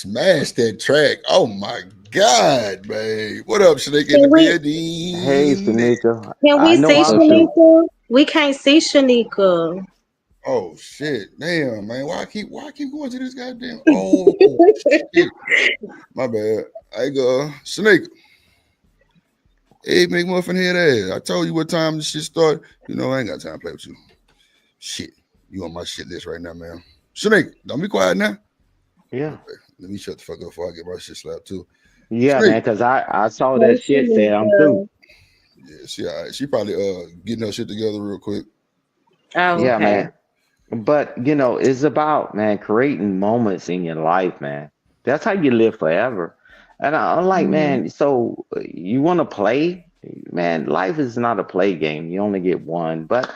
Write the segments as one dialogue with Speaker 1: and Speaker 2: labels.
Speaker 1: smashed that track. Oh my God, man. What up, Snake in the
Speaker 2: Can we
Speaker 3: Hey,
Speaker 1: building?
Speaker 3: Shanika.
Speaker 2: can
Speaker 3: I
Speaker 2: we
Speaker 3: know
Speaker 2: see
Speaker 3: I
Speaker 4: So true.
Speaker 3: feel.
Speaker 2: Shanika? We can't see Shanika.
Speaker 1: Oh shit. Damn, man. Why I keep going to this goddamn shit. My bad. I go Snake. Hey, make muffin head ass. I told you what time this shit start. You know, I ain't got time to play with you. Shit. You on my shit list right now, man. Snake, don't be quiet now.
Speaker 3: Yeah.
Speaker 1: Okay. Let me shut the fuck up before I get my shit slapped too.
Speaker 3: Yeah,
Speaker 1: Snake.
Speaker 3: man, because I saw
Speaker 2: Hey,
Speaker 3: that shit, said I'm through.
Speaker 2: Shanika.
Speaker 1: Yeah, she all right. She probably getting her shit together real quick.
Speaker 2: Oh,
Speaker 3: Yeah,
Speaker 2: okay.
Speaker 3: man. But it's about, man, creating moments in your life, man. That's how you live forever. And I'm like,
Speaker 2: Mhm.
Speaker 3: man, so you want to play? Man, life is not a play game. You only get one. But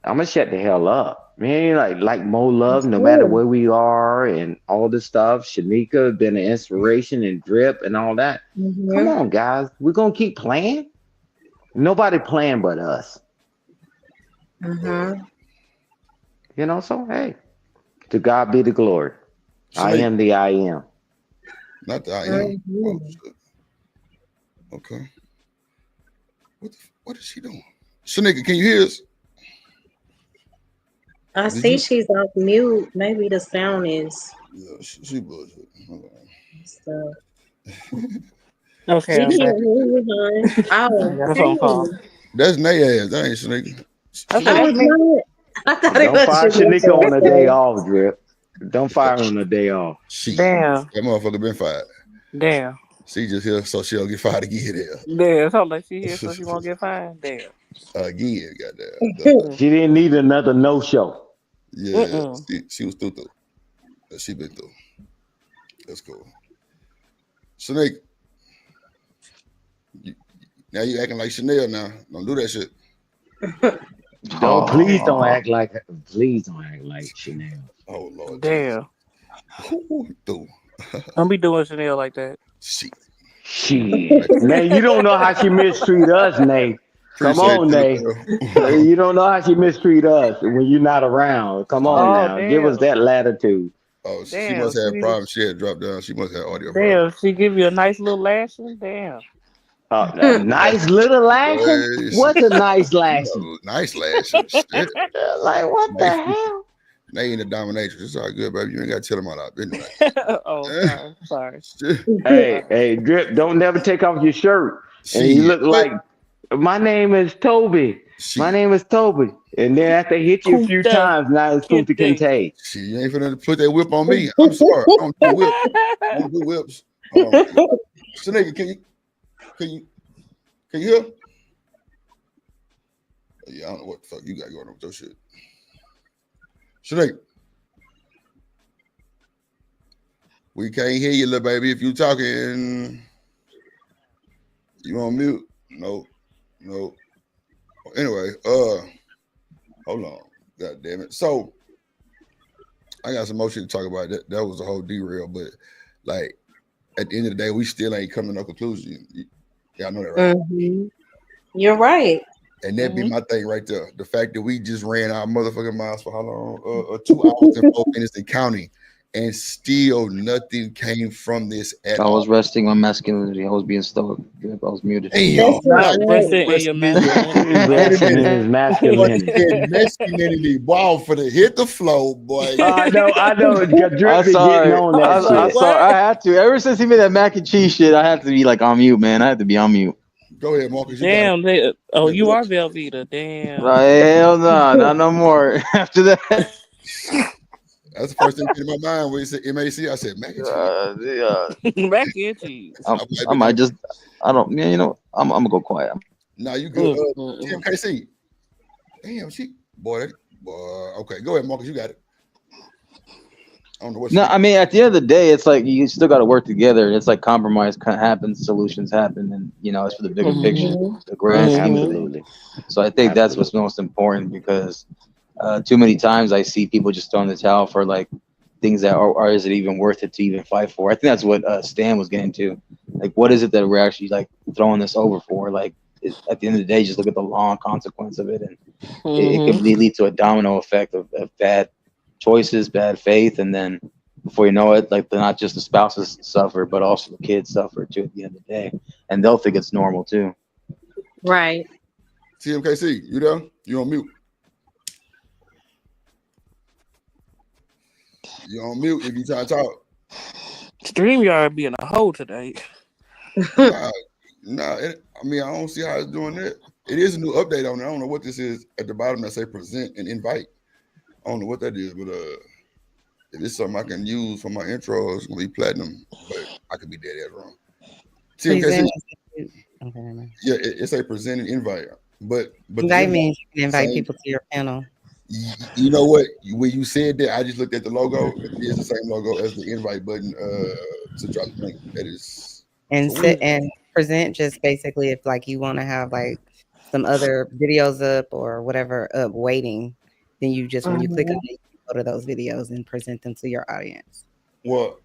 Speaker 3: I'm gonna shut the hell up. Man, like Mo Love,
Speaker 2: That's
Speaker 3: no matter
Speaker 2: good.
Speaker 3: where we are and all this stuff. Shanika been an inspiration and drip and all that. Come
Speaker 2: Mhm.
Speaker 3: on, guys. We're gonna keep playing. Nobody playing but us.
Speaker 1: Uh,
Speaker 2: Mhm.
Speaker 3: So hey, to God be the glory. I
Speaker 1: Snake,
Speaker 3: am the I am.
Speaker 1: not the I am. Oh
Speaker 2: Mhm.
Speaker 1: shit. Okay. What is she doing? Snake, can you hear us?
Speaker 2: I
Speaker 1: Did
Speaker 2: see
Speaker 1: you?
Speaker 2: she's off mute. Maybe the sound is
Speaker 1: Yeah, she bullshit. Hold
Speaker 2: stuff.
Speaker 4: Okay,
Speaker 2: We
Speaker 4: I'm
Speaker 2: can't
Speaker 4: back.
Speaker 2: hear you, hon.
Speaker 4: I
Speaker 2: Oh,
Speaker 4: got a phone call.
Speaker 2: dang.
Speaker 1: That's Nay ass. That ain't Snake.
Speaker 4: Okay,
Speaker 2: Oh,
Speaker 1: Snake.
Speaker 4: that's
Speaker 2: it's
Speaker 4: me.
Speaker 2: not. I thought it
Speaker 3: Don't
Speaker 2: was
Speaker 3: fire Shanika
Speaker 2: Shanika.
Speaker 3: on a day
Speaker 2: So,
Speaker 3: off, drip. Don't fire her on a day off.
Speaker 1: Shit.
Speaker 4: Damn,
Speaker 1: That motherfucker been fired.
Speaker 4: damn,
Speaker 1: She just here so she'll get fired again
Speaker 4: damn. So like she here,
Speaker 1: here.
Speaker 4: so she won't get fined. Damn.
Speaker 1: Again, goddamn.
Speaker 4: Mm.
Speaker 3: She didn't need another no show.
Speaker 1: Yeah,
Speaker 4: Mm-mm.
Speaker 1: she was through. She been through. That's cool. Snake, you, now you acting like Chanel now. Don't do that shit.
Speaker 3: Don't
Speaker 1: Oh,
Speaker 3: please don't act like Chanel.
Speaker 1: oh Lord Jesus.
Speaker 4: Damn.
Speaker 1: Ooh, through.
Speaker 4: Don't be doing Chanel like that.
Speaker 1: Shit.
Speaker 3: Shit. Man, you don't know how she mistreat us, Nay. Come
Speaker 1: Appreciate
Speaker 3: on, Nay.
Speaker 1: that.
Speaker 3: You don't know how she mistreat us when you're not around. Come on
Speaker 4: Oh
Speaker 3: now. Give us
Speaker 4: damn.
Speaker 3: that latitude.
Speaker 1: Oh, she
Speaker 4: Damn.
Speaker 1: must have problems. She had dropped down. She must have audio problems.
Speaker 4: Damn. She give you a nice little lashing. Damn.
Speaker 3: A nice little lashing?
Speaker 1: Boy, she,
Speaker 3: What's a nice
Speaker 1: she got
Speaker 3: lashing?
Speaker 1: a nice lashing. Shit.
Speaker 3: Like, what the
Speaker 1: They,
Speaker 3: hell?
Speaker 1: they ain't a dominatrix. It's all good, baby. You ain't got to tell them all our business like
Speaker 4: Oh,
Speaker 1: that.
Speaker 4: sorry. Sorry.
Speaker 1: Shit.
Speaker 3: Hey,
Speaker 4: Sorry.
Speaker 3: hey, Drip, don't never take off your shirt. And you
Speaker 1: Shit.
Speaker 3: look
Speaker 1: What?
Speaker 3: like, my name is Toby. My
Speaker 1: Shit.
Speaker 3: name is Toby. And then after they hit you a few
Speaker 4: Kunta
Speaker 3: times, now it's Kunta
Speaker 4: Kinte.
Speaker 3: Kinte.
Speaker 1: Shit. You ain't finna put that whip on me. I'm sorry. I don't do whip. I don't do whips. Hold on. Shaneka, can you can you hear? Yeah, I don't know what the fuck you got going on with your shit. Shaneka, we can't hear you, little baby. If you talking, you on mute? No, no. Anyway, hold on. God damn it. So I got some more shit to talk about. That was a whole derail, but like at the end of the day, we still ain't coming to no conclusion. Y'all know that, right?
Speaker 2: Mhm. You're right.
Speaker 1: And that be
Speaker 4: Hmm.
Speaker 1: my thing right there. The fact that we just ran our motherfucking miles for how long? 2 hours and 4 minutes in counting, and still nothing came from this at
Speaker 4: Mm-hmm.
Speaker 5: I
Speaker 1: all.
Speaker 5: was resting my masculinity. I was being stoic. I was muted.
Speaker 1: Damn,
Speaker 2: That's it,
Speaker 1: God,
Speaker 4: Not
Speaker 1: you
Speaker 2: right?
Speaker 4: resting in your
Speaker 1: resting in your
Speaker 3: He's
Speaker 4: masculinity.
Speaker 1: wait a
Speaker 3: resting in
Speaker 1: minute.
Speaker 3: his
Speaker 1: That boy
Speaker 3: masculinity.
Speaker 1: said masculinity. Wow, for the hit the flow, boy.
Speaker 3: I know. Drip
Speaker 5: I'm
Speaker 3: be getting
Speaker 5: sorry.
Speaker 3: on
Speaker 4: I
Speaker 3: that
Speaker 4: was like,
Speaker 5: I'm
Speaker 3: shit.
Speaker 5: sorry.
Speaker 4: what?
Speaker 5: I had to. Ever since he made that mac and cheese shit, I have to be like on mute, man. I have to be on mute.
Speaker 1: Go ahead, Marcus. You got it.
Speaker 4: Damn, they, oh,
Speaker 1: Wait,
Speaker 4: you
Speaker 1: what?
Speaker 4: are Velveeta. Damn.
Speaker 5: Like, hell no, not no more. After that,
Speaker 1: That's the first thing that came to my mind when he said MAC. I said mac and cheese.
Speaker 5: yeah,
Speaker 4: Mac and cheese.
Speaker 5: I'm,
Speaker 1: I might
Speaker 5: I
Speaker 1: be
Speaker 5: might
Speaker 1: down.
Speaker 5: just. I don't. Yeah, I'm gonna go quiet.
Speaker 1: Nah, you good.
Speaker 4: Mm-mm.
Speaker 1: TMKC. Damn, boy. Okay, go ahead, Marcus. You got it. I don't know what
Speaker 5: No,
Speaker 1: Sneak.
Speaker 5: I mean, at the end of the day, it's like you still got to work together. It's like compromise happens, solutions happen, and it's for the bigger picture,
Speaker 4: Mm-hmm.
Speaker 2: Mhm.
Speaker 5: the grand scheme of
Speaker 4: Mm-hmm.
Speaker 5: things.
Speaker 3: Absolutely.
Speaker 5: So I think that's what's
Speaker 3: Absolutely.
Speaker 5: most important because too many times I see people just throwing the towel for like things that are is it even worth it to even fight for? I think that's what Stan was getting to. Like, what is it that we're actually like throwing this over for? Like, at the end of the day, just look at the long consequence of it, and it could
Speaker 4: Mm-hmm.
Speaker 5: lead to a domino effect of bad choices, bad faith, and then before you know it, like not just the spouses suffer, but also the kids suffer too at the end of the day, and they'll think it's normal too.
Speaker 2: Right.
Speaker 1: TMKC, you there? You on mute? You on mute if you try to talk.
Speaker 4: StreamYard being a hoe today.
Speaker 1: Nah, I mean, I don't see how it's doing that. It is a new update on it. I don't know what this is at the bottom that say present and invite. I don't know what that is, but if it's something I can use for my intro, it's gonna be platinum. But I could be dead ass wrong. TMKC,
Speaker 6: Okay, never mind.
Speaker 1: yeah, it's a present and invite. But
Speaker 6: Invite means you can invite
Speaker 1: same-
Speaker 6: people to your panel.
Speaker 1: You know what? When you said that, I just looked at the logo. It is the same logo as the invite button to drop the link. That is
Speaker 6: And
Speaker 1: so
Speaker 6: sit and present just basically if like you want to have like some other videos up or whatever up waiting, then you just when you click on it, you go to those videos and present them to your audience.
Speaker 1: well.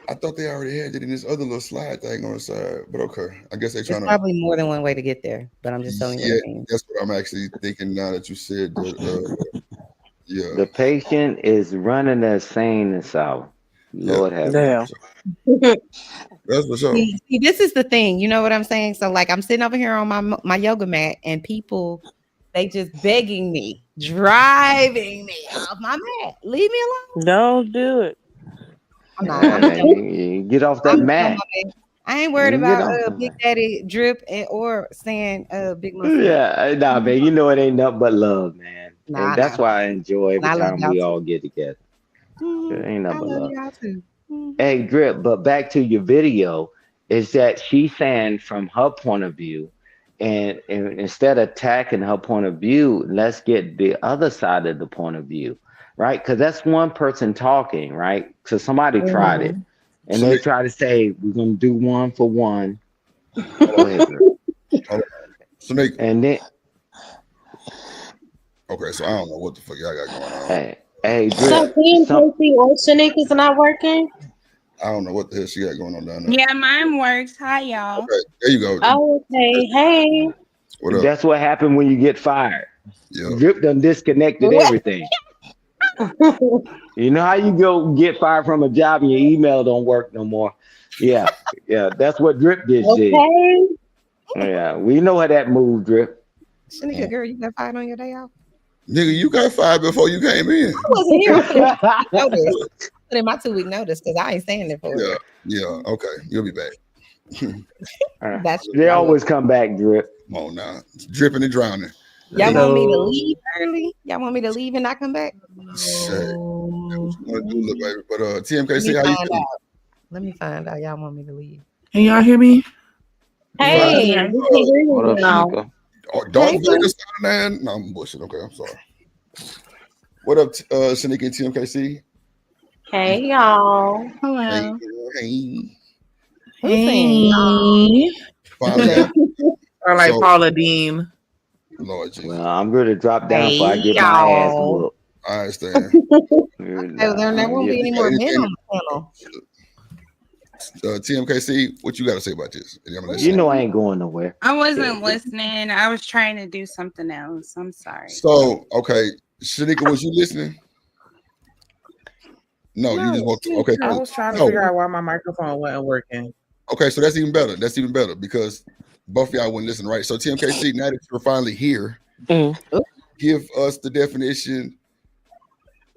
Speaker 1: I thought they already had it in this other little slide thing on the side, but okay. I guess they're
Speaker 6: There's
Speaker 1: trying to.
Speaker 6: probably more than one way to get there, but I'm just telling you
Speaker 1: Yeah,
Speaker 6: what I mean.
Speaker 1: that's what I'm actually thinking now that you said that. Yeah,
Speaker 3: The patient is running that sane south. Lord have mercy.
Speaker 4: Damn.
Speaker 1: that's for sure.
Speaker 6: See, this is the thing. You know what I'm saying? So like I'm sitting over here on my yoga mat and people they just begging me, driving me off my mat. Leave me alone.
Speaker 4: Don't do it.
Speaker 6: I'm not.
Speaker 3: Yeah,
Speaker 6: I'm
Speaker 3: man,
Speaker 6: still-
Speaker 3: you get off that
Speaker 6: I'm still on
Speaker 3: mat.
Speaker 6: my mat. I ain't worried
Speaker 3: You get
Speaker 6: about
Speaker 3: off the
Speaker 6: Big
Speaker 3: mat.
Speaker 6: Daddy drip or saying Big Muscle.
Speaker 3: Yeah, nah, man. You know it ain't nothing but love, man.
Speaker 6: Nah,
Speaker 3: And that's why I enjoy
Speaker 6: And
Speaker 3: every
Speaker 6: I love
Speaker 3: time
Speaker 6: y'all
Speaker 3: we
Speaker 6: too.
Speaker 3: all get together. It ain't
Speaker 6: I
Speaker 3: nothing but
Speaker 6: love
Speaker 3: love.
Speaker 6: y'all too.
Speaker 3: Hey, Drip, but back to your video, is that she's saying from her point of view, and instead of attacking her point of view, let's get the other side of the point of view, right? Because that's one person talking, right? So somebody tried it, and they try to say, we're going to do one for one. Go ahead, Drip.
Speaker 1: Snake.
Speaker 3: And then,
Speaker 1: Okay, so I don't know what the fuck y'all got going on.
Speaker 3: hey,
Speaker 2: So
Speaker 3: Drip.
Speaker 2: TMKC or Shanika is not working?
Speaker 1: I don't know what the hell she got going on down there.
Speaker 7: Yeah, mine works. Hi, y'all.
Speaker 1: Okay, there you go.
Speaker 2: Oh, okay. Hey.
Speaker 1: What up?
Speaker 3: That's what happened when you get fired.
Speaker 1: Yeah.
Speaker 3: Drip done disconnected everything. You know how you go get fired from a job and your email don't work no more? Yeah, that's what Drip did.
Speaker 2: Okay.
Speaker 3: Yeah, we know how that move, Drip.
Speaker 6: Shanika, girl, you got fired on your day off?
Speaker 1: Nigga, you got fired before you came in.
Speaker 6: I wasn't here. I put in my 2-week notice because I ain't staying there for it.
Speaker 1: Yeah. Okay, you'll be back.
Speaker 6: That's
Speaker 3: They always come back, Drip.
Speaker 1: Come on now, it's dripping and drowning.
Speaker 6: Y'all want me to
Speaker 4: Hello.
Speaker 6: leave early? Y'all want me to leave and not come back?
Speaker 1: Shit. That's what you want to do, little baby. But
Speaker 6: Let me
Speaker 1: TMKC, how you
Speaker 6: find
Speaker 1: doing?
Speaker 6: out. Let me find out. Y'all want me to leave?
Speaker 8: Can y'all hear me?
Speaker 2: Hey.
Speaker 7: Yeah.
Speaker 2: We can hear
Speaker 5: What
Speaker 2: you
Speaker 5: up,
Speaker 2: now.
Speaker 5: Shanika?
Speaker 1: Oh, Darth
Speaker 6: Hey,
Speaker 1: Vader sounding? No, I'm bullshit. Okay, I'm sorry. What up, Shanika and TMKC?
Speaker 2: Hey, y'all.
Speaker 7: Hello.
Speaker 1: Hey.
Speaker 6: Who's saying?
Speaker 8: Hey.
Speaker 1: Finally got
Speaker 8: Or like
Speaker 1: So-
Speaker 8: Paula Dean.
Speaker 1: Lord Jesus.
Speaker 3: Well, I'm going to drop down before I
Speaker 6: Hey,
Speaker 3: get my ass
Speaker 6: y'all.
Speaker 3: whooped.
Speaker 1: I understand.
Speaker 6: There won't be any more men on the panel.
Speaker 1: TMKC, what you got to say about this? And I'm gonna
Speaker 3: You
Speaker 1: listen.
Speaker 3: know I ain't going nowhere.
Speaker 7: I wasn't listening. I was trying to do something else. I'm sorry.
Speaker 1: So, okay, Shanika, was you listening? No, you just want to. Okay,
Speaker 8: I
Speaker 1: cool.
Speaker 8: was trying to
Speaker 1: No.
Speaker 8: figure out why my microphone wasn't working.
Speaker 1: Okay, so that's even better. That's even better because both of y'all wouldn't listen, right? So, TMKC, now that you're finally here, give us the definition.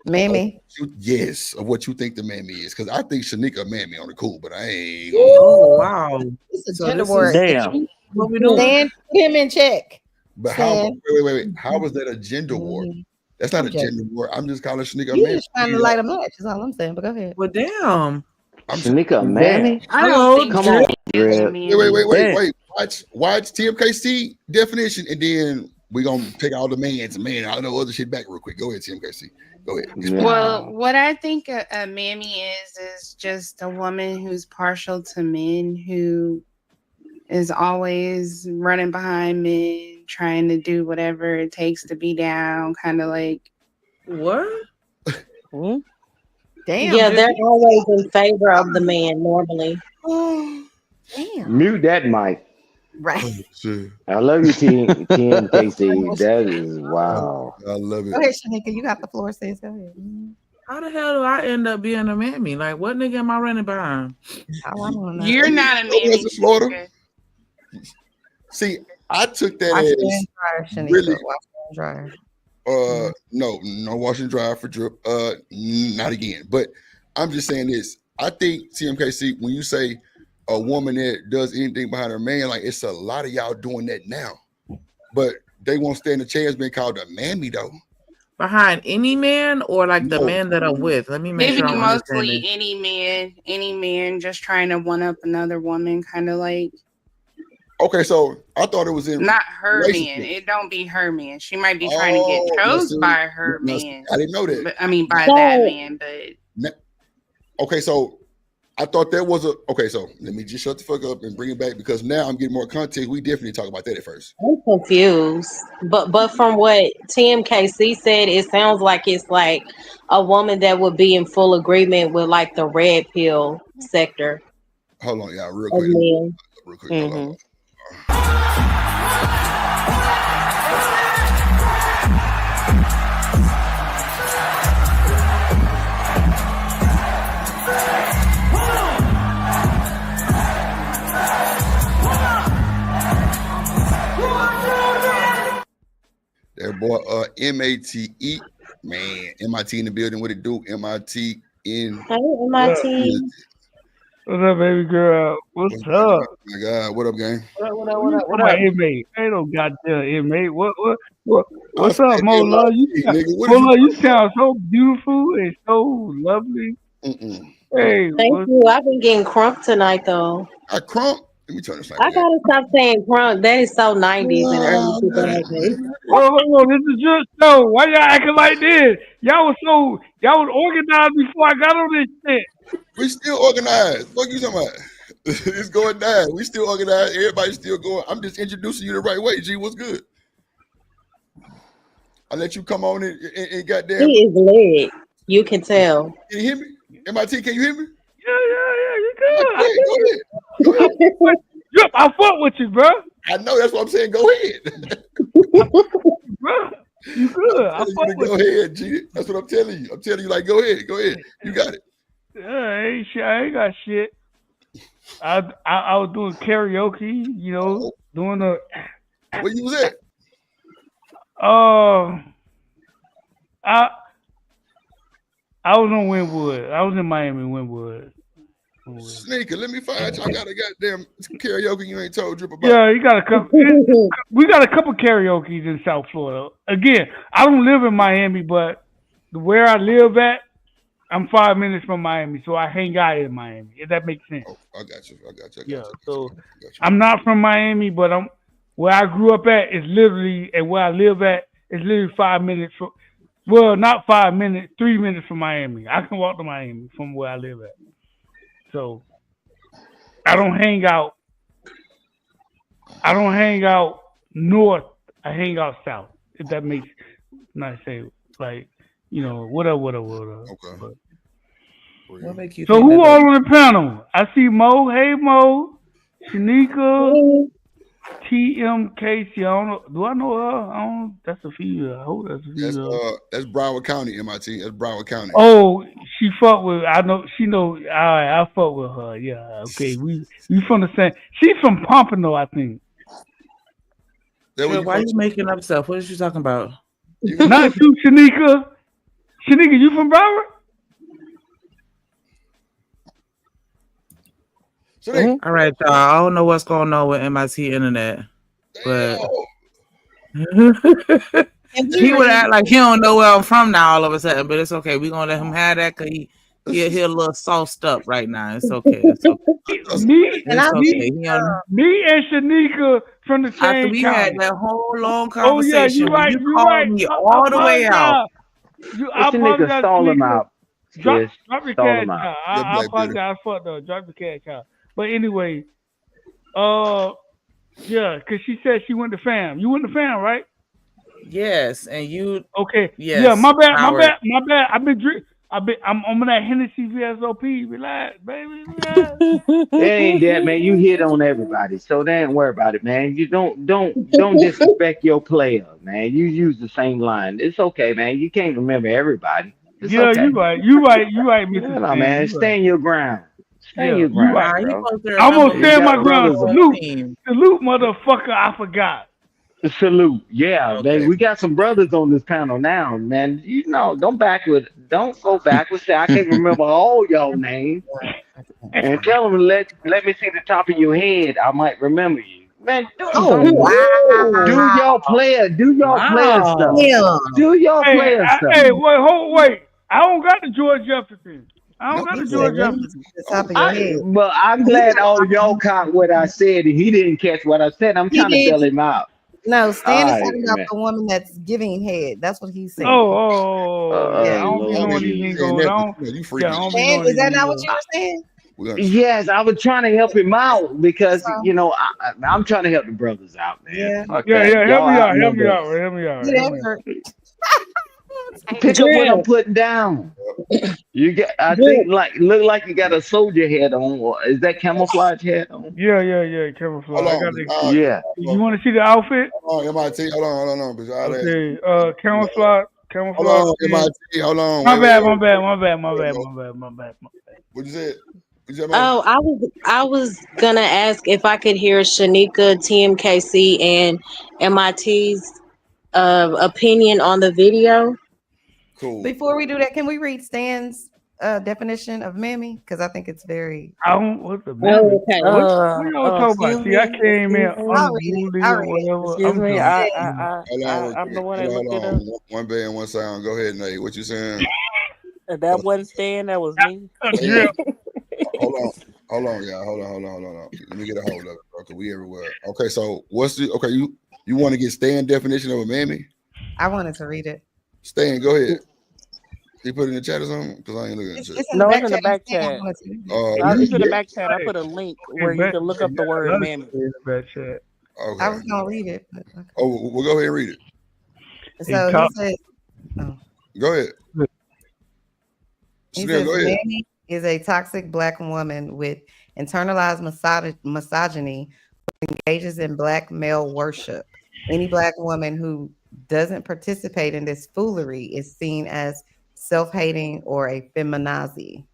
Speaker 6: Mammy.
Speaker 1: Yes, of what you think the mammy is. Because I think Shanika a mammy on the cool, but I ain't.
Speaker 8: Oh wow.
Speaker 6: It's a
Speaker 8: So
Speaker 6: gender
Speaker 8: this
Speaker 6: word.
Speaker 4: Damn.
Speaker 8: What we doing?
Speaker 6: Stand him in check.
Speaker 1: But how?
Speaker 6: Stan.
Speaker 1: Wait. How is that a gender war? That's not a gender war. I'm just calling Shanika a
Speaker 6: You
Speaker 1: mammy.
Speaker 6: just trying to light a match. Is all I'm saying. But go ahead.
Speaker 8: Well, damn.
Speaker 3: Shanika, mammy?
Speaker 7: I
Speaker 8: Hello,
Speaker 7: don't think
Speaker 3: Come on, Drip.
Speaker 1: Wait. Watch TMKC definition, and then we're gonna take all the mans, man, all the other shit back real quick. Go ahead, TMKC. Go ahead.
Speaker 3: Yeah.
Speaker 7: Well, what I think a mammy is just a woman who's partial to men, who is always running behind men, trying to do whatever it takes to be down, kind of like.
Speaker 8: What?
Speaker 4: Hmm?
Speaker 6: Damn.
Speaker 2: Yeah,
Speaker 6: Drip.
Speaker 2: they're always in favor of the man normally.
Speaker 6: Damn.
Speaker 3: Mute that mic.
Speaker 6: Right.
Speaker 1: Shit.
Speaker 3: I love you, TMKC. That is wow.
Speaker 1: I love
Speaker 6: Go
Speaker 1: it.
Speaker 6: ahead, Shanika. You got the floor, sis. Go ahead.
Speaker 8: How the hell do I end up being a mammy? Like, what nigga am I running behind?
Speaker 6: How I don't know.
Speaker 7: You're not a
Speaker 1: was
Speaker 7: mammy,
Speaker 1: in Florida.
Speaker 7: Shanika.
Speaker 1: See, I took that
Speaker 6: Wash it
Speaker 1: as
Speaker 6: and dry, Shanika.
Speaker 1: really
Speaker 6: Wash it and dry.
Speaker 1: no wash and dry for drip. Not again. But I'm just saying this. I think TMKC, when you say a woman that does anything behind her man, like it's a lot of y'all doing that now. But they won't stand a chance being called a mammy though.
Speaker 8: Behind any man or like the
Speaker 1: No.
Speaker 8: man that I'm with? Let me make
Speaker 7: It'd
Speaker 8: sure
Speaker 7: be
Speaker 8: I'm understanding.
Speaker 7: mostly any man just trying to one up another woman, kind of like
Speaker 1: Okay, so I thought it was in
Speaker 7: not her man.
Speaker 1: relationship.
Speaker 7: It don't be her man. She might be trying to get chose by her man.
Speaker 1: I didn't know that.
Speaker 7: But, I mean, by
Speaker 2: So-
Speaker 7: that man, but
Speaker 1: Okay, so I thought that was okay. So let me just shut the fuck up and bring it back because now I'm getting more context. We definitely talk about that at first.
Speaker 2: I'm confused. But from what TMKC said, it sounds like it's like a woman that would be in full agreement with like the red pill sector
Speaker 1: Hold on, y'all, real
Speaker 2: of
Speaker 1: quick.
Speaker 2: men.
Speaker 1: Real quick. Hold on. That boy, MATE, man, MIT in the building. What it do? MIT in.
Speaker 2: Hey, MIT.
Speaker 9: What's up, baby girl? What's up?
Speaker 1: Oh my God, what up, gang?
Speaker 9: What up? Inmate. Ain't no goddamn inmate. What's up, Mo Love? Mo Love, you sound so beautiful and so lovely. Hey,
Speaker 2: Thank you. I've been getting crunk tonight though.
Speaker 1: I crunk? Let me turn this light.
Speaker 2: I gotta stop saying crunk. That is so 90s and early 2000s.
Speaker 9: Oh, this is your show. Why y'all acting like this? Y'all was organized before I got on this shit.
Speaker 1: We still organized. What you talking about? It's going down. We still organized. Everybody's still going. I'm just introducing you the right way. G, what's good? I let you come on and goddamn.
Speaker 2: He is lit. You can tell.
Speaker 1: Can you hear me? MIT, can you hear me?
Speaker 9: Yeah, you good.
Speaker 1: Go ahead.
Speaker 9: Yep, I fuck with you, bro.
Speaker 1: I know, that's what I'm saying. Go ahead.
Speaker 9: Bro, you good. I fuck with
Speaker 1: go ahead, G. That's what I'm telling you. I'm telling you, like, go ahead. You got it.
Speaker 9: I ain't got shit. I was doing karaoke, you know, doing the.
Speaker 1: Where you was at?
Speaker 9: I was on Wynwood. I was in Miami, Wynwood.
Speaker 1: Sneaker, let me find you. I got a goddamn karaoke you ain't told Drip about.
Speaker 9: Yeah, you got a couple. We got a couple karaoke's in South Florida. Again, I don't live in Miami, but where I live at, I'm 5 minutes from Miami, so I hang out in Miami. If that makes sense.
Speaker 1: Oh, I got you.
Speaker 9: So I'm not from Miami, but I'm where I grew up at is literally, and where I live at is literally 5 minutes from. Well, not 5 minutes, 3 minutes from Miami. I can walk to Miami from where I live at. So I don't hang out north. I hang out south. If that makes not say like, you know, whatever.
Speaker 1: Okay.
Speaker 8: What make you
Speaker 9: So who all on the panel? I see Mo. Hey Mo, Shanika, TMKC. I don't know. Do I know her? I don't. That's a female. I hope that's a female.
Speaker 1: That's Broward County, MIT. That's Broward County.
Speaker 9: Oh, she fuck with. I know. She know. All right, I fuck with her. Yeah. Okay. We from the same. She's from Pompano, I think.
Speaker 8: Why are you making up stuff? What is she talking about?
Speaker 9: Not you, Shanika. Shanika, you from Broward?
Speaker 8: All right, y'all. I don't know what's going on with MIT internet, but he would act like he don't know where I'm from now all of a sudden. But it's okay. We're gonna let him have that because he a little sauced up right now. It's okay.
Speaker 9: Me and
Speaker 8: Shanika
Speaker 9: from the same
Speaker 8: after we
Speaker 9: county.
Speaker 8: had that whole long conversation.
Speaker 9: Oh yeah,
Speaker 8: you called me all the way out.
Speaker 3: This nigga stall him out.
Speaker 9: Drop your cash out. I apologize. I fucked up. Drop your cash out. But anyway, yeah, because she said she went to fam. You went to fam, right?
Speaker 8: Yes, and you.
Speaker 9: Okay.
Speaker 8: Yes.
Speaker 9: Yeah, my bad. I've been drinking. I'm on that Hennessy VSOP. Relax, baby. Relax.
Speaker 3: It ain't that, man. You hit on everybody, so they ain't worry about it, man. You don't disrespect your player, man. You use the same line. It's okay, man. You can't remember everybody. It's
Speaker 9: Yeah,
Speaker 3: okay.
Speaker 9: you right. You right. You right, Mr.
Speaker 3: No,
Speaker 9: Stan.
Speaker 3: man.
Speaker 9: You right.
Speaker 3: Stay in your ground. Stay in
Speaker 9: Yeah,
Speaker 3: your
Speaker 9: you right.
Speaker 3: ground,
Speaker 8: Nah, he
Speaker 3: bro.
Speaker 8: supposed to
Speaker 9: I'm gonna
Speaker 8: remember
Speaker 3: You
Speaker 9: stand
Speaker 8: his
Speaker 9: my
Speaker 3: got
Speaker 9: ground.
Speaker 3: brothers.
Speaker 9: Salute,
Speaker 8: team.
Speaker 9: salute, motherfucker. I forgot.
Speaker 3: Salute. Yeah, they,
Speaker 8: Okay.
Speaker 3: we got some brothers on this panel now, man. You know, don't go backwards. Say, I can't remember all y'all names. And tell them let me see the top of your head. I might remember you. Man, do
Speaker 6: Oh
Speaker 3: something.
Speaker 2: Ooh.
Speaker 3: Do y'all player stuff.
Speaker 4: Wow.
Speaker 6: yeah.
Speaker 3: Do y'all
Speaker 9: Hey,
Speaker 3: player stuff.
Speaker 9: hey, wait. I don't got the George Jefferson. I don't
Speaker 1: No,
Speaker 9: got
Speaker 6: He
Speaker 9: the
Speaker 6: said,
Speaker 9: George
Speaker 6: "Let me
Speaker 9: Jefferson.
Speaker 6: see the top
Speaker 1: oh,
Speaker 6: of your
Speaker 3: I
Speaker 6: head."
Speaker 3: but I'm
Speaker 6: You
Speaker 3: glad
Speaker 6: got
Speaker 3: all y'all caught what I said. He didn't catch what I said. I'm
Speaker 6: he
Speaker 3: trying to
Speaker 6: did.
Speaker 3: bail him out.
Speaker 6: No,
Speaker 3: All
Speaker 6: Stan is
Speaker 3: right,
Speaker 6: talking about
Speaker 3: man.
Speaker 6: the woman that's giving head. That's what he's
Speaker 9: Oh,
Speaker 6: saying.
Speaker 9: yeah. I
Speaker 6: Yeah.
Speaker 9: don't be
Speaker 1: I
Speaker 3: Lord
Speaker 1: mean,
Speaker 9: knowing these
Speaker 1: you saying
Speaker 3: Jesus.
Speaker 9: lingos.
Speaker 1: that, but you
Speaker 9: Yeah, I
Speaker 1: freaky.
Speaker 9: don't be
Speaker 6: Stan,
Speaker 9: knowing
Speaker 6: is
Speaker 9: these
Speaker 6: that not what you
Speaker 9: lingos.
Speaker 6: were saying?
Speaker 1: We understand.
Speaker 3: Yes, I was trying to help him out because
Speaker 6: So,
Speaker 3: I'm trying to help the brothers out, man.
Speaker 6: yeah.
Speaker 3: Fuck
Speaker 9: Yeah,
Speaker 3: that.
Speaker 9: yeah. Help
Speaker 3: Y'all
Speaker 9: me out. Help
Speaker 3: outnumber
Speaker 9: me out.
Speaker 3: us.
Speaker 9: Help me out.
Speaker 6: Good
Speaker 9: Help me out.
Speaker 6: effort.
Speaker 3: Pick up what I'm
Speaker 2: Drill.
Speaker 3: putting down. You get. I think
Speaker 2: Drill.
Speaker 3: like look like you got a soldier head on. Or is that camouflage head on?
Speaker 9: Yeah.
Speaker 1: Hold
Speaker 9: Camouflage. I
Speaker 1: on,
Speaker 9: got
Speaker 1: but
Speaker 9: the.
Speaker 3: Yeah.
Speaker 9: You want to see the outfit?
Speaker 1: hold on, MIT. Hold on, but y'all ass.
Speaker 9: Okay. Camouflage.
Speaker 1: Hold
Speaker 9: Camouflage.
Speaker 1: on,
Speaker 9: Pants.
Speaker 1: MIT. Hold on,
Speaker 9: My
Speaker 1: wait.
Speaker 9: bad. My bad. My bad. My
Speaker 1: Wait,
Speaker 9: bad.
Speaker 1: no.
Speaker 9: My bad. My bad. My bad.
Speaker 1: What you said? What you said, man?
Speaker 2: Oh, I was gonna ask if I could hear Shanika, TMKC, and MIT's opinion on the video.
Speaker 1: Cool.
Speaker 6: Before we do that, can we read Stan's definition of mammy? Because I think it's very.
Speaker 9: I don't. What's the memory?
Speaker 2: Oh, okay.
Speaker 9: What y'all talking about?
Speaker 4: Excuse
Speaker 9: See, I
Speaker 4: me.
Speaker 9: came in
Speaker 4: Excuse me.
Speaker 6: I'll read it.
Speaker 9: unruly
Speaker 6: I'll
Speaker 9: or
Speaker 6: read it.
Speaker 9: whatever.
Speaker 4: Excuse
Speaker 9: I'm
Speaker 4: me.
Speaker 6: It
Speaker 9: drunk.
Speaker 6: says,
Speaker 1: Hold on, real
Speaker 4: I'm the
Speaker 1: quick.
Speaker 4: one that
Speaker 1: Hold
Speaker 4: looked it
Speaker 1: on.
Speaker 4: up.
Speaker 1: One band, one sound. Go ahead, Nate. What you saying?
Speaker 4: And that wasn't Stan. That was me.
Speaker 1: Hey,
Speaker 9: Drill.
Speaker 1: hold on. Y'all. Hold on. Let me get a hold of it, bro, because we everywhere. Okay, so what's the okay? You want to get Stan definition of a mammy?
Speaker 6: I wanted to read it.
Speaker 1: Stan, go ahead. He put it in the chat or something? Because I ain't looking at the chat.
Speaker 6: It's in the
Speaker 4: No, it's
Speaker 6: back
Speaker 4: in the
Speaker 6: chat. I'm
Speaker 4: back
Speaker 6: saying I
Speaker 4: chat.
Speaker 6: wanted to read it.
Speaker 4: It's in the
Speaker 1: Yeah.
Speaker 4: back chat. I
Speaker 9: Hey,
Speaker 4: put a link
Speaker 9: hey,
Speaker 4: where you
Speaker 9: bet.
Speaker 4: can look
Speaker 9: Hey,
Speaker 4: up the
Speaker 9: y'all
Speaker 4: word
Speaker 9: love
Speaker 4: mammy.
Speaker 9: to say that shit.
Speaker 6: I
Speaker 1: Okay.
Speaker 6: was gonna read it, but okay.
Speaker 1: Oh, we'll go ahead and read it.
Speaker 9: He
Speaker 6: So he
Speaker 9: talk.
Speaker 6: says, oh,
Speaker 1: Go ahead.
Speaker 6: he
Speaker 1: Chanel,
Speaker 6: says,
Speaker 1: go ahead.
Speaker 6: mammy is a toxic black woman with internalized misogyny engages in black male worship. Any black woman who doesn't participate in this foolery is seen as self-hating or a feminazi,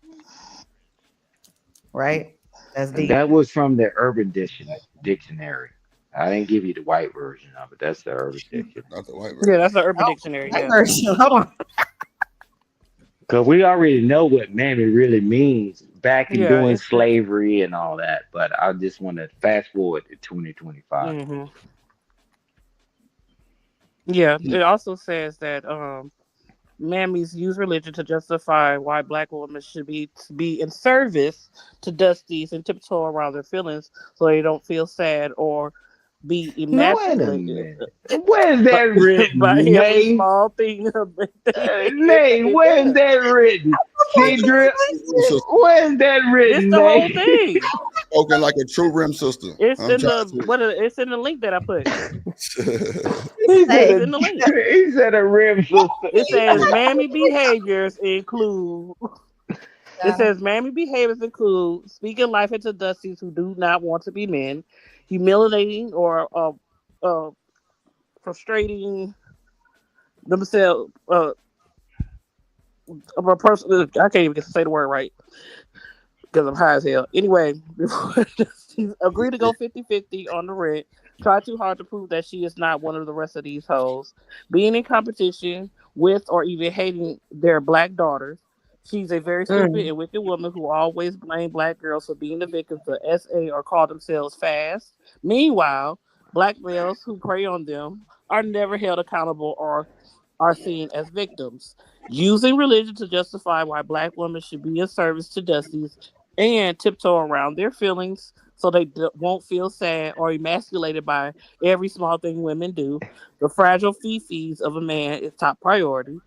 Speaker 6: right? That's deep.
Speaker 3: That was from the Dictionary. I didn't give you the white version of it. That's the Urban Dictionary.
Speaker 1: Not the white
Speaker 4: Yeah,
Speaker 1: version.
Speaker 4: that's the Urban
Speaker 6: Oh,
Speaker 4: Dictionary.
Speaker 6: that
Speaker 4: Yeah.
Speaker 6: version. Hold on.
Speaker 3: Because we already know what mammy really means back in
Speaker 4: Yeah.
Speaker 3: doing slavery and all that. But I just want to fast forward to 2025.
Speaker 4: hmm Yeah.
Speaker 1: Hmm.
Speaker 4: It also says that mammies use religion to justify why black women should be in service to dusties and tiptoe around their feelings so they don't feel sad or be
Speaker 3: Now, wait a
Speaker 4: emasculated
Speaker 3: minute. Where's
Speaker 4: by,
Speaker 3: that
Speaker 4: by
Speaker 3: written,
Speaker 4: every
Speaker 3: Nay?
Speaker 4: small thing that
Speaker 3: Nay,
Speaker 4: they
Speaker 3: where's
Speaker 4: do.
Speaker 3: that written?
Speaker 6: What
Speaker 3: See, Drip,
Speaker 1: Rim
Speaker 6: translation?
Speaker 1: sister.
Speaker 3: where's that
Speaker 4: This
Speaker 3: written,
Speaker 4: the whole
Speaker 3: Nay?
Speaker 4: thing.
Speaker 1: Spoken like a true rim sister.
Speaker 4: It's
Speaker 1: I'm
Speaker 4: in
Speaker 1: trying
Speaker 4: the it's in the link that I put.
Speaker 1: to.
Speaker 3: He said
Speaker 4: It's
Speaker 6: Say,
Speaker 3: a
Speaker 4: in the link.
Speaker 3: he said a rim sister.
Speaker 4: It says mammy behaviors include. It says mammy behaviors include speaking life into dusties who do not want to be men, humiliating or uh, frustrating themselves. A person. I can't even say the word right because I'm high as hell. Anyway, before she agreed to go 50-50 on the rent, try too hard to prove that she is not one of the rest of these hoes. Being in competition with or even hating their black daughters. She's a very stupid
Speaker 2: Mm.
Speaker 4: and wicked woman who always blame black girls for being the victims of SA or call themselves fast. Meanwhile, black males who prey on them are never held accountable or are seen as victims. Using religion to justify why black women should be in service to dusties and tiptoe around their feelings so they won't feel sad or emasculated by every small thing women do. The fragile fifis of a man is top priority.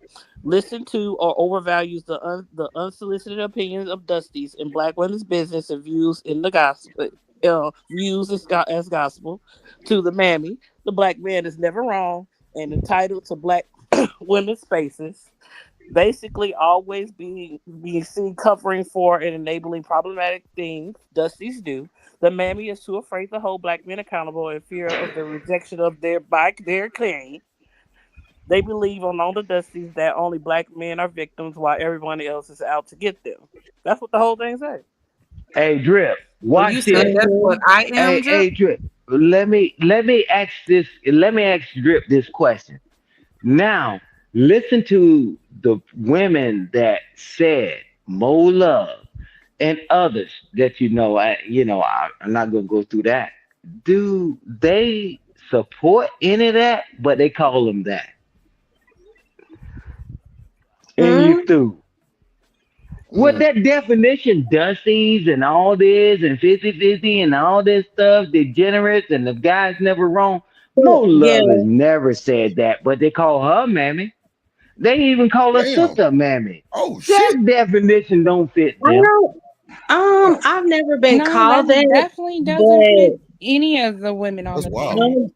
Speaker 4: Listen to or overvalues the unsolicited opinions of dusties in black women's business and views in the gospel. Views as gospel to the mammy. The black man is never wrong and entitled to black women's spaces basically always being seen covering for and enabling problematic things Dusties do. The mammy is too afraid to hold black men accountable in fear of the rejection of their claim. They believe on the dusties that only black men are victims while everyone else is out to get them. That's what the whole thing says.
Speaker 3: Hey, Drip,
Speaker 8: So you
Speaker 3: watch
Speaker 8: said
Speaker 3: this.
Speaker 8: that's what
Speaker 2: Mhm.
Speaker 8: I am,
Speaker 3: Hey,
Speaker 8: Drip?
Speaker 3: Drip. Let me ask this. Let me ask Drip this question. Now, listen to the women that said Mo Love and others that I'm not gonna go through that. Do they support any of that? But they call them that, and you
Speaker 2: Hmm?
Speaker 3: through. What
Speaker 1: Mm.
Speaker 3: that definition, Dusty's and all this and 50-50 and all this stuff, degenerates and the guy's never wrong. Mo Love has
Speaker 2: Yeah.
Speaker 3: never said that, but they call her mammy. They even call her
Speaker 1: Damn.
Speaker 3: sister mammy.
Speaker 1: Oh shit.
Speaker 3: That definition don't fit
Speaker 2: I
Speaker 3: them.
Speaker 2: don't. I've never been
Speaker 7: No,
Speaker 2: called
Speaker 7: that
Speaker 2: that,
Speaker 7: definitely doesn't fit
Speaker 2: but
Speaker 7: any of the women on
Speaker 1: That's
Speaker 7: the
Speaker 1: wild.
Speaker 7: planet.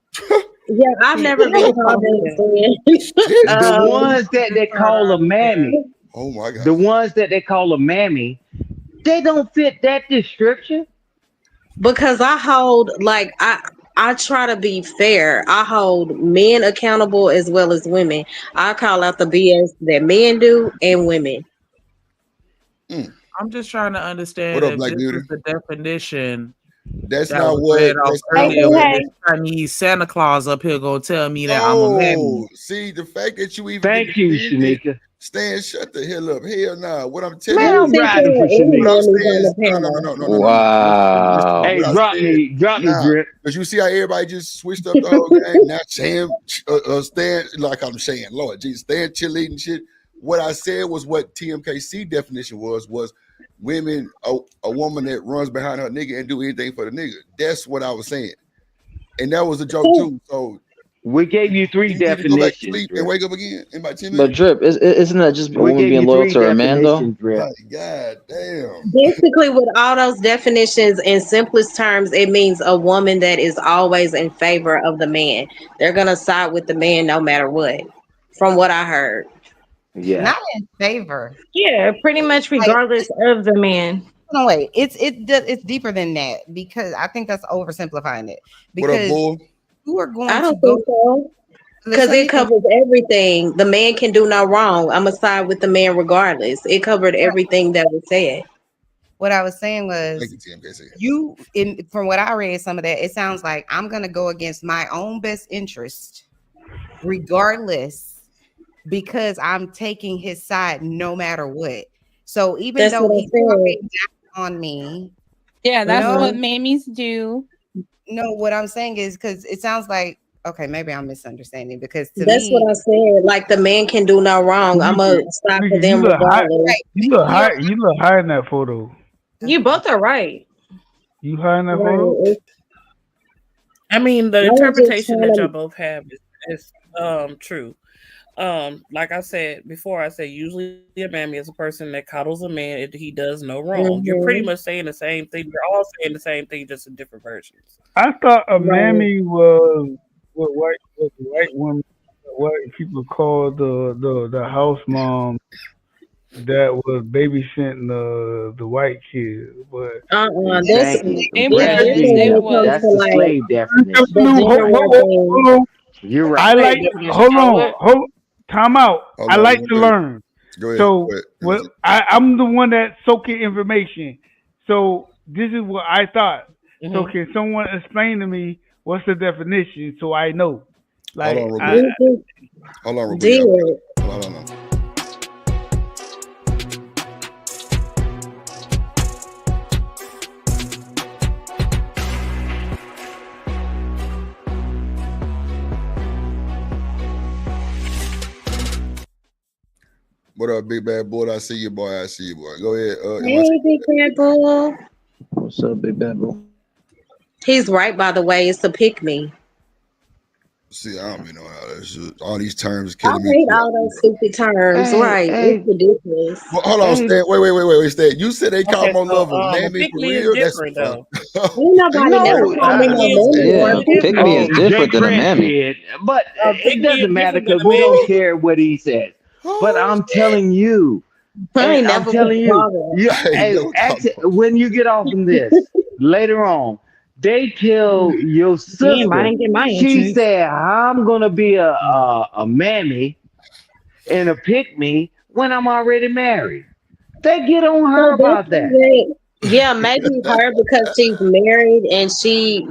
Speaker 2: yeah, I've
Speaker 7: Yeah,
Speaker 2: never been
Speaker 7: they
Speaker 2: called
Speaker 7: call me
Speaker 2: that.
Speaker 7: that.
Speaker 2: Then.
Speaker 1: Shit.
Speaker 3: The ones that they call her
Speaker 8: Yeah.
Speaker 3: mammy,
Speaker 1: Oh my
Speaker 3: the
Speaker 1: god.
Speaker 3: ones that they call her mammy, they don't fit that description.
Speaker 2: Because I hold like I try to be fair. I hold men accountable as well as women. I call out the BS that men do and women.
Speaker 1: Mm.
Speaker 8: I'm just trying to
Speaker 1: What
Speaker 8: understand
Speaker 1: up,
Speaker 8: if
Speaker 1: Black
Speaker 8: this
Speaker 1: Beauty?
Speaker 8: is the definition
Speaker 1: That's
Speaker 8: that
Speaker 1: not
Speaker 8: was
Speaker 1: what.
Speaker 8: read off
Speaker 1: That's
Speaker 2: Hey,
Speaker 1: not
Speaker 8: earlier,
Speaker 1: what.
Speaker 8: where
Speaker 2: hey,
Speaker 8: this Chinese Santa Claus up here gonna tell me that I'm a mammy.
Speaker 1: No. See, the fact that you even get
Speaker 3: Thank you,
Speaker 1: defended,
Speaker 3: Shanika.
Speaker 1: Stan, shut the hell up. Hell nah. What I'm telling
Speaker 3: Man,
Speaker 1: you
Speaker 2: hey,
Speaker 3: I'm
Speaker 1: is,
Speaker 3: riding for
Speaker 2: Cynthia and
Speaker 1: what
Speaker 3: Shanika.
Speaker 1: I'm
Speaker 2: Mammy's
Speaker 1: saying
Speaker 2: on
Speaker 1: is,
Speaker 2: the
Speaker 1: no.
Speaker 2: panel.
Speaker 1: Listen to me.
Speaker 3: Hey,
Speaker 1: What I
Speaker 5: Wow.
Speaker 1: said,
Speaker 3: drop me,
Speaker 1: nah,
Speaker 3: Drip.
Speaker 1: because you see how everybody just switched up the whole game. Now Sam, Stan, like I'm saying, Lord Jesus, Stan cheerleading shit. What I said was what TMKC definition was women, a woman that runs behind her nigga and do anything for the nigga. That's what I was saying. And that was a joke too. So
Speaker 3: We gave you three
Speaker 1: you need to go back to
Speaker 3: definitions,
Speaker 1: sleep and
Speaker 3: Drip.
Speaker 1: wake up again in about 10
Speaker 5: But
Speaker 1: minutes.
Speaker 5: Drip, isn't that just a
Speaker 3: We
Speaker 5: woman
Speaker 3: gave
Speaker 5: being
Speaker 3: you
Speaker 5: loyal
Speaker 3: three
Speaker 5: to her man though?
Speaker 3: definitions, Drip.
Speaker 1: Like, God damn.
Speaker 2: Basically, with all those definitions, in simplest terms, it means a woman that is always in favor of the man. They're gonna side with the man no matter what. From what I heard.
Speaker 3: Yeah.
Speaker 6: Not in favor.
Speaker 2: Yeah, pretty much
Speaker 6: Like,
Speaker 2: regardless of the man.
Speaker 6: no, wait, it's deeper than that because I think that's oversimplifying it.
Speaker 1: What up,
Speaker 6: Because
Speaker 1: bull?
Speaker 6: you are
Speaker 2: I
Speaker 6: going to
Speaker 2: don't
Speaker 6: go.
Speaker 2: think so. Because
Speaker 6: So
Speaker 2: it
Speaker 6: you can.
Speaker 2: covers everything. The man can do no wrong. I'm going to side with the man regardless. It covered everything that was said.
Speaker 6: What I was saying
Speaker 1: Thank
Speaker 6: was
Speaker 1: you, TMKC.
Speaker 6: you in from what I read, some of that it sounds like I'm gonna go against my own best interest, regardless, because I'm taking his side no matter what. So even
Speaker 2: That's
Speaker 6: though
Speaker 2: what I
Speaker 6: he's
Speaker 2: said.
Speaker 6: talking down on me,
Speaker 7: Yeah, that's
Speaker 6: no,
Speaker 7: what
Speaker 2: Hmm.
Speaker 7: mammies do.
Speaker 6: no, what I'm saying is because it sounds like okay, maybe I'm misunderstanding because to
Speaker 2: That's
Speaker 6: me,
Speaker 2: what I said. Like the man can do no wrong. I'm
Speaker 9: Tamika,
Speaker 2: going to side for
Speaker 9: Tamika,
Speaker 2: them regardless.
Speaker 6: right, but you're
Speaker 9: you look high in that photo.
Speaker 2: You
Speaker 6: okay.
Speaker 2: both are right.
Speaker 9: You high in that photo?
Speaker 2: Right.
Speaker 4: I mean, the
Speaker 2: I was just
Speaker 4: interpretation
Speaker 2: trying
Speaker 4: that y'all
Speaker 2: to.
Speaker 4: both have is true. Like I said before, I said usually a mammy is a person that coddles a man if he does no wrong. You're pretty much
Speaker 2: Hmm.
Speaker 4: saying the same thing. We're all saying the same thing, just in different versions.
Speaker 9: I thought a
Speaker 2: Right.
Speaker 9: mammy was what white women, what people call the house mom that was babysitting the white kid. But
Speaker 2: That's
Speaker 3: Thank you.
Speaker 7: It
Speaker 2: it's
Speaker 3: Brandon
Speaker 7: was.
Speaker 2: different
Speaker 3: T.
Speaker 2: when
Speaker 7: It
Speaker 2: it comes
Speaker 3: That's
Speaker 2: to
Speaker 3: the
Speaker 7: was.
Speaker 2: like
Speaker 3: slave
Speaker 9: I'm telling
Speaker 2: the
Speaker 3: definition.
Speaker 9: you,
Speaker 2: gender war thing.
Speaker 9: hold on.
Speaker 3: You're
Speaker 4: The
Speaker 9: I
Speaker 3: right.
Speaker 9: like
Speaker 4: slave definition.
Speaker 9: hold
Speaker 4: Y'all
Speaker 9: on,
Speaker 4: what?
Speaker 9: hold time out.
Speaker 1: Hold
Speaker 9: I
Speaker 1: on,
Speaker 9: like
Speaker 1: real
Speaker 9: to
Speaker 1: quick.
Speaker 9: learn.
Speaker 1: Go ahead.
Speaker 9: So
Speaker 1: Go ahead. Let me
Speaker 9: well,
Speaker 1: see.
Speaker 9: I'm the one that soaking information. So this is what I thought. So
Speaker 4: Hmm.
Speaker 9: can someone explain to me what's the definition so I know?
Speaker 1: Hold
Speaker 9: Like
Speaker 1: on, real quick.
Speaker 2: We just
Speaker 1: Hold on, real quick,
Speaker 2: did.
Speaker 1: y'all. Hold on. What up, big bad boy? I see you, boy. I see you, boy. Go ahead. Am I?
Speaker 2: Hey, Big Red Bull.
Speaker 5: What's up, big bad bro?
Speaker 2: He's right, by the way. It's a pick me.
Speaker 1: See, I don't be knowing all that shit. All these terms
Speaker 2: I
Speaker 1: killing me
Speaker 2: hate
Speaker 1: too.
Speaker 2: all those stupid terms.
Speaker 3: Hey,
Speaker 2: Right. It's
Speaker 3: hey,
Speaker 2: ridiculous.
Speaker 1: Well, hold on,
Speaker 3: hey.
Speaker 1: Stan. Wait, Stan. You said they call
Speaker 4: Okay,
Speaker 1: more
Speaker 4: so
Speaker 1: love a
Speaker 4: a
Speaker 1: mammy
Speaker 4: pick
Speaker 1: for
Speaker 4: me is
Speaker 1: real? That's
Speaker 4: different
Speaker 1: fun.
Speaker 4: though.
Speaker 2: Ain't nobody never
Speaker 3: No,
Speaker 2: called
Speaker 4: A
Speaker 2: me
Speaker 4: pick
Speaker 2: no
Speaker 4: me is
Speaker 2: mammy
Speaker 4: different
Speaker 2: or
Speaker 4: than
Speaker 5: Yeah,
Speaker 2: a
Speaker 4: a
Speaker 2: pick
Speaker 5: pick
Speaker 4: mammy.
Speaker 5: me is
Speaker 3: oh,
Speaker 2: me.
Speaker 3: Jay
Speaker 5: different than a
Speaker 3: Prince
Speaker 5: mammy.
Speaker 3: did, but
Speaker 4: A
Speaker 3: it
Speaker 4: pick me
Speaker 3: doesn't
Speaker 4: is
Speaker 3: matter
Speaker 4: different than
Speaker 3: because
Speaker 4: a
Speaker 3: we don't
Speaker 4: mammy.
Speaker 3: care what he says. But
Speaker 1: Oh
Speaker 3: I'm
Speaker 1: shit!
Speaker 3: telling you,
Speaker 2: I
Speaker 3: and
Speaker 2: ain't
Speaker 3: I'm
Speaker 2: never been
Speaker 3: telling you,
Speaker 2: called
Speaker 3: you
Speaker 1: Hey,
Speaker 3: hey,
Speaker 1: no comment.
Speaker 3: when you get off from this later on, they tell your
Speaker 2: Damn, I
Speaker 3: sister,
Speaker 2: didn't get my
Speaker 3: she
Speaker 2: entrance.
Speaker 3: said, I'm gonna be a mammy and a pick me when I'm already married. They get on
Speaker 2: So
Speaker 3: her
Speaker 2: that's
Speaker 3: about that.
Speaker 2: what, yeah, maybe her because she's married and she,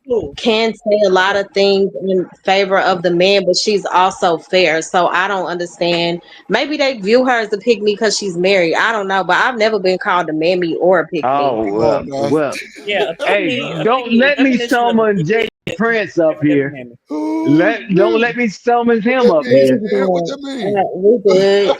Speaker 4: Who?
Speaker 2: can say a lot of things in favor of the man, but she's also fair. So I don't understand. Maybe they view her as a pick me because she's married. I don't know, but I've never been called a mammy or a pick me.
Speaker 3: Oh
Speaker 1: Oh
Speaker 3: well,
Speaker 1: no.
Speaker 3: well.
Speaker 4: Yeah,
Speaker 3: Hey,
Speaker 4: a
Speaker 3: don't
Speaker 4: pygmy. The
Speaker 3: let me
Speaker 4: definition of a
Speaker 3: summon
Speaker 4: pygmy
Speaker 3: Jay
Speaker 4: is
Speaker 3: Prince up
Speaker 4: never been a
Speaker 3: here.
Speaker 4: mammy.
Speaker 1: Oh
Speaker 3: Don't
Speaker 1: shit.
Speaker 3: let me summon
Speaker 1: What
Speaker 3: him
Speaker 1: that
Speaker 3: up
Speaker 1: mean,
Speaker 3: here,
Speaker 2: Please
Speaker 1: man? What
Speaker 2: don't.
Speaker 1: that mean?
Speaker 2: We good.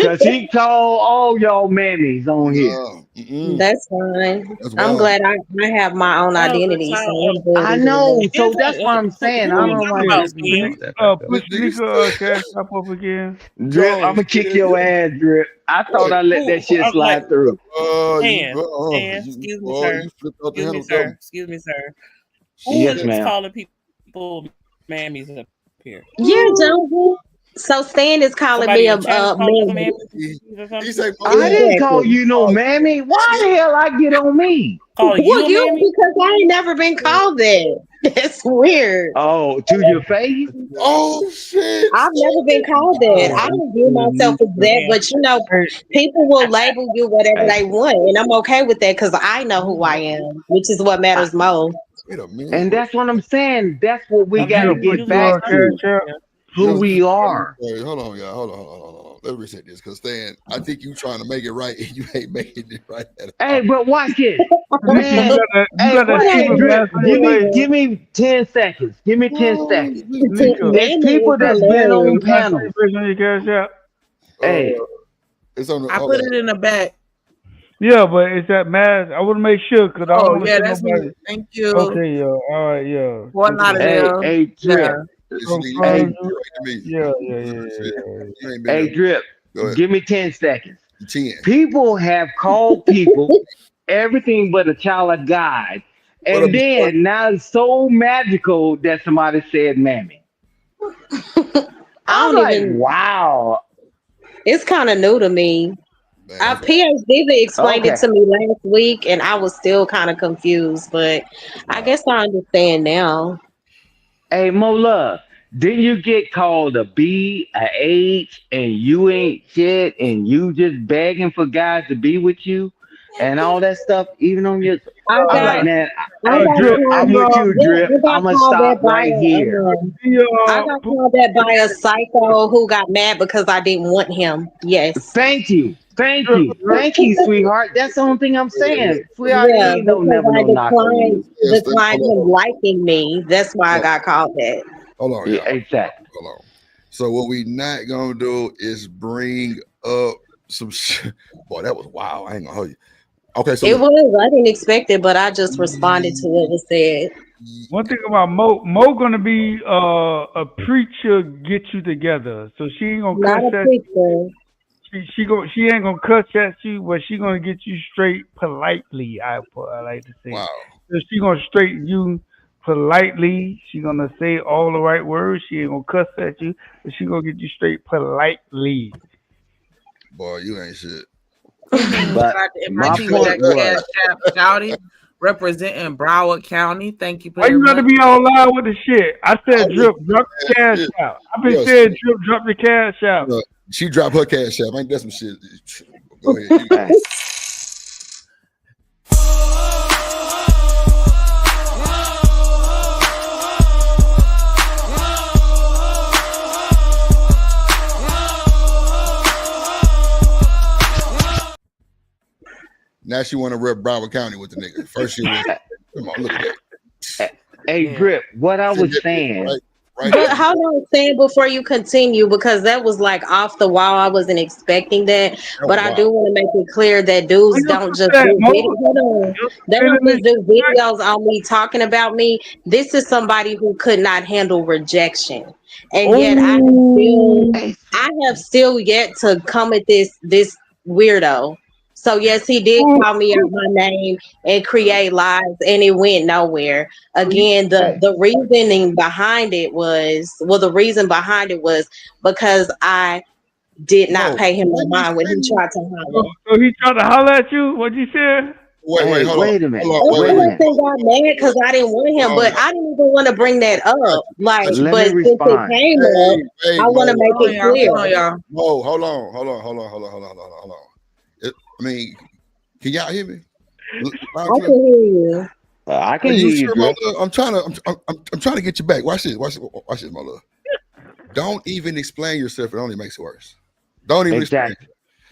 Speaker 3: cause he called all y'all mammies on here.
Speaker 1: No. Mm-mm.
Speaker 2: That's fine.
Speaker 1: That's
Speaker 2: I'm
Speaker 1: wild.
Speaker 2: glad I have my own
Speaker 4: That was a
Speaker 2: identity, so
Speaker 4: child.
Speaker 2: I'm good
Speaker 3: I
Speaker 2: in doing that.
Speaker 3: know,
Speaker 4: It is
Speaker 3: so that's what I'm saying.
Speaker 4: who
Speaker 3: I
Speaker 4: are you
Speaker 3: don't
Speaker 4: talking
Speaker 3: want
Speaker 4: about,
Speaker 3: to
Speaker 4: Spin?
Speaker 3: put that back up.
Speaker 9: Put
Speaker 1: This nigga
Speaker 9: Shanika cash up again.
Speaker 3: Drip, I'm
Speaker 1: Jones.
Speaker 3: gonna kick your ass, Drip. I thought
Speaker 1: What?
Speaker 3: I let
Speaker 4: Who?
Speaker 3: that shit
Speaker 4: Like
Speaker 3: slide through.
Speaker 4: Excuse me,
Speaker 1: You
Speaker 4: sir.
Speaker 1: flipped out the
Speaker 4: Excuse me,
Speaker 1: handle double.
Speaker 4: sir. Excuse me, sir. Who
Speaker 3: Yes,
Speaker 1: Shit.
Speaker 4: is
Speaker 3: ma'am.
Speaker 4: calling people mammies up here?
Speaker 2: Yeah, Jonesy. So Stan is calling
Speaker 4: Somebody
Speaker 2: me
Speaker 4: in
Speaker 2: a,
Speaker 4: the chat is
Speaker 2: a
Speaker 4: calling us
Speaker 2: man.
Speaker 4: mammies
Speaker 1: He,
Speaker 4: or
Speaker 1: he
Speaker 4: something?
Speaker 1: say,
Speaker 3: I
Speaker 1: "Mother,
Speaker 3: didn't call
Speaker 2: Exactly.
Speaker 3: you no
Speaker 1: oh,
Speaker 3: mammy. Why
Speaker 1: shit."
Speaker 3: the hell I get on me?
Speaker 4: Calling you
Speaker 2: Well,
Speaker 4: a
Speaker 2: you
Speaker 4: mammy?
Speaker 2: because I ain't never been called that. That's weird.
Speaker 3: Oh, to your face?
Speaker 1: Oh shit!
Speaker 2: I've never been called that. I don't view myself as that,
Speaker 4: Damn.
Speaker 2: but
Speaker 9: Hey,
Speaker 2: people will label you whatever
Speaker 3: Hey,
Speaker 2: they want, and I'm okay with that because I know who I am, which is what
Speaker 3: I,
Speaker 2: matters most.
Speaker 1: Wait a minute.
Speaker 3: and
Speaker 1: What?
Speaker 3: that's what I'm saying. That's what we got
Speaker 9: Jill,
Speaker 3: to
Speaker 4: Okay,
Speaker 9: put
Speaker 3: get
Speaker 4: use the
Speaker 9: your
Speaker 3: back
Speaker 4: discretion.
Speaker 3: to.
Speaker 9: cash up.
Speaker 4: Yeah.
Speaker 3: Who
Speaker 1: Let's,
Speaker 3: we are.
Speaker 1: wait, hold on, y'all. Hold on. Let's reset this because Stan, I think you trying to make it right and you ain't making it right at
Speaker 3: Hey,
Speaker 1: all.
Speaker 3: but watch this.
Speaker 9: Shanika,
Speaker 3: Man,
Speaker 9: you
Speaker 3: hey,
Speaker 9: got that
Speaker 2: What I
Speaker 3: hey,
Speaker 9: super
Speaker 2: do?
Speaker 3: Drip,
Speaker 9: master
Speaker 3: give me
Speaker 9: plate.
Speaker 2: Yeah.
Speaker 3: give me 10 seconds. Give me 10
Speaker 1: Oh,
Speaker 3: seconds.
Speaker 1: this
Speaker 9: Shanika,
Speaker 3: It's
Speaker 2: Mammy is
Speaker 3: people that's been on
Speaker 2: hilarious.
Speaker 9: you got
Speaker 3: panels.
Speaker 9: 20 on your cash app.
Speaker 3: Hey,
Speaker 1: nigga, it's on the.
Speaker 8: I
Speaker 1: Hold
Speaker 8: put
Speaker 1: on.
Speaker 8: it in the back.
Speaker 9: Yeah, but it's that mask. I want to make sure because I don't
Speaker 8: Oh
Speaker 9: want to
Speaker 8: yeah,
Speaker 9: see
Speaker 8: that's me.
Speaker 9: nobody.
Speaker 8: Thank you.
Speaker 9: Okay, yo. All right, yeah.
Speaker 8: One
Speaker 9: Super.
Speaker 8: out of
Speaker 3: hey,
Speaker 8: them.
Speaker 3: hey,
Speaker 8: Yeah.
Speaker 3: Drip.
Speaker 1: It's
Speaker 9: So
Speaker 1: you
Speaker 3: Hey,
Speaker 1: can't
Speaker 9: fun.
Speaker 1: get right to me.
Speaker 9: Yeah, yeah,
Speaker 1: You,
Speaker 9: yeah, yeah, yeah.
Speaker 1: you ain't been
Speaker 3: hey,
Speaker 1: there.
Speaker 3: Drip.
Speaker 1: Go ahead.
Speaker 3: Give me 10 seconds.
Speaker 1: 10.
Speaker 3: People have called people everything but a child of God.
Speaker 1: What up,
Speaker 3: And
Speaker 1: Mr. Parker?
Speaker 3: then now it's so magical that somebody said mammy.
Speaker 2: I
Speaker 3: I'm
Speaker 2: don't
Speaker 3: like,
Speaker 2: even.
Speaker 3: wow.
Speaker 2: It's kind of new to me.
Speaker 1: Man,
Speaker 2: Our
Speaker 1: I'm
Speaker 2: PhD explained it
Speaker 3: Okay.
Speaker 2: to me last week, and I was still kind of confused, but I
Speaker 1: wow.
Speaker 2: guess I understand now.
Speaker 3: Hey, Mo Love, didn't you get called a B, a H, and you ain't shit, and you just begging for guys to be with you, and all that stuff, even on your.
Speaker 2: I
Speaker 3: I'm like,
Speaker 2: got
Speaker 3: man,
Speaker 2: I
Speaker 9: Uh,
Speaker 2: got
Speaker 9: Drip,
Speaker 2: called.
Speaker 3: I'm
Speaker 9: you
Speaker 3: with you,
Speaker 2: Yeah,
Speaker 3: Drip.
Speaker 2: I got
Speaker 3: I'm gonna
Speaker 2: called
Speaker 3: stop
Speaker 2: that by
Speaker 3: right here.
Speaker 2: I got
Speaker 9: put
Speaker 2: called that by a psycho who got mad because I didn't want him. Yes.
Speaker 3: Thank you, thank
Speaker 9: Drip,
Speaker 3: you, thank you, sweetheart. That's the only thing I'm
Speaker 1: Wait,
Speaker 3: saying, sweetheart. It
Speaker 2: Yeah,
Speaker 3: ain't no
Speaker 2: because
Speaker 3: never
Speaker 2: I
Speaker 3: no knock on you.
Speaker 2: declined him
Speaker 1: hold
Speaker 2: liking me. That's why I
Speaker 1: on.
Speaker 2: got called that.
Speaker 1: Hold on,
Speaker 3: Yeah,
Speaker 1: y'all.
Speaker 3: exactly.
Speaker 1: Hold on. So what we not gonna do is bring up some shit. Boy, that was wow. I ain't gonna hold you. Okay, so
Speaker 2: It
Speaker 1: look.
Speaker 2: was. I didn't expect it, but I just responded to what was said.
Speaker 9: one thing about Mo gonna be a preacher get you together. So she ain't gonna
Speaker 2: Not
Speaker 9: cuss
Speaker 2: a
Speaker 9: at
Speaker 2: picture.
Speaker 9: she ain't gonna cuss at you, but she gonna get you straight politely. I like to say.
Speaker 1: Wow.
Speaker 9: So she gonna straighten you politely. She gonna say all the right words. She ain't gonna cuss at you, but she gonna get you straight politely.
Speaker 1: Boy, you ain't shit.
Speaker 3: But
Speaker 8: Got to
Speaker 3: my
Speaker 8: invite you with
Speaker 3: point
Speaker 8: that cash
Speaker 3: was,
Speaker 8: app, Shouty, representing Broward County. Thank you
Speaker 9: Why
Speaker 8: very
Speaker 9: you gotta
Speaker 8: much.
Speaker 9: be all loud with the shit? I
Speaker 1: I
Speaker 9: said
Speaker 1: was
Speaker 9: drip, drop the cash
Speaker 1: shit.
Speaker 9: out. I've been
Speaker 1: Yeah,
Speaker 9: saying drip, drop the cash out.
Speaker 1: she dropped her cash app. Ain't that some shit? Go ahead. You
Speaker 3: hey,
Speaker 1: now she want to rep Broward County with the nigga. First she was come on, look at that.
Speaker 3: hey,
Speaker 8: Yeah.
Speaker 3: Drip. What I
Speaker 1: Send
Speaker 3: was
Speaker 1: that bitch
Speaker 3: saying.
Speaker 1: right
Speaker 2: But
Speaker 1: to
Speaker 2: hold on, Sam, before you continue, because that was like off the wall. I wasn't expecting that.
Speaker 1: that was
Speaker 2: But I
Speaker 1: wild.
Speaker 2: do want to make it clear that
Speaker 9: Why
Speaker 2: dudes
Speaker 9: you
Speaker 2: don't just
Speaker 9: upset,
Speaker 2: do
Speaker 9: Mo?
Speaker 2: videos. Hold on.
Speaker 9: You
Speaker 2: They
Speaker 9: feeling
Speaker 2: don't
Speaker 9: me?
Speaker 2: just do videos on me talking about me. This is somebody who could not handle rejection. And yet
Speaker 9: Oh,
Speaker 3: Hey,
Speaker 2: I have still yet to come at this weirdo. So yes, he did
Speaker 9: oh,
Speaker 2: call me out my name and create lies, and it went nowhere. Again, the
Speaker 3: hey,
Speaker 2: the reasoning behind it was the reason behind it was because I did not
Speaker 1: Mo,
Speaker 2: pay him
Speaker 1: let
Speaker 2: no
Speaker 1: me
Speaker 2: mind when he
Speaker 1: finish.
Speaker 2: tried to holler.
Speaker 9: so he tried to holler at you? What you said?
Speaker 1: Wait, hold on.
Speaker 3: Wait a minute.
Speaker 1: Hold on,
Speaker 3: Wait a minute.
Speaker 2: Everyone got mad because I didn't want him, but I didn't even want to bring that up. Like,
Speaker 3: Let me
Speaker 2: but since it
Speaker 3: respond.
Speaker 2: came up,
Speaker 1: Hey,
Speaker 2: I want to
Speaker 1: Mo.
Speaker 2: make
Speaker 8: Hold on,
Speaker 2: it
Speaker 8: y'all. Hold on,
Speaker 2: clear.
Speaker 8: y'all.
Speaker 1: Mo, hold on. I mean, can y'all hear me?
Speaker 2: I can hear you.
Speaker 3: I
Speaker 1: Are
Speaker 3: can
Speaker 1: you
Speaker 3: hear you,
Speaker 1: sure, my
Speaker 3: Drip.
Speaker 1: love? I'm trying to get you back. Watch this, my love. Don't even explain yourself. It only makes it worse. Don't even explain.
Speaker 3: Exactly.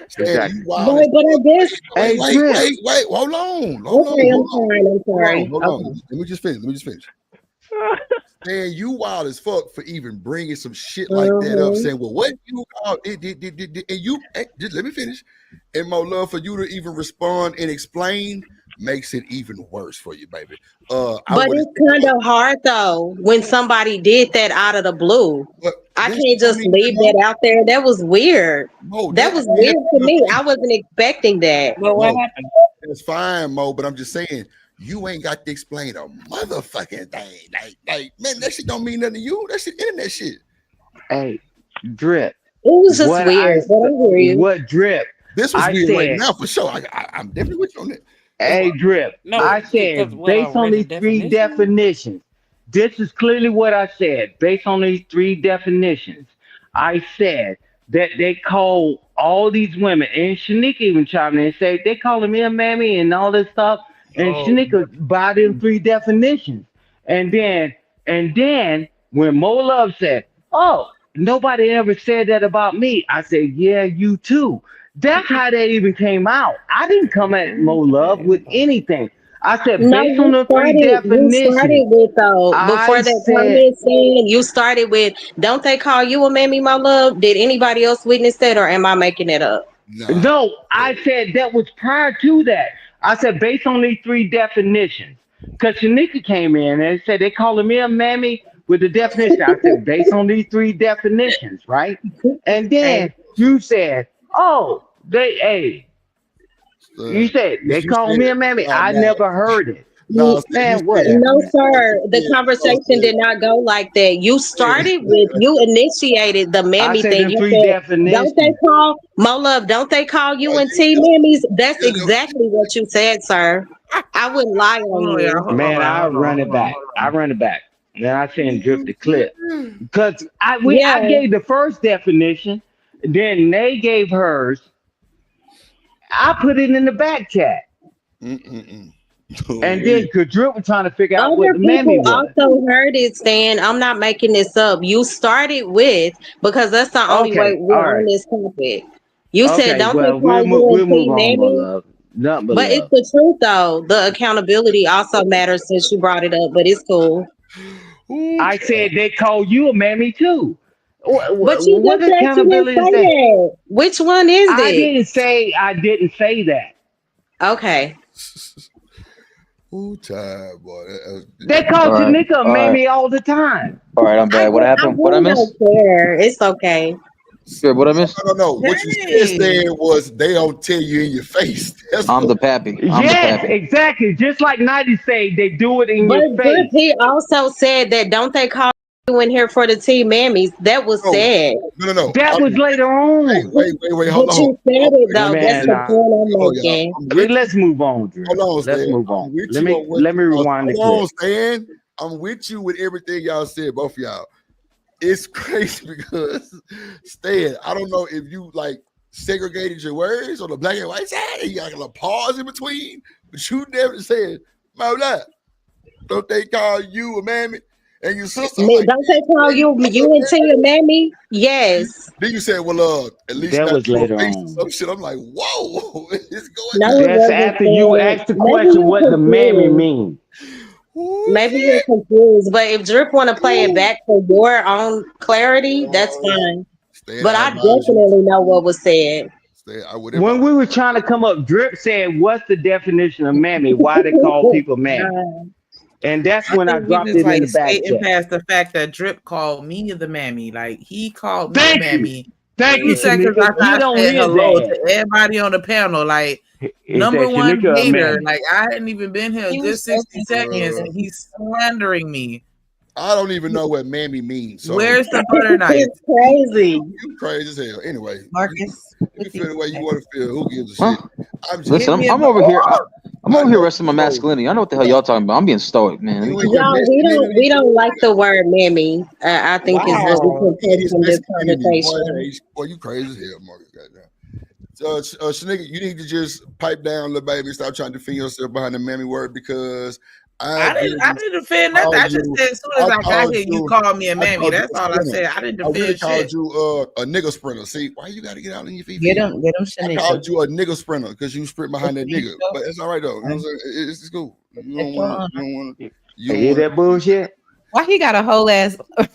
Speaker 1: Stan, you
Speaker 3: Exactly.
Speaker 1: wild as
Speaker 2: But I
Speaker 1: fuck.
Speaker 2: guess
Speaker 3: Hey, Drip.
Speaker 1: Wait. Hold on.
Speaker 2: okay, I'm sorry. I'm sorry.
Speaker 1: Hold
Speaker 2: Okay.
Speaker 1: on. Let me just finish. Man, you wild as fuck for even bringing some shit like that up,
Speaker 2: Mm-hmm.
Speaker 1: saying, well, what you and you just let me finish. And my love for you to even respond and explain makes it even worse for you, baby. I
Speaker 2: But
Speaker 1: would have
Speaker 2: it's kind of hard though when somebody did that out of the blue.
Speaker 1: but
Speaker 2: I
Speaker 1: this
Speaker 2: can't
Speaker 1: don't
Speaker 2: just
Speaker 1: mean
Speaker 2: leave that out there. That was weird.
Speaker 1: Mo,
Speaker 2: That
Speaker 1: that
Speaker 2: was
Speaker 1: I mean,
Speaker 2: weird to me. I wasn't expecting that.
Speaker 8: But what
Speaker 1: Mo,
Speaker 8: happened?
Speaker 1: that's fine, Mo, but I'm just saying you ain't got to explain a motherfucking thing. Like, man, that shit don't mean nothing to you. That shit internet shit.
Speaker 3: Hey, Drip.
Speaker 2: It was just
Speaker 3: What
Speaker 2: weird, but I hear you.
Speaker 3: what Drip?
Speaker 1: This was
Speaker 3: I
Speaker 1: weird right
Speaker 3: said,
Speaker 1: now for sure. I'm definitely with you on that. That's why.
Speaker 3: hey, Drip.
Speaker 1: Go
Speaker 3: I
Speaker 4: No, because
Speaker 3: said,
Speaker 4: what I
Speaker 3: based on
Speaker 4: read the
Speaker 3: these three
Speaker 4: definition.
Speaker 3: definitions, this is clearly what I said. Based on these three definitions, I said that they call all these women, and Shanika even chimed in and said they calling me a mammy and all this stuff. And
Speaker 9: Oh,
Speaker 3: Shanika by them three definitions. And then, when Mo Love said, "Oh, nobody ever said that about me," I said, "Yeah, you too." That's how that even came out. I didn't come at Mo Love with anything. I said,
Speaker 2: No,
Speaker 3: based on the three
Speaker 2: you
Speaker 3: definitions,
Speaker 2: started with though
Speaker 3: I
Speaker 2: before that
Speaker 3: said,
Speaker 2: comment saying you started with don't they call you a mammy, my love? Did anybody else witness that or am I making it up?
Speaker 1: Nah.
Speaker 3: no, I said that was prior to that. I said, based on these three definitions. Because Shanika came in and said they calling me a mammy with the definition. I said, based on these three definitions, right? And
Speaker 2: Hey,
Speaker 3: then you said, oh, you said they
Speaker 1: You
Speaker 3: call
Speaker 1: said
Speaker 3: me a mammy.
Speaker 1: no,
Speaker 3: I
Speaker 1: no,
Speaker 3: never heard it.
Speaker 1: no. You
Speaker 3: Man,
Speaker 1: said
Speaker 3: whatever,
Speaker 2: no,
Speaker 3: man.
Speaker 2: sir. The
Speaker 1: you
Speaker 2: conversation did not go like that. You started with you initiated the
Speaker 3: I
Speaker 2: mammy
Speaker 3: said
Speaker 2: thing.
Speaker 3: them
Speaker 2: You
Speaker 3: three
Speaker 2: said, don't they
Speaker 3: definitions.
Speaker 2: call Mo Love, don't they call you and T mammies? That's exactly what you said, sir. I wouldn't lie
Speaker 8: Hold
Speaker 2: on
Speaker 8: on, y'all.
Speaker 2: you.
Speaker 8: Hold
Speaker 3: Man,
Speaker 8: on,
Speaker 3: I
Speaker 8: hold on,
Speaker 3: run
Speaker 8: hold
Speaker 3: it
Speaker 8: on,
Speaker 3: back.
Speaker 8: hold
Speaker 3: I
Speaker 8: on.
Speaker 3: run it back. Then I send Drip the clip. Because I
Speaker 2: Yeah.
Speaker 3: gave the first definition, then they gave hers. I put it in the back chat. And then
Speaker 1: Oh,
Speaker 3: cause Drip was trying to figure out what
Speaker 2: Other
Speaker 3: the mammy
Speaker 2: people
Speaker 3: was.
Speaker 2: also heard it, Stan. I'm not making this up. You started with because that's the only way
Speaker 3: Okay,
Speaker 2: we're
Speaker 3: all
Speaker 2: on
Speaker 3: right.
Speaker 2: this topic. You said,
Speaker 3: Okay,
Speaker 2: don't they
Speaker 3: well
Speaker 2: call you
Speaker 3: we'll
Speaker 2: and
Speaker 3: move
Speaker 2: T
Speaker 3: on, my
Speaker 2: mammy?
Speaker 3: love. Nothing but
Speaker 2: But it's
Speaker 3: love.
Speaker 2: the truth though. The accountability also matters since you brought it up, but it's cool.
Speaker 3: I said they call you a mammy too.
Speaker 2: But you
Speaker 3: What
Speaker 2: just said you didn't
Speaker 3: accountability is
Speaker 2: say
Speaker 3: that?
Speaker 2: that. Which one is it?
Speaker 3: I didn't say that.
Speaker 2: Okay.
Speaker 1: ooh, child, boy.
Speaker 3: They call
Speaker 5: All right,
Speaker 3: Tanika a
Speaker 5: all right,
Speaker 3: mammy all the time.
Speaker 5: all right. I'm back. What
Speaker 2: I
Speaker 5: happened? What I
Speaker 2: really don't
Speaker 5: miss?
Speaker 2: care. It's okay.
Speaker 5: Sure, what I miss?
Speaker 1: No. What you said
Speaker 8: Hey,
Speaker 1: was they don't tell you in your face. That's
Speaker 5: I'm
Speaker 1: what.
Speaker 5: the pappy. I'm the
Speaker 3: Yes,
Speaker 5: pappy.
Speaker 3: exactly. Just like 90 say, they do it in
Speaker 2: But
Speaker 3: your
Speaker 2: Drip,
Speaker 3: face.
Speaker 2: he also said that don't they call you in here for the T mammies? That was
Speaker 1: No,
Speaker 2: said.
Speaker 1: no.
Speaker 3: That was later on.
Speaker 1: Wait.
Speaker 2: But
Speaker 1: Hold on.
Speaker 2: you said
Speaker 1: I'm
Speaker 2: it
Speaker 1: with
Speaker 2: though.
Speaker 1: you
Speaker 2: That's
Speaker 1: on
Speaker 3: Man,
Speaker 2: the
Speaker 1: that.
Speaker 2: point I'm
Speaker 1: Hold on, y'all.
Speaker 2: making.
Speaker 1: I'm with you.
Speaker 3: let's move on, Drip.
Speaker 1: Hold on,
Speaker 3: Let's
Speaker 1: Stan.
Speaker 3: move on.
Speaker 1: I'm with you on what
Speaker 3: Let me
Speaker 1: y'all.
Speaker 3: rewind the
Speaker 1: Hold
Speaker 3: clip.
Speaker 1: on, Stan. I'm with you with everything y'all said, both of y'all. It's crazy because Stan, I don't know if you like segregated your words on the black and white side and you got a little pause in between, but you never said, Mona, don't they call you a mammy and your sister? I'm like,
Speaker 2: Don't they call
Speaker 1: yeah,
Speaker 2: you and T a mammy? Yes.
Speaker 1: then you said, well, at least
Speaker 3: That
Speaker 1: not
Speaker 3: was
Speaker 1: to her
Speaker 3: later
Speaker 1: face or
Speaker 3: on.
Speaker 1: some shit. I'm like, whoa, it's going
Speaker 2: No,
Speaker 1: down.
Speaker 2: it
Speaker 3: That's
Speaker 2: wasn't
Speaker 3: after you
Speaker 2: said.
Speaker 3: asked the
Speaker 2: Maybe
Speaker 3: question
Speaker 2: you're
Speaker 3: what the mammy
Speaker 2: confused.
Speaker 3: mean.
Speaker 1: Ooh,
Speaker 2: Maybe you're
Speaker 1: shit.
Speaker 2: confused. But if Drip want to play it
Speaker 1: Ooh.
Speaker 2: back for your own clarity, that's
Speaker 1: Oh,
Speaker 2: fine.
Speaker 1: Stan,
Speaker 2: But
Speaker 1: I
Speaker 2: I
Speaker 1: advise you.
Speaker 2: definitely know what was said.
Speaker 1: Stan, I would advise.
Speaker 3: When we were trying to come up, Drip said, what's the definition of mammy? Why they call people mammy? And that's
Speaker 8: I
Speaker 3: when I
Speaker 8: think we
Speaker 3: dropped
Speaker 8: just
Speaker 3: it in
Speaker 8: like
Speaker 3: the back
Speaker 8: skating
Speaker 3: chat.
Speaker 8: past the fact that Drip called me the mammy. Like he called me a
Speaker 3: Thank you.
Speaker 8: mammy
Speaker 3: Thank you,
Speaker 8: 2 seconds
Speaker 3: Shanika.
Speaker 8: after
Speaker 3: Get
Speaker 8: I
Speaker 3: on
Speaker 8: said
Speaker 3: his
Speaker 8: hello
Speaker 3: ass.
Speaker 8: to everybody on the panel. Like
Speaker 3: Is
Speaker 8: number
Speaker 3: that
Speaker 8: one
Speaker 3: Shanika a
Speaker 8: hater.
Speaker 3: mammy?
Speaker 8: Like I hadn't even been here a
Speaker 7: He
Speaker 8: good
Speaker 7: was
Speaker 8: 60
Speaker 7: joking.
Speaker 8: seconds and he's slandering me.
Speaker 1: I don't even know what mammy means. So
Speaker 8: Where's the butter knife?
Speaker 2: It's crazy.
Speaker 1: you crazy as hell. Anyway,
Speaker 6: Marcus,
Speaker 1: you
Speaker 6: put
Speaker 1: feel
Speaker 6: these
Speaker 1: the way you
Speaker 6: back.
Speaker 1: want to feel. Who gives a
Speaker 5: Huh?
Speaker 1: shit? I'm just
Speaker 8: Give
Speaker 5: Listen,
Speaker 8: me a
Speaker 5: I'm over here.
Speaker 8: butter.
Speaker 5: I'm over
Speaker 1: I
Speaker 5: here
Speaker 1: know
Speaker 5: resting my
Speaker 1: you know.
Speaker 5: masculinity. I know what the hell y'all talking about. I'm being stoic, man.
Speaker 1: You
Speaker 5: Let me
Speaker 1: and
Speaker 5: keep
Speaker 1: your
Speaker 5: it.
Speaker 2: Y'all, we
Speaker 1: masculinity.
Speaker 2: don't like the word mammy. I think is what we
Speaker 6: Wow.
Speaker 2: can take
Speaker 1: His
Speaker 2: from this
Speaker 1: masculinity, boy.
Speaker 2: conversation.
Speaker 1: Hey, boy, you crazy as hell, Marcus. Goddamn. Shanika, you need to just pipe down, little baby. Stop trying to defend yourself behind the mammy word because I
Speaker 8: I
Speaker 1: didn't
Speaker 8: didn't defend nothing.
Speaker 1: call
Speaker 8: I just
Speaker 1: you.
Speaker 8: said as soon as
Speaker 1: I
Speaker 8: I got
Speaker 1: called
Speaker 8: here, you
Speaker 1: you.
Speaker 8: called me a
Speaker 1: I
Speaker 8: mammy.
Speaker 1: called you
Speaker 8: That's
Speaker 1: a
Speaker 8: all I
Speaker 1: sprinter.
Speaker 8: said. I didn't
Speaker 1: I really
Speaker 8: defend
Speaker 1: called
Speaker 8: shit.
Speaker 1: you a nigga sprinter. See, why you got to get out in your feet?
Speaker 6: Get him,
Speaker 1: I
Speaker 6: Shanika.
Speaker 1: called you a nigga sprinter because you sprint behind that nigga. But it's all right though. You know what I'm saying? It's cool. You don't want to. You don't want to. You
Speaker 3: You
Speaker 1: don't
Speaker 3: hear
Speaker 1: want
Speaker 3: that bullshit?
Speaker 6: Why he got a whole ass? I'm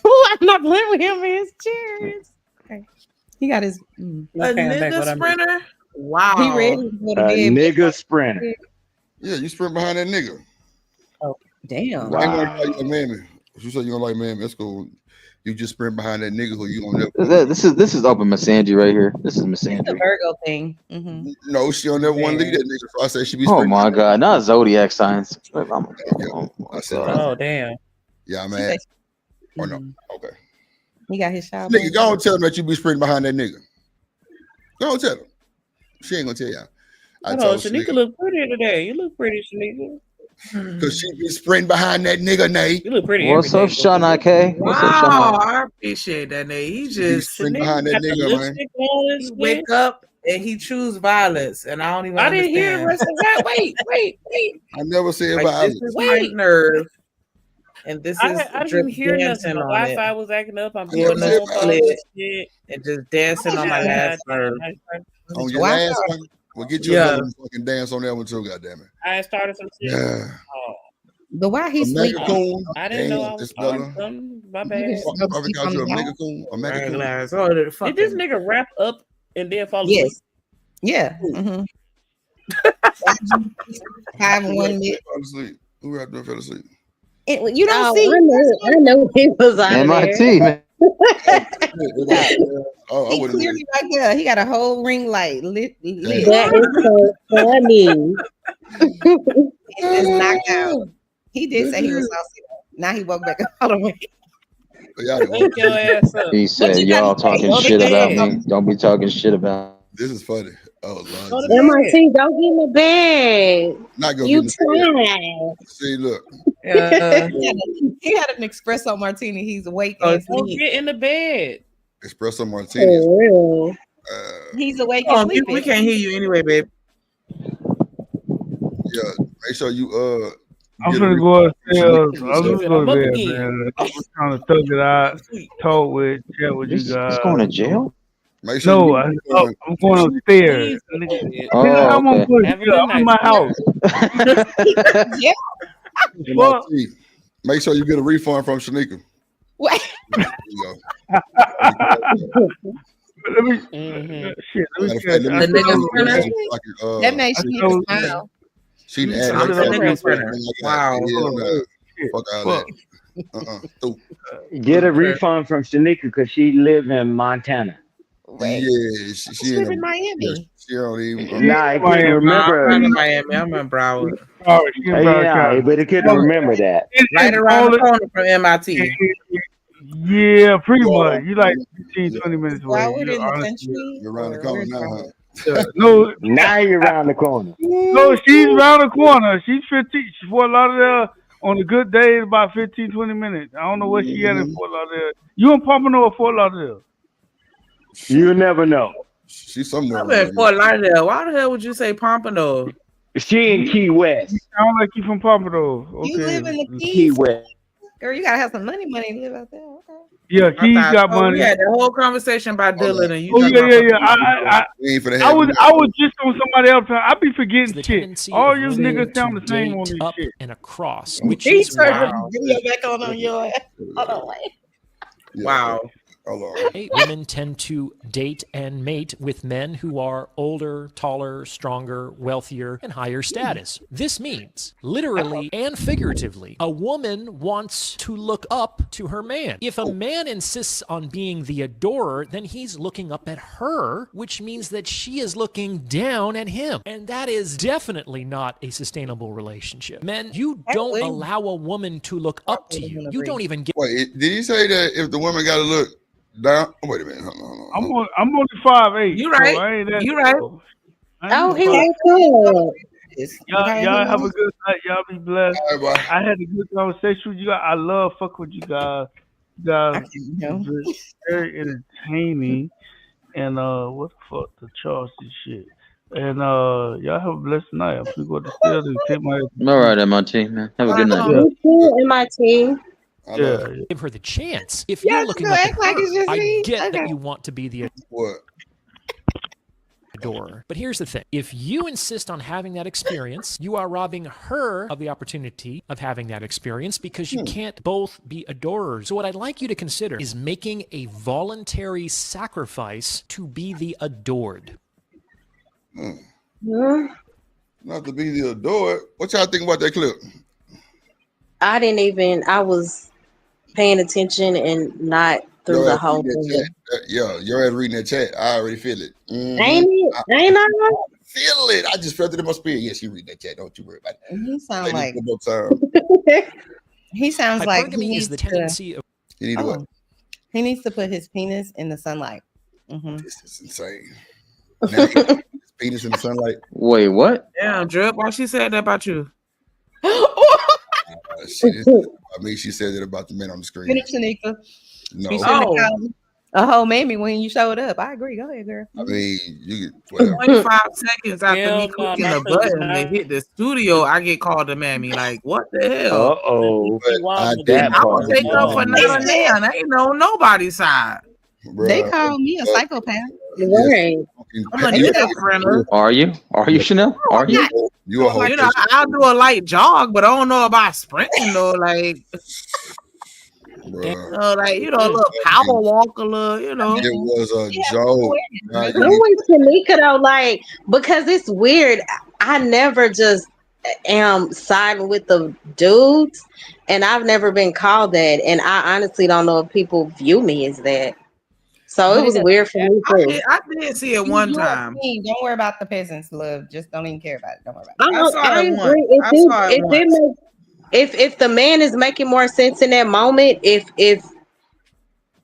Speaker 6: not playing with him in his chairs. Okay, he got his.
Speaker 8: A
Speaker 6: Okay, I'm back.
Speaker 8: nigga
Speaker 6: What I'm.
Speaker 8: sprinter?
Speaker 6: He
Speaker 8: Wow.
Speaker 6: ready to go to
Speaker 3: A
Speaker 6: bed.
Speaker 3: nigga sprinter.
Speaker 1: Yeah, you sprint behind that nigga.
Speaker 6: Oh, damn.
Speaker 1: I ain't gonna call you a
Speaker 3: Wow.
Speaker 1: mammy. If you say you don't like mammy, that's cool. You just sprint behind that nigga who you don't never want to.
Speaker 5: This is open misandry right here. This is
Speaker 6: It's a
Speaker 5: misandry.
Speaker 6: Virgo thing. Mm-hmm.
Speaker 1: No, she don't never want to leave that nigga. So I say she be
Speaker 5: Oh
Speaker 1: sprinting
Speaker 5: my
Speaker 1: behind that
Speaker 5: god, not zodiac signs. Oh my
Speaker 1: nigga. Okay.
Speaker 5: my
Speaker 1: I said
Speaker 5: god.
Speaker 6: Oh, damn.
Speaker 1: yeah, I'm
Speaker 6: She
Speaker 1: mad.
Speaker 6: say,
Speaker 1: Or no. Okay.
Speaker 6: he got his shower.
Speaker 1: Nigga, go on tell him that you be sprinting behind that nigga. Go on tell him. She ain't gonna tell y'all. I
Speaker 8: Hold on,
Speaker 1: told
Speaker 8: Shanika
Speaker 1: Shanika.
Speaker 8: look pretty today. You look pretty, Shanika.
Speaker 1: Because she be sprinting behind that nigga, Nate.
Speaker 8: You look pretty
Speaker 5: What's
Speaker 8: every
Speaker 5: up,
Speaker 8: day.
Speaker 5: Sean K? What's up,
Speaker 8: Wow,
Speaker 5: Sean?
Speaker 8: I appreciate that, Nate. He
Speaker 1: She be
Speaker 8: just
Speaker 1: sprinting
Speaker 8: Shanika
Speaker 1: behind that
Speaker 8: got the
Speaker 1: nigga, man.
Speaker 8: lipstick on and
Speaker 6: He
Speaker 8: shit.
Speaker 6: wake up and he choose violence, and I don't even
Speaker 8: I didn't hear the
Speaker 6: understand.
Speaker 8: rest of that. Wait.
Speaker 1: I never said
Speaker 6: Like,
Speaker 1: violence.
Speaker 6: this is my nerve, and this is
Speaker 8: I
Speaker 6: drip
Speaker 8: didn't hear nothing.
Speaker 6: dancing
Speaker 8: My
Speaker 6: on it.
Speaker 8: Wi-Fi was acting up. I'm
Speaker 1: I never
Speaker 8: doing
Speaker 6: Doing
Speaker 1: said
Speaker 6: a
Speaker 8: phone calls
Speaker 1: violence.
Speaker 8: and
Speaker 6: split
Speaker 8: shit.
Speaker 6: and just dancing on my
Speaker 8: God
Speaker 6: last nerve.
Speaker 8: damn.
Speaker 1: On your
Speaker 6: Wow.
Speaker 1: last one, well, get you
Speaker 6: Yeah.
Speaker 1: another fucking dance on that one too, goddammit.
Speaker 8: I started some shit.
Speaker 1: Yeah.
Speaker 8: Oh,
Speaker 6: But why he
Speaker 1: A
Speaker 6: sleeping?
Speaker 1: megacoon.
Speaker 8: I didn't know I
Speaker 1: Damn,
Speaker 8: was
Speaker 1: this
Speaker 8: starting
Speaker 1: fella.
Speaker 8: something. My
Speaker 6: You
Speaker 8: bad.
Speaker 6: just go to
Speaker 1: Probably
Speaker 6: sleep
Speaker 1: called
Speaker 6: on
Speaker 1: you
Speaker 6: the
Speaker 1: a
Speaker 6: wall?
Speaker 1: megacoon. A
Speaker 6: Right,
Speaker 1: megacoon.
Speaker 6: glass. Oh, the
Speaker 8: Did this
Speaker 6: fucking
Speaker 8: nigga wrap up and then fall
Speaker 6: yes,
Speaker 8: asleep?
Speaker 6: yeah. Mm-hmm. 5-1 mid.
Speaker 1: Fell asleep. Who wrapped up fell asleep?
Speaker 6: You don't
Speaker 2: Oh,
Speaker 6: see.
Speaker 2: I know he was out of there.
Speaker 5: MIT, man.
Speaker 1: Oh, I
Speaker 6: He
Speaker 1: wouldn't.
Speaker 6: clearly right there. He got a whole ring light lit.
Speaker 2: That is so funny.
Speaker 6: He just knocked out. He did say he was saucy. Now he woke back up all the way.
Speaker 8: Wake your ass up.
Speaker 5: He said,
Speaker 6: you got
Speaker 5: y'all
Speaker 6: to say?
Speaker 5: talking
Speaker 6: Go to
Speaker 5: shit about
Speaker 6: bed.
Speaker 5: me. Don't be talking shit about.
Speaker 1: This is funny. Oh
Speaker 8: Go
Speaker 1: Lord,
Speaker 8: to bed.
Speaker 2: MIT, don't get in the bed.
Speaker 1: not gonna
Speaker 2: You
Speaker 1: get in the bed.
Speaker 2: tried.
Speaker 1: See, look.
Speaker 6: He had an espresso martini. He's awake
Speaker 8: Oh,
Speaker 6: and
Speaker 8: don't
Speaker 6: sleeping.
Speaker 8: get in the bed.
Speaker 1: Espresso martinis.
Speaker 2: For real.
Speaker 6: He's awake
Speaker 8: Oh,
Speaker 6: and sleeping.
Speaker 8: we can't hear you anyway, babe.
Speaker 1: Yeah, make sure you
Speaker 9: I'm
Speaker 1: get a
Speaker 9: finna go upstairs.
Speaker 1: Shanika
Speaker 9: I'm
Speaker 1: yourself.
Speaker 9: just go
Speaker 8: I'm
Speaker 9: to
Speaker 8: up
Speaker 9: bed,
Speaker 8: again.
Speaker 9: man. I'm just trying to thug it out, talk with, chat with you
Speaker 5: He's
Speaker 9: guys.
Speaker 5: going to jail?
Speaker 1: Make sure
Speaker 9: No,
Speaker 1: you
Speaker 9: I'm going upstairs. Nigga,
Speaker 5: Oh,
Speaker 9: I'm on
Speaker 5: okay.
Speaker 9: push.
Speaker 8: Have a
Speaker 9: Yeah,
Speaker 8: good
Speaker 9: I'm in
Speaker 8: night.
Speaker 9: my house.
Speaker 6: Yeah.
Speaker 9: Fuck.
Speaker 1: MIT. Make sure you get a refund from Shanika.
Speaker 6: What?
Speaker 1: There you go.
Speaker 9: Let me
Speaker 8: Mhm.
Speaker 9: shit. Let me
Speaker 1: Matter of
Speaker 9: see.
Speaker 1: fact, let me
Speaker 6: The nigga
Speaker 1: see
Speaker 6: sprinter?
Speaker 1: so I can,
Speaker 6: That made
Speaker 9: I
Speaker 6: Shanika
Speaker 9: told you.
Speaker 6: smile.
Speaker 1: she
Speaker 9: I'm
Speaker 1: added
Speaker 8: I'm
Speaker 1: that
Speaker 8: the
Speaker 1: to
Speaker 8: nigga
Speaker 6: sprinter.
Speaker 1: Wow.
Speaker 6: Wow.
Speaker 1: Yeah, nah.
Speaker 9: Shit.
Speaker 1: Fuck all
Speaker 9: Fuck.
Speaker 1: that. Stupid.
Speaker 3: Get a refund from Shanika because she live in Montana.
Speaker 6: Right.
Speaker 1: Yeah, she
Speaker 6: She live
Speaker 1: ain't
Speaker 6: in Miami.
Speaker 1: she don't even
Speaker 3: Nah, I couldn't
Speaker 9: Miami.
Speaker 3: remember.
Speaker 8: I'm in Miami. I'm in Broward.
Speaker 9: Sorry, she in Broward
Speaker 3: Yeah,
Speaker 9: County.
Speaker 3: but I couldn't remember that.
Speaker 8: Right
Speaker 9: It's
Speaker 8: around
Speaker 9: all
Speaker 8: the corner from MIT.
Speaker 9: yeah, pretty
Speaker 1: you
Speaker 9: much.
Speaker 1: are
Speaker 9: You like 15, 20 minutes away.
Speaker 6: Broward
Speaker 9: You
Speaker 6: in the
Speaker 9: honestly.
Speaker 6: country?
Speaker 1: you're around the
Speaker 6: Or
Speaker 1: corner
Speaker 6: where's
Speaker 1: now, huh?
Speaker 6: Broward?
Speaker 9: No,
Speaker 3: Now you're around the corner.
Speaker 9: no, she's around the corner. She's 15. She's Fort Lauderdale. On a good day, it's about 15, 20 minutes. I don't know where she at in Fort Lauderdale. You in Pompano or Fort Lauderdale?
Speaker 3: You never know.
Speaker 1: She's somewhere
Speaker 8: I'm
Speaker 1: around
Speaker 8: in Fort Lauderdale. Why the hell would you say Pompano?
Speaker 3: She in Key
Speaker 9: You
Speaker 3: West.
Speaker 9: sound like you from Pompano.
Speaker 6: You live
Speaker 9: Okay.
Speaker 6: in the
Speaker 3: Key
Speaker 6: Keys?
Speaker 3: West.
Speaker 6: Girl, you gotta have some money to live out there. Okay.
Speaker 9: Yeah,
Speaker 8: I
Speaker 9: Keys
Speaker 8: thought
Speaker 9: got
Speaker 8: we
Speaker 9: money.
Speaker 8: had the whole conversation about
Speaker 1: Hold
Speaker 8: Dylan
Speaker 1: on.
Speaker 8: and you
Speaker 9: Oh
Speaker 8: talking
Speaker 9: yeah,
Speaker 8: about
Speaker 9: yeah, yeah.
Speaker 1: We ain't finna
Speaker 9: I
Speaker 1: have
Speaker 9: was
Speaker 1: you.
Speaker 9: I was just on somebody else. I be forgetting
Speaker 10: the
Speaker 9: shit.
Speaker 10: tendency
Speaker 9: All
Speaker 10: of
Speaker 9: you
Speaker 10: women
Speaker 9: niggas sound
Speaker 10: to
Speaker 9: the same on
Speaker 10: date
Speaker 9: this
Speaker 10: up
Speaker 9: shit.
Speaker 10: and across, which
Speaker 6: He
Speaker 10: is
Speaker 6: turned
Speaker 10: why
Speaker 6: the video back on your ass. Hold on, wait.
Speaker 1: Yeah,
Speaker 8: wow.
Speaker 1: hold on.
Speaker 10: women tend to date and mate with men who are older, taller, stronger, wealthier, and higher status. This means, literally and figuratively, a woman wants to look up to her man. If a man insists on being the adorer, then he's looking up at her, which means that she is looking down at him. And that is definitely not a sustainable relationship. Men, you don't allow a woman to look up to you. You don't even get.
Speaker 1: Wait, did he say that if the woman got to look down? Oh, wait a minute. Hold on.
Speaker 9: I'm only 5'8".
Speaker 8: You right.
Speaker 9: So I ain't that
Speaker 8: You right.
Speaker 9: tall. I
Speaker 2: Oh,
Speaker 9: ain't
Speaker 2: he
Speaker 9: 5'8".
Speaker 2: woke up.
Speaker 6: this.
Speaker 9: Y'all
Speaker 6: Okay.
Speaker 9: have a good night. Y'all be blessed.
Speaker 1: All right, bye.
Speaker 9: I had a good conversation with you guys. I love fuck with you guys. You
Speaker 6: I
Speaker 9: guys
Speaker 6: can't, you know.
Speaker 9: very entertaining. And what the fuck to charge this shit. And y'all have a blessed night. I'm gonna go to the and take my
Speaker 5: All right, MIT, man. Have a good night,
Speaker 9: yeah,
Speaker 5: bro.
Speaker 2: You too, MIT.
Speaker 1: I love
Speaker 9: yeah.
Speaker 10: Give her the chance. If
Speaker 6: Y'all
Speaker 10: you're
Speaker 6: just
Speaker 10: looking
Speaker 6: gonna
Speaker 10: up at
Speaker 6: act like it's
Speaker 10: her,
Speaker 6: just
Speaker 10: I
Speaker 6: me?
Speaker 10: get
Speaker 6: Okay.
Speaker 10: that you want to be the
Speaker 1: what.
Speaker 10: adorer. But here's the thing. If you insist on having that experience, you are robbing her of the opportunity of having that experience because you can't both be adorers. So what I'd like you to consider is making a voluntary sacrifice to be the adored.
Speaker 1: Not to be the adored. What y'all think about that clip?
Speaker 2: I was paying attention and not through
Speaker 1: Your
Speaker 2: the
Speaker 1: ass
Speaker 2: whole
Speaker 1: reading that
Speaker 2: thing.
Speaker 1: chat. Yeah, your ass reading that chat. I already feel it.
Speaker 2: Ain't it?
Speaker 1: I
Speaker 2: Ain't I?
Speaker 1: feel it. I just felt it in my spirit. Yes, you read that chat. Don't you worry about it.
Speaker 6: He sounds
Speaker 1: Say this
Speaker 6: like
Speaker 1: one more time.
Speaker 6: he sounds like he
Speaker 10: Hypergamy is
Speaker 6: needs
Speaker 10: the
Speaker 6: to.
Speaker 10: tendency of
Speaker 1: You need to what?
Speaker 6: He needs to put his penis in the sunlight. Mm-hmm.
Speaker 1: This is insane. Now he got his penis in the sunlight.
Speaker 5: Wait, what?
Speaker 8: Damn, Drip, why she said that about you?
Speaker 1: She didn't say that about me. She said it about the men on the screen.
Speaker 6: Finish, Shanika.
Speaker 1: No,
Speaker 6: She shouldn't have
Speaker 8: Oh,
Speaker 6: called me a whole mammy when you showed up. I agree. Go ahead, girl.
Speaker 1: I mean you whatever.
Speaker 8: 25 seconds after
Speaker 4: Hell
Speaker 8: me
Speaker 4: no,
Speaker 8: clicking
Speaker 4: not
Speaker 8: the button to
Speaker 4: 29.
Speaker 8: hit the studio, I get called a mammy. Like, what the hell?
Speaker 3: Uh-oh.
Speaker 1: But I
Speaker 3: That
Speaker 1: didn't
Speaker 8: I
Speaker 3: part
Speaker 8: would
Speaker 1: call
Speaker 3: is
Speaker 8: take
Speaker 1: you
Speaker 8: up
Speaker 1: a
Speaker 8: for
Speaker 3: wrong.
Speaker 8: not a
Speaker 1: man,
Speaker 8: man. I ain't on nobody's side.
Speaker 6: They
Speaker 1: bruh.
Speaker 6: call me a psychopath.
Speaker 1: Yes,
Speaker 2: Right.
Speaker 8: I'm a
Speaker 1: you,
Speaker 8: nigga friender.
Speaker 5: Are you? Are you, Chanel? Are you?
Speaker 1: you a whole
Speaker 8: You know, I'll do a light jog, but I don't know about sprinting though. Like,
Speaker 1: bruh.
Speaker 8: like a little power walk, a little,
Speaker 1: It was a
Speaker 6: She has
Speaker 1: joke.
Speaker 6: awareness,
Speaker 1: Now
Speaker 6: brother.
Speaker 1: you
Speaker 2: I'm
Speaker 1: need
Speaker 2: with Tanika though, like, because it's weird. I never just am siding with the dudes, and I've never been called that. And I honestly don't know if people view me as that. So
Speaker 6: But
Speaker 2: it
Speaker 6: it
Speaker 2: was
Speaker 6: doesn't
Speaker 2: weird for me too.
Speaker 8: I did see it one
Speaker 6: You're a
Speaker 8: time.
Speaker 6: queen. Don't worry about the peasants, love. Just don't even care about it. Don't worry about
Speaker 2: I
Speaker 6: it.
Speaker 8: I
Speaker 2: don't,
Speaker 8: saw
Speaker 2: I
Speaker 8: it once.
Speaker 2: agree. If
Speaker 8: I
Speaker 2: it
Speaker 8: saw it
Speaker 2: if it
Speaker 8: once.
Speaker 2: makes if the man is making more sense in that moment, if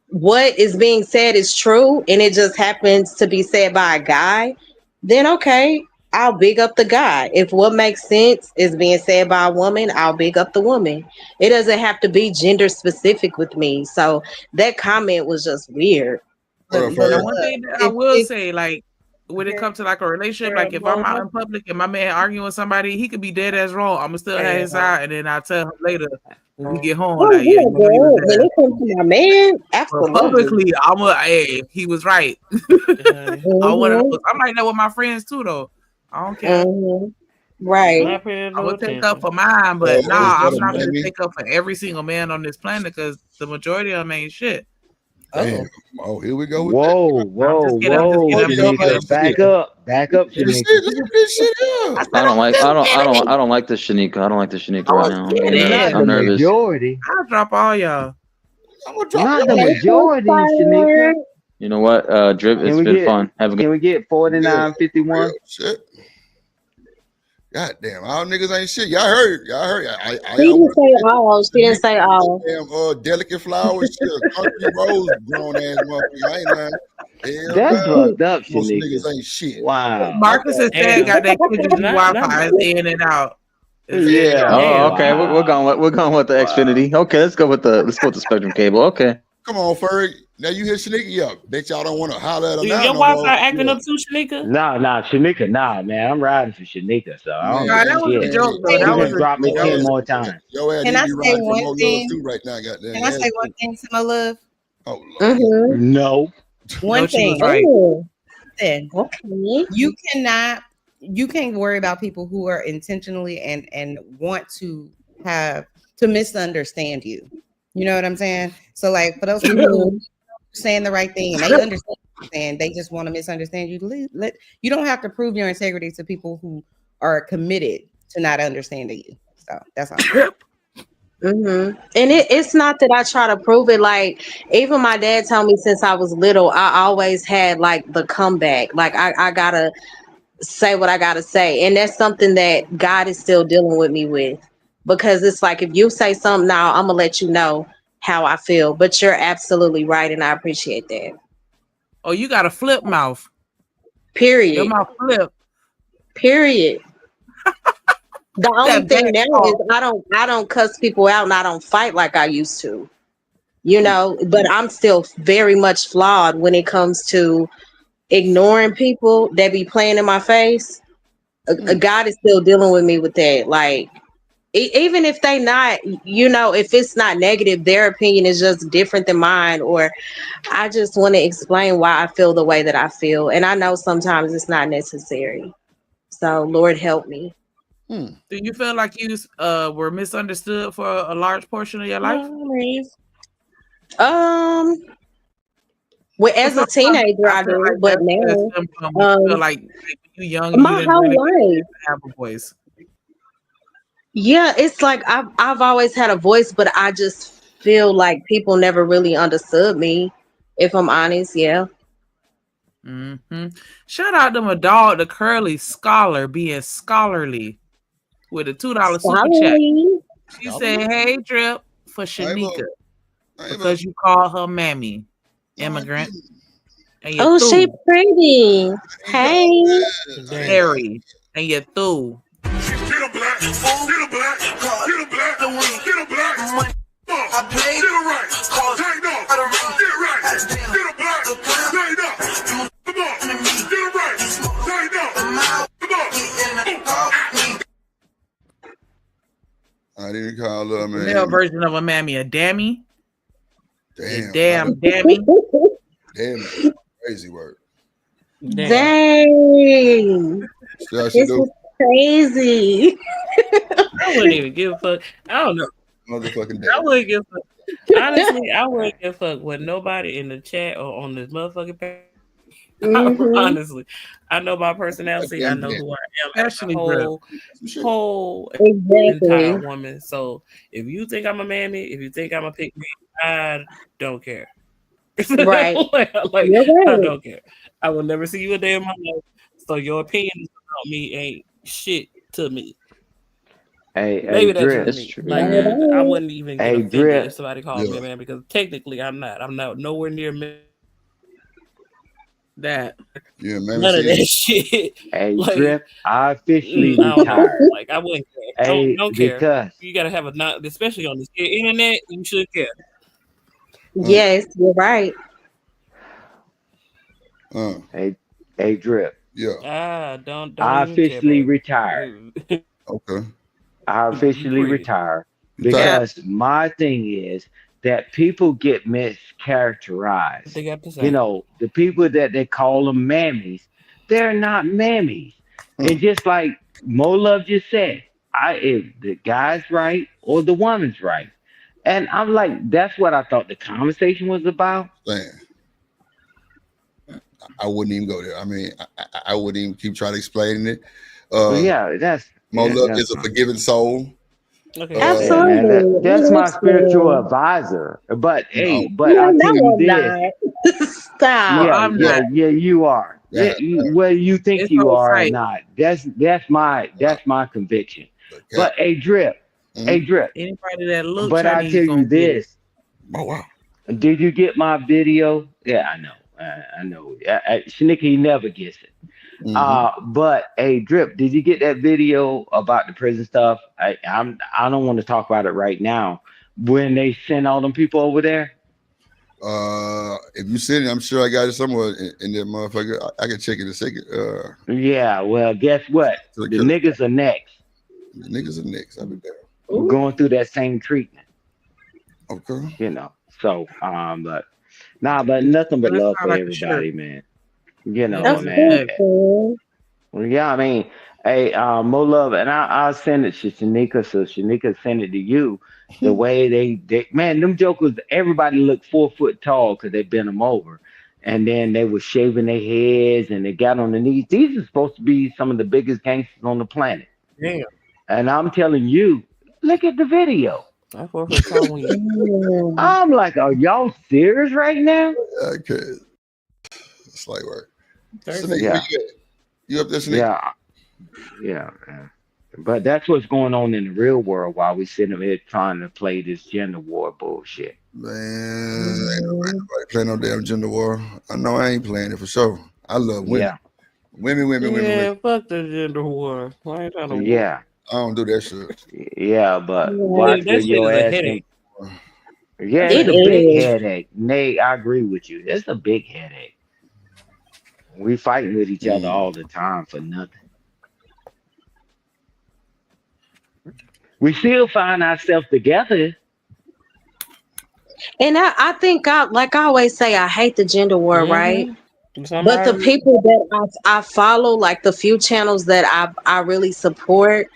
Speaker 2: what is being said is true and it just happens to be said by a guy, then okay, I'll big up the guy. If what makes sense is being said by a woman, I'll big up the woman. It doesn't have to be gender specific with me. So that comment was just weird.
Speaker 1: what up,
Speaker 6: But
Speaker 8: Now,
Speaker 1: Ferg?
Speaker 8: one thing that I
Speaker 6: if
Speaker 8: will say, like, when it
Speaker 6: you're,
Speaker 8: comes to like a relationship,
Speaker 6: you're a
Speaker 8: like if I'm out
Speaker 6: mama,
Speaker 8: in public and my man arguing with somebody, he could be dead as wrong. I'ma still have his
Speaker 6: yeah.
Speaker 8: side, and then I'll tell him later when we get home,
Speaker 2: Oh
Speaker 8: like, yeah,
Speaker 2: yeah,
Speaker 8: you know, he was
Speaker 2: girl.
Speaker 8: dead
Speaker 2: When
Speaker 8: ass
Speaker 2: it comes
Speaker 8: wrong.
Speaker 2: to my man,
Speaker 8: But
Speaker 2: absolutely.
Speaker 8: publicly, hey, he was right. I one of
Speaker 2: Mm-hmm.
Speaker 8: those. I'm like that with my friends too, though. I don't care.
Speaker 2: Mm-hmm. Right.
Speaker 4: Not paying
Speaker 8: I
Speaker 4: no
Speaker 8: would take up
Speaker 4: attention.
Speaker 8: for mine,
Speaker 1: So
Speaker 8: but
Speaker 1: is
Speaker 8: nah,
Speaker 1: that
Speaker 8: I'm
Speaker 1: a
Speaker 8: not gonna
Speaker 1: mammy?
Speaker 8: take up for every single man on this planet because the majority of them ain't shit.
Speaker 1: Damn.
Speaker 6: Oh,
Speaker 1: Oh, here we go with that.
Speaker 3: Whoa,
Speaker 8: I'm
Speaker 3: whoa,
Speaker 8: just kidding. I'm just
Speaker 3: whoa,
Speaker 8: kidding. I'm just kidding.
Speaker 3: Shanika.
Speaker 8: I'm just
Speaker 3: Back
Speaker 8: kidding.
Speaker 3: up. Back up,
Speaker 1: Look at this
Speaker 3: Shanika.
Speaker 1: shit. Look at this shit
Speaker 8: I
Speaker 1: here.
Speaker 8: said I'm just kidding.
Speaker 5: I don't like the Shanika. I don't like the Shanika
Speaker 8: I
Speaker 5: right
Speaker 8: was
Speaker 5: now.
Speaker 3: Not
Speaker 8: kidding.
Speaker 3: the
Speaker 5: I'm nervous.
Speaker 3: majority.
Speaker 8: I'll drop all y'all.
Speaker 1: I'm gonna drop
Speaker 3: Not the
Speaker 1: your
Speaker 2: Okay,
Speaker 1: ass.
Speaker 3: majority, Shanika.
Speaker 2: so
Speaker 5: You know what? Drip,
Speaker 3: Can
Speaker 5: it's
Speaker 3: we
Speaker 5: been
Speaker 3: get
Speaker 5: fun. Have a good.
Speaker 3: can we get
Speaker 1: Yeah, for
Speaker 3: 4951?
Speaker 1: real. Shit. God damn, all niggas ain't shit. Y'all heard. Y'all heard.
Speaker 2: she
Speaker 1: I
Speaker 2: didn't
Speaker 1: want
Speaker 2: say all. She didn't say all.
Speaker 1: damn delicate flowers. Shit, a country rose grown ass motherfucker. I ain't lying. Hell
Speaker 3: That's
Speaker 1: no.
Speaker 3: fucked up,
Speaker 1: Most
Speaker 3: Shanika.
Speaker 1: niggas ain't shit.
Speaker 3: Wow.
Speaker 1: I
Speaker 8: Marcus
Speaker 1: got
Speaker 8: and Stan
Speaker 4: Damn.
Speaker 8: got their QGG
Speaker 4: Not
Speaker 8: Wi-Fi. It's in and out. It's in and
Speaker 3: Yeah.
Speaker 8: out.
Speaker 5: Oh,
Speaker 4: damn.
Speaker 5: okay. We're
Speaker 3: Wow.
Speaker 5: going with the
Speaker 3: Wow.
Speaker 5: Xfinity. Okay, let's go with the Spectrum cable. Okay.
Speaker 1: come on, Ferg. Now you hear Shanika? Yeah. Bet y'all don't want to holler at her
Speaker 4: Your
Speaker 1: now no
Speaker 4: Wi-Fi
Speaker 1: more.
Speaker 4: acting
Speaker 1: Yeah.
Speaker 4: up too, Shanika?
Speaker 3: Nah, Shanika, nah, man. I'm riding for Shanika, so I don't
Speaker 1: Man,
Speaker 3: give
Speaker 8: Nah,
Speaker 3: a
Speaker 8: that was a
Speaker 3: shit.
Speaker 8: joke though.
Speaker 6: say
Speaker 3: She
Speaker 8: That
Speaker 6: one
Speaker 8: was
Speaker 3: can
Speaker 8: a
Speaker 3: drop me
Speaker 8: joke. That
Speaker 3: 10
Speaker 8: was a
Speaker 3: more
Speaker 8: joke.
Speaker 3: times.
Speaker 1: your ass
Speaker 6: can
Speaker 1: need to
Speaker 6: I
Speaker 1: be
Speaker 6: say
Speaker 1: riding for
Speaker 6: one
Speaker 1: more love
Speaker 6: thing?
Speaker 1: too right now, goddamn.
Speaker 6: Can I say one thing to my love?
Speaker 1: Oh Lord.
Speaker 2: Mm-hmm.
Speaker 3: No.
Speaker 8: No,
Speaker 6: One
Speaker 8: she was
Speaker 6: thing.
Speaker 8: right.
Speaker 2: Oh,
Speaker 6: Listen,
Speaker 2: okay.
Speaker 6: you can't worry about people who are intentionally and want to have to misunderstand you. You know what I'm saying? So like for those people who
Speaker 2: Mm-hmm.
Speaker 6: saying the right thing and they understand what you're saying, they just want to misunderstand you. You don't have to prove your integrity to people who are committed to not understanding you. So that's all.
Speaker 2: Mm-hmm. And it's not that I try to prove it. Like, even my dad told me since I was little, I always had like the comeback. Like, I gotta say what I gotta say. And that's something that God is still dealing with me with. Because it's like, if you say something now, I'm gonna let you know how I feel. But you're absolutely right, and I appreciate that.
Speaker 8: Oh, you got a flip mouth. Your
Speaker 2: Period.
Speaker 8: mouth flip.
Speaker 2: Period. The only
Speaker 8: That back
Speaker 2: thing now is
Speaker 8: talk.
Speaker 2: I don't cuss people out and I don't fight like I used to. You know, but I'm still very much flawed when it comes to ignoring people that be playing in my face. God is still dealing with me with that. Like, even if they not, you know, if it's not negative, their opinion is just different than mine, or I just want to explain why I feel the way that I feel. And I know sometimes it's not necessary. So, Lord help me.
Speaker 8: Do you feel like you were misunderstood for a large portion of your life?
Speaker 2: Um, well, as a teenager,
Speaker 8: I
Speaker 2: I
Speaker 8: feel
Speaker 2: do,
Speaker 8: like
Speaker 2: but
Speaker 8: that's where it
Speaker 2: now,
Speaker 8: stems from. You feel like when you young, you
Speaker 2: my
Speaker 8: didn't really
Speaker 2: whole life.
Speaker 8: have a voice.
Speaker 2: Yeah, it's like I've always had a voice, but I just feel like people never really understood me. If I'm honest, yeah.
Speaker 8: Shout out to my dog, the curly scholar, being scholarly with a $2 super chat.
Speaker 2: Scholarly.
Speaker 8: She said, "Hey, Drip for Shanika
Speaker 1: Hey,
Speaker 8: because you call her mammy, immigrant, and you
Speaker 2: Oh, she
Speaker 8: threw
Speaker 2: pretty. Hey.
Speaker 8: Harry, and you threw."
Speaker 11: Get a black, get a black, get a black, get a black. I play, get it right, tighten up, get right, get a black, tighten up. Come on, get it right, tighten up. Come on.
Speaker 1: I didn't call her,
Speaker 8: The male
Speaker 1: man.
Speaker 8: version of a mammy, a dammy.
Speaker 1: Damn.
Speaker 8: Damn, dammy.
Speaker 1: Damn, crazy word.
Speaker 2: Dang.
Speaker 1: See how she
Speaker 2: This
Speaker 1: do?
Speaker 2: is crazy.
Speaker 4: I wouldn't even give a fuck. I don't know.
Speaker 1: Motherfucking
Speaker 4: I
Speaker 1: damn.
Speaker 4: wouldn't give a fuck. Honestly, I wouldn't give a fuck with nobody in the chat or on this motherfucking page. Honestly, I know my personality. I know who I am as a
Speaker 8: Especially Drip.
Speaker 4: whole entire
Speaker 2: Exactly.
Speaker 4: woman. So if you think I'm a mammy, if you think I'm a pick me, I don't care.
Speaker 2: Right.
Speaker 4: like
Speaker 2: You're
Speaker 4: I
Speaker 2: right.
Speaker 4: don't care. I will never see you a day in my life. So your opinions about me ain't shit to me.
Speaker 3: Hey,
Speaker 4: Maybe that's
Speaker 3: Drip.
Speaker 4: just me. Like I wouldn't even get
Speaker 3: Hey,
Speaker 4: offended if
Speaker 3: Drip.
Speaker 4: somebody called me a man because technically I'm not. I'm not nowhere near
Speaker 8: that.
Speaker 1: Yeah, man.
Speaker 4: None of that shit.
Speaker 3: Hey,
Speaker 4: Like
Speaker 3: Drip. I officially
Speaker 4: I don't know.
Speaker 3: retired.
Speaker 4: Like I wouldn't care.
Speaker 3: Hey,
Speaker 4: Don't care.
Speaker 3: because
Speaker 4: You gotta have a not, especially on the internet. You should care.
Speaker 2: Yes, you're right.
Speaker 3: hey, Drip.
Speaker 1: Yeah.
Speaker 4: Don't
Speaker 3: I
Speaker 4: even care,
Speaker 3: officially
Speaker 4: baby.
Speaker 3: retired.
Speaker 1: Okay.
Speaker 3: I
Speaker 4: You
Speaker 3: officially
Speaker 4: pretty.
Speaker 3: retired
Speaker 1: You tired?
Speaker 3: because my thing is that people get mischaracterized.
Speaker 4: They got to
Speaker 3: You
Speaker 4: say.
Speaker 3: know, the people that they call them mammies, they're not mammies. And just like Mo Love just said, if the guy's right or the woman's right. And I'm like, that's what I thought the conversation was about.
Speaker 1: Man, I wouldn't even go there. I mean, I wouldn't even keep trying to explain it.
Speaker 3: But
Speaker 1: Uh,
Speaker 3: yeah,
Speaker 1: Mo Love
Speaker 3: that's
Speaker 1: is a
Speaker 3: fine.
Speaker 1: forgiving soul.
Speaker 4: Okay.
Speaker 3: Yeah, man,
Speaker 2: Absolutely.
Speaker 3: that's
Speaker 2: I
Speaker 3: my spiritual
Speaker 2: understand.
Speaker 3: advisor. But
Speaker 1: No,
Speaker 3: hey, but
Speaker 2: No,
Speaker 3: I tell you
Speaker 2: no, I'm
Speaker 3: this.
Speaker 2: not.
Speaker 8: Well,
Speaker 2: Stop.
Speaker 8: I'm not.
Speaker 3: Yeah, you are.
Speaker 1: that,
Speaker 3: Whether you think
Speaker 8: This
Speaker 3: you
Speaker 8: whole
Speaker 3: are or
Speaker 8: fight.
Speaker 3: not, that's my conviction.
Speaker 1: that,
Speaker 3: But hey drip.
Speaker 8: Anybody that look
Speaker 3: But I tell
Speaker 8: Chinese
Speaker 3: you
Speaker 8: gonna get it.
Speaker 3: this:
Speaker 1: oh wow.
Speaker 3: did you get my video? Yeah, I know. I know. Shanika never gets it. But hey, drip. Did you get that video about the prison stuff? I don't want to talk about it right now. When they sent all them people over there.
Speaker 1: If you send it, I'm sure I got it somewhere in there, motherfucker. I can check it in a second.
Speaker 3: Yeah, well, guess what?
Speaker 1: To the
Speaker 3: The
Speaker 1: killer.
Speaker 3: niggas are next.
Speaker 1: The niggas are next. I'll be there.
Speaker 3: Going through that same treatment.
Speaker 1: Okay.
Speaker 3: You know. So, but but nothing but
Speaker 8: But it's
Speaker 3: love
Speaker 8: not
Speaker 3: for
Speaker 8: like a shirt.
Speaker 3: everybody, man. You
Speaker 8: It
Speaker 3: know,
Speaker 2: Of
Speaker 8: wasn't
Speaker 3: man.
Speaker 2: course,
Speaker 8: heavy.
Speaker 2: man.
Speaker 3: Well, yeah, I mean, hey, Mo Love, and I'll send it to Shanika, so Shanika send it to you. The way they man, them jokers, everybody looked 4 foot tall because they bent them over, and then they were shaving their heads and they got on the knees. These are supposed to be some of the biggest gangsters on the planet,
Speaker 4: Damn.
Speaker 3: and I'm telling you, look at the video.
Speaker 4: I 4 foot tall when you.
Speaker 2: Mm.
Speaker 3: I'm like, are y'all serious right now?
Speaker 1: Okay. It's like work.
Speaker 4: Thirsty.
Speaker 1: Sneak, where
Speaker 3: Yeah,
Speaker 1: you at? You up there, Sneak?
Speaker 3: yeah, yeah. But that's what's going on in the real world while we sitting here trying to play this gender war bullshit.
Speaker 1: Man, ain't nobody playing no damn gender war. I know I ain't playing it for sure. I love women.
Speaker 3: Yeah,
Speaker 1: Women.
Speaker 4: Yeah, fuck the gender war. I ain't trying to war.
Speaker 3: yeah.
Speaker 1: I don't do that shit.
Speaker 3: Yeah, but
Speaker 2: Yeah,
Speaker 3: watch
Speaker 8: That
Speaker 3: where
Speaker 8: shit
Speaker 3: your
Speaker 8: is a
Speaker 3: ass
Speaker 8: headache.
Speaker 3: can. Yeah,
Speaker 8: That's a
Speaker 3: it's
Speaker 2: it
Speaker 3: a
Speaker 8: headache.
Speaker 3: big
Speaker 2: is.
Speaker 3: headache. Nate, I agree with you. It's a big headache. We fighting with each other
Speaker 1: Mm.
Speaker 3: all the time for nothing. We still find ourselves together.
Speaker 2: And I think like I always say, I hate the gender war, right?
Speaker 4: Mm-hmm.
Speaker 2: But the
Speaker 4: Somebody.
Speaker 2: people that I follow, like the few channels that I really support,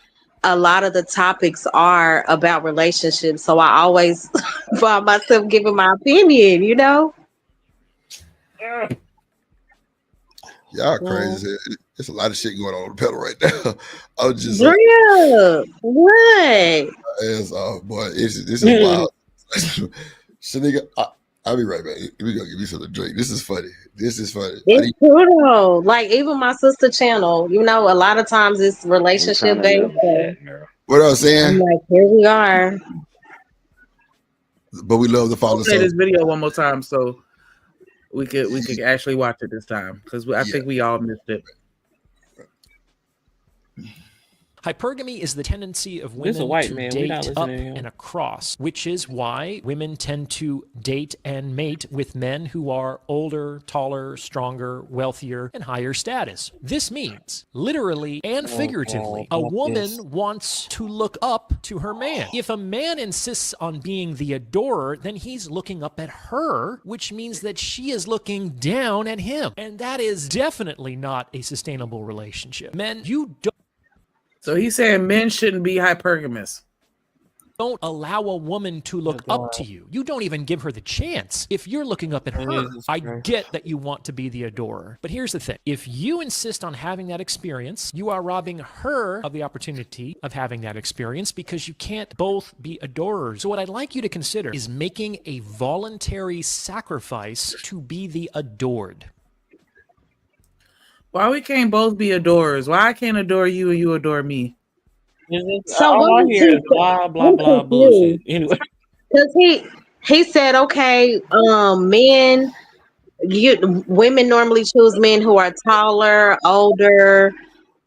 Speaker 2: a lot of the topics are about relationships. So I always find myself giving my opinion, you know?
Speaker 1: Y'all
Speaker 2: Mm.
Speaker 1: crazy. It's a lot of shit going on the pedal right now. I was just
Speaker 2: Drea, what?
Speaker 1: ass off, boy. This is wild. Shanika, I'll be right back. We gonna give me something to drink. This is funny. This is funny. I
Speaker 2: It's
Speaker 1: need.
Speaker 2: true though. Like even my sister channel, you know, a lot of times it's
Speaker 3: We trying
Speaker 2: relationship
Speaker 3: to
Speaker 2: based.
Speaker 3: level
Speaker 2: So
Speaker 3: set, girl.
Speaker 1: What I was
Speaker 2: I'm
Speaker 1: saying,
Speaker 2: like, here we are.
Speaker 1: but we love the fallen
Speaker 8: Play
Speaker 1: soldier.
Speaker 8: this video one more time so we could actually watch it this time because I
Speaker 1: Yeah.
Speaker 8: think we all missed it.
Speaker 10: Hypergamy is the tendency of
Speaker 4: This a
Speaker 10: women
Speaker 4: white
Speaker 10: to
Speaker 4: man. We not
Speaker 10: date up
Speaker 4: listening to him.
Speaker 10: and across, which is why women tend to date and mate with men who are older, taller, stronger, wealthier, and higher status. This means, literally and figuratively, a
Speaker 4: not this.
Speaker 10: woman wants to look up to her man. If a man insists on being the adorer, then he's looking up at her, which means that she is looking down at him. And that is definitely not a sustainable relationship. Men, you
Speaker 8: So he's saying men shouldn't be hypergamous.
Speaker 10: don't allow a woman to look up to you. You don't even give her the chance. If you're looking up at her,
Speaker 4: Jesus
Speaker 10: I
Speaker 4: Christ.
Speaker 10: get that you want to be the adorer. But here's the thing. If you insist on having that experience, you are robbing her of the opportunity of having that experience because you can't both be adorers. So what I'd like you to consider is making a voluntary sacrifice to be the adored.
Speaker 8: Why we can't both be adorers? Why I can't adore you and you adore me?
Speaker 2: So what
Speaker 4: All I
Speaker 2: was
Speaker 4: hear
Speaker 2: he
Speaker 4: is
Speaker 2: saying?
Speaker 4: blah blah
Speaker 2: I'm
Speaker 4: blah bullshit.
Speaker 2: confused.
Speaker 4: Anyway,
Speaker 2: Because he said, okay, men, women normally choose men who are taller, older.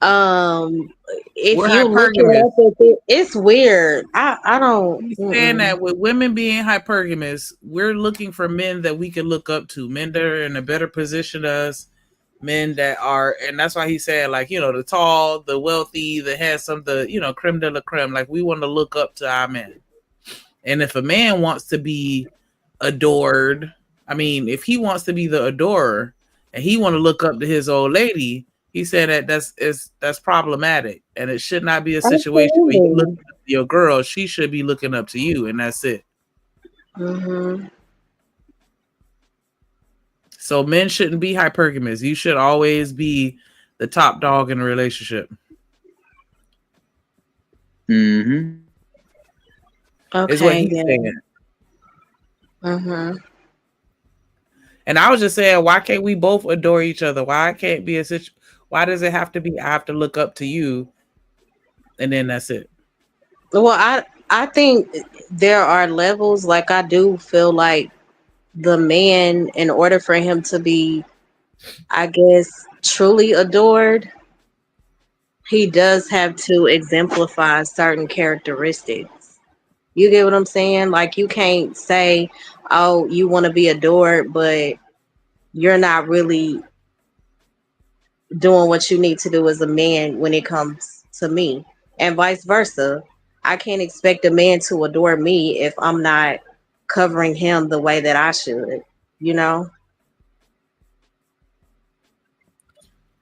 Speaker 2: If
Speaker 8: We're
Speaker 2: you looking
Speaker 8: hypergamous.
Speaker 2: up at it, it's weird. I don't.
Speaker 8: He's saying
Speaker 2: Mm-mm.
Speaker 8: that with women being hypergamous, we're looking for men that we can look up to, men that are in a better position than us, men that are, and that's why he said, like, the tall, the wealthy, the handsome, the, creme de la creme. Like, we want to look up to our men. And if a man wants to be adored, I mean, if he wants to be the adorer and he want to look up to his old lady, he said that that's problematic, and it should not be a situation where you look
Speaker 2: Absolutely.
Speaker 8: up to your girl. She should be looking up to you, and that's it.
Speaker 2: Mm-hmm.
Speaker 8: So men shouldn't be hypergamous. You should always be the top dog in a relationship.
Speaker 5: Mm-hmm.
Speaker 8: Is what
Speaker 2: Okay.
Speaker 8: he's
Speaker 2: Yeah.
Speaker 8: saying.
Speaker 2: Mm-hmm.
Speaker 8: And I was just saying, why can't we both adore each other? Why can't be a situation? Why does it have to be? I have to look up to you, and then that's it.
Speaker 2: Well, I think there are levels. Like I do feel like the man, in order for him to be, I guess, truly adored, he does have to exemplify certain characteristics. You get what I'm saying? Like you can't say, "Oh, you want to be adored," but you're not really doing what you need to do as a man when it comes to me, and vice versa. I can't expect a man to adore me if I'm not covering him the way that I should, you know?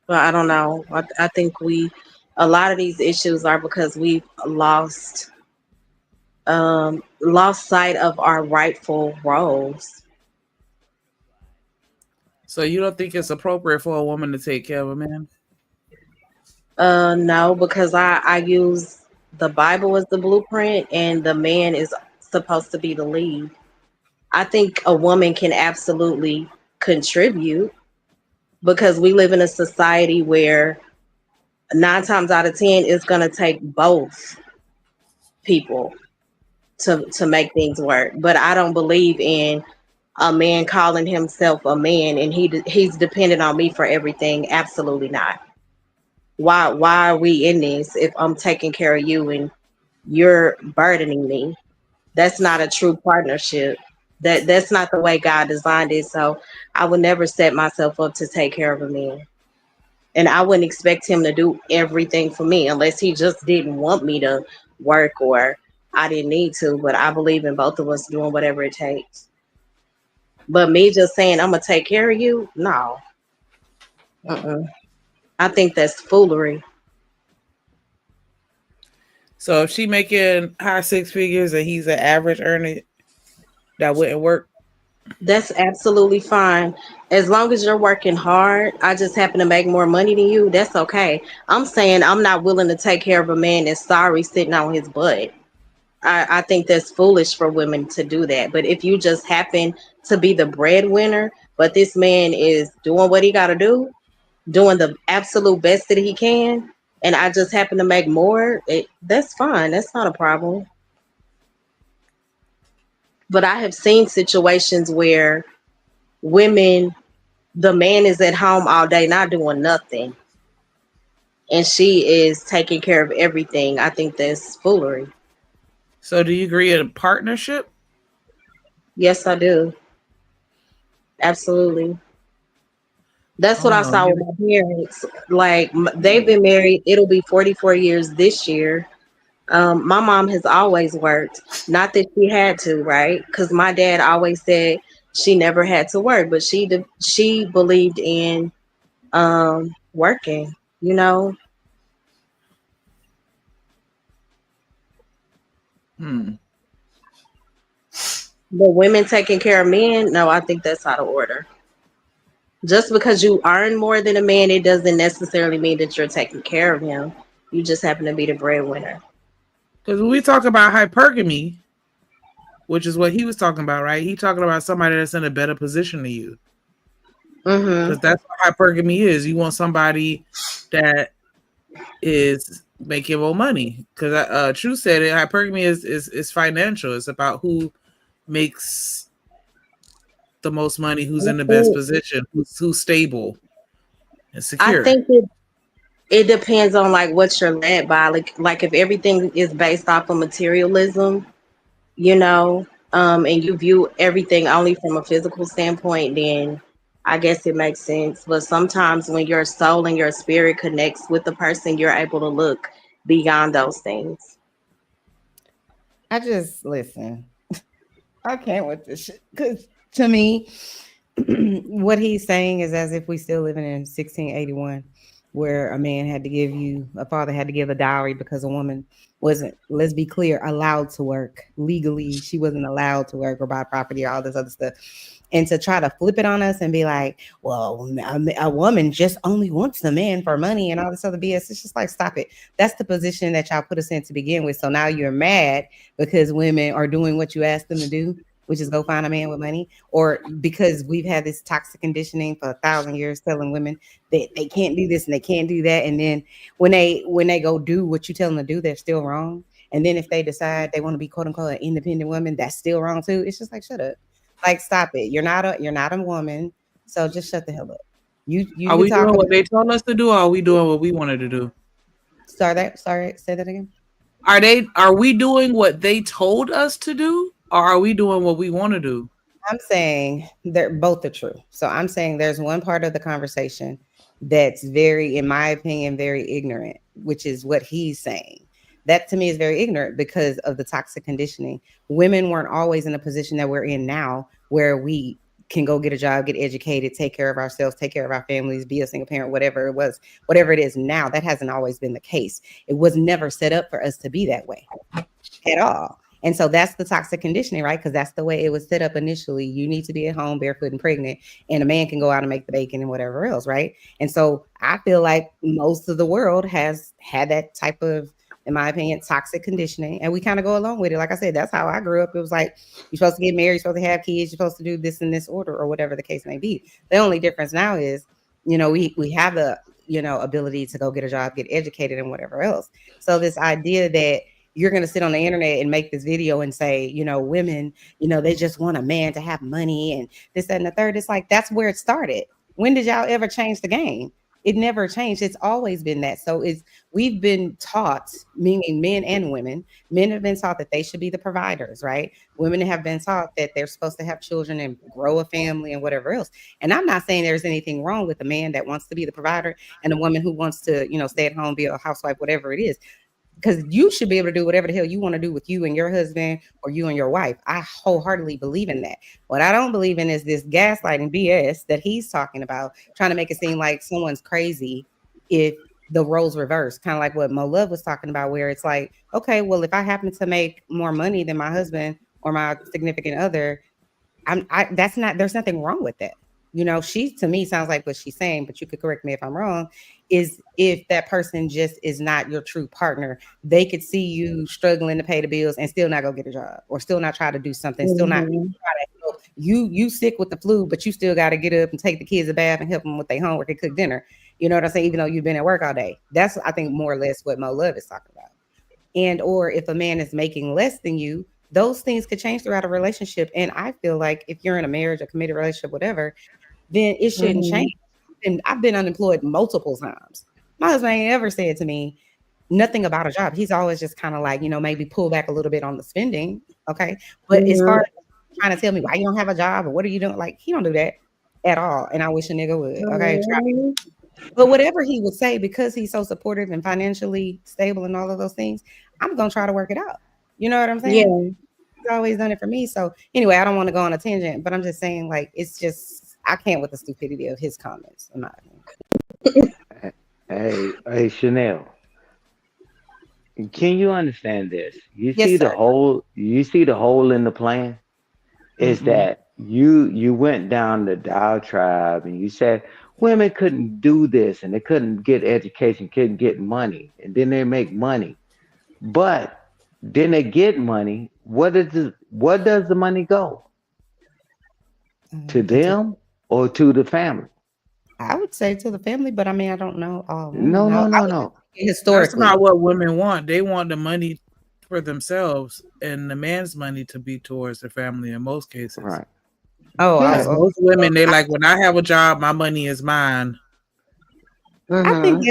Speaker 2: But I don't know. I think a lot of these issues are because we've lost sight of our rightful roles.
Speaker 8: So you don't think it's appropriate for a woman to take care of a man?
Speaker 2: No, because I use the Bible as the blueprint, and the man is supposed to be the lead. I think a woman can absolutely contribute because we live in a society where 9 times out of 10 it's going to take both people to make things work. But I don't believe in a man calling himself a man and he's dependent on me for everything. Absolutely not. Why are we in this if I'm taking care of you and you're burdening me? That's not a true partnership. That's not the way God designed it. So I would never set myself up to take care of a man. And I wouldn't expect him to do everything for me unless he just didn't want me to work or I didn't need to. But I believe in both of us doing whatever it takes. But me just saying I'm gonna take care of you, no. Uh-uh. I think that's foolery.
Speaker 8: So if she making high six figures and he's an average earner, that wouldn't work.
Speaker 2: That's absolutely fine. As long as you're working hard, I just happen to make more money than you, that's okay. I'm saying I'm not willing to take care of a man that's sorry sitting on his butt. I think that's foolish for women to do that. But if you just happen to be the breadwinner, but this man is doing what he got to do, doing the absolute best that he can, and I just happen to make more, that's fine. That's not a problem. But I have seen situations where women, the man is at home all day not doing nothing, and she is taking care of everything. I think that's foolery.
Speaker 8: So do you agree in a partnership?
Speaker 2: Yes, I do. Absolutely.
Speaker 8: I
Speaker 2: That's what
Speaker 8: don't
Speaker 2: I
Speaker 8: know.
Speaker 2: saw with my parents. Like they've been married. It'll be 44 years this year. My mom has always worked. Not that she had to, right? Because my dad always said she never had to work, but she believed in working. You know,
Speaker 8: Hmm.
Speaker 2: but women taking care of men, no, I think that's out of order. Just because you earn more than a man, it doesn't necessarily mean that you're taking care of him. You just happen to be the breadwinner.
Speaker 8: Because when we talk about hypergamy, which is what he was talking about, right? He talking about somebody that's in a better position than you.
Speaker 2: Mm-hmm.
Speaker 8: Because that's what hypergamy is. You want somebody that is making more money. Because True said it. Hypergamy is financial. It's about who makes the most money, who's
Speaker 2: I
Speaker 8: in the best
Speaker 2: think
Speaker 8: position, who's stable and
Speaker 2: I
Speaker 8: secure.
Speaker 2: think it depends on like what you're led by. Like if everything is based off of materialism, you know, and you view everything only from a physical standpoint, then I guess it makes sense. But sometimes when your soul and your spirit connects with the person, you're able to look beyond those things.
Speaker 6: I just listen. I can't with this shit because to me, what he's saying is as if we still living in 1681, where a man had to give you a father had to give a dowry because a woman wasn't. Let's be clear, allowed to work legally. She wasn't allowed to work or buy property or all this other stuff. And to try to flip it on us and be like, well, a woman just only wants a man for money and all this other BS. It's just like, stop it. That's the position that y'all put us in to begin with. So now you're mad because women are doing what you asked them to do, which is go find a man with money, or because we've had this toxic conditioning for 1,000 years telling women that they can't do this and they can't do that. And then when they go do what you tell them to do, they're still wrong. And then if they decide they want to be quote unquote an independent woman, that's still wrong too. It's just like, shut up. Like, stop it. You're not a woman. So just shut the hell up. You
Speaker 8: Are
Speaker 6: can
Speaker 8: we
Speaker 6: talk
Speaker 8: doing
Speaker 6: about
Speaker 8: what they told us to do, or are we doing what we wanted to do?
Speaker 6: sorry, say that again.
Speaker 8: Are we doing what they told us to do, or are we doing what we want to do?
Speaker 6: I'm saying they're both are true. So I'm saying there's one part of the conversation that's very, in my opinion, very ignorant, which is what he's saying. That to me is very ignorant because of the toxic conditioning. Women weren't always in a position that we're in now where we can go get a job, get educated, take care of ourselves, take care of our families, be a single parent, whatever it was, whatever it is now. That hasn't always been the case. It was never set up for us to be that way at all. And so that's the toxic conditioning, right? Because that's the way it was set up initially. You need to be at home barefoot and pregnant, and a man can go out and make the bacon and whatever else, right? And so I feel like most of the world has had that type of, in my opinion, toxic conditioning, and we kind of go along with it. Like I said, that's how I grew up. It was like you're supposed to get married, you're supposed to have kids, you're supposed to do this in this order, or whatever the case may be. The only difference now is, we have the ability to go get a job, get educated, and whatever else. So this idea that you're going to sit on the internet and make this video and say, women, they just want a man to have money and this, that, and the third. It's like, that's where it started. When did y'all ever change the game? It never changed. It's always been that. So it's we've been taught, meaning men and women, men have been taught that they should be the providers, right? Women have been taught that they're supposed to have children and grow a family and whatever else. And I'm not saying there's anything wrong with a man that wants to be the provider and a woman who wants to, stay at home, be a housewife, whatever it is, because you should be able to do whatever the hell you want to do with you and your husband or you and your wife. I wholeheartedly believe in that. What I don't believe in is this gaslighting BS that he's talking about, trying to make it seem like someone's crazy if the roles reverse, kind of like what Mo Love was talking about, where it's like, okay, well, if I happen to make more money than my husband or my significant other, that's not, there's nothing wrong with that. She to me sounds like what she's saying, but you could correct me if I'm wrong, is if that person just is not your true partner, they could see you struggling to pay the bills and still not go get a job or still not try to do something, still not try to help. You sick with the flu, but you still got to get up and take the kids a bath and help them with their homework and cook dinner. You know what I'm saying? Even though you've been at work all day. That's, I think, more or less what Mo Love is talking about. And or if a man is making less than you, those things could change throughout a relationship. And I feel like if you're in a marriage, a committed relationship, whatever, then it shouldn't change. And I've been unemployed multiple times. My husband ain't ever said to me nothing about a job. He's always just kind of like, maybe pull back a little bit on the spending. Okay. But as far as trying to tell me why you don't have a job or what are you doing, like, he don't do that at all. And I wish a nigga would. Okay. But whatever he would say, because he's so supportive and financially stable and all of those things, I'm going to try to work it out. You know what I'm saying?
Speaker 2: Yeah.
Speaker 6: He's always done it for me. So anyway, I don't want to go on a tangent, but I'm just saying, like, it's just, I can't with the stupidity of his comments. In my opinion.
Speaker 3: Hey, Chanel, can you understand this? You
Speaker 6: Yes,
Speaker 3: see the
Speaker 6: sir.
Speaker 3: hole. You see the hole in the plan is that you went down the diatribe and you said women couldn't do this and they couldn't get education, couldn't get money, and then they make money, but then they get money. What does the money go to them or to the family?
Speaker 6: I would say to the family, but I mean, I don't know all women.
Speaker 3: No,
Speaker 6: I
Speaker 3: no, no,
Speaker 6: would
Speaker 3: no.
Speaker 6: say
Speaker 8: That's
Speaker 6: historically.
Speaker 8: not what women want. They want the money for themselves and the man's money to be towards the family in most cases.
Speaker 3: Right.
Speaker 6: Oh,
Speaker 3: Yeah.
Speaker 8: Most women, they like, when I have a job, my money is mine.
Speaker 6: I think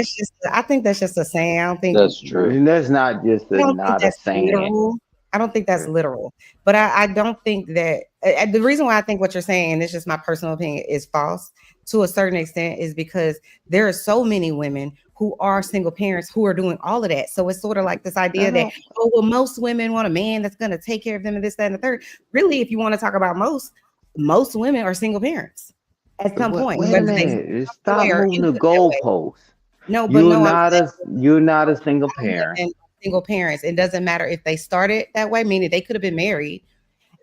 Speaker 6: that's just a saying.
Speaker 5: That's true.
Speaker 3: And that's not just
Speaker 6: I don't think
Speaker 3: not a
Speaker 6: that's
Speaker 3: saying.
Speaker 6: literal. I don't think that's literal. But I don't think that the reason why I think what you're saying, and it's just my personal opinion, is false to a certain extent is because there are so many women who are single parents who are doing all of that. So it's sort of like this idea that, oh, well, most women want a man that's going to take care of them and this, that, and the third. Really, if you want to talk about most women are single parents at some point.
Speaker 3: Wait a
Speaker 6: Whether they
Speaker 3: minute. Stop
Speaker 6: or
Speaker 3: moving the
Speaker 6: into it that way.
Speaker 3: goalposts.
Speaker 6: No, but no, I'm saying
Speaker 3: You're not a single parent.
Speaker 6: and single parents. It doesn't matter if they started that way, meaning they could have been married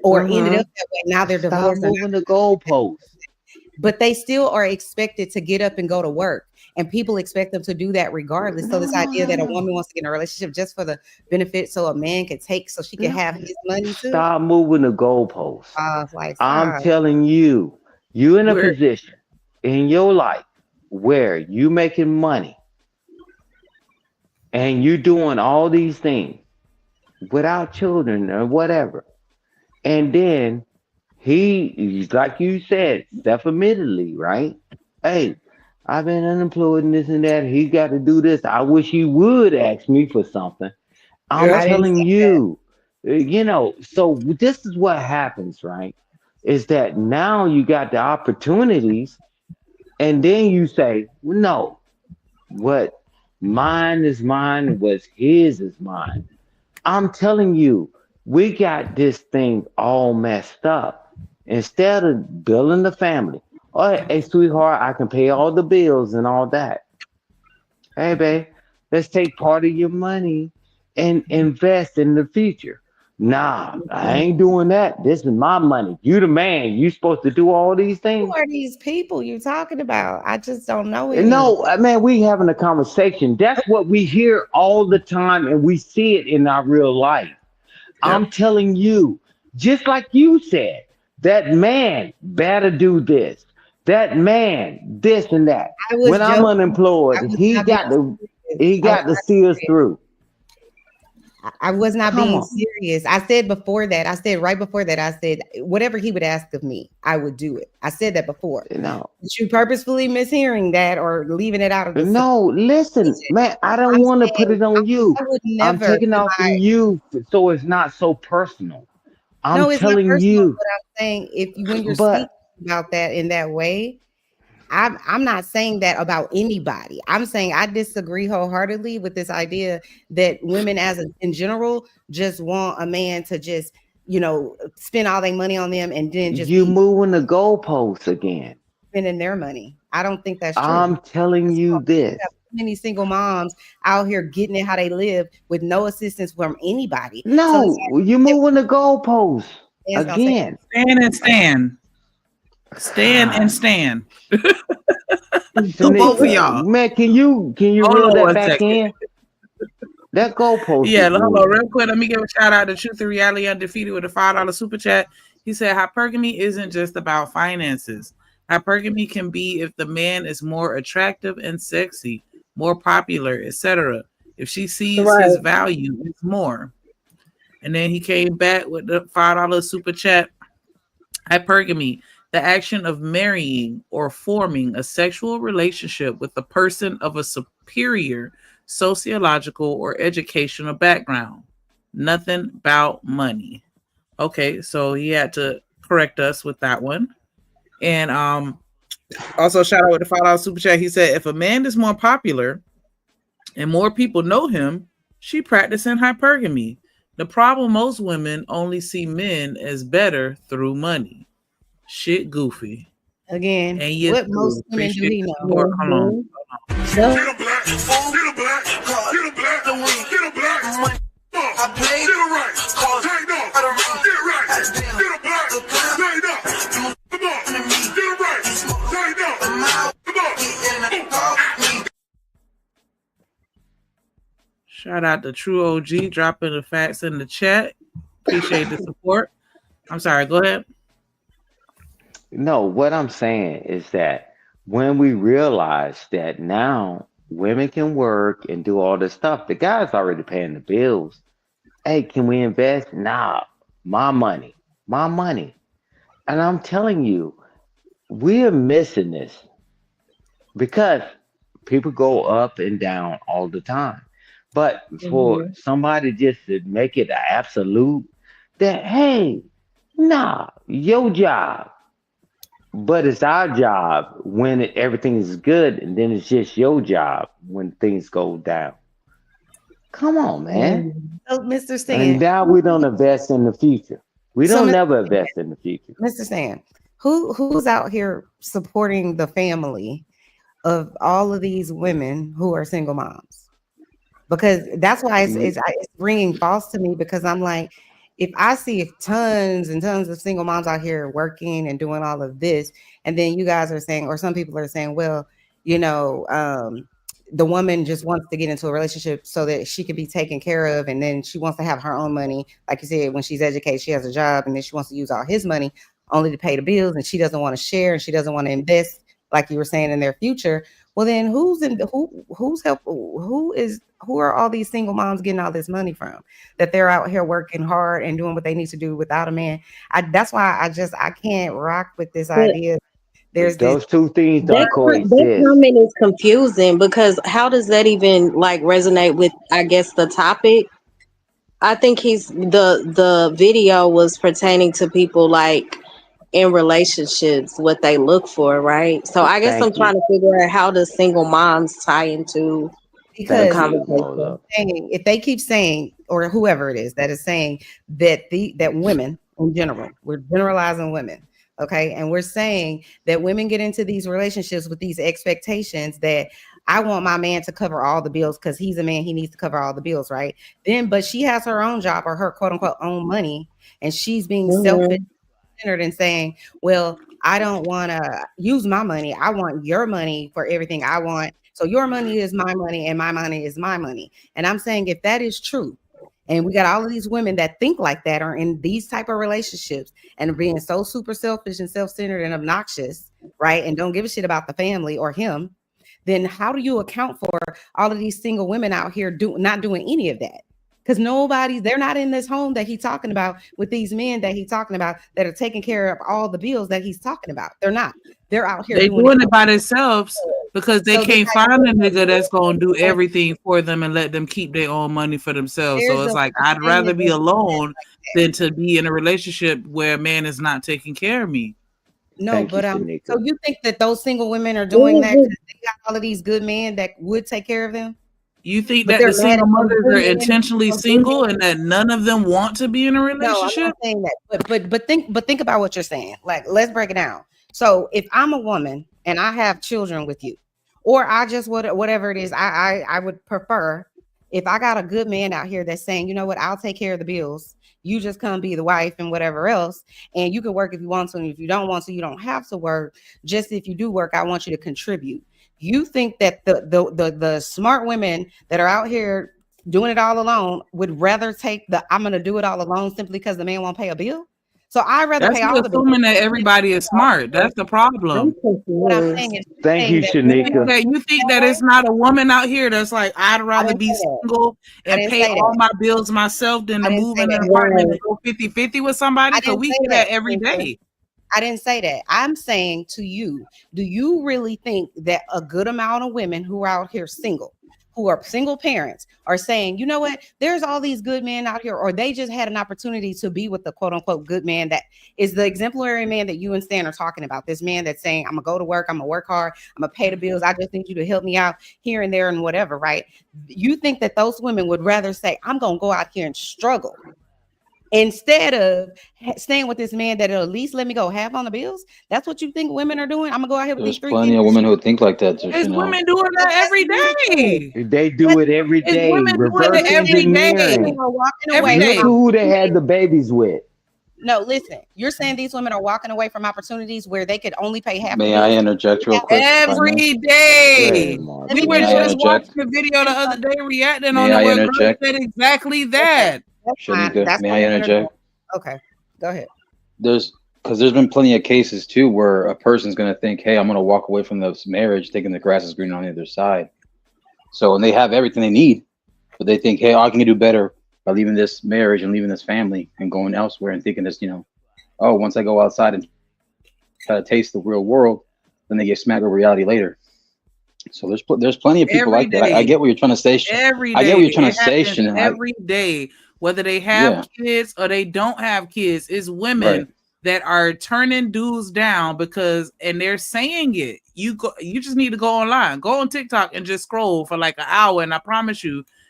Speaker 6: or ended up that way. Now they're
Speaker 3: Stop
Speaker 6: divorced.
Speaker 3: moving the goalposts.
Speaker 6: But they still are expected to get up and go to work. And people expect them to do that regardless. So this idea that a woman wants to get in a relationship just for the benefit so a man can take, so she can have his money too.
Speaker 3: Stop moving the goalposts.
Speaker 6: Like,
Speaker 3: I'm telling you, you're in a
Speaker 8: We're-
Speaker 3: position in your life where you making money and you doing all these things without children or whatever. And then he, like you said, self-admittedly, right? Hey, I've been unemployed and this and that. He got to do this. I wish he would ask me for something. I'm
Speaker 8: Yeah.
Speaker 3: telling you, so this is what happens, right? Is that now you got the opportunities and then you say, well, no, what mine is mine, what's his is mine. I'm telling you, we got this thing all messed up. Instead of building the family, oh, hey, sweetheart, I can pay all the bills and all that. Hey, babe, let's take part of your money and invest in the future. Nah, I ain't doing that. This is my money. You the man. You supposed to do all these things.
Speaker 6: who are these people you talking about? I just don't know any.
Speaker 3: No, man, we having a conversation. That's what we hear all the time, and we see it in our real life. I'm telling you, just like you said, that man better do this. That man, this and that. When I'm unemployed, he got to see us through.
Speaker 6: I was not
Speaker 3: Come
Speaker 6: being
Speaker 3: on.
Speaker 6: serious. I said before that, I said right before that, I said whatever he would ask of me, I would do it. I said that before.
Speaker 3: No.
Speaker 6: But you purposefully mishearing that or leaving it out of the
Speaker 3: No, listen,
Speaker 6: submission.
Speaker 3: man, I don't
Speaker 6: I'm
Speaker 3: want to put
Speaker 6: saying
Speaker 3: it on you.
Speaker 6: I would
Speaker 3: I'm
Speaker 6: never
Speaker 3: taking
Speaker 6: in
Speaker 3: off
Speaker 6: my
Speaker 3: on you so it's not so personal. I'm
Speaker 6: no, it's not
Speaker 3: telling
Speaker 6: personal,
Speaker 3: you,
Speaker 6: but I'm saying if you when you're speaking
Speaker 3: but
Speaker 6: about that in that way, I'm not saying that about anybody. I'm saying I disagree wholeheartedly with this idea that women in general just want a man to just, spend all their money on them and then just
Speaker 3: you
Speaker 6: be
Speaker 3: moving the goalposts again.
Speaker 6: spending their money. I don't think that's true.
Speaker 3: I'm telling
Speaker 6: First of
Speaker 3: you
Speaker 6: all,
Speaker 3: this.
Speaker 6: you have too many single moms out here getting it how they live with no assistance from anybody. So it's
Speaker 3: No, you
Speaker 6: like
Speaker 3: moving the goalposts
Speaker 6: man's gonna say,
Speaker 3: again.
Speaker 8: Stand and stand. Stand and
Speaker 3: God.
Speaker 8: stand.
Speaker 3: So
Speaker 8: Both of y'all.
Speaker 3: man, can you
Speaker 8: Hold
Speaker 3: reel
Speaker 8: on
Speaker 3: that
Speaker 8: one
Speaker 3: back
Speaker 8: second.
Speaker 3: in? That goalpost
Speaker 8: Yeah,
Speaker 3: is
Speaker 8: hold on
Speaker 3: moving.
Speaker 8: real quick. Let me give a shout out to Truth and Reality Undefeated with a $5 super chat. He said hypergamy isn't just about finances. Hypergamy can be if the man is more attractive and sexy, more popular, etc. If she sees his
Speaker 2: Right.
Speaker 8: value, it's more. And then he came back with the $5 super chat. Hypergamy, the action of marrying or forming a sexual relationship with a person of a superior sociological or educational background. Nothing about money. Okay, so he had to correct us with that one. And also shout out with the $5 super chat. He said if a man is more popular and more people know him, she practicing hypergamy. The problem most women only see men as better through money. Shit goofy.
Speaker 6: again,
Speaker 8: And you
Speaker 6: what most
Speaker 8: too.
Speaker 6: women do
Speaker 8: Appreciate
Speaker 6: he
Speaker 8: the
Speaker 6: know?
Speaker 8: support. Hold on.
Speaker 2: Mhm.
Speaker 11: Get a black, get a black, get a black, get a black. Money, I played get it right, take no, get right, get a black, take no, come on, get it right, take no, come on.
Speaker 8: Shout out to True OG dropping the facts in the chat. Appreciate the support. I'm sorry, go ahead.
Speaker 3: No, what I'm saying is that when we realize that now women can work and do all this stuff, the guy's already paying the bills. Hey, can we invest? Nah, my money, my money. And I'm telling you, we're missing this because people go up and down all the time. But for
Speaker 2: Mhm.
Speaker 3: somebody just to make it an absolute that, hey, nah, your job. But it's our job when everything is good, and then it's just your job when things go down. Come on, man.
Speaker 2: Mhm.
Speaker 6: So, Mr.
Speaker 3: And
Speaker 6: Stan,
Speaker 3: now we don't invest in the future. We
Speaker 6: so
Speaker 3: don't
Speaker 6: Mr.
Speaker 3: never invest in the future.
Speaker 6: Stan, who's out here supporting the family of all of these women who are single moms? Because that's why it's ringing false to me because I'm like, if I see tons and tons of single moms out here working and doing all of this, and then you guys are saying, or some people are saying, well, you know, the woman just wants to get into a relationship so that she can be taken care of, and then she wants to have her own money. Like you said, when she's educated, she has a job, and then she wants to use all his money only to pay the bills, and she doesn't want to share, and she doesn't want to invest, like you were saying, in their future. Well, then who are all these single moms getting all this money from? That they're out here working hard and doing what they need to do without a man. That's why I can't rock with this
Speaker 2: But
Speaker 6: idea. There's this
Speaker 3: Those two things
Speaker 2: that
Speaker 3: don't
Speaker 2: that
Speaker 3: coexist.
Speaker 2: comment is confusing because how does that even like resonate with I guess the topic? I think the video was pertaining to people like in relationships, what they look for, right? So I guess I'm
Speaker 3: Thank
Speaker 2: trying
Speaker 3: you.
Speaker 2: to figure out how does single moms tie into the
Speaker 3: Thank
Speaker 6: because
Speaker 3: you,
Speaker 2: conversation.
Speaker 3: Mola.
Speaker 6: if they keep saying, or whoever it is that is saying that women in general, we're generalizing women, okay, and we're saying that women get into these relationships with these expectations that I want my man to cover all the bills because he's a man, he needs to cover all the bills, right? Then, but she has her own job or her quote unquote own money, and she's being selfish
Speaker 2: Mhm.
Speaker 6: centered and saying, well, I don't want to use my money. I want your money for everything I want. So your money is my money and my money is my money. And I'm saying if that is true, and we got all of these women that think like that are in these type of relationships and are being so super selfish and self-centered and obnoxious, right? And don't give a shit about the family or him, then how do you account for all of these single women out here not doing any of that? Because they're not in this home that he's talking about with these men that he's talking about that are taking care of all the bills that he's talking about. They're not. They're out here
Speaker 8: They
Speaker 6: doing it.
Speaker 8: doing it by themselves because they
Speaker 6: So
Speaker 8: can't find a nigga that's gonna do everything for them and let them keep their own money for themselves. So
Speaker 6: there's
Speaker 8: it's
Speaker 6: a
Speaker 8: like
Speaker 6: fine
Speaker 8: I'd
Speaker 6: line
Speaker 8: rather be
Speaker 6: in
Speaker 8: alone
Speaker 6: that.
Speaker 8: than to be in a relationship where a man is not taking care of me.
Speaker 6: No,
Speaker 3: Thank you,
Speaker 6: but
Speaker 3: Shanika.
Speaker 6: so you think that those single women are doing that because they got all of these good men that would take care of them?
Speaker 8: You think
Speaker 6: But
Speaker 8: that
Speaker 6: they're
Speaker 8: the
Speaker 6: mad
Speaker 8: single
Speaker 6: at those
Speaker 8: mothers
Speaker 6: good
Speaker 8: are
Speaker 6: men.
Speaker 8: intentionally
Speaker 6: Those good
Speaker 8: single
Speaker 6: men.
Speaker 8: and that none of them want to be in a
Speaker 6: No, I'm
Speaker 8: relationship?
Speaker 6: not saying that. But think about what you're saying. Like, let's break it down. So if I'm a woman and I have children with you, or I just whatever it is, I would prefer if I got a good man out here that's saying, you know what, I'll take care of the bills. You just come be the wife and whatever else, and you can work if you want to, and if you don't want to, you don't have to work. Just if you do work, I want you to contribute. You think that the smart women that are out here doing it all alone would rather take the I'm gonna do it all alone simply because the man won't pay a bill. So I'd rather
Speaker 8: That's
Speaker 6: pay
Speaker 8: you
Speaker 6: all the bills.
Speaker 8: assuming that everybody is smart. That's the problem.
Speaker 6: What I'm saying is
Speaker 3: Thank you,
Speaker 6: that women are
Speaker 3: Shanika.
Speaker 8: You think that
Speaker 6: that way.
Speaker 8: it's not a woman out here that's like, I'd
Speaker 6: I
Speaker 8: rather
Speaker 6: didn't
Speaker 8: be
Speaker 6: say that.
Speaker 8: single
Speaker 6: I
Speaker 8: and
Speaker 6: didn't
Speaker 8: pay
Speaker 6: say
Speaker 8: all
Speaker 6: that.
Speaker 8: my bills myself than
Speaker 6: I
Speaker 8: to
Speaker 6: didn't
Speaker 8: move
Speaker 6: say
Speaker 8: in an
Speaker 6: that.
Speaker 8: apartment and go 50-50 with somebody?
Speaker 6: I
Speaker 8: Because
Speaker 6: didn't
Speaker 8: we
Speaker 6: say
Speaker 8: hear
Speaker 6: that.
Speaker 8: that every
Speaker 6: Spencer.
Speaker 8: day.
Speaker 6: I didn't say that. I'm saying to you, do you really think that a good amount of women who are out here single, who are single parents, are saying, you know what, there's all these good men out here, or they just had an opportunity to be with the quote unquote good man that is the exemplary man that you and Stan are talking about? This man that's saying, I'm gonna go to work, I'm gonna work hard, I'm gonna pay the bills, I just need you to help me out here and there and whatever, right? You think that those women would rather say, I'm gonna go out here and struggle instead of staying with this man that'll at least let me go half on the bills? That's what you think women are doing? I'm gonna go out here with
Speaker 5: There's
Speaker 6: these three
Speaker 5: plenty
Speaker 6: kids.
Speaker 5: of women who think like that, just
Speaker 8: It's women doing that every day.
Speaker 3: They do it every
Speaker 8: It's
Speaker 3: day,
Speaker 8: women doing
Speaker 3: reverse
Speaker 8: it every
Speaker 3: engineering.
Speaker 8: day.
Speaker 6: Are walking
Speaker 8: Every
Speaker 6: away
Speaker 3: Look
Speaker 8: day.
Speaker 6: from
Speaker 3: who they had
Speaker 6: opportunities.
Speaker 3: the babies with.
Speaker 6: No, listen, you're saying these women are walking away from opportunities where they could only pay half the
Speaker 5: May I
Speaker 6: bills.
Speaker 5: interject real quick, if I may?
Speaker 8: Every
Speaker 3: Go
Speaker 8: day.
Speaker 3: ahead, Mark.
Speaker 6: Let
Speaker 8: We
Speaker 6: me
Speaker 8: were
Speaker 5: May
Speaker 6: finish
Speaker 5: I
Speaker 6: my
Speaker 8: just
Speaker 5: interject?
Speaker 8: watching a video the other day reacting on
Speaker 5: May
Speaker 8: it
Speaker 5: I
Speaker 8: where a girl
Speaker 5: interject?
Speaker 8: said exactly
Speaker 6: Okay,
Speaker 8: that.
Speaker 6: that's fine.
Speaker 5: Shanika,
Speaker 6: That's
Speaker 5: may
Speaker 6: what
Speaker 5: I
Speaker 6: women are doing.
Speaker 5: interject?
Speaker 6: Okay, go ahead.
Speaker 5: Because there's been plenty of cases too where a person's gonna think, hey, I'm gonna walk away from this marriage thinking the grass is greener on the other side. So, and they have everything they need, but they think, hey, I can do better by leaving this marriage and leaving this family and going elsewhere and thinking this, oh, once I go outside and try to taste the real world, then they get smacked with reality later. So there's plenty of people
Speaker 8: Every
Speaker 5: like that. I
Speaker 8: day.
Speaker 5: get what you're trying to say.
Speaker 8: Every
Speaker 5: I get what
Speaker 8: day.
Speaker 5: you're trying
Speaker 8: It
Speaker 5: to say,
Speaker 8: happens
Speaker 5: Shannon.
Speaker 8: every day. Whether they have
Speaker 5: Yeah,
Speaker 8: kids or they don't have kids, it's
Speaker 5: right.
Speaker 8: women that are turning dudes down and they're saying it. You just need to go online, go on TikTok and just scroll for like an hour, and I promise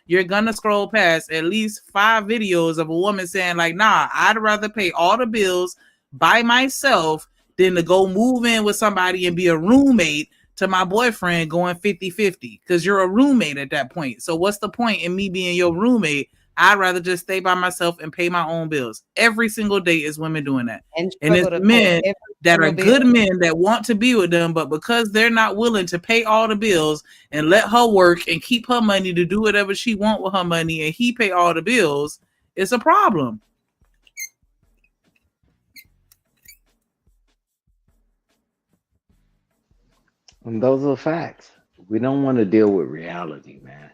Speaker 8: you're gonna scroll past at least 5 videos of a woman saying like, nah, I'd rather pay all the bills by myself than to go move in with somebody and be a roommate to my boyfriend going 50-50, because you're a roommate at that point. So what's the point in me being your roommate? I'd rather just stay by myself and pay my own bills. Every single day is women doing that.
Speaker 6: And
Speaker 8: And it's
Speaker 6: struggle to pay
Speaker 8: men
Speaker 6: every
Speaker 8: that are
Speaker 6: single bill.
Speaker 8: good men that want to be with them, but because they're not willing to pay all the bills and let her work and keep her money to do whatever she want with her money and he pay all the bills, it's a problem.
Speaker 3: And those are facts. We don't want to deal with reality, man.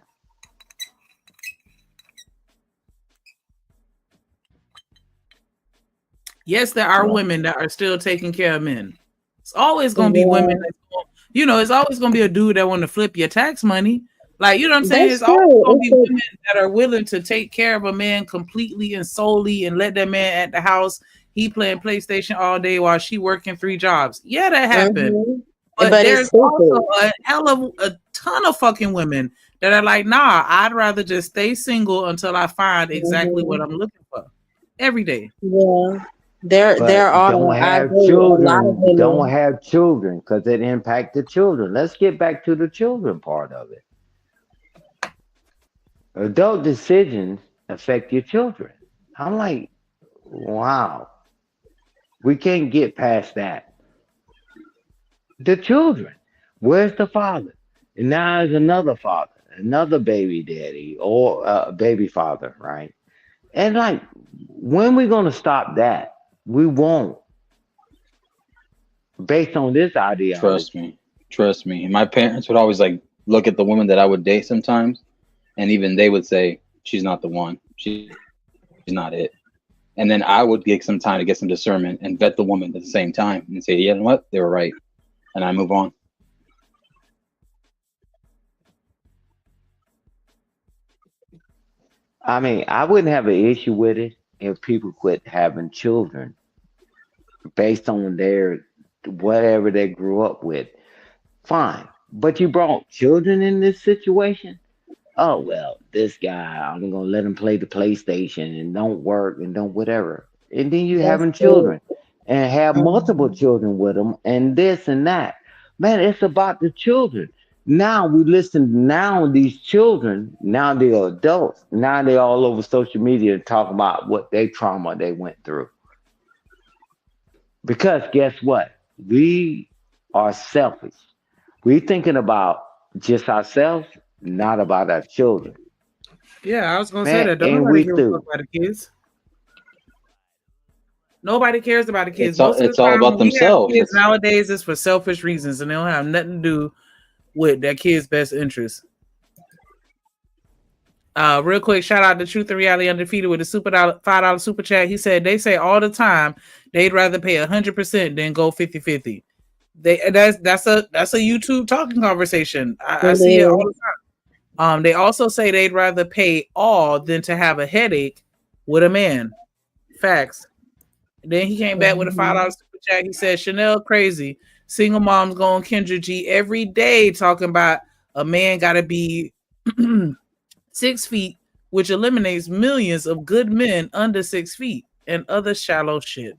Speaker 8: Yes, there are women that are still taking care of men. It's always going to be women. It's always going to be a dude that want to flip your tax money. Like, you know what I'm saying?
Speaker 2: That's
Speaker 8: It's always
Speaker 2: true.
Speaker 8: going to be women that are willing to take care of a man completely and solely and let that man at the house. He playing PlayStation all day while she working 3 jobs. Yeah, that happened. But
Speaker 2: But it's
Speaker 8: there's
Speaker 2: stupid.
Speaker 8: also a ton of fucking women that are like, nah, I'd rather just stay single until I find exactly what I'm looking for every day.
Speaker 2: Yeah. There
Speaker 3: But
Speaker 2: are,
Speaker 3: don't
Speaker 2: I
Speaker 3: have
Speaker 2: agree, a lot of
Speaker 3: children. Don't
Speaker 2: women.
Speaker 3: have children because it impact the children. Let's get back to the children part of it. Adult decisions affect your children. I'm like, wow, we can't get past that. The children, where's the father? And now there's another father, another baby daddy or baby father, right? And like, when we gonna stop that? We won't, based on this ideology.
Speaker 5: Trust me. My parents would always like look at the women that I would date sometimes, and even they would say she's not the one. she's not it. And then I would take some time to get some discernment and vet the woman at the same time and say, you know what, they were right, and I move on.
Speaker 3: I mean, I wouldn't have an issue with it if people quit having children based on their whatever they grew up with. Fine. But you brought children in this situation? Oh well, this guy, I'm gonna let him play the PlayStation and don't work and don't whatever. And then you
Speaker 2: That's
Speaker 3: having
Speaker 2: it.
Speaker 3: children and have multiple
Speaker 2: Mhm.
Speaker 3: children with them and this and that. Man, it's about the children. Now we listen. Now these children, now they're adults. Now they're all over social media talking about what they trauma they went through. Because guess what? We are selfish. We thinking about just ourselves, not about our children.
Speaker 8: Yeah, I was gonna say
Speaker 3: Man,
Speaker 8: that. Don't
Speaker 3: and
Speaker 8: nobody
Speaker 3: we
Speaker 8: give a fuck
Speaker 3: through.
Speaker 8: about the kids. Nobody cares about the kids.
Speaker 5: It's all
Speaker 8: Most of the
Speaker 5: it's all
Speaker 8: time
Speaker 5: about
Speaker 8: when we have
Speaker 5: themselves.
Speaker 8: kids
Speaker 5: It's
Speaker 8: nowadays, it's for selfish reasons and they don't have nothing to do with their kids' best interest. Real quick, shout out to Truth and Reality Undefeated with a $5 super chat. He said they say all the time they'd rather pay 100% than go 50-50. That's a YouTube talking conversation. I
Speaker 2: It
Speaker 8: see it all
Speaker 2: is.
Speaker 8: the time. They also say they'd rather pay all than to have a headache with a man. Facts. Then he came back with a
Speaker 2: Mhm.
Speaker 8: $5 super chat. He said Chanel crazy. Single moms going Kendra G every day talking about a man gotta be 6 feet, which eliminates millions of good men under 6 feet and other shallow shit.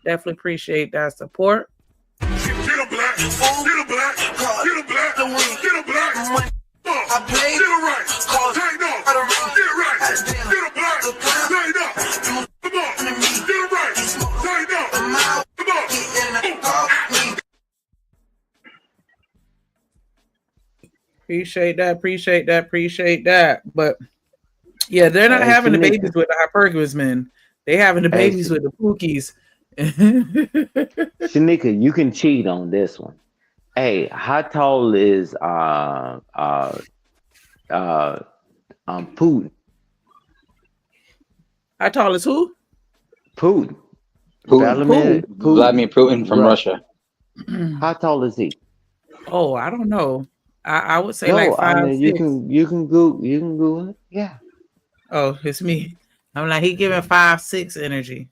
Speaker 8: Definitely appreciate that support.
Speaker 11: Get a black, get a black, get a black, get a black. I played get it right, cause take no, get right, get a black, take no. Come on, get it right, take no. Come on.
Speaker 8: Appreciate that. But yeah, they're not
Speaker 3: Hey,
Speaker 8: having the babies
Speaker 3: Shanika.
Speaker 8: with the hypergamous men. They having the
Speaker 3: Hey,
Speaker 8: babies with the pookies.
Speaker 3: Shanika, you can cheat on this one. Hey, how tall is uh Putin?
Speaker 8: How tall is who?
Speaker 3: Putin.
Speaker 5: Putin,
Speaker 3: Vladimir
Speaker 8: Who?
Speaker 3: Putin.
Speaker 5: Vladimir Putin from
Speaker 3: Russia.
Speaker 5: Russia.
Speaker 3: How tall is he?
Speaker 8: Oh, I don't know. I would say like
Speaker 3: Go. I
Speaker 8: five,
Speaker 3: mean, you
Speaker 8: six.
Speaker 3: can Google it. Yeah.
Speaker 8: Oh, it's me. I'm like he giving 5'6" energy.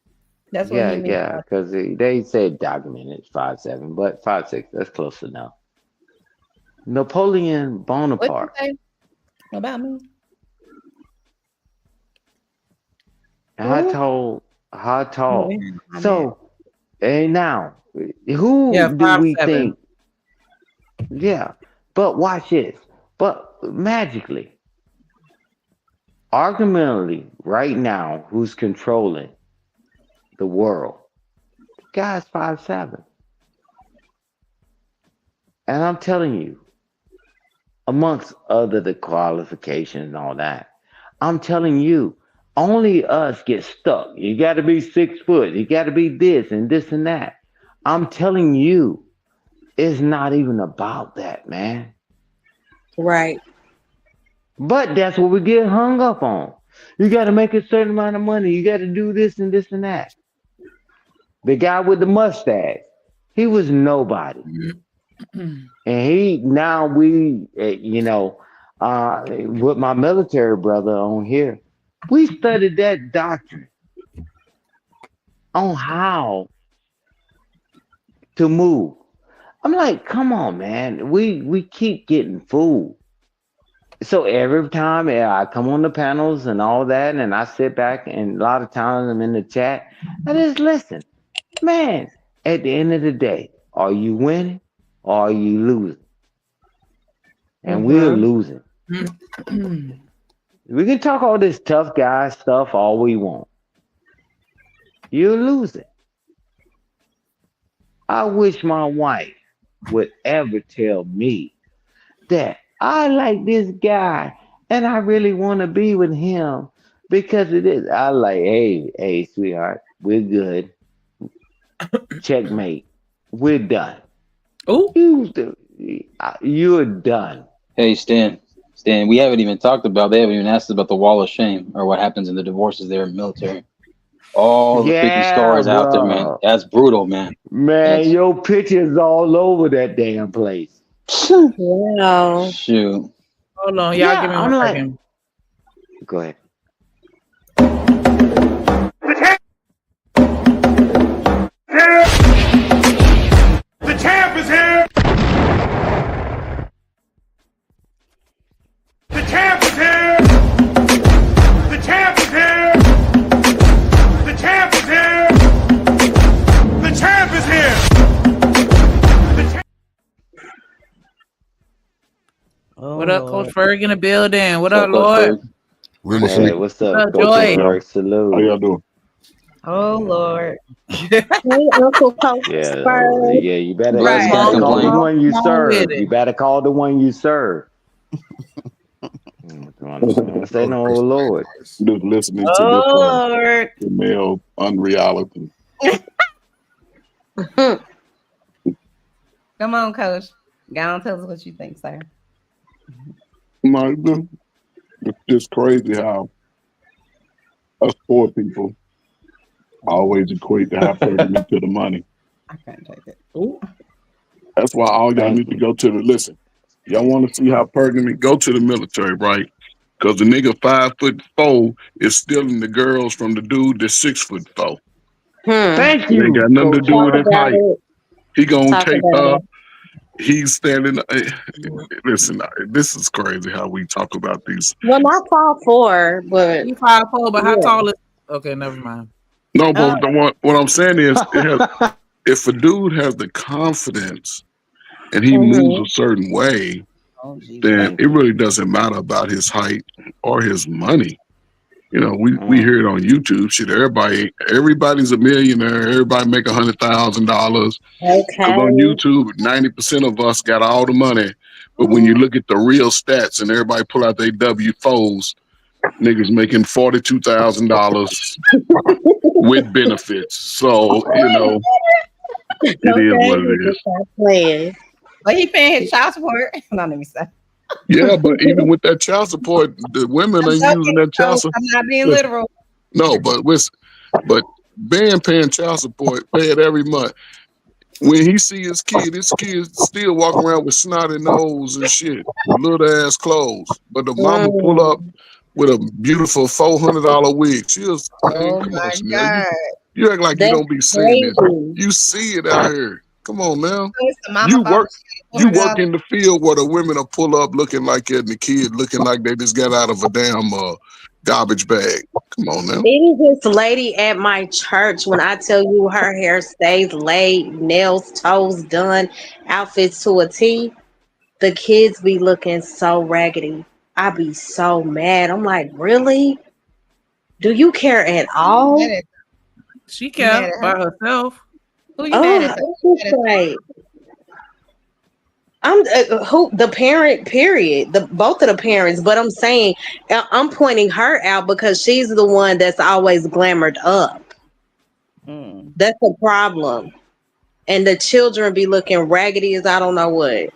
Speaker 6: That's what he
Speaker 3: Yeah,
Speaker 6: meant.
Speaker 3: yeah, because they said documented 5'7", but 5'6", that's close enough. Napoleon
Speaker 6: What you
Speaker 3: Bonaparte.
Speaker 6: say about me?
Speaker 3: How
Speaker 2: Who?
Speaker 3: tall? How
Speaker 6: No, they
Speaker 3: tall?
Speaker 6: have my back.
Speaker 3: So, and now,
Speaker 8: Yeah,
Speaker 3: who do we
Speaker 8: 5'7".
Speaker 3: think? Yeah, but watch this. But magically, argumentally, right now, who's controlling the world? The guy's 5'7", and I'm telling you, amongst other the qualifications and all that. I'm telling you, only us get stuck. You got to be 6 foot. You got to be this and that. I'm telling you, it's not even about that, man.
Speaker 2: Right.
Speaker 3: But that's what we get hung up on. You got to make a certain amount of money. You got to do this and that. The guy with the mustache, he was nobody. And he now we with my military brother on here, we studied that doctrine on how to move. I'm like, come on, man, we keep getting fooled. So every time I come on the panels and all that, and I sit back, and a lot of times I'm in the chat, I just listen. Man, at the end of the day, are you winning or are you losing? And we're
Speaker 2: Mhm.
Speaker 3: losing. We can talk all this tough guy stuff all we want. You're losing. I wish my wife would ever tell me that I like this guy and I really want to be with him because it is. I like, hey, sweetheart, we're good. Checkmate. We're done.
Speaker 8: Oh,
Speaker 3: You're done.
Speaker 5: Hey, Stan. Stan, we haven't even talked about. They haven't even asked about the wall of shame or what happens in the divorces there in the military. All the freaking
Speaker 3: Yeah,
Speaker 5: stories out there, man.
Speaker 3: bro.
Speaker 5: That's brutal, man.
Speaker 3: Man,
Speaker 2: That's
Speaker 3: your pictures all over that damn place.
Speaker 2: wow.
Speaker 5: Shoot.
Speaker 8: Hold on, y'all
Speaker 3: Yeah,
Speaker 8: give me
Speaker 3: I'm
Speaker 8: one
Speaker 3: like,
Speaker 8: second.
Speaker 3: go ahead.
Speaker 11: The champ is here! The champ is here! The champ is here! The champ is here! The champ is here! The champ-
Speaker 6: Oh
Speaker 8: What up, Coach
Speaker 6: Lord.
Speaker 8: Ferg in the building? What
Speaker 5: What's
Speaker 8: up,
Speaker 5: up, Coach
Speaker 8: Lord?
Speaker 5: Ferg?
Speaker 1: Really
Speaker 3: Hey,
Speaker 1: sleep.
Speaker 3: what's
Speaker 8: What
Speaker 3: up,
Speaker 8: up,
Speaker 3: Coach
Speaker 8: Joy?
Speaker 3: Ferg?
Speaker 12: How y'all
Speaker 3: Salute.
Speaker 12: doing?
Speaker 6: Oh Lord.
Speaker 2: Hey, Uncle Coach
Speaker 3: Yeah,
Speaker 2: Spade.
Speaker 3: yeah. You better,
Speaker 5: Bless,
Speaker 3: you
Speaker 6: Right.
Speaker 5: can't
Speaker 3: better
Speaker 8: Come
Speaker 3: call the
Speaker 5: complain.
Speaker 8: on,
Speaker 3: one you
Speaker 8: come on with
Speaker 3: serve.
Speaker 8: it.
Speaker 3: You better call the one you serve. Don't say
Speaker 1: Go to
Speaker 3: no,
Speaker 1: Chris
Speaker 3: Lord.
Speaker 1: Christ.
Speaker 12: Just listening to this
Speaker 6: Oh Lord.
Speaker 12: male unreality.
Speaker 6: Come on, Coach. Go on, tell us what you think, sir.
Speaker 12: My, it's just crazy how us poor people always equate to hypergamy to the money.
Speaker 6: I can't take it.
Speaker 8: Ooh.
Speaker 12: That's why all y'all
Speaker 3: Thank
Speaker 12: need to
Speaker 3: you.
Speaker 12: go to the listen. Y'all want to see hypergamy? Go to the military, right? Because the nigga 5'4" is stealing the girls from the dude that's 6'4".
Speaker 3: Thank
Speaker 12: It ain't
Speaker 3: you,
Speaker 12: got nothing to
Speaker 3: Coach
Speaker 12: do
Speaker 2: Talk
Speaker 12: with his
Speaker 3: Ferg.
Speaker 2: about
Speaker 12: height.
Speaker 2: it.
Speaker 12: He gonna
Speaker 2: Talk
Speaker 12: take
Speaker 2: about it.
Speaker 12: he's standing. Listen, this is crazy how we talk about these.
Speaker 2: Well, not 5'4", but
Speaker 8: You 5'4", but how
Speaker 2: yeah.
Speaker 8: tall is? Okay, never mind.
Speaker 12: No,
Speaker 6: Oh,
Speaker 12: but what I'm saying is, if a dude has the confidence and he moves
Speaker 2: Mm-hmm.
Speaker 12: a certain way,
Speaker 6: oh Jesus.
Speaker 12: then
Speaker 3: Thank
Speaker 12: it
Speaker 3: you.
Speaker 12: really doesn't matter about his height or his money. You know, we
Speaker 3: Mm.
Speaker 12: hear it on YouTube. Shit, everybody's a millionaire. Everybody make $100,000 because on
Speaker 2: Okay.
Speaker 12: YouTube, 90% of us got all the money. But when you look at the real stats and everybody pull out their W-4s, niggas making $42,000 with benefits. So it is
Speaker 2: Okay.
Speaker 12: what it
Speaker 2: You
Speaker 12: is.
Speaker 2: just stop playing.
Speaker 6: But he paying his child support. No, let me stop.
Speaker 12: Yeah, but even with that child support, the women
Speaker 6: I'm
Speaker 12: are using
Speaker 6: joking,
Speaker 12: that child
Speaker 6: Coach.
Speaker 12: support.
Speaker 6: I'm not being
Speaker 12: Listen,
Speaker 6: literal.
Speaker 12: no, but Ben paying child support, pay it every month. When he see his kid still walking around with snotty nose and shit, with little ass clothes. But the mama pull up
Speaker 2: Mm.
Speaker 12: with a beautiful $400 wig. Man,
Speaker 6: Oh
Speaker 12: come on,
Speaker 6: my
Speaker 12: Chanel.
Speaker 6: God.
Speaker 12: You act like you
Speaker 2: That's
Speaker 12: don't be seeing this.
Speaker 2: crazy.
Speaker 12: You see it out here. Come on now.
Speaker 6: So it's the mama
Speaker 12: You
Speaker 6: bought
Speaker 12: work
Speaker 6: the
Speaker 12: you
Speaker 6: shit,
Speaker 12: work
Speaker 6: $400.
Speaker 12: in the field where the women will pull up looking like that and the kid looking like they just got out of a damn garbage bag. Come on now.
Speaker 2: It is this lady at my church. When I tell you her hair stays laid, nails, toes done, outfits to a T, the kids be looking so raggedy. I be so mad. I'm like, really? Do you care at
Speaker 6: Who you
Speaker 2: all?
Speaker 6: mad at?
Speaker 8: She
Speaker 6: You mad
Speaker 8: kept
Speaker 6: at her?
Speaker 8: by herself.
Speaker 6: Who you mad
Speaker 2: Oh,
Speaker 6: at? Though?
Speaker 2: it's
Speaker 6: You
Speaker 2: just
Speaker 6: mad at
Speaker 2: like I'm who the parent. Period. The both of the parents. But I'm saying I'm pointing her out because she's the one that's always glamored up.
Speaker 6: Mm,
Speaker 2: That's the problem. And the children be looking raggedy as I don't know what.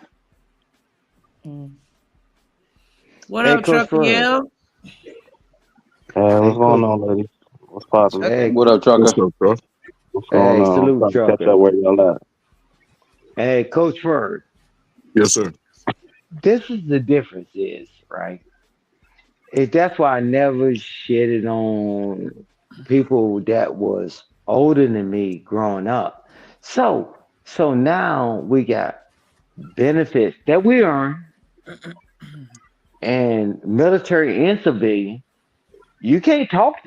Speaker 6: mm.
Speaker 8: What
Speaker 3: Hey,
Speaker 8: up,
Speaker 3: Coach
Speaker 8: Trucker
Speaker 3: Ferg.
Speaker 8: Yell?
Speaker 13: Hey,
Speaker 3: Hey,
Speaker 13: what's going
Speaker 3: Coach.
Speaker 13: on, ladies? What's poppin'?
Speaker 6: Chuck,
Speaker 3: Hey,
Speaker 5: What up,
Speaker 12: What's
Speaker 5: trucker?
Speaker 12: up, bro?
Speaker 13: What's going
Speaker 3: hey,
Speaker 13: on? I'm
Speaker 3: salute,
Speaker 13: trying to catch
Speaker 3: trucker.
Speaker 13: up where y'all at.
Speaker 3: Hey, Coach Ferg.
Speaker 12: Yes, sir.
Speaker 3: This is the difference, is right. That's why I never shitted on people that was older than me growing up. So, so now we got benefits that we earn, and military and civilian. You can't talk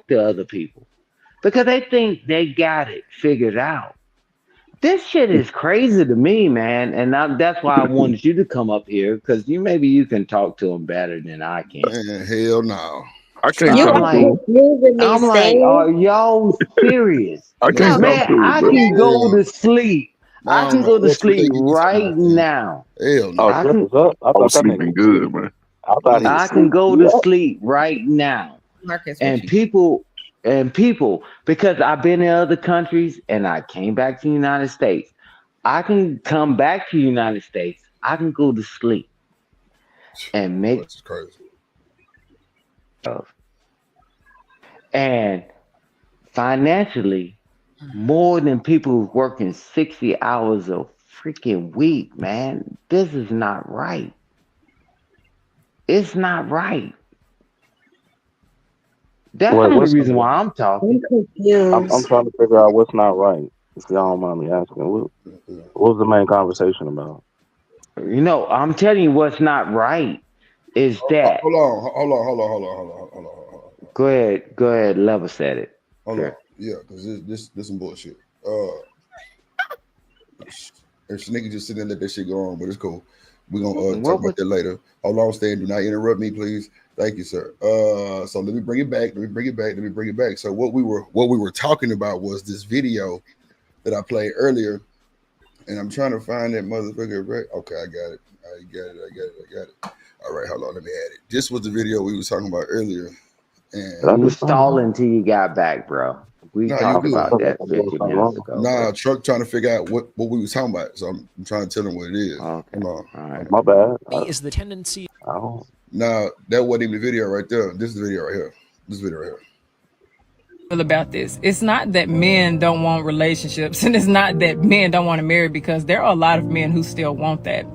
Speaker 3: to other people because they think they got it figured out. This shit is crazy to me, man, and that's why I wanted you to come up here because maybe you can talk to them better than I can.
Speaker 1: Man, hell no.
Speaker 12: I can't
Speaker 2: You
Speaker 3: I'm
Speaker 12: talk
Speaker 2: are
Speaker 12: to
Speaker 3: like,
Speaker 12: him.
Speaker 2: confusing me,
Speaker 3: I'm like,
Speaker 2: Stan.
Speaker 3: are y'all serious?
Speaker 12: I
Speaker 1: Man,
Speaker 12: can't
Speaker 6: no,
Speaker 12: talk
Speaker 3: Man,
Speaker 12: to him,
Speaker 3: I
Speaker 12: bro.
Speaker 3: can go
Speaker 1: hell,
Speaker 3: to sleep.
Speaker 1: I
Speaker 3: I
Speaker 1: don't
Speaker 3: can
Speaker 1: know
Speaker 3: go to
Speaker 1: what you
Speaker 3: sleep
Speaker 1: think you talking
Speaker 3: right
Speaker 1: about, man.
Speaker 3: now.
Speaker 1: Hell
Speaker 13: Oh,
Speaker 1: no.
Speaker 3: I
Speaker 13: Chris
Speaker 3: can
Speaker 13: is up? I
Speaker 12: I
Speaker 13: thought
Speaker 12: was
Speaker 13: that nigga
Speaker 12: sleeping
Speaker 13: was
Speaker 12: good,
Speaker 13: asleep.
Speaker 12: man.
Speaker 13: I thought he
Speaker 1: Mm.
Speaker 13: was
Speaker 3: I can
Speaker 13: asleep.
Speaker 3: go
Speaker 13: You
Speaker 3: to
Speaker 13: up?
Speaker 3: sleep right now.
Speaker 6: Marcus, what
Speaker 3: And
Speaker 6: you?
Speaker 3: people, because I've been in other countries and I came back to the United States. I can come back to the United States. I can go to sleep. and make
Speaker 1: That's crazy.
Speaker 3: and financially more than people working 60 hours a freaking week, man. This is not right. It's not right. That's the
Speaker 13: Wait,
Speaker 3: only
Speaker 13: what's
Speaker 3: reason why I'm
Speaker 2: I'm
Speaker 3: talking.
Speaker 13: I'm
Speaker 2: confused.
Speaker 13: trying to figure out what's not right. If y'all don't mind me asking, what was the main conversation about?
Speaker 3: You know, I'm telling you what's not right is that.
Speaker 1: Hold on, hold on, hold on, hold on, hold on, hold on, hold on.
Speaker 3: Go ahead, level set it.
Speaker 1: Hold on.
Speaker 3: Sure.
Speaker 1: Yeah, because this some bullshit. If nigga just sitting there let that shit go on, but it's cool. We're gonna talk
Speaker 3: What
Speaker 1: about
Speaker 3: was
Speaker 1: that later. Hold on, Stan. Do not interrupt me, please. Thank you, sir. So let me bring it back. Let me bring it back. Let me bring it back. So what we were talking about was this video that I played earlier, and I'm trying to find that motherfucker. Right? Okay, I got it. I got it. All right, hold on. Let me add it. This was the video we was talking about earlier,
Speaker 13: Did I
Speaker 3: you
Speaker 1: and
Speaker 13: do
Speaker 3: was
Speaker 13: something wrong?
Speaker 3: stalling till you got back, bro. We
Speaker 1: nah, you
Speaker 3: talked
Speaker 1: good.
Speaker 3: about
Speaker 13: I
Speaker 3: that
Speaker 13: thought I did
Speaker 3: 50
Speaker 13: something
Speaker 3: minutes
Speaker 13: wrong.
Speaker 3: ago,
Speaker 1: Nah,
Speaker 3: bro.
Speaker 1: Truck trying to figure out what we was talking about. So I'm trying to tell him what it is.
Speaker 3: Okay.
Speaker 1: Hold on.
Speaker 3: All right.
Speaker 13: My bad.
Speaker 10: Is the tendency
Speaker 13: I don't.
Speaker 1: Nah, that wasn't even the video right there. This is the video right here. This video right here.
Speaker 14: About this. It's not that men don't want relationships, and it's not that men don't want to marry, because there are a lot of men who still want that.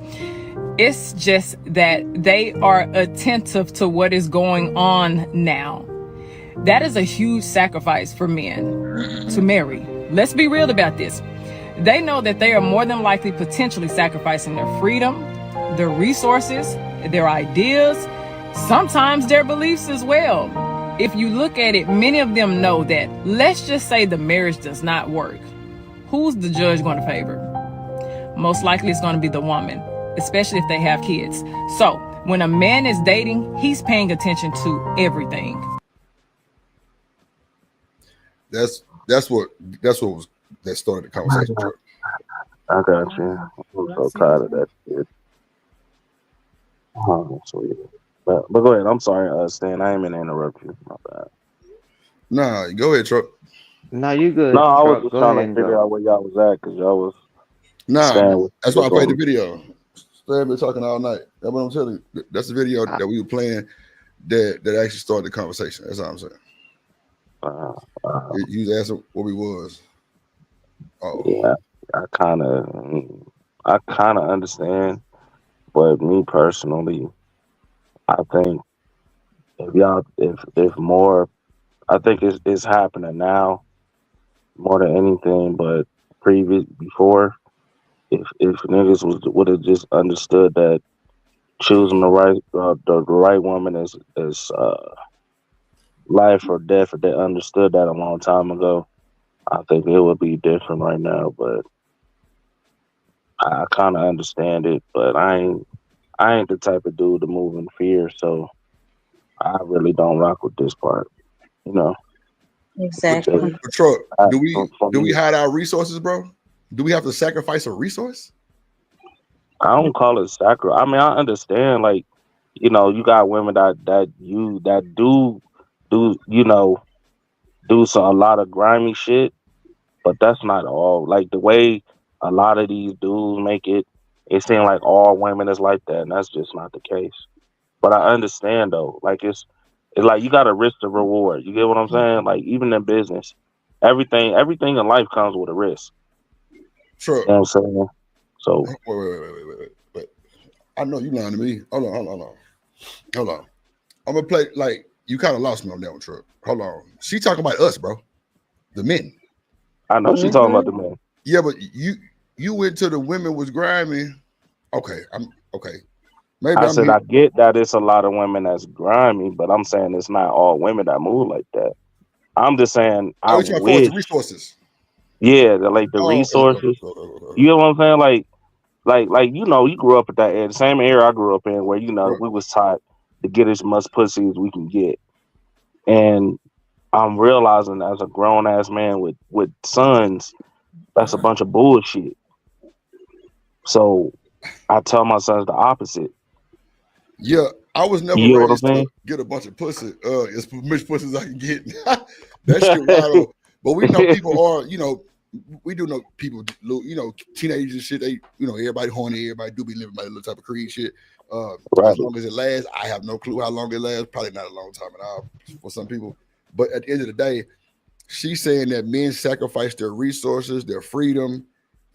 Speaker 14: It's just that they are attentive to what is going on now. That is a huge sacrifice for men to marry. Let's be real about this. They know that they are more than likely potentially sacrificing their freedom, their resources, their ideas, sometimes their beliefs as well. If you look at it, many of them know that, let's just say the marriage does not work. Who's the judge going to favor? Most likely it's going to be the woman, especially if they have kids. So when a man is dating, he's paying attention to everything.
Speaker 1: That's what was that started the conversation. Truck.
Speaker 13: I got you. I'm so tired of that shit. Oh, sweet. But go ahead. I'm sorry, Stan. I ain't mean to interrupt you. My bad.
Speaker 1: Nah, go ahead, Truck.
Speaker 3: No, you
Speaker 13: No,
Speaker 3: good,
Speaker 13: I was
Speaker 3: truck.
Speaker 13: just
Speaker 3: Go
Speaker 13: trying
Speaker 3: ahead
Speaker 13: to
Speaker 3: and
Speaker 13: figure
Speaker 3: go.
Speaker 13: out where y'all was at because y'all was
Speaker 1: Nah,
Speaker 13: saying what
Speaker 1: that's
Speaker 13: you
Speaker 1: why I
Speaker 13: was
Speaker 1: played the
Speaker 13: going.
Speaker 1: video. Stan been talking all night. That's what I'm telling you. That's the video
Speaker 3: I,
Speaker 1: that we were playing that actually started the conversation. That's all I'm saying.
Speaker 13: Uh, uh,
Speaker 1: You was asking what we was. Oh,
Speaker 13: yeah, I kind of understand, but me personally, I think if more, I think it's happening now more than anything. But previous before, if niggas would have just understood that choosing the right woman is life or death, if they understood that a long time ago, I think it would be different right now. But I kind of understand it, but I ain't the type of dude to move in fear, so I really don't rock with this part. You know,
Speaker 1: but,
Speaker 2: Exactly.
Speaker 1: but Truck, do
Speaker 13: for
Speaker 1: we
Speaker 13: me,
Speaker 1: hide our resources, bro? Do we have to sacrifice a resource?
Speaker 13: I don't call it sacrifice. I mean, I understand, like, you got women that do do a lot of grimy shit, but that's not all. Like the way a lot of these dudes make it, it seems like all women is like that, and that's just not the case. But I understand though, like it's like you got to risk the reward. You get what I'm saying? Like even in business, everything in life comes with a risk.
Speaker 1: Truck.
Speaker 13: You know what I'm saying? So
Speaker 1: Wait. I know you lying to me. Hold on. I'm gonna play like you kind of lost me on that one, Truck. Hold on. She talking about us, bro. The men.
Speaker 13: I know she's talking about the man.
Speaker 1: Yeah, but you went to the women was grimy. Okay, I'm okay. Maybe
Speaker 13: I
Speaker 1: I'm
Speaker 13: said
Speaker 1: here.
Speaker 13: I get that it's a lot of women that's grimy, but I'm saying it's not all women that move like that. I'm just saying I
Speaker 1: Oh, you trying to force the
Speaker 13: wish,
Speaker 1: resources?
Speaker 13: yeah, like the
Speaker 1: Oh,
Speaker 13: resources. You get what I'm saying? Like you grew up at that age, the same era I grew up in, where
Speaker 1: right.
Speaker 13: we was taught to get as much pussy as we can get, and I'm realizing as a grown ass man with sons, that's a bunch of bullshit. So I tell my sons the opposite.
Speaker 1: Yeah, I was never
Speaker 13: You get what I'm
Speaker 1: raised to
Speaker 13: saying?
Speaker 1: get a bunch of pussy. As much pussy as I can get. That shit wild. But we know people are, we do know people, teenagers and shit. They, everybody horny, everybody do be living by a little type of creed shit.
Speaker 13: Right.
Speaker 1: As long as it lasts, I have no clue how long it lasts. Probably not a long time at all for some people. But at the end of the day, she's saying that men sacrifice their resources, their freedom,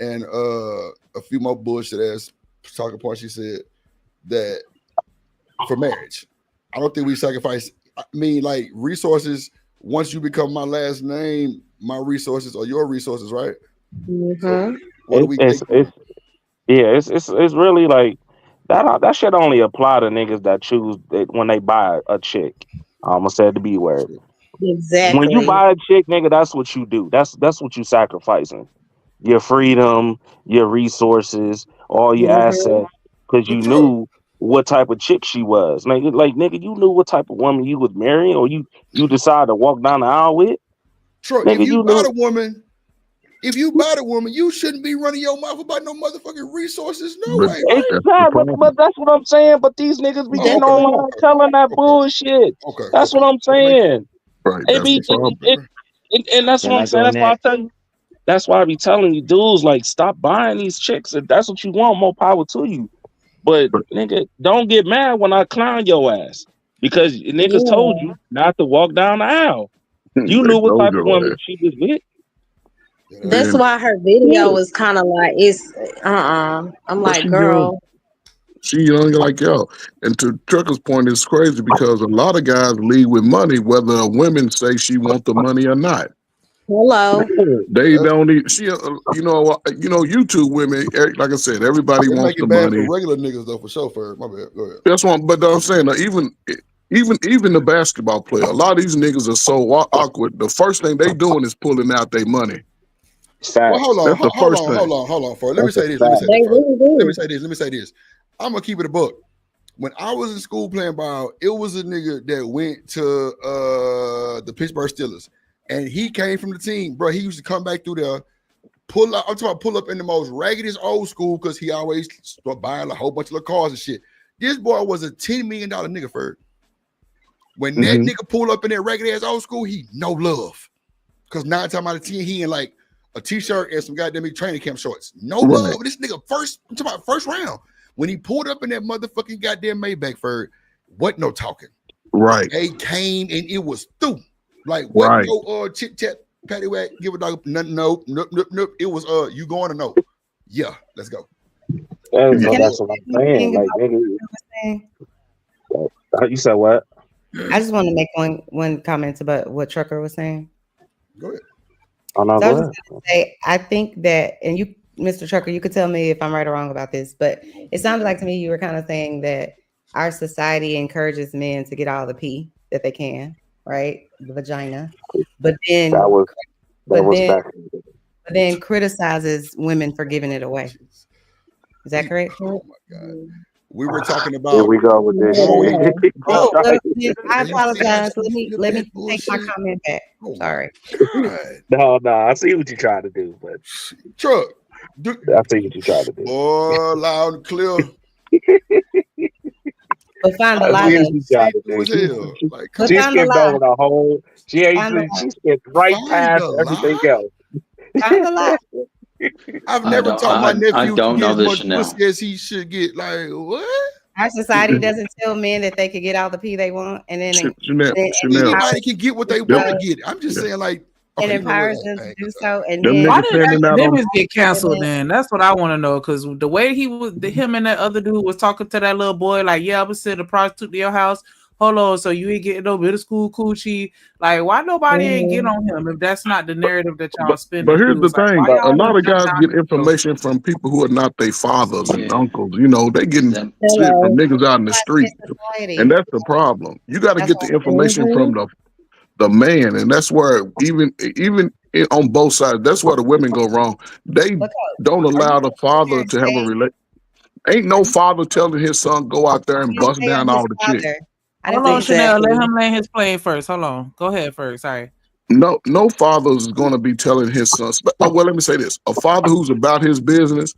Speaker 1: and a few more bullshit ass talking points. She said that for marriage, I don't think we sacrifice. I mean, like resources. Once you become my last name, my resources are your resources, right? So what do we take from it?
Speaker 13: It's really like that should only apply to niggas that choose it when they buy a chick. I'm gonna say the B word. When you
Speaker 2: Exactly.
Speaker 13: buy a chick, nigga, that's what you do. That's what you sacrificing. Your freedom, your resources, all your
Speaker 2: Hmm.
Speaker 13: assets, because
Speaker 1: But
Speaker 13: you
Speaker 1: Truck,
Speaker 13: knew what type of chick she was. Nigga, you knew what type of woman you was marrying, or you decided to walk down the aisle with.
Speaker 1: Truck,
Speaker 13: Nigga, you knew.
Speaker 1: if you buy the woman, you shouldn't be running your mouth about no motherfucking resources. No
Speaker 12: But
Speaker 1: way, right?
Speaker 12: that's the
Speaker 13: Exactly,
Speaker 12: problem.
Speaker 13: but that's what I'm saying. But these niggas be
Speaker 1: Oh,
Speaker 13: getting
Speaker 1: okay,
Speaker 13: online telling that
Speaker 1: okay,
Speaker 13: bullshit.
Speaker 1: okay,
Speaker 13: That's
Speaker 1: okay.
Speaker 13: what I'm
Speaker 1: Just make sure.
Speaker 13: saying.
Speaker 12: Right,
Speaker 13: It
Speaker 12: that's
Speaker 13: be
Speaker 12: the problem.
Speaker 13: and that's what
Speaker 3: Can
Speaker 13: I'm
Speaker 3: I
Speaker 13: saying.
Speaker 3: go
Speaker 13: That's why I
Speaker 3: next?
Speaker 13: tell you. That's why I be telling you, dudes, like stop buying these chicks. If that's what you want, more power to you. But
Speaker 12: But
Speaker 13: nigga, don't get mad when I clown your ass because niggas told
Speaker 2: Yeah.
Speaker 13: you not to walk down the aisle. You
Speaker 12: they
Speaker 13: knew what
Speaker 12: told
Speaker 13: type of
Speaker 12: your
Speaker 13: woman
Speaker 12: ass.
Speaker 13: she was with.
Speaker 1: Yeah, that's
Speaker 2: That's
Speaker 1: true.
Speaker 12: And
Speaker 2: why her video
Speaker 13: Yeah.
Speaker 2: was kind of like it's I'm
Speaker 12: but
Speaker 2: like,
Speaker 12: she young.
Speaker 2: girl,
Speaker 12: She young like y'all. And to Trucker's point, it's crazy because a lot of guys lead with money, whether a women say she want the money or not.
Speaker 2: hello.
Speaker 12: They
Speaker 1: That's
Speaker 12: don't need. She, YouTube women. Like I said, everybody
Speaker 1: it.
Speaker 12: wants
Speaker 1: Make
Speaker 12: the
Speaker 1: it bad
Speaker 12: money.
Speaker 1: for regular niggas though, for sure. For my bad. Go ahead.
Speaker 12: That's one. But I'm saying, even the basketball player, a lot of these niggas are so awkward. The first thing they doing is pulling out their money.
Speaker 1: Well, hold
Speaker 13: Facts.
Speaker 1: on,
Speaker 12: That's the first thing.
Speaker 1: hold on, for. Let me
Speaker 13: That's a
Speaker 1: say this. Let me say
Speaker 13: fact.
Speaker 1: this,
Speaker 2: They
Speaker 1: for.
Speaker 2: really do.
Speaker 1: Let me say this. I'm gonna keep it a book. When I was in school playing ball, it was a nigga that went to the Pittsburgh Steelers, and he came from the team, bro. He used to come back through there, pull up. I'm talking about pull up in the most raggedest old school because he always started buying a whole bunch of little cars and shit. This boy was a $10 million nigga, for. When that
Speaker 13: Hmm.
Speaker 1: nigga pull up in that ragged ass old school, he no love. Cause 9 times out of 10, he in like a t-shirt and some goddamn training camp shorts. No
Speaker 12: Right,
Speaker 1: love. This nigga I'm talking about first round. When he pulled up in that motherfucking goddamn Maybach, for what no talking.
Speaker 12: right,
Speaker 1: They came and it was through. Like what
Speaker 12: right.
Speaker 1: no chit chat, patty whack, give a dog nope. It was you going or no? Yeah, let's go.
Speaker 13: But
Speaker 6: Can I
Speaker 12: Yeah.
Speaker 13: that's what
Speaker 6: say
Speaker 13: I'm
Speaker 6: one
Speaker 13: saying.
Speaker 6: thing
Speaker 13: Like
Speaker 6: about
Speaker 13: nigga,
Speaker 6: what you were saying?
Speaker 13: you said what?
Speaker 6: I just want to make one comment about what Trucker was saying.
Speaker 1: Go ahead.
Speaker 13: Oh no,
Speaker 6: So I
Speaker 13: go
Speaker 6: was
Speaker 13: ahead.
Speaker 6: just going to say, I think that, and you, Mr. Trucker, you could tell me if I'm right or wrong about this, but it sounded like to me you were kind of saying that our society encourages men to get all the pee that they can, right? The vagina, but
Speaker 13: That
Speaker 6: then,
Speaker 13: was that
Speaker 6: but
Speaker 13: was
Speaker 6: then,
Speaker 13: back.
Speaker 6: but then criticizes women for giving it away. Is that correct?
Speaker 1: Oh my god. We were talking
Speaker 13: Here
Speaker 1: about
Speaker 13: we go with this
Speaker 2: I don't
Speaker 13: shit.
Speaker 1: women.
Speaker 2: know.
Speaker 1: Oh,
Speaker 6: Well, then I
Speaker 1: are you serious
Speaker 6: apologize.
Speaker 1: with
Speaker 6: Let me
Speaker 1: that
Speaker 6: take my
Speaker 1: bullshit?
Speaker 6: comment back.
Speaker 1: Oh my
Speaker 6: Sorry.
Speaker 1: god.
Speaker 13: No, I see what you trying to do, but
Speaker 1: Truck.
Speaker 13: I see what you trying to do.
Speaker 1: Boy, loud and clear.
Speaker 6: But find the
Speaker 13: I
Speaker 6: lie
Speaker 13: see what
Speaker 6: though.
Speaker 13: you trying to
Speaker 1: Simple
Speaker 13: do.
Speaker 1: as hell. Like,
Speaker 6: But
Speaker 1: come
Speaker 13: She
Speaker 1: on.
Speaker 6: find the
Speaker 13: skipped
Speaker 6: lie.
Speaker 13: over the whole.
Speaker 6: Find the lie.
Speaker 13: She skipped right
Speaker 1: Find
Speaker 13: past
Speaker 1: the
Speaker 13: everything
Speaker 1: lie.
Speaker 13: else.
Speaker 6: Find the lie.
Speaker 1: I've never taught my
Speaker 15: I
Speaker 1: nephew to
Speaker 15: don't
Speaker 1: get
Speaker 15: know
Speaker 1: as
Speaker 15: this,
Speaker 1: much
Speaker 15: Chanel.
Speaker 1: pussy as he should get. Like, what?
Speaker 6: Our society doesn't tell men that they could get all the pee they want, and then
Speaker 12: Chanel.
Speaker 1: Anybody
Speaker 6: empowers
Speaker 1: can get what they
Speaker 12: Them,
Speaker 1: want to get. I'm just
Speaker 12: yeah.
Speaker 1: saying, like,
Speaker 6: and
Speaker 1: okay, you know what?
Speaker 6: empowers them
Speaker 1: I
Speaker 6: to
Speaker 1: ain't
Speaker 6: do
Speaker 1: gonna say
Speaker 6: so, and
Speaker 12: Them
Speaker 6: then
Speaker 8: Why
Speaker 12: niggas
Speaker 8: did
Speaker 12: standing out on.
Speaker 8: academics get
Speaker 6: and
Speaker 8: canceled
Speaker 6: then
Speaker 8: then? That's what I want to know. Because the way him and that other dude was talking to that little boy, like, yeah, I'm gonna send a prostitute to your house. Hold on, so you ain't getting no middle school coochie. Like, why nobody ain't get
Speaker 2: Mhm.
Speaker 8: on him if that's not the narrative that y'all
Speaker 12: But
Speaker 8: spinning
Speaker 12: here's the
Speaker 8: news? Like, why
Speaker 12: thing:
Speaker 13: But
Speaker 12: a
Speaker 8: y'all
Speaker 12: lot
Speaker 8: want
Speaker 12: of
Speaker 8: to come
Speaker 12: guys
Speaker 8: down
Speaker 12: get
Speaker 8: his throat?
Speaker 12: information from people who are not their fathers and
Speaker 15: Yeah.
Speaker 12: uncles. They getting
Speaker 15: Them
Speaker 12: shit from
Speaker 2: Hello.
Speaker 12: niggas out in the
Speaker 6: that's
Speaker 12: street,
Speaker 6: his
Speaker 12: and
Speaker 6: society.
Speaker 12: that's the problem. You got to
Speaker 6: That's
Speaker 12: get
Speaker 6: why
Speaker 12: the information from
Speaker 2: Mhm.
Speaker 12: the man, and that's where on both sides, that's where the women go wrong. They
Speaker 6: look out.
Speaker 12: don't
Speaker 6: Are you
Speaker 12: allow the father
Speaker 6: saying
Speaker 12: to have a
Speaker 6: Spade?
Speaker 12: relate. Ain't
Speaker 6: Are
Speaker 12: no
Speaker 6: you
Speaker 12: father telling his son go out there
Speaker 6: I
Speaker 12: and
Speaker 6: didn't
Speaker 12: bust
Speaker 6: say I'm
Speaker 12: down
Speaker 6: his
Speaker 12: all the chicks.
Speaker 6: father. I didn't
Speaker 8: Hold
Speaker 6: say
Speaker 8: on,
Speaker 6: he's my
Speaker 8: Chanel. Let
Speaker 2: Exactly.
Speaker 8: him land his plane first. Hold on. Go ahead first. Sorry.
Speaker 12: No father is going to be telling his son. Well, let me say this: a father who's about his business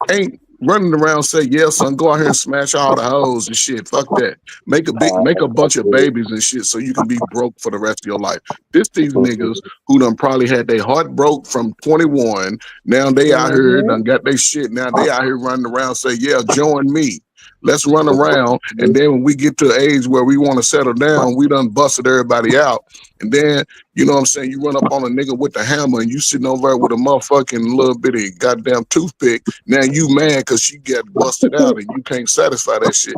Speaker 12: ain't running around say, yeah, son, go out here and smash all the hoes and shit. Fuck that. Make a bunch of babies and shit so you can be broke for the rest of your life. These niggas who done probably had their heart broke from 21. Now they out here done got their shit. Now they out here running around say, yeah, join me. Let's run around. And then when we get to the age where we want to settle down, we done busted everybody out. And then, you know what I'm saying, you run up on a nigga with the hammer and you sitting over there with a motherfucking little bitty goddamn toothpick. Now you mad because she got busted out and you can't satisfy that shit.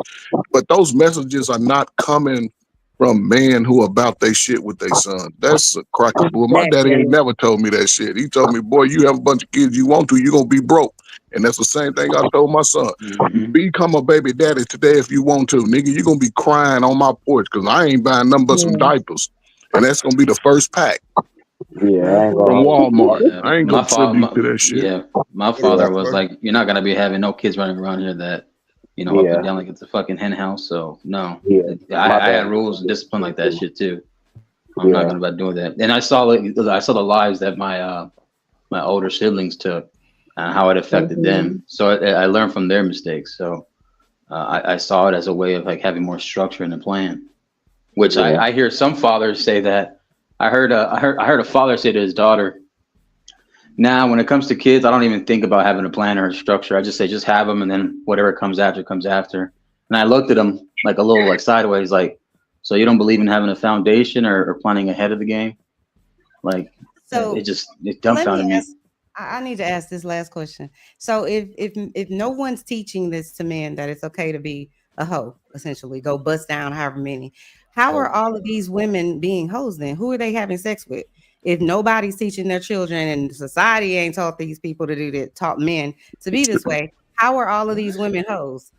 Speaker 12: But those messages are not coming from men who about they shit with their son. That's a crack of bull. My daddy ain't never told me that shit. He told me, boy, you have a bunch of kids you want to, you're going to be broke. And that's the same thing I told my son. Become a baby daddy today if you want to. Nigga, you're going to be crying on my porch because I ain't buying nothing but some diapers. And that's going to be the first pack.
Speaker 13: Yeah,
Speaker 12: From Walmart.
Speaker 5: Yeah,
Speaker 12: I ain't going to tribute to that shit.
Speaker 5: Yeah, my father was like, you're not going to be having no kids running around here that, you know, up and down like it's a fucking hen house. So, no. I had rules and discipline like that shit, too. I'm not going to be doing that. And I saw the lives that my older siblings took and how it affected them. So I learned from their mistakes. So I saw it as a way of like having more structure and a plan, which I hear some fathers say that. I heard a father say to his daughter, "Now, when it comes to kids, I don't even think about having a plan or a structure. I just say, just have them, and then whatever comes after comes after." And I looked at him like a little like sideways, like, "So you don't believe in having a foundation or planning ahead of the game?" Like,
Speaker 6: so
Speaker 5: it dumbfounded me.
Speaker 6: I need to ask this last question. So if no one's teaching this to men that it's okay to be a hoe, essentially go bust down however many, how are all of these women being hoes then? Who are they having sex with? If nobody's teaching their children and society ain't taught these people to do that, taught men to be this way, how are all of these women hoes?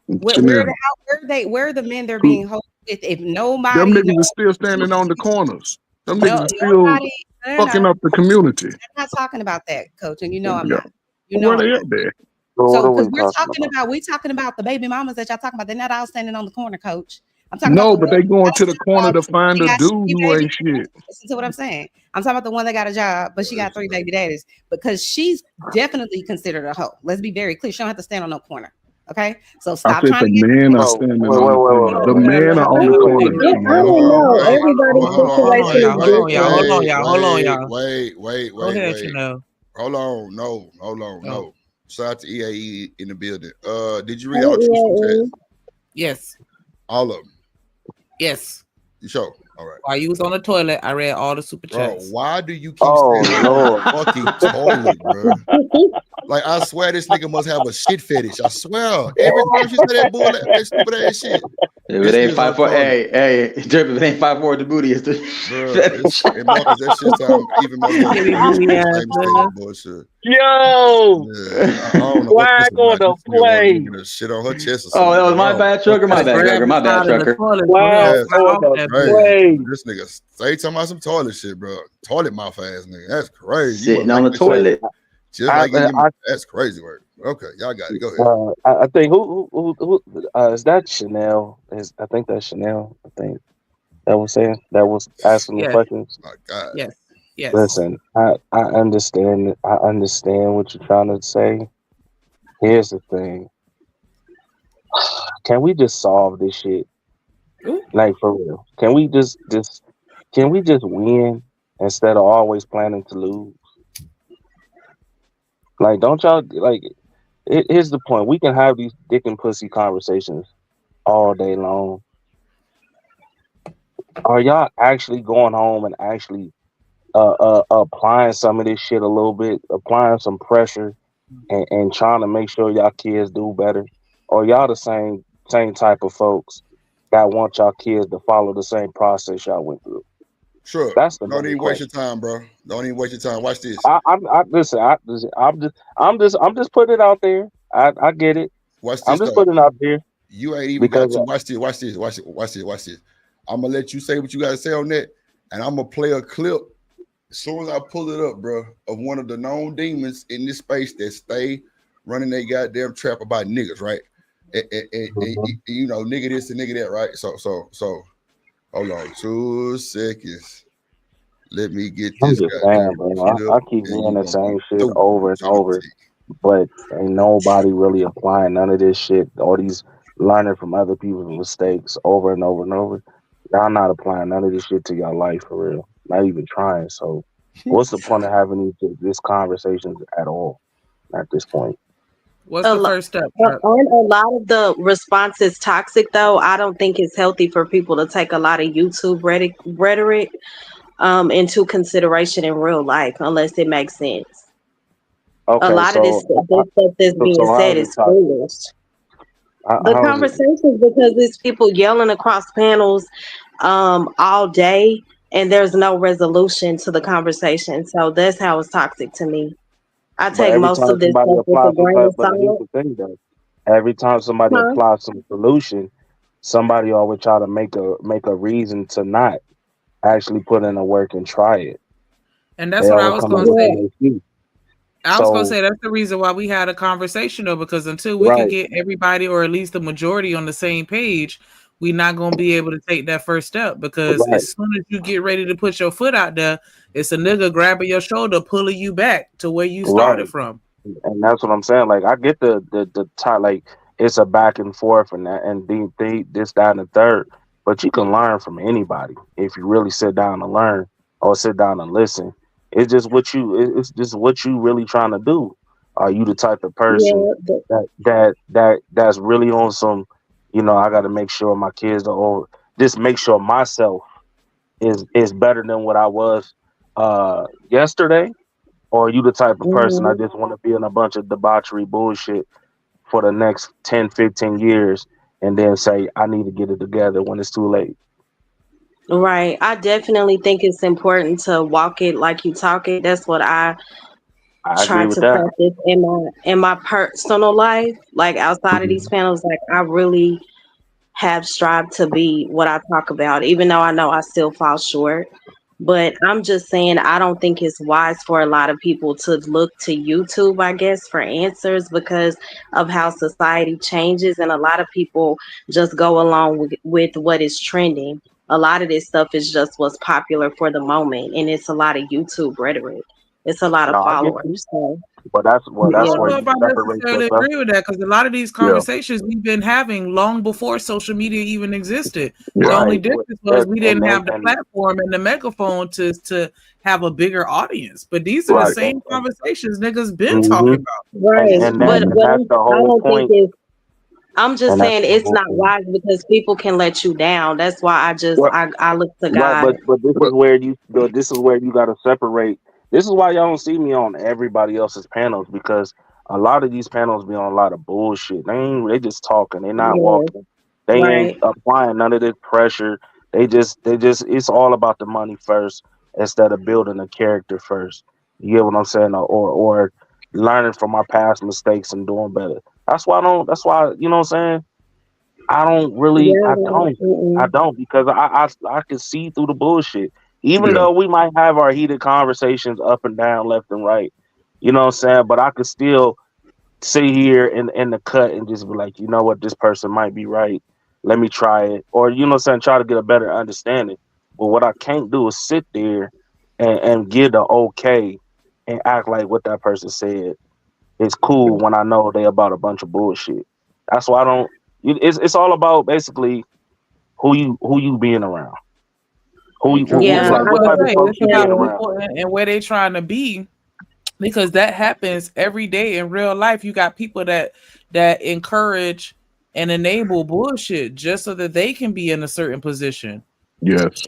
Speaker 6: Where are the men they're being hoes with? If nobody,
Speaker 12: them niggas is still standing on the corners. Them niggas is still
Speaker 6: nobody,
Speaker 12: fucking up the community.
Speaker 6: I'm not talking about that, Coach, and you know I'm
Speaker 12: Yeah.
Speaker 6: not. You know
Speaker 12: Where they
Speaker 6: I'm
Speaker 12: at there?
Speaker 6: So because we're talking about the baby mamas that y'all talking about. They're not all standing on the corner, Coach. I'm talking about
Speaker 12: No,
Speaker 6: the
Speaker 12: but
Speaker 6: one
Speaker 12: they going to the corner to
Speaker 6: she
Speaker 12: find a
Speaker 6: got
Speaker 12: dude
Speaker 6: 3
Speaker 12: who
Speaker 6: baby
Speaker 12: ain't shit.
Speaker 6: Listen to what I'm saying. I'm talking about the one that got a job, but she got 3 baby daddies because she's definitely considered a hoe. Let's be very clear. She don't have to stand on no corner. Okay, so
Speaker 12: I
Speaker 6: stop
Speaker 12: said
Speaker 6: trying
Speaker 12: the
Speaker 6: to get
Speaker 12: men are standing on the corner. The men are on the corner.
Speaker 2: I don't know. Everybody's situation is different.
Speaker 1: Wait.
Speaker 8: Go ahead, Chanel.
Speaker 1: Hold on. No. Shout out to EAE in the building. Did you
Speaker 2: Hey,
Speaker 1: read all two super
Speaker 2: EAE.
Speaker 1: chats?
Speaker 8: Yes.
Speaker 1: All of them.
Speaker 8: Yes.
Speaker 1: You sure? All right.
Speaker 8: While you was on the toilet, I read all the super
Speaker 1: Bro,
Speaker 8: chats.
Speaker 1: why do you keep standing on the fucking toilet, bro? Like, I swear this nigga must have a shit fetish. I swear. Every time she say that stupid ass shit.
Speaker 5: If it ain't 5'4", hey, Drip, if it ain't 5'4", the booty is the
Speaker 1: and Marcus, that shit sound even more bullshit.
Speaker 13: Yo,
Speaker 1: Yeah, I don't know what
Speaker 13: flag
Speaker 1: this
Speaker 13: on the play.
Speaker 1: Shit on her chest or
Speaker 5: Oh,
Speaker 1: something.
Speaker 5: that was my bad trucker, my bad trucker, my bad trucker.
Speaker 13: Flag on the play.
Speaker 1: This nigga stay talking about some toilet shit, bro. Toilet mouth ass nigga. That's crazy.
Speaker 5: Sitting on the toilet.
Speaker 1: Just like that's crazy word. Okay, y'all got it. Go ahead.
Speaker 13: I think who is that? Chanel? I think that's Chanel. I think that was asking the questions.
Speaker 1: My God.
Speaker 8: Yes.
Speaker 13: Listen, I understand. I understand what you're trying to say. Here's the thing. Can we just solve this shit? Like, for real? Can we just win instead of always planning to lose? Like, don't y'all like? Here's the point: we can have these dick and pussy conversations all day long. Are y'all actually going home and actually applying some of this shit a little bit, applying some pressure, and trying to make sure y'all kids do better? Or y'all the same type of folks that want y'all kids to follow the same process y'all went through?
Speaker 1: Sure.
Speaker 13: That's the
Speaker 1: Don't even waste your time, bro. Don't even waste your time. Watch this.
Speaker 13: I'm just putting it out there. I get it.
Speaker 1: Watch this.
Speaker 13: I'm just putting it out there.
Speaker 1: You ain't even got to watch this. I'm gonna let you say what you gotta say on that, and I'm gonna play a clip as soon as I pull it up, bro, of one of the known demons in this space that stay running their goddamn trap about niggas, right? And you know, nigga this and nigga that, right? So hold on 2 seconds. Let me get
Speaker 13: I'm
Speaker 1: this
Speaker 13: just
Speaker 1: goddamn
Speaker 13: saying, bro. I keep hearing the same shit over and over. but ain't nobody really applying none of this shit. All these learning from other people's mistakes over and over and over. Y'all not applying none of this shit to your life for real. Not even trying. So, what's the point of having these conversations at all at this point?
Speaker 8: What's
Speaker 2: A
Speaker 8: the
Speaker 2: lot,
Speaker 8: first step, Chuck?
Speaker 2: and a lot of the response is toxic, though. I don't think it's healthy for people to take a lot of YouTube rhetoric into consideration in real life unless it makes sense. A
Speaker 13: Okay,
Speaker 2: lot of
Speaker 13: so
Speaker 2: this stuff that's being
Speaker 13: how
Speaker 2: said
Speaker 13: is it
Speaker 2: is
Speaker 13: toxic?
Speaker 2: foolish. The
Speaker 13: How is it?
Speaker 2: conversations, because it's people yelling across panels all day, and there's no resolution to the conversation. So that's how it's toxic to me. I
Speaker 13: But
Speaker 2: take
Speaker 13: every
Speaker 2: most
Speaker 13: time
Speaker 2: of this
Speaker 13: somebody
Speaker 2: stuff with a
Speaker 13: applies some
Speaker 2: grain
Speaker 13: type,
Speaker 2: of
Speaker 13: but here's
Speaker 2: salt.
Speaker 13: the thing though. Every time somebody
Speaker 2: Huh?
Speaker 13: applies some solution, somebody always try to make a reason to not actually put in the work and try it.
Speaker 8: And that's
Speaker 13: They
Speaker 8: what I
Speaker 13: always
Speaker 8: was
Speaker 13: come up
Speaker 8: gonna
Speaker 13: with
Speaker 2: Yeah,
Speaker 8: say.
Speaker 13: some excuse.
Speaker 8: I was gonna
Speaker 13: So
Speaker 8: say that's the reason why we had a conversation though, because until we could
Speaker 13: right,
Speaker 8: get everybody or at least the majority on the same page, we're not gonna be able to take that first step. Because
Speaker 13: right,
Speaker 8: as soon as you get ready to put your foot out there, it's a nigga grabbing your shoulder, pulling you back to where you started
Speaker 13: right.
Speaker 8: from.
Speaker 13: And that's what I'm saying. Like I get the tie, like it's a back and forth and that and this, that, and the third. But you can learn from anybody if you really sit down and learn or sit down and listen. It's just what you really trying to do. Are you the type of person
Speaker 2: yeah,
Speaker 13: that's really on some, I gotta make sure my kids are all just make sure myself is better than what I was yesterday, or are you the type of person I
Speaker 2: hmm
Speaker 13: just want to be in a bunch of debauchery bullshit for the next 10, 15 years and then say, I need to get it together when it's too late?
Speaker 2: right. I definitely think it's important to walk it like you talk it. That's what I
Speaker 13: I
Speaker 2: try
Speaker 13: agree with
Speaker 2: to
Speaker 13: that.
Speaker 2: practice in my personal life. Like outside of these
Speaker 13: Mhm.
Speaker 2: panels, like I really have strived to be what I talk about, even though I know I still fall short. But I'm just saying, I don't think it's wise for a lot of people to look to YouTube, I guess, for answers because of how society changes. And a lot of people just go along with what is trending. A lot of this stuff is just what's popular for the moment. And it's a lot of YouTube rhetoric, it's a lot of
Speaker 13: No, I get you.
Speaker 2: followers. So,
Speaker 13: But
Speaker 8: I
Speaker 13: that's
Speaker 2: yeah.
Speaker 8: don't
Speaker 13: where
Speaker 8: know if
Speaker 13: you
Speaker 8: I
Speaker 13: separate
Speaker 8: necessarily
Speaker 13: yourself.
Speaker 8: agree with that because a lot of these
Speaker 12: Yeah,
Speaker 8: conversations we've been having long before social media even existed. The
Speaker 12: yeah.
Speaker 8: only
Speaker 13: Right.
Speaker 8: difference was we
Speaker 13: And
Speaker 8: didn't
Speaker 13: then
Speaker 8: have the
Speaker 13: and
Speaker 8: platform and the megaphone to have a bigger audience. But these are the
Speaker 13: right.
Speaker 8: same conversations niggas been talking
Speaker 13: Hmm.
Speaker 8: about.
Speaker 2: Right.
Speaker 13: And that
Speaker 2: But
Speaker 13: and
Speaker 2: what
Speaker 13: that's the
Speaker 2: I
Speaker 13: whole
Speaker 2: don't think
Speaker 13: point.
Speaker 2: is, I'm just
Speaker 13: And that's
Speaker 2: saying
Speaker 13: the
Speaker 2: it's
Speaker 13: whole
Speaker 2: not
Speaker 13: point.
Speaker 2: wise because people can let you down. That's why
Speaker 12: Well,
Speaker 2: I look to
Speaker 13: Right,
Speaker 2: God.
Speaker 13: but
Speaker 12: well,
Speaker 13: this is where you got to separate. This is why y'all don't see me on everybody else's panels because a lot of these panels be on a lot of bullshit. They just talking. They not
Speaker 2: Yes,
Speaker 13: walking. They ain't
Speaker 2: right.
Speaker 13: applying none of this pressure. They just it's all about the money first instead of building a character first. You get what I'm saying? Or learning from my past mistakes and doing better. That's why you know what I'm saying? I don't really,
Speaker 2: Yeah,
Speaker 13: I
Speaker 2: mm-mm.
Speaker 13: don't because I can see through the bullshit. Even
Speaker 12: yeah,
Speaker 13: though we might have our heated conversations up and down, left and right, you know what I'm saying. But I could still sit here in the cut and just be like, you know what, this person might be right. Let me try it, or you know what I'm saying, try to get a better understanding. But what I can't do is sit there and give the okay and act like what that person said is cool when I know they about a bunch of bullshit. That's why I don't. It's all about basically who you being around,
Speaker 8: And
Speaker 2: Yeah,
Speaker 8: that's what I'm
Speaker 13: like
Speaker 2: I
Speaker 13: what
Speaker 8: gonna
Speaker 13: type of
Speaker 8: say.
Speaker 2: definitely
Speaker 13: folks
Speaker 8: It's
Speaker 13: you
Speaker 8: about
Speaker 13: being
Speaker 2: can.
Speaker 13: around.
Speaker 8: people and where they trying to be because that happens every day in real life. You got people that encourage and enable bullshit just so that they can be in a certain position.
Speaker 12: yes.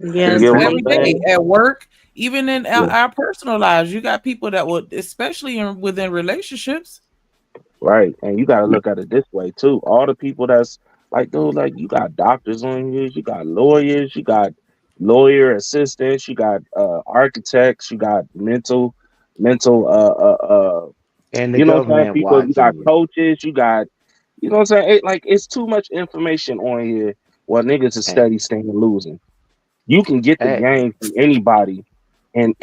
Speaker 13: You
Speaker 2: Yes,
Speaker 12: And
Speaker 13: get what
Speaker 12: and
Speaker 13: I'm
Speaker 8: Every day
Speaker 13: saying?
Speaker 2: briefly.
Speaker 8: at work, even in
Speaker 12: yeah,
Speaker 8: our personal lives, you got people that will, especially within relationships.
Speaker 13: Right, and you got to
Speaker 12: yeah,
Speaker 13: look at it this way too. All the people that's like, dude, like you got doctors on here, you got lawyers, you got lawyer assistants, you got architects, you got mental
Speaker 3: And the
Speaker 13: you know what I'm saying,
Speaker 3: government
Speaker 13: people, you got
Speaker 3: watching you.
Speaker 13: coaches, you got, you know what I'm saying, like it's too much information on here while niggas is
Speaker 3: Hey,
Speaker 13: steady staying losing. You can get the
Speaker 3: hey,
Speaker 13: game from anybody and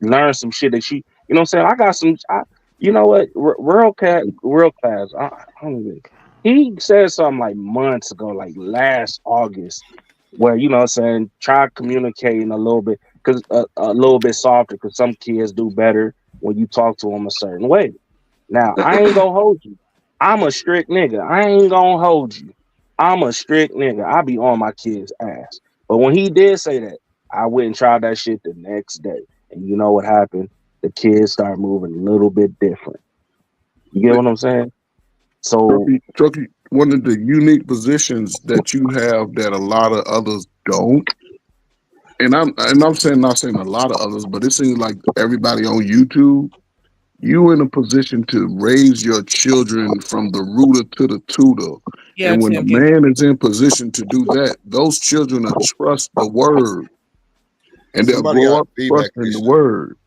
Speaker 13: learn some shit that you know what I'm saying. I got some. You know what? Real class. I don't even. He said something like months ago, like last August, where you know what I'm saying. Try communicating a little bit because a little bit softer because some kids do better when you talk to them a certain way. Now, I ain't gonna hold you. I'm a strict nigga. I ain't gonna hold you. I'm a strict nigga. I be on my kid's ass. But when he did say that, I went and tried that shit the next day. And you know what happened? The kids started moving a little bit different. You get
Speaker 12: But
Speaker 13: what I'm saying? So
Speaker 12: Truckee, one of the unique positions that you have that a lot of others don't, and I'm saying not saying a lot of others, but it seems like everybody on YouTube, you in a position to raise your children from the rooter to the tutor.
Speaker 8: Yeah,
Speaker 12: And when a
Speaker 8: Tim, get
Speaker 12: man is in position to do that, those children will trust the word and they'll
Speaker 1: Somebody
Speaker 12: grow
Speaker 1: got
Speaker 12: up
Speaker 1: feedback,
Speaker 12: trusting the
Speaker 1: Chris.
Speaker 12: word.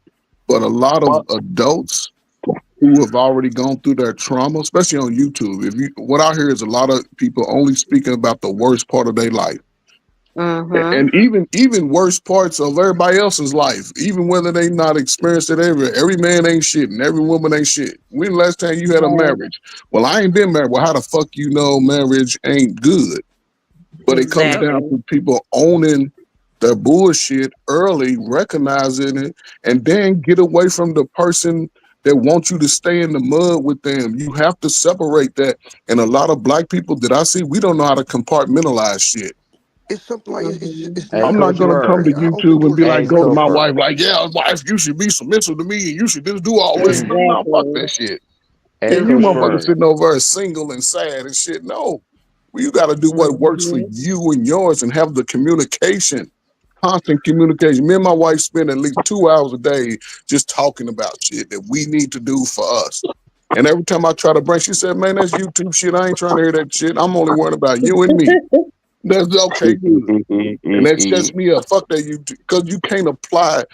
Speaker 12: But a lot of adults who have already gone through their trauma, especially on YouTube, what I hear is a lot of people only speaking about the worst part of their life.
Speaker 2: Mm-hmm.
Speaker 12: And even worse parts of everybody else's life, even whether they not experienced it every man ain't shit and every woman ain't shit. When the last time you had a
Speaker 2: Right.
Speaker 12: marriage? Well, I ain't been married. Well, how the fuck you know marriage ain't good? But it comes
Speaker 8: Yep.
Speaker 12: down
Speaker 2: Exactly.
Speaker 12: to people owning their bullshit early, recognizing it, and then get away from the person that wants you to stay in the mud with them. You have to separate that. And a lot of black people that I see, we don't know how to compartmentalize shit.
Speaker 11: It's something like
Speaker 2: Mm-hmm.
Speaker 11: it's
Speaker 3: Hey,
Speaker 12: I'm
Speaker 11: not
Speaker 12: not
Speaker 3: Coach
Speaker 12: gonna come
Speaker 3: Word.
Speaker 12: to
Speaker 11: right. I open
Speaker 12: YouTube and be
Speaker 11: doors for
Speaker 12: like,
Speaker 3: Hey,
Speaker 12: go to
Speaker 11: everybody.
Speaker 12: my
Speaker 3: Cofer.
Speaker 12: wife, like, yeah, wife, you should be submissive to me and you should just do all this. No, no, fuck
Speaker 2: Exactly.
Speaker 12: that shit.
Speaker 3: Hey,
Speaker 12: Yeah, you
Speaker 3: Coach
Speaker 11: Yeah.
Speaker 12: motherfuckers
Speaker 3: Word.
Speaker 12: sitting over there single and sad and shit. No. Well, you gotta do what works for
Speaker 2: Mm-hmm.
Speaker 12: you and yours and have the communication, constant communication. Me and my wife spend at least 2 hours a day just talking about shit that we need to do for us. And every time I try to bring, she said, man, that's YouTube shit. I ain't trying to hear that shit. I'm only worried about you and me. That's okay, good. And that sets me up. Fuck that, you, because you can't apply.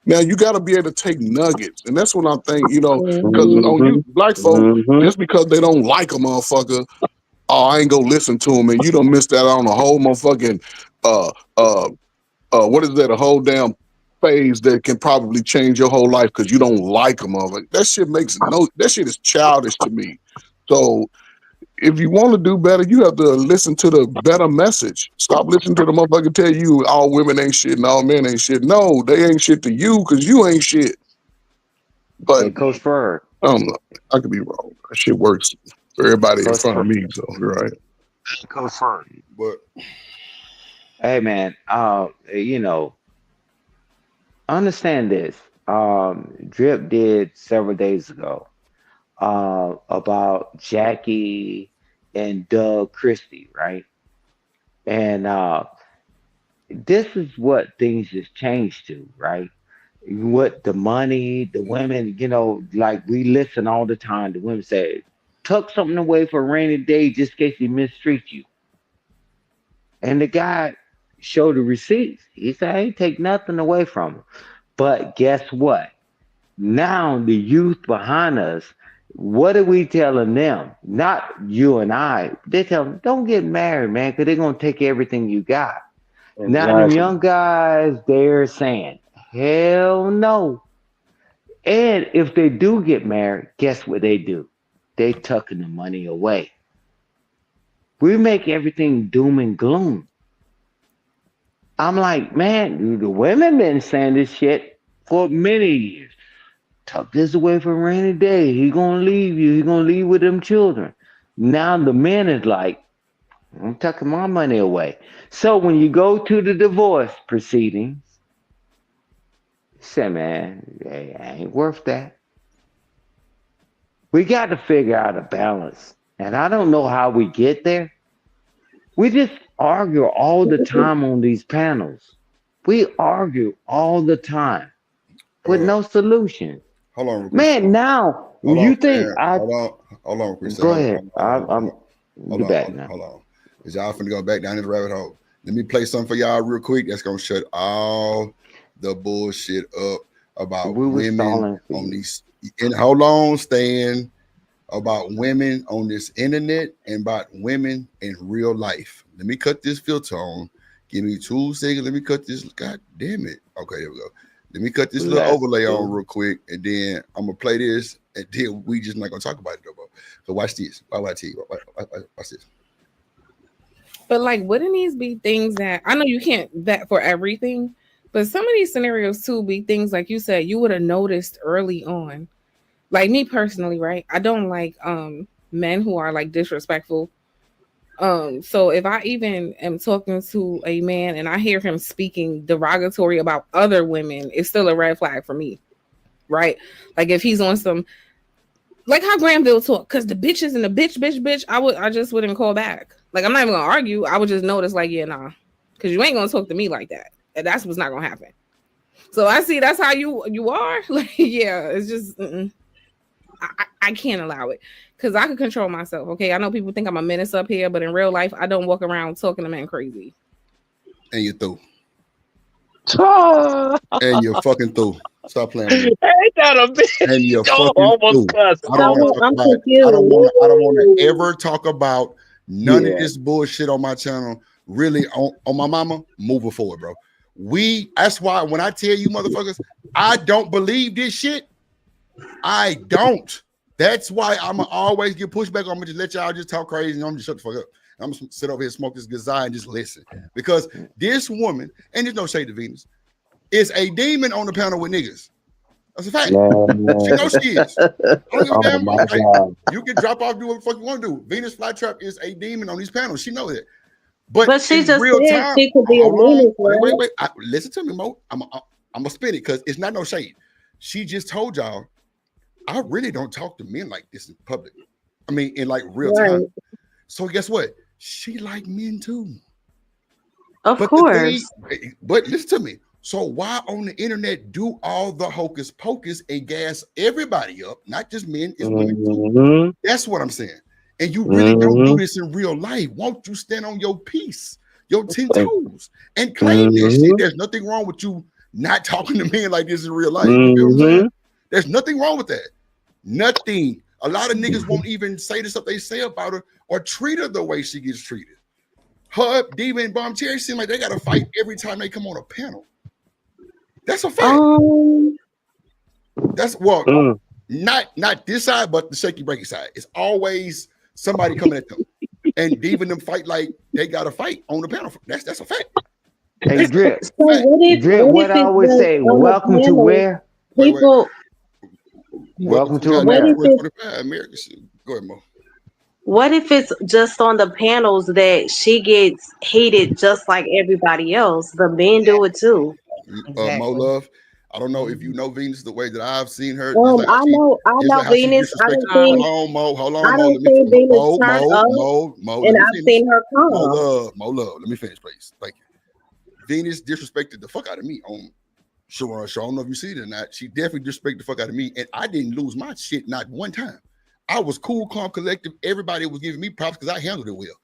Speaker 12: Now you got to be able to take nuggets, and that's what I think. Because
Speaker 2: Mm-hmm.
Speaker 12: on you, black folk, just because they don't like a motherfucker, oh, I ain't gonna listen to him, and you don't miss that on a whole motherfucking uh uh what is that? A whole damn phase that can probably change your whole life because you don't like a motherfucker. That shit makes no. That shit is childish to me. So if you want to do better, you have to listen to the better message. Stop listening to the motherfucker tell you all women ain't shit and all men ain't shit. No, they ain't shit to you because you ain't shit. But
Speaker 3: Hey, Coach Word.
Speaker 12: I don't know. I could be wrong. That shit works for everybody in
Speaker 3: Coach
Speaker 12: front of
Speaker 3: Word.
Speaker 12: me. So you're right.
Speaker 3: Coach Word.
Speaker 1: But
Speaker 3: Hey, man. Understand this. Drip did several days ago about Jackie and Doug Christie, right? And this is what things has changed to, right? What the money, the women, like we listen all the time. The women say, tuck something away for a rainy day just in case he mistreat you. And the guy showed the receipts. He said, I ain't take nothing away from him. But guess what? Now the youth behind us, what are we telling them? Not you and I. They tell them, don't get married, man, because they're going to take everything you got. Now them
Speaker 13: exactly.
Speaker 3: young guys, they're saying, hell no. And if they do get married, guess what they do? They tucking the money away. We make everything doom and gloom. I'm like, man, the women been saying this shit for many years. Tuck this away for a rainy day. He gonna leave you. He gonna leave with them children. Now the man is like, I'm tucking my money away. So when you go to the divorce proceedings, say, man, hey, I ain't worth that. We got to figure out a balance. And I don't know how we get there. We just argue all the time on these panels. We argue all the time with
Speaker 1: uh,
Speaker 3: no solution.
Speaker 1: hold on, Chris.
Speaker 3: Man, now
Speaker 1: Hold on,
Speaker 3: you think
Speaker 1: Stan.
Speaker 3: I
Speaker 1: Hold on, Chris.
Speaker 3: go ahead. I'm
Speaker 1: Hold
Speaker 3: you
Speaker 1: on,
Speaker 3: back now.
Speaker 1: hold on. Is y'all finna go back down this rabbit hole? Let me play something for y'all real quick. That's gonna shut all the bullshit up about
Speaker 3: We were
Speaker 1: women
Speaker 3: stalling for
Speaker 1: on
Speaker 3: you.
Speaker 1: these. And hold on, Stan. About women on this internet and about women in real life. Let me cut this filter on. Give me 2 seconds. Let me cut this. God damn it. Okay, there we go. Let me cut this little
Speaker 3: Let's
Speaker 1: overlay on
Speaker 3: go.
Speaker 1: real quick, and then I'm gonna play this, and then we just not gonna talk about it no more. So watch this. Why I tell you? Watch this.
Speaker 15: But like, wouldn't these be things that I know you can't vet for everything, but some of these scenarios too be things like you said you would have noticed early on. Like me personally, right? I don't like men who are like disrespectful. So if I even am talking to a man and I hear him speaking derogatory about other women, it's still a red flag for me, right? Like if he's on some like how Granville talk, because the bitches and the bitch, I just wouldn't call back. Like I'm not even gonna argue. I would just notice, like, yeah, nah, because you ain't gonna talk to me like that, and that's what's not gonna happen. So I see that's how you are. Like, yeah, it's just I can't allow it because I can control myself. Okay, I know people think I'm a menace up here, but in real life, I don't walk around talking to men crazy.
Speaker 1: And you're through. And you're fucking through. Stop playing with me.
Speaker 13: Ain't that a bitch?
Speaker 1: And you're
Speaker 13: Go
Speaker 1: fucking
Speaker 13: almost
Speaker 1: through.
Speaker 13: cuss.
Speaker 1: I don't want to talk
Speaker 2: I'm
Speaker 1: about it.
Speaker 2: confused.
Speaker 1: I don't want to ever talk about none of this bullshit on my channel. Really, on my mama, moving forward, bro. That's why when I tell you motherfuckers, I don't believe this shit. I don't. That's why I'm gonna always get pushback. I'm gonna just let y'all just talk crazy and I'm just shut the fuck up. I'm gonna sit over here, smoke this gazai, and just listen. Because this woman, and there's no shade to Venus, is a demon on the panel with niggas. That's a fact. She knows she is. I don't give a damn. Like, you can drop off, do what the fuck you want to do. Venus Flytrap is a demon on these panels. She knows that. But
Speaker 2: she
Speaker 1: in
Speaker 2: just
Speaker 1: real
Speaker 2: said
Speaker 1: time,
Speaker 2: she could be a
Speaker 1: hold on.
Speaker 2: Venus, right?
Speaker 1: Wait. Listen to me, Mo. I'm gonna spin it because it's not no shade. She just told y'all, I really don't talk to men like this in public. I mean, in like real time. So guess what? She like men too.
Speaker 2: Of course.
Speaker 1: But listen to me. So why on the internet do all the hocus pocus and gas everybody up? Not just men, it's women too. That's what I'm saying. And you really don't do this in real life. Won't you stand on your piece, your 10 toes, and claim that shit? There's nothing wrong with you not talking to men like this in real life. You feel what I'm saying? There's nothing wrong with that. Nothing. A lot of niggas won't even say the stuff they say about her or treat her the way she gets treated. Her, Diva, and Bomb Cherry seem like they got to fight every time they come on a panel. That's a fact. That's not this side, but the shaky breaky side. It's always somebody coming at them, and Diva and them fight like they got to fight on the panel. That's a fact.
Speaker 3: Hey, Drip.
Speaker 2: Drip,
Speaker 3: what I always say, welcome to where?
Speaker 2: People.
Speaker 3: Welcome to
Speaker 2: America.
Speaker 1: America. Go ahead, Mo.
Speaker 2: What if it's just on the panels that she gets heated just like everybody else? The men do it too.
Speaker 1: Mo Love. I don't know if you know Venus the way that I've seen her.
Speaker 2: I know Venus.
Speaker 1: Hold on, Mo.
Speaker 2: I don't see Venus turn up,
Speaker 1: Mo.
Speaker 2: and I've seen her calm.
Speaker 1: Mo Love. Let me finish, please. Thank you. Venus disrespected the fuck out of me on Sharon Show. I don't know if you see it or not. She definitely disrespected the fuck out of me, and I didn't lose my shit not one time. I was cool, calm, collective. Everybody was giving me props because I handled it well.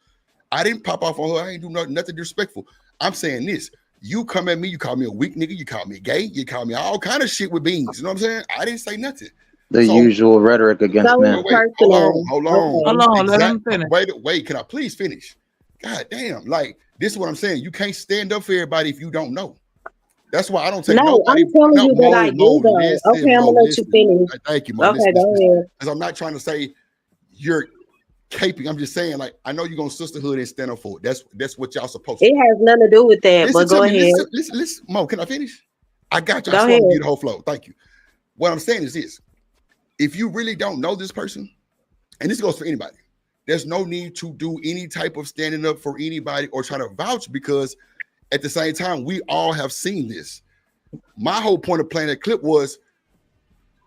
Speaker 1: I didn't pop off on her. I ain't do nothing disrespectful. I'm saying this. You come at me, you call me a weak nigga, you call me gay, you call me all kind of shit with beans. You know what I'm saying? I didn't say nothing.
Speaker 5: The usual rhetoric against men.
Speaker 1: Hold on.
Speaker 8: Let him finish.
Speaker 1: Wait, can I please finish? God damn, like this is what I'm saying. You can't stand up for everybody if you don't know. That's why I don't take nobody.
Speaker 2: I'm telling you that I do though. Okay, I'm gonna let you finish.
Speaker 1: Thank you, Mo.
Speaker 2: Okay, go ahead.
Speaker 1: Because I'm not trying to say you're caping. I'm just saying, like, I know you're gonna sisterhood and stand up for it. That's what y'all supposed to.
Speaker 2: It has nothing to do with that. But go ahead.
Speaker 1: Listen, Mo. Can I finish? I got you.
Speaker 2: Go
Speaker 1: I
Speaker 2: ahead.
Speaker 1: want to get the whole flow. Thank you. What I'm saying is this: if you really don't know this person, and this goes for anybody, there's no need to do any type of standing up for anybody or trying to vouch because at the same time, we all have seen this. My whole point of playing that clip was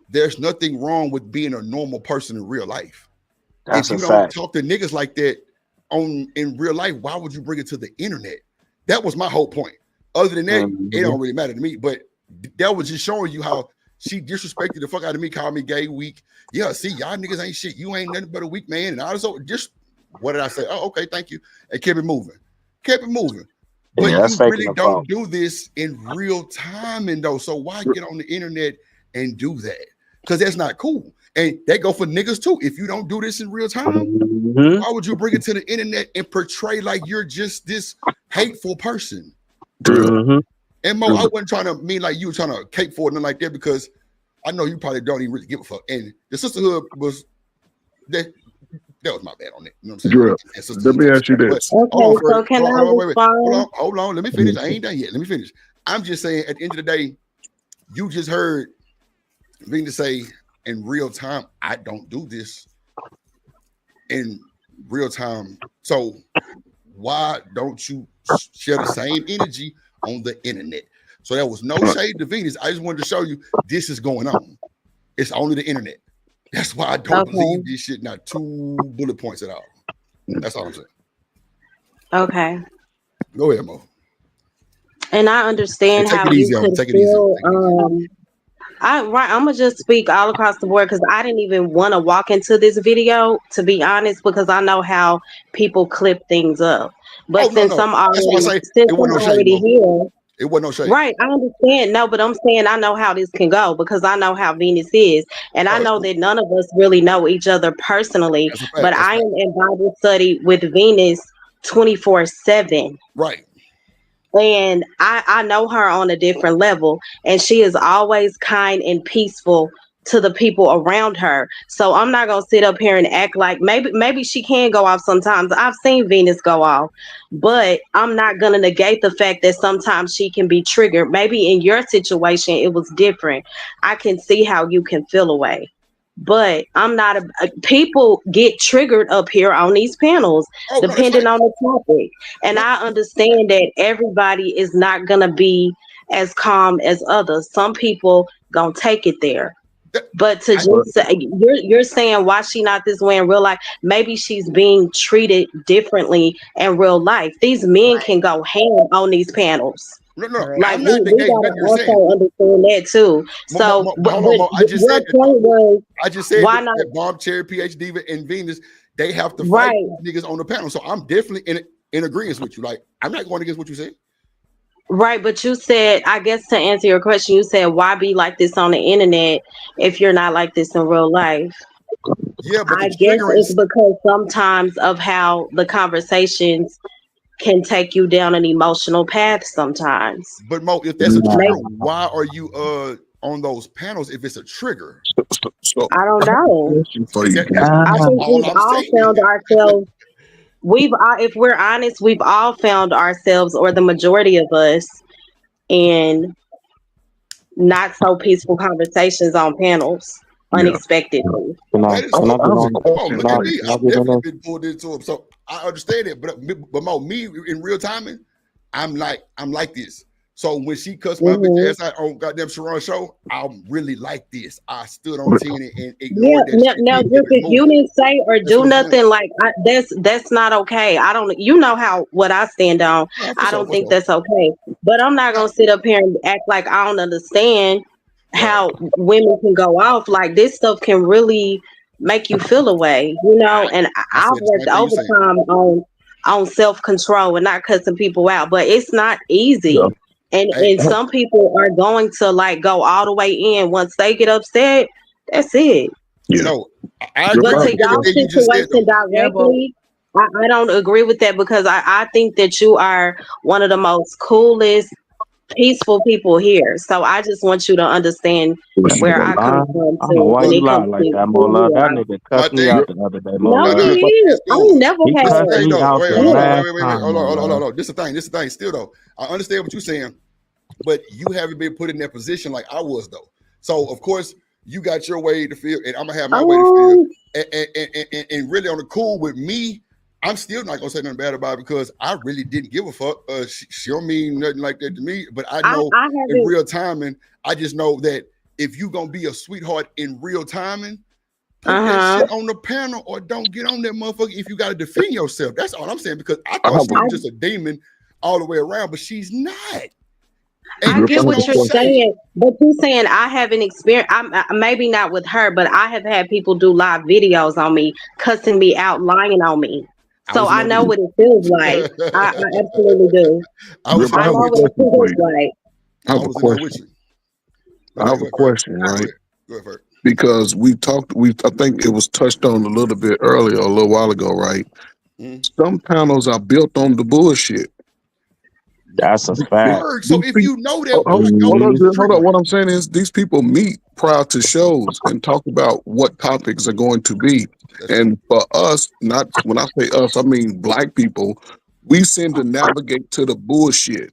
Speaker 1: there's nothing wrong with being a normal person in real life.
Speaker 13: That's
Speaker 1: if you
Speaker 13: a
Speaker 1: don't
Speaker 13: fact.
Speaker 1: talk to niggas like that in real life, why would you bring it to the internet? That was my whole point. Other than that, it don't really matter to me. But that was just showing you how she disrespected the fuck out of me, called me gay, weak. Yeah, see, y'all niggas ain't shit. You ain't nothing but a weak man. And I was just, what did I say? Oh, okay, thank you. And kept it moving. But
Speaker 13: Yeah,
Speaker 1: you really don't do this in real time, and though. So why get on the internet and do that? Because that's not cool. And that go for niggas too. If you don't do this in real time, why would you bring it to the internet and portray like you're just this hateful person? And Mo, I wasn't trying to mean like you were trying to cape for it and like that because I know you probably don't even really give a fuck. And the sisterhood was that was my bad on it. You know what I'm saying?
Speaker 12: Let me ask you this.
Speaker 2: Hold
Speaker 1: on. Let me finish. I ain't done yet. Let me finish. I'm just saying at the end of the day, you just heard Venus say, in real time. I don't do this in real time. So why don't you share the same energy on the internet? So there was no shade to Venus. I just wanted to show you this is going on. It's only the internet. That's why I don't believe this shit. Not 2 bullet points at all. That's all I'm saying.
Speaker 2: Okay.
Speaker 1: Go ahead, Mo.
Speaker 2: And I understand
Speaker 1: And take
Speaker 2: how
Speaker 1: it
Speaker 2: you
Speaker 1: easy on
Speaker 2: could
Speaker 1: me. Take it easy on
Speaker 2: feel.
Speaker 1: me. Take it easy.
Speaker 2: I'm gonna just speak all across the board because I didn't even want to walk into this video, to be honest, because I know how people clip things up.
Speaker 1: Oh
Speaker 2: But
Speaker 1: no, no. That's why I say it wasn't no shade, Mo.
Speaker 2: here,
Speaker 1: It wasn't no shade.
Speaker 2: right? I understand. No, but I'm saying I know how this can go because I know how Venus is, and I
Speaker 1: Oh, that's
Speaker 2: know
Speaker 1: cool.
Speaker 2: that none of us really know each other personally.
Speaker 1: That's a fact.
Speaker 2: But
Speaker 1: That's a
Speaker 2: I
Speaker 1: fact.
Speaker 2: am in Bible study with Venus 24/7.
Speaker 1: Right.
Speaker 2: And I know her on a different level, and she is always kind and peaceful to the people around her. So I'm not gonna sit up here and act like maybe she can go off sometimes. I've seen Venus go off, but I'm not gonna negate the fact that sometimes she can be triggered. Maybe in your situation it was different. I can see how you can feel away. But I'm not people get triggered up here on these panels
Speaker 1: Oh no, that's
Speaker 2: depending
Speaker 1: right.
Speaker 2: on the topic. And
Speaker 1: No,
Speaker 2: I understand that everybody is not gonna be as calm as others. Some people gonna take it there.
Speaker 1: that,
Speaker 2: But to
Speaker 1: I,
Speaker 2: just say you're saying why she not this way in real life, maybe she's being treated differently in real life. These men can go ham on these panels.
Speaker 1: no.
Speaker 6: Correct.
Speaker 2: Like
Speaker 1: I'm
Speaker 2: we,
Speaker 1: not
Speaker 2: we
Speaker 1: negating
Speaker 2: gotta
Speaker 1: nothing you're saying.
Speaker 2: also understand that too. So
Speaker 1: But hold on, Mo. I just
Speaker 2: your
Speaker 1: said that though.
Speaker 2: point was
Speaker 1: I just said
Speaker 2: why not
Speaker 1: that Bomb Cherry, PH Diva, and Venus, they have to fight
Speaker 2: right.
Speaker 1: these niggas on the panel. So I'm definitely in agreement with you. Like I'm not going against what you said.
Speaker 2: Right, but you said, I guess to answer your question, you said, why be like this on the internet if you're not like this in real life?
Speaker 1: Yeah, but the
Speaker 2: I guess
Speaker 1: triggering.
Speaker 2: it's because sometimes of how the conversations can take you down an emotional path sometimes.
Speaker 1: But Mo, if that's a trigger,
Speaker 7: Nah.
Speaker 2: Maybe,
Speaker 1: why are you on those panels if it's a trigger?
Speaker 12: So
Speaker 2: I don't
Speaker 12: I have a
Speaker 2: know.
Speaker 12: question for you.
Speaker 2: I
Speaker 1: That's
Speaker 2: think
Speaker 1: all
Speaker 2: we've
Speaker 1: I'm
Speaker 2: all
Speaker 1: saying.
Speaker 2: found ourselves, if we're honest, we've all found ourselves, or the majority of us, in not so peaceful conversations on panels
Speaker 12: Yeah.
Speaker 2: unexpectedly.
Speaker 1: That is
Speaker 13: Can I
Speaker 1: cool.
Speaker 13: get
Speaker 12: I have a
Speaker 13: on?
Speaker 1: Come on,
Speaker 12: question,
Speaker 1: look at
Speaker 12: right?
Speaker 1: me.
Speaker 13: Can I
Speaker 1: I've
Speaker 13: get in
Speaker 1: definitely
Speaker 13: there?
Speaker 1: been pulled into them. So I understand it. But Mo, me in real timing, I'm like this. So when she cussed my bitch
Speaker 2: Hmm.
Speaker 1: ass out on goddamn Sharon show, I'm really like this. I stood on
Speaker 12: But
Speaker 1: 10 and
Speaker 2: Yeah,
Speaker 1: ignored that shit
Speaker 2: now
Speaker 1: and
Speaker 2: just
Speaker 1: kept it
Speaker 2: if you
Speaker 1: moving.
Speaker 2: didn't say or
Speaker 1: That's
Speaker 2: do
Speaker 1: what I'm saying.
Speaker 2: nothing, like that's not okay. I don't, you know how what I stand on.
Speaker 1: Yeah, for
Speaker 2: I
Speaker 1: sure,
Speaker 2: don't
Speaker 1: for
Speaker 2: think
Speaker 1: sure.
Speaker 2: that's okay. But I'm not
Speaker 1: Nah,
Speaker 2: gonna sit up here and act like I don't understand
Speaker 1: right.
Speaker 2: how women can go off. Like this stuff can really make you feel away, you know. And
Speaker 1: I
Speaker 2: I've
Speaker 1: said the
Speaker 2: worked
Speaker 1: same thing you saying.
Speaker 2: overtime on self control and not cussing people out, but it's not
Speaker 12: yeah,
Speaker 2: easy.
Speaker 1: Hey,
Speaker 2: And some people are going to like go all the way in once they get upset. That's it.
Speaker 12: yeah.
Speaker 1: no, I
Speaker 12: Real
Speaker 1: agree
Speaker 2: But
Speaker 1: with
Speaker 2: to
Speaker 12: quick.
Speaker 2: y'all
Speaker 1: everything you just said
Speaker 2: situation
Speaker 1: though.
Speaker 8: Yeah, but
Speaker 2: directly, I don't agree with that because I think that you are one of the most coolest, peaceful people here. So I just want you to understand
Speaker 13: That
Speaker 2: where
Speaker 13: nigga
Speaker 2: I come
Speaker 13: lie.
Speaker 2: from
Speaker 13: I don't know
Speaker 2: to
Speaker 13: why
Speaker 2: when
Speaker 1: But
Speaker 13: you
Speaker 2: it
Speaker 13: lie
Speaker 2: comes
Speaker 13: like
Speaker 2: to
Speaker 13: that, Mo
Speaker 2: who
Speaker 13: Love.
Speaker 2: you
Speaker 13: That
Speaker 2: are.
Speaker 13: nigga
Speaker 1: my
Speaker 13: cussed me
Speaker 1: thing,
Speaker 13: out
Speaker 12: Real,
Speaker 13: the other day, Mo
Speaker 2: No,
Speaker 1: no,
Speaker 2: he
Speaker 1: no,
Speaker 13: Love.
Speaker 1: no.
Speaker 2: is.
Speaker 1: It's
Speaker 2: I
Speaker 1: cool.
Speaker 2: never
Speaker 13: He
Speaker 1: This is the
Speaker 13: cussed
Speaker 2: have.
Speaker 1: thing
Speaker 13: me
Speaker 1: though.
Speaker 13: out
Speaker 1: Wait,
Speaker 13: the
Speaker 1: hold on,
Speaker 2: Yeah.
Speaker 13: last
Speaker 1: wait.
Speaker 13: time,
Speaker 1: Hold
Speaker 13: Mo
Speaker 1: on, hold on, hold on,
Speaker 13: Love.
Speaker 1: hold on. This is the thing. This is the thing. Still though, I understand what you're saying, but you haven't been put in that position like I was though. So of course you got your way to feel, and I'm gonna have my way to feel.
Speaker 2: Um,
Speaker 1: And really on the cool with me, I'm still not gonna say nothing bad about it because I really didn't give a fuck. She don't mean nothing like that to me, but I know
Speaker 2: I
Speaker 1: in
Speaker 2: haven't.
Speaker 1: real timing, I just know that if you gonna be a sweetheart in real timing, put
Speaker 2: Uh
Speaker 1: that shit
Speaker 2: huh.
Speaker 1: on the panel or don't get on that motherfucker if you gotta defend yourself. That's all I'm saying because I
Speaker 12: I
Speaker 1: thought
Speaker 12: have
Speaker 1: she
Speaker 12: a
Speaker 1: was just a demon all the way around, but she's not.
Speaker 2: I
Speaker 1: And
Speaker 12: real
Speaker 2: get
Speaker 1: it's
Speaker 12: quick
Speaker 2: what
Speaker 1: no
Speaker 2: you're
Speaker 12: question.
Speaker 1: shade.
Speaker 2: saying, but you're saying I haven't experienced. Maybe not with her, but I have had people do live videos on me, cussing me out, lying on me.
Speaker 1: I
Speaker 2: So
Speaker 1: was in
Speaker 2: I
Speaker 1: there
Speaker 2: know
Speaker 1: with
Speaker 2: what it feels like. I absolutely do.
Speaker 1: I was
Speaker 12: Rip,
Speaker 1: in
Speaker 12: I
Speaker 2: I
Speaker 1: there
Speaker 12: have a
Speaker 2: know
Speaker 1: with
Speaker 2: what
Speaker 1: you.
Speaker 2: it
Speaker 12: question for
Speaker 2: feels
Speaker 12: you.
Speaker 2: like.
Speaker 12: I
Speaker 1: I
Speaker 12: have a
Speaker 1: was in there with
Speaker 12: question.
Speaker 1: you.
Speaker 12: I have
Speaker 1: Go
Speaker 12: a
Speaker 1: ahead, Ferg.
Speaker 12: question,
Speaker 1: Go
Speaker 12: right?
Speaker 1: ahead. Go ahead, Ferg.
Speaker 12: Because we talked, I think it was touched on a little bit earlier, a little while ago, right?
Speaker 1: Mm.
Speaker 12: Some panels are built on the bullshit.
Speaker 13: That's a fact.
Speaker 1: Ferg, so
Speaker 12: These
Speaker 1: if
Speaker 12: people,
Speaker 1: you know that,
Speaker 12: hold,
Speaker 1: why
Speaker 12: hold,
Speaker 1: don't
Speaker 12: hold
Speaker 1: you
Speaker 12: on,
Speaker 13: Mhm.
Speaker 12: just hold on.
Speaker 1: trigger it?
Speaker 12: What I'm saying is, these people meet prior to shows and talk about what topics are going to be.
Speaker 1: That's true.
Speaker 12: And for us, not when I say us, I mean black people. We seem to navigate to the bullshit.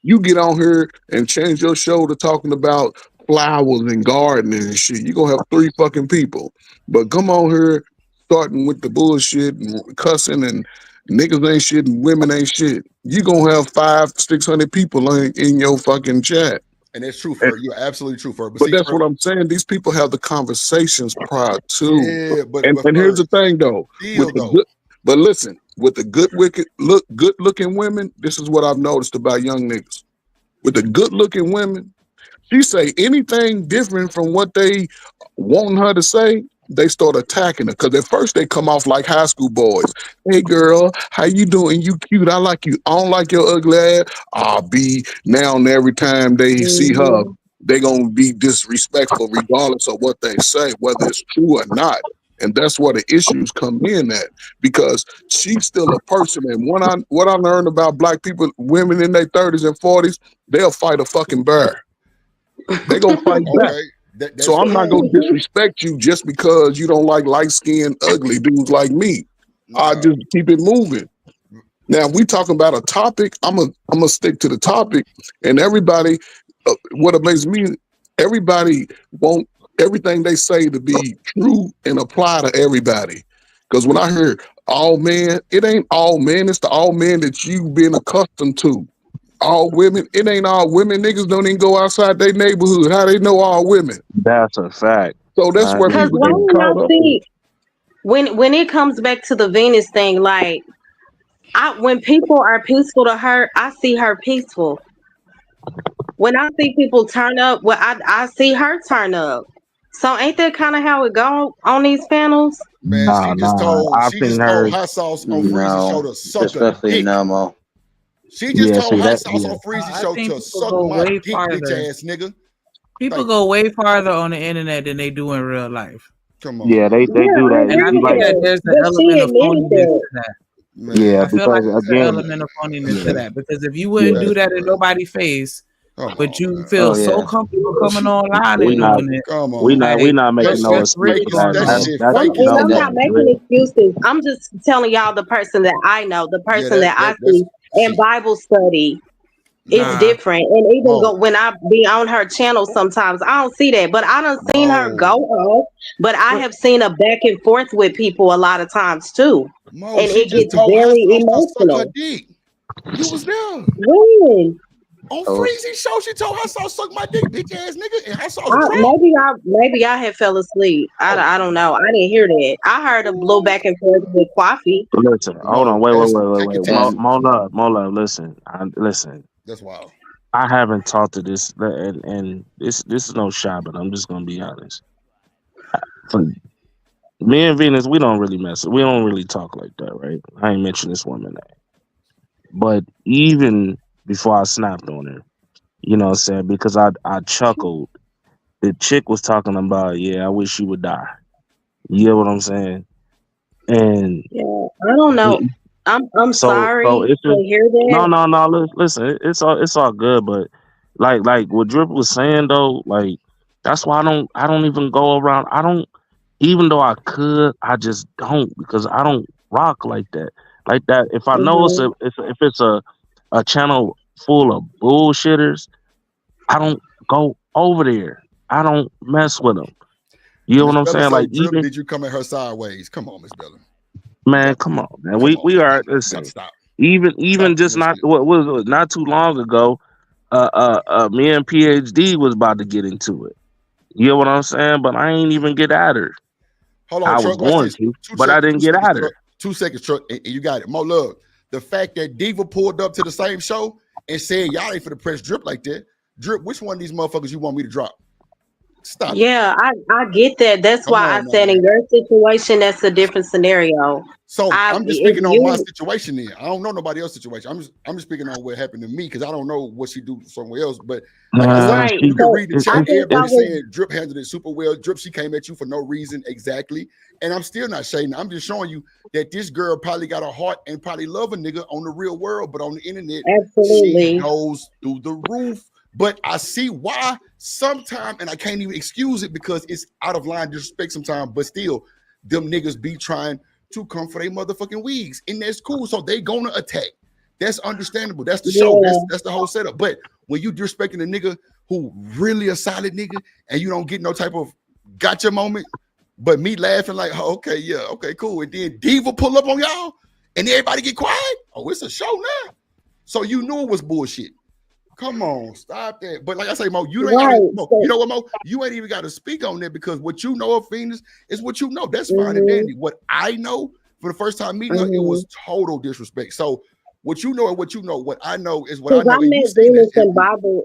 Speaker 12: You get on here and change your show to talking about flowers and gardening and shit. You're gonna have 3 fucking people. But come on here starting with the bullshit and cussing and niggas ain't shit and women ain't shit. You gonna have 500-600 people in your fucking chat.
Speaker 1: And that's true, Fer. You're absolutely true, Fer. But
Speaker 12: But
Speaker 1: see,
Speaker 12: that's
Speaker 1: Fer,
Speaker 12: what I'm saying. These people have the conversations prior to.
Speaker 1: yeah, but
Speaker 12: And here's
Speaker 1: Fer,
Speaker 12: the thing though,
Speaker 1: still
Speaker 12: with the
Speaker 1: though,
Speaker 12: good but listen, with the good looking women, this is what I've noticed about young niggas. With the good looking women, she say anything different from what they want her to say, they start attacking her. Cause at first they come off like high school boys. Hey girl, how you doing? You cute. I like you. I don't like your ugly ass. I'll be now and every time they see her,
Speaker 2: Mhm.
Speaker 12: they gonna be disrespectful regardless of what they say, whether it's true or not. And that's where the issues come in at because she's still a person. And what I learned about black people, women in their 30s and 40s, they'll fight a fucking bear. They gonna fight back.
Speaker 1: okay,
Speaker 12: So
Speaker 1: that's
Speaker 12: I'm not gonna
Speaker 1: cool.
Speaker 12: disrespect you just because you don't like light skinned, ugly dudes like me. I
Speaker 1: Nah,
Speaker 12: just keep it moving. Now, if we talking about a topic, I'm gonna stick to the topic. And everybody, what amazes me, everybody want everything they say to be true and apply to everybody. Because when I hear all men, it ain't all men. It's the all men that you've been accustomed to. All women, it ain't all women. Niggas don't even go outside their neighborhood. How they know all women?
Speaker 13: That's a fact.
Speaker 12: So that's
Speaker 13: I
Speaker 12: where
Speaker 13: agree
Speaker 2: Cause
Speaker 12: people
Speaker 13: with
Speaker 2: why
Speaker 12: get
Speaker 13: that.
Speaker 2: don't
Speaker 12: caught
Speaker 2: y'all
Speaker 12: up in.
Speaker 2: see when it comes back to the Venus thing, like when people are peaceful to her, I see her peaceful. When I see people turn up, well, I see her turn up. So ain't that kind of how it go on these panels?
Speaker 1: man,
Speaker 13: Nah. I've
Speaker 1: she
Speaker 13: seen
Speaker 1: just told
Speaker 13: her.
Speaker 1: Hot Sauce on Freezy Show
Speaker 5: No,
Speaker 1: to suck a
Speaker 5: especially
Speaker 1: dick.
Speaker 5: no mo.
Speaker 1: She just
Speaker 13: Yeah,
Speaker 1: told
Speaker 13: see
Speaker 1: Hot
Speaker 13: that.
Speaker 1: Sauce
Speaker 13: Yeah,
Speaker 1: on Freezy
Speaker 8: I
Speaker 1: Show
Speaker 8: think
Speaker 1: to
Speaker 8: people
Speaker 1: suck
Speaker 8: go
Speaker 1: my
Speaker 8: way
Speaker 1: dick, bitch
Speaker 8: farther.
Speaker 1: ass nigga.
Speaker 8: People
Speaker 1: Like,
Speaker 8: go way farther on the internet than they do in real life.
Speaker 1: come on,
Speaker 13: yeah,
Speaker 1: man.
Speaker 13: they
Speaker 2: Yeah,
Speaker 13: do
Speaker 2: I
Speaker 13: that.
Speaker 8: And
Speaker 2: agree
Speaker 8: I
Speaker 13: You
Speaker 2: with
Speaker 8: think
Speaker 13: like,
Speaker 8: that
Speaker 2: that.
Speaker 8: there's an
Speaker 2: But she
Speaker 8: element of
Speaker 2: admitted
Speaker 8: phoniness
Speaker 2: that.
Speaker 8: to that.
Speaker 12: Man,
Speaker 13: yeah,
Speaker 8: I feel like
Speaker 13: because
Speaker 8: there's an
Speaker 13: again,
Speaker 8: element of phoniness to
Speaker 13: yeah,
Speaker 8: that. Because if you wouldn't
Speaker 13: yeah,
Speaker 8: do
Speaker 1: that's
Speaker 8: that in
Speaker 1: crazy.
Speaker 8: nobody's face,
Speaker 1: Come
Speaker 8: but
Speaker 1: on,
Speaker 8: you
Speaker 1: man.
Speaker 8: feel
Speaker 5: Oh
Speaker 8: so
Speaker 5: yeah.
Speaker 8: comfortable coming online and
Speaker 13: we not,
Speaker 8: doing it,
Speaker 1: Come
Speaker 13: we
Speaker 1: on.
Speaker 13: not, we
Speaker 8: like
Speaker 13: not making no
Speaker 8: that's
Speaker 1: Fake
Speaker 8: really
Speaker 13: excuses.
Speaker 1: is
Speaker 8: going
Speaker 1: that
Speaker 8: on.
Speaker 1: shit.
Speaker 2: And,
Speaker 1: Fake is
Speaker 2: and
Speaker 5: And
Speaker 2: I'm
Speaker 1: stupid.
Speaker 2: not
Speaker 5: that
Speaker 2: making excuses. I'm just telling y'all the person that I know, the
Speaker 1: Yeah,
Speaker 2: person that I
Speaker 1: that's
Speaker 2: see in
Speaker 1: shit.
Speaker 2: Bible study. It's
Speaker 1: Nah,
Speaker 8: Nah,
Speaker 2: different. And even
Speaker 1: Mo,
Speaker 2: go when I be on her channel sometimes, I don't see that. But I done seen her go
Speaker 1: Mo,
Speaker 2: off. But I
Speaker 1: what?
Speaker 2: have seen a back and forth with people a lot of times too.
Speaker 1: Mo,
Speaker 2: And
Speaker 1: she
Speaker 2: it
Speaker 1: just
Speaker 2: gets
Speaker 1: told Hot
Speaker 2: very
Speaker 1: Sauce to suck her
Speaker 2: emotional.
Speaker 1: dick. You was there.
Speaker 2: When?
Speaker 1: On
Speaker 5: oh,
Speaker 1: Freezy Show, she told Hot Sauce suck my dick, bitch ass nigga. And Hot Sauce dropped.
Speaker 2: Maybe I had fell asleep.
Speaker 1: Oh
Speaker 2: I don't
Speaker 1: man.
Speaker 2: know. I didn't hear that. I heard a blow
Speaker 1: Ooh.
Speaker 2: back and forth with Coffee.
Speaker 13: listen, hold on,
Speaker 1: Mo,
Speaker 13: wait, wait,
Speaker 1: ask,
Speaker 13: wait, wait,
Speaker 1: take your
Speaker 13: wait.
Speaker 1: time.
Speaker 5: and
Speaker 13: Mola, listen, listen.
Speaker 1: That's wild.
Speaker 13: I haven't talked to this, and this is no shot, but I'm just gonna be honest. For me and Venus, we don't really mess. We don't really talk like that, right? I ain't mentioned this woman name, but even before I snapped on her, you know what I'm saying? Because I chuckled. The chick was talking about, yeah, I wish she would die. You get what I'm saying? And
Speaker 2: Yeah, I don't know.
Speaker 13: it,
Speaker 2: I'm
Speaker 13: so
Speaker 2: sorry
Speaker 13: it's
Speaker 2: to
Speaker 13: just
Speaker 2: hear
Speaker 13: no,
Speaker 2: that.
Speaker 13: no, no. Listen, it's all good, but like what Drip was saying though, like that's why I don't even go around. I don't even though I could, I just don't because I don't rock like that. Like that, if I know
Speaker 2: Hmm.
Speaker 13: if it's a channel full of bullshitters, I don't go over there. I don't mess with them. You know
Speaker 1: Miss
Speaker 13: what I'm
Speaker 1: Bella
Speaker 13: saying?
Speaker 1: say,
Speaker 13: Like
Speaker 1: Drip,
Speaker 13: even
Speaker 1: did you come at her sideways? Come on, Miss Bella. You
Speaker 13: man,
Speaker 1: got
Speaker 13: come on, man.
Speaker 1: come on,
Speaker 13: We
Speaker 1: man.
Speaker 13: are
Speaker 1: You got to
Speaker 13: listen.
Speaker 1: stop.
Speaker 13: Even
Speaker 1: Stop
Speaker 13: just
Speaker 1: doing
Speaker 13: not
Speaker 1: shit.
Speaker 13: what was it, not too long ago. Me and PhD was about to get into it. You know what I'm saying? But I ain't even get at her.
Speaker 1: Hold on,
Speaker 13: I was
Speaker 1: truck. Watch
Speaker 13: going
Speaker 1: this.
Speaker 13: to,
Speaker 1: Two
Speaker 13: but I
Speaker 1: seconds.
Speaker 13: didn't
Speaker 1: Two
Speaker 13: get
Speaker 1: seconds,
Speaker 13: at
Speaker 1: truck.
Speaker 13: her.
Speaker 1: 2 seconds, truck. And you got it. Mo, love. The fact that Diva pulled up to the same show and said y'all ain't for the press Drip like that. Drip, which one of these motherfuckers you want me to drop? Stop it.
Speaker 2: Yeah, I get that. That's
Speaker 1: Come
Speaker 2: why I
Speaker 1: on,
Speaker 2: said
Speaker 1: man.
Speaker 2: in your situation, that's a different scenario.
Speaker 1: So
Speaker 2: I
Speaker 1: I'm just
Speaker 2: if
Speaker 1: speaking on my
Speaker 2: you
Speaker 1: situation then. I don't know nobody else's situation. I'm just speaking on what happened to me because I don't know what she do somewhere else. But like I said,
Speaker 2: right,
Speaker 1: you can
Speaker 2: so
Speaker 1: read the
Speaker 2: I
Speaker 1: chat.
Speaker 2: guess I
Speaker 1: Everybody
Speaker 13: It's
Speaker 2: was
Speaker 1: saying Drip handled it super well. Drip, she came at you for no reason exactly. And I'm still not shading. I'm just showing you that this girl probably got a heart and probably love a nigga on the real world, but on the internet, she
Speaker 2: absolutely.
Speaker 1: goes through the roof. But I see why sometimes, and I can't even excuse it because it's out of line disrespect sometimes, but still, them niggas be trying to come for their motherfucking wigs, and that's cool. So they gonna attack. That's understandable. That's the show.
Speaker 2: Yeah,
Speaker 1: That's the whole setup. But when you disrespecting a nigga who really a solid nigga, and you don't get no type of gotcha moment, but me laughing like, oh, okay, yeah, okay, cool. And then Diva pull up on y'all, and everybody get quiet. Oh, it's a show now. So you knew it was bullshit. Come on, stop that. But like I say, Mo, you ain't gotta, Mo, you know what, Mo? You ain't even got to speak on that because what you know of Phoenix is what you know. That's fine and dandy. What I know for the first time meeting her, it was total disrespect. So what you know and what you know, what I know is what I know.
Speaker 2: I
Speaker 1: And you
Speaker 2: met
Speaker 1: seen
Speaker 2: Venus
Speaker 1: that.
Speaker 2: in Bible.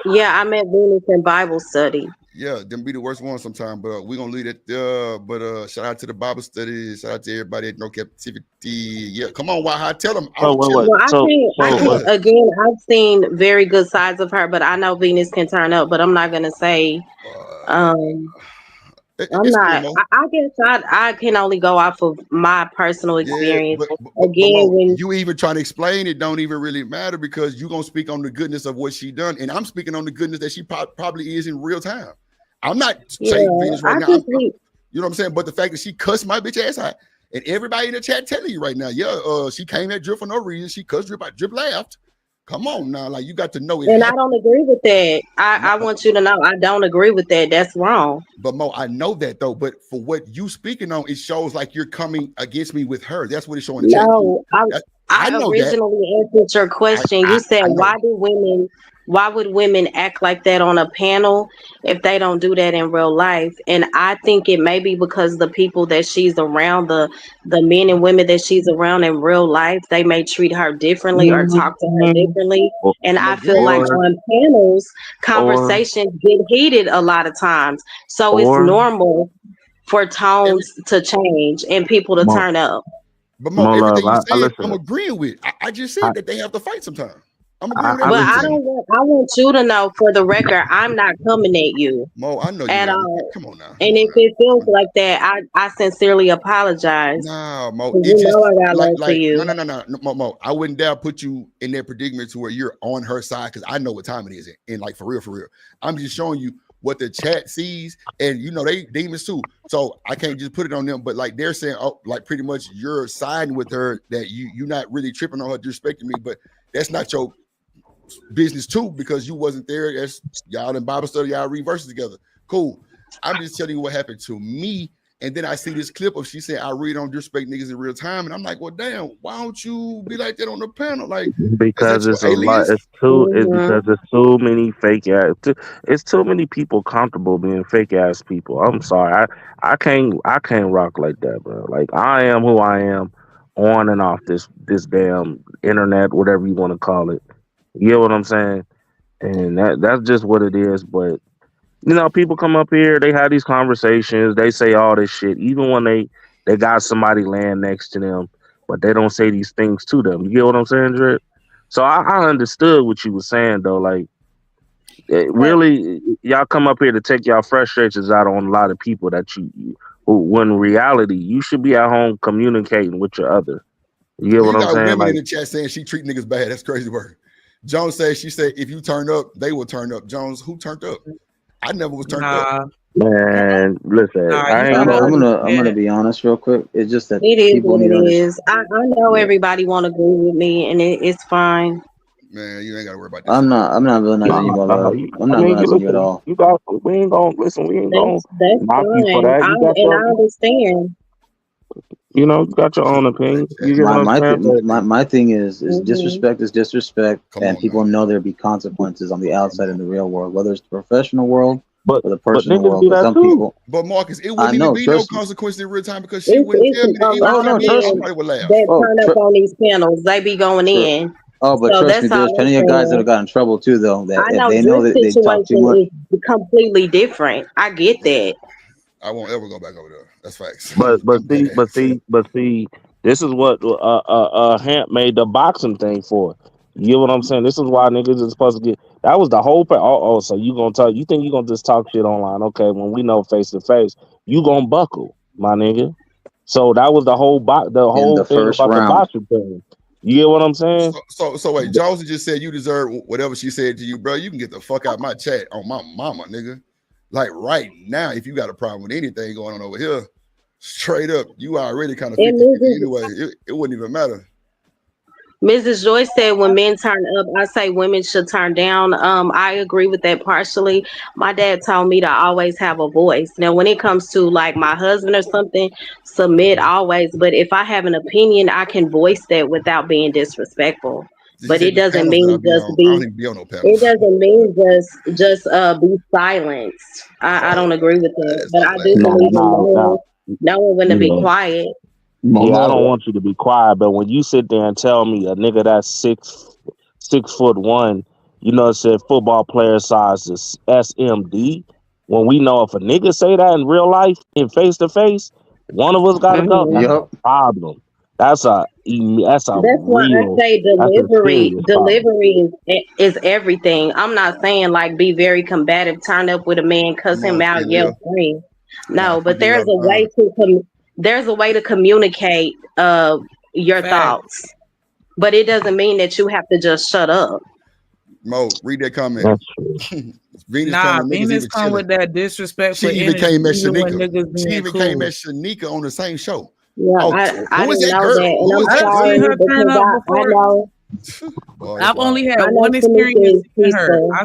Speaker 2: Yeah, I met Venus in Bible study.
Speaker 1: Yeah, them be the worst ones sometimes, but we're gonna leave it there. But shout out to the Bible study, shout out to everybody at No Captivity. Yeah, come on, why tell them
Speaker 13: So
Speaker 1: I'm chilling.
Speaker 2: Well, I can't. Again, I've seen very good sides of her, but I know Venus can turn up. But I'm not gonna say. I'm
Speaker 1: It's cool,
Speaker 2: not.
Speaker 1: Mo.
Speaker 2: I guess I can only go off of my personal
Speaker 1: Yeah,
Speaker 2: experience.
Speaker 1: but
Speaker 2: Again,
Speaker 1: Mo,
Speaker 2: when
Speaker 1: you even trying to explain it don't even really matter because you gonna speak on the goodness of what she done, and I'm speaking on the goodness that she probably is in real time. I'm not saying Venus right
Speaker 2: I
Speaker 1: now.
Speaker 2: just
Speaker 1: You know what I'm saying? But the fact that she cussed my bitch ass out, and everybody in the chat telling you right now, yeah, she came at Drip for no reason. She cussed Drip out. Drip laughed. Come on now, like you got to know it
Speaker 2: and I
Speaker 1: happened.
Speaker 2: don't agree with that. I want you to know I don't agree with that. That's wrong.
Speaker 1: But Mo, I know that though. But for what you speaking on, it shows like you're coming against me with her. That's what it's showing in the chat.
Speaker 2: No,
Speaker 1: I
Speaker 2: I
Speaker 1: know that.
Speaker 2: originally answered your question. You said,
Speaker 1: I know.
Speaker 2: why would women act like that on a panel if they don't do that in real life? And I think it may be because the people that she's around, the men and women that she's around in real life, they may treat her differently or talk to her differently. And I feel like on panels, conversations get heated a lot of times. So it's normal for tones to change and people to turn up.
Speaker 1: But Mo, everything you
Speaker 13: I
Speaker 1: said, I'm
Speaker 13: listen.
Speaker 1: agreeing with. I just said that they have to fight sometime. I'm agreeing with
Speaker 13: I
Speaker 2: But
Speaker 1: everything
Speaker 2: I
Speaker 1: you
Speaker 13: listen.
Speaker 1: said.
Speaker 2: don't want. I want you to know, for the record, I'm not coming at you
Speaker 1: Mo, I know you're
Speaker 2: at
Speaker 1: not.
Speaker 2: all.
Speaker 1: Come on now.
Speaker 2: And if it feels like that, I sincerely apologize.
Speaker 1: Nah, Mo,
Speaker 2: 'Cause
Speaker 1: it
Speaker 2: you
Speaker 1: just
Speaker 2: know I got
Speaker 1: like
Speaker 2: love for you.
Speaker 1: no, Mo. I wouldn't dare put you in that predicament to where you're on her side because I know what time it is. And like for real. I'm just showing you what the chat sees, and you know they demons too. So I can't just put it on them. But like they're saying, oh, like pretty much you're siding with her that you're not really tripping on her, disrespecting me, but that's not your business too because you wasn't there. That's y'all in Bible study, y'all read verses together. Cool. I'm just telling you what happened to me. And then I see this clip of she said, I read on disrespect niggas in real time. And I'm like, well, damn, why don't you be like that on the panel? Like, is that
Speaker 13: Because
Speaker 1: your
Speaker 13: it's a lot.
Speaker 1: alias?
Speaker 13: It's because there's too many fake ass. It's too many people comfortable being fake ass people. I'm sorry. I can't rock like that, bro. Like I am who I am, on and off this damn internet, whatever you want to call it. You get what I'm saying? And that's just what it is. But people come up here, they have these conversations, they say all this shit, even when they got somebody laying next to them, but they don't say these things to them. You get what I'm saying, Drip? So I understood what you were saying though. Like, really, y'all come up here to take y'all frustrations out on a lot of people that who, when in reality, you should be at home communicating with your other. You get
Speaker 1: Well,
Speaker 13: what
Speaker 1: you
Speaker 13: I'm
Speaker 1: got
Speaker 13: saying?
Speaker 1: women in
Speaker 13: Like,
Speaker 1: the chat saying she treat niggas bad. That's crazy word. Jones says she said if you turn up, they will turn up. Jones, who turned up? I never was turned up.
Speaker 13: man, listen,
Speaker 15: Nah,
Speaker 13: I
Speaker 15: you
Speaker 13: ain't
Speaker 5: I'm,
Speaker 15: gotta
Speaker 5: I'm
Speaker 13: gonna.
Speaker 5: gonna I'm gonna
Speaker 15: understand.
Speaker 5: be honest real quick. It's just that
Speaker 2: It is
Speaker 5: people
Speaker 2: what
Speaker 5: need
Speaker 2: it
Speaker 5: to understand.
Speaker 2: is. I know
Speaker 5: Yeah,
Speaker 2: everybody want to agree with me, and it's fine.
Speaker 1: Man, you ain't gotta worry about that
Speaker 5: I'm
Speaker 1: shit.
Speaker 5: not. I'm not villainizing you, my love. I'm
Speaker 13: I
Speaker 5: not
Speaker 13: mean, you
Speaker 5: villainizing you at
Speaker 13: listen.
Speaker 5: all.
Speaker 13: You got. We ain't gonna listen. We ain't gonna
Speaker 2: That's
Speaker 13: knock you for
Speaker 2: fine.
Speaker 13: that.
Speaker 2: I understand.
Speaker 13: You got your own opinion. You get what
Speaker 5: My
Speaker 13: I'm
Speaker 5: my
Speaker 13: saying?
Speaker 5: th-
Speaker 13: But
Speaker 5: my thing is
Speaker 2: Hmm.
Speaker 5: disrespect is disrespect,
Speaker 1: Come
Speaker 5: and
Speaker 1: on now.
Speaker 5: people know there'll be consequences on the outside in the real world, whether it's the professional world
Speaker 13: but
Speaker 5: or the
Speaker 13: but
Speaker 5: personal
Speaker 13: niggas
Speaker 5: world.
Speaker 13: do
Speaker 5: Because
Speaker 13: that
Speaker 5: some
Speaker 13: too.
Speaker 5: people,
Speaker 1: But Marcus, it
Speaker 5: I
Speaker 1: wouldn't even
Speaker 5: know,
Speaker 1: be no
Speaker 5: trust me.
Speaker 1: consequences in real time because she wouldn't
Speaker 2: It's
Speaker 1: tell me that
Speaker 2: a
Speaker 1: even if
Speaker 5: Oh
Speaker 2: lot
Speaker 1: I
Speaker 5: no,
Speaker 2: of
Speaker 1: did, I
Speaker 5: trust me.
Speaker 2: men
Speaker 1: probably would laugh.
Speaker 2: that
Speaker 5: Oh,
Speaker 2: turn up on these panels. They be going
Speaker 5: tr-
Speaker 2: in.
Speaker 5: but
Speaker 2: So
Speaker 5: trust me,
Speaker 2: that's
Speaker 5: there's
Speaker 2: all I'm
Speaker 5: plenty of guys that
Speaker 2: saying.
Speaker 5: have got in trouble too, though. That
Speaker 2: I
Speaker 5: if
Speaker 2: know
Speaker 5: they know
Speaker 2: Drip's
Speaker 5: that they talk too much.
Speaker 2: situation is completely different. I get
Speaker 1: Yeah,
Speaker 2: that.
Speaker 1: I won't ever go back over there. That's facts.
Speaker 13: But but
Speaker 1: I'm dead
Speaker 13: see but
Speaker 1: ass.
Speaker 13: see but see, this is what Hamp made the boxing thing for. You get what I'm saying? This is why niggas is supposed to get. That was the whole. So you gonna talk? You think you gonna just talk shit online? Okay, when we know face to face, you gonna buckle, my nigga. So that was the
Speaker 5: In
Speaker 13: whole
Speaker 5: the
Speaker 13: thing
Speaker 5: first
Speaker 13: about the
Speaker 5: round.
Speaker 13: boxing thing. You get what I'm saying?
Speaker 1: So wait, Jones just said you deserve whatever she said to you, bro. You can get the fuck out my chat on my mama, nigga. Like right now, if you got a problem with anything going on over here, straight up, you already kind of
Speaker 2: And
Speaker 1: 50-50
Speaker 2: niggas,
Speaker 1: anyway. It wouldn't even matter.
Speaker 2: Mrs. Joyce said when men turn up, I say women should turn down. I agree with that partially. My dad told me to always have a voice. Now, when it comes to like my husband or something, submit always. But if I have an opinion, I can voice that without being disrespectful.
Speaker 1: She
Speaker 2: But
Speaker 1: said
Speaker 2: it
Speaker 1: the
Speaker 2: doesn't
Speaker 1: panels that I
Speaker 2: mean
Speaker 1: be
Speaker 2: just
Speaker 1: on, I don't
Speaker 2: be.
Speaker 1: even be on no
Speaker 2: It
Speaker 1: panels.
Speaker 2: doesn't mean just be silenced. I don't
Speaker 1: So
Speaker 2: agree with that.
Speaker 1: it's
Speaker 2: But
Speaker 1: not
Speaker 2: I do
Speaker 1: last.
Speaker 13: No,
Speaker 2: believe in
Speaker 13: no, no.
Speaker 2: knowing when to be
Speaker 13: Yeah.
Speaker 2: quiet.
Speaker 13: Yeah, I don't
Speaker 12: Mo,
Speaker 13: want you to be quiet, but when you sit there and tell me a nigga that's 6'1", it said football player size is SMD. When we know if a nigga say that in real life, in face to face, one of us gotta go.
Speaker 2: Mhm.
Speaker 13: That's a
Speaker 3: Yup.
Speaker 13: problem. That's a
Speaker 2: That's why I
Speaker 13: real,
Speaker 2: say
Speaker 13: that's a
Speaker 2: delivery.
Speaker 13: serious problem.
Speaker 2: Delivery is everything. I'm not saying like be very combative, turn up with a man, cuss
Speaker 1: Come
Speaker 2: him
Speaker 1: on,
Speaker 2: out, yell
Speaker 1: India.
Speaker 2: scream.
Speaker 1: Nah,
Speaker 2: No,
Speaker 1: she
Speaker 2: but
Speaker 1: do it all the time.
Speaker 2: there's a way to communicate your
Speaker 8: Fact.
Speaker 2: thoughts. But it doesn't mean that you have to just shut up.
Speaker 1: Mo, read that comment.
Speaker 13: That's true.
Speaker 1: Venus
Speaker 8: Nah,
Speaker 1: told me niggas
Speaker 8: Venus
Speaker 1: even
Speaker 8: come with
Speaker 1: chilling.
Speaker 8: that
Speaker 1: She
Speaker 8: disrespectful
Speaker 1: even
Speaker 8: energy,
Speaker 1: came at
Speaker 8: even when
Speaker 1: Shanika.
Speaker 8: niggas
Speaker 1: She
Speaker 8: being
Speaker 1: even came at
Speaker 8: cool.
Speaker 1: Shanika on the same show.
Speaker 2: Yeah,
Speaker 1: Oh,
Speaker 2: I
Speaker 1: who is
Speaker 2: didn't
Speaker 1: that
Speaker 2: know
Speaker 1: girl?
Speaker 2: that, and
Speaker 1: Who is
Speaker 2: I'm
Speaker 1: that
Speaker 8: I've
Speaker 1: girl?
Speaker 8: seen
Speaker 2: sorry
Speaker 8: her turn
Speaker 2: because
Speaker 8: up
Speaker 2: I
Speaker 8: before.
Speaker 2: know
Speaker 1: Boy, it's
Speaker 8: I've
Speaker 1: wild.
Speaker 8: only had
Speaker 2: I know
Speaker 8: one
Speaker 2: Tamika
Speaker 8: experience
Speaker 2: is
Speaker 8: seeing her.
Speaker 2: peaceful.
Speaker 8: I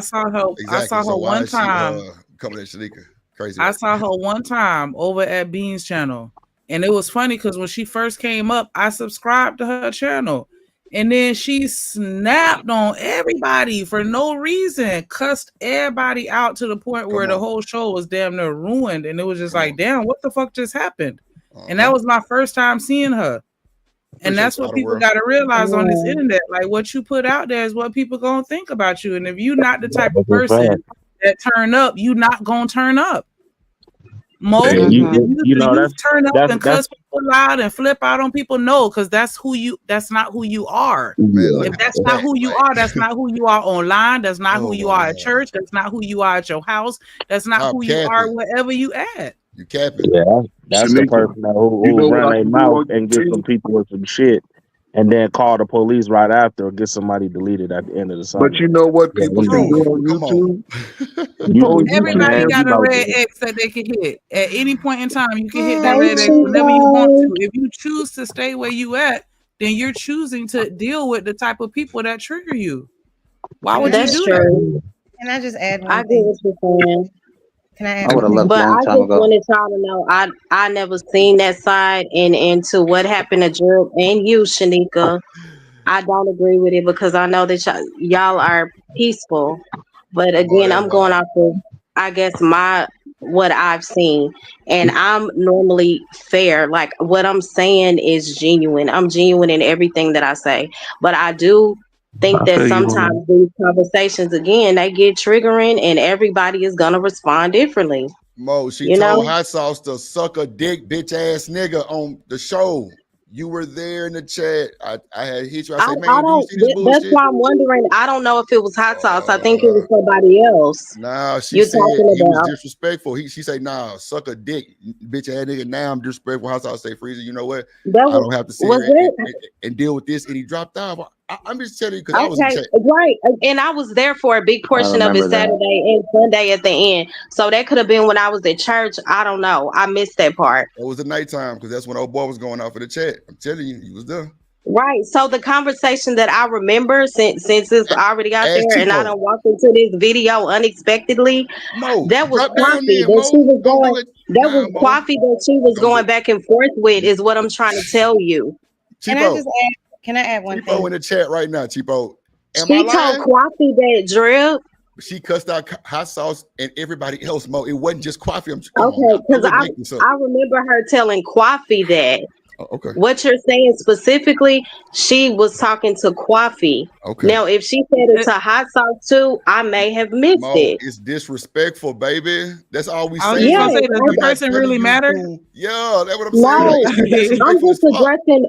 Speaker 1: Exactly.
Speaker 8: saw her
Speaker 1: So why
Speaker 8: one
Speaker 1: is she
Speaker 8: time.
Speaker 1: coming at Shanika? Crazy
Speaker 8: I
Speaker 1: work.
Speaker 8: saw her one time over at Bean's channel. And it was funny because when she first came up, I subscribed to her channel. And then she snapped on everybody for no reason, cussed everybody out to the point where
Speaker 1: Come
Speaker 8: the
Speaker 1: on.
Speaker 8: whole show was damn near ruined. And it was just
Speaker 1: Come
Speaker 8: like,
Speaker 1: on.
Speaker 8: damn, what the fuck just happened? And that
Speaker 1: Uh-huh.
Speaker 8: was my first time seeing her. And
Speaker 1: Appreciate
Speaker 8: that's
Speaker 1: you,
Speaker 8: what
Speaker 1: Outer
Speaker 8: people
Speaker 1: World.
Speaker 8: got to realize on this
Speaker 2: Yeah.
Speaker 8: internet. Like what you put out there is what people gonna think about you. And if you're not the type of
Speaker 13: a
Speaker 8: person
Speaker 13: fact.
Speaker 8: that turn up, you not gonna turn up.
Speaker 12: hey,
Speaker 8: Mo,
Speaker 13: And
Speaker 8: if
Speaker 2: Mhm.
Speaker 8: you turn up and
Speaker 13: that's
Speaker 8: cuss people out and flip out on people, no, because that's not who you are.
Speaker 1: Man, look
Speaker 13: yeah.
Speaker 8: If
Speaker 1: at the
Speaker 8: that's not
Speaker 1: chat.
Speaker 8: who you
Speaker 1: Like,
Speaker 8: are, that's not who you are online. That's not who
Speaker 1: oh
Speaker 8: you
Speaker 1: my
Speaker 8: are at
Speaker 1: God.
Speaker 8: church. That's not who you are at your house. That's not
Speaker 1: Stop
Speaker 8: who you are
Speaker 1: capping.
Speaker 8: wherever you at.
Speaker 1: You capping.
Speaker 13: Yeah, that's the
Speaker 12: Shanika,
Speaker 13: person
Speaker 12: you
Speaker 13: who
Speaker 12: know what
Speaker 13: run
Speaker 12: I
Speaker 13: their
Speaker 12: can do
Speaker 13: mouth
Speaker 12: on
Speaker 13: and get some
Speaker 12: YouTube?
Speaker 13: people with some shit, and then call the police right after or get somebody deleted at the end of the
Speaker 12: But you
Speaker 13: subject.
Speaker 12: know what
Speaker 13: Yeah,
Speaker 12: people
Speaker 13: them
Speaker 12: can do
Speaker 1: Proof.
Speaker 13: niggas.
Speaker 12: on
Speaker 1: Come on.
Speaker 12: YouTube? On
Speaker 13: You
Speaker 12: YouTube,
Speaker 8: Everybody
Speaker 13: man,
Speaker 12: man.
Speaker 13: you
Speaker 8: got a
Speaker 13: know,
Speaker 8: red
Speaker 13: good.
Speaker 8: X that they can hit at any point in time. You can hit that
Speaker 2: Hey,
Speaker 8: red X whenever you want
Speaker 2: Chivo.
Speaker 8: to. If you choose to stay where you at, then you're choosing to deal with the type of people that trigger you. Why
Speaker 6: Can
Speaker 8: would
Speaker 6: I
Speaker 8: you
Speaker 2: That's
Speaker 6: just
Speaker 8: do that?
Speaker 2: true.
Speaker 6: can I just add
Speaker 2: I
Speaker 6: one
Speaker 2: get
Speaker 6: thing?
Speaker 2: what you're saying.
Speaker 6: Can I
Speaker 5: I
Speaker 6: add
Speaker 5: would
Speaker 6: one
Speaker 5: have
Speaker 6: thing?
Speaker 5: left
Speaker 2: But
Speaker 5: long
Speaker 2: I
Speaker 5: time
Speaker 2: just
Speaker 5: ago.
Speaker 2: wanted y'all to know I never seen that side and to what happened to Drew and you, Shanika. I don't agree with it because I know that y'all are peaceful. But
Speaker 1: Boy,
Speaker 2: again,
Speaker 1: that's
Speaker 2: I'm going
Speaker 1: wild.
Speaker 2: off of I guess my what I've seen. And I'm normally fair. Like what I'm saying is genuine. I'm genuine in everything that I say. But I do think
Speaker 13: I
Speaker 2: that
Speaker 13: feel you on that.
Speaker 2: sometimes these conversations again they get triggering and everybody is gonna respond differently.
Speaker 1: Mo, she
Speaker 2: You
Speaker 1: told
Speaker 2: know?
Speaker 1: Hot Sauce to suck a dick, bitch ass nigga on the show. You were there in the chat. I had hit you. I say,
Speaker 2: I
Speaker 1: man, do you
Speaker 2: don't
Speaker 1: see this
Speaker 2: that's
Speaker 1: bullshit?
Speaker 2: why I'm wondering. I don't know if it was hot sauce. I think it
Speaker 1: Uh,
Speaker 2: was somebody else
Speaker 1: nah, she
Speaker 2: you're
Speaker 1: said
Speaker 2: talking
Speaker 1: he was
Speaker 2: about.
Speaker 1: disrespectful. She say, nah, suck a dick, bitch ass nigga. Now I'm disrespectful. Hot Sauce say, Freezer, you know what?
Speaker 2: That
Speaker 1: I don't have to sit
Speaker 2: was
Speaker 1: here
Speaker 2: it.
Speaker 1: and deal with this. And he dropped off. I'm just telling you because I was in
Speaker 2: Okay,
Speaker 1: chat.
Speaker 2: right. And I was there for a big
Speaker 5: I
Speaker 2: portion of it
Speaker 5: remember that.
Speaker 2: Saturday and Sunday at the end. So that could have been when I was at church. I don't know. I missed that part.
Speaker 1: It was the nighttime because that's when old boy was going off in the chat. I'm telling you, he was there.
Speaker 2: Right. So the conversation that I remember since it's already out
Speaker 1: Ask
Speaker 2: there and I
Speaker 1: Chipo.
Speaker 2: don't walk into this video unexpectedly,
Speaker 1: Mo,
Speaker 2: that was
Speaker 1: drop down
Speaker 2: Quaffy
Speaker 1: then,
Speaker 2: that she
Speaker 1: Mo.
Speaker 2: was
Speaker 1: Don't
Speaker 2: going
Speaker 1: do it.
Speaker 2: that
Speaker 1: Nah,
Speaker 2: was
Speaker 1: Mo.
Speaker 2: Quaffy that she was
Speaker 1: Don't do
Speaker 2: going
Speaker 1: it.
Speaker 2: back and forth with is what I'm trying to tell you.
Speaker 6: Can I
Speaker 1: Chipo.
Speaker 6: just add? Can I add one
Speaker 1: Chipo in
Speaker 6: thing?
Speaker 1: the chat right now, Chipo. Am I
Speaker 2: She told
Speaker 1: lying?
Speaker 2: Quaffy that drip.
Speaker 1: She cussed out Hot Sauce and everybody else, Mo. It wasn't just coffee. Come on now.
Speaker 2: Okay,
Speaker 1: Don't
Speaker 2: because
Speaker 1: let's make this up.
Speaker 2: I remember her telling Quaffy that.
Speaker 1: Oh, okay.
Speaker 2: What you're saying specifically, she was talking to Quaffy.
Speaker 1: Okay.
Speaker 2: Now, if she said it to Hot Sauce too, I may have missed
Speaker 1: Mo,
Speaker 2: it.
Speaker 1: it's disrespectful, baby. That's all we
Speaker 8: I was just
Speaker 2: Yes,
Speaker 8: gonna
Speaker 1: saying.
Speaker 8: say, does the
Speaker 1: We're not
Speaker 8: person
Speaker 1: telling
Speaker 8: really
Speaker 1: you
Speaker 8: matter?
Speaker 1: who. Yeah, that's what I'm saying. Like,
Speaker 2: no,
Speaker 1: it's
Speaker 2: I'm
Speaker 1: disrespectful as
Speaker 2: just
Speaker 1: fuck.
Speaker 2: addressing.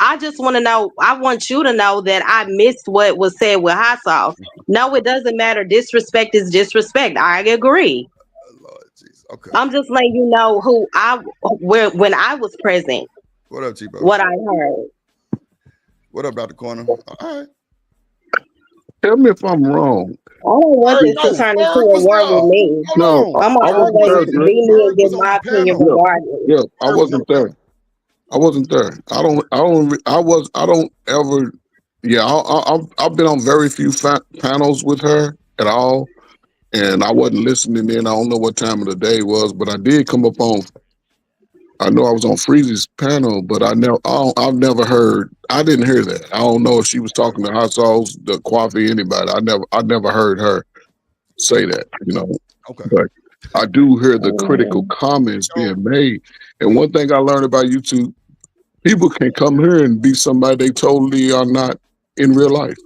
Speaker 2: I just want to know. I want you to know that I missed what was said with Hot Sauce. No, it doesn't matter. Disrespect is disrespect. I agree.
Speaker 1: Oh, Lord Jesus. Okay.
Speaker 2: I'm just letting you know who where when I was present,
Speaker 1: What up, Chipo?
Speaker 2: what I heard.
Speaker 1: What up, Dr. Corner? All right.
Speaker 12: Tell me if I'm wrong.
Speaker 2: I don't want
Speaker 1: Ferg,
Speaker 2: this to
Speaker 1: no,
Speaker 2: turn into
Speaker 1: Ferg
Speaker 2: a
Speaker 1: was
Speaker 2: war with
Speaker 1: there.
Speaker 2: me.
Speaker 12: No,
Speaker 1: Hold on.
Speaker 2: I'm gonna
Speaker 12: I
Speaker 1: Ferg
Speaker 12: wasn't
Speaker 1: was
Speaker 2: always
Speaker 12: there,
Speaker 2: be
Speaker 12: Drip.
Speaker 2: me and
Speaker 1: Ferg
Speaker 2: give
Speaker 1: was on
Speaker 2: my
Speaker 1: the
Speaker 2: opinion
Speaker 1: panel.
Speaker 12: Yeah,
Speaker 2: regardless.
Speaker 12: yeah, I
Speaker 1: Ferg was on
Speaker 12: wasn't
Speaker 1: the panel.
Speaker 12: there. I wasn't there. I don't ever Yeah, I've been on very few panels with her at all, and I wasn't listening in. I don't know what time of the day it was, but I did come up on. I know I was on Freeze's panel, but I've never heard. I didn't hear that. I don't know if she was talking to Hot Sauce, the Coffee, anybody. I never heard her say that.
Speaker 1: Okay.
Speaker 12: But I do hear the critical
Speaker 2: Mhm.
Speaker 12: comments being made. And one thing I learned about YouTube, people can come here and be somebody they totally are not in real life.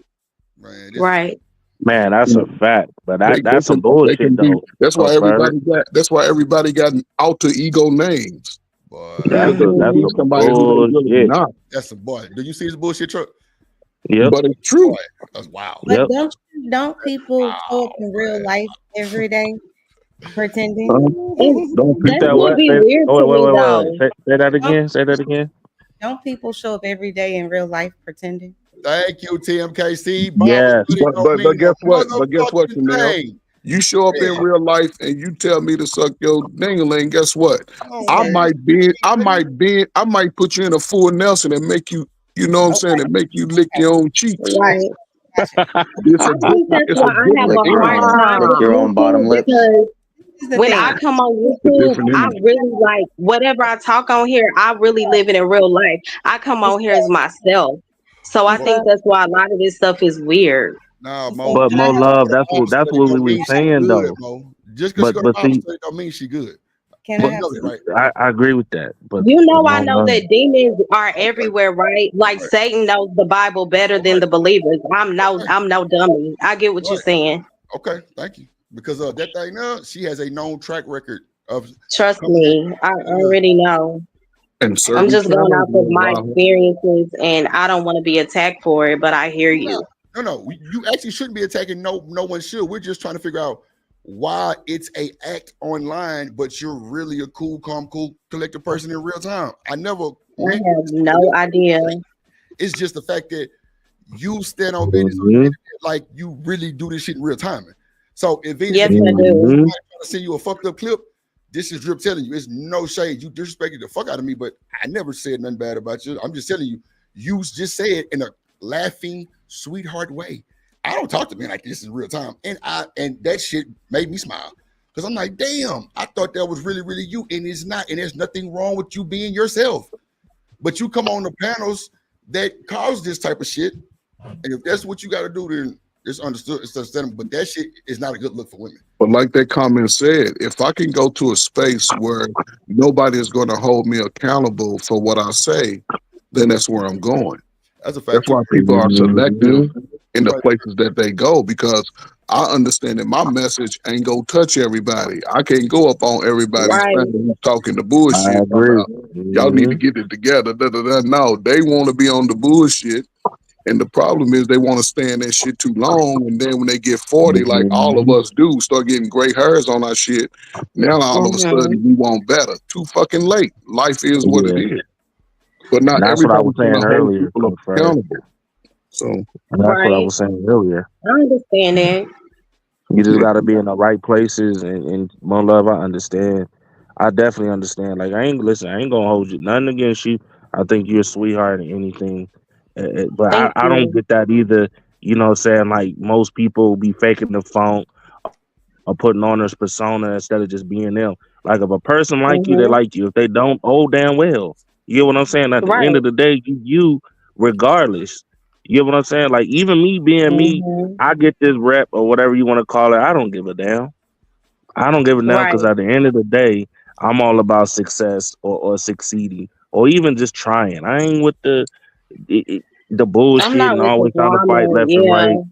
Speaker 1: Man, this is
Speaker 2: Right.
Speaker 13: Man, that's a fact. But
Speaker 12: They
Speaker 13: that's some
Speaker 12: can
Speaker 13: bullshit
Speaker 12: be.
Speaker 13: though.
Speaker 12: That's why
Speaker 13: Bird.
Speaker 12: everybody got alter ego names
Speaker 1: boy.
Speaker 12: because they can
Speaker 13: That's
Speaker 12: be
Speaker 13: some
Speaker 12: somebody who they really
Speaker 13: bullshit.
Speaker 12: not.
Speaker 1: That's a boy. Do you see this bullshit truck?
Speaker 13: Yep.
Speaker 12: But it's true.
Speaker 1: Boy, that's wow.
Speaker 6: But
Speaker 13: Yep.
Speaker 6: don't people show up
Speaker 1: Wow,
Speaker 6: in real
Speaker 1: man.
Speaker 6: life every day pretending?
Speaker 13: Huh?
Speaker 2: And
Speaker 12: Don't
Speaker 13: You
Speaker 2: that
Speaker 13: said
Speaker 12: people
Speaker 2: would
Speaker 13: what?
Speaker 2: be
Speaker 13: Say,
Speaker 2: weird
Speaker 13: oh
Speaker 2: to
Speaker 13: wait,
Speaker 2: me
Speaker 13: wait, wait, wait, wait.
Speaker 2: though.
Speaker 13: Say that
Speaker 6: Don't,
Speaker 13: again. Say that again.
Speaker 6: don't people show up every day in real life pretending?
Speaker 1: Thank you, TMKC. Bible
Speaker 13: Yes.
Speaker 1: study don't
Speaker 12: but
Speaker 1: mean
Speaker 12: guess
Speaker 1: a
Speaker 12: what? But guess what,
Speaker 1: motherfucking
Speaker 12: Chanel?
Speaker 1: thing.
Speaker 12: You show up in
Speaker 1: Man,
Speaker 12: real life and you tell me to suck your dingling. Guess what?
Speaker 1: oh man.
Speaker 12: I might put you in a full Nelson and make you, you know what I'm saying, and make you lick your own cheeks.
Speaker 2: Right.
Speaker 6: Gotcha.
Speaker 12: It's
Speaker 2: I
Speaker 12: a
Speaker 2: think
Speaker 12: different,
Speaker 2: that's
Speaker 12: it's a
Speaker 2: why I have
Speaker 12: different
Speaker 2: a
Speaker 3: Lick your
Speaker 2: hard
Speaker 12: energy.
Speaker 3: own,
Speaker 2: time
Speaker 3: lick
Speaker 2: on
Speaker 3: your own bottom
Speaker 2: YouTube
Speaker 3: lips.
Speaker 2: because
Speaker 6: This is the
Speaker 2: when I
Speaker 6: thing.
Speaker 2: come on
Speaker 12: It's a
Speaker 2: YouTube,
Speaker 12: different
Speaker 2: I
Speaker 12: energy.
Speaker 2: really like whatever I talk on here, I really live it in real life. I come
Speaker 6: It's
Speaker 2: on here as myself. So I
Speaker 6: it's
Speaker 1: Well,
Speaker 2: think
Speaker 6: a
Speaker 2: that's why a lot of this stuff is weird.
Speaker 1: nah,
Speaker 6: it's a
Speaker 1: Mo.
Speaker 13: But
Speaker 6: can I
Speaker 13: Mo
Speaker 6: have
Speaker 13: Love,
Speaker 1: Because Bible
Speaker 13: that's
Speaker 1: study
Speaker 13: what we
Speaker 1: don't
Speaker 13: were
Speaker 1: mean she
Speaker 13: saying
Speaker 1: good,
Speaker 13: though.
Speaker 1: Mo. Just because you go to
Speaker 13: But
Speaker 1: Bible
Speaker 13: see,
Speaker 1: study don't mean she good.
Speaker 6: can I
Speaker 1: You
Speaker 13: but
Speaker 6: have
Speaker 1: know that,
Speaker 6: some
Speaker 1: right?
Speaker 13: I agree with that.
Speaker 2: You
Speaker 13: But
Speaker 2: know, I
Speaker 13: Mo
Speaker 2: know
Speaker 13: Love.
Speaker 2: that demons are
Speaker 1: Okay.
Speaker 2: everywhere, right? Like
Speaker 1: Right.
Speaker 2: Satan knows the Bible better than
Speaker 1: Right.
Speaker 2: the believers.
Speaker 1: Okay.
Speaker 2: I'm no dummy. I get what you're
Speaker 1: Right.
Speaker 2: saying.
Speaker 1: Okay. Thank you. Because that thing now, she has a known track record of
Speaker 2: Trust
Speaker 1: coming in.
Speaker 2: me, I
Speaker 1: Yeah.
Speaker 2: already know.
Speaker 12: And
Speaker 2: I'm
Speaker 12: certain
Speaker 2: just going
Speaker 12: channels
Speaker 2: off of
Speaker 12: will
Speaker 2: my
Speaker 12: allow her.
Speaker 2: experiences, and I don't want to be attacked for it, but I hear
Speaker 1: No,
Speaker 2: you.
Speaker 1: no. You actually shouldn't be attacking. No one should. We're just trying to figure out why it's a act online, but you're really a cool, calm, cool, collected person in real time. I never
Speaker 2: I
Speaker 1: meant
Speaker 2: have
Speaker 1: this to
Speaker 2: no idea.
Speaker 1: it's just the fact that you stand on business on the
Speaker 13: Hmm.
Speaker 1: internet like you really do this shit in real time. So if Venus, if
Speaker 2: Yes,
Speaker 1: you
Speaker 2: I do.
Speaker 13: Hmm.
Speaker 1: somebody trying to send you a fucked up clip, this is Drip telling you. It's no shade. You disrespected the fuck out of me, but I never said nothing bad about you. I'm just telling you, you just said in a laughing, sweetheart way. I don't talk to men like this in real time. And that shit made me smile. Because I'm like, damn, I thought that was really, really you. And it's not. And there's nothing wrong with you being yourself. But you come on the panels that cause this type of shit. And if that's what you got to do, then it's understood. It's understandable. But that shit is not a good look for women.
Speaker 12: But like that comment said, if I can go to a space where nobody is going to hold me accountable for what I say, then that's where I'm going.
Speaker 1: That's a
Speaker 12: That's
Speaker 1: fact too.
Speaker 12: why people are selective
Speaker 13: Hmm.
Speaker 12: in the
Speaker 1: Right.
Speaker 12: places that they go because I understand that my message ain't gonna touch everybody. I can't go up on everybody's
Speaker 2: Right.
Speaker 12: panel who's talking the
Speaker 13: I
Speaker 12: bullshit
Speaker 13: agree.
Speaker 12: about y'all need
Speaker 13: Hmm.
Speaker 12: to get it together. Da, da, da. No, they want to be on the bullshit. And the problem is they want to stay in that shit too long. And then when they get 40, like all of
Speaker 13: Hmm.
Speaker 12: us do, start getting gray hairs on our shit. Now all of a
Speaker 2: Mm-hmm.
Speaker 12: sudden we want better. Too fucking late. Life is what it
Speaker 13: Yeah,
Speaker 12: is. But not
Speaker 13: and that's what I was
Speaker 12: everybody's
Speaker 13: saying
Speaker 12: gonna hold
Speaker 13: earlier,
Speaker 12: people
Speaker 13: Confer.
Speaker 12: accountable. So
Speaker 13: And that's what I
Speaker 2: Right.
Speaker 13: was saying earlier.
Speaker 2: I understand that.
Speaker 13: You just
Speaker 12: yeah.
Speaker 13: got to be in the right places, and Mo Love, I understand. I definitely understand. Like I ain't listen. I ain't gonna hold you. Nothing against you. I think you're a sweetheart and anything. But
Speaker 2: Thank
Speaker 13: I don't
Speaker 2: you.
Speaker 13: get that either. You know, what I'm saying like most people be faking the phone or putting on this persona instead of just being them. Like if a person like you, they like
Speaker 2: Mm-hmm.
Speaker 13: you. If they don't, oh damn well. You get what I'm saying? At the end of the
Speaker 2: Right.
Speaker 13: day, you regardless. You get what I'm saying? Like even me being me,
Speaker 2: Mm-hmm.
Speaker 13: I get this rep or whatever you want to call it. I don't give a damn. I don't give a damn because
Speaker 2: Right.
Speaker 13: at the end of the day, I'm all about success or succeeding or even just trying. I ain't with the
Speaker 2: I'm
Speaker 13: bullshit
Speaker 2: not
Speaker 13: and
Speaker 2: with the
Speaker 13: always trying to fight
Speaker 2: drama.
Speaker 13: left and right.
Speaker 2: Yeah.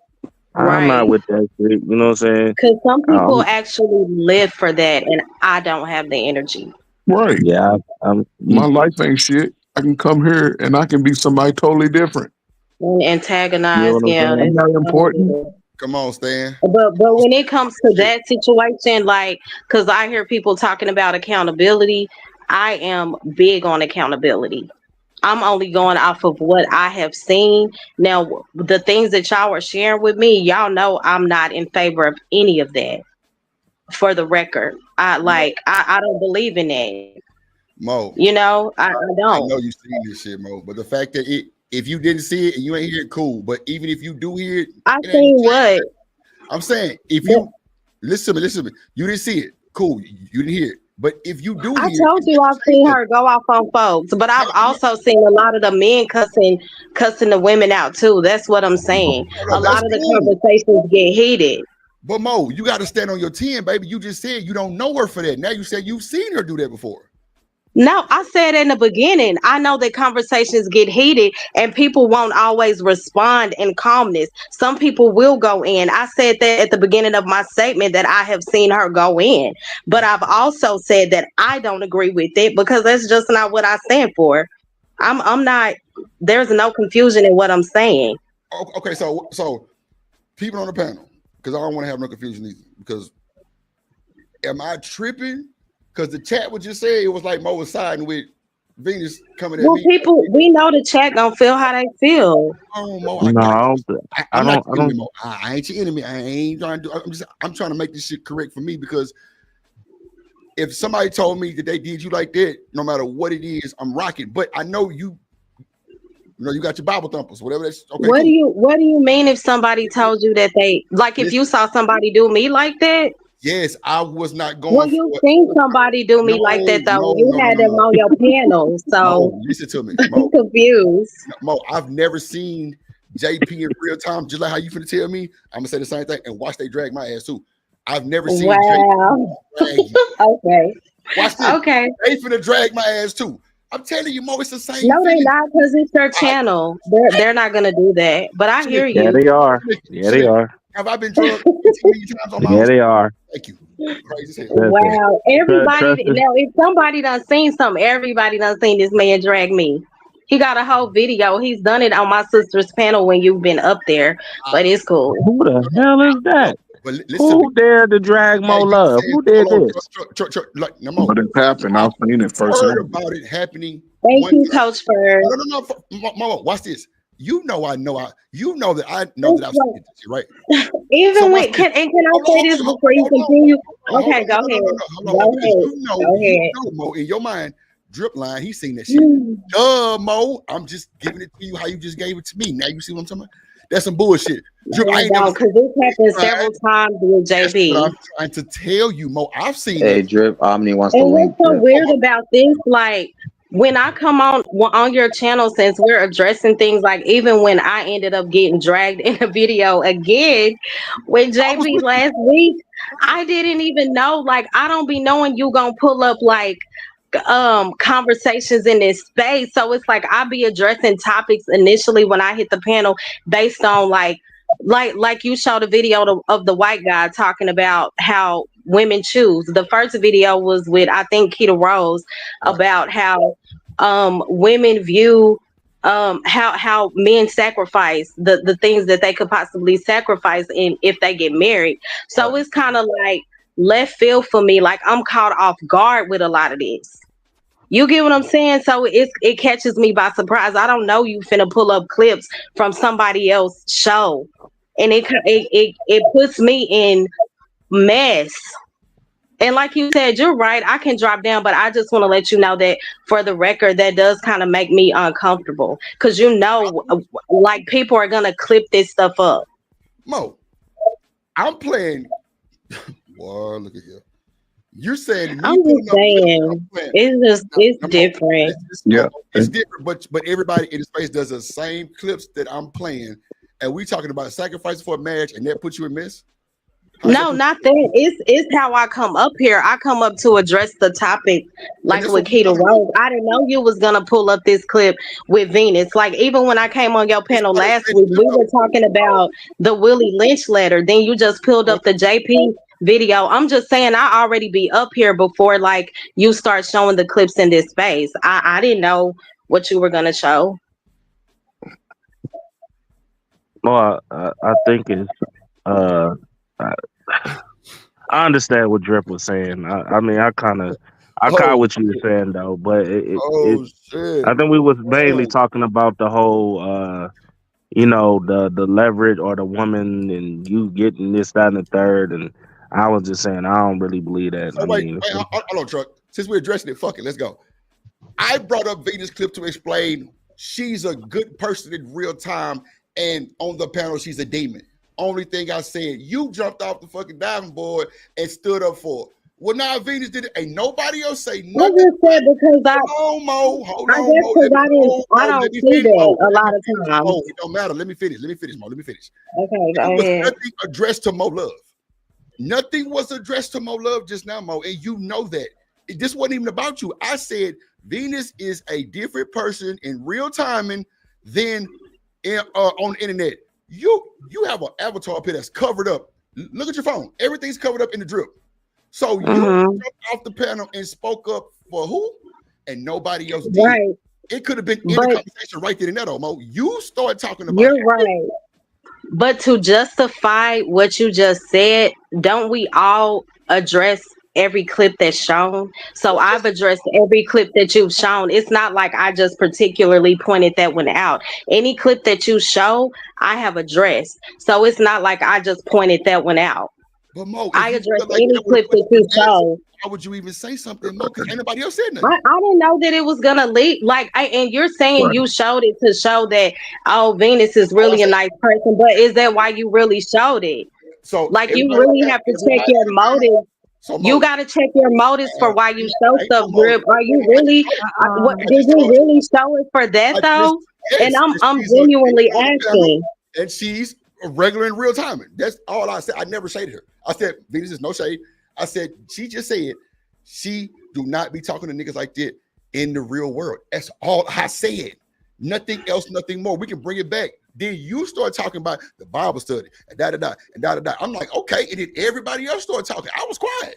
Speaker 13: I'm not
Speaker 2: Right.
Speaker 13: with that shit. You know what I'm saying?
Speaker 2: Because some people
Speaker 13: Um,
Speaker 2: actually live for that, and I don't have the energy.
Speaker 12: Right.
Speaker 13: yeah, I'm.
Speaker 12: My life ain't shit. I can come here and I can be somebody totally different.
Speaker 2: And
Speaker 13: You know
Speaker 2: antagonize,
Speaker 13: what I'm
Speaker 2: yeah,
Speaker 12: I'm
Speaker 13: saying?
Speaker 12: not
Speaker 2: I don't do
Speaker 12: important.
Speaker 2: that.
Speaker 1: Come on, Stan.
Speaker 2: But when it comes to
Speaker 1: Shit.
Speaker 2: that situation, like, because I hear people talking about accountability, I am big on accountability. I'm only going off of what I have seen. Now, the things that y'all are sharing with me, y'all know I'm not in favor of any of that. For the record, I don't believe in that.
Speaker 1: Mo,
Speaker 2: You know, I
Speaker 1: I
Speaker 2: don't.
Speaker 1: know you've seen this shit, Mo, but the fact that If you didn't see it and you ain't hear it, cool. But even if you do hear it,
Speaker 2: I
Speaker 1: it ain't
Speaker 2: seen what?
Speaker 1: I'm saying. If you listen to me, you didn't see it, cool. You didn't hear it. But if you do
Speaker 2: I
Speaker 1: hear it,
Speaker 2: told
Speaker 1: it's
Speaker 2: you
Speaker 1: not
Speaker 2: I've
Speaker 1: the
Speaker 2: seen
Speaker 1: same
Speaker 2: her go off on folks, but I've
Speaker 1: thing.
Speaker 2: also seen a lot of the men cussing the women out too. That's what I'm saying.
Speaker 1: No,
Speaker 2: A
Speaker 1: that's
Speaker 2: lot of the
Speaker 1: cool.
Speaker 2: conversations get heated.
Speaker 1: But Mo, you got to stand on your 10, baby. You just said you don't know her for that. Now you said you've seen her do that before.
Speaker 2: No, I said in the beginning, I know that conversations get heated and people won't always respond in calmness. Some people will go in. I said that at the beginning of my statement that I have seen her go in. But I've also said that I don't agree with it because that's just not what I stand for. I'm not there's no confusion in what I'm saying.
Speaker 1: Okay, so people on the panel, because I don't want to have no confusion either. Because am I tripping? Because the chat would just say it was like Mo was siding with Venus coming at
Speaker 2: Well,
Speaker 1: me.
Speaker 2: people, we know the chat gonna feel how they feel.
Speaker 1: Oh, Mo, I
Speaker 13: No,
Speaker 1: got
Speaker 13: I
Speaker 1: you.
Speaker 13: don't. I
Speaker 1: I'm not
Speaker 13: don't. I
Speaker 1: your enemy,
Speaker 13: don't.
Speaker 1: Mo. I ain't your enemy. I ain't trying to do. I'm trying to make this shit correct for me because if somebody told me that they did you like that, no matter what it is, I'm rocking. But I know you. You know, you got your Bible thumpers, whatever that's okay, cool.
Speaker 2: What do you mean if somebody told you that they like if
Speaker 1: Listen,
Speaker 2: you saw somebody do me like that?
Speaker 1: yes, I was not
Speaker 2: Well,
Speaker 1: going for
Speaker 2: you
Speaker 1: it.
Speaker 2: seen somebody do
Speaker 1: No,
Speaker 2: me like that though.
Speaker 1: no,
Speaker 2: You
Speaker 1: no, no,
Speaker 2: had
Speaker 1: no,
Speaker 2: them
Speaker 1: no.
Speaker 2: on your panel, so
Speaker 1: Mo, listen to me.
Speaker 2: I'm
Speaker 1: Mo,
Speaker 2: confused.
Speaker 1: Mo, I've never seen JP in real time, just like how you finna tell me. I'm gonna say the same thing and watch they drag my ass too. I've never seen
Speaker 2: Wow.
Speaker 1: JP drag you.
Speaker 2: Okay.
Speaker 1: Watch this.
Speaker 2: Okay.
Speaker 1: They finna drag my ass too. I'm telling you, Mo, it's the same
Speaker 2: No, they
Speaker 1: feeling.
Speaker 2: not because it's their
Speaker 1: I,
Speaker 2: channel. They're not gonna do that. But I hear
Speaker 13: Yeah,
Speaker 2: you.
Speaker 13: they are. Yeah, they are.
Speaker 1: have I been drugged 15 million times on my
Speaker 13: Yeah,
Speaker 1: own?
Speaker 13: they are.
Speaker 1: Thank you. Crazy as hell.
Speaker 13: Trust us.
Speaker 2: Wow.
Speaker 13: Trust us.
Speaker 2: Now if somebody done seen something, everybody done seen this man drag me. He got a whole video. He's done it on my sister's panel when you've been up there, but it's cool.
Speaker 13: Who the hell is
Speaker 1: No,
Speaker 13: that?
Speaker 1: but listen to me.
Speaker 13: Who dared to drag
Speaker 1: As
Speaker 13: Mo
Speaker 1: you
Speaker 13: Love?
Speaker 1: said,
Speaker 13: Who did
Speaker 1: hold on,
Speaker 13: this?
Speaker 1: like, no, Mo,
Speaker 12: But it happened.
Speaker 1: I've
Speaker 12: I've seen it
Speaker 1: heard
Speaker 12: firsthand.
Speaker 1: about it happening
Speaker 2: Thank
Speaker 1: one
Speaker 2: you,
Speaker 1: time.
Speaker 2: Coach Bird.
Speaker 1: No, Mo, watch this. You know you know that I've
Speaker 2: It's
Speaker 1: seen this shit, right?
Speaker 2: like,
Speaker 1: So
Speaker 2: even
Speaker 1: watch
Speaker 2: when
Speaker 1: this.
Speaker 2: can I
Speaker 1: Hold on,
Speaker 2: say this
Speaker 1: hold
Speaker 2: before you
Speaker 1: on,
Speaker 2: continue?
Speaker 1: hold
Speaker 2: Okay,
Speaker 1: on,
Speaker 2: go
Speaker 1: no,
Speaker 2: ahead.
Speaker 1: hold on,
Speaker 2: Go
Speaker 1: because
Speaker 2: ahead. Go
Speaker 1: you
Speaker 2: ahead.
Speaker 1: know, Mo, in your mind, drip line, he's seen that shit.
Speaker 2: Hmm.
Speaker 1: Duh, Mo, I'm just giving it to you how you just gave it to me. Now you see what I'm talking about? That's some bullshit. Drip,
Speaker 2: No,
Speaker 1: I
Speaker 2: I
Speaker 1: ain't never
Speaker 2: don't,
Speaker 1: seen
Speaker 2: because this happened
Speaker 1: it.
Speaker 2: several times with
Speaker 1: That's what
Speaker 2: JP.
Speaker 1: I'm trying to tell you, Mo. I've seen
Speaker 5: Hey,
Speaker 1: that.
Speaker 5: Drip, Omni wants to
Speaker 2: And
Speaker 5: link
Speaker 2: what's so
Speaker 5: Drip.
Speaker 2: weird about this, like when I come on your channel, since we're addressing things, like even when I ended up getting dragged in a video again with
Speaker 1: I was
Speaker 2: JP
Speaker 1: with you.
Speaker 2: last week, I didn't even know. Like I don't be knowing you gonna pull up like conversations in this space. So it's like I be addressing topics initially when I hit the panel based on like you showed a video of the white guy talking about how women choose. The first video was with I think Keita Rose
Speaker 1: Right.
Speaker 2: about how women view how men sacrifice the things that they could possibly sacrifice in if they get married. So
Speaker 1: Right.
Speaker 2: it's kind of like left field for me. Like I'm caught off guard with a lot of this. You get what I'm saying? So it catches me by surprise. I don't know you finna pull up clips from somebody else's show, and it puts me in mess. And like you said, you're right. I can drop down, but I just want to let you know that for the record, that does kind of make me uncomfortable because like people are gonna clip this stuff up.
Speaker 1: Mo, I'm playing. Boy, look at here. You're saying me
Speaker 2: I'm just
Speaker 1: putting up clips that
Speaker 2: saying,
Speaker 1: I'm playing.
Speaker 2: it's
Speaker 1: No, Mo,
Speaker 2: different.
Speaker 12: Yeah.
Speaker 1: it's different, but everybody in the space does the same clips that I'm playing, and we talking about sacrifice for a marriage, and that puts you in mess. How's that
Speaker 2: No,
Speaker 1: put
Speaker 2: not that. It's how I come up here. I come up to address the topic,
Speaker 1: and
Speaker 2: like
Speaker 1: that's
Speaker 2: with
Speaker 1: what we're
Speaker 2: Keita
Speaker 1: talking about.
Speaker 2: Rose. I didn't know you was gonna pull up this clip with Venus. Like even when I came on your
Speaker 1: It's
Speaker 2: panel
Speaker 1: not a
Speaker 2: last
Speaker 1: fake
Speaker 2: week,
Speaker 1: clip
Speaker 2: we were talking about the Willie Lynch letter. Then you just pulled
Speaker 1: though.
Speaker 2: up the JP video. I'm just saying I already be up here before like you start showing the clips in this space. I didn't know what you were gonna show.
Speaker 13: Well, I think it's. Uh, I, I understand what Drip was saying. I mean, I caught
Speaker 1: Oh,
Speaker 13: what you were saying though, but
Speaker 1: oh shit.
Speaker 13: I think we was mainly
Speaker 1: Oh,
Speaker 13: talking about the whole, the leverage or the woman and you getting this, that, and the third. And I was just saying, I don't really believe that.
Speaker 1: so
Speaker 13: I
Speaker 1: wait,
Speaker 13: mean,
Speaker 1: hold on, truck. Since we're addressing it, fuck it, let's go. I brought up Venus clip to explain she's a good person in real time, and on the panel, she's a demon. Only thing I said, you jumped off the fucking diving board and stood up for it. Well, now Venus did it. Ain't nobody else say
Speaker 2: I
Speaker 1: nothing.
Speaker 2: just said because
Speaker 1: Hold on, Mo. Hold
Speaker 2: I
Speaker 1: on,
Speaker 2: guess
Speaker 1: Mo.
Speaker 2: because I
Speaker 1: Let
Speaker 2: don't
Speaker 1: me
Speaker 2: see
Speaker 1: finish,
Speaker 2: that
Speaker 1: Mo.
Speaker 2: a
Speaker 1: Let
Speaker 2: lot
Speaker 1: me
Speaker 2: of
Speaker 1: finish,
Speaker 2: times.
Speaker 1: Mo. It don't matter. Let me finish, Mo. Let me finish.
Speaker 2: Okay, go
Speaker 1: There was
Speaker 2: ahead.
Speaker 1: nothing addressed to Mo Love. Nothing was addressed to Mo Love just now, Mo, and you know that. This wasn't even about you. I said Venus is a different person in real timing than on the internet. You have an avatar up here that's covered up. Look at your phone. Everything's covered up in the drip. So you jumped off the panel and spoke up for who? And nobody else did.
Speaker 2: Right.
Speaker 1: It could have been in the conversation right there and there, Mo. You started talking about
Speaker 2: You're right. But to justify what you just said, don't we all address every clip that's shown? So I've addressed every clip that you've shown. It's not like I just particularly pointed that one out. Any clip that you show, I have addressed. So it's not like I just pointed that one out.
Speaker 1: But Mo, if
Speaker 2: I
Speaker 1: you
Speaker 2: addressed
Speaker 1: feel like
Speaker 2: any
Speaker 1: that was
Speaker 2: clip that you show.
Speaker 1: why would you even say something, Mo? Because ain't nobody else said nothing.
Speaker 2: I didn't know that it was gonna leak. Like, and you're saying
Speaker 1: Right.
Speaker 2: you showed it to show that Venus is really a nice person, but is that why you really showed it?
Speaker 1: So
Speaker 2: Like, you
Speaker 1: everybody
Speaker 2: really have to check
Speaker 1: everybody
Speaker 2: your motive.
Speaker 1: So
Speaker 2: You
Speaker 1: Mo,
Speaker 2: got to check your motives for why you show
Speaker 1: ain't
Speaker 2: stuff,
Speaker 1: no Mo.
Speaker 2: Drip. Are you really? What
Speaker 1: I
Speaker 2: did
Speaker 1: just
Speaker 2: you
Speaker 1: told you.
Speaker 2: really show it for that
Speaker 1: I just
Speaker 2: though? And
Speaker 1: yes,
Speaker 2: I'm
Speaker 1: she's
Speaker 2: genuinely
Speaker 1: on the panel,
Speaker 2: asking.
Speaker 1: and she's a regular in real timing. That's all I said. I never shaded her. I said Venus is no shade. I said she just said she do not be talking to niggas like that in the real world. That's all I said. Nothing else, nothing more. We can bring it back. Then you start talking about the Bible study and da da da and da da da. I'm like, okay, and then everybody else started talking. I was quiet.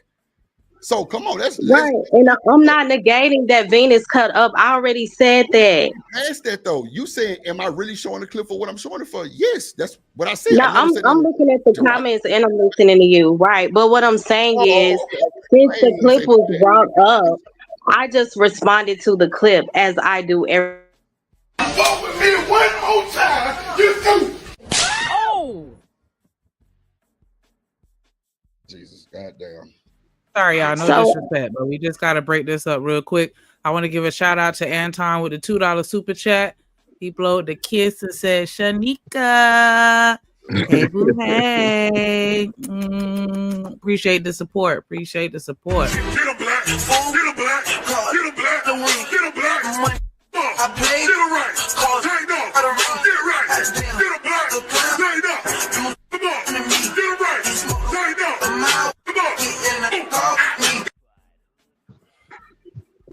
Speaker 1: So come on, let's
Speaker 2: Right, and I'm not negating that Venus cut up. I already said that.
Speaker 1: ask that though. You saying, am I really showing the clip for what I'm showing it for? Yes, that's what I said. I
Speaker 2: No,
Speaker 1: never said
Speaker 2: I'm
Speaker 1: nothing
Speaker 2: looking at the
Speaker 1: derogatory.
Speaker 2: comments and I'm listening to you, right? But what I'm saying is,
Speaker 1: Okay.
Speaker 2: since
Speaker 1: I ain't
Speaker 2: the
Speaker 1: even
Speaker 2: clip
Speaker 1: say
Speaker 2: was
Speaker 1: that.
Speaker 2: brought up, I just responded to the clip as I do every.
Speaker 11: Fuck with me one more time, you do.
Speaker 14: Oh,
Speaker 1: Jesus, goddamn.
Speaker 8: Sorry, y'all, no
Speaker 2: So
Speaker 8: disrespect, but we just gotta break this up real quick. I want to give a shout out to Anton with the $2 super chat. He blowed the kiss and said, Shanika. Hey, boo, hey. Appreciate the support. Appreciate the support.
Speaker 11: Get a black, get a black, get a black, get a black. I played it right, cause take no, get right, get a black, take no. Come on, get it right, take no.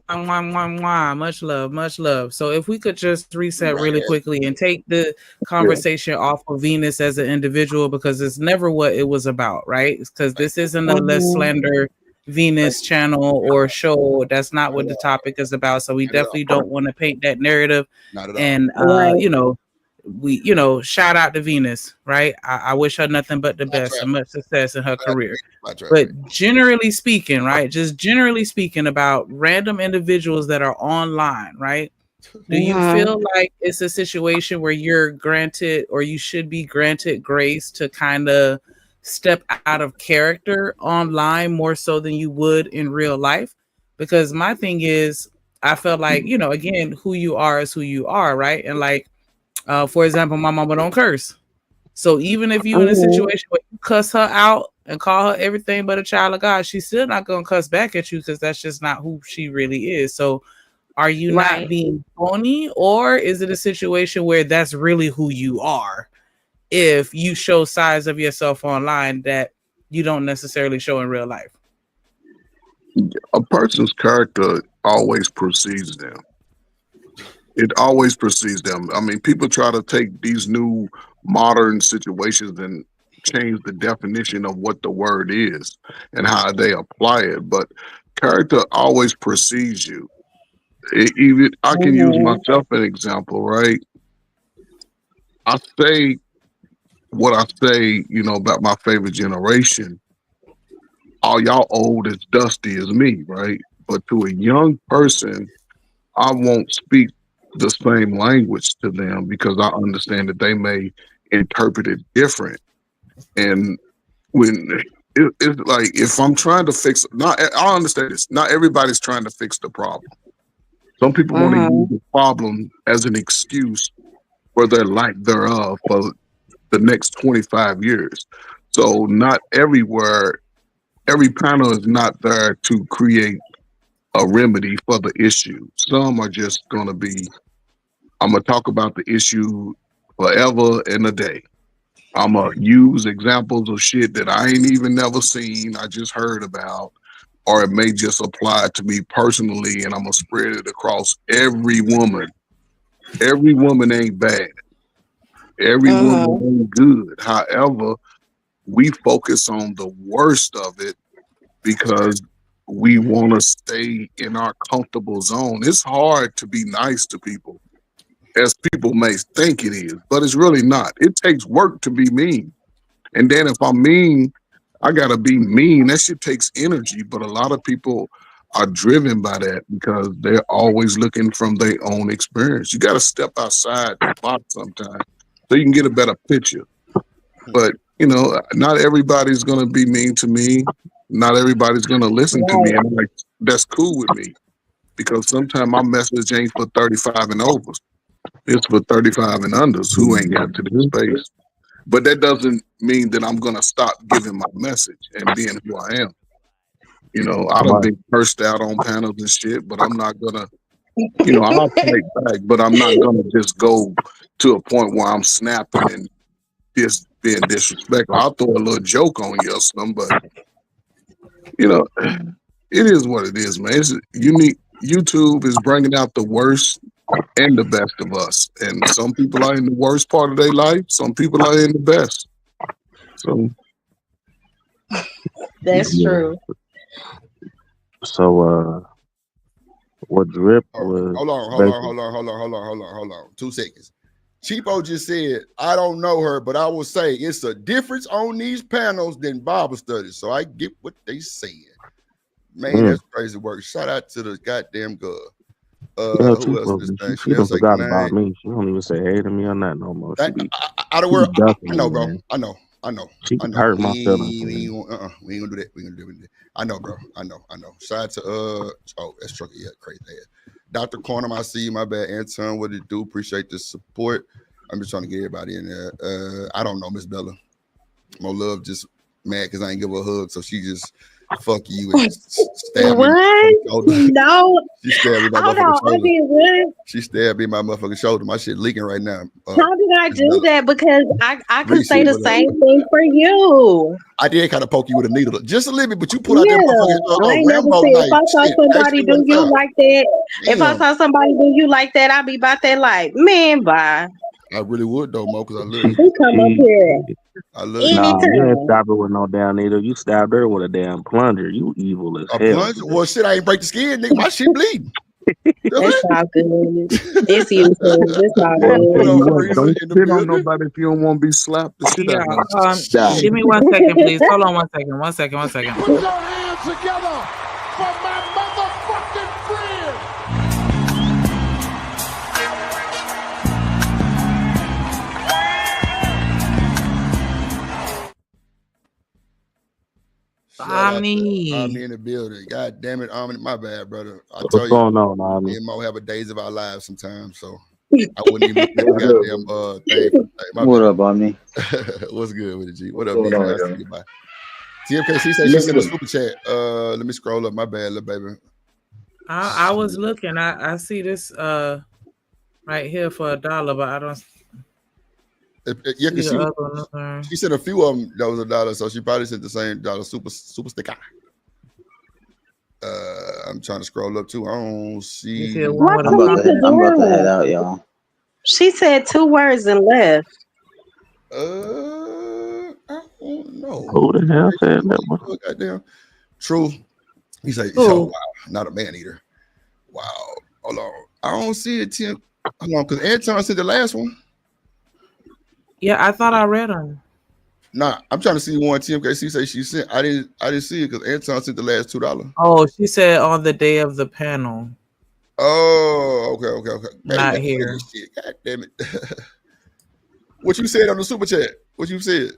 Speaker 11: Come on.
Speaker 8: Much love, much love. So if we could just reset really quickly and take the conversation off of Venus as an individual, because it's never what it was about, right? Because this isn't a Let's Slander Venus channel or show. That's not what the topic is about. So we definitely don't want to paint that narrative.
Speaker 1: Not at all.
Speaker 8: And
Speaker 2: Right.
Speaker 8: we shout out to Venus, right? I wish her nothing but the best and much success in her career. But generally speaking, right? Just generally speaking about random individuals that are online, right? Do you feel like it's a situation where you're granted or you should be granted grace to kind of step out of character online more so than you would in real life? Because my thing is, I felt like, again, who you are is who you are, right? And like, for example, my mama don't curse. So even if you in a situation where you cuss her out and call her everything but a child of God, she's still not gonna cuss back at you because that's just not who she really is. So are you not being phony, or is it a situation where that's really who you are if you show sides of yourself online that you don't necessarily show in real life?
Speaker 12: A person's character always precedes them. It always precedes them. I mean, people try to take these new modern situations and change the definition of what the word is and how they apply it. But character always precedes you. Even I can use myself an example, right? I say what I say, about my favorite generation. All y'all old as dusty as me, right? But to a young person, I won't speak the same language to them because I understand that they may interpret it different. And when it's like if I'm trying to fix, not I understand this. Not everybody's trying to fix the problem. Some people want to use the problem as an excuse for their lack thereof for the next 25 years. So not everywhere, every panel is not there to create a remedy for the issue. Some are just going to be, I'm going to talk about the issue forever and a day. I'm going to use examples of shit that I ain't even never seen, I just heard about, or it may just apply to me personally, and I'm going to spread it across every woman. Every woman ain't bad. Every woman ain't good. However, we focus on the worst of it because we want to stay in our comfortable zone. It's hard to be nice to people, as people may think it is, but it's really not. It takes work to be mean. And then if I'm mean, I got to be mean. That shit takes energy, but a lot of people are driven by that because they're always looking from their own experience. You got to step outside the box sometimes so you can get a better picture. But, you know, not everybody's going to be mean to me. Not everybody's going to listen to me. And I'm like, that's cool with me because sometimes my message ain't for 35 and overs. It's for 35 and unders who ain't got to this space. But that doesn't mean that I'm going to stop giving my message and being who I am. You know, I done been cursed out on panels and shit, but I'm not going to, you know, I'll fight back, but I'm not going to just go to a point where I'm snapping and just being disrespectful. I'll throw a little joke on you or something, but, you know, it is what it is, man. It's unique. YouTube is bringing out the worst and the best of us. And some people are in the worst part of their life. Some people are in the best. So
Speaker 2: That's true.
Speaker 13: So what drip was
Speaker 1: Hold on. 2 seconds. Cheapo just said, I don't know her, but I will say it's a difference on these panels than Bible studies. So I get what they saying. Man, that's crazy work. Shout out to the goddamn girl. Who else in this thing?
Speaker 13: She done forgot about me. She don't even say hey to me or nothing no more. She be
Speaker 1: out of word. I know,
Speaker 13: me,
Speaker 1: bro.
Speaker 13: man.
Speaker 1: I know.
Speaker 13: She hurt my feelings.
Speaker 1: We ain't gonna do that. We ain't gonna do that. I know, bro. I know. Shout out to that's Trucker. Yeah, crazy. Dr. Cornum, I see you. My bad, Anton. What did it do? Appreciate the support. I'm just trying to get everybody in there. I don't know, Miss Bella. My love just mad because I ain't give her a hug, so she just fuck you and stab me.
Speaker 2: What? No.
Speaker 1: She stabbed me in my
Speaker 2: Hold
Speaker 1: motherfucking
Speaker 2: on. I
Speaker 1: shoulder.
Speaker 2: did what?
Speaker 1: She stabbed me in my motherfucking shoulder. My shit leaking right now.
Speaker 2: How did I do that? Because I could
Speaker 1: Reese,
Speaker 2: say the
Speaker 1: what up?
Speaker 2: same thing for you.
Speaker 1: I did kind of poke you with a needle, just a little bit, but you pull out that
Speaker 2: Yeah,
Speaker 1: motherfucking
Speaker 2: I ain't never
Speaker 1: Rambo
Speaker 2: said
Speaker 1: knife.
Speaker 2: if I saw
Speaker 1: Shit, that
Speaker 2: somebody
Speaker 1: shit
Speaker 2: do
Speaker 1: wasn't
Speaker 2: you
Speaker 1: fair.
Speaker 2: like that, if I
Speaker 1: Damn.
Speaker 2: saw somebody do you like that, I'd be about that like, man, bye.
Speaker 1: I really would though, Mo, because I love you.
Speaker 2: You come up here
Speaker 1: I love you.
Speaker 13: Nah, you
Speaker 2: anytime.
Speaker 13: ain't stabbed her with no damn needle. You stabbed her with a damn plunger. You evil as
Speaker 1: A
Speaker 13: hell.
Speaker 1: plunge? Well, shit, I ain't break the skin, nigga. My shit bleeding.
Speaker 2: It's all good. It's you, too. It's all
Speaker 1: What up,
Speaker 2: good.
Speaker 1: Teresa
Speaker 12: don't
Speaker 1: in the
Speaker 12: spit on
Speaker 1: building?
Speaker 12: nobody if you don't want to be slapped the shit out of you.
Speaker 8: Yeah. Give me 1 second, please. Hold on 1 second. 1 second. 1 second.
Speaker 11: Put your hands together for my motherfucking friend.
Speaker 8: Omni
Speaker 1: in the building. God damn it, Omni. My bad, brother. I tell
Speaker 13: What's
Speaker 1: you,
Speaker 13: going on, Omni?
Speaker 1: me and Mo have a days of our lives sometimes, so I wouldn't even look at that goddamn thing.
Speaker 5: What up, Omni?
Speaker 1: What's good with it, G? What up,
Speaker 5: What's
Speaker 1: DJ?
Speaker 5: going on,
Speaker 1: I see
Speaker 5: y'all?
Speaker 1: you. Bye. TMKC said she sent a super chat. Let me scroll up. My bad, little baby.
Speaker 8: I was looking. I see this right here for $1, but I don't
Speaker 1: Yeah,
Speaker 8: see
Speaker 1: because
Speaker 8: the other one.
Speaker 1: she sent a few of them that was $1, so she probably sent the same dollar super sticker. I'm trying to scroll up too. I don't see.
Speaker 5: I'm about to head out, y'all.
Speaker 2: She said 2 words and left.
Speaker 1: I don't know.
Speaker 13: Who the hell said that one?
Speaker 1: Goddamn. True. He said,
Speaker 8: Who?
Speaker 1: "Oh wow, not a man eater." Wow. Hold on. I don't see it, Tim. Hold on, because Anton said the last one.
Speaker 8: Yeah, I thought I read them.
Speaker 1: Nah, I'm trying to see one TMKC say she sent. I didn't see it because Anton sent the last $2.
Speaker 8: Oh, she said on the day of the panel.
Speaker 1: Oh, okay. Man,
Speaker 8: Not
Speaker 1: you gotta
Speaker 8: here.
Speaker 1: say this shit. God damn it. What you said on the super chat? What you said?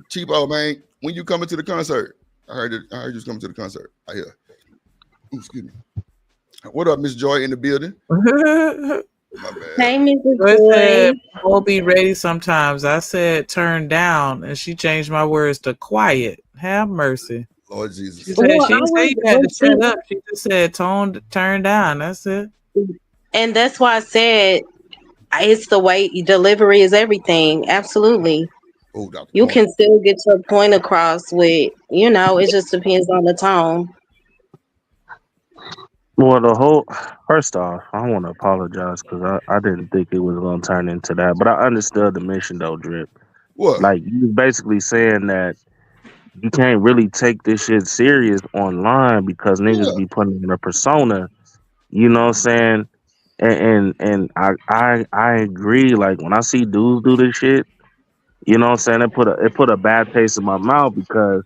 Speaker 1: Cheapo, man. When you coming to the concert? I heard you was coming to the concert. I hear. Excuse me. What up, Miss Joy in the building? My bad.
Speaker 2: Hey, Mrs.
Speaker 8: Joy said,
Speaker 2: Joy.
Speaker 8: "We'll be ready sometimes." I said, "Turn down," and she changed my words to quiet. Have mercy.
Speaker 1: Lord
Speaker 8: She
Speaker 1: Jesus.
Speaker 8: said
Speaker 2: Well,
Speaker 8: she
Speaker 2: I
Speaker 8: didn't say
Speaker 2: was,
Speaker 8: you had to
Speaker 2: but
Speaker 8: shut
Speaker 2: see,
Speaker 8: up. She just said turn down. That's it.
Speaker 2: and that's why I said it's the way delivery is everything. Absolutely.
Speaker 1: Oh, Dr.
Speaker 2: You
Speaker 1: Corn.
Speaker 2: can still get your point across with, it just depends on the tone.
Speaker 13: Well, the whole first off, I want to apologize because I didn't think it was going to turn into that, but I understood the mission though, Drip.
Speaker 1: What?
Speaker 13: Like you was basically saying that you can't really take this shit serious online because
Speaker 1: Yeah.
Speaker 13: niggas be putting in a persona. You know what I'm saying? And I agree. Like when I see dudes do this shit, you know what I'm saying? It put a bad taste in my mouth because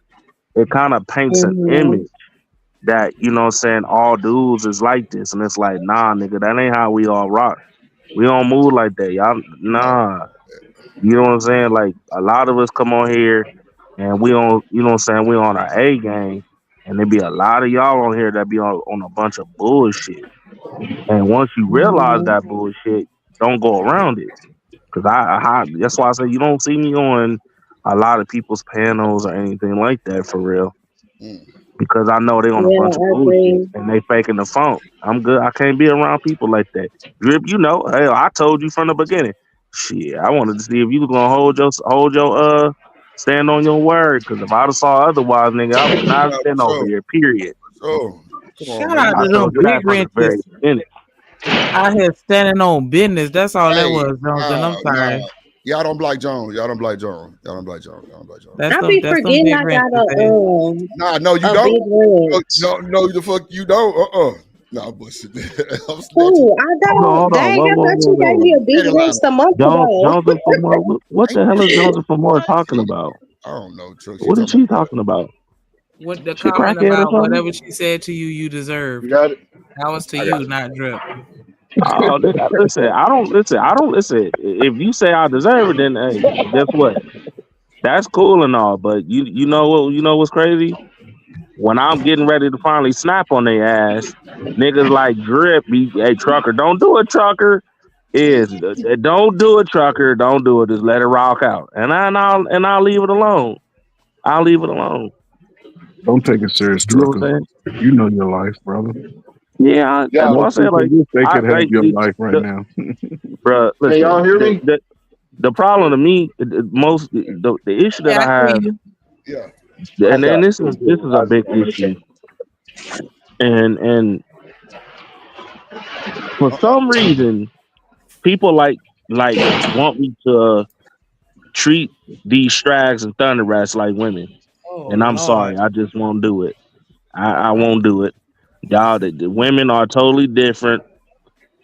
Speaker 13: it kind of paints an
Speaker 2: Hmm.
Speaker 13: image that, you know what I'm saying, all dudes is like this. And it's like, nah, nigga, that ain't how we all rock. We don't move like that. Y'all
Speaker 1: No.
Speaker 13: nah. You know what I'm saying? Like a lot of us come on here and we on, you know what I'm saying, we on our A game. And there be a lot of y'all on here that be on a bunch of bullshit. And once you realize
Speaker 2: Hmm.
Speaker 13: that bullshit, don't go around it. Cause that's why I say you don't see me on a lot of people's panels or anything like that for real.
Speaker 1: Mm.
Speaker 13: Because I know they on a
Speaker 2: Yeah,
Speaker 13: bunch of
Speaker 2: I
Speaker 13: bullshit
Speaker 2: agree.
Speaker 13: and they faking the funk. I'm good. I can't be around people like that. Drip, you know, hell, I told you from the beginning. Shit, I wanted to see if you was gonna hold your stand on your word. Cause if I'd have saw otherwise, nigga, I would not
Speaker 1: Yeah,
Speaker 13: have
Speaker 1: for
Speaker 13: been over
Speaker 1: sure.
Speaker 13: here. Period.
Speaker 1: Oh, come on,
Speaker 8: Shout
Speaker 1: man.
Speaker 8: out
Speaker 1: You
Speaker 13: I
Speaker 8: to
Speaker 1: know,
Speaker 8: them
Speaker 13: told you that
Speaker 8: big
Speaker 13: from the very
Speaker 8: wrenches
Speaker 13: beginning.
Speaker 8: out here standing on business. That's all that
Speaker 1: hey,
Speaker 8: was, Johnson. I'm
Speaker 1: nah.
Speaker 8: sorry.
Speaker 1: Y'all don't like Jones. Y'all don't like Jones. Y'all don't like Jones. Y'all don't like Jones.
Speaker 8: That's
Speaker 2: I
Speaker 8: them.
Speaker 2: be
Speaker 8: That's them
Speaker 2: forgetting
Speaker 8: big
Speaker 2: I got
Speaker 8: wrenches. Eh?
Speaker 1: Nah, no, you
Speaker 2: a
Speaker 1: don't.
Speaker 2: big wrench.
Speaker 1: No, the fuck you don't. No, bullshit. I'm snatching.
Speaker 2: Ooh, I
Speaker 13: Hold
Speaker 2: don't.
Speaker 13: on.
Speaker 2: Dang,
Speaker 13: Whoa,
Speaker 2: I
Speaker 13: whoa,
Speaker 2: thought
Speaker 13: whoa,
Speaker 2: you gave
Speaker 13: whoa.
Speaker 2: me a big
Speaker 1: Ain't
Speaker 2: wrench
Speaker 1: allowed.
Speaker 2: a month ago.
Speaker 13: Joseph for more. What the hell is Joseph for more talking about?
Speaker 1: I don't know, Chuck. She
Speaker 13: What is
Speaker 1: talking
Speaker 13: she talking about?
Speaker 8: What the
Speaker 13: She
Speaker 8: comment
Speaker 13: crackhead or
Speaker 8: about
Speaker 13: something?
Speaker 8: whatever she said to you, you
Speaker 1: You
Speaker 8: deserved.
Speaker 1: got it?
Speaker 8: That was to
Speaker 1: I got
Speaker 8: you,
Speaker 1: it.
Speaker 8: not Drip.
Speaker 13: Oh, listen. I don't listen. I don't listen. If you say I deserve it, then hey, guess what? That's cool and all, but you know what? You know what's crazy? When I'm getting ready to finally snap on their ass, niggas like Drip, hey trucker, don't do it, trucker. Is don't do it, trucker. Don't do it. Just let it rock out, and I'll leave it alone. I'll leave it alone.
Speaker 12: Don't take it serious,
Speaker 13: You know what
Speaker 12: trucker.
Speaker 13: I'm saying?
Speaker 12: You know your life, brother.
Speaker 13: Yeah, that's what I
Speaker 12: Most
Speaker 13: said.
Speaker 12: people
Speaker 13: Like
Speaker 12: wish they
Speaker 13: I
Speaker 12: could have
Speaker 13: like
Speaker 12: your life right now.
Speaker 13: bruh,
Speaker 1: Can y'all
Speaker 13: listen.
Speaker 1: hear me?
Speaker 13: The problem to me, the issue that
Speaker 8: Yeah, I
Speaker 13: I
Speaker 8: hear
Speaker 13: have,
Speaker 8: you.
Speaker 1: Yeah.
Speaker 13: and
Speaker 1: Okay.
Speaker 13: this is a
Speaker 1: I just
Speaker 13: big
Speaker 1: want to make sure.
Speaker 13: issue, and for
Speaker 1: Uh-uh.
Speaker 13: some reason, people like want me to treat these strags and thunder rats like women,
Speaker 8: Oh
Speaker 13: and I'm
Speaker 8: Lord.
Speaker 13: sorry, I just won't do it. I won't do it. Y'all, the women are totally different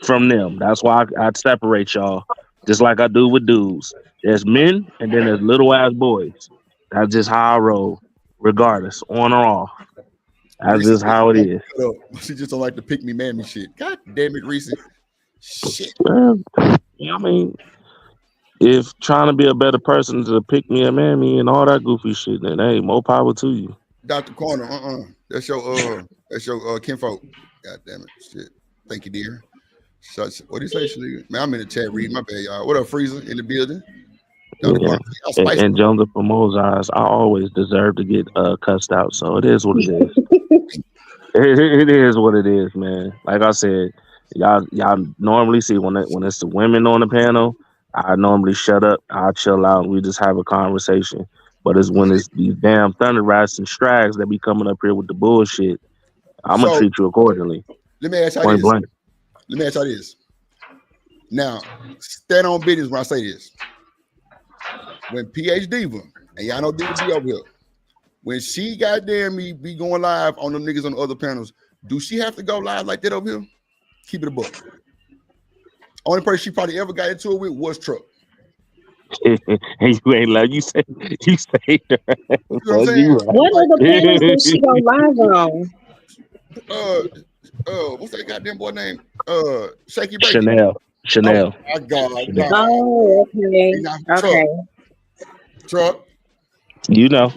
Speaker 13: from them. That's why I separate y'all, just like I do with dudes. There's men, and then there's little ass boys. That's just how I roll, regardless, on or off. That's
Speaker 1: Reese
Speaker 13: just
Speaker 1: said she
Speaker 13: how it
Speaker 1: got me
Speaker 13: is.
Speaker 1: cut up. She just don't like the pick me mammy shit. God damn it, Reese. Shit.
Speaker 13: Well, I mean, if trying to be a better person to pick me a mammy and all that goofy shit, then hey, more power to you.
Speaker 1: Dr. Corner, that's your kinfolk. God damn it. Shit. Thank you, dear. What do you say, Shanique? Man, I'm in the chat reading. My bad, y'all. What up, Freezer in the building? Dr.
Speaker 13: Yeah.
Speaker 1: Corner, y'all spicy.
Speaker 13: And Joseph from Moses, I always deserve to get cussed out. So it is what it is. It is what it is, man. Like I said, y'all normally see when it's the women on the panel, I normally shut up, I chill out, and we just have a conversation. But it's when it's these damn thunder rats and strags that be coming up here with the bullshit, I'm gonna
Speaker 1: So
Speaker 13: treat you accordingly,
Speaker 1: let me ask y'all
Speaker 13: point
Speaker 1: this.
Speaker 13: blank.
Speaker 1: Let me ask y'all this. Now, stand on business when I say this. When PhD Diva, and y'all know Diva be over here, when she goddamn me be going live on them niggas on the other panels, do she have to go live like that over here? Keep it a book. Only person she probably ever got into it with was Truck.
Speaker 13: And you ain't like you say
Speaker 1: You know what I'm
Speaker 13: fuck
Speaker 1: saying?
Speaker 13: you right.
Speaker 2: What
Speaker 1: Like,
Speaker 2: other panels does she go live on?
Speaker 1: what's that goddamn boy name? Shaky Bacon.
Speaker 13: Chanel.
Speaker 1: Oh
Speaker 13: Chanel.
Speaker 1: my God,
Speaker 13: Chanel.
Speaker 1: nah.
Speaker 2: Oh, okay.
Speaker 1: Truck.
Speaker 2: Okay.
Speaker 1: Truck.
Speaker 13: You know.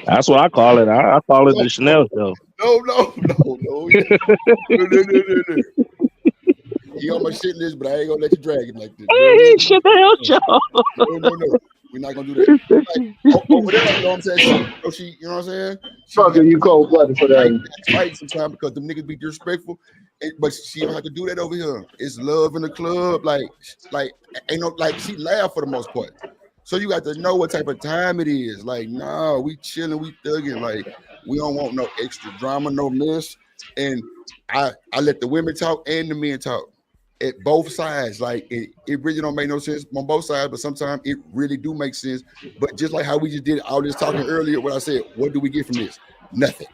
Speaker 13: That's what I call it. I call it the Chanel show.
Speaker 1: No, no, no, no. No. He on my shit list, but I ain't gonna let you drag him like this. No, no,
Speaker 13: Hey, shit the hell,
Speaker 1: no,
Speaker 13: y'all.
Speaker 1: no. We're not gonna do that. Like over there, you know what I'm saying? You know what I'm saying? She might,
Speaker 16: Fucking you cold blooded for
Speaker 1: might
Speaker 16: that.
Speaker 1: fight sometimes because them niggas be disrespectful, but she don't have to do that over here. It's love in the club, like ain't no like she laugh for the most part. So you got to know what type of time it is. Like, nah, we chilling, we thugging. Like, we don't want no extra drama, no mess. And I let the women talk and the men talk at both sides. Like it really don't make no sense on both sides, but sometimes it really do make sense. But just like how we just did all this talking earlier, what I said, what do we get from this? Nothing.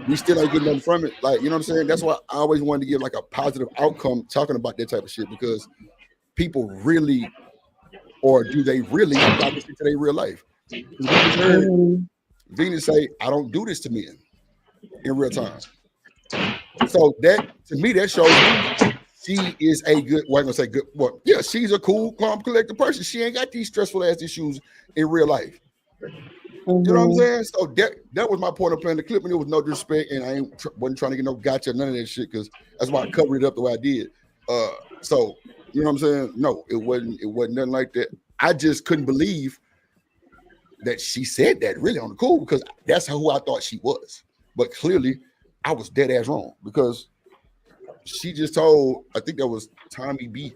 Speaker 1: We still ain't getting nothing from it. Like, you know what I'm saying? That's why I always wanted to give like a positive outcome talking about that type of shit because people really, or do they really apply this into their real life? Because we just heard Venus say, I don't do this to men in real time. So that to me, that shows me she is a good, well, I'm gonna say good, well, yeah, she's a cool, calm, collected person. She ain't got these stressful ass issues in real life. You know what I'm saying? So that was my point of playing the clip, and it was no disrespect, and I wasn't trying to get no gotcha, none of that shit, because that's why I covered it up the way I did. So you know what I'm saying? No, it wasn't nothing like that. I just couldn't believe that she said that really on the cool because that's who I thought she was. But clearly, I was dead ass wrong because she just told, I think that was Tommy B,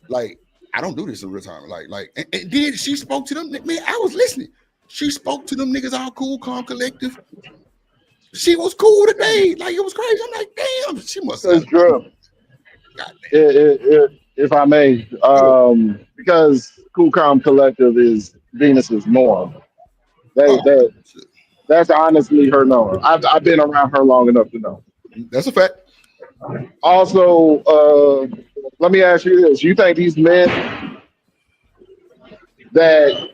Speaker 1: like, I don't do this in real time. And then she spoke to them. Man, I was listening. She spoke to them niggas all cool, calm, collective. She was cool today. Like, it was crazy. I'm like, damn, she must have.
Speaker 16: Drew, if I may, because Cool Calm Collective is Venus's norm. That's honestly her norm. I've been around her long enough to know.
Speaker 1: That's a fact.
Speaker 16: Also, let me ask you this: you think these men that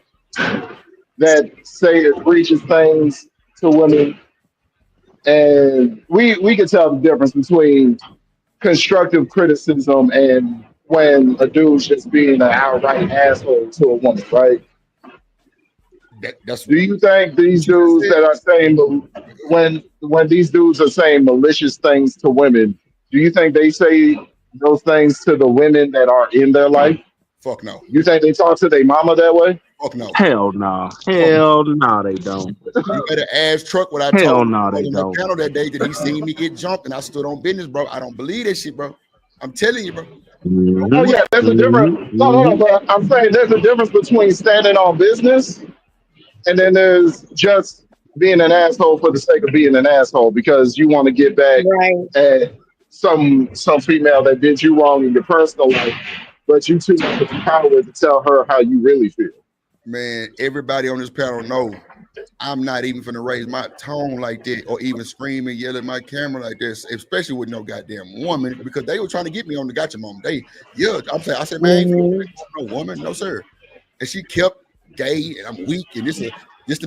Speaker 16: say it reaches things to women, and we can tell the difference between constructive criticism and when a dude's just being an outright asshole to a woman, right? Do you think these dudes that are saying when these dudes are saying malicious things to women, do you think they say those things to the women that are in their life?
Speaker 1: Fuck no.
Speaker 16: You think they talk to their mama that way?
Speaker 1: Fuck no.
Speaker 13: Hell no. Hell no, they don't.
Speaker 1: You better ask Truck what I
Speaker 13: Hell
Speaker 1: told him
Speaker 13: no, they
Speaker 1: on the
Speaker 13: don't.
Speaker 1: panel that day that he seen me get jumped and I stood on business, bro. I don't believe that shit, bro. I'm telling you, bro.
Speaker 16: Oh yeah, there's a difference. No, but I'm saying there's a difference between standing on business and then there's just being an asshole for the sake of being an asshole because you want to get back at some female that did you wrong in your personal life, but you too much of the power to tell her how you really feel.
Speaker 1: Man, everybody on this panel know I'm not even finna raise my tone like that or even scream and yell at my camera like this, especially with no goddamn woman, because they were trying to get me on the gotcha moment. I said, man, I ain't finna no woman, no sir. And she kept gay and I'm weak and this the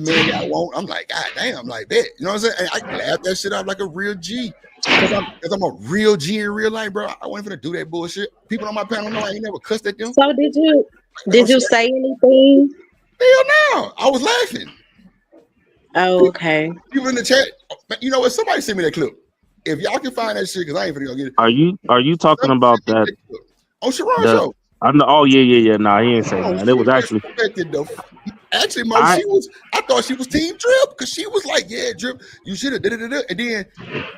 Speaker 1: man that I want. I'm like, God damn, like that. You know what I'm saying? And I laughed that shit out like a real G. Because I'm a real G in real life, bro. I wasn't finna do that bullshit. People on my panel know I ain't never cussed at them.
Speaker 2: So did you say anything?
Speaker 1: Hell no. I was laughing.
Speaker 2: Oh, okay.
Speaker 1: People in the chat, you know what? Somebody send me that clip. If y'all can find that shit, because I ain't finna go get it.
Speaker 13: Are you talking about that?
Speaker 1: On Sharon show.
Speaker 13: I know. Oh yeah. Nah, he ain't saying that. It was actually.
Speaker 1: Actually, Mo, I thought she was Team Drip because she was like, "Yeah, Drip, you should have." And then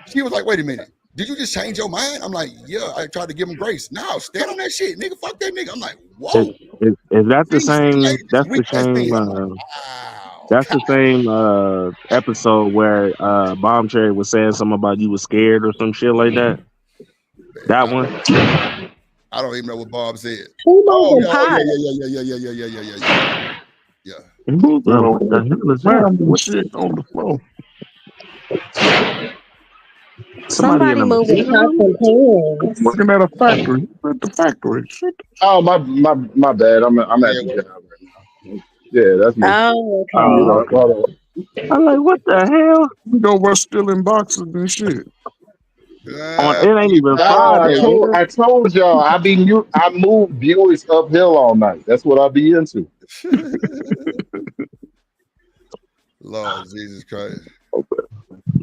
Speaker 1: she was like, "Wait a minute, did you just change your mind?" I'm like, "Yeah, I tried to give him grace. No, stand on that shit, nigga. Fuck that nigga." I'm like, "Whoa."
Speaker 13: Is that the same? That's the same. Episode where Bomb Cherry was saying something about you was scared or some shit like that. That one.
Speaker 1: I don't even know what Bob said. Yeah.
Speaker 13: What the hell is happening with shit on the floor?
Speaker 2: Somebody moving pots and pans.
Speaker 12: Working at a factory. At the factory.
Speaker 16: Oh my bad. I'm at the job right now. Yeah, that's me.
Speaker 2: Oh,
Speaker 13: okay. I'm like, what the hell?
Speaker 12: You know what's still in boxes and shit.
Speaker 13: It ain't even Friday.
Speaker 16: I told y'all I move viewers uphill all night. That's what I be into.
Speaker 1: Lord Jesus Christ.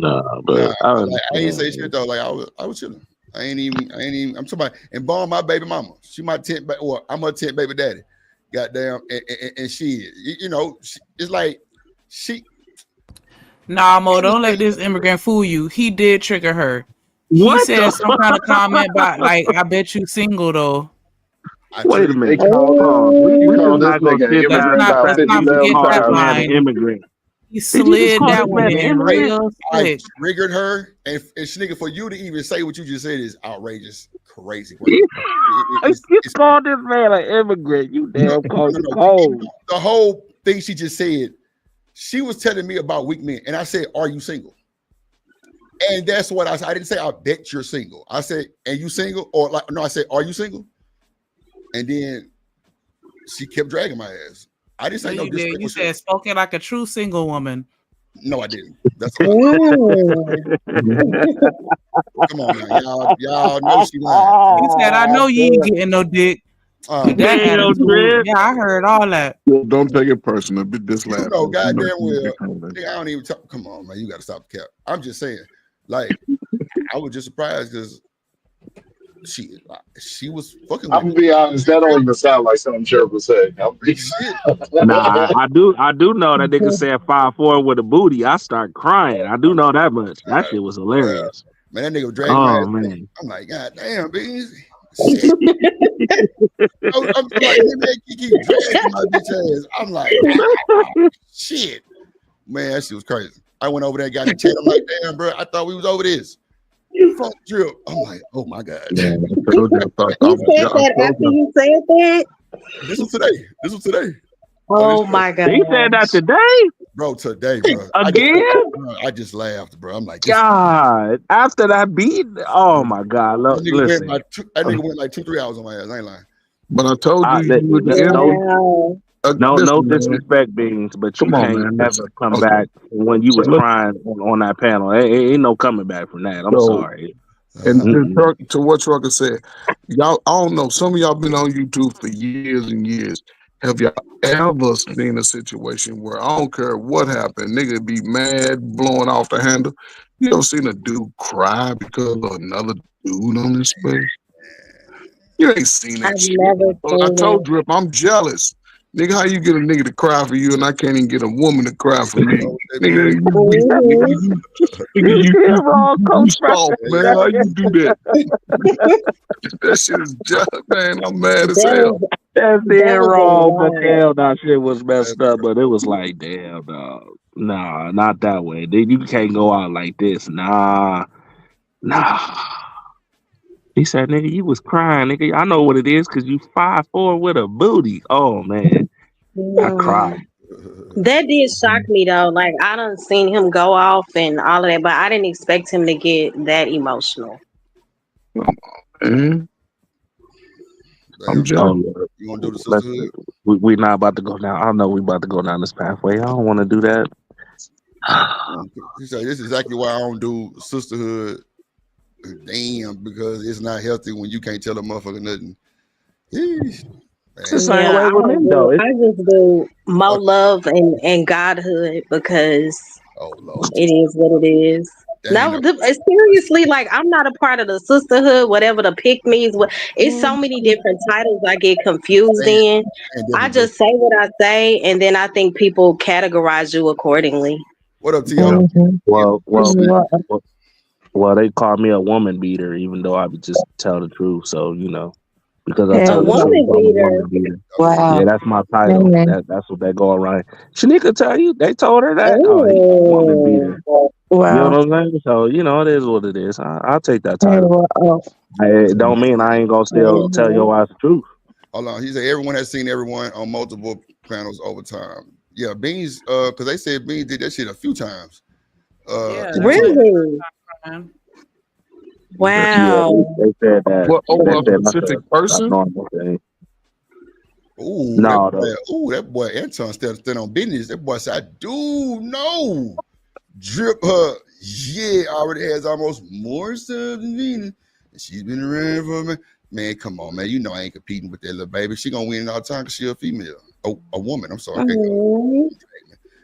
Speaker 13: Nah,
Speaker 1: Nah,
Speaker 13: but I
Speaker 1: but like I ain't say
Speaker 13: understand.
Speaker 1: shit though. Like I was chilling. I ain't even. I'm talking about and bomb my baby mama. She my tent, or I'm her tent baby daddy. Goddamn, and she, you know, it's like she.
Speaker 8: Nah, Mo, don't let this immigrant fool you. He did trigger her. He
Speaker 13: What
Speaker 8: said
Speaker 13: the?
Speaker 8: some kind of comment about like, I bet you single though.
Speaker 13: Wait a minute.
Speaker 16: They
Speaker 13: Hold on.
Speaker 16: he
Speaker 13: We
Speaker 16: called
Speaker 13: just
Speaker 16: this
Speaker 13: not gonna
Speaker 16: nigga an
Speaker 13: sit
Speaker 8: Let's
Speaker 13: past
Speaker 16: immigrant
Speaker 13: the
Speaker 8: not
Speaker 16: about
Speaker 8: let's
Speaker 13: fact that
Speaker 8: not
Speaker 13: he just
Speaker 8: forget
Speaker 16: 50,000
Speaker 13: called
Speaker 8: that
Speaker 13: this
Speaker 16: times.
Speaker 13: man an
Speaker 8: line.
Speaker 13: immigrant.
Speaker 8: He
Speaker 13: Did you just
Speaker 8: slid
Speaker 13: call
Speaker 8: that
Speaker 13: this
Speaker 8: one
Speaker 13: man an
Speaker 8: in
Speaker 13: immigrant?
Speaker 8: real
Speaker 1: I
Speaker 8: slick.
Speaker 1: triggered her, and nigga, for you to even say what you just said is outrageous, crazy work.
Speaker 13: You called this man an immigrant. You
Speaker 1: No,
Speaker 13: damn called
Speaker 1: no,
Speaker 13: you
Speaker 1: no.
Speaker 13: cold.
Speaker 1: The whole thing she just said, she was telling me about weak men, and I said, "Are you single?" And that's what I said. I didn't say, "I bet you're single." I said, "And you single?" Or like, no, I said, "Are you single?" And then she kept dragging my ass. I didn't
Speaker 8: No,
Speaker 1: say no
Speaker 8: you did. You
Speaker 1: disrespectful shit.
Speaker 8: said spoken like a true single woman.
Speaker 1: No, I didn't. That's a lie. Come on now, y'all know she lying.
Speaker 8: He said, I know you ain't getting no dick. With that
Speaker 13: Damn,
Speaker 8: attitude.
Speaker 13: Drip.
Speaker 8: Yeah, I heard all that.
Speaker 12: Don't take it personal. But this
Speaker 1: You
Speaker 12: last
Speaker 1: know,
Speaker 12: one, you know,
Speaker 1: goddamn
Speaker 12: she
Speaker 1: well.
Speaker 12: become that.
Speaker 1: Nigga, I don't even talk. Come on, man. You got to stop the cap. I'm just saying, like, I was just surprised because she was fucking
Speaker 16: I'm
Speaker 1: with
Speaker 16: gonna
Speaker 1: me.
Speaker 16: be honest, that don't even sound like something Cherub would say.
Speaker 1: Shit.
Speaker 13: Nah, I do know that nigga said 5'4" with a booty. I start crying. I do know that much. That shit was hilarious.
Speaker 1: Man, that nigga was dragging my
Speaker 13: Oh
Speaker 1: ass.
Speaker 13: man.
Speaker 1: I'm like, God damn, beans. Shit. I'm like, man, keep dragging my bitch ass. I'm like, shit. Man, that shit was crazy. I went over there and got in the chat. I'm like, damn, bro, I thought we was over this. Fuck Drip. I'm like, oh my God.
Speaker 12: Man, I told you I
Speaker 2: You said
Speaker 12: I
Speaker 2: that
Speaker 12: told
Speaker 2: after
Speaker 12: you.
Speaker 2: you said that?
Speaker 1: This was today. This was today.
Speaker 2: Oh my god.
Speaker 13: He said that today?
Speaker 1: Bro, today, bro.
Speaker 13: Again?
Speaker 1: I just laughed, bro. I'm like, this
Speaker 13: God. After that beat, oh my God.
Speaker 1: that nigga went
Speaker 13: Listen.
Speaker 1: that nigga went like 2-3 hours on my ass. I ain't lying.
Speaker 12: But I told you you would the
Speaker 13: No,
Speaker 12: enemy.
Speaker 2: Wow.
Speaker 13: no
Speaker 12: Listen, man.
Speaker 13: disrespect, Beans, but you
Speaker 12: Come on,
Speaker 13: can't
Speaker 12: man.
Speaker 13: ever
Speaker 12: Listen.
Speaker 13: come
Speaker 12: Okay.
Speaker 13: back when you
Speaker 12: So
Speaker 13: was
Speaker 12: look.
Speaker 13: crying on that panel. Ain't no coming back from that. I'm
Speaker 12: So
Speaker 13: sorry.
Speaker 12: and
Speaker 13: Mm-mm.
Speaker 12: to what Trucker said, y'all. I don't know. Some of y'all been on YouTube for years and years. Have y'all ever seen a situation where I don't care what happened, nigga be mad, blowing off the handle? You ever seen a dude cry because of another dude on this space? You ain't seen
Speaker 2: I've
Speaker 12: that shit.
Speaker 2: never
Speaker 12: So I
Speaker 2: seen
Speaker 12: told
Speaker 2: it.
Speaker 12: Drip, I'm jealous. Nigga, how you get a nigga to cry for you and I can't even get a woman to cry for me? Nigga, you weak.
Speaker 2: Mhm.
Speaker 13: You still wrong,
Speaker 12: You
Speaker 13: Coach
Speaker 12: soft, man.
Speaker 1: Yeah.
Speaker 12: How you do that? That shit is just, man, I'm mad as hell.
Speaker 13: That's
Speaker 2: That
Speaker 13: dead
Speaker 2: was a
Speaker 13: wrong, but
Speaker 2: lot.
Speaker 13: damn, that shit was messed up. But it was like, damn, dog. Nah, not that way. Dude, you can't go out like this. Nah. He said, nigga, you was crying, nigga. I know what it is because you 5'4" with a booty. Oh, man. I
Speaker 2: Mm.
Speaker 13: cried.
Speaker 2: That did shock me though. Like I done seen him go off and all of that, but I didn't expect him to get that emotional.
Speaker 12: Man, I'm
Speaker 1: Damn.
Speaker 12: jealous.
Speaker 13: Oh, Lord.
Speaker 1: You want to do the
Speaker 13: Let's,
Speaker 1: sisterhood?
Speaker 13: we not about to go down. I know we about to go down this pathway. I don't want to do that.
Speaker 1: He said, this is exactly why I don't do sisterhood. Damn, because it's not healthy when you can't tell a motherfucker nothing. Yeesh.
Speaker 13: It's the
Speaker 1: Man,
Speaker 13: same
Speaker 2: Yeah,
Speaker 13: way
Speaker 2: I
Speaker 13: with
Speaker 2: don't
Speaker 13: men,
Speaker 2: do.
Speaker 13: though.
Speaker 2: I just do more
Speaker 1: fuck.
Speaker 2: love and godhood because
Speaker 1: Oh Lord,
Speaker 2: it is what it is.
Speaker 1: that ain't
Speaker 2: No,
Speaker 1: no.
Speaker 2: seriously, like I'm not a part of the sisterhood, whatever the pick me's. It's so many different titles I get confused
Speaker 1: That
Speaker 2: in.
Speaker 1: ain't
Speaker 2: I
Speaker 1: definitely different.
Speaker 2: just say what I say, and then I think people categorize you accordingly.
Speaker 1: What up, Ti?
Speaker 13: Yeah. Well,
Speaker 1: What's
Speaker 13: well, well, well, they call me a woman beater, even though I would just tell the truth. So, because I
Speaker 2: A
Speaker 13: tell the truth,
Speaker 2: woman
Speaker 13: I'm a
Speaker 2: beater.
Speaker 13: woman beater.
Speaker 1: up?
Speaker 13: Yeah, that's my title. That's what they go around. Shanika tell you, they told her that. Oh, he's a woman
Speaker 2: Oh,
Speaker 13: beater. You know what I'm saying? So, it is what it is. I'll take that title. It don't mean I ain't gonna still tell
Speaker 2: mhm.
Speaker 13: your ass the truth.
Speaker 1: Hold on. He said everyone has seen everyone on multiple panels over time. Yeah, Beans, because they said Beans did that shit a few times.
Speaker 8: Yeah,
Speaker 1: In the
Speaker 8: that's
Speaker 1: chat.
Speaker 8: why he
Speaker 2: Really?
Speaker 8: started crying.
Speaker 13: Yeah,
Speaker 2: Wow.
Speaker 13: they said that.
Speaker 12: What
Speaker 13: They
Speaker 12: over a
Speaker 13: said that's
Speaker 12: specific
Speaker 13: a
Speaker 12: person?
Speaker 13: normal thing.
Speaker 1: Ooh,
Speaker 13: No, though.
Speaker 1: that boy Anton still on business. That boy said, I do know. Drip her, yeah, already has almost more stuff than me. And she's been around for me. Man, come on, man. You know I ain't competing with that little baby. She gonna win all the time because she a female. Oh, a woman. I'm sorry. I can't go.
Speaker 2: Mhm.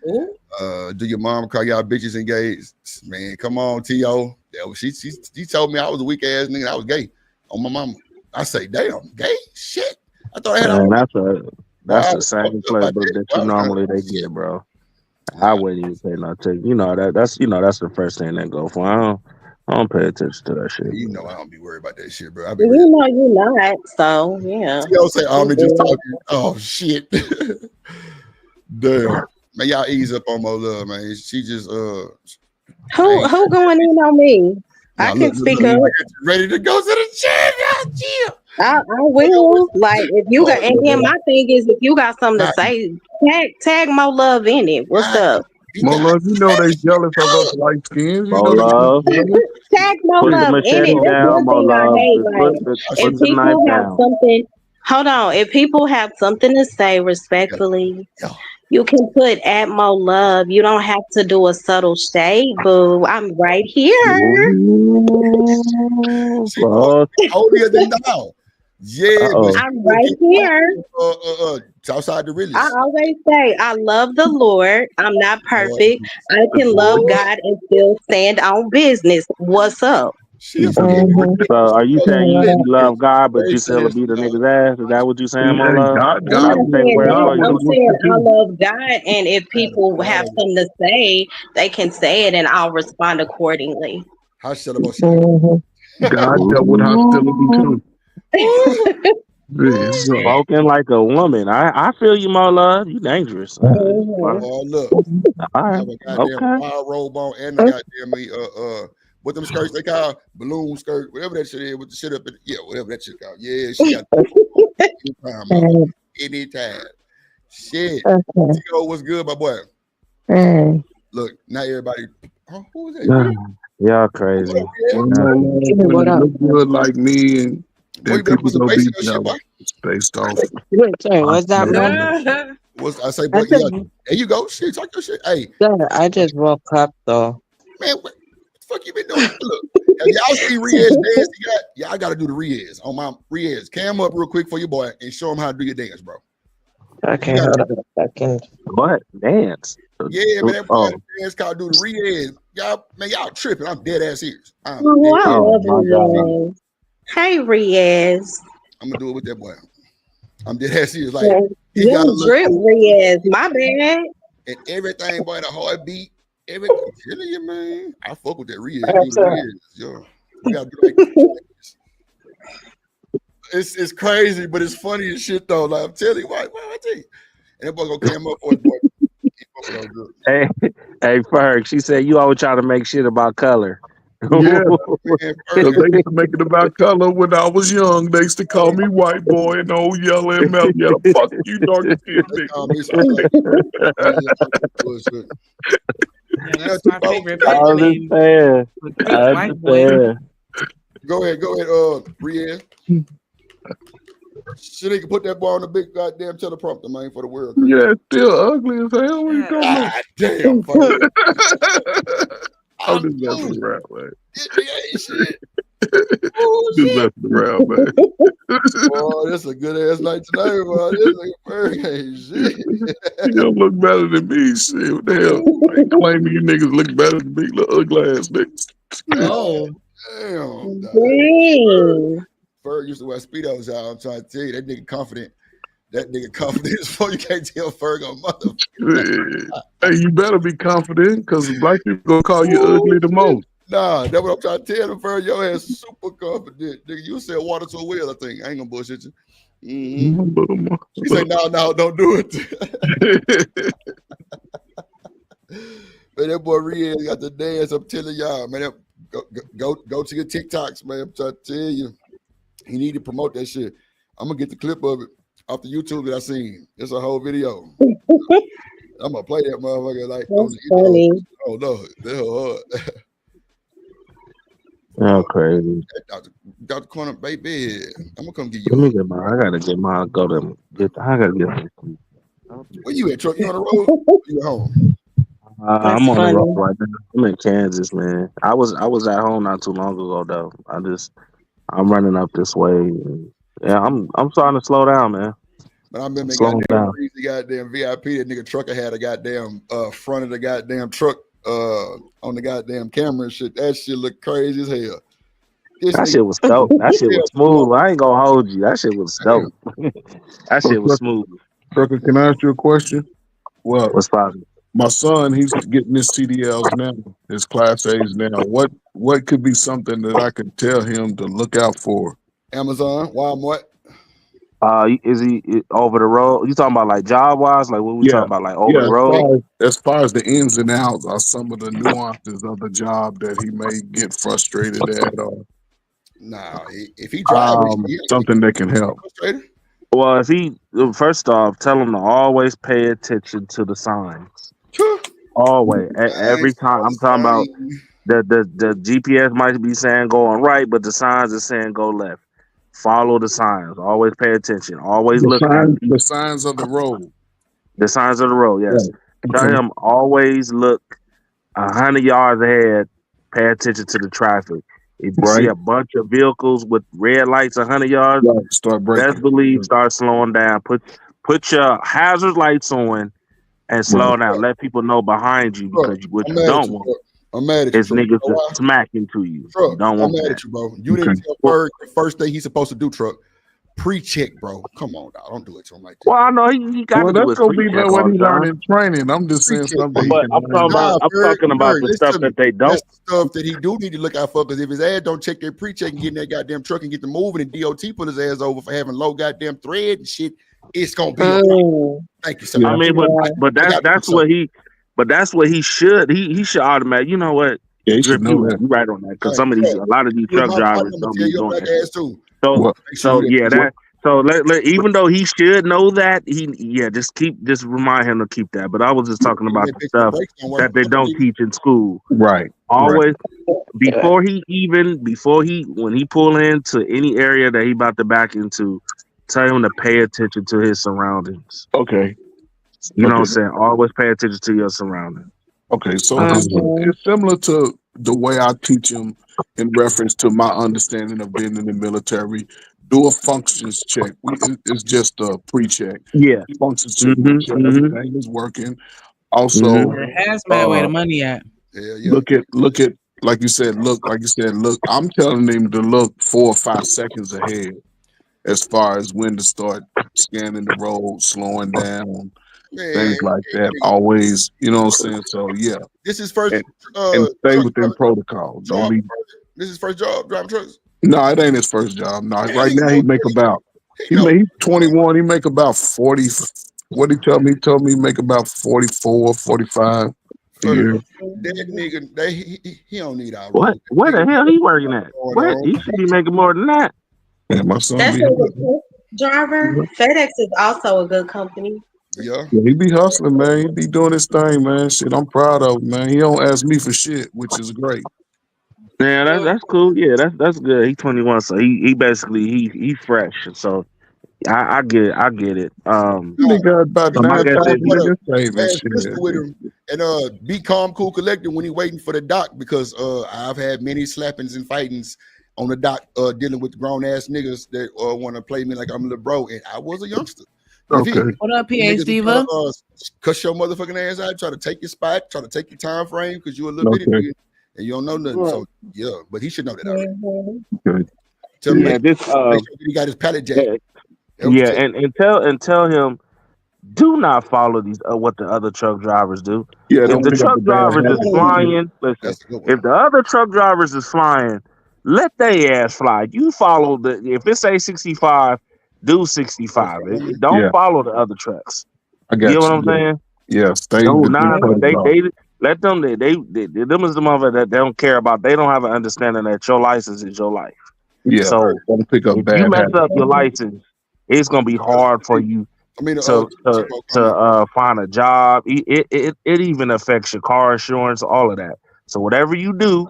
Speaker 15: Ooh.
Speaker 1: Do your mom call y'all bitches engaged? Man, come on, T.O. She told me I was a weak ass nigga. I was gay on my mama. I say, damn, gay? Shit. I thought I had all
Speaker 13: And
Speaker 1: the boy,
Speaker 13: that's
Speaker 1: I
Speaker 13: the
Speaker 1: was fucked
Speaker 13: same
Speaker 1: up by
Speaker 13: playbook
Speaker 1: that.
Speaker 13: that
Speaker 1: Boy,
Speaker 13: you
Speaker 1: I was trying to
Speaker 13: normally they
Speaker 1: shit.
Speaker 13: get, bro. I
Speaker 1: Nah,
Speaker 13: wouldn't even pay no attention. You know that's the first thing they go for. I don't pay attention to that shit,
Speaker 1: you
Speaker 13: bro.
Speaker 1: know I don't be worried about that shit, bro. I be real.
Speaker 2: You know you're not, so yeah.
Speaker 1: T.O. say,
Speaker 2: You
Speaker 1: I'm just
Speaker 2: good.
Speaker 1: talking. Oh, shit. Damn. Man, y'all ease up on my love, man. She just, I ain't,
Speaker 2: Who going in on me? I
Speaker 1: now
Speaker 2: can speak
Speaker 1: look.
Speaker 2: up.
Speaker 1: I got you ready to go to the gym. Y'all chill.
Speaker 2: I
Speaker 1: Look at what
Speaker 2: will. Like if you
Speaker 1: oh,
Speaker 2: got, and then my thing is, if you got something to
Speaker 1: God,
Speaker 2: say, tag Mo Love in it. What's
Speaker 1: God,
Speaker 2: up?
Speaker 1: he
Speaker 12: More
Speaker 1: got
Speaker 12: love, you know they jealous of us light skins. You
Speaker 13: More
Speaker 12: know they
Speaker 13: love.
Speaker 12: jealous.
Speaker 2: Tag Mo
Speaker 13: Put the
Speaker 2: Love in it.
Speaker 13: machete
Speaker 2: That's
Speaker 13: down,
Speaker 2: one
Speaker 13: more
Speaker 2: thing I
Speaker 13: love.
Speaker 2: hate.
Speaker 13: Put
Speaker 2: Like
Speaker 13: the
Speaker 1: I
Speaker 2: if
Speaker 13: put
Speaker 1: should
Speaker 13: the knife
Speaker 2: people have
Speaker 13: down.
Speaker 2: something, hold on. If people have something to say
Speaker 1: yeah,
Speaker 2: respectfully,
Speaker 1: yeah.
Speaker 2: you can put at Mo Love. You don't have to do a subtle shade, boo. I'm right here.
Speaker 13: Ooh,
Speaker 1: She more
Speaker 13: fuck.
Speaker 1: holier than thou. Yeah, but
Speaker 13: Uh-oh.
Speaker 1: she
Speaker 2: I'm
Speaker 1: will
Speaker 2: right
Speaker 1: get caught
Speaker 2: here.
Speaker 1: outside the
Speaker 2: I
Speaker 1: realest.
Speaker 2: always say I love the Lord. I'm not
Speaker 1: Lord,
Speaker 2: perfect. I can love God and still stand on business. What's up?
Speaker 1: she a scared.
Speaker 13: So are you saying you love God, but
Speaker 1: Very
Speaker 13: you still
Speaker 1: serious.
Speaker 13: beat a nigga's ass? Is that what you saying, more
Speaker 12: Hey,
Speaker 13: love?
Speaker 12: God,
Speaker 13: Is
Speaker 2: I'm
Speaker 13: that
Speaker 12: God
Speaker 2: not
Speaker 13: the
Speaker 12: will
Speaker 13: safe
Speaker 2: saying
Speaker 13: word
Speaker 12: God
Speaker 2: that.
Speaker 13: for
Speaker 12: will
Speaker 2: I'm
Speaker 13: you?
Speaker 12: whoop
Speaker 2: saying
Speaker 12: you
Speaker 2: I
Speaker 12: too.
Speaker 2: love God, and if
Speaker 1: I had a
Speaker 2: people have
Speaker 1: battle.
Speaker 2: something to say, they can say it, and I'll respond accordingly.
Speaker 1: How shut about shit?
Speaker 12: God dealt with hostility
Speaker 13: Ooh.
Speaker 12: too. Yeah, so
Speaker 13: Spoken like a woman. I feel you, more love. You dangerous.
Speaker 2: Mhm.
Speaker 1: Oh look,
Speaker 13: All
Speaker 1: I
Speaker 13: right.
Speaker 1: have a goddamn
Speaker 13: Okay.
Speaker 1: wild robe on and I goddamn me what them skirts they call balloon skirt, whatever that shit is with the shit up in yeah, whatever that shit called. Yeah, she got anytime, motherfucker. Anytime. Shit. T.O. was good, my boy. Look, not everybody. Oh, who was that?
Speaker 13: Yeah,
Speaker 1: Real?
Speaker 13: y'all
Speaker 1: What
Speaker 13: crazy.
Speaker 1: up, Real?
Speaker 12: one
Speaker 13: Yeah.
Speaker 12: more love when you look good like me and
Speaker 1: Boy,
Speaker 12: then
Speaker 1: you better
Speaker 12: people
Speaker 1: put some
Speaker 12: go
Speaker 1: bass in
Speaker 12: beat
Speaker 1: that
Speaker 12: you
Speaker 1: shit,
Speaker 12: out.
Speaker 1: boy.
Speaker 12: It's based off
Speaker 17: Sorry, what's that, Mom?
Speaker 12: hostility.
Speaker 1: What's I say,
Speaker 17: I
Speaker 1: boy? Yeah,
Speaker 17: just,
Speaker 1: there you go. Shit, talk your shit. Hey,
Speaker 17: sorry, I just woke up though.
Speaker 1: man, what the fuck you been doing? Look, have y'all seen Riaz dance? Y'all got to do the Riaz on my Riaz. Cam up real quick for your boy and show him how to do your dance, bro. You
Speaker 17: Okay,
Speaker 1: got
Speaker 17: hold
Speaker 1: to.
Speaker 17: on a second.
Speaker 13: What? Dance.
Speaker 1: Yeah, man, that boy had
Speaker 13: Oh,
Speaker 1: a dance called do the Riaz. Y'all, man, y'all tripping. I'm dead ass serious. I'm dead.
Speaker 2: Oh, I
Speaker 13: oh
Speaker 2: love
Speaker 13: my God.
Speaker 2: Riaz. Hey, Riaz.
Speaker 1: I'm gonna do it with that boy. I'm dead ass serious. Like he got a
Speaker 2: You drip,
Speaker 1: little
Speaker 2: Riaz. My bad.
Speaker 1: and everything, boy, the heartbeat, everything. I'm telling you, man. I fuck with that Riaz. Do
Speaker 17: That's
Speaker 1: the Riaz, yo. We gotta do like it's crazy, but it's funny as shit though. Like I'm telling you, why I tell you. And that boy gonna came up for it, boy. He fucking all good.
Speaker 13: Hey, hey, Ferg. She said you always try to make shit about color.
Speaker 12: Yeah,
Speaker 1: Man,
Speaker 12: because
Speaker 1: Ferg,
Speaker 12: they used to make it about color when I was young. They used to call me white boy and old yellow and melt yellow. Fuck you, dark skinned
Speaker 1: they call
Speaker 12: nigga.
Speaker 1: me some like yeah, bullshit.
Speaker 8: Yeah,
Speaker 1: Yeah,
Speaker 8: that's my
Speaker 1: T-Bo,
Speaker 8: favorite
Speaker 1: you got
Speaker 13: I
Speaker 8: pet
Speaker 1: it, bro.
Speaker 8: name.
Speaker 13: understand.
Speaker 8: The
Speaker 13: I
Speaker 8: good white boy.
Speaker 13: understand.
Speaker 1: Go ahead, Riaz. Shit, they can put that boy on the big goddamn teleprompter, man, for the world, crazy.
Speaker 12: Yeah, still ugly as hell. What you
Speaker 8: Shut
Speaker 12: talking
Speaker 8: up.
Speaker 12: about?
Speaker 1: God damn, Ferg.
Speaker 12: I'm
Speaker 1: I'm
Speaker 12: just messing
Speaker 1: cool.
Speaker 12: around, man.
Speaker 1: This nigga ain't shit. Oh
Speaker 12: Just
Speaker 1: shit.
Speaker 12: messing around, man.
Speaker 1: Boy, that's a good ass night tonight, boy. This nigga Ferg ain't shit.
Speaker 12: You don't look better than me. Shit, what the hell? I ain't claiming you niggas look better than me, little ugly ass niggas.
Speaker 8: Oh,
Speaker 1: Damn.
Speaker 2: Dang.
Speaker 1: Ferg used to wear Speedos out. I'm trying to tell you, that nigga confident. That nigga confident as fuck. You can't tell Ferg on mother.
Speaker 12: Hey, you better be confident because black people gonna call you ugly the most.
Speaker 1: Nah, that's what I'm trying to tell them, Ferg. Your ass super confident. Nigga, you said water to a well, I think. I ain't gonna bullshit you. Mm-hmm. He said, no, don't do it. Man, that boy Riaz got the dance. I'm telling y'all, man. Go to your TikToks, man. I'm trying to tell you. He need to promote that shit. I'm gonna get the clip of it off the YouTube that I seen. It's a whole video. I'm gonna play that motherfucker like on
Speaker 2: That's
Speaker 1: the intro.
Speaker 2: funny.
Speaker 1: Oh no, that hard.
Speaker 13: Oh, crazy.
Speaker 1: Dr. Corner, baby. I'm gonna come get you
Speaker 13: Let me
Speaker 1: one.
Speaker 13: get my. I gotta get my. Go to get. I gotta get some sleep.
Speaker 1: Where you at, Truck? You on the road? You at home?
Speaker 2: That's
Speaker 13: I'm on the road
Speaker 2: funny.
Speaker 13: right now. I'm in Kansas, man. I was at home not too long ago though. I'm running up this way. And, yeah, I'm starting to slow down, man.
Speaker 1: But I remember in
Speaker 13: Slow
Speaker 1: goddamn
Speaker 13: down.
Speaker 1: Breezy, goddamn VIP, that nigga trucker had a goddamn front of the goddamn truck on the goddamn camera and shit. That shit looked crazy as hell. This
Speaker 13: That
Speaker 1: nigga,
Speaker 13: shit was dope. That shit was smooth. I ain't gonna hold you. That shit was
Speaker 1: damn.
Speaker 13: dope. That
Speaker 12: So,
Speaker 13: shit was smooth.
Speaker 12: Trucker, can I ask you a question? Well,
Speaker 13: What's poppin'?
Speaker 12: my son, he's getting his CDLs now, his Class A's now. What could be something that I could tell him to look out for?
Speaker 1: Amazon, Walmart.
Speaker 13: Is he over the road? You talking about like job wise? Like what we
Speaker 12: Yeah,
Speaker 13: talking about? Like over
Speaker 12: yeah.
Speaker 13: the road?
Speaker 12: As far as the ins and outs or some of the nuances of the job that he may get frustrated at, or
Speaker 1: Nah, if he drive,
Speaker 12: something that can help.
Speaker 1: frustrated.
Speaker 13: Well, if he first off, tell him to always pay attention to the signs. Always, every time. I'm talking about the GPS might be saying going right, but the signs are saying go left. Follow the signs. Always pay attention. Always look at
Speaker 12: The signs of the road.
Speaker 13: the signs of the road. Yes.
Speaker 12: Right.
Speaker 13: Tell
Speaker 12: Okay.
Speaker 13: him always look 100 yards ahead. Pay attention to the traffic. If you see
Speaker 12: Right.
Speaker 13: a bunch of vehicles with red lights 100 yards,
Speaker 12: Right. Start breaking.
Speaker 13: best believe start slowing down. Put your hazard lights on and slow
Speaker 12: Right.
Speaker 13: down. Let people know behind you
Speaker 1: Bro,
Speaker 13: because what
Speaker 1: I'm
Speaker 13: you
Speaker 1: mad at
Speaker 13: don't
Speaker 1: you,
Speaker 13: want
Speaker 1: bro. I'm mad at you,
Speaker 13: is
Speaker 1: truck. You
Speaker 13: niggas
Speaker 1: know
Speaker 13: to
Speaker 1: why?
Speaker 13: smack into you.
Speaker 1: Truck,
Speaker 13: You don't
Speaker 1: I'm
Speaker 13: want
Speaker 1: mad
Speaker 13: that.
Speaker 1: at you, bro. You didn't tell Ferg the first thing he's supposed to do, truck. Pre-check, bro. Come on, dog. Don't do it to him like that.
Speaker 13: Well, I know he got
Speaker 12: Well,
Speaker 13: to do
Speaker 12: that's
Speaker 13: his
Speaker 12: gonna be
Speaker 13: pre-check
Speaker 12: what
Speaker 13: all
Speaker 12: he
Speaker 13: the
Speaker 12: learned
Speaker 13: time.
Speaker 12: in training. I'm just saying
Speaker 1: Pre-check,
Speaker 12: something he
Speaker 13: But
Speaker 12: can
Speaker 13: I'm talking
Speaker 12: learn.
Speaker 13: about
Speaker 1: Ferg,
Speaker 13: the
Speaker 1: listen
Speaker 13: stuff
Speaker 1: to me.
Speaker 13: that they don't.
Speaker 1: That's the stuff that he do need to look out for. Because if his ass don't check their pre-check and get in that goddamn truck and get the moving, and DOT pull his ass over for having low goddamn thread and shit, it's gonna be a problem. Thank you, sir.
Speaker 12: Yeah.
Speaker 13: I mean, but
Speaker 1: I got to do
Speaker 13: that's what
Speaker 1: something.
Speaker 13: he should. He should automatically. You know what?
Speaker 12: Yeah, he
Speaker 13: Drip,
Speaker 12: should know
Speaker 13: you
Speaker 12: that.
Speaker 13: right on that because
Speaker 1: Hey,
Speaker 13: some of
Speaker 1: truck.
Speaker 13: a lot of these
Speaker 1: You was
Speaker 13: truck
Speaker 1: my partner.
Speaker 13: drivers
Speaker 1: I'm gonna
Speaker 13: don't
Speaker 1: tell
Speaker 13: be
Speaker 1: your
Speaker 13: doing
Speaker 1: black
Speaker 13: that
Speaker 1: ass
Speaker 13: shit.
Speaker 1: too.
Speaker 13: So
Speaker 12: What?
Speaker 1: Make sure you
Speaker 13: yeah,
Speaker 1: that.
Speaker 13: even though he should know that, just remind him to keep that. But I was just talking about the
Speaker 1: Bitch, my
Speaker 13: stuff
Speaker 1: brakes don't work.
Speaker 13: that they don't teach in school.
Speaker 12: Right. Right.
Speaker 13: Always before when he pull into any area that he about to back into, tell him to pay attention to his surroundings.
Speaker 12: Okay.
Speaker 13: You know what I'm
Speaker 12: Okay.
Speaker 13: saying? Always pay attention to your surroundings.
Speaker 12: Okay. So it's similar to the way I teach him in reference to my understanding of being in the military. Do a functions check. It's just a pre-check.
Speaker 13: Yeah.
Speaker 12: Functions check. Make sure everything is working. Also,
Speaker 8: Hazmat, where the money at?
Speaker 1: Yeah.
Speaker 12: look at like you said. Look. I'm telling him to look 4 or 5 seconds ahead as far as when to start scanning the road, slowing down,
Speaker 1: Man,
Speaker 12: things like that. Always, you know what I'm saying? So yeah.
Speaker 1: this is first
Speaker 12: And stay
Speaker 1: truck
Speaker 12: within protocol. Don't
Speaker 1: job.
Speaker 12: be
Speaker 1: This is first job driving trucks.
Speaker 12: no, it ain't his first job. No,
Speaker 1: Man,
Speaker 12: right
Speaker 1: he
Speaker 12: now
Speaker 1: know.
Speaker 12: he make about
Speaker 1: He know.
Speaker 12: he's 21, he make about 40. What he told me? He told me he make about 44, 45 a
Speaker 1: Ferg,
Speaker 12: year.
Speaker 1: that nigga, he don't need our
Speaker 13: What?
Speaker 1: road.
Speaker 13: Where the hell he working at?
Speaker 1: Going
Speaker 13: What?
Speaker 1: on.
Speaker 13: He should be making more than that.
Speaker 12: Man, my son
Speaker 2: That's
Speaker 12: be
Speaker 2: a good driver. FedEx is also a good company.
Speaker 1: Yeah.
Speaker 12: yeah, he be hustling, man. He be doing his thing, man. Shit, I'm proud of him, man. He don't ask me for shit, which is great.
Speaker 13: Yeah, that's cool. Yeah, that's good. He's 21, so he basically he's fresh. So I get it.
Speaker 12: Nigga about
Speaker 13: So my guess is
Speaker 12: 9,000
Speaker 1: Got
Speaker 12: in
Speaker 1: a
Speaker 12: his savings.
Speaker 1: bad sister with him, and be calm, cool, collected when he waiting for the doc because I've had many slappings and fightings on the dock dealing with grown ass niggas that want to play me like I'm a little bro, and I was a youngster. If he,
Speaker 12: Okay.
Speaker 8: What up,
Speaker 1: them niggas
Speaker 8: PhD?
Speaker 1: try to, cuss your motherfucking ass out, try to take your spot, try to take your time frame because you a little bitty
Speaker 12: Okay.
Speaker 1: nigga and you don't know nothing. So yeah, but he should know that already.
Speaker 12: Okay.
Speaker 1: Tell him
Speaker 13: yeah,
Speaker 1: make sure he got his pallet jack.
Speaker 13: yeah, and tell him do not follow these what the other truck drivers do.
Speaker 12: Yeah,
Speaker 13: If
Speaker 12: don't
Speaker 13: the
Speaker 12: pick up
Speaker 13: truck
Speaker 12: the bad
Speaker 13: drivers is
Speaker 12: habits.
Speaker 13: flying, listen.
Speaker 1: That's a good one.
Speaker 13: If the other truck drivers is flying, let they ass fly. You follow if it say 65, do 65. Don't
Speaker 12: Yeah,
Speaker 13: follow the other trucks.
Speaker 12: I
Speaker 13: You get
Speaker 12: got
Speaker 13: what
Speaker 12: you.
Speaker 13: I'm
Speaker 12: Yeah,
Speaker 13: saying?
Speaker 12: yeah, stay
Speaker 13: No,
Speaker 12: within
Speaker 13: nah, but
Speaker 12: protocol.
Speaker 13: they let them them is the mother that they don't care about. They don't have an understanding that your license is your life.
Speaker 12: Yeah,
Speaker 13: So
Speaker 12: don't pick up
Speaker 13: if you
Speaker 12: bad
Speaker 13: mess
Speaker 12: habits.
Speaker 13: up your license, it's gonna be hard for you
Speaker 1: I mean,
Speaker 13: to find a job. It even affects your car insurance, all of that. So whatever you do,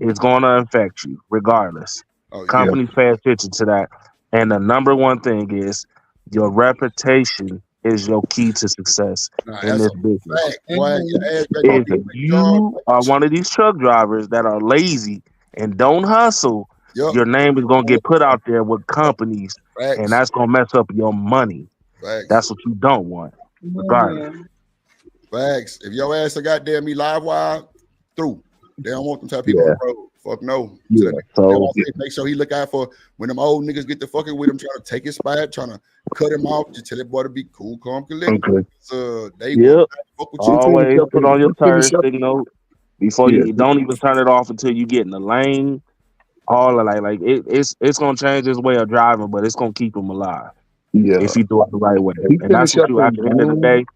Speaker 13: it's gonna affect you regardless.
Speaker 1: oh yeah,
Speaker 12: Yeah,
Speaker 13: Companies pay attention to that, and the number one thing is your reputation is your key to success
Speaker 1: nah,
Speaker 13: in
Speaker 1: that's
Speaker 13: this
Speaker 1: a
Speaker 13: business.
Speaker 1: fact. Boy, your ass better go
Speaker 13: If
Speaker 1: get a job.
Speaker 13: you are one of these truck drivers that are lazy and don't hustle,
Speaker 1: Yup.
Speaker 13: your name is gonna get put out there with companies, and
Speaker 1: Facts.
Speaker 13: that's gonna mess up your money.
Speaker 1: Facts.
Speaker 13: That's what you don't want, regardless.
Speaker 2: Mhm.
Speaker 1: Facts. If your ass a goddamn me live wire through, they don't want them type of people on
Speaker 13: Yeah,
Speaker 1: the road. Fuck no. So
Speaker 13: yeah.
Speaker 1: that's why
Speaker 13: So
Speaker 1: I say make sure he look out for when them old niggas get to fucking with him, trying to take his spot, trying to cut him off. Just tell that boy to be cool, calm, collected.
Speaker 13: okay.
Speaker 1: They will
Speaker 13: Yep.
Speaker 1: not fuck with
Speaker 16: He
Speaker 1: you.
Speaker 16: finish
Speaker 13: Always
Speaker 16: up
Speaker 13: put
Speaker 16: in,
Speaker 13: on your
Speaker 16: he finish
Speaker 13: turn
Speaker 16: up.
Speaker 13: signal before
Speaker 16: Yeah,
Speaker 13: you don't even turn it off until you get in the lane. All of like it's gonna change his way of driving, but it's gonna keep him alive
Speaker 16: yeah.
Speaker 13: if you do it the right way.
Speaker 16: He
Speaker 13: And that's
Speaker 16: finish
Speaker 13: what
Speaker 16: up
Speaker 13: you at
Speaker 16: in
Speaker 13: the end of the
Speaker 16: June.
Speaker 13: day,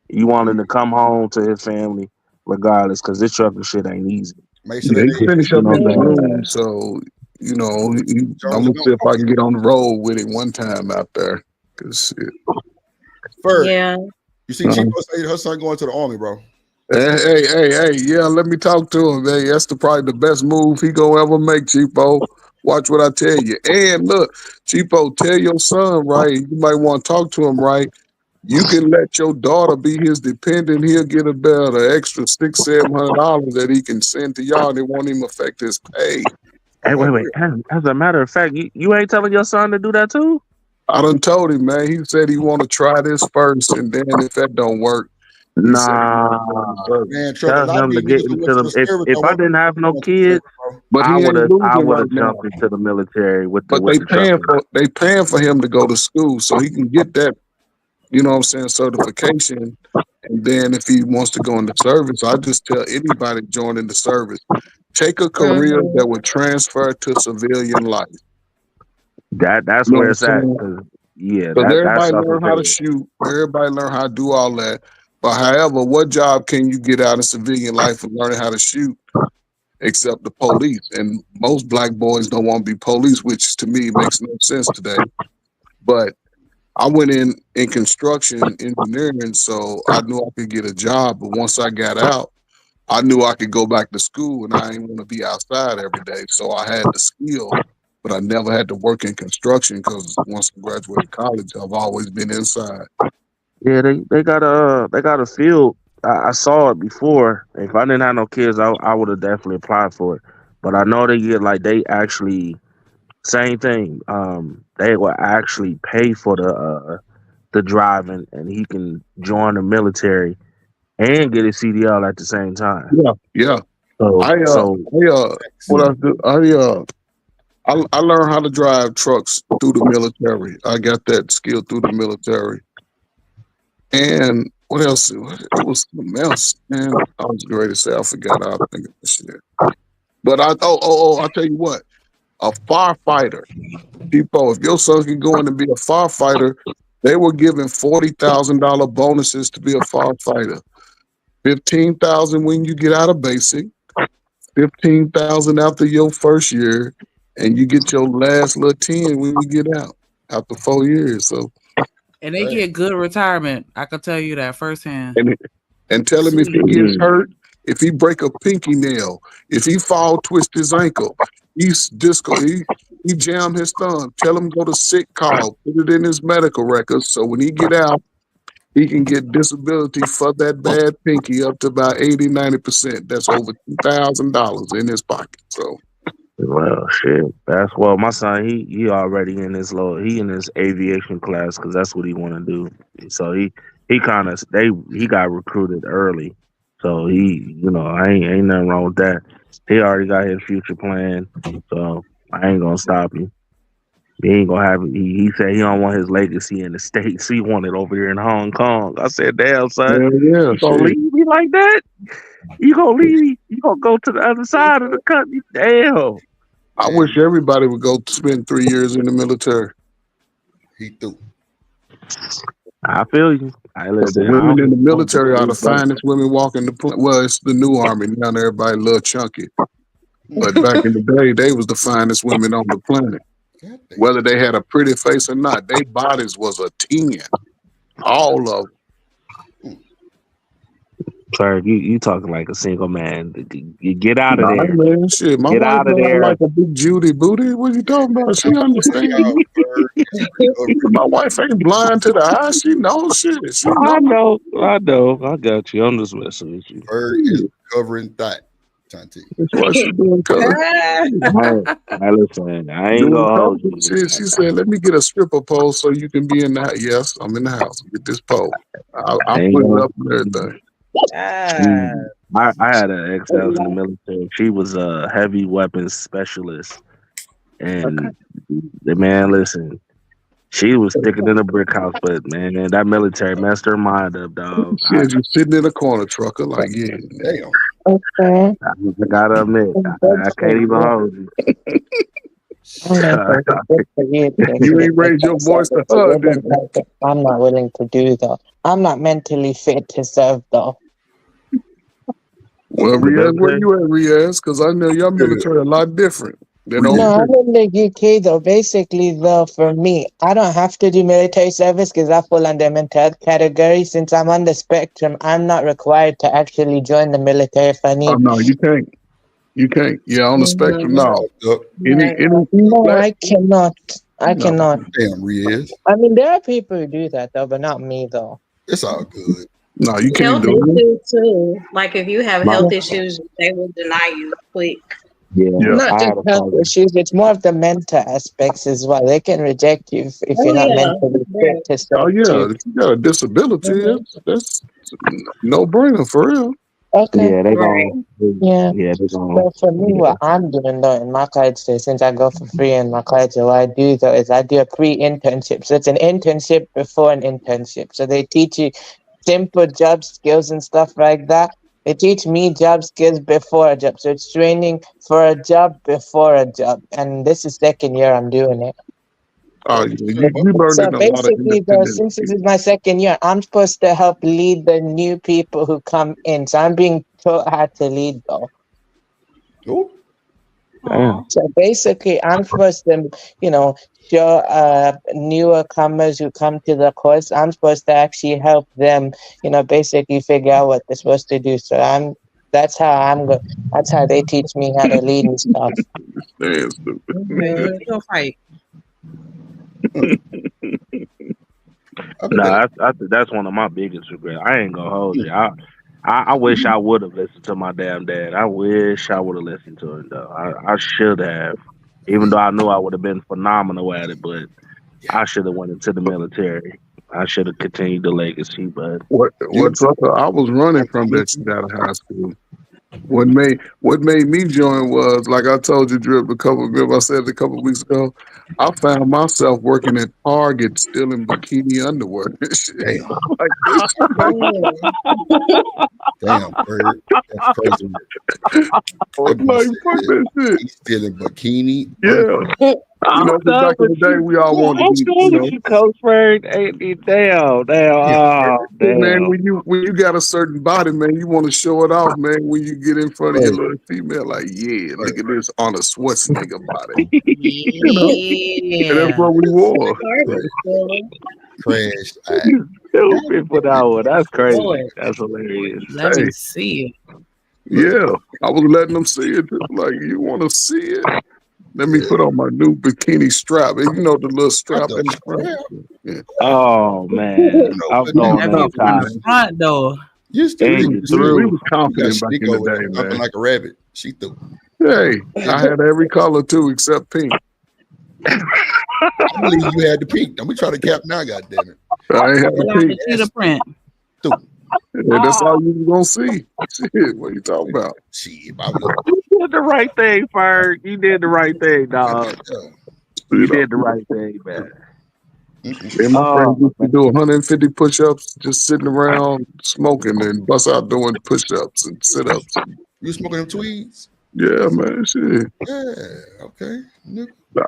Speaker 13: you want him to come home to his family regardless, because this trucking shit ain't easy.
Speaker 1: Make sure
Speaker 16: Yeah,
Speaker 1: that
Speaker 16: he
Speaker 1: they
Speaker 16: finish
Speaker 13: You
Speaker 16: up
Speaker 13: know
Speaker 16: in
Speaker 13: what I'm saying?
Speaker 16: June. So I'm
Speaker 1: Jones
Speaker 16: gonna
Speaker 1: and
Speaker 16: see
Speaker 1: don't
Speaker 16: if I can get on the road with it one time out there. Cause
Speaker 1: Ferg.
Speaker 2: Yeah.
Speaker 1: You see, Chico say her son going to the army, bro.
Speaker 16: hey, yeah. Let me talk to him. Hey, that's probably the best move he gonna ever make, Cheapo. Watch what I tell you. And look, Cheapo, tell your son, right? You might want to talk to him, right? You can let your daughter be his dependent. He'll get about an extra $600-700 that he can send to y'all, and it won't even affect his pay.
Speaker 13: Hey,
Speaker 1: Oh, that's
Speaker 13: wait.
Speaker 1: real.
Speaker 13: As a matter of fact, you ain't telling your son to do that too?
Speaker 16: I done told him, man. He said he want to try this first, and then if that don't work, he said he want
Speaker 13: Nah.
Speaker 16: to go in the service.
Speaker 1: Man, Trevor, a
Speaker 13: Tell
Speaker 1: lot of
Speaker 13: him to
Speaker 1: these
Speaker 13: get
Speaker 1: niggas who went
Speaker 13: into
Speaker 1: to
Speaker 13: the
Speaker 1: the service
Speaker 13: if
Speaker 1: don't
Speaker 13: I
Speaker 1: want
Speaker 13: didn't have no
Speaker 1: to the service,
Speaker 13: kids,
Speaker 1: bro.
Speaker 16: But he ain't
Speaker 13: I
Speaker 16: losing
Speaker 13: would
Speaker 16: right
Speaker 13: have
Speaker 16: now.
Speaker 13: jumped into the military with
Speaker 16: But
Speaker 13: the trucking.
Speaker 16: they paying for him to go to school so he can get that, you know what I'm saying, certification. And then if he wants to go into service, I just tell anybody joining the service, take a career
Speaker 2: Mhm.
Speaker 16: that would transfer to civilian life.
Speaker 13: That's
Speaker 16: You know
Speaker 13: where
Speaker 16: what I'm
Speaker 13: it's at.
Speaker 16: saying?
Speaker 13: Cause yeah,
Speaker 16: Because
Speaker 13: that
Speaker 16: everybody
Speaker 13: stuff is
Speaker 16: learn how to
Speaker 13: there.
Speaker 16: shoot, everybody learn how to do all that. But however, what job can you get out of civilian life and learning how to shoot except the police? And most black boys don't want to be police, which to me makes no sense today. But I went in construction engineering, so I knew I could get a job. But once I got out, I knew I could go back to school, and I didn't want to be outside every day. So I had the skill, but I never had to work in construction because once I graduated college, I've always been inside.
Speaker 13: Yeah, they got a field. I saw it before. If I didn't have no kids, I would have definitely applied for it. But I know they get like they actually same thing. They will actually pay for the driving, and he can join the military and get his CDL at the same time.
Speaker 16: Yeah, yeah.
Speaker 13: So so
Speaker 16: What I do? I learned how to drive trucks through the military. I got that skill through the military. And what else? It was something else, man. I was great to say. I forgot. I'll think of this shit. But I'll tell you what. A firefighter, people. If your son can go in and be a firefighter, they were giving $40,000 bonuses to be a firefighter. 15,000 when you get out of basic, 15,000 after your first year, and you get your last little 10 when you get out after 4 years. So
Speaker 8: And they get good retirement. I can tell you that firsthand.
Speaker 16: and and tell him if he
Speaker 8: Sweet.
Speaker 16: gets hurt, if he break a pinky nail, if he fall twist his ankle, he's disco, he jam his thumb. Tell him go to sick call, put it in his medical records, so when he get out, he can get disability for that bad pinky up to about 80-90%. That's over $2,000 in his pocket. So
Speaker 13: well, shit. That's well, my son. He already in his he in his aviation class because that's what he want to do. So he kind of he got recruited early. So I ain't nothing wrong with that. He already got his future plan. So I ain't gonna stop him. He ain't gonna have. He said he don't want his legacy in the states. He want it over here in Hong Kong. I said, damn son,
Speaker 16: yeah,
Speaker 13: you gonna
Speaker 16: shit.
Speaker 13: leave me like that? You gonna leave? You gonna go to the other side of the country? Damn.
Speaker 16: I wish everybody would go spend 3 years in the military.
Speaker 1: He threw.
Speaker 13: I feel you. I
Speaker 16: But the
Speaker 13: listen. I
Speaker 16: women in the
Speaker 13: don't
Speaker 16: military are
Speaker 13: disagree
Speaker 16: the
Speaker 13: with that.
Speaker 16: finest women walking the planet. Well, it's the new army now. Everybody love chunky, but back in the day, they was the finest women on the planet. Whether they had a pretty face or not, their bodies was a 10. All of
Speaker 13: Sir, you talking like a single man. You get out of
Speaker 16: them. Nah,
Speaker 13: there.
Speaker 16: man, shit. My
Speaker 13: Get
Speaker 16: wife
Speaker 13: out of
Speaker 16: know I
Speaker 13: there.
Speaker 16: like a big Judy booty. What you talking about? She understand. My wife ain't blind to the eye. She knows shit. She
Speaker 13: I
Speaker 16: knows.
Speaker 13: know. I got you. I'm just messing with you.
Speaker 1: Bird is covering that. Tanti.
Speaker 12: That's why she doing color.
Speaker 13: I listen. I ain't
Speaker 12: Doing
Speaker 13: gonna
Speaker 12: color.
Speaker 13: hold you.
Speaker 12: She said, "Let me get a stripper pole so you can be in the house." Yes, I'm in the house. Get this pole.
Speaker 13: I
Speaker 12: I'll
Speaker 13: ain't
Speaker 12: put it
Speaker 13: gonna.
Speaker 12: up and everything.
Speaker 13: I had an ex that was in the military. She was a heavy weapons specialist, and the man, listen, she was sticking in a brick house, but man, that military messed her mind up, dog.
Speaker 12: She had you sitting in a corner, trucker, like, yeah,
Speaker 1: damn.
Speaker 17: Okay.
Speaker 13: I gotta admit, I can't even hold you.
Speaker 12: You ain't raised your voice to her, did you?
Speaker 17: I'm not willing to do that. I'm not mentally fit to serve though.
Speaker 12: Well,
Speaker 13: The
Speaker 12: Riaz, where
Speaker 13: military?
Speaker 12: you at, Riaz? Because I know your military a lot different than old.
Speaker 17: No, I'm in the UK though. Basically, though, for me, I don't have to do military service because I fall under mental health category. Since I'm on the spectrum, I'm not required to actually join the military if I
Speaker 12: Oh
Speaker 17: need.
Speaker 12: no, you can't. You can't. Yeah, on the spectrum now. Any
Speaker 17: No, I cannot. I
Speaker 12: No.
Speaker 17: cannot.
Speaker 1: Damn, Riaz.
Speaker 17: I mean, there are people who do that though, but not me though.
Speaker 1: It's all good.
Speaker 12: No, you can't
Speaker 2: Health
Speaker 12: do it.
Speaker 2: issues too. Like if you have
Speaker 17: No.
Speaker 2: health issues, they will deny you quick.
Speaker 13: Yeah,
Speaker 17: Not just health issues, it's more of the mental aspects as well. They can reject you if
Speaker 2: Oh
Speaker 17: you're not
Speaker 2: yeah,
Speaker 17: mentally
Speaker 2: right.
Speaker 17: fit to
Speaker 12: Oh
Speaker 17: serve
Speaker 12: yeah,
Speaker 17: too.
Speaker 12: if you got a disability, that's no brainer for real.
Speaker 17: Okay.
Speaker 13: Yeah, they
Speaker 2: Right.
Speaker 13: gon'
Speaker 17: Yeah.
Speaker 13: Yeah, they gon'
Speaker 17: So for me, what I'm doing though in my college day, since I go for free in my college, what I do though is I do a pre-internship. So it's an internship before an internship. So they teach you simple job skills and stuff like that. They teach me job skills before a job. So it's training for a job before a job. And this is second year I'm doing it.
Speaker 12: Oh, you learned
Speaker 17: So
Speaker 12: in a lot of
Speaker 17: basically, though,
Speaker 12: independent.
Speaker 17: since this is my second year, I'm supposed to help lead the new people who come in. So I'm being taught how to lead, though.
Speaker 13: Damn.
Speaker 17: So basically, I'm supposed to, show newer comers who come to the course. I'm supposed to actually help them, basically figure out what they're supposed to do. So that's how they teach me how to lead and stuff.
Speaker 8: Go fight.
Speaker 13: No, that's one of my biggest regrets. I ain't gonna hold you. I wish I would have listened to my damn dad. I wish I would have listened to him though. I should have, even though I knew I would have been phenomenal at it. But I should have went into the military. I should have continued the legacy. But
Speaker 12: What trucker? I was running from that shit out of high school. What made me join was, like I told you, Drip, I said a couple weeks ago, I found myself working at Target stealing bikini underwear.
Speaker 1: Damn.
Speaker 12: Like this shit,
Speaker 1: Damn, Bird. That's crazy.
Speaker 12: I was like, fuck that shit.
Speaker 1: He's stealing bikini.
Speaker 12: Yeah. You know, because back in the day, we all wanted to be,
Speaker 13: Coach Bird, damn.
Speaker 12: Man, when you got a certain body, man, you want to show it off, man. When you get in front of your little female, like, yeah, look at this Arnold Schwarzenegger body. You know, and that's what we wore.
Speaker 1: Crash.
Speaker 13: Stupid for that one. That's crazy. That's hilarious.
Speaker 8: Let me see it.
Speaker 12: Yeah, I was letting them see it. Like, you want to see it? Let me put on my new bikini strap. And you know the little strap in the front. Yeah.
Speaker 13: Oh man, I'm throwing
Speaker 8: That be
Speaker 13: up
Speaker 8: from the
Speaker 13: time.
Speaker 8: front door.
Speaker 1: Used to
Speaker 13: And
Speaker 1: be.
Speaker 13: you through.
Speaker 12: We was confident back in the day,
Speaker 1: jumping
Speaker 12: man.
Speaker 1: like a rabbit. She threw.
Speaker 12: Hey, I had every color too except pink.
Speaker 1: I believe you had the pink. Don't be trying to cap now, goddammit.
Speaker 12: I ain't had the
Speaker 8: Like
Speaker 12: pink.
Speaker 8: the cheetah print.
Speaker 12: Yeah, that's all you was gonna see. Shit, what you talking about?
Speaker 1: Shit, I would.
Speaker 13: You did the right thing, Ferg. You did the right thing, dog. You did the right thing, man.
Speaker 12: And my friends used to do 150 push-ups, just sitting around smoking, and bust out doing push-ups and sit-ups.
Speaker 1: You smoking them tweeds?
Speaker 12: Yeah, man, shit.
Speaker 1: Yeah, okay.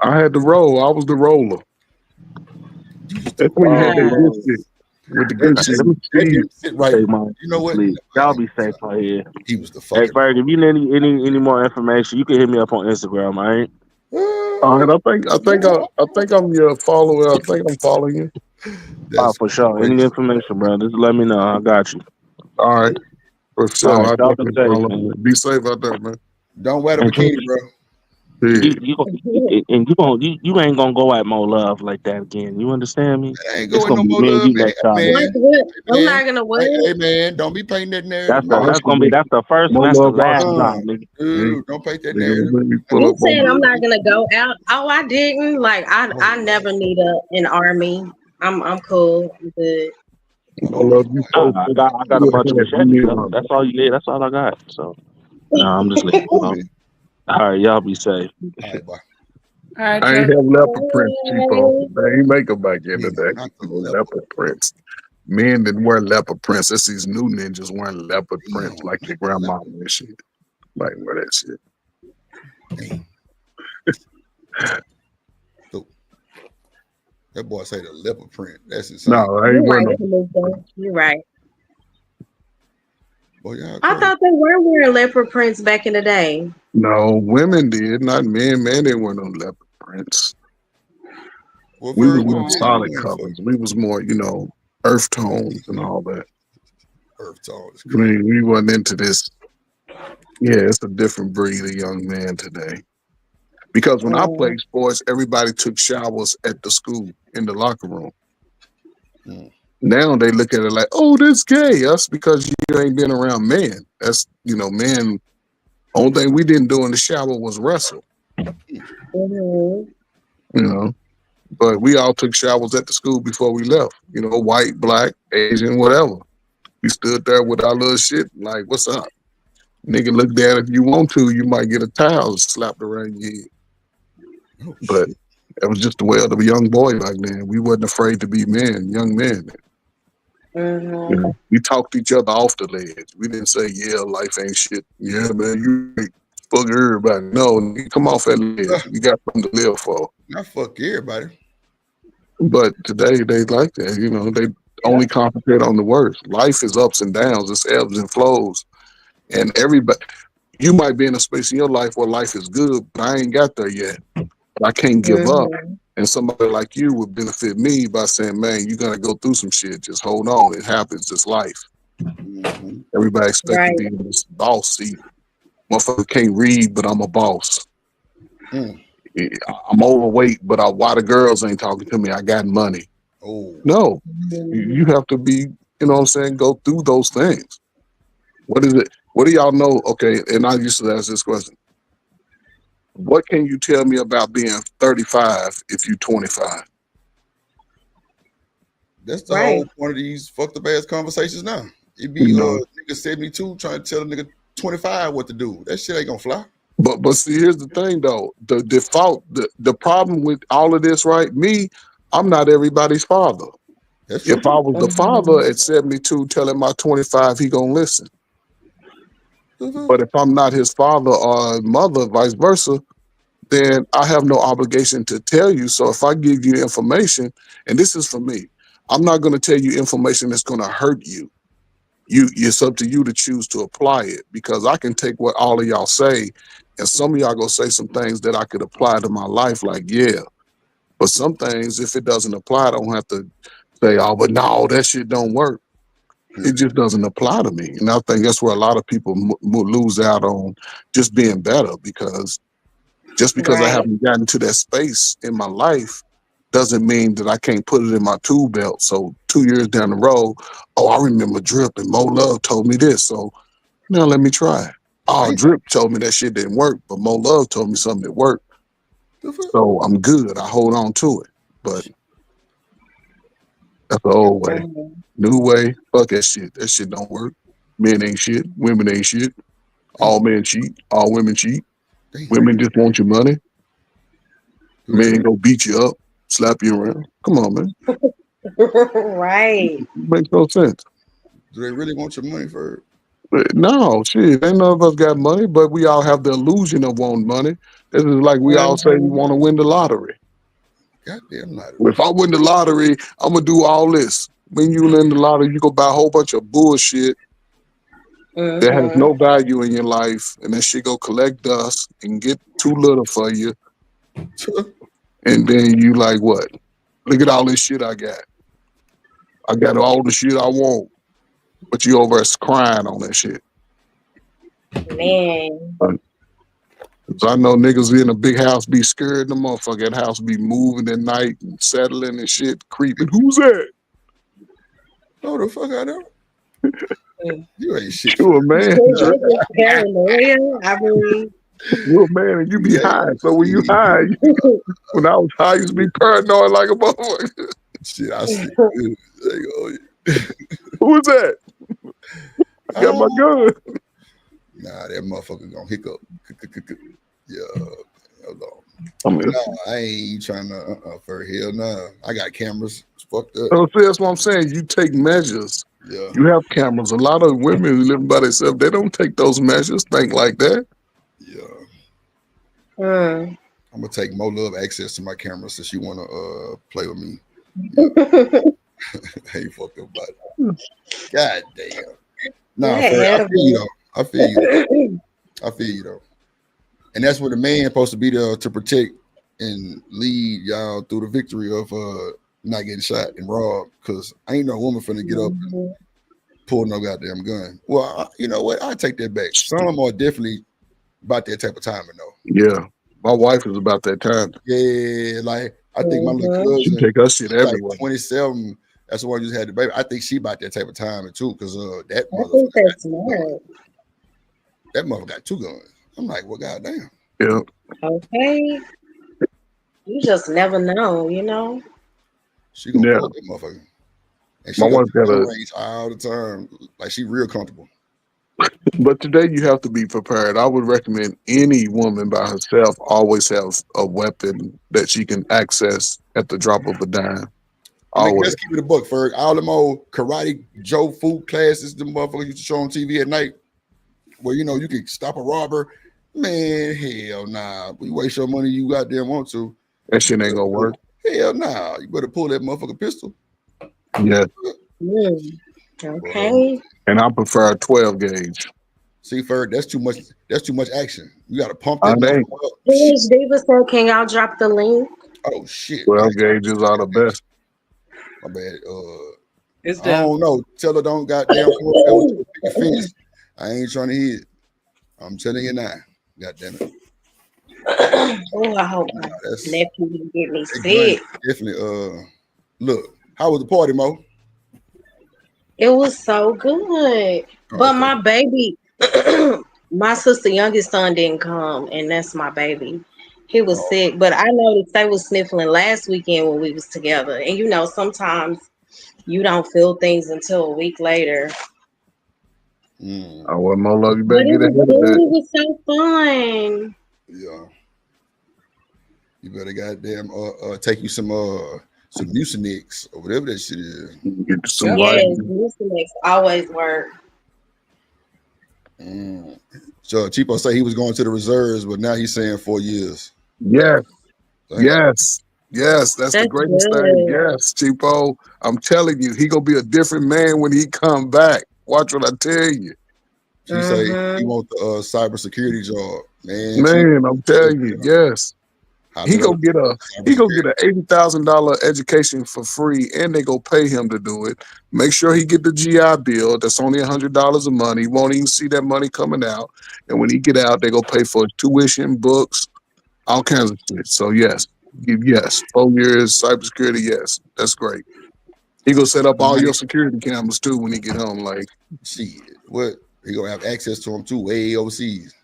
Speaker 12: I had the roll. I was the roller. That's when you had that good shit. With the good shit.
Speaker 13: Let me
Speaker 1: sit right.
Speaker 13: Take my
Speaker 1: You know what?
Speaker 13: sleep. Y'all be safe out here.
Speaker 1: He was the
Speaker 13: Hey,
Speaker 1: fucking.
Speaker 13: Ferg, if you need any more information, you can hit me up on Instagram, all right?
Speaker 12: All right, I think I'm your follower. I think I'm following you.
Speaker 13: For sure. Any information, bro, just let me know. I got you.
Speaker 12: All right, for sure.
Speaker 13: All right,
Speaker 12: I
Speaker 13: y'all be
Speaker 12: definitely
Speaker 13: safe,
Speaker 12: follow
Speaker 13: man.
Speaker 12: you. Be safe out there, man.
Speaker 1: Don't wear the bikini, bro.
Speaker 13: You ain't gonna go at Mo Love like that again. You understand me?
Speaker 1: I ain't
Speaker 13: It's
Speaker 1: going
Speaker 13: gonna
Speaker 1: no
Speaker 13: be
Speaker 1: more
Speaker 13: me and
Speaker 1: love,
Speaker 13: you
Speaker 1: man.
Speaker 13: next time.
Speaker 2: What?
Speaker 1: Man,
Speaker 2: What?
Speaker 1: hey,
Speaker 2: I'm
Speaker 1: man.
Speaker 2: not gonna
Speaker 1: Hey,
Speaker 2: what?
Speaker 1: hey, man, don't be painting that narrative, man.
Speaker 13: That's the first
Speaker 12: Mo
Speaker 13: and that's the
Speaker 12: Love
Speaker 13: last
Speaker 12: Arsenal.
Speaker 13: time, nigga.
Speaker 1: Dude, don't paint that
Speaker 12: Nigga,
Speaker 1: narrative.
Speaker 12: let me pull
Speaker 2: You
Speaker 12: up
Speaker 2: said
Speaker 12: on
Speaker 2: I'm not gonna go out. Oh, I didn't. Like
Speaker 1: Oh
Speaker 2: I
Speaker 1: Lord,
Speaker 2: never need an army. I'm cool. I'm good.
Speaker 12: Mo Love. You so
Speaker 13: I got a
Speaker 12: you
Speaker 13: bunch of
Speaker 12: a
Speaker 13: machetes though.
Speaker 12: man.
Speaker 13: That's all you need. That's all I got. So no, I'm just leaving it alone.
Speaker 1: homie.
Speaker 13: All right, y'all be safe.
Speaker 1: All right, bye.
Speaker 7: All right,
Speaker 12: I ain't
Speaker 7: Joe.
Speaker 12: have leopard prints, cheapo. They ain't make them back in
Speaker 1: Yeah,
Speaker 12: the day.
Speaker 1: not the
Speaker 12: No
Speaker 1: leopard.
Speaker 12: leopard prints. Men didn't wear leopard prints. It's these new ninjas wearing leopard prints
Speaker 1: Damn,
Speaker 12: like
Speaker 1: not
Speaker 12: your
Speaker 1: the
Speaker 12: grandma
Speaker 1: leopard.
Speaker 12: and shit. Like wear that shit.
Speaker 1: Damn. So, that boy say the leopard print. That's insane.
Speaker 12: No, I ain't
Speaker 2: You're
Speaker 12: wearing
Speaker 2: right,
Speaker 12: no.
Speaker 2: Tamika. You're right.
Speaker 1: Boy, y'all
Speaker 2: I
Speaker 1: crazy.
Speaker 2: thought they were wearing leopard prints back in the day.
Speaker 12: No, women did, not men. Men didn't wear no leopard prints.
Speaker 1: What
Speaker 12: We
Speaker 1: Vern,
Speaker 12: was
Speaker 1: what
Speaker 12: more
Speaker 1: men you
Speaker 12: solid
Speaker 1: wearing for?
Speaker 12: colors. We was more, earth tones and all that.
Speaker 1: Earth tone is
Speaker 12: I
Speaker 1: crazy.
Speaker 12: mean, we wasn't into this. Yeah, it's a different breed of young man today. Because when I
Speaker 2: Mm,
Speaker 12: played sports, everybody took showers at the school in the locker room.
Speaker 1: Mm.
Speaker 12: Now they look at it like, oh, that's gay. That's because you ain't been around men. That's, men. Only thing we didn't do in the shower was wrestle,
Speaker 2: mhm.
Speaker 12: you know. But we all took showers at the school before we left. White, black, Asian, whatever. We stood there with our little shit, like, what's up? Nigga looked at it. If you want to, you might get a towel slapped around your head.
Speaker 1: Oh
Speaker 12: But
Speaker 1: shit.
Speaker 12: it was just the way of the young boy back then. We wasn't afraid to be men, young men.
Speaker 2: Mhm.
Speaker 12: We talked each other off the ledge. We didn't say, yeah, life ain't shit. Yeah, man, you ain't fuck everybody. No, nigga, come off that ledge. You got something to live for.
Speaker 1: Not fuck everybody.
Speaker 12: But today they like that. They only concentrate on the worst. Life is ups and downs. It's ebbs and flows. And everybody, you might be in a space in your life where life is good, but I ain't got there yet. But I can't give up.
Speaker 2: Mhm.
Speaker 12: And somebody like you would benefit me by saying, man, you're going to go through some shit. Just hold on. It happens. It's life.
Speaker 1: Mm-hmm.
Speaker 12: Everybody expect to
Speaker 2: Right.
Speaker 12: be in this boss seat. Motherfucker can't read, but I'm a boss.
Speaker 1: Mm.
Speaker 12: I'm overweight, but why the girls ain't talking to me? I got money.
Speaker 1: Oh.
Speaker 12: No, you
Speaker 2: Mhm.
Speaker 12: have to be, what I'm saying, go through those things. What is it? What do y'all know? Okay, and I used to ask this question. What can you tell me about being 35 if you're 25?
Speaker 1: That's the
Speaker 2: Right.
Speaker 1: whole point of these fucked up ass conversations now. It be
Speaker 12: You know,
Speaker 1: nigga 72 trying to tell a nigga 25 what to do. That shit ain't gonna fly.
Speaker 12: but see, here's the thing though. The default, the problem with all of this, right? Me, I'm not everybody's father.
Speaker 1: That's
Speaker 12: If
Speaker 1: true.
Speaker 12: I was the father
Speaker 2: Mhm.
Speaker 12: at 72 telling my 25 he gonna listen.
Speaker 1: Mm-hmm.
Speaker 12: But if I'm not his father or mother, vice versa, then I have no obligation to tell you. So if I give you information, and this is for me, I'm not going to tell you information that's going to hurt you. It's up to you to choose to apply it because I can take what all of y'all say, and some of y'all gonna say some things that I could apply to my life, like yeah. But some things, if it doesn't apply, I don't have to say, oh, but no, that shit don't work. It just doesn't apply to me, and I think that's where a lot of people lose out on just being better because I
Speaker 2: Right.
Speaker 12: haven't gotten to that space in my life doesn't mean that I can't put it in my tool belt. So 2 years down the road, oh, I remember Drip and Mo Love told me this. So now let me try it. Oh,
Speaker 1: Damn.
Speaker 12: Drip told me that shit didn't work, but Mo Love told me something that worked.
Speaker 1: The fuck?
Speaker 12: So I'm good. I hold on to it. But that's the old way.
Speaker 2: Mhm.
Speaker 12: New way, fuck that shit. That shit don't work. Men ain't shit. Women ain't shit. All
Speaker 1: Damn.
Speaker 12: men cheat. All women cheat.
Speaker 1: Damn.
Speaker 12: Women just want your money.
Speaker 1: Do they
Speaker 12: Men
Speaker 1: really?
Speaker 12: go beat you up, slap you around. Come on, man.
Speaker 2: Right.
Speaker 12: Makes no sense.
Speaker 1: Do they really want your money for it?
Speaker 12: No, shit. Ain't none of us got money, but we all have the illusion of wanting money. This is like we all say we
Speaker 2: Mhm.
Speaker 12: want to win the lottery.
Speaker 1: Goddamn lottery.
Speaker 12: If I win the lottery, I'm gonna do all this. When you win the lottery, you go buy a whole bunch of bullshit that has
Speaker 2: Mhm.
Speaker 12: no value in your life, and that shit go collect dust and get too little for you, and then you like what? Look at all this shit I got. I got all the shit I want, but you over there crying on that shit.
Speaker 2: Man.
Speaker 12: But So I know niggas in a big house be scared. The motherfucking house be moving at night and settling and shit, creeping. Who's that?
Speaker 1: No, the fuck out there. You ain't shit.
Speaker 12: You a man.
Speaker 2: That's just paranoia. I mean,
Speaker 12: You a man and you be
Speaker 1: Yeah,
Speaker 12: high. So when you high, when I was high, I used to be paranoid like a motherfucker.
Speaker 1: shit, I see. There you
Speaker 12: Who is that? I got my gun.
Speaker 1: Nah, that motherfucker gonna hiccup. Yeah, hold on.
Speaker 12: I mean,
Speaker 1: No, I ain't trying to. For hell, nah. I got cameras. It's fucked up.
Speaker 12: so that's what I'm saying. You take measures.
Speaker 1: Yeah.
Speaker 12: You have cameras. A lot of women who live by themselves, they don't take those measures. Think like that.
Speaker 1: Yeah.
Speaker 2: mm.
Speaker 1: I'm gonna take Mo Love access to my camera since you wanna play with me. Hey, fucked up about it. God damn. Nah, I feel you though. I feel you. I feel you though. And that's where the man supposed to be there to protect and lead y'all through the victory of not getting shot and robbed. Cause I ain't no woman finna get up and pull no goddamn gun. Well, you know what? I take that back. Some of them are definitely about that type of timing though.
Speaker 12: Yeah. My wife is about that time.
Speaker 1: Yeah, like I think my little
Speaker 12: She
Speaker 1: cousin,
Speaker 12: take her shit
Speaker 1: she's like
Speaker 12: everywhere.
Speaker 1: 27. That's the one who just had the baby. I think she about that type of time too, because that
Speaker 2: I think
Speaker 1: motherfucker
Speaker 2: that's smart.
Speaker 1: that motherfucker got 2 guns. I'm like, well, goddamn.
Speaker 12: Yeah.
Speaker 2: Okay. You just never know, you know?
Speaker 1: She gonna
Speaker 12: Yeah.
Speaker 1: pull up that motherfucker. And
Speaker 12: My
Speaker 1: she gonna
Speaker 12: wife
Speaker 1: be
Speaker 12: got
Speaker 1: gun
Speaker 12: a.
Speaker 1: range all the time. Like she real comfortable.
Speaker 12: But today you have to be prepared. I would recommend any woman by herself always has a weapon that she can access at the drop of a dime.
Speaker 1: Nigga,
Speaker 12: Always.
Speaker 1: let's keep it a buck, Ferg. All them old karate Joe food classes, them motherfuckers used to show on TV at night, where you know you can stop a robber. Man, hell nah. You waste your money you goddamn want to.
Speaker 12: That shit ain't gonna work.
Speaker 1: Hell nah. You better pull that motherfucking pistol.
Speaker 12: Yeah.
Speaker 2: Okay.
Speaker 12: And I prefer a 12 gauge.
Speaker 1: See, Ferg, that's too much. That's too much action. You got to pump
Speaker 12: I
Speaker 1: that
Speaker 12: ain't.
Speaker 1: motherfucker up.
Speaker 2: George Davis said, can y'all drop the link?
Speaker 1: Oh shit.
Speaker 12: 12 gauges are the best.
Speaker 1: My bad.
Speaker 8: It's
Speaker 1: I
Speaker 8: down.
Speaker 1: don't know. Tell her don't goddamn come up there with your picket fence. I ain't trying to hear it. I'm telling you now. God damn it.
Speaker 2: Oh, I hope my nephew didn't get me sick.
Speaker 1: Definitely. Look, how was the party, Mo?
Speaker 2: It was so good. But my baby, my sister youngest son didn't come, and that's my baby. He was sick, but I noticed they was sniffling last weekend when we was together. And you know, sometimes you don't feel things until a week later.
Speaker 12: I want more love. You
Speaker 2: But
Speaker 12: better get ahead of that.
Speaker 2: it was so fun.
Speaker 1: Yeah. You better goddamn take you some Mucinex or whatever that shit is.
Speaker 12: Get some
Speaker 2: Yes,
Speaker 12: vitamin.
Speaker 2: Mucinex always work.
Speaker 1: So Chipo say he was going to the reserves, but now he's saying 4 years.
Speaker 12: Yes.
Speaker 1: Damn.
Speaker 12: Yes. Yes. That's the
Speaker 2: That's
Speaker 12: greatest thing.
Speaker 2: good.
Speaker 12: Yes, Chipo. I'm telling you, he gonna be a different man when he come back. Watch what I tell you.
Speaker 1: She say he want the cybersecurity job, man.
Speaker 12: Man, I'm telling you, yes. He gonna get an $80,000 education for free, and they gonna pay him to do it. Make sure he get the GI Bill. That's only $100 a month. He won't even see that money coming out. And when he get out, they gonna pay for his tuition, books, all kinds of shit. So yes, 4 years cybersecurity. Yes, that's great. He gonna set up all your security cameras too when he get home. Like,
Speaker 1: shit, what he gonna have access to them too, way overseas.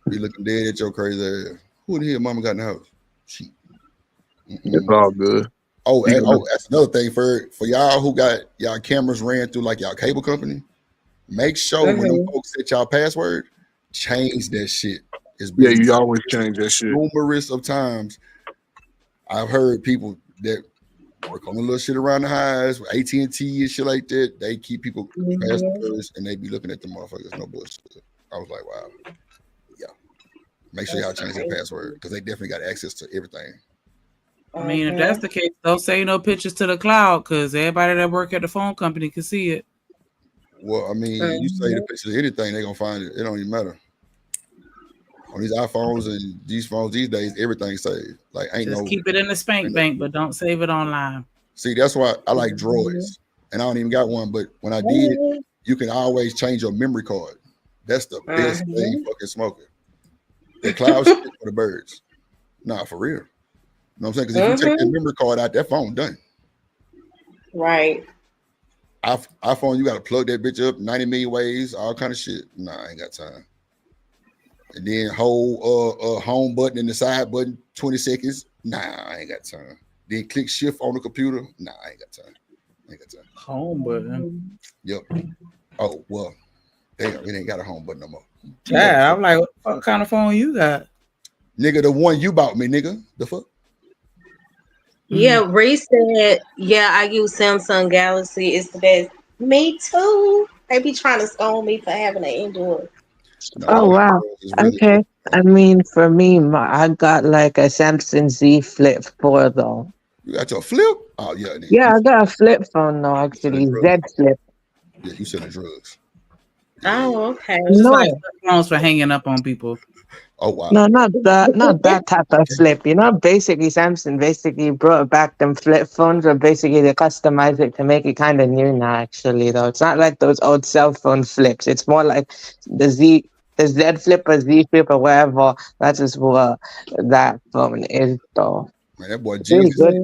Speaker 1: Be looking dead at your crazy ass. Who the hell mama got in the house? Shit.
Speaker 12: it's all good.
Speaker 1: Oh,
Speaker 12: He gonna-
Speaker 1: that's another thing for y'all who got y'all cameras ran through like y'all cable company. Make sure when them folks set y'all password, change that shit. It's
Speaker 12: Yeah,
Speaker 1: been
Speaker 12: you always change that shit.
Speaker 1: numerous of times. I've heard people that work on the little shit around the highs with AT&T and shit like that. They keep people passwords and they be looking at the motherfuckers. No bullshit. I was like, wow. Yeah. Make sure y'all change that password because they definitely got access to everything.
Speaker 8: I mean, if that's the case, don't save no pictures to the cloud because everybody that work at the phone company can see it.
Speaker 1: Well, I mean, you say the pictures of anything, they're gonna find it. It don't even matter. On these iPhones and these phones these days, everything's saved. Like ain't
Speaker 8: Just
Speaker 1: no
Speaker 8: keep it in the spank bank, but don't save it online.
Speaker 1: See, that's why I like droids. And I don't even got one, but when I did, you can always change your memory card. That's the best thing fucking smoking. The cloud shit for the birds. Nah, for real. You know what I'm saying? Because if you take that memory card out, that phone done.
Speaker 2: Right.
Speaker 1: iPhone, you got to plug that bitch up 90 million ways, all kind of shit. Nah, I ain't got time. And then hold home button and the side button 20 seconds. Nah, I ain't got time. Then click shift on the computer. Nah, I ain't got time.
Speaker 8: Home button.
Speaker 1: Yep. Oh, well, damn, it ain't got a home button no more.
Speaker 8: Yeah, I'm like, what kind of phone you got?
Speaker 1: Nigga, the one you bought me, nigga. The fuck?
Speaker 2: Yeah, Reese said, yeah, I use Samsung Galaxy. It's the best. Me too. They be trying to stone me for having an Android.
Speaker 1: No,
Speaker 17: Oh wow.
Speaker 1: really
Speaker 17: Okay. I mean, for me, I got like a Samsung Z Flip 4 though.
Speaker 1: You got your flip? Oh yeah, nigga.
Speaker 17: Yeah, I got a flip phone though. Actually, Z Flip.
Speaker 1: Yeah, you selling drugs.
Speaker 2: Oh, okay.
Speaker 8: It's just
Speaker 17: No.
Speaker 8: like phones for hanging up on people.
Speaker 1: Oh wow.
Speaker 17: No, not that type of flip. You know, basically Samsung basically brought back them flip phones, or basically they customized it to make it kind of new now. Actually, though, it's not like those old cell phone flips. It's more like the Z Flip or Z Flip or whatever. That's just what that phone is, though.
Speaker 1: Man, that boy
Speaker 17: It's
Speaker 1: Jesus
Speaker 17: good.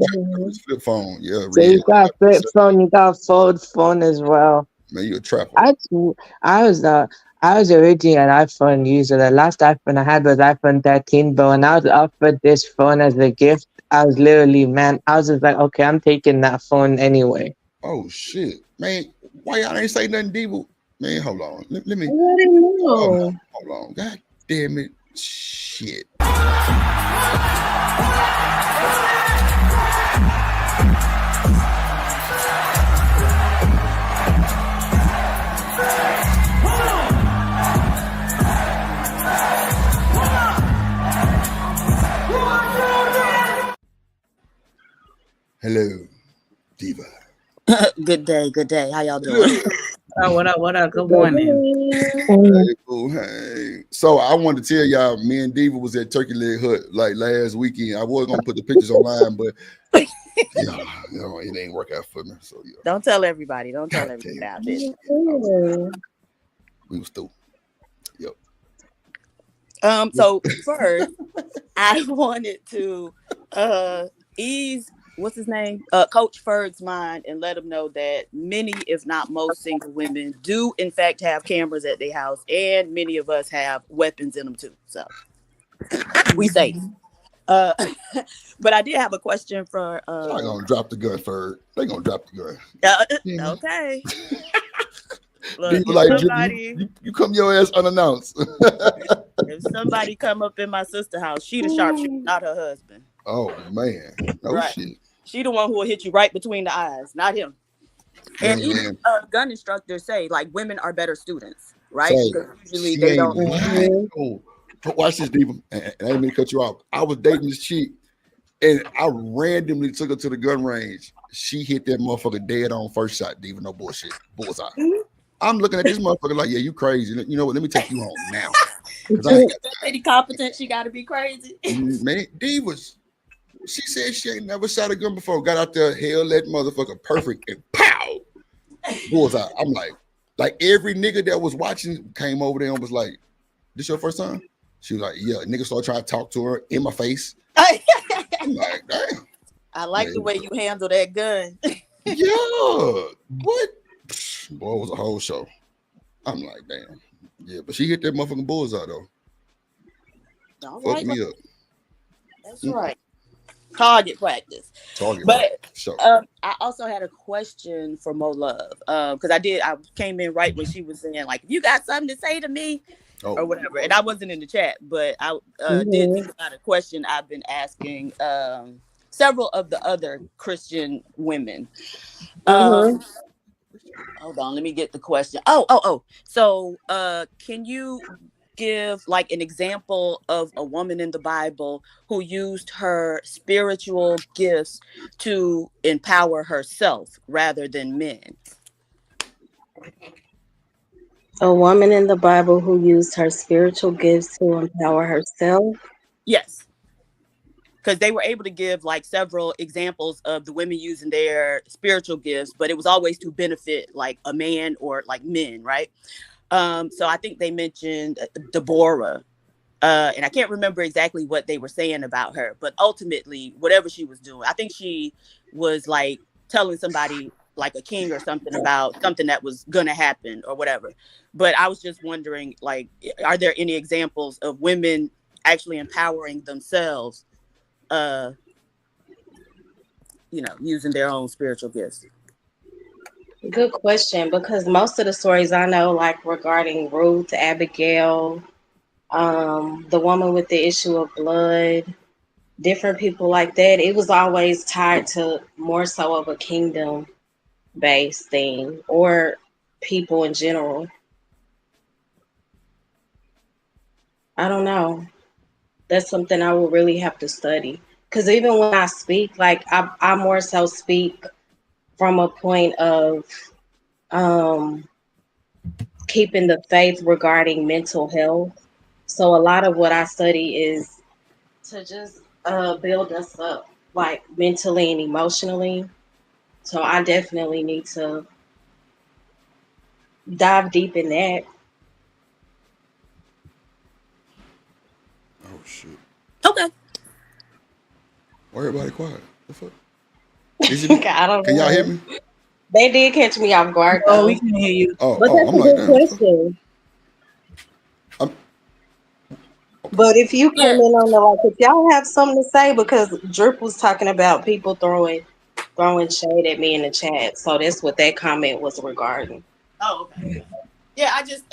Speaker 1: his flip phone. Yeah,
Speaker 17: So you got a flip phone, you got a fold phone as well.
Speaker 1: Man, you a trapper.
Speaker 17: I was originally an iPhone user. The last iPhone I had was iPhone 13, but when I was offered this phone as a gift, I was just like, okay, I'm taking that phone anyway.
Speaker 1: Oh shit, man! Why y'all ain't say nothing, Devil? Man, hold on. Let me.
Speaker 2: I didn't know.
Speaker 1: Hold on. God damn it! Shit. Hello, Diva.
Speaker 18: Good day. How y'all doing?
Speaker 8: Oh, what up? Good morning.
Speaker 1: Hey, boo, hey. So I wanted to tell y'all, me and Diva was at Turkey Leg Hut like last weekend. I was gonna put the pictures online, but it ain't work out for me. So yeah.
Speaker 18: Don't tell everybody. Don't tell everybody about this.
Speaker 1: We was through. Yep.
Speaker 18: So first, I wanted to ease what's his name? Coach Ferd's mind and let him know that many, if not most, single women do in fact have cameras at their house, and many of us have weapons in them too. So we safe. But I did have a question for.
Speaker 1: They're not gonna drop the gun, Ferd. They gonna drop the gun.
Speaker 18: Okay. Look,
Speaker 1: Like you come your ass unannounced.
Speaker 18: If somebody come up in my sister's house, she the sharpshooter, not her husband.
Speaker 1: Oh man, no
Speaker 18: right.
Speaker 1: shit.
Speaker 18: She the one who will hit you right between the eyes, not him.
Speaker 1: Man.
Speaker 18: And even gun instructors say like women are better students, right?
Speaker 1: So,
Speaker 18: because usually they don't.
Speaker 1: Oh, watch this, Diva. And I didn't mean to cut you off. I was dating this chick, and I randomly took her to the gun range. She hit that motherfucker dead on first shot, Diva. No bullshit, bullseye. I'm looking at this motherfucker like, yeah, you crazy. You know what? Let me take you home now.
Speaker 18: Any competent, she got to be crazy.
Speaker 1: Man, Divas. She said she ain't never shot a gun before. Got out there, held that motherfucker perfect, and pow, bullseye. I'm like every nigga that was watching came over there and was like, "This your first time?" She was like, "Yeah." Nigga started trying to talk to her in my face. I'm like, damn.
Speaker 18: I like the way you handle that gun.
Speaker 1: Yeah. What? Boy, it was a whole show. I'm like, damn. Yeah, but she hit that motherfucking bullseye though.
Speaker 18: All
Speaker 1: Fuck
Speaker 18: right.
Speaker 1: me up.
Speaker 18: That's right. Target practice.
Speaker 1: Sure.
Speaker 18: I also had a question for Mo Love. Because I came in right when she was saying, like, you got something to say to me or whatever. And I wasn't in the chat, but I did think about a question I've been asking several of the other Christian women. Hold on, let me get the question. So can you give like an example of a woman in the Bible who used her spiritual gifts to empower herself rather than men?
Speaker 2: A woman in the Bible who used her spiritual gifts to empower herself?
Speaker 18: Yes. Because they were able to give like several examples of the women using their spiritual gifts, but it was always to benefit like a man or like men, right? So I think they mentioned Deborah. And I can't remember exactly what they were saying about her, but ultimately, whatever she was doing, I think she was like telling somebody, like a king or something, about something that was gonna happen or whatever. But I was just wondering, like, are there any examples of women actually empowering themselves, uh, using their own spiritual gifts?
Speaker 2: Good question, because most of the stories I know, like regarding Ruth, Abigail, the woman with the issue of blood, different people like that, it was always tied to more so of a kingdom based thing or people in general. I don't know. That's something I will really have to study. Because even when I speak, like I more so speak from a point of um, keeping the faith regarding mental health. So a lot of what I study is to just build us up, like mentally and emotionally. So I definitely need to dive deep in that.
Speaker 1: Oh shit!
Speaker 18: Okay.
Speaker 1: Why everybody quiet? The fuck? Is it me?
Speaker 2: I don't
Speaker 1: Can y'all hear
Speaker 2: know.
Speaker 1: me?
Speaker 2: They did catch me off guard
Speaker 4: Oh, we
Speaker 2: though.
Speaker 4: can hear you.
Speaker 1: Oh,
Speaker 2: But
Speaker 1: oh,
Speaker 2: that's
Speaker 1: I'm
Speaker 2: a
Speaker 1: like,
Speaker 2: good
Speaker 1: damn, what the fuck?
Speaker 2: question.
Speaker 1: I'm,
Speaker 2: But if you come
Speaker 18: Yeah.
Speaker 2: in on the like, if y'all have something to say, because Drip was talking about people throwing shade at me in the chat, so that's what that comment was regarding.
Speaker 18: Oh, okay. Yeah, I just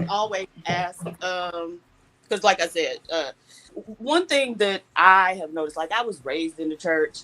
Speaker 18: always ask, because like I said, one thing that I have noticed, like, I was raised in the church.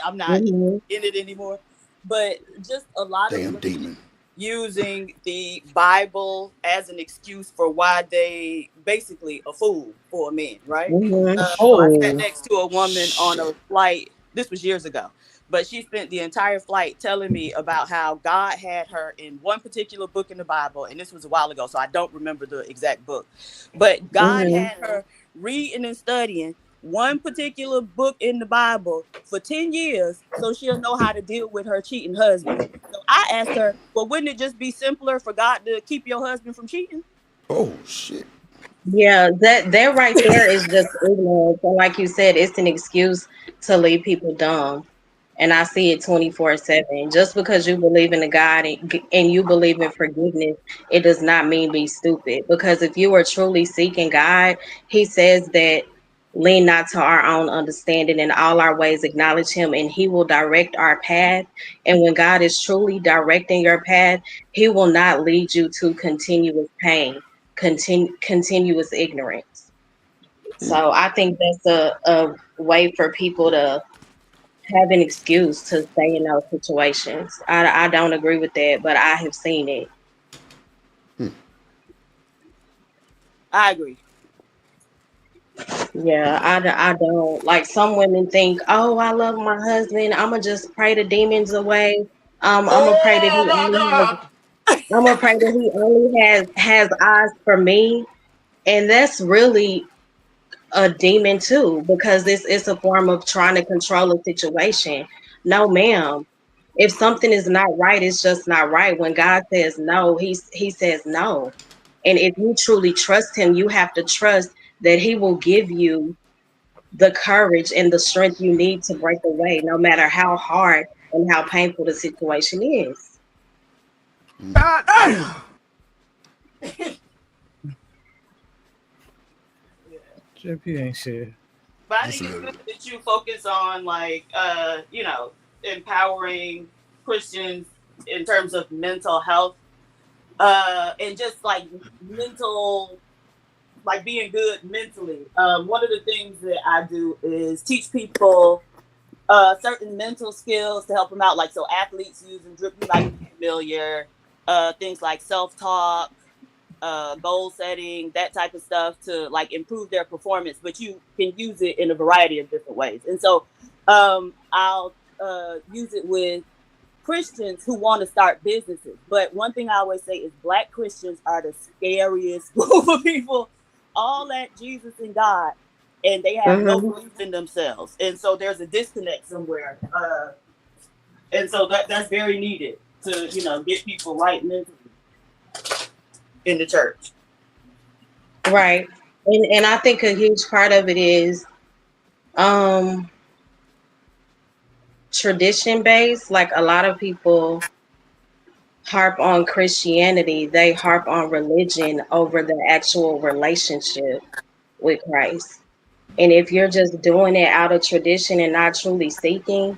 Speaker 18: I'm not
Speaker 2: Hmm.
Speaker 18: in it anymore, but just a lot of
Speaker 1: damn
Speaker 18: women
Speaker 1: demon.
Speaker 18: using the Bible as an excuse for why they basically a fool for a man, right?
Speaker 2: Hmm.
Speaker 18: So I sat
Speaker 2: Oh.
Speaker 18: next to a woman on
Speaker 1: Shit.
Speaker 18: a flight. This was years ago, but she spent the entire flight telling me about how God had her in one particular book in the Bible, and this was a while ago, so I don't remember the exact book. But God
Speaker 2: Hmm.
Speaker 18: had her reading and studying one particular book in the Bible for 10 years so she'll know how to deal with her cheating husband. So I asked her, well, wouldn't it just be simpler for God to keep your husband from cheating?
Speaker 1: Oh shit.
Speaker 2: Yeah, that right there is just ignorance. And like you said, it's an excuse to leave people dumb. And I see it 24/7. Just because you believe in a God and you believe in forgiveness, it does not mean be stupid. Because if you are truly seeking God, He says that lean not to our own understanding, in all our ways acknowledge Him, and He will direct our path. And when God is truly directing your path, He will not lead you to continuous pain, continuous ignorance. So I think that's a way for people to have an excuse to stay in those situations. I don't agree with that, but I have seen it.
Speaker 18: I agree.
Speaker 2: Yeah, I don't. Like some women think, oh, I love my husband. I'm going to just pray the demons away. I'm going to pray that
Speaker 18: Oh my God.
Speaker 2: I'm going to pray that he only has eyes for me. And that's really a demon too, because it's a form of trying to control a situation. No, ma'am. If something is not right, it's just not right. When God says no, he says no. And if you truly trust him, you have to trust that he will give you the courage and the strength you need to break away, no matter how hard and how painful the situation is.
Speaker 18: God damn.
Speaker 8: JP ain't shit.
Speaker 18: But I
Speaker 1: Just a
Speaker 18: think it's
Speaker 1: little
Speaker 18: good
Speaker 1: bit.
Speaker 18: that you focus on, like, empowering Christians in terms of mental health, and just like mental, like being good mentally. One of the things that I do is teach people certain mental skills to help them out. Like, so athletes using drip, you might be familiar. Things like self-talk, goal setting, that type of stuff to like improve their performance, but you can use it in a variety of different ways. And so I'll use it with Christians who want to start businesses. But one thing I always say is Black Christians are the scariest group of people, all at Jesus and God, and they have no
Speaker 2: Hmm.
Speaker 18: belief in themselves. And so there's a disconnect somewhere. And so that's very needed to, get people right mentally in the church.
Speaker 2: Right. And I think a huge part of it is um tradition based. Like a lot of people harp on Christianity, they harp on religion over the actual relationship with Christ. And if you're just doing it out of tradition and not truly seeking,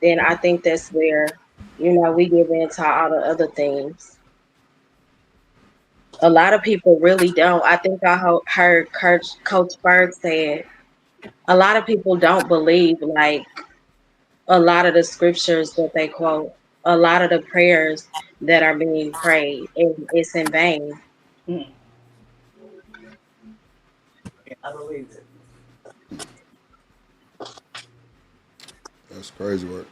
Speaker 2: then I think that's where, we give into all the other things. A lot of people really don't. I think I heard Coach Bird said a lot of people don't believe like a lot of the scriptures that they quote, a lot of the prayers that are being prayed, and it's in vain.
Speaker 18: Mm. Yeah, I believe it.
Speaker 1: That's crazy work.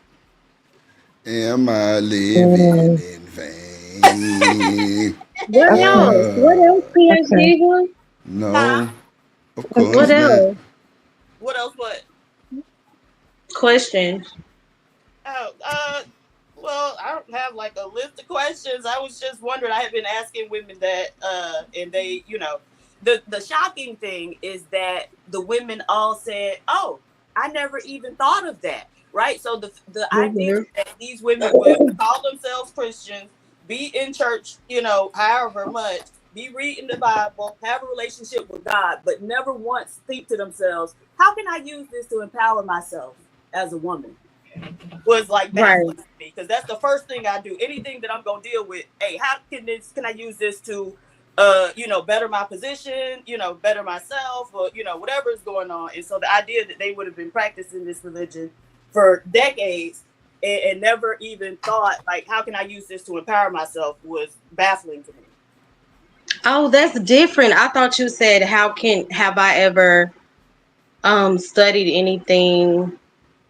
Speaker 1: Am I living
Speaker 17: Mm,
Speaker 1: in vain?
Speaker 2: What
Speaker 17: okay.
Speaker 2: else? What else,
Speaker 17: Okay.
Speaker 2: PhD one?
Speaker 18: Huh?
Speaker 1: No, of
Speaker 2: What
Speaker 1: course
Speaker 17: Okay.
Speaker 1: not.
Speaker 2: else?
Speaker 18: What else? What?
Speaker 2: Questions.
Speaker 18: Oh, well, I don't have like a list of questions. I was just wondering. I have been asking women that, and they, the shocking thing is that the women all said, "Oh, I never even thought of that." Right. So the idea
Speaker 2: Mhm.
Speaker 18: that these women would call themselves Christians, be in church, however much, be reading the Bible, have a relationship with God, but never once think to themselves, "How can I use this to empower myself as a woman?" Was like
Speaker 2: Right.
Speaker 18: baffling to me because that's the first thing I do. Anything that I'm gonna deal with, hey, how can I use this to better my position, better myself, or whatever is going on. And so the idea that they would have been practicing this religion for decades and never even thought like, how can I use this to empower myself was baffling to me.
Speaker 2: Oh, that's different. I thought you said have I ever studied anything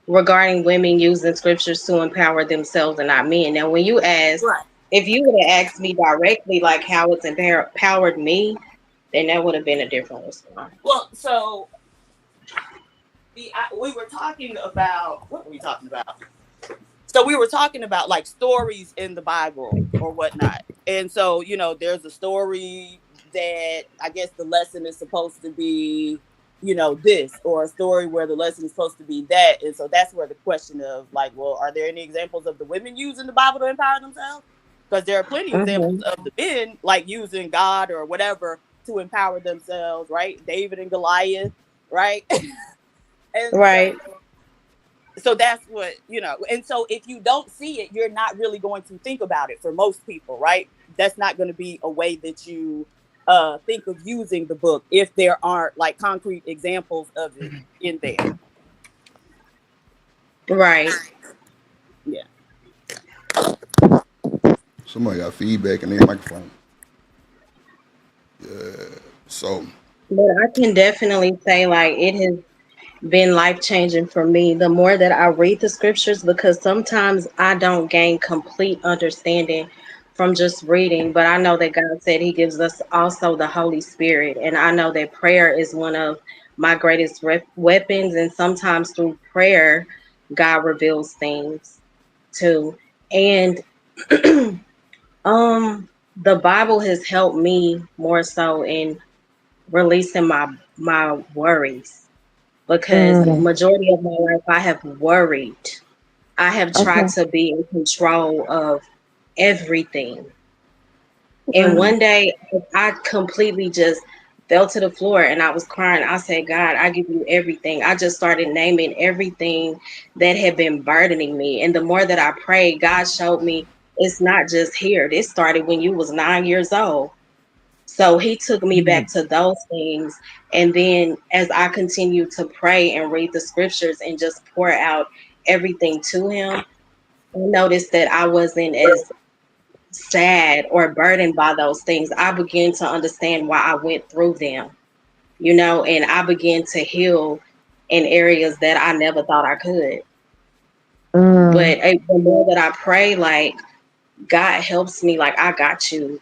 Speaker 2: regarding women using scriptures to empower themselves and not men. Now when you asked,
Speaker 18: Right.
Speaker 2: if you would have asked me directly like how it's empowered me, then that would have been a different response.
Speaker 18: Well, so we were talking about what were we talking about? So we were talking about like stories in the Bible or whatnot. And so, there's a story that I guess the lesson is supposed to be, this, or a story where the lesson is supposed to be that. And so that's where the question of like, well, are there any examples of the women using the Bible to empower themselves? Because there are plenty of examples
Speaker 2: Mhm.
Speaker 18: of the men like using God or whatever to empower themselves, right? David and Goliath, right? And
Speaker 2: Right.
Speaker 18: so that's what and so if you don't see it, you're not really going to think about it for most people, right? That's not going to be a way that you think of using the book if there aren't like concrete examples of it in there.
Speaker 2: Right.
Speaker 18: Yeah.
Speaker 1: Somebody got feedback in their microphone. So,
Speaker 2: But I can definitely say like it has been life changing for me the more that I read the scriptures, because sometimes I don't gain complete understanding from just reading, but I know that God said He gives us also the Holy Spirit, and I know that prayer is one of my greatest weapons, and sometimes through prayer, God reveals things too. And the Bible has helped me more so in releasing my worries, because
Speaker 17: Mm,
Speaker 2: majority of my life I have worried. I have tried
Speaker 17: okay.
Speaker 2: to be in control of everything. And
Speaker 17: Mm,
Speaker 2: one day I completely just fell to the floor and I was crying. I said, God, I give you everything. I just started naming everything that had been burdening me. And the more that I prayed, God showed me it's not just here. This started when you was 9 years old. So he took me
Speaker 17: mm,
Speaker 2: back to those things. And then as I continued to pray and read the scriptures and just pour out everything to him, I noticed that I wasn't as sad or burdened by those things. I began to understand why I went through them, and I began to heal in areas that I never thought I could.
Speaker 17: mm,
Speaker 2: But the more that I pray, like, God helps me, like, I got you.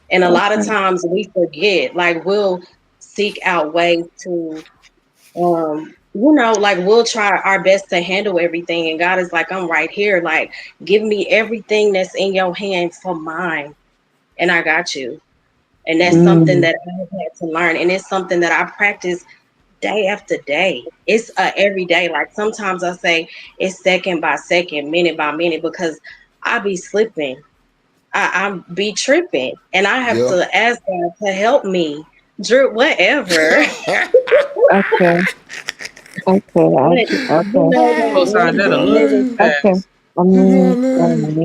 Speaker 2: And a lot of
Speaker 17: okay.
Speaker 2: times we forget, like we'll seek out ways to, like we'll try our best to handle everything. And God is like, I'm right here. Like, give me everything that's in your hands for mine. And I got you. And that's something that I have had to learn. And it's something that I practice day after day. It's every day. Like sometimes I say it's second by second, minute by minute, because I be slipping. I'm be tripping. And I have
Speaker 1: Yeah.
Speaker 2: to ask God to help me. Drew, whatever.
Speaker 17: Okay. Okay.
Speaker 2: But you
Speaker 17: Okay.
Speaker 2: know,
Speaker 8: You
Speaker 2: like
Speaker 8: co-signed that a little
Speaker 2: niggas,
Speaker 8: too
Speaker 17: Okay.
Speaker 8: fast.
Speaker 17: I mean,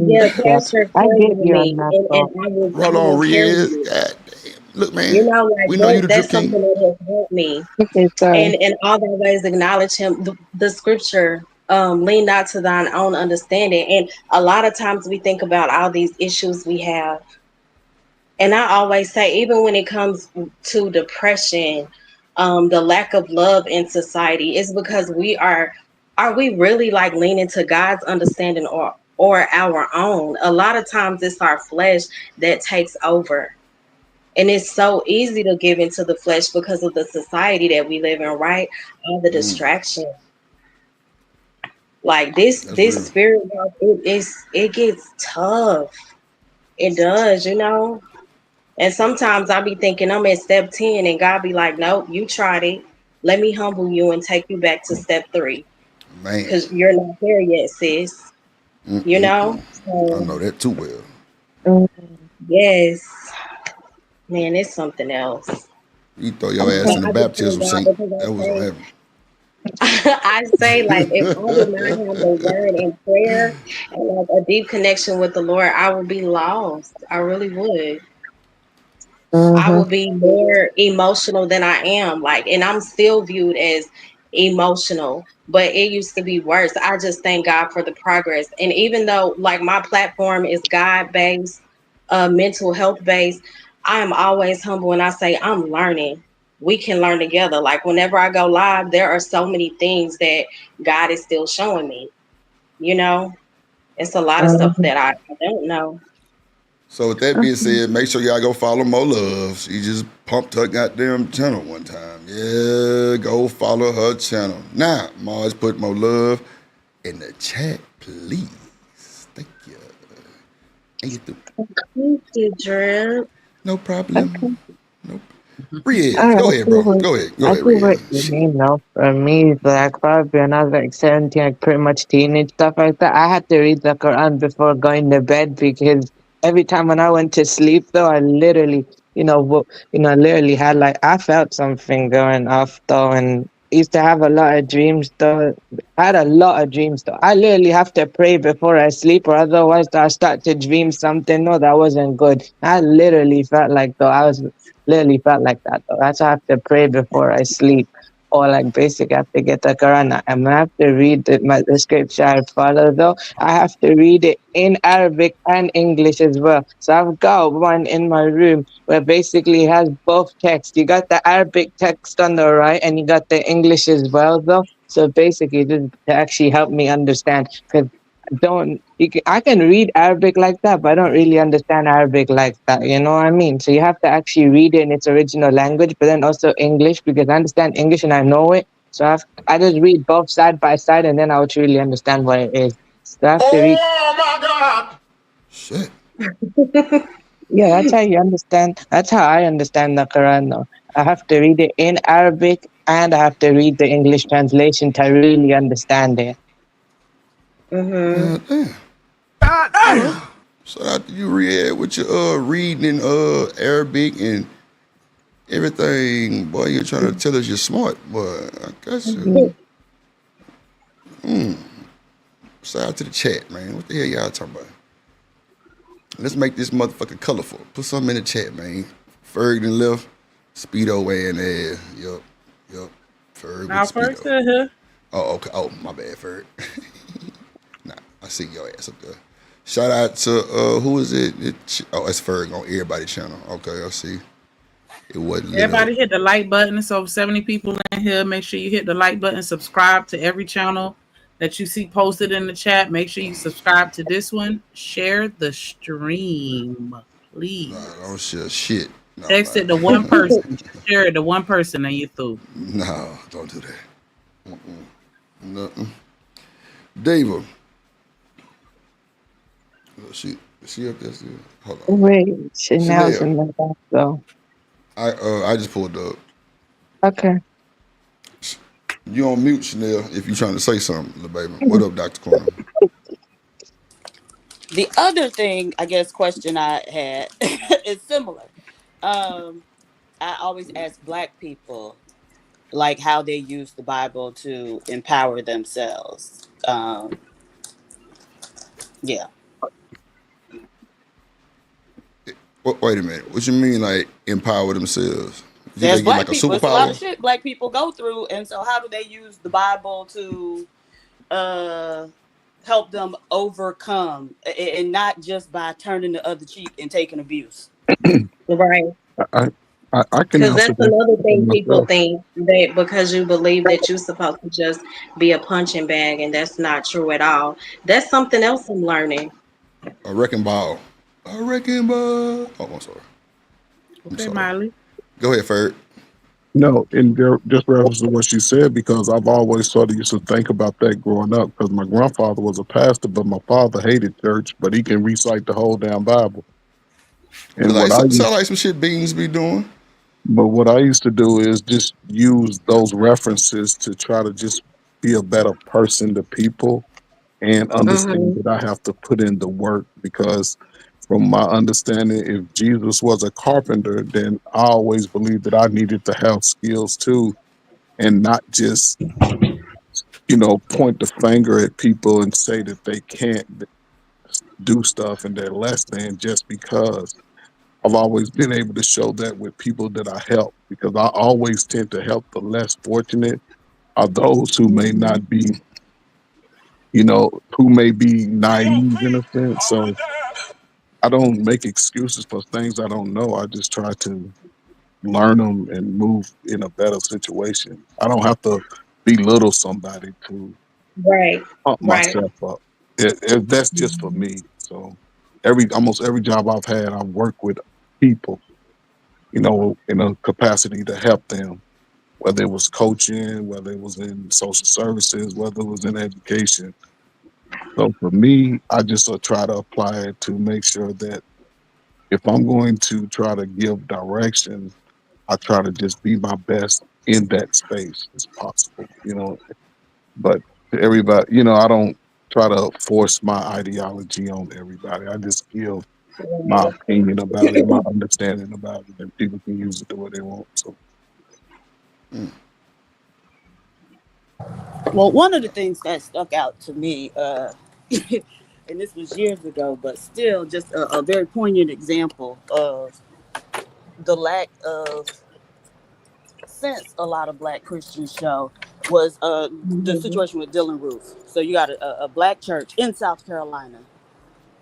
Speaker 2: yeah,
Speaker 17: yeah,
Speaker 2: Pastor
Speaker 17: I get
Speaker 2: carried
Speaker 17: you on
Speaker 2: me,
Speaker 17: that
Speaker 2: and
Speaker 17: part.
Speaker 2: I
Speaker 1: Roll on,
Speaker 2: will carry
Speaker 1: Riz.
Speaker 2: you.
Speaker 1: God damn. Look, man.
Speaker 2: You know, like
Speaker 1: We know you the drip
Speaker 2: that's something
Speaker 1: king.
Speaker 2: that has helped me.
Speaker 17: Okay, sorry.
Speaker 2: And all always acknowledge him. The scripture, lean not to thine own understanding. And a lot of times we think about all these issues we have. And I always say, even when it comes to depression, the lack of love in society, is because are we really like leaning to God's understanding or our own? A lot of times it's our flesh that takes over. And it's so easy to give into the flesh because of the society that we live in, right? All the distraction. Like
Speaker 1: That's
Speaker 2: this
Speaker 1: real.
Speaker 2: spirit walk, it gets tough. It does, you know. And sometimes I be thinking I'm at step 10 and God be like, nope, you tried it. Let me humble you and take you back to step 3.
Speaker 1: Man.
Speaker 2: Because you're not there yet, sis. You know?
Speaker 1: I
Speaker 2: So
Speaker 1: know that too well.
Speaker 2: yes. Man, it's something else.
Speaker 1: You throw your
Speaker 2: But
Speaker 1: ass in the
Speaker 2: I just thank
Speaker 1: baptism
Speaker 2: God
Speaker 1: sink.
Speaker 2: because
Speaker 1: That was gonna happen.
Speaker 2: I say, like, if I did not have the word and prayer and like a deep connection with the Lord, I would be lost. I really would. I
Speaker 17: Mm-hmm.
Speaker 2: would be more emotional than I am. Like, and I'm still viewed as emotional, but it used to be worse. I just thank God for the progress. And even though like my platform is God based, mental health based, I am always humble and I say I'm learning. We can learn together. Like whenever I go live, there are so many things that God is still showing me. You know, it's a lot of stuff
Speaker 17: Mm-hmm.
Speaker 2: that I don't know.
Speaker 1: So with that being said, make sure y'all go follow Mo Love. She just pumped her goddamn channel one time. Yeah, go follow her channel. Now, Mars put Mo Love in the chat, please. Thank you. And get the
Speaker 2: Thank you, Drew.
Speaker 1: no problem.
Speaker 17: Okay.
Speaker 1: Nope.
Speaker 17: All
Speaker 1: Riz,
Speaker 17: right,
Speaker 1: go ahead, bro. Go ahead. Go
Speaker 17: I
Speaker 1: ahead,
Speaker 17: see what
Speaker 1: Riz.
Speaker 17: you
Speaker 1: Shit.
Speaker 17: mean now. For me, like probably when I was like 17, like pretty much teenage stuff like that, I had to read the Quran before going to bed because every time when I went to sleep, though, I literally, literally had like I felt something going off though, and used to have a lot of dreams though. I had a lot of dreams though. I literally have to pray before I sleep, or otherwise I start to dream something. No, that wasn't good. I literally felt like though I was literally felt like that though. That's why I have to pray before I sleep. Or like basically I have to get the Quran. And I have to read the scripture I follow though. I have to read it in Arabic and English as well. So I've got one in my room where basically it has both texts. You got the Arabic text on the right and you got the English as well though. So basically just to actually help me understand, because I can read Arabic like that, but I don't really understand Arabic like that. You know what I mean? So you have to actually read it in its original language, but then also English, because I understand English and I know it. So I just read both side by side, and then I'll truly understand what it is. So I have to read.
Speaker 11: Oh my God!
Speaker 1: Shit.
Speaker 17: Yeah, that's how you understand. That's how I understand the Quran. Though. I have to read it in Arabic, and I have to read the English translation to really understand it.
Speaker 2: Mm-hmm.
Speaker 1: Damn.
Speaker 11: God damn!
Speaker 1: Shout out to you, Riz, with your reading in Arabic and everything. Boy, you're trying to tell us you're smart. Boy, I guess you. Shout out to the chat, man. What the hell y'all talking about? Let's make this motherfucker colorful. Put something in the chat, man. Ferg and left, Speedo wearing ass. Yup. Ferg with
Speaker 8: Now
Speaker 1: the
Speaker 8: first
Speaker 1: Speedo.
Speaker 8: here.
Speaker 1: Oh, okay. Oh, my bad, Ferg. Nah, I see your ass up there. Shout out to who is it? It's Ferg on everybody's channel. Okay, I see. It wasn't lit up.
Speaker 8: Everybody hit the like button. It's over 70 people in here. Make sure you hit the like button. Subscribe to every channel that you see posted in the chat. Make sure you subscribe to this one. Share the stream, please.
Speaker 1: Nah, don't share shit. No,
Speaker 8: Text it to one
Speaker 1: man.
Speaker 8: person. Share it to one person and you through.
Speaker 1: No, don't do that. Nothing. David. Let's see. Is she up there still? Hold on.
Speaker 17: Wait, Chanel's
Speaker 1: Chanel.
Speaker 17: in the back though.
Speaker 1: I just pulled up.
Speaker 17: Okay.
Speaker 1: You on mute, Chanel, if you trying to say something, little baby. What up, Dr. Corner?
Speaker 18: The other thing, I guess, question I had is similar. Um, I always ask Black people like how they use the Bible to empower themselves. Yeah.
Speaker 1: Wait a minute. What you mean, like empower themselves? Did
Speaker 18: There's
Speaker 1: they get
Speaker 18: Black
Speaker 1: like a
Speaker 18: people. It's a lot of
Speaker 1: superpower?
Speaker 18: shit Black people go through, and so how do they use the Bible to uh help them overcome, and not just by turning the other cheek and taking abuse?
Speaker 2: Right.
Speaker 12: I, I can
Speaker 2: Because
Speaker 12: answer
Speaker 2: that's
Speaker 12: that
Speaker 2: another
Speaker 12: for
Speaker 2: thing people
Speaker 12: myself.
Speaker 2: think that because you believe that you're supposed to just be a punching bag, and that's not true at all. That's something else I'm learning.
Speaker 1: A wrecking ball. A wrecking ball. Oh, I'm sorry. I'm
Speaker 8: Okay,
Speaker 1: sorry.
Speaker 8: Miley.
Speaker 1: Go ahead, Ferg.
Speaker 12: No, in there, just reference to what she said, because I've always sort of used to think about that growing up. Because my grandfather was a pastor, but my father hated church, but he can recite the whole damn Bible.
Speaker 1: Be
Speaker 12: And
Speaker 1: like, sound like some shit Beans be doing.
Speaker 12: what I used to do is just use those references to try to just be a better person to people and understand
Speaker 2: Mm-hmm.
Speaker 12: that I have to put in the work, because from my understanding, if Jesus was a carpenter, then I always believed that I needed to have skills too, and not just, point the finger at people and say that they can't do stuff and they're less than just because. I've always been able to show that with people that I help, because I always tend to help the less fortunate, or those who may
Speaker 2: Mm-hmm.
Speaker 12: not be, who may be naive in a sense. So I don't make excuses for things I don't know. I just try to learn them and move in a better situation. I don't have to belittle somebody to
Speaker 2: Right.
Speaker 12: pump
Speaker 2: Right.
Speaker 12: myself up. That's just for me. So almost every job I've had, I've worked with people, in a capacity to help them, whether it was coaching, whether it was in social services, whether it was in education. So for me, I just try to apply it to make sure that if I'm going to try to give direction, I try to just be my best in that space as possible. But to everybody, I don't try to force my ideology on everybody. I just give my opinion about it, my understanding about it, and people can use it the way they want. So
Speaker 18: Well, one of the things that stuck out to me, and this was years ago, but still just a very poignant example of the lack of sense a lot of Black Christians show, was the
Speaker 2: Mm-hmm.
Speaker 18: situation with Dylan Roof. So you got a Black church in South Carolina,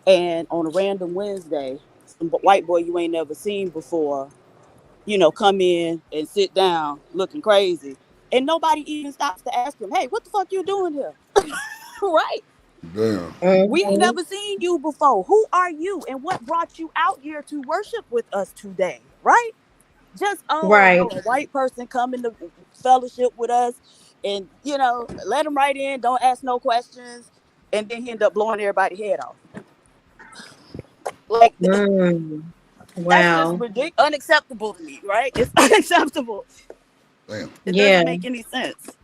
Speaker 18: and on a random Wednesday, some white boy you ain't never seen before, come in and sit down looking crazy, and nobody even stops to ask him, "Hey, what the fuck you doing here?" Right?
Speaker 1: Damn.
Speaker 18: We've
Speaker 2: Mm-hmm.
Speaker 18: never seen you before. Who are you, and what brought you out here to worship with us today? Right? Just
Speaker 2: Right.
Speaker 18: a white person coming to fellowship with us, and let him right in. Don't ask no questions, and then he end up blowing everybody's head off. Like
Speaker 2: Mm.
Speaker 18: that's just
Speaker 2: Wow.
Speaker 18: ridiculous, unacceptable to me. Right? It's unacceptable.
Speaker 1: Damn.
Speaker 18: It
Speaker 2: Yeah.
Speaker 18: doesn't make any sense.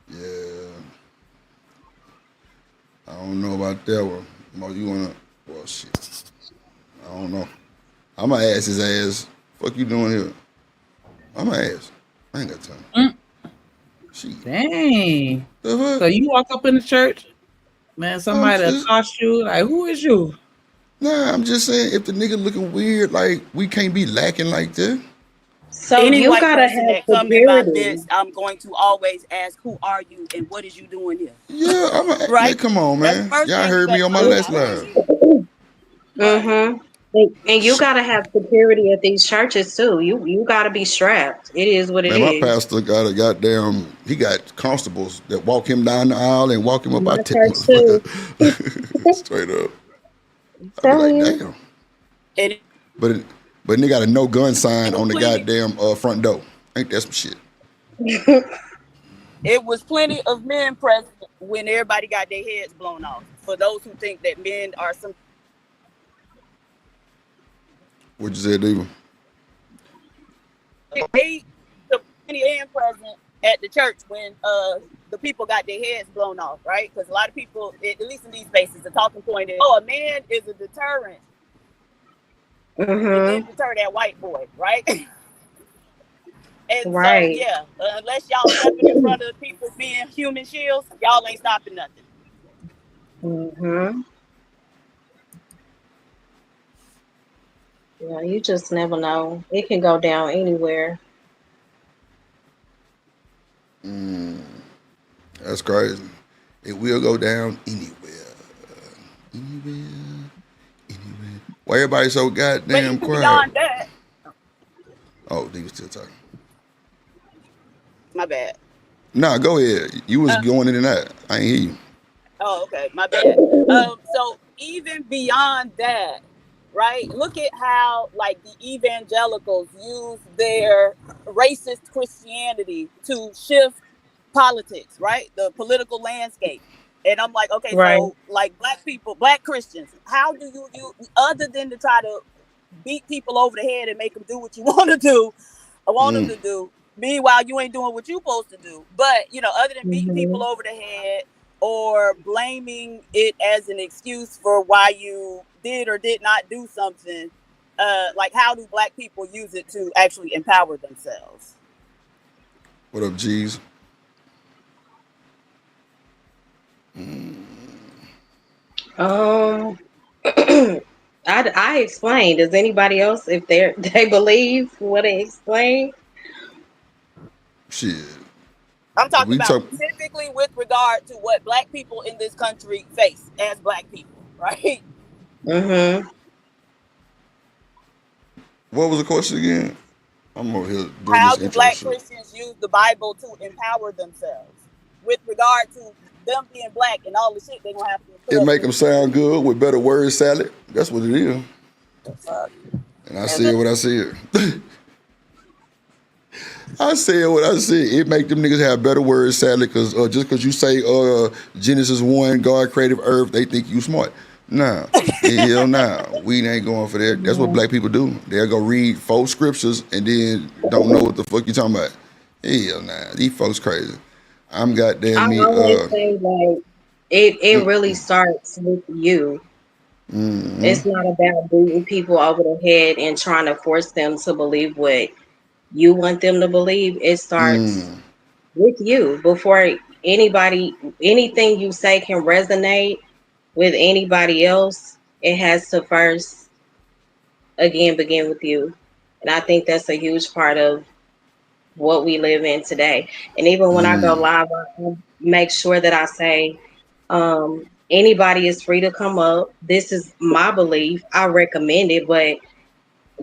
Speaker 1: Yeah. I don't know about that one. You wanna? Well, shit. I don't know. I'ma ask his ass. Fuck you doing here? I'ma ask. I ain't got time.
Speaker 8: Mm,
Speaker 1: Shit.
Speaker 8: dang.
Speaker 1: The
Speaker 8: So
Speaker 1: fuck?
Speaker 8: you walk up in the church, man,
Speaker 1: I'm
Speaker 8: somebody
Speaker 1: just
Speaker 8: accost you, like, who is you?
Speaker 1: Nah. I'm just saying, if the nigga looking weird, like we can't be lacking like that.
Speaker 2: So
Speaker 18: Any
Speaker 2: you
Speaker 18: white
Speaker 2: gotta
Speaker 18: person
Speaker 2: have
Speaker 18: that come in my
Speaker 2: security.
Speaker 18: midst, I'm going to always ask, "Who are you, and what is you doing here?"
Speaker 1: Yeah. Man.
Speaker 18: Right?
Speaker 1: Come on,
Speaker 18: That's the
Speaker 1: man.
Speaker 18: first
Speaker 1: Y'all
Speaker 18: thing you
Speaker 1: heard me
Speaker 18: better
Speaker 1: on my
Speaker 18: find
Speaker 1: last
Speaker 18: out.
Speaker 1: live.
Speaker 18: Right.
Speaker 2: Mm-hmm. And you gotta have security at these churches too. You gotta be strapped. It is what it
Speaker 1: Man, my
Speaker 2: is.
Speaker 1: pastor got a goddamn. He got constables that walk him down the aisle and walk him up
Speaker 2: My
Speaker 1: out that
Speaker 2: church too.
Speaker 1: motherfucker. Straight up.
Speaker 2: I'm
Speaker 1: I'd be
Speaker 2: telling
Speaker 1: like,
Speaker 2: you.
Speaker 1: damn.
Speaker 18: And
Speaker 1: But it, but they got a no gun sign on the
Speaker 18: completely
Speaker 1: goddamn front door. Ain't that some shit?
Speaker 18: it was plenty of men present when everybody got their heads blown off. For those who think that men are some,
Speaker 1: What you said, Diva?
Speaker 18: they the plenty of men present at the church when the people got their heads blown off, right? Because a lot of people, at least in these spaces, the talking point is, oh, a man is a deterrent. It
Speaker 2: Mm-hmm.
Speaker 18: didn't deter that white boy, right? And so,
Speaker 2: Right.
Speaker 18: yeah, unless y'all stepping in front of people being human shields, y'all ain't stopping nothing.
Speaker 2: Mm-hmm. Yeah, you just never know. It can go down anywhere.
Speaker 1: Mm, that's crazy. It will go down anywhere. Anywhere. Anywhere. Why everybody so
Speaker 18: But
Speaker 1: goddamn
Speaker 18: even
Speaker 1: quiet?
Speaker 18: beyond that,
Speaker 1: Oh, they was still talking.
Speaker 18: my bad.
Speaker 1: Nah, go ahead. You was
Speaker 18: Uh,
Speaker 1: going in and out. I ain't hear you.
Speaker 18: oh, okay, my bad. So even beyond that, right? Look at how like the evangelicals use their racist Christianity to shift politics, right? The political landscape. And I'm like, okay,
Speaker 2: Right.
Speaker 18: so like black people, black Christians, how do you other than to try to beat people over the head and make them do what you want to do, I want them
Speaker 1: Mm,
Speaker 18: to do. Meanwhile, you ain't doing what you supposed to do. But other than beating people
Speaker 2: Mm-hmm.
Speaker 18: over the head or blaming it as an excuse for why you did or did not do something, like how do black people use it to actually empower themselves?
Speaker 1: what up, G's? Mm,
Speaker 2: Um, I explained. Does anybody else, if they believe what I explained?
Speaker 1: shit.
Speaker 18: I'm
Speaker 1: If
Speaker 18: talking
Speaker 1: we
Speaker 18: about
Speaker 1: talk,
Speaker 18: specifically with regard to what black people in this country face as black people, right?
Speaker 2: Mm-hmm.
Speaker 1: what was the question again? I'm over here doing
Speaker 18: How
Speaker 1: this
Speaker 18: do
Speaker 1: intro
Speaker 18: black
Speaker 1: shit.
Speaker 18: Christians use the Bible to empower themselves with regard to them being black and all the shit they're gonna have to put
Speaker 1: It
Speaker 18: up
Speaker 1: make
Speaker 18: with?
Speaker 1: them sound good with better word salad. That's what it is.
Speaker 18: The fuck?
Speaker 1: And I
Speaker 18: And
Speaker 1: said what I said. I said what I said. It make them niggas have better word salad because just because you say Genesis 1, God created earth, they think you smart. Nah. Hell nah. We ain't going for that. That's what black people do. They'll go read 4 scriptures and then don't know what the fuck you talking about. Hell nah. These folks crazy. I'm
Speaker 2: I
Speaker 1: goddamn me.
Speaker 2: always say like it really starts with you.
Speaker 1: Mm-hmm.
Speaker 2: It's not about beating people over the head and trying to force them to believe what you want them to believe. It starts
Speaker 1: Mm.
Speaker 2: with you before anybody anything you say can resonate with anybody else. It has to first again begin with you. And I think that's a huge part of what we live in today. And even when I go
Speaker 1: Mm.
Speaker 2: live, I make sure that I say, anybody is free to come up. This is my belief. I recommend it, but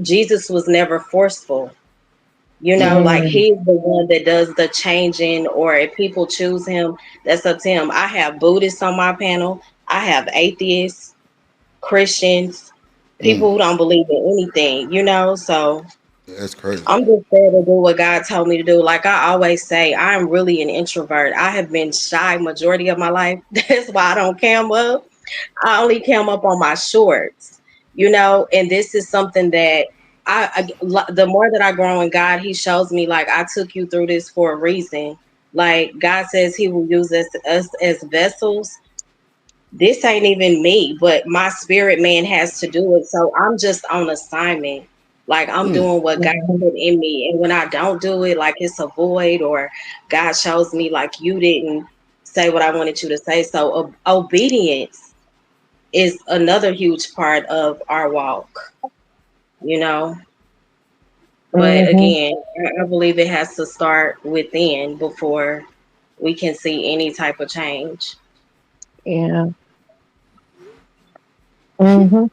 Speaker 2: Jesus was never forceful. You know,
Speaker 1: Mm.
Speaker 2: like he's the one that does the changing, or if people choose him, that's up to him. I have Buddhists on my panel, I have atheists, Christians,
Speaker 1: Mm.
Speaker 2: people who don't believe in anything, so
Speaker 1: That's crazy.
Speaker 2: I'm just there to do what God told me to do. Like I always say, I'm really an introvert. I have been shy majority of my life. That's why I don't cam up. I only cam up on my shorts, and this is something that the more that I grow in God, He shows me like I took you through this for a reason. Like God says He will use us as vessels. This ain't even me, but my spirit man has to do it. So I'm just on assignment. Like I'm
Speaker 1: Mm.
Speaker 2: doing what God put in me. And when I don't do it, like it's a void, or God shows me like you didn't say what I wanted you to say. So obedience is another huge part of our walk. But
Speaker 17: Mm-hmm.
Speaker 2: again, I believe it has to start within before we can see any type of change.
Speaker 17: Yeah. Mm-hmm.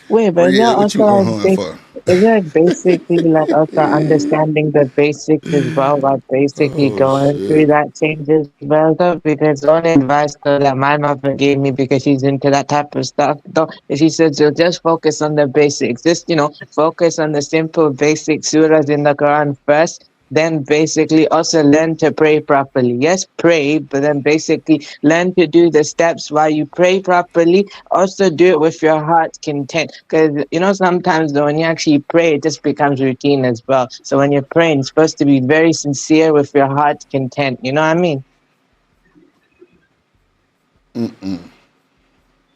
Speaker 17: Wait, but is that
Speaker 1: Brielle, what
Speaker 17: also
Speaker 1: you
Speaker 17: like
Speaker 1: for?
Speaker 17: is that basically like also understanding the basics as well, like basically
Speaker 1: Oh
Speaker 17: going through
Speaker 1: shit.
Speaker 17: that change as well though? Because one advice though that my mother gave me because she's into that type of stuff though, is she said so just focus on the basics. Just focus on the simple basic surahs in the Quran first. then basically also learn to pray properly. Yes, pray, but then basically learn to do the steps while you pray properly. Also do it with your heart's content. Because, you know, sometimes though, when you actually pray, it just becomes routine as well. So when you're praying, it's supposed to be very sincere with your heart's content. You know what I mean?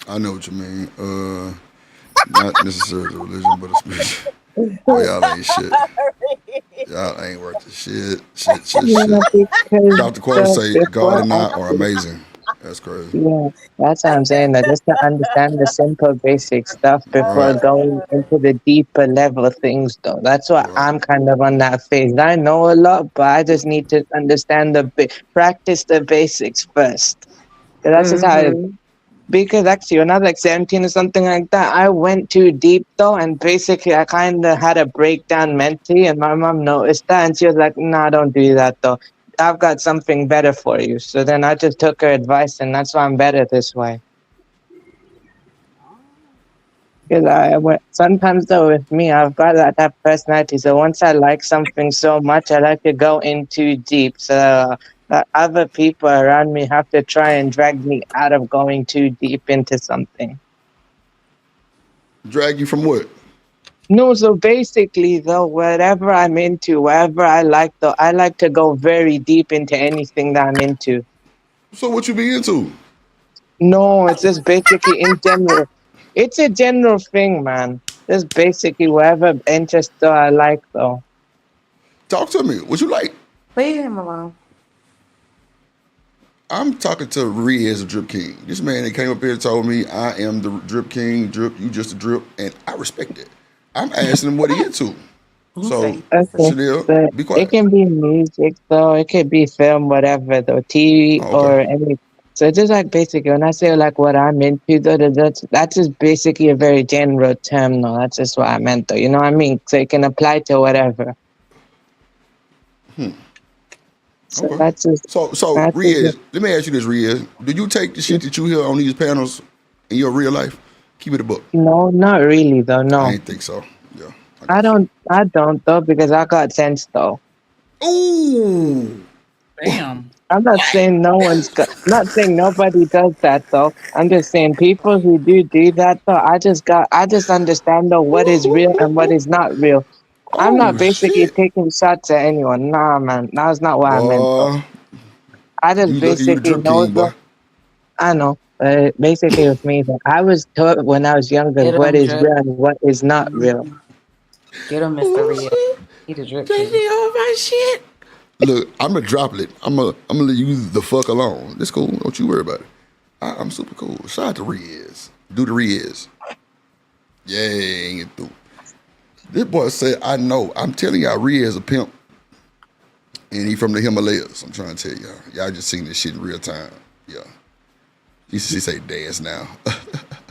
Speaker 1: I know what you mean. Not necessarily a religion, but a spirit. Oh, y'all ain't shit. Y'all ain't worth the shit.
Speaker 17: Yeah, because
Speaker 1: Dr. Quota say God
Speaker 17: before
Speaker 1: and
Speaker 17: I
Speaker 1: I are amazing. That's crazy.
Speaker 17: yeah, that's what I'm saying. That just to understand the simple, basic stuff before
Speaker 1: Right.
Speaker 17: going into the deeper level things, though. That's what
Speaker 1: Right.
Speaker 17: I'm kind of on that phase. I know a lot, but I just need to understand practice the basics first. 'Cause that's just how it is.
Speaker 2: Mm-hmm.
Speaker 17: Because actually, when I was like 17 or something like that, I went too deep though, and basically, I kind of had a breakdown mentally, and my mom noticed that, and she was like, "Nah, don't do that though. I've got something better for you." So then I just took her advice, and that's why I'm better this way. Because sometimes though with me, I've got that personality. So once I like something so much, I like to go in too deep. So other people around me have to try and drag me out of going too deep into something.
Speaker 1: Drag you from what?
Speaker 17: No, so basically though, whatever I'm into, whatever I like though, I like to go very deep into anything that I'm into.
Speaker 1: So what you be into?
Speaker 17: No, it's just basically in general. It's a general thing, man. Just basically whatever interest though I like though.
Speaker 1: Talk to me. What you like?
Speaker 6: Leave him alone.
Speaker 1: I'm talking to Riz, the Drip King. This man that came up here and told me I am the Drip King. Drip, you just a drip, and I respect it. I'm asking him what he into. So,
Speaker 17: Okay.
Speaker 1: Chanel,
Speaker 17: But
Speaker 1: be
Speaker 17: it
Speaker 1: quiet.
Speaker 17: can be music though, it could be film, whatever though, TV
Speaker 1: Oh, okay.
Speaker 17: or any. So just like basically when I say like what I'm into though, that's just basically a very general term though. That's just what I meant though. You know what I mean? So it can apply to whatever.
Speaker 1: Hmm.
Speaker 17: So
Speaker 1: Okay.
Speaker 17: that's just
Speaker 1: So
Speaker 17: that's just
Speaker 1: Riz, let me ask you this, Riz. Do you take the shit that you hear on these panels in your real life? Keep it a book.
Speaker 17: no, not really though,
Speaker 1: I
Speaker 17: no.
Speaker 1: ain't think so. Yeah, I
Speaker 17: I
Speaker 1: got you.
Speaker 17: don't though because I got sense though.
Speaker 1: Ooh.
Speaker 8: Damn.
Speaker 17: I'm not saying I'm not saying nobody does that though. I'm just saying people who do that though. I just understand though what is real and what is not real. I'm not
Speaker 1: Oh
Speaker 17: basically
Speaker 1: shit.
Speaker 17: taking shots at anyone. Nah, man, that's not what I meant though.
Speaker 1: Boy,
Speaker 17: I just
Speaker 1: you lucky you the
Speaker 17: basically
Speaker 1: Drip
Speaker 17: know
Speaker 1: King, boy.
Speaker 17: though. I know. Basically with me though, I was taught when I was younger
Speaker 6: Get
Speaker 17: what
Speaker 6: him,
Speaker 17: is
Speaker 6: Drip.
Speaker 17: real and what is not real.
Speaker 6: Get him, Mr.
Speaker 1: Oh
Speaker 6: Ria.
Speaker 1: shit.
Speaker 6: He the drip
Speaker 1: JD
Speaker 6: king.
Speaker 1: on my shit. Look, I'm a droplet. I'm gonna leave you the fuck alone. It's cool. Don't you worry about it. I'm super cool. Shout out to Riz. Do the Riz. Yeah, ain't get through. This boy said, I know. I'm telling y'all, Riz a pimp. And he from the Himalayas. I'm trying to tell y'all. Y'all just seen this shit in real time. Yeah. She say dance now.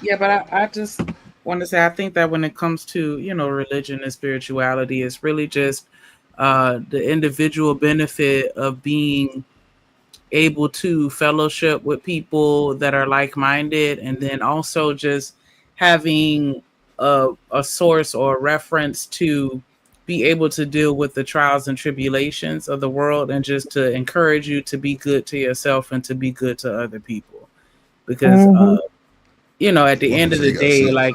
Speaker 8: Yeah, but I just want to say I think that when it comes to religion and spirituality, it's really just the individual benefit of being able to fellowship with people that are like-minded, and then also just having a source or a reference to be able to deal with the trials and tribulations of the world, and just to encourage you to be good to yourself and to be good to other people, because
Speaker 17: Mm-hmm.
Speaker 8: at the end
Speaker 1: Motherfucker
Speaker 8: of
Speaker 1: say
Speaker 8: the
Speaker 1: he got
Speaker 8: day,
Speaker 1: sense.
Speaker 8: like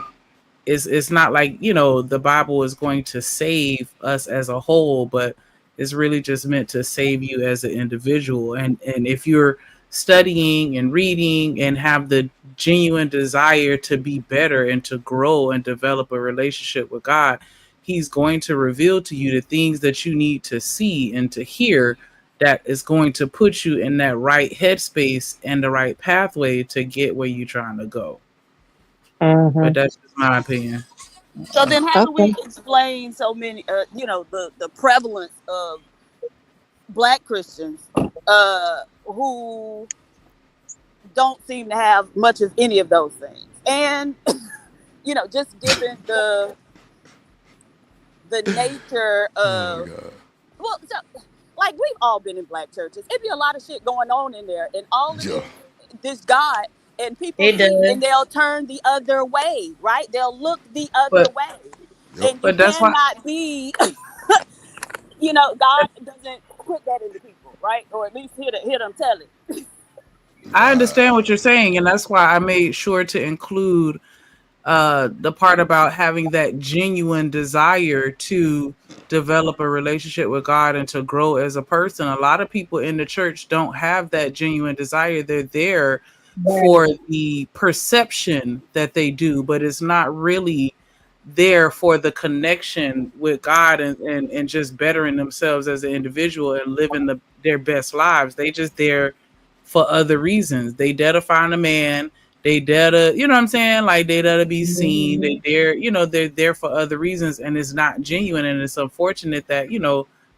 Speaker 8: it's not like the Bible is going to save us as a whole, but it's really just meant to save you as an individual. And if you're studying and reading and have the genuine desire to be better and to grow and develop a relationship with God, he's going to reveal to you the things that you need to see and to hear, that is going to put you in that right headspace and the right pathway to get where you're trying to go.
Speaker 17: Mm-hmm.
Speaker 8: But that's just my opinion.
Speaker 18: So then, how do
Speaker 17: Okay.
Speaker 18: we explain so many, the prevalence of Black Christians who don't seem to have much of any of those things, and just given the nature
Speaker 1: Oh my
Speaker 18: of,
Speaker 1: God.
Speaker 18: well, so, like, we've all been in Black churches. It'd be a lot of shit going on in there, and all of
Speaker 1: Yeah.
Speaker 18: this God, and people
Speaker 2: It
Speaker 18: see it and
Speaker 2: does.
Speaker 18: they'll turn the other way, right? They'll look the other
Speaker 8: But
Speaker 18: way,
Speaker 1: Yep.
Speaker 18: and you
Speaker 8: but that's why
Speaker 18: cannot be God doesn't put that into people, right? Or at least hear them tell it.
Speaker 8: I understand what you're saying, and that's why I made sure to include the part about having that genuine desire to develop a relationship with God and to grow as a person. A lot of people in the church don't have that genuine desire. They're there for
Speaker 2: Right.
Speaker 8: the perception that they do, but it's not really there for the connection with God and just bettering themselves as an individual and living their best lives. They just there for other reasons. They there to find a man. They there to, you know what I'm saying? Like they there to be seen. They
Speaker 2: Mhm.
Speaker 8: there, they're there for other reasons, and it's not genuine. And it's unfortunate that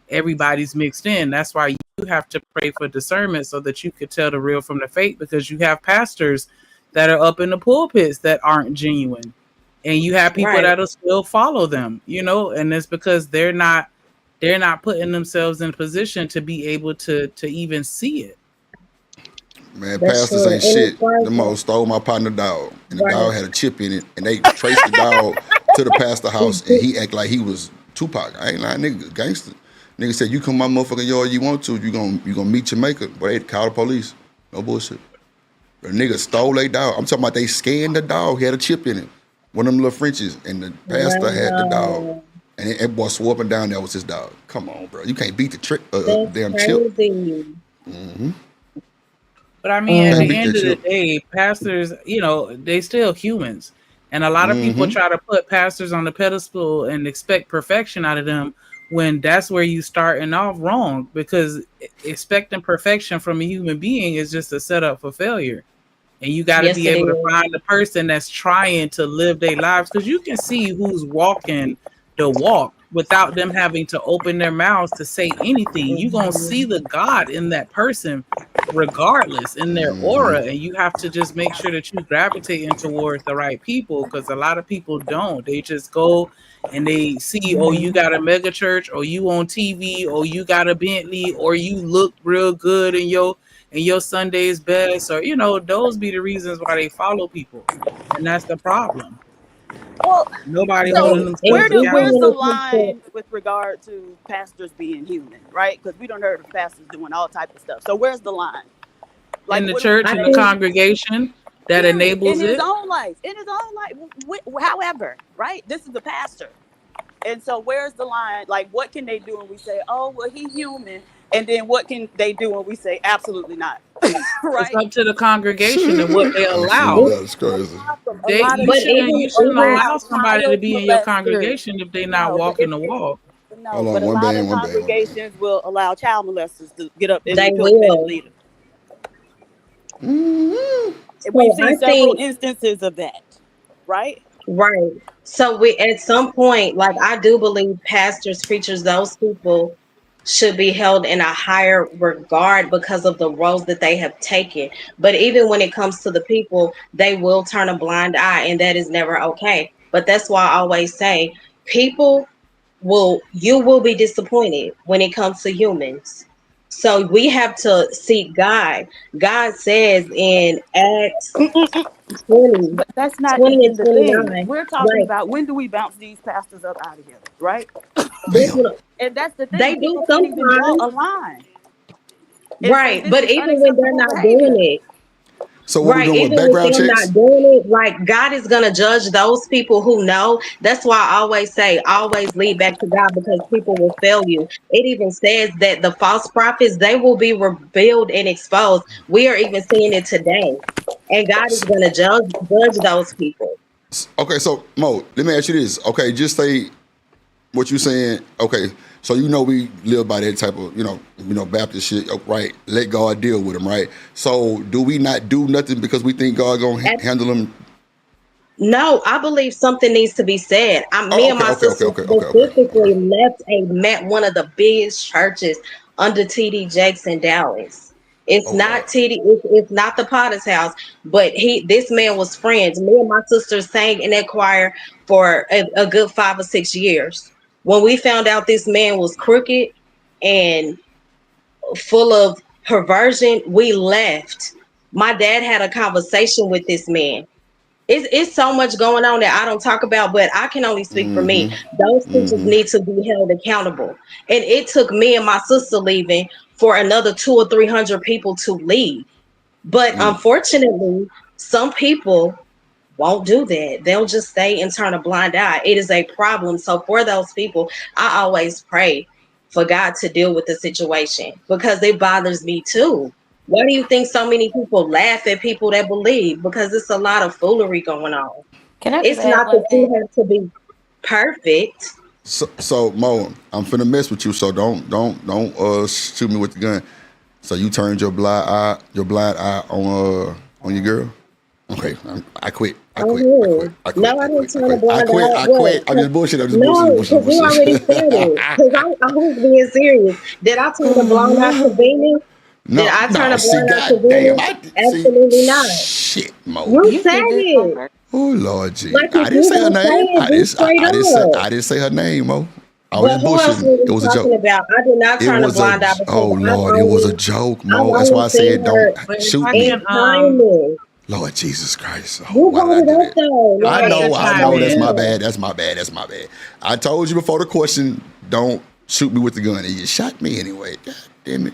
Speaker 8: everybody's mixed in. That's why you have to pray for discernment so that you could tell the real from the fake. Because you have pastors that are up in the pulpits that aren't genuine, and you have people
Speaker 2: Right.
Speaker 8: that'll still follow them. And it's because they're not putting themselves in a position to be able to even see it.
Speaker 1: Man,
Speaker 2: That's
Speaker 1: pastors
Speaker 2: true.
Speaker 1: ain't
Speaker 2: And it's
Speaker 1: shit. The
Speaker 2: crazy.
Speaker 1: most stole my partner dog, and the
Speaker 2: Right.
Speaker 1: dog had a chip in it, and they traced the dog to the pastor house, and he act like he was Tupac. I ain't lying, nigga, gangster. Nigga said, "You come my motherfucking yard, you want to, you gonna meet your maker." But they call the police. No bullshit. The nigga stole their dog. I'm talking about they scanned the dog. He had a chip in it, one of them little Frenchies, and the pastor had the dog,
Speaker 2: Wow.
Speaker 1: and that boy swore up and down that was his dog. Come on, bro, you can't beat the trick,
Speaker 2: That's
Speaker 1: damn chip.
Speaker 2: crazy.
Speaker 1: Mm-hmm.
Speaker 8: But I mean, at
Speaker 1: Can't
Speaker 8: the
Speaker 1: beat
Speaker 2: Mm.
Speaker 8: end
Speaker 1: that
Speaker 8: of the
Speaker 1: chip.
Speaker 8: day, pastors, they still humans. And a lot of people
Speaker 1: Mm-hmm.
Speaker 8: try to put pastors on the pedestal and expect perfection out of them when that's where you starting off wrong, because expecting perfection from a human being is just a setup for failure. And you got to
Speaker 2: Yes,
Speaker 8: be
Speaker 2: it
Speaker 8: able to
Speaker 2: is.
Speaker 8: find the person that's trying to live their lives, because you can see who's walking the walk without them having to open their mouths to say anything. You're going to see
Speaker 2: Mhm.
Speaker 8: the God in that person regardless, in their
Speaker 1: Mm-hmm.
Speaker 8: aura, and you have to just make sure that you gravitating towards the right people, because a lot of people don't. They just go and they see, oh, you
Speaker 2: Mhm.
Speaker 8: got a mega church, or you on TV, or you got a Bentley, or you look real good in your Sunday's best, or those be the reasons why they follow people, and that's the problem.
Speaker 18: Well,
Speaker 8: Nobody holding
Speaker 18: so
Speaker 2: Right. And
Speaker 8: themselves
Speaker 2: even
Speaker 18: where's
Speaker 8: accountable.
Speaker 18: the
Speaker 2: when it comes to
Speaker 18: line with regard to pastors being human, right? Because we don't heard of pastors doing all type of stuff. So where's the line? Like,
Speaker 8: In the
Speaker 18: what do we
Speaker 8: church,
Speaker 2: I
Speaker 8: in the
Speaker 18: say?
Speaker 2: think
Speaker 8: congregation that
Speaker 18: Period. In
Speaker 8: enables
Speaker 18: his
Speaker 8: it.
Speaker 18: own life, however, right? This is the pastor. And so where's the line? Like, what can they do when we say, oh, well, he's human? And then what can they do when we say, absolutely not?
Speaker 8: It's
Speaker 18: Right?
Speaker 8: up to the congregation and what they
Speaker 1: Absolutely,
Speaker 8: allow.
Speaker 1: that is crazy.
Speaker 18: Problem. A
Speaker 8: They
Speaker 18: lot of
Speaker 8: you
Speaker 2: but
Speaker 8: shouldn't
Speaker 18: churches
Speaker 8: you
Speaker 2: even
Speaker 8: shouldn't
Speaker 2: even
Speaker 8: allow
Speaker 18: allow
Speaker 8: somebody to
Speaker 18: child
Speaker 8: be in your
Speaker 18: molesters.
Speaker 8: congregation if they're not
Speaker 18: No, but
Speaker 8: walking the walk.
Speaker 1: Hold
Speaker 18: no, but
Speaker 1: on,
Speaker 18: a
Speaker 1: one
Speaker 18: lot of
Speaker 1: band, one band, one band.
Speaker 18: congregations will allow child molesters to get up in
Speaker 2: they
Speaker 18: the pulpit and
Speaker 2: will.
Speaker 18: lead them.
Speaker 1: Mm-hmm.
Speaker 18: And we've
Speaker 2: So
Speaker 18: seen
Speaker 2: I
Speaker 18: several
Speaker 2: think
Speaker 18: instances of that, right?
Speaker 2: right. So we at some point, like I do believe pastors, preachers, those people should be held in a higher regard because of the roles that they have taken. But even when it comes to the people, they will turn a blind eye, and that is never okay. But that's why I always say people you will be disappointed when it comes to humans. So we have to seek God. God says in Acts 20,
Speaker 18: But that's not
Speaker 2: 20 and
Speaker 18: even the thing.
Speaker 2: 29,
Speaker 18: We're talking
Speaker 2: right?
Speaker 18: about when do we bounce these pastors up out of here, right?
Speaker 2: This
Speaker 1: Damn.
Speaker 2: what
Speaker 18: And that's the thing.
Speaker 2: they do
Speaker 18: People can't even draw
Speaker 2: sometimes,
Speaker 18: a line and say
Speaker 2: right?
Speaker 18: this
Speaker 2: But
Speaker 18: is
Speaker 2: even when they're
Speaker 18: unacceptable
Speaker 2: not doing
Speaker 18: behavior.
Speaker 2: it,
Speaker 1: So what we
Speaker 2: right,
Speaker 1: doing with
Speaker 2: even with
Speaker 1: background
Speaker 2: them
Speaker 1: checks?
Speaker 2: not doing it, like God is gonna judge those people who know. That's why I always say, always lead back to God because people will fail you. It even says that the false prophets they will be revealed and exposed. We are even seeing it today, and God is gonna judge those people.
Speaker 1: Okay, so Mo, let me ask you this. Okay, just say what you saying. Okay, so we live by that type of Baptist shit, right? Let God deal with them, right? So do we not do nothing because we think God gonna handle them?
Speaker 2: No, I believe something needs to be said. Me
Speaker 1: Oh,
Speaker 2: and
Speaker 1: okay,
Speaker 2: my
Speaker 1: okay, okay,
Speaker 2: sister
Speaker 1: okay, okay, okay, okay.
Speaker 2: specifically met one of the biggest churches under TD Jakes in Dallas. It's
Speaker 1: Oh Lord.
Speaker 2: not TD. It's not the Potter's house, but this man was friends. Me and my sister sang in that choir for a good 5 or 6 years. When we found out this man was crooked and full of perversion, we left. My dad had a conversation with this man It's so much going on that I don't talk about, but I can only speak for me.
Speaker 1: Mm-hmm.
Speaker 2: Those teachers
Speaker 1: Mm-hmm.
Speaker 2: need to be held accountable. And it took me and my sister leaving for another 200 or 300 people to leave. But
Speaker 1: Mm.
Speaker 2: unfortunately, some people won't do that. They'll just stay and turn a blind eye. It is a problem. So for those people, I always pray for God to deal with the situation because it bothers me too. Why do you think so many people laugh at people that believe? Because it's a lot of foolery going on.
Speaker 19: Can I just
Speaker 2: It's
Speaker 19: add
Speaker 2: not
Speaker 19: one
Speaker 2: that
Speaker 19: thing?
Speaker 2: you have to be perfect.
Speaker 1: So Mo, I'm finna mess with you. So don't shoot me with the gun. So you turned your blind eye on your girl. Okay, I quit. I quit. I quit.
Speaker 2: Oh,
Speaker 1: I
Speaker 2: no,
Speaker 1: quit.
Speaker 2: I
Speaker 1: I
Speaker 2: didn't
Speaker 1: quit. I
Speaker 2: turn a
Speaker 1: quit. I
Speaker 2: blind
Speaker 1: quit.
Speaker 2: eye.
Speaker 1: I
Speaker 2: What?
Speaker 1: quit. I'm just bullshit. I'm just bullshit. I'm
Speaker 2: No,
Speaker 1: bullshit. I'm
Speaker 2: because you already
Speaker 1: bullshit.
Speaker 2: said it. Because I was being serious. Did I turn a blind eye to Venus? Did
Speaker 1: No,
Speaker 2: I turn
Speaker 1: no.
Speaker 2: a
Speaker 1: See,
Speaker 2: blind eye to
Speaker 1: goddamn.
Speaker 2: Venus?
Speaker 1: I see.
Speaker 2: Absolutely not.
Speaker 1: Shit, Mo.
Speaker 2: You
Speaker 19: You
Speaker 2: said
Speaker 19: did this on
Speaker 2: it.
Speaker 19: purpose.
Speaker 1: Oh Lord, G.
Speaker 2: Like
Speaker 1: I
Speaker 2: if
Speaker 1: didn't
Speaker 2: you
Speaker 1: say her
Speaker 2: gonna say
Speaker 1: name.
Speaker 2: it, be straight up.
Speaker 1: I didn't say her name, Mo. I was
Speaker 2: But
Speaker 1: just
Speaker 2: who else
Speaker 1: bullshitting.
Speaker 2: were
Speaker 1: It
Speaker 2: we
Speaker 1: was a joke.
Speaker 2: talking about? I did not
Speaker 1: It
Speaker 2: turn a
Speaker 1: was a.
Speaker 2: blind eye because
Speaker 1: Oh Lord, it was a joke,
Speaker 2: I've
Speaker 1: Mo. That's
Speaker 2: only
Speaker 1: why I
Speaker 2: seen
Speaker 1: said don't
Speaker 2: her
Speaker 8: But if
Speaker 1: shoot
Speaker 8: I
Speaker 1: me.
Speaker 2: in
Speaker 8: can
Speaker 2: kindness.
Speaker 1: Lord Jesus Christ. Oh,
Speaker 2: You
Speaker 1: why did
Speaker 2: brought
Speaker 1: I
Speaker 2: it
Speaker 1: do
Speaker 2: up
Speaker 1: that?
Speaker 2: though.
Speaker 8: if I could
Speaker 1: I
Speaker 8: chime
Speaker 1: know. That's my
Speaker 8: in.
Speaker 1: bad. That's my bad. That's my bad. I told you before the question. Don't shoot me with the gun, and you shot me anyway. God damn it.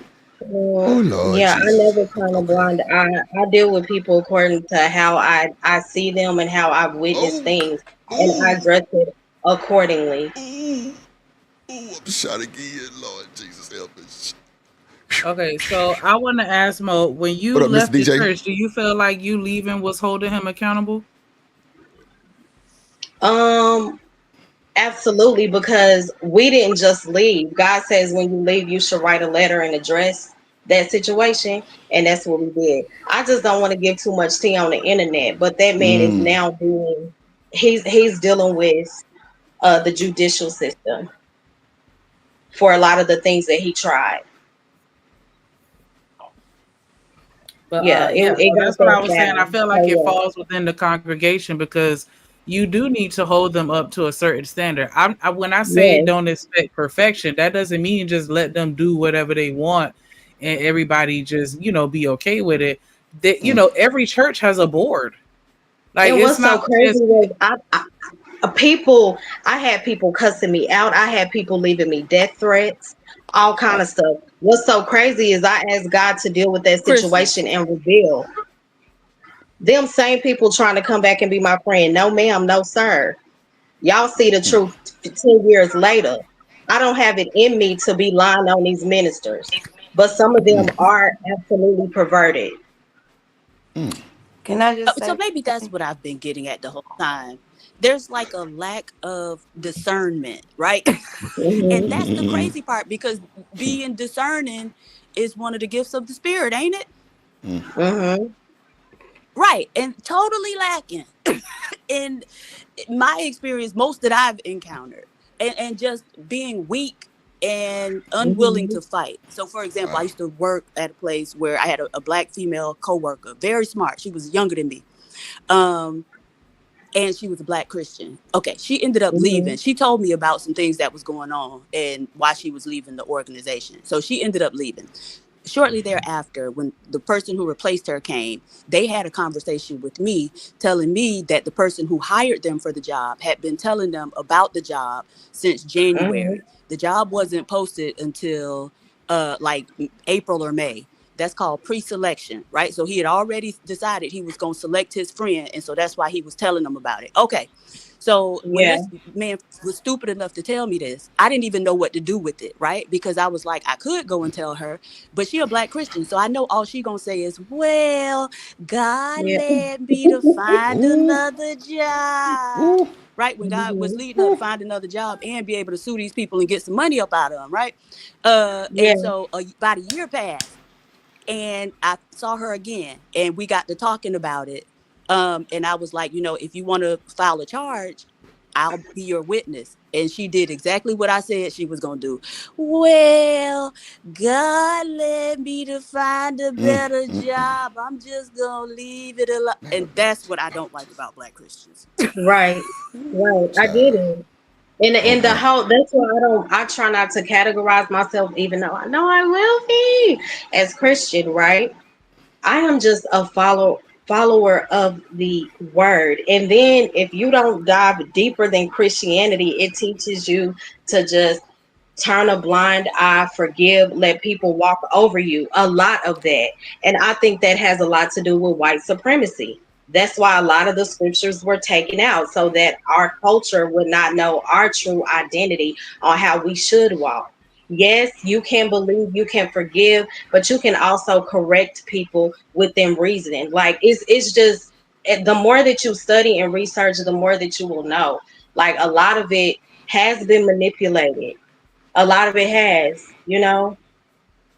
Speaker 1: Oh Lord
Speaker 2: Yeah, I
Speaker 1: Jesus.
Speaker 2: never turn a
Speaker 1: Okay.
Speaker 2: blind eye. I deal with people according to how I see them and how I've witnessed
Speaker 1: Oh.
Speaker 2: things, and I
Speaker 1: Ooh.
Speaker 2: address it accordingly.
Speaker 1: Ooh. Ooh. I'm shot again. Lord Jesus help us.
Speaker 8: Okay, so I want to ask Mo, when
Speaker 1: What
Speaker 8: you
Speaker 1: up, Mr.
Speaker 8: left the
Speaker 1: DJ?
Speaker 8: church, do you feel like you leaving was holding him accountable?
Speaker 2: Um, Absolutely, because we didn't just leave. God says when you leave, you should write a letter and address that situation, and that's what we did. I just don't want to give too much tea on the internet, but that man is
Speaker 1: Mm.
Speaker 2: now being he's dealing with the judicial system for a lot of the things that he tried.
Speaker 8: But
Speaker 2: Yeah,
Speaker 8: yeah,
Speaker 2: it
Speaker 8: so
Speaker 2: got
Speaker 8: that's what I
Speaker 2: that
Speaker 8: was saying. I
Speaker 2: bad.
Speaker 8: feel like it
Speaker 2: So
Speaker 8: falls within the congregation because you do need to hold them up to a certain standard. When I
Speaker 2: yeah,
Speaker 8: say
Speaker 2: yes.
Speaker 8: don't expect perfection, that doesn't mean just let them do whatever they want and everybody just be okay with it. That
Speaker 1: Mm.
Speaker 8: every church has a board. Like
Speaker 2: And
Speaker 8: it's
Speaker 2: what's so
Speaker 8: not
Speaker 2: crazy
Speaker 8: just
Speaker 2: was people, I had people cussing me out. I had people leaving me death threats, all kind of stuff. What's so crazy is I asked God to deal with that
Speaker 18: Christians.
Speaker 2: situation and reveal them same people trying to come back and be my friend. No, ma'am, no, sir. Y'all see the truth 10 years later. I don't have it in me to be lying on these ministers, but some of them are absolutely perverted.
Speaker 19: Can I just
Speaker 18: So
Speaker 19: say
Speaker 18: maybe that's
Speaker 19: something?
Speaker 18: what I've been getting at the whole time. There's like a lack of discernment, right? And
Speaker 2: Hmm.
Speaker 18: that's the crazy part because being discerning is one of the gifts of the spirit, ain't it?
Speaker 2: Hmm.
Speaker 18: Right. And totally lacking. In my experience, most that I've encountered, and just being weak and unwilling
Speaker 2: Hmm.
Speaker 18: to fight. So, for example, I used to work at a place where I had a black female coworker, very smart. She was younger than me. Um, and she was a black Christian. Okay, she ended up
Speaker 2: Hmm.
Speaker 18: leaving. She told me about some things that was going on and why she was leaving the organization. So she ended up leaving. Shortly thereafter, when the person who replaced her came, they had a conversation with me, telling me that the person who hired them for the job had been telling them about the job since
Speaker 2: Hmm.
Speaker 18: January. The job wasn't posted until like April or May. That's called pre-selection, right? So he had already decided he was going to select his friend, and so that's why he was telling them about it. Okay. So when
Speaker 2: Yeah.
Speaker 18: this man was stupid enough to tell me this, I didn't even know what to do with it, right? Because I was like, I could go and tell her, but she a black Christian, so I know all she gonna say is, "Well, God
Speaker 2: Yeah.
Speaker 18: led me to find
Speaker 1: Ooh.
Speaker 18: another job."
Speaker 1: Ooh.
Speaker 18: Right, when God was
Speaker 2: Hmm.
Speaker 18: leading her to find another job and be able to sue these people and get some money up out of them, right?
Speaker 2: Yeah.
Speaker 18: And so about a year passed, and I saw her again, and we got to talking about it. And I was like, if you want to file a charge, I'll be your witness. And she did exactly what I said she was gonna do. Well, God led me to find a better job. I'm just gonna leave it alone. And that's what I don't like about black Christians.
Speaker 2: Right. Right. I get
Speaker 1: Child.
Speaker 2: it. And the
Speaker 1: Uh-uh.
Speaker 2: whole that's why I try not to categorize myself, even though I know I will be as Christian, right? I am just a follower of the word. And then if you don't dive deeper than Christianity, it teaches you to just turn a blind eye, forgive, let people walk over you. A lot of that. And I think that has a lot to do with white supremacy. That's why a lot of the scriptures were taken out so that our culture would not know our true identity on how we should walk. Yes, you can believe, you can forgive, but you can also correct people within reasoning. Like it's just the more that you study and research, the more that you will know. Like a lot of it has been manipulated, a lot of it has,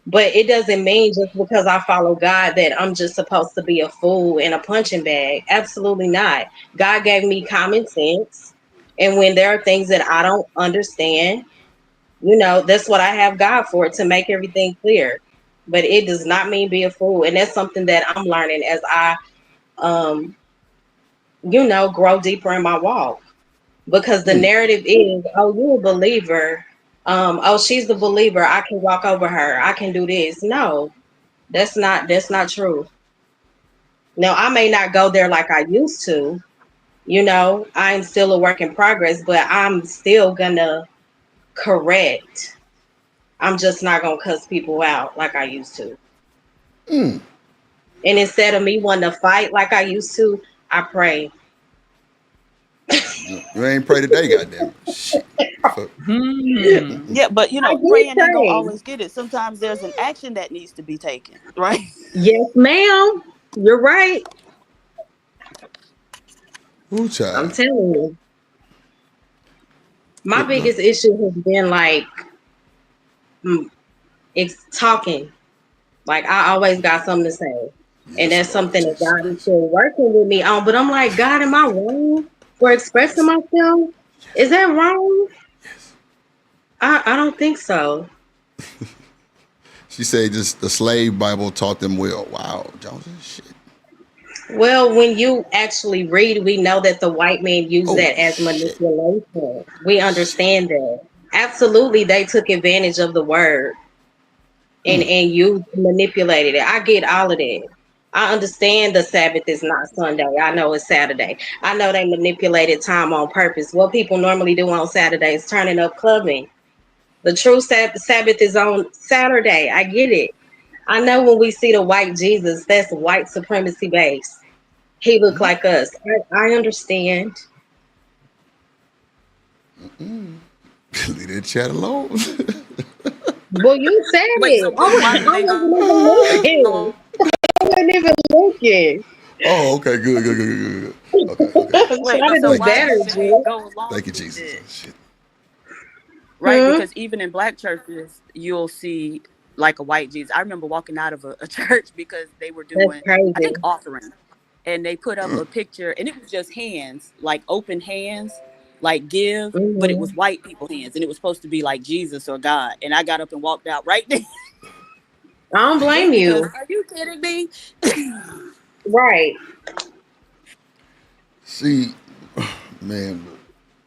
Speaker 2: but it doesn't mean just because I follow God that I'm just supposed to be a fool in a punching bag. Absolutely not. God gave me common sense. And when there are things that I don't understand, that's what I have God for, to make everything clear. But it does not mean be a fool. And that's something that I'm learning as I, um, grow deeper in my walk, because the narrative is, oh, you're a believer. Oh, she's the believer. I can walk over her. I can do this. No, that's not true. Now, I may not go there like I used to. I'm still a work in progress, but I'm still gonna correct. I'm just not gonna cuss people out like I used to. And instead of me wanting to fight like I used to, I pray.
Speaker 1: You ain't pray today, goddamn it. Shit. Fuck.
Speaker 18: Yeah, but
Speaker 2: I did
Speaker 18: praying ain't gonna
Speaker 2: pray.
Speaker 18: always get it. Sometimes there's an action that needs to be taken, right?
Speaker 2: Yes, ma'am. You're right.
Speaker 1: Ooh,
Speaker 2: I'm
Speaker 1: child.
Speaker 2: telling you. My
Speaker 1: But no.
Speaker 2: biggest issue has been like, mm, it's talking. Like I always got something to say. And
Speaker 1: Yes,
Speaker 2: that's
Speaker 1: Lord
Speaker 2: something that
Speaker 1: Jesus
Speaker 2: God is
Speaker 1: Christ.
Speaker 2: still working with me on. But I'm like, God, am I wrong for expressing myself? Is that wrong? I don't think so.
Speaker 1: She said just the slave Bible taught them well. Wow, Jones, shit.
Speaker 2: Well, when you actually read, we know that the white man used
Speaker 1: Oh
Speaker 2: that as
Speaker 1: shit.
Speaker 2: manipulation. We understand that. Absolutely, they took advantage of the word and you manipulated it. I get all of that. I understand the Sabbath is not Sunday. I know it's Saturday. I know they manipulated time on purpose. What people normally do on Saturday is turning up clubbing. The true Sabbath is on Saturday. I get it. I know when we see the white Jesus, that's white supremacy base. He looked like us. I understand.
Speaker 1: Leave that chat alone.
Speaker 2: Well, you said
Speaker 18: Wait,
Speaker 2: it.
Speaker 18: so why do
Speaker 2: I
Speaker 18: they
Speaker 2: wasn't even looking. I wasn't even looking.
Speaker 1: Oh, okay, good. Okay.
Speaker 18: wait,
Speaker 2: Try
Speaker 18: but
Speaker 2: to
Speaker 18: so
Speaker 2: do
Speaker 1: Thank you,
Speaker 18: why
Speaker 2: better,
Speaker 18: do
Speaker 1: Jesus.
Speaker 18: they
Speaker 2: Jill.
Speaker 18: go along
Speaker 1: Thank you,
Speaker 18: with
Speaker 1: Jesus. Oh,
Speaker 18: it?
Speaker 1: shit.
Speaker 18: Right?
Speaker 2: Hmm?
Speaker 18: Because even in black churches, you'll see like a white Jesus. I remember walking out of a church because they were
Speaker 2: That's
Speaker 18: doing, I think,
Speaker 2: crazy.
Speaker 18: offering. And they put up a picture and it was just hands, like open hands, like give, but it
Speaker 2: Hmm.
Speaker 18: was white people hands and it was supposed to be like Jesus or God. And I got up and walked out right there
Speaker 2: I don't
Speaker 18: just
Speaker 2: blame
Speaker 18: because,
Speaker 2: you.
Speaker 18: are you kidding me?
Speaker 2: Right.
Speaker 1: See, man,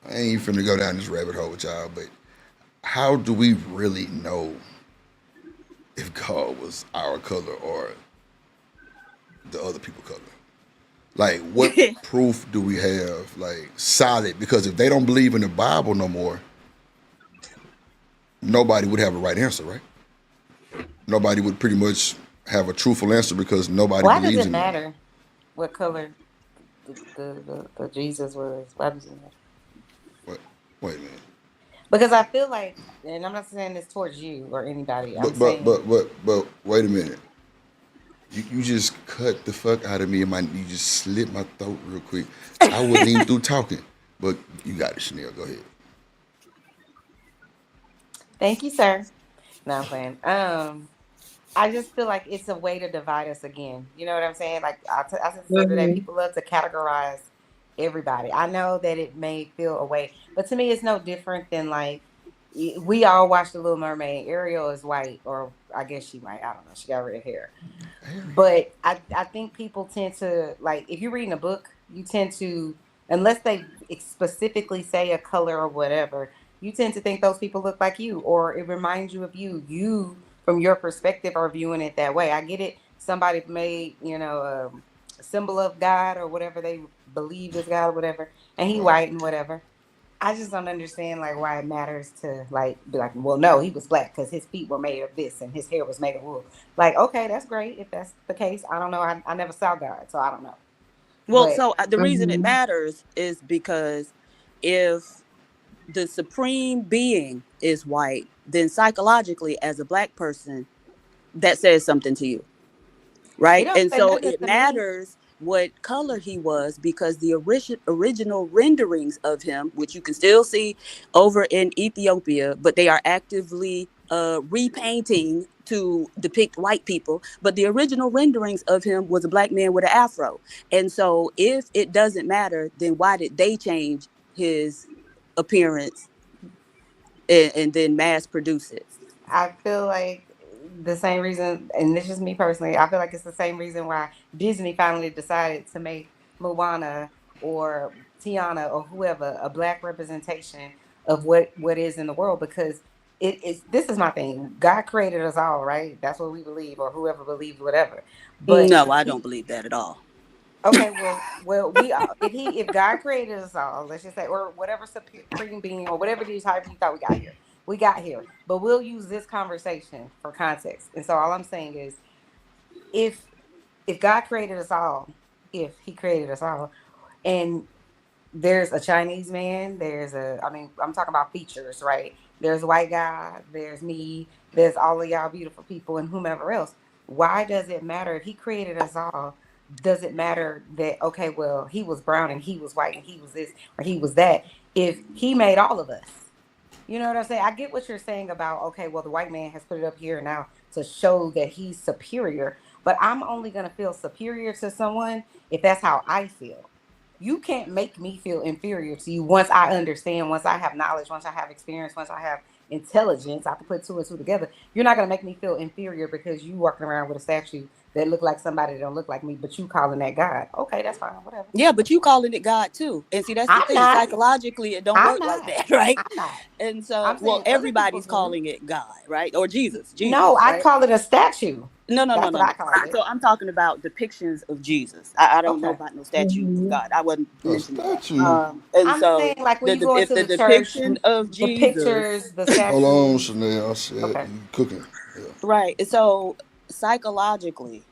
Speaker 1: I ain't finna go down this rabbit hole with y'all, but how do we really know if God was our color or the other people color? Like, what proof do we have, like, solid? Because if they don't believe in the Bible no more, nobody would have a right answer, right? Nobody would pretty much have a truthful answer because nobody
Speaker 6: Why does
Speaker 1: believes
Speaker 6: it
Speaker 1: in them.
Speaker 6: matter what color the Jesus was? Why does it matter?
Speaker 1: What? Wait a minute.
Speaker 6: Because I feel like, and I'm not saying this towards you or anybody. I'm
Speaker 1: But but
Speaker 6: saying
Speaker 1: but but but wait a minute. You just cut the fuck out of me and you just slit my throat real quick. I wasn't even through talking. But you got it, Chanel. Go ahead.
Speaker 6: thank you, sir. No, I'm playing. I just feel like it's a way to divide us again. You know what I'm saying? Like I said this the other day,
Speaker 2: Hmm.
Speaker 6: people love to categorize everybody. I know that it may feel a way, but to me, it's no different than like we all watched The Little Mermaid. Ariel is white, or I guess she might. I don't know. She got red hair. But I think people tend to like if you're reading a book, you tend to unless they specifically say a color or whatever, you tend to think those people look like you or it reminds you of you. You from your perspective are viewing it that way. I get it. Somebody made, symbol of God or whatever they believe is God or whatever, and he
Speaker 1: Right.
Speaker 6: white and whatever. I just don't understand like why it matters to like be like, well, no, he was black because his feet were made of this and his hair was made of wool. Like, okay, that's great if that's the case. I don't know. I never saw God, so I don't know.
Speaker 18: Well,
Speaker 6: But
Speaker 18: so the reason it
Speaker 15: Mhm.
Speaker 18: matters is because if the supreme being is white, then psychologically, as a black person, that says something to you,
Speaker 6: it
Speaker 18: right?
Speaker 6: don't
Speaker 18: And
Speaker 6: say
Speaker 18: so
Speaker 6: nothing
Speaker 18: it
Speaker 6: to me.
Speaker 18: matters what color he was because the original renderings of him, which you can still see over in Ethiopia, but they are actively repainting to depict white people. But the original renderings of him was a black man with an afro. And so if it doesn't matter, then why did they change his appearance and then mass produce it?
Speaker 6: I feel like the same reason, and this is me personally, I feel like it's the same reason why Disney finally decided to make Moana or Tiana or whoever a black representation of what is in the world because it's this is my thing. God created us all, right? That's what we believe, or whoever believes whatever. But
Speaker 18: No, I don't believe that at all.
Speaker 6: okay, well, we if God created us all, let's just say, or whatever supreme being or whatever it is, however you thought we got here. But we'll use this conversation for context. And so all I'm saying is, if if God created us all, if He created us all, and there's a Chinese man, I mean, I'm talking about features, right? There's a white guy, there's me, there's all of y'all beautiful people and whomever else. Why does it matter if he created us all? Does it matter that, okay, well, he was brown and he was white and he was this or he was that? If he made all of us, you know what I'm saying? I get what you're saying about, okay, well, the white man has put it up here now to show that he's superior, but I'm only going to feel superior to someone if that's how I feel. You can't make me feel inferior to you once I understand, once I have knowledge, once I have experience, once I have intelligence. I can put two and two together. You're not going to make me feel inferior because you walking around with a statue that look like somebody that don't look like me, but you calling that God. Okay, that's fine, whatever.
Speaker 18: Yeah, but you calling it God too. And see, that's the
Speaker 6: I'm
Speaker 18: thing.
Speaker 6: not.
Speaker 18: Psychologically, it don't
Speaker 6: I'm
Speaker 18: work like
Speaker 6: not.
Speaker 18: that, right?
Speaker 6: I'm not.
Speaker 18: And so,
Speaker 6: I'm
Speaker 18: well,
Speaker 6: saying other people
Speaker 18: everybody's
Speaker 6: do.
Speaker 18: calling it God, right? Or Jesus,
Speaker 6: No, I
Speaker 18: right?
Speaker 6: call it a statue.
Speaker 18: No, no, no,
Speaker 6: That's
Speaker 18: no,
Speaker 6: what
Speaker 18: no.
Speaker 6: I call it.
Speaker 18: So I'm talking about depictions of Jesus. I don't know
Speaker 6: Okay.
Speaker 18: about no statues of
Speaker 15: Mhm.
Speaker 18: God. I wasn't
Speaker 1: A
Speaker 18: mentioning that.
Speaker 1: statue.
Speaker 18: And
Speaker 6: I'm
Speaker 18: so
Speaker 6: saying like when you go
Speaker 18: if
Speaker 6: into
Speaker 18: the
Speaker 6: the church,
Speaker 18: depiction of
Speaker 6: the
Speaker 18: Jesus,
Speaker 6: pictures, the
Speaker 1: Hold on,
Speaker 6: statues.
Speaker 1: Chanel. I said
Speaker 6: Okay.
Speaker 1: you cooking. Yeah.
Speaker 18: right? And so psychologically,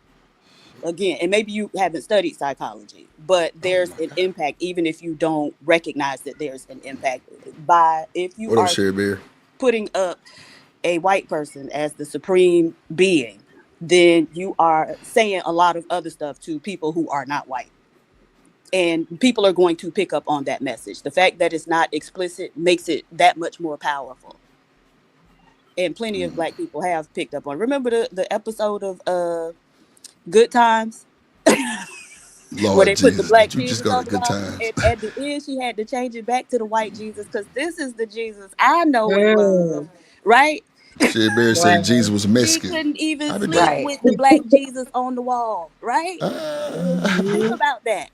Speaker 18: again, and maybe you haven't studied psychology, but
Speaker 1: Oh
Speaker 18: there's
Speaker 1: my
Speaker 18: an
Speaker 1: God.
Speaker 18: impact, even if you don't recognize that there's an impact by if you
Speaker 1: What up,
Speaker 18: are
Speaker 1: Sherry Bear?
Speaker 18: putting up a white person as the supreme being, then you are saying a lot of other stuff to people who are not white. And people are going to pick up on that message. The fact that it's not explicit makes it that much more powerful. And plenty of black people have picked up on. Remember the episode of Good Times where
Speaker 1: Lord
Speaker 18: they put the
Speaker 1: Jesus,
Speaker 18: black
Speaker 1: did you just
Speaker 18: Jesus
Speaker 1: go to
Speaker 18: on the
Speaker 1: good
Speaker 18: wall,
Speaker 1: times?
Speaker 18: and at the end she had to change it back to the white Jesus because this is the Jesus I know and love,
Speaker 15: Mm.
Speaker 18: right?
Speaker 1: Sherry Bear
Speaker 15: Right.
Speaker 1: said Jesus was
Speaker 18: She
Speaker 1: Mexican.
Speaker 18: couldn't even
Speaker 1: I've been
Speaker 18: sleep
Speaker 1: there.
Speaker 6: Right.
Speaker 18: with the black Jesus on the wall, right? Think
Speaker 15: Mhm.
Speaker 18: about that.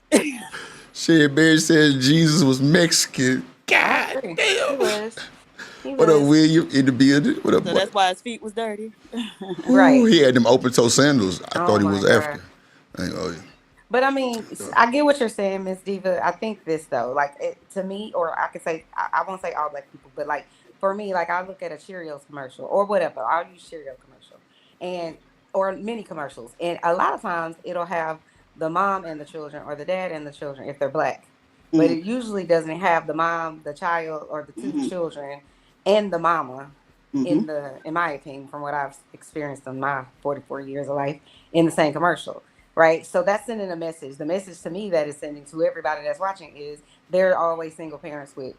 Speaker 1: Sherry Bear said Jesus was Mexican.
Speaker 6: I
Speaker 1: God
Speaker 6: agree. He
Speaker 1: damn.
Speaker 6: was. He
Speaker 1: What up,
Speaker 6: was.
Speaker 1: William? In the building? What up,
Speaker 18: So
Speaker 1: boy?
Speaker 18: that's why his feet was dirty.
Speaker 1: Ooh,
Speaker 6: Right.
Speaker 1: he had them open toe sandals. I
Speaker 6: Oh
Speaker 1: thought he
Speaker 6: my
Speaker 1: was
Speaker 6: God.
Speaker 1: African. I ain't, oh,
Speaker 6: But I mean,
Speaker 1: yeah.
Speaker 6: I get what you're saying, Miss Diva. I think this though, like to me, or I could say, I won't say all black people, but like for me, like I look at a Cheerios commercial or whatever. I'll use Cheerio commercial and or many commercials, and a lot of times it'll have the mom and the children or the dad and the children if they're black, but
Speaker 18: Mm-hmm.
Speaker 6: it usually doesn't have the mom, the child, or the two
Speaker 18: Mm-hmm.
Speaker 6: children and the mama.
Speaker 18: Mm-hmm.
Speaker 6: In my opinion, from what I've experienced in my 44 years of life, in the same commercial, right? So that's sending a message. The message to me that is sending to everybody that's watching is there are always single parents with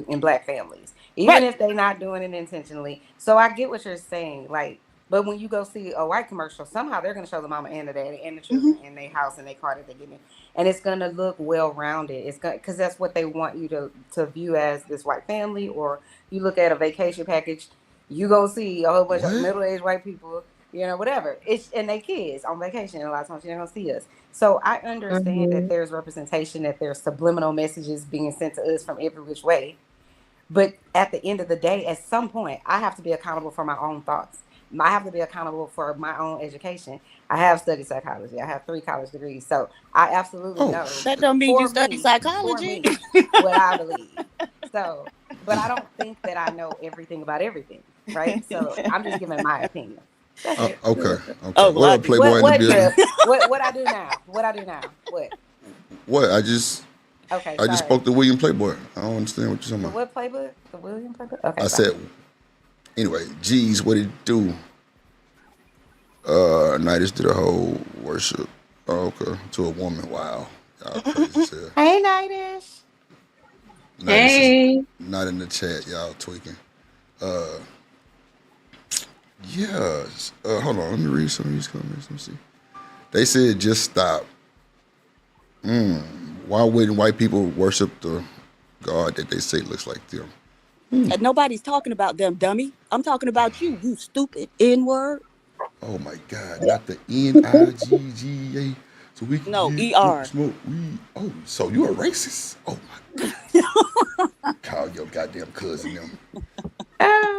Speaker 6: in black families, even
Speaker 18: Right.
Speaker 6: if they're not doing it intentionally. So I get what you're saying, like. But when you go see a white commercial, somehow they're going to show the mama and the daddy and the
Speaker 18: Mm-hmm.
Speaker 6: children and their house and their car that they get in, and it's going to look well rounded. It's going because that's what they want you to view as this white family. Or you look at a vacation package, you go see a whole bunch of
Speaker 1: What?
Speaker 6: middle aged white people, whatever. It's and they kids on vacation. A lot of times you're not gonna see us. So I understand that
Speaker 15: Mhm.
Speaker 6: there's representation, that there's subliminal messages being sent to us from every which way. But at the end of the day, at some point, I have to be accountable for my own thoughts. I have to be accountable for my own education. I have studied psychology. I have 3 college degrees, so I absolutely
Speaker 1: Oh,
Speaker 6: know
Speaker 18: That don't mean you
Speaker 6: for
Speaker 18: study
Speaker 6: me, for
Speaker 18: psychology.
Speaker 6: me, what I believe. So, but I don't think that I know everything about everything, right? So I'm just giving my opinion. That's it.
Speaker 1: okay,
Speaker 18: Oh
Speaker 1: okay.
Speaker 18: well,
Speaker 1: What
Speaker 18: I
Speaker 1: up,
Speaker 18: do.
Speaker 1: Playboy in the
Speaker 6: What
Speaker 1: building?
Speaker 6: trip? What I do now? What I do now? What?
Speaker 1: What?
Speaker 6: Okay,
Speaker 1: I just
Speaker 6: sorry.
Speaker 1: spoke to William Playboy. I don't understand what you're talking
Speaker 6: The
Speaker 1: about.
Speaker 6: what playbook? The William playbook?
Speaker 1: I
Speaker 6: Okay, sorry.
Speaker 1: said anyway. G's what it do? Nidus did a whole worship. Oh, okay, to a woman. Wow, y'all crazy as hell.
Speaker 6: Hey, Nightish.
Speaker 1: Nidus is
Speaker 2: Hey.
Speaker 1: not in the chat. Y'all tweaking. Uh, yes. Hold on. Let me read some of these comments. Let me see. They said just stop. Why wouldn't white people worship the God that they say looks like them?
Speaker 18: And nobody's talking about them, dummy. I'm talking about you, you stupid N word.
Speaker 1: Oh my God! Not the NIGGA, so we can
Speaker 18: No,
Speaker 1: get drunk,
Speaker 18: ER.
Speaker 1: smoke weed. Oh, so you a racist? Oh my! Call your goddamn cousin them.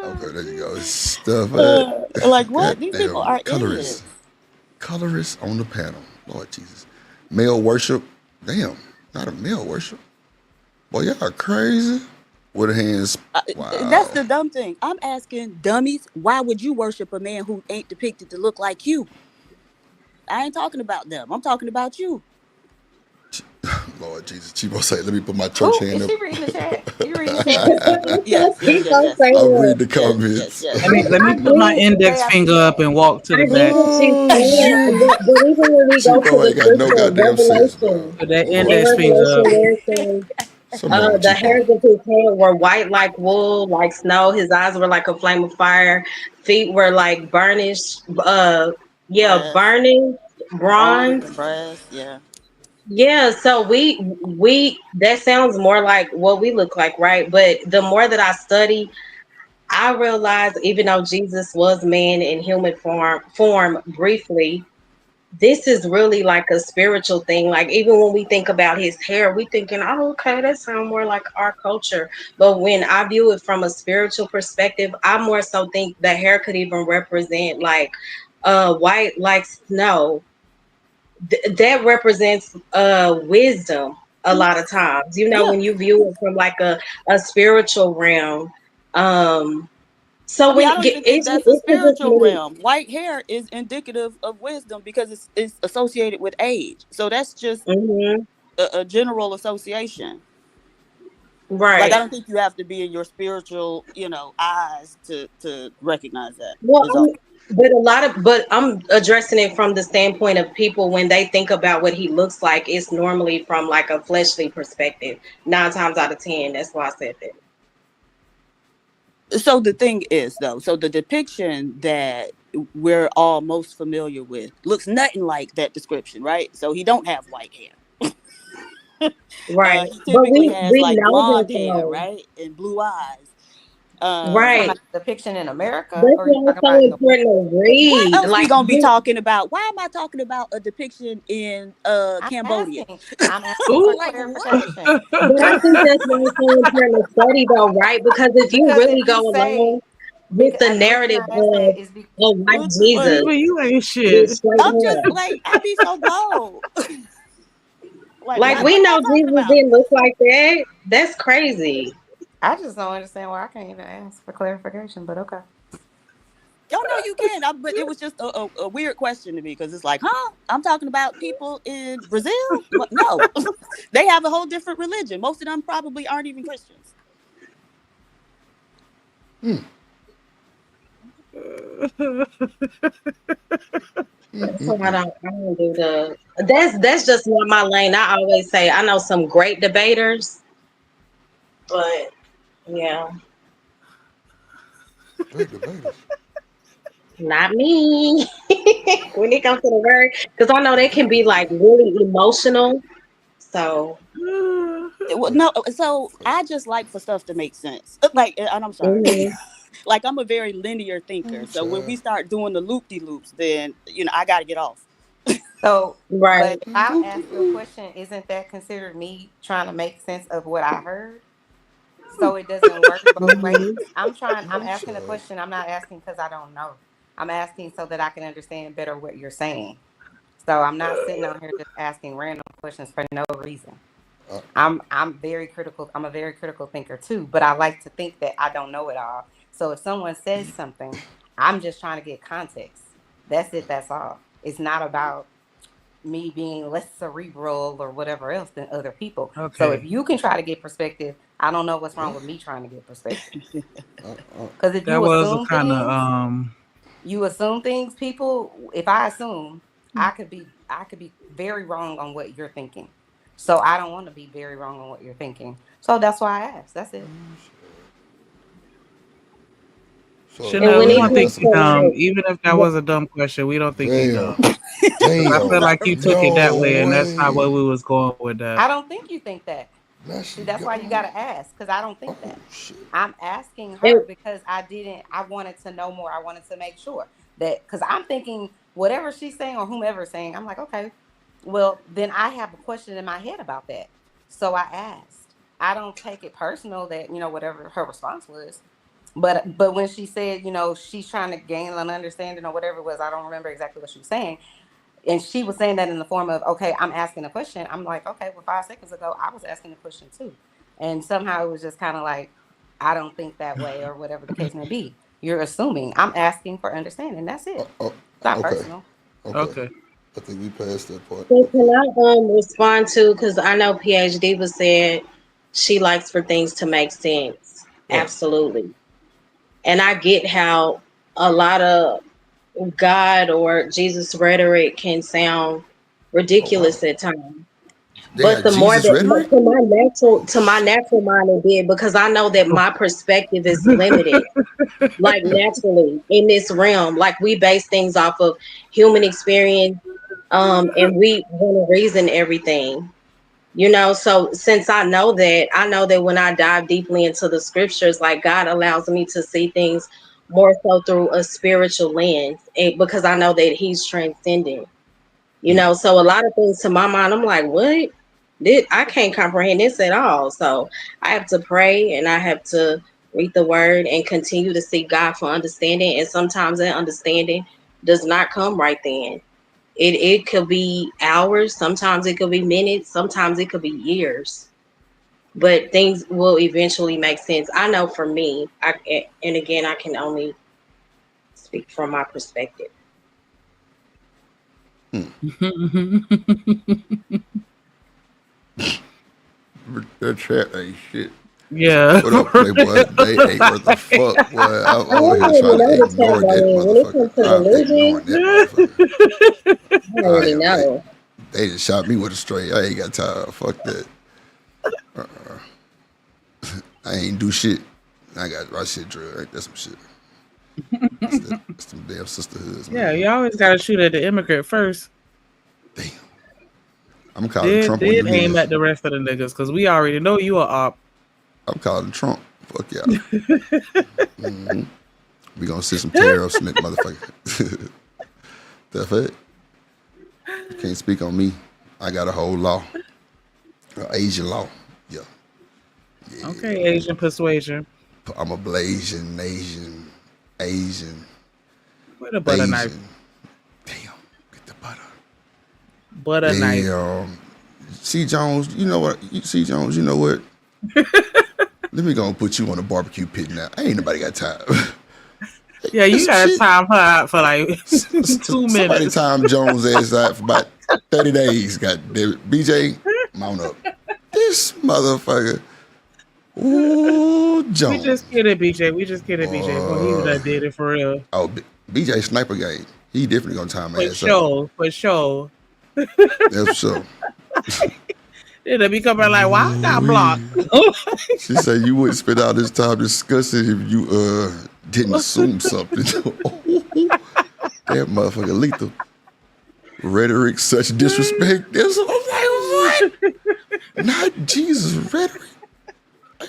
Speaker 1: Okay, there you go. Stuff.
Speaker 18: Like what? These people
Speaker 1: Goddamn
Speaker 18: are
Speaker 1: colorist.
Speaker 18: idiots.
Speaker 1: Colorist on the panel. Lord Jesus. Male worship. Damn, not a male worship. Boy, y'all are crazy. With hands.
Speaker 18: That's
Speaker 1: Wow.
Speaker 18: the dumb thing. I'm asking dummies, why would you worship a man who ain't depicted to look like you? I ain't talking about them. I'm talking about you.
Speaker 1: Lord Jesus. Chibo say, let me put my church
Speaker 6: Who
Speaker 1: hand
Speaker 6: is
Speaker 1: up.
Speaker 6: she reading the chat? You reading the chat?
Speaker 18: Yes, yes,
Speaker 2: Keep
Speaker 18: yes,
Speaker 2: on
Speaker 18: yes,
Speaker 1: I'll
Speaker 2: saying
Speaker 1: read the
Speaker 18: yes, yes,
Speaker 1: comments.
Speaker 18: yes.
Speaker 8: Let
Speaker 2: I
Speaker 8: me put my
Speaker 2: get
Speaker 8: index
Speaker 6: Say after
Speaker 8: finger up
Speaker 6: me.
Speaker 8: and walk to
Speaker 2: I
Speaker 8: the
Speaker 2: get
Speaker 8: back.
Speaker 2: what she's
Speaker 1: Oh
Speaker 2: saying,
Speaker 1: shit.
Speaker 2: but even when we go to
Speaker 1: Chibo
Speaker 2: the
Speaker 1: ain't got no
Speaker 2: scripture in
Speaker 1: goddamn sense, bro.
Speaker 2: Revelation,
Speaker 8: Put that
Speaker 2: in
Speaker 1: Lord
Speaker 8: index
Speaker 1: Jesus.
Speaker 8: finger
Speaker 2: Revelation
Speaker 8: up.
Speaker 2: where it says
Speaker 1: Something wrong with
Speaker 2: the
Speaker 1: Chibo.
Speaker 2: hairs of his head were white like wool, like snow. His eyes were like a flame of fire. Feet were like burnished, yeah,
Speaker 18: Brass,
Speaker 2: burning
Speaker 18: bronze,
Speaker 2: bronze.
Speaker 18: and brass. Yeah.
Speaker 2: Yeah, so we that sounds more like what we look like, right? But the more that I study, I realize even though Jesus was man in human form briefly, this is really like a spiritual thing. Like even when we think about his hair, we thinking, oh, okay, that sounds more like our culture. But when I view it from a spiritual perspective, I more so think the hair could even represent like white like snow. That represents wisdom a lot of times. You know,
Speaker 18: Yeah.
Speaker 2: when you view it from like a spiritual realm. Um
Speaker 18: I
Speaker 2: so
Speaker 18: mean,
Speaker 2: when
Speaker 18: I don't even think that's a
Speaker 2: it could just
Speaker 18: spiritual
Speaker 2: mean
Speaker 18: realm. White hair is indicative of wisdom because it's associated with age. So that's just
Speaker 2: mhm,
Speaker 18: a general association. Like I
Speaker 2: right.
Speaker 18: don't think you have to be in your spiritual, eyes to recognize that.
Speaker 2: Well,
Speaker 18: Is all.
Speaker 2: but I'm addressing it from the standpoint of people when they think about what he looks like. It's normally from like a fleshly perspective. 9 times out of 10, that's why I said that.
Speaker 18: So the thing is though, so the depiction that we're all most familiar with looks nothing like that description, right? So he don't have white hair.
Speaker 2: Right.
Speaker 18: He
Speaker 2: But
Speaker 18: typically has
Speaker 2: we
Speaker 18: like
Speaker 2: know
Speaker 18: blonde
Speaker 2: that
Speaker 18: hair,
Speaker 2: though.
Speaker 18: right, and blue eyes.
Speaker 6: You
Speaker 18: Uh,
Speaker 6: talking
Speaker 2: Right.
Speaker 6: about depiction in America,
Speaker 2: That's
Speaker 6: or you
Speaker 2: why
Speaker 6: talking
Speaker 2: it's so
Speaker 6: about in the book?
Speaker 2: important to
Speaker 18: what
Speaker 2: read.
Speaker 18: else we
Speaker 2: Like
Speaker 18: gonna be talking about? Why am I talking about a depiction in
Speaker 6: I'm
Speaker 18: Cambodia?
Speaker 6: asking. I'm asking for
Speaker 8: Ooh.
Speaker 18: Like what?
Speaker 6: clarification.
Speaker 2: but I think that's why it's so important to study though, right? Because if you
Speaker 6: Because if
Speaker 2: really go
Speaker 6: you
Speaker 2: along
Speaker 6: say,
Speaker 2: with the
Speaker 6: the reason
Speaker 2: narrative
Speaker 6: I asked that is because
Speaker 2: of white
Speaker 18: What the fuck?
Speaker 2: Jesus
Speaker 8: Chiba, you ain't
Speaker 2: with
Speaker 8: shit.
Speaker 2: straight
Speaker 18: I'm just
Speaker 2: hair.
Speaker 18: like I be so bold. Like
Speaker 2: Like
Speaker 18: what?
Speaker 2: we
Speaker 18: What am I
Speaker 2: know
Speaker 18: talking
Speaker 2: Jesus
Speaker 18: about?
Speaker 2: didn't look like that. That's crazy.
Speaker 6: I just don't understand why I can't even ask for clarification. But okay.
Speaker 18: Oh no, you can. But it was just a weird question to me because it's like, huh? I'm talking about people in Brazil. No, they have a whole different religion. Most of them probably aren't even Christians.
Speaker 2: That's why I don't do the that's just not my lane. I always say I know some great debaters, but yeah,
Speaker 1: Great debaters.
Speaker 2: not me. When it comes to the word, because I know they can be like really emotional. So
Speaker 18: Well, no, so I just like for stuff to make sense. Like, and I'm sorry,
Speaker 2: mhm,
Speaker 18: like I'm a very linear thinker.
Speaker 1: Oh,
Speaker 18: So when we
Speaker 1: child.
Speaker 18: start doing the loop de loops, then I got to get off.
Speaker 6: So,
Speaker 2: right.
Speaker 6: but if I ask you a question, isn't that considered me trying to make sense of what I heard? So it doesn't work both ways.
Speaker 2: Mhm.
Speaker 6: I'm trying. I'm
Speaker 1: Oh,
Speaker 6: asking a
Speaker 1: child.
Speaker 6: question. I'm not asking because I don't know. I'm asking so that I can understand better what you're saying. So I'm not sitting on here just asking random questions for no reason.
Speaker 1: Uh,
Speaker 6: I'm very critical. I'm a very critical thinker too, but I like to think that I don't know it all. So if someone says something, I'm just trying to get context. That's it. That's all. It's not about me being less cerebral or whatever else than other people. So if
Speaker 8: Okay.
Speaker 6: you can try to get perspective, I don't know what's wrong with me trying to get perspective. Because if
Speaker 8: That
Speaker 6: you
Speaker 8: was a
Speaker 6: assume
Speaker 8: kind of
Speaker 6: things, people, if I assume, I could be very wrong on what you're thinking. So I don't want to be very wrong on what you're thinking. So that's why I asked. That's it.
Speaker 1: So
Speaker 2: And
Speaker 8: Chanel,
Speaker 2: when
Speaker 8: we
Speaker 2: it
Speaker 8: don't
Speaker 1: damn,
Speaker 8: think
Speaker 2: comes
Speaker 1: that's
Speaker 8: you dumb. Even if that
Speaker 2: to
Speaker 8: was a dumb question, we don't think you dumb.
Speaker 1: damn,
Speaker 8: 'Cause I feel
Speaker 1: damn,
Speaker 8: like you took it that way,
Speaker 1: no
Speaker 8: and that's not
Speaker 1: way.
Speaker 8: where we was going with that.
Speaker 6: I don't think you think that.
Speaker 1: Bless
Speaker 6: See,
Speaker 1: you,
Speaker 6: that's why you
Speaker 1: God.
Speaker 6: gotta ask, because I don't think that.
Speaker 1: Shit.
Speaker 6: I'm asking
Speaker 2: like,
Speaker 6: her because I wanted to know more. I wanted to make sure that, because I'm thinking whatever she's saying or whomever's saying, I'm like, okay, well, then I have a question in my head about that. So I asked. I don't take it personal that, whatever her response was. But when she said, she's trying to gain an understanding or whatever it was, I don't remember exactly what she was saying. And she was saying that in the form of, okay, I'm asking a question. I'm like, okay, well, 5 seconds ago, I was asking a question too. And somehow it was just kind of like, I don't think that way or whatever the case may be. You're assuming. I'm asking for understanding. That's it.
Speaker 1: Oh,
Speaker 6: It's not
Speaker 1: okay,
Speaker 6: personal.
Speaker 1: okay.
Speaker 8: Okay.
Speaker 1: I think we passed that part.
Speaker 2: so can
Speaker 1: Okay.
Speaker 2: I respond to, because I know PhD was said she likes for things to make sense.
Speaker 1: Right.
Speaker 2: Absolutely. And I get how a lot of God or Jesus rhetoric can sound
Speaker 1: Oh wow.
Speaker 2: ridiculous at times.
Speaker 1: They
Speaker 2: But
Speaker 1: got
Speaker 2: the more
Speaker 1: Jesus
Speaker 2: that,
Speaker 1: rhetoric.
Speaker 2: but to my natural mind it did, because I know that my perspective is limited, like naturally in this realm. Like we base things off of human experience, and we want to reason everything. So since I know that when I dive deeply into the scriptures, like God allows me to see things more so through a spiritual lens, because I know that He's transcendent. So a lot of things to my mind, I'm like, what? I can't comprehend this at all. So I have to pray and I have to read the word and continue to seek God for understanding. And sometimes that understanding does not come right then. It could be hours, sometimes it could be minutes, sometimes it could be years. But things will eventually make sense. I know for me, and again, I can only speak from my perspective.
Speaker 1: That chat ain't shit.
Speaker 8: Yeah.
Speaker 1: What up, Playboy? They ain't worth a fuck, boy. I'm
Speaker 2: I
Speaker 1: over
Speaker 2: don't
Speaker 1: here
Speaker 2: already
Speaker 1: trying to
Speaker 2: know the chat
Speaker 1: ignore that
Speaker 2: game. When it
Speaker 1: motherfucker.
Speaker 2: comes to
Speaker 1: I'm ignoring
Speaker 2: religion,
Speaker 1: that motherfucker.
Speaker 2: I
Speaker 1: I
Speaker 2: already
Speaker 1: am.
Speaker 2: know.
Speaker 1: They just shot me with a straight. I ain't got time. Fuck that. Uh-uh. I ain't do shit. I got my shit drilled. Right? That's some shit. That's some damn sisterhoods,
Speaker 8: Yeah,
Speaker 1: man.
Speaker 8: you always gotta shoot at the immigrant first.
Speaker 1: I'm calling
Speaker 8: Then
Speaker 1: Trump on you
Speaker 8: then aim
Speaker 1: niggas.
Speaker 8: at the rest of the niggas, because we already know you a op.
Speaker 1: I'm calling Trump. Fuck y'all. We gonna see some tariffs in that motherfucker. That's it. You can't speak on me. I got a whole law. Asian law. Yeah.
Speaker 8: Okay, Asian persuasion.
Speaker 1: I'm a Blasian, Asian,
Speaker 8: Where the butter knife?
Speaker 1: Bayesian.
Speaker 8: Butter knife.
Speaker 1: Damn. C. Jones, you know what? C. Jones, you know what? Let me go and put you on a barbecue pit now. Ain't nobody got time.
Speaker 8: Yeah, you
Speaker 1: That's some
Speaker 8: gotta
Speaker 1: shit.
Speaker 8: time her out for like 2
Speaker 1: Somebody
Speaker 8: minutes.
Speaker 1: time Jones ass out for about 30 days. God damn it. BJ, mount up. This motherfucker. Ooh,
Speaker 8: We
Speaker 1: Jones.
Speaker 8: just kidding, BJ. We just kidding, BJ. Boy, he done did it for real.
Speaker 1: Oh, BJ sniper game. He definitely gonna time my
Speaker 8: For
Speaker 1: ass out.
Speaker 8: sure. For sure.
Speaker 1: That's for sure.
Speaker 8: It'll be coming like, why I got blocked?
Speaker 1: She said you wouldn't spend all this time discussing if you didn't assume something. That motherfucker lethal. Rhetoric, such disrespect. This I'm like, what? Not Jesus rhetoric.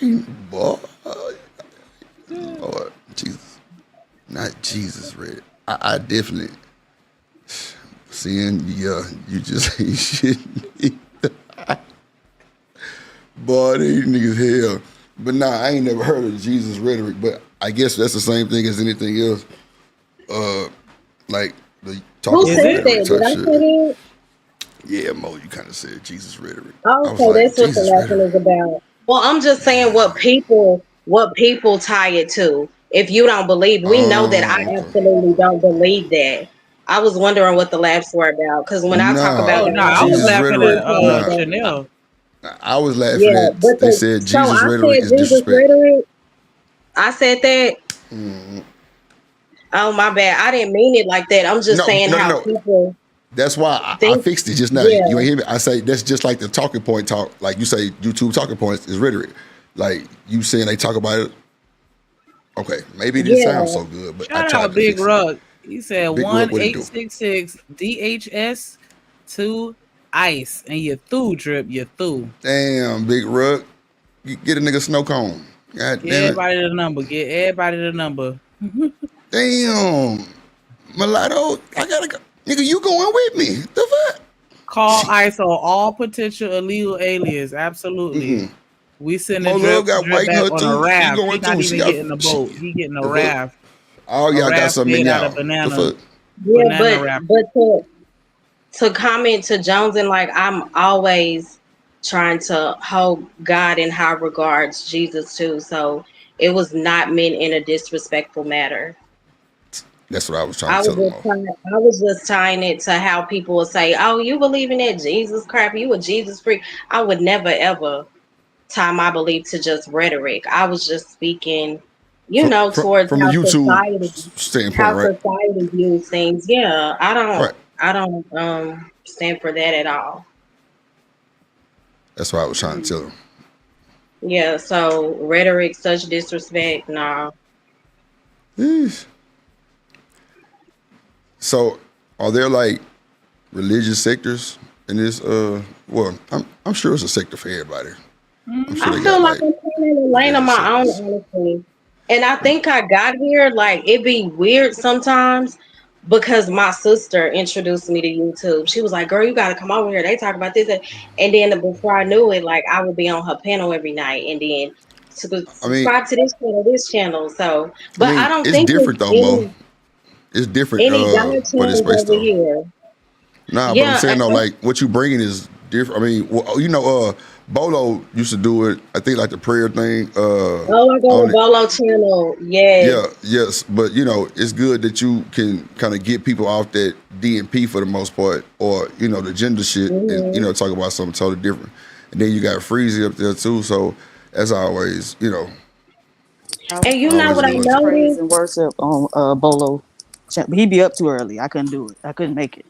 Speaker 1: Ain't boy. Lord Jesus. Not Jesus rhetoric. I definitely seeing you just ain't shit. Boy, these niggas hell. But nah, I ain't never heard of Jesus rhetoric, but I guess that's the same thing as anything else. uh, like the
Speaker 2: Who
Speaker 1: talking
Speaker 8: Is
Speaker 1: point
Speaker 2: said
Speaker 8: it?
Speaker 1: rhetoric
Speaker 2: that? Did
Speaker 1: type
Speaker 2: I
Speaker 1: shit.
Speaker 2: say that?
Speaker 1: Yeah, Mo, you kind of said Jesus rhetoric. I was
Speaker 2: Okay,
Speaker 1: like,
Speaker 2: that's what the
Speaker 1: Jesus
Speaker 2: lesson
Speaker 1: rhetoric.
Speaker 2: is about. Well, I'm just saying what people tie it to. If you don't believe, we know that I
Speaker 1: Oh, okay.
Speaker 2: absolutely don't believe that. I was wondering what the laughs were about because when I talk about
Speaker 8: Oh
Speaker 1: Nah,
Speaker 2: God,
Speaker 8: no, I
Speaker 2: I
Speaker 8: was
Speaker 1: Jesus
Speaker 2: don't
Speaker 8: laughing
Speaker 1: rhetoric.
Speaker 8: at
Speaker 2: necessarily
Speaker 1: Nah,
Speaker 2: think.
Speaker 8: Chanel.
Speaker 1: I was laughing
Speaker 2: Yeah,
Speaker 1: at.
Speaker 2: but
Speaker 1: They said
Speaker 2: so
Speaker 1: Jesus
Speaker 2: I
Speaker 1: rhetoric
Speaker 2: said
Speaker 1: is
Speaker 2: Jesus
Speaker 1: disrespect.
Speaker 2: rhetoric. I said that.
Speaker 1: Mm.
Speaker 2: Oh my bad. I didn't mean it like that. I'm just
Speaker 1: No,
Speaker 2: saying
Speaker 1: no, no,
Speaker 2: how
Speaker 1: no.
Speaker 2: people
Speaker 1: That's why I
Speaker 2: think.
Speaker 1: fixed it just now. You
Speaker 2: Yeah,
Speaker 1: ain't hear me? I say that's just like the talking point talk. Like you say, YouTube talking points is rhetoric. Like you saying they talk about it. Okay, maybe it didn't sound
Speaker 2: yeah.
Speaker 1: so good, but I
Speaker 8: Shout
Speaker 1: tried
Speaker 8: out
Speaker 1: to
Speaker 8: Big
Speaker 1: fix it.
Speaker 8: Rug. He said
Speaker 1: Big Rook,
Speaker 8: one
Speaker 1: what it
Speaker 8: eight
Speaker 1: do?
Speaker 8: six six DHS two ice and you through drip you through.
Speaker 1: Damn, Big Rook. You get a nigga snow cone. God
Speaker 8: Get
Speaker 1: damn it.
Speaker 8: everybody the number. Get everybody the number.
Speaker 1: Damn. Mulatto, I gotta go. Nigga, you going with me. The fuck?
Speaker 8: Call ICE on all potential illegal aliens. Absolutely. We send a
Speaker 1: Mo Love got
Speaker 8: drip
Speaker 1: white in
Speaker 8: back
Speaker 1: her
Speaker 8: on a
Speaker 1: too. She
Speaker 8: raft. He
Speaker 1: going
Speaker 8: not
Speaker 1: too. She
Speaker 8: even
Speaker 1: got
Speaker 8: getting a
Speaker 1: she,
Speaker 8: boat. He getting a
Speaker 1: the fuck.
Speaker 8: raft.
Speaker 1: All
Speaker 8: A
Speaker 1: y'all got
Speaker 8: raft
Speaker 1: something in
Speaker 8: made out of
Speaker 1: y'all. The
Speaker 8: banana
Speaker 1: fuck.
Speaker 2: Yeah,
Speaker 8: banana
Speaker 2: but
Speaker 8: wrapper.
Speaker 2: but to comment to Jones and like I'm always trying to hold God in high regards, Jesus too. So it was not meant in a disrespectful manner.
Speaker 1: That's what I was trying to tell them all.
Speaker 2: I was just tying it to how people will say, "Oh, you believe in that Jesus crap? You a Jesus freak?" I would never ever tie my belief to just rhetoric. I was just speaking,
Speaker 1: From from,
Speaker 2: towards
Speaker 1: from a YouTube standpoint,
Speaker 2: how
Speaker 1: right?
Speaker 2: society views things. Yeah,
Speaker 1: Right.
Speaker 2: I don't stand for that at all.
Speaker 1: That's what I was trying to tell them.
Speaker 2: Yeah, so rhetoric, such disrespect, nah.
Speaker 1: Yeesh. So are there like religious sectors in this well, I'm sure it's a sector for everybody. I'm sure
Speaker 2: I
Speaker 1: they
Speaker 2: feel
Speaker 1: got
Speaker 2: like
Speaker 1: like
Speaker 2: I'm kind of in a lane of
Speaker 1: religious
Speaker 2: my own,
Speaker 1: sectors.
Speaker 2: honestly. And I think I got here, like, it be weird sometimes because my sister introduced me to YouTube. She was like, girl, you got to come over here. They talk about this. And then before I knew it, like, I would be on her panel every night and then
Speaker 1: I mean,
Speaker 2: subscribe to this channel. So,
Speaker 1: I
Speaker 2: but I
Speaker 1: mean,
Speaker 2: don't
Speaker 1: it's
Speaker 2: think
Speaker 1: different
Speaker 2: it's
Speaker 1: though, Mo. It's different
Speaker 2: any God
Speaker 1: for this
Speaker 2: channels
Speaker 1: space
Speaker 2: over
Speaker 1: though.
Speaker 2: here.
Speaker 1: Nah, but I'm
Speaker 2: Yeah.
Speaker 1: saying though, like what you bringing is different. I mean, well, Bolo used to do it. I think like the prayer thing.
Speaker 2: Oh, I got a
Speaker 1: Only
Speaker 2: Bolo channel. Yes.
Speaker 1: yeah, yes, but it's good that you can kind of get people off that DNP for the most part, or the gender shit, and
Speaker 2: Hmm.
Speaker 1: talk about something totally different. And then you got Freezy up there too. So as always,
Speaker 18: I was
Speaker 2: And you know
Speaker 18: trying to
Speaker 1: always
Speaker 2: what I
Speaker 1: good
Speaker 18: do
Speaker 1: looking.
Speaker 18: praise
Speaker 2: noticed?
Speaker 18: and worship on Bolo. He'd be up too early. I couldn't do it. I couldn't make it.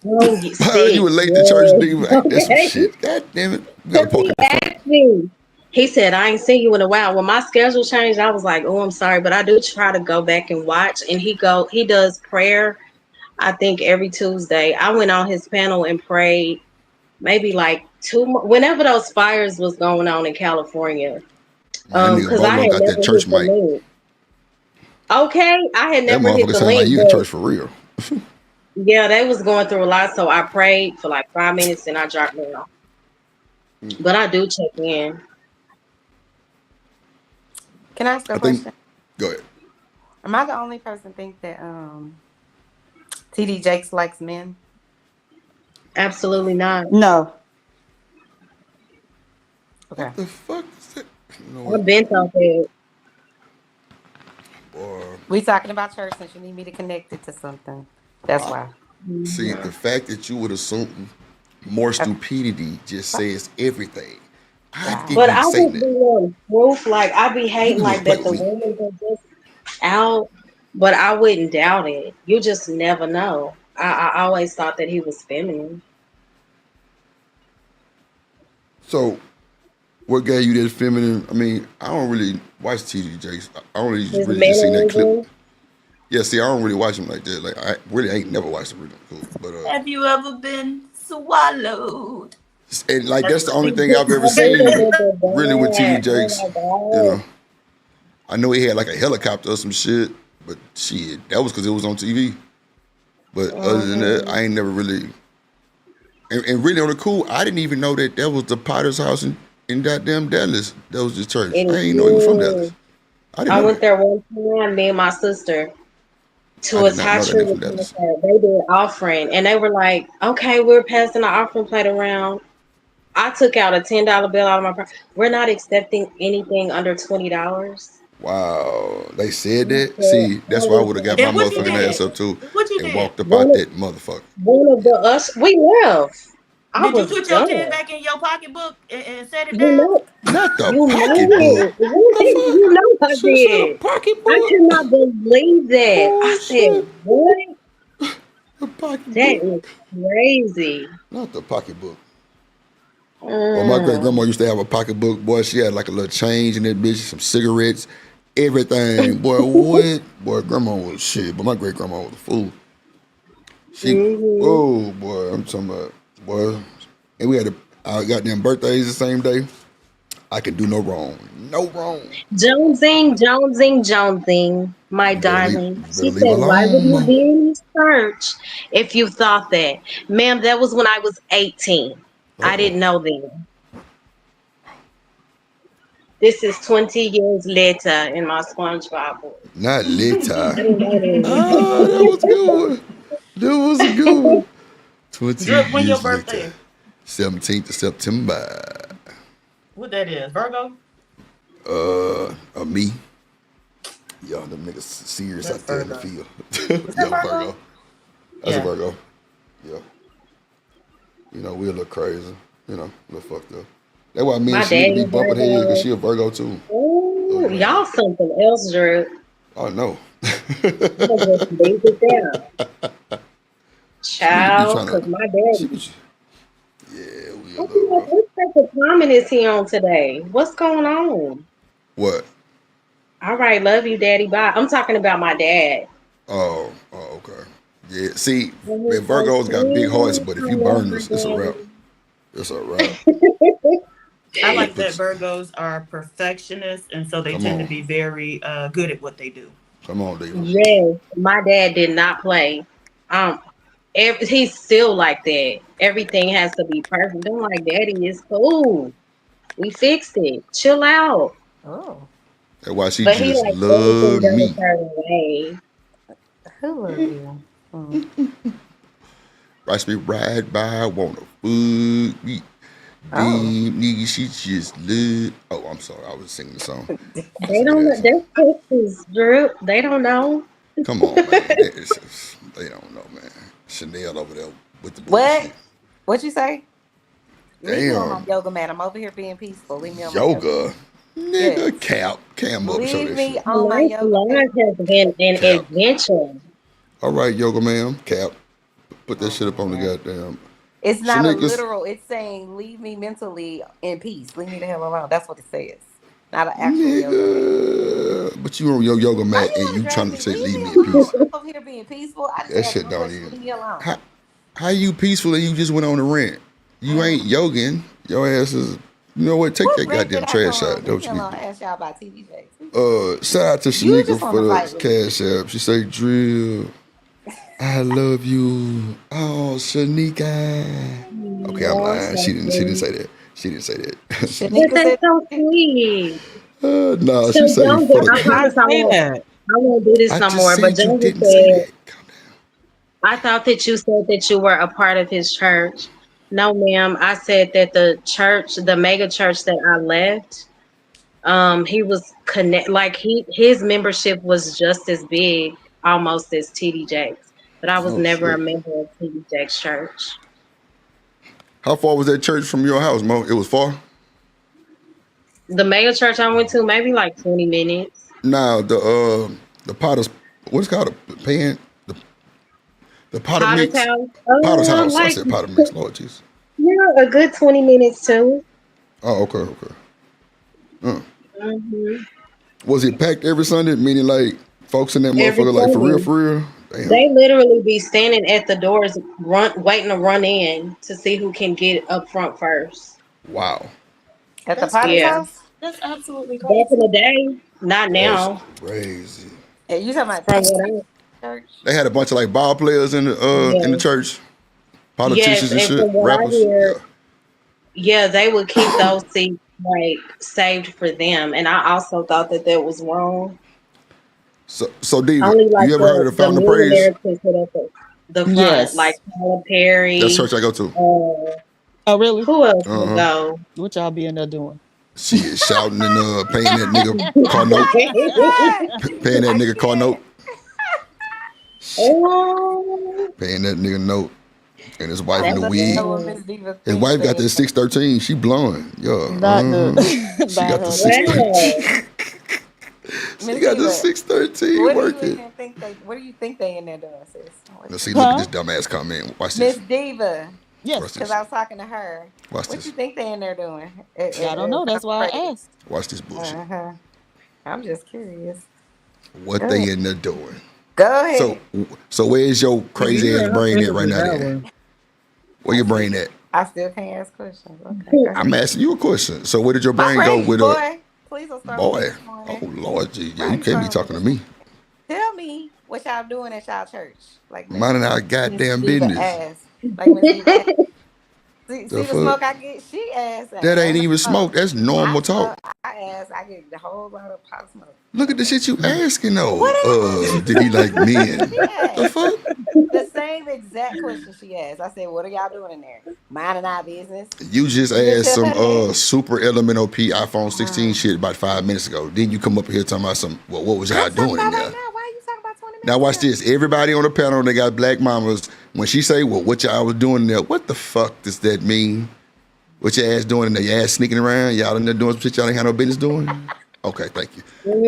Speaker 2: Oh, you
Speaker 1: You
Speaker 2: sick.
Speaker 1: were late to church,
Speaker 2: Yes.
Speaker 1: nigga. Like, that's some
Speaker 2: Okay.
Speaker 1: shit. God damn it, you got to
Speaker 2: Because
Speaker 1: poke
Speaker 2: he
Speaker 1: in the front.
Speaker 2: asked me. He said, I ain't seen you in a while. When my schedule changed, I was like, oh, I'm sorry. But I do try to go back and watch. And he does prayer, I think, every Tuesday. I went on his panel and prayed maybe like whenever those fires was going on in California.
Speaker 1: Man, that nigga
Speaker 2: Because I
Speaker 1: Bolo
Speaker 2: had
Speaker 1: got that
Speaker 2: never
Speaker 1: church
Speaker 2: hit the
Speaker 1: mic.
Speaker 2: link. Okay. I had
Speaker 1: That
Speaker 2: never hit
Speaker 1: motherfucker
Speaker 2: the
Speaker 1: sound like
Speaker 2: link,
Speaker 1: you in
Speaker 2: but
Speaker 1: church for real.
Speaker 2: yeah, they was going through a lot. So I prayed for like 5 minutes and I dropped down. But I do check in.
Speaker 6: Can I ask a
Speaker 1: I think.
Speaker 6: question?
Speaker 1: Go ahead.
Speaker 6: Am I the only person think that TD Jakes likes men?
Speaker 2: Absolutely not.
Speaker 18: No.
Speaker 6: Okay.
Speaker 1: What the fuck is that? You know what?
Speaker 2: I've been thought that.
Speaker 1: Or
Speaker 6: We talking about church since you need me to connect it to something. That's why.
Speaker 1: see, the fact that you would assume more
Speaker 6: Okay.
Speaker 1: stupidity just says everything. I
Speaker 6: Got
Speaker 1: didn't
Speaker 2: But
Speaker 6: it.
Speaker 1: even
Speaker 2: I
Speaker 1: say
Speaker 2: just
Speaker 1: that.
Speaker 2: be wanting proof. Like I be
Speaker 1: You
Speaker 2: hating
Speaker 1: was gonna
Speaker 2: like
Speaker 1: play
Speaker 2: that
Speaker 1: with
Speaker 2: the
Speaker 1: me.
Speaker 2: women are just out. But I wouldn't doubt it. You just never know. I always thought that he was feminine.
Speaker 1: So, what gave you that feminine? I mean, I don't really watch TD Jakes. I only
Speaker 2: His
Speaker 1: really just seen that clip.
Speaker 2: mannerisms.
Speaker 1: Yeah, see, I don't really watch him like that. Like, I really ain't never watched the original cool. But
Speaker 11: Have you ever been swallowed?
Speaker 1: and like
Speaker 11: That's
Speaker 1: that's the
Speaker 11: what
Speaker 1: only
Speaker 11: they
Speaker 1: thing I've ever
Speaker 2: That bitch
Speaker 1: seen
Speaker 2: is a
Speaker 1: really with TD
Speaker 2: bad. Oh
Speaker 1: Jakes.
Speaker 2: my
Speaker 1: You
Speaker 2: god.
Speaker 1: know, I know he had like a helicopter or some shit, but shit, that was because it was on TV. But other than that,
Speaker 2: Mhm.
Speaker 1: I ain't never really. And really on the cool, I didn't even know that was the Potter's house in goddamn Dallas. That was his church.
Speaker 2: It
Speaker 1: I ain't know he was from
Speaker 2: is.
Speaker 1: Dallas. I didn't
Speaker 2: I
Speaker 1: know
Speaker 2: went
Speaker 1: that.
Speaker 2: there one time, me and my sister.
Speaker 1: I
Speaker 2: to a
Speaker 1: did not know that nigga
Speaker 2: Tasha
Speaker 1: from Dallas.
Speaker 2: concert. They did offering, and they were like, "Okay, we're passing the offering plate around." I took out a $10 bill out of my pocket. We're not accepting anything under $20.
Speaker 1: Wow, they said
Speaker 2: I
Speaker 1: that.
Speaker 2: said,
Speaker 1: See,
Speaker 2: I
Speaker 1: that's why I
Speaker 2: was
Speaker 1: would have got my
Speaker 18: And what you
Speaker 1: motherfucking ass
Speaker 18: did?
Speaker 1: up too
Speaker 18: What you
Speaker 1: and
Speaker 18: did?
Speaker 1: walked up out
Speaker 2: one of
Speaker 1: that motherfucker.
Speaker 2: one of the us. We left. I
Speaker 18: Did you
Speaker 2: was
Speaker 18: put your 10
Speaker 2: done.
Speaker 18: back in your pocketbook and set it
Speaker 2: You
Speaker 18: down?
Speaker 2: know,
Speaker 1: Not the
Speaker 2: you know
Speaker 1: pocketbook.
Speaker 2: it.
Speaker 1: The fuck?
Speaker 2: You know I
Speaker 1: She said a
Speaker 2: did. I
Speaker 1: pocketbook.
Speaker 2: could not believe that. I
Speaker 1: Oh
Speaker 2: said,
Speaker 1: shit,
Speaker 2: "What?
Speaker 1: a
Speaker 2: That
Speaker 1: pocketbook.
Speaker 2: is crazy."
Speaker 1: Not the pocketbook. Well, my great
Speaker 2: Mm.
Speaker 1: grandma used to have a pocketbook. Boy, she had like a little change in that bitch, some cigarettes, everything. Boy, what? Boy, grandma was shit, but my great grandma was a fool. She,
Speaker 2: Hmm.
Speaker 1: oh boy, I'm talking about boy. And we had our goddamn birthdays the same day. I can do no wrong, no wrong.
Speaker 2: Jonesing, Jonesing, Jonesing, my
Speaker 1: You
Speaker 2: darling.
Speaker 1: better
Speaker 2: She
Speaker 1: leave
Speaker 2: said, "Why would you
Speaker 1: alone.
Speaker 2: be in this church if you thought that?" Ma'am, that was when I was 18.
Speaker 1: Uh
Speaker 2: I
Speaker 1: oh,
Speaker 2: didn't know then. This is 20 years later in my SpongeBob book.
Speaker 1: not later.
Speaker 2: I didn't know
Speaker 1: Ah, that was a
Speaker 2: then.
Speaker 1: good one. That was a good one. 20
Speaker 18: Drip, when your
Speaker 1: years later,
Speaker 18: birthday?
Speaker 1: 17th of September.
Speaker 18: What that is? Virgo?
Speaker 1: Me. Yo, them niggas serious
Speaker 18: That's
Speaker 1: out there in the
Speaker 18: Virgo.
Speaker 1: field.
Speaker 18: Is that
Speaker 1: Yo,
Speaker 18: Virgo?
Speaker 1: Virgo. That's a
Speaker 18: Yeah.
Speaker 1: Virgo. Yeah. You know, we a little crazy. You know, a little fucked up. That's why me and
Speaker 2: My
Speaker 1: Shanika
Speaker 2: daddy
Speaker 1: be
Speaker 2: a
Speaker 1: bumping heads because
Speaker 2: Virgo.
Speaker 1: she a Virgo too. Oh,
Speaker 2: Ooh,
Speaker 1: man.
Speaker 2: y'all something else, Drew.
Speaker 1: Oh, no.
Speaker 2: I'm gonna just leave it there.
Speaker 1: Shanika be
Speaker 2: Child,
Speaker 1: trying
Speaker 2: cause
Speaker 1: to,
Speaker 2: my
Speaker 1: she
Speaker 2: daddy.
Speaker 1: be, yeah, we a
Speaker 2: I'm
Speaker 1: little
Speaker 2: like,
Speaker 1: rough.
Speaker 2: what type of comment is he on today? What's going on?
Speaker 1: What?
Speaker 2: All right, love you, daddy. Bye. I'm talking about my dad.
Speaker 1: Oh, okay. Yeah, see,
Speaker 2: When
Speaker 1: man,
Speaker 2: he's so
Speaker 1: Virgos got big hearts,
Speaker 2: sweet,
Speaker 1: but if
Speaker 2: I
Speaker 1: you
Speaker 2: love
Speaker 1: burn
Speaker 2: my
Speaker 1: this, it's a wrap.
Speaker 2: daddy.
Speaker 1: It's a wrap.
Speaker 18: I
Speaker 1: They
Speaker 18: like that
Speaker 1: put,
Speaker 18: Virgos are perfectionists, and so they
Speaker 1: come
Speaker 18: tend to
Speaker 1: on.
Speaker 18: be very good at what they do.
Speaker 1: Come on, Diva.
Speaker 2: Yes, my dad did not play. Um, he's still like that. Everything has to be perfect. I'm like, daddy, it's cool. We fixed it. Chill out.
Speaker 19: Oh,
Speaker 1: That's why she
Speaker 2: But he
Speaker 1: just
Speaker 2: likes everything
Speaker 1: love
Speaker 2: done a
Speaker 1: me.
Speaker 2: certain way.
Speaker 19: who love you? Mm.
Speaker 1: Watch me ride by, wanna fuck me.
Speaker 19: Oh,
Speaker 1: Damn, nigga, she just love. Oh, I'm sorry. I was singing the song. I
Speaker 2: They
Speaker 1: sing
Speaker 2: don't know.
Speaker 1: that song.
Speaker 2: They're Texas, Drew. They don't know.
Speaker 1: Come on, man. They don't know, man. Chanel over there with the
Speaker 19: what?
Speaker 1: bullshit.
Speaker 19: What you say? Leave me on my
Speaker 1: Damn.
Speaker 19: yoga mat. I'm over here being peaceful. Leave me on my yoga mat.
Speaker 1: Yoga. Nigga,
Speaker 19: Yes.
Speaker 1: cap. Cam up, show
Speaker 19: Leave
Speaker 1: that
Speaker 19: me
Speaker 1: shit.
Speaker 19: on my
Speaker 2: Tonight's
Speaker 19: yoga mat.
Speaker 2: live has been an
Speaker 1: Cap.
Speaker 2: adventure.
Speaker 1: All right, yoga ma'am. Cap. Put that
Speaker 19: Oh
Speaker 1: shit up on the
Speaker 19: man.
Speaker 1: goddamn.
Speaker 19: It's not a
Speaker 1: Shanika's.
Speaker 19: literal, it's saying leave me mentally in peace. Leave me the hell alone. That's what it says. Not an actual yoga mat.
Speaker 1: Nigga. But you on your yoga
Speaker 19: Why
Speaker 1: mat and
Speaker 19: you
Speaker 1: you
Speaker 19: gotta drag
Speaker 1: trying to
Speaker 19: me?
Speaker 1: say
Speaker 19: Leave
Speaker 1: leave
Speaker 19: me
Speaker 1: me in
Speaker 19: alone.
Speaker 1: peace.
Speaker 19: I'm over here being peaceful. I just
Speaker 1: That
Speaker 19: asked
Speaker 1: shit
Speaker 19: one
Speaker 1: don't
Speaker 19: question.
Speaker 1: even.
Speaker 19: Leave me alone.
Speaker 1: How you peaceful and you just went on a rant? You ain't yogging. Your ass is. You know what? Take
Speaker 19: What
Speaker 1: that
Speaker 19: rant did
Speaker 1: goddamn
Speaker 19: I go
Speaker 1: trash
Speaker 19: on?
Speaker 1: out. That's
Speaker 19: Leave me
Speaker 1: what you need
Speaker 19: alone.
Speaker 1: to
Speaker 19: I
Speaker 1: do.
Speaker 19: asked y'all about TV shows. Leave me alone.
Speaker 1: Shout out to
Speaker 19: You
Speaker 1: Shanika
Speaker 19: just want
Speaker 1: for
Speaker 19: to fight
Speaker 1: the
Speaker 19: with me.
Speaker 1: cash app. She say, Drill, I love you. Oh, Shanika. Okay, I'm
Speaker 2: Oh,
Speaker 1: lying.
Speaker 2: so
Speaker 1: She didn't
Speaker 2: sweet.
Speaker 1: say that. She didn't say that. She didn't say
Speaker 2: But
Speaker 19: Shanika
Speaker 1: that.
Speaker 2: that's
Speaker 19: said
Speaker 2: so
Speaker 19: it.
Speaker 2: sweet.
Speaker 1: No,
Speaker 2: So
Speaker 1: she say
Speaker 2: Jonesy,
Speaker 1: for
Speaker 6: I
Speaker 1: the.
Speaker 2: I
Speaker 6: did not
Speaker 2: promise I
Speaker 6: say
Speaker 2: won't.
Speaker 6: that.
Speaker 2: I won't do this
Speaker 1: I
Speaker 2: no
Speaker 1: just
Speaker 2: more. But
Speaker 1: said you
Speaker 2: Jonesy
Speaker 1: didn't say
Speaker 2: said,
Speaker 1: that.
Speaker 2: I thought that you said that you were a part of his church. No, ma'am. I said that the church, the mega church that I left, he was connect like his membership was just as big almost as TD Jakes. But I was
Speaker 1: Oh
Speaker 2: never a
Speaker 1: shit.
Speaker 2: member of TD Jakes church.
Speaker 1: How far was that church from your house, Mo? It was far.
Speaker 2: The mega church I went to, maybe like 20 minutes.
Speaker 1: Now the Potter's what's it called a pan the Potter
Speaker 2: Potter's
Speaker 1: mix
Speaker 2: house,
Speaker 1: Potter's house. I
Speaker 2: like
Speaker 1: said Potter mix. Lord Jesus.
Speaker 2: yeah, a good 20 minutes too.
Speaker 1: Oh, okay. Uh.
Speaker 2: Hmm.
Speaker 1: Was it packed every Sunday? Meaning like folks in that
Speaker 2: Every
Speaker 1: motherfucker like for real,
Speaker 2: Sunday.
Speaker 1: for real? Damn.
Speaker 2: They literally be standing at the doors, waiting to run in to see who can get up front first.
Speaker 1: Wow.
Speaker 19: At the
Speaker 18: That's
Speaker 19: Potter's
Speaker 2: Yeah,
Speaker 18: crazy.
Speaker 19: house?
Speaker 18: That's absolutely
Speaker 2: back in
Speaker 18: crazy.
Speaker 2: the day, not
Speaker 1: That's
Speaker 2: now.
Speaker 1: crazy.
Speaker 19: And you talking about
Speaker 2: From
Speaker 19: TD
Speaker 2: what
Speaker 19: Jakes
Speaker 2: I,
Speaker 19: church?
Speaker 1: They had a bunch of like ball players in the
Speaker 2: yes,
Speaker 1: church,
Speaker 2: yes,
Speaker 1: politicians and
Speaker 2: and
Speaker 1: shit,
Speaker 2: from what I
Speaker 1: rappers.
Speaker 2: hear,
Speaker 1: Yeah.
Speaker 2: yeah, they would keep those seats like saved for them, and I also thought that that was wrong.
Speaker 1: So Diva,
Speaker 2: Only like
Speaker 1: you ever heard of the
Speaker 2: the
Speaker 1: Fountain of Praise?
Speaker 2: millionaires can sit at the front, like
Speaker 18: Yes.
Speaker 2: Tyler
Speaker 1: That's
Speaker 2: Perry.
Speaker 1: church I go to.
Speaker 18: Oh, really?
Speaker 2: Who else would
Speaker 1: Uh huh.
Speaker 2: go?
Speaker 18: What y'all be in there doing?
Speaker 1: Shit, shouting and paying that nigga car note, paying that nigga car note,
Speaker 2: Oh,
Speaker 1: paying that nigga note, and his wife
Speaker 19: I
Speaker 1: in
Speaker 19: would
Speaker 1: the
Speaker 19: love to
Speaker 1: wig.
Speaker 19: know what Miss Diva
Speaker 1: His
Speaker 19: thinks
Speaker 1: wife got
Speaker 19: they
Speaker 1: that 613. She blowing.
Speaker 18: Not the
Speaker 1: She got the
Speaker 18: her.
Speaker 1: 613.
Speaker 2: wow.
Speaker 1: She
Speaker 19: Miss
Speaker 1: got the
Speaker 19: Diva.
Speaker 1: 613
Speaker 19: What do you
Speaker 1: working.
Speaker 19: even think they? What do you think they in there doing, sis?
Speaker 1: Let's see. Look at
Speaker 18: Huh?
Speaker 1: this dumbass comment. Watch
Speaker 19: Miss
Speaker 1: this.
Speaker 19: Diva,
Speaker 1: Watch
Speaker 18: Yes.
Speaker 19: because
Speaker 1: this.
Speaker 19: I was talking to her.
Speaker 1: Watch
Speaker 19: What you
Speaker 1: this.
Speaker 19: think they in there doing?
Speaker 18: I don't know. That's why I asked.
Speaker 1: Watch this bullshit.
Speaker 19: Uh-huh. I'm just curious.
Speaker 1: What
Speaker 19: Go
Speaker 1: they
Speaker 19: ahead.
Speaker 1: in there doing?
Speaker 19: Go
Speaker 1: So,
Speaker 19: ahead.
Speaker 1: so where's your
Speaker 9: Yeah,
Speaker 1: crazy
Speaker 9: you
Speaker 1: ass
Speaker 9: had her
Speaker 1: brain at
Speaker 9: finished
Speaker 1: right
Speaker 9: with
Speaker 1: now?
Speaker 9: that
Speaker 1: Then
Speaker 9: one.
Speaker 1: where your brain at?
Speaker 19: I still can't ask questions. Okay, go
Speaker 1: I'm
Speaker 19: ahead.
Speaker 1: asking you a question. So where did your
Speaker 19: My
Speaker 1: brain go
Speaker 19: brain,
Speaker 1: with a
Speaker 19: boy. Please don't start with me
Speaker 1: boy?
Speaker 19: this
Speaker 1: Oh
Speaker 19: morning.
Speaker 1: Lord, gee, yeah,
Speaker 19: Why
Speaker 1: you
Speaker 19: you
Speaker 1: can't be
Speaker 19: starting with me
Speaker 1: talking to
Speaker 19: this
Speaker 1: me.
Speaker 19: morning? Tell me what y'all doing at y'all church. Like
Speaker 1: Minding our
Speaker 19: Miss
Speaker 1: goddamn
Speaker 19: Diva
Speaker 1: business.
Speaker 19: asked. Like Miss Diva asked.
Speaker 1: The
Speaker 19: See the
Speaker 1: fuck?
Speaker 19: smoke I get? She asked.
Speaker 1: That ain't
Speaker 19: Ain't no
Speaker 1: even
Speaker 19: smoke.
Speaker 1: smoke. That's
Speaker 19: I
Speaker 1: normal
Speaker 19: smoke.
Speaker 1: talk.
Speaker 19: I ask. I get a whole lot of pot smoke.
Speaker 1: Look at the shit you asking
Speaker 19: What
Speaker 1: though.
Speaker 19: did I
Speaker 1: Did he like men?
Speaker 19: She
Speaker 1: The
Speaker 19: asked
Speaker 1: fuck?
Speaker 19: the same exact question she asked. I said, "What are y'all doing in there? Minding our business."
Speaker 1: You just
Speaker 19: You didn't
Speaker 1: asked
Speaker 19: tell
Speaker 1: some
Speaker 19: her that.
Speaker 1: super elemental P iPhone 16 shit about 5 minutes ago. Then you come up here talking about some. Well, what was y'all
Speaker 19: I'm talking
Speaker 1: doing in
Speaker 19: about right
Speaker 1: there?
Speaker 19: now. Why are you talking about 20
Speaker 1: Now
Speaker 19: minutes
Speaker 1: watch
Speaker 19: ago?
Speaker 1: this. Everybody on the panel, they got black mamas. When she say, "Well, what y'all was doing in there?" What the fuck does that mean? What your ass doing in there? Your ass sneaking around? Y'all in there doing some shit y'all ain't had no business doing? Okay, thank you.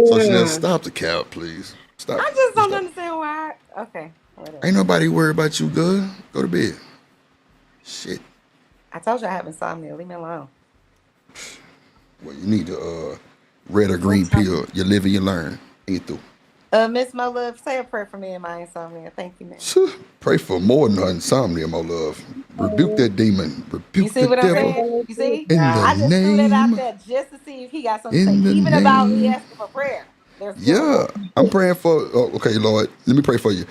Speaker 1: So Chanel,
Speaker 2: Mm.
Speaker 1: stop the cap, please. Stop
Speaker 19: I
Speaker 1: it.
Speaker 19: just
Speaker 1: Just
Speaker 19: don't
Speaker 1: stop it.
Speaker 19: understand why. Okay, whatever.
Speaker 1: Ain't nobody worried about you, good. Go to bed. Shit.
Speaker 19: I told you I have insomnia. Leave me alone.
Speaker 1: Well, you need to red or
Speaker 19: What
Speaker 1: green
Speaker 19: time?
Speaker 1: pill. You live and you learn. Ain't through.
Speaker 19: Miss Mo Love, say a prayer for me and my insomnia. Thank you, ma'am.
Speaker 1: Pray for more than insomnia, my love. Rebuke that demon.
Speaker 19: You
Speaker 1: Rebuke
Speaker 19: see
Speaker 1: the
Speaker 19: what I'm
Speaker 1: devil
Speaker 19: saying? You see?
Speaker 1: in the
Speaker 19: I just threw that out
Speaker 1: name.
Speaker 19: there just to see if he got something to say,
Speaker 1: In the
Speaker 19: even about me
Speaker 1: name.
Speaker 19: asking for prayer. There's still a
Speaker 1: Yeah,
Speaker 19: God.
Speaker 1: I'm praying for. Oh, okay, Lord, let me pray for you.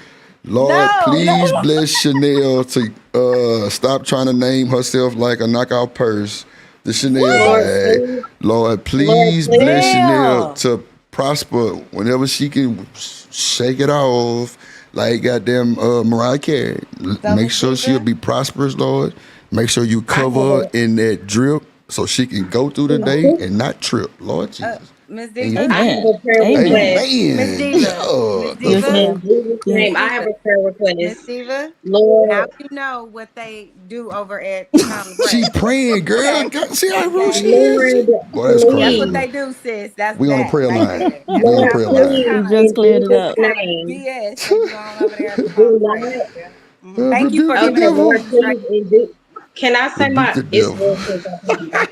Speaker 1: Lord,
Speaker 19: No,
Speaker 1: please bless Chanel to stop trying to name herself like a knockout purse, the Chanel
Speaker 2: Lord,
Speaker 19: what?
Speaker 1: bag.
Speaker 2: please,
Speaker 1: Lord,
Speaker 2: Lord,
Speaker 1: please bless
Speaker 2: please.
Speaker 1: Chanel
Speaker 19: Damn.
Speaker 1: to prosper whenever she can shake it off, like goddamn Mariah Carey.
Speaker 19: So
Speaker 1: Make
Speaker 19: Miss
Speaker 1: sure she'll
Speaker 19: Diva,
Speaker 1: be prosperous, Lord. Make sure you
Speaker 2: I have
Speaker 1: cover her in that drip so she can go through the day
Speaker 2: a
Speaker 1: and not trip, Lord Jesus.
Speaker 19: Miss
Speaker 1: And you
Speaker 19: Diva,
Speaker 2: I
Speaker 1: do.
Speaker 2: have
Speaker 18: Amen.
Speaker 2: a prayer
Speaker 18: Amen.
Speaker 2: request.
Speaker 19: Miss
Speaker 1: Amen.
Speaker 19: Diva, Miss
Speaker 1: Yeah. The
Speaker 18: Yes,
Speaker 19: Diva,
Speaker 1: fuck?
Speaker 2: In
Speaker 18: ma'am.
Speaker 2: Jesus'
Speaker 19: Miss
Speaker 18: Yes.
Speaker 2: name, I have
Speaker 19: Diva,
Speaker 2: a prayer
Speaker 19: Miss
Speaker 2: request.
Speaker 19: Diva. Now
Speaker 2: Lord,
Speaker 19: you know what they do over at Fountain of
Speaker 1: She
Speaker 19: Praise.
Speaker 1: praying, girl.
Speaker 19: Okay,
Speaker 1: See how rude she
Speaker 19: exactly.
Speaker 1: is?
Speaker 2: Lord,
Speaker 1: Boy, that's
Speaker 19: That's
Speaker 1: crazy,
Speaker 19: what
Speaker 2: please.
Speaker 1: girl.
Speaker 19: they do, sis. That's
Speaker 1: We on the
Speaker 19: that
Speaker 1: prayer
Speaker 19: right
Speaker 1: line.
Speaker 19: there.
Speaker 1: We on the
Speaker 2: Lord,
Speaker 1: prayer line.
Speaker 2: please,
Speaker 18: You just
Speaker 2: in
Speaker 18: cleared it
Speaker 2: Jesus'
Speaker 18: up.
Speaker 19: Kind of
Speaker 2: name.
Speaker 19: BS they be on over there at the Fountain of
Speaker 2: Do
Speaker 19: Praise.
Speaker 2: not.
Speaker 19: Yeah. Thank you for
Speaker 1: Rebuke the
Speaker 19: giving
Speaker 2: Okay,
Speaker 19: that to
Speaker 1: devil.
Speaker 2: Lord,
Speaker 19: me straight.
Speaker 2: please. Can I say
Speaker 1: Rebuke
Speaker 2: my?
Speaker 1: the
Speaker 2: It's
Speaker 1: devil.
Speaker 2: real quick. I promise.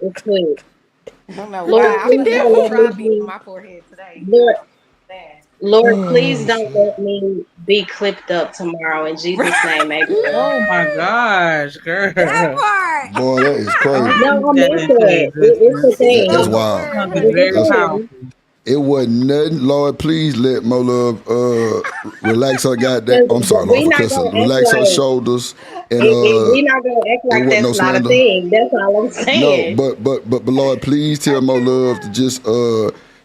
Speaker 2: It's quick.
Speaker 19: I don't know
Speaker 2: Lord,
Speaker 19: why.
Speaker 18: Rebuke
Speaker 19: I
Speaker 18: the
Speaker 19: must
Speaker 2: please
Speaker 19: have a
Speaker 2: don't
Speaker 18: devil.
Speaker 2: let me
Speaker 19: trophy on
Speaker 2: be.
Speaker 19: my forehead today. I
Speaker 2: Lord,
Speaker 19: don't understand.
Speaker 2: Lord, please
Speaker 1: Oh
Speaker 2: don't
Speaker 1: shit.
Speaker 2: let me be clipped up tomorrow. In Jesus' name, amen.
Speaker 8: Oh my gosh,
Speaker 19: That
Speaker 8: girl.
Speaker 19: part.
Speaker 1: Boy, that is
Speaker 8: I'll
Speaker 1: crazy.
Speaker 2: No,
Speaker 8: speak
Speaker 2: I
Speaker 8: that
Speaker 2: meant
Speaker 8: into
Speaker 2: that. It's a
Speaker 8: existence.
Speaker 1: That's
Speaker 19: Speak
Speaker 2: thing.
Speaker 19: the
Speaker 1: wild.
Speaker 8: It's gonna
Speaker 19: word,
Speaker 8: be
Speaker 2: It's
Speaker 19: honey.
Speaker 2: a
Speaker 8: very
Speaker 2: thing.
Speaker 8: powerful.
Speaker 1: It wasn't nothing. Lord, please let Mo Love relax her goddamn.
Speaker 2: 'Cause
Speaker 1: I'm sorry, Lord,
Speaker 2: we
Speaker 1: for
Speaker 2: not
Speaker 1: cussing.
Speaker 2: gonna act
Speaker 1: Relax her
Speaker 2: like
Speaker 1: shoulders, and
Speaker 2: we not gonna act
Speaker 1: it
Speaker 2: like
Speaker 1: wasn't no
Speaker 2: that's not a
Speaker 1: slander.
Speaker 2: thing. That's all I'm
Speaker 1: No,
Speaker 2: saying.
Speaker 1: but Lord, please tell Mo Love to just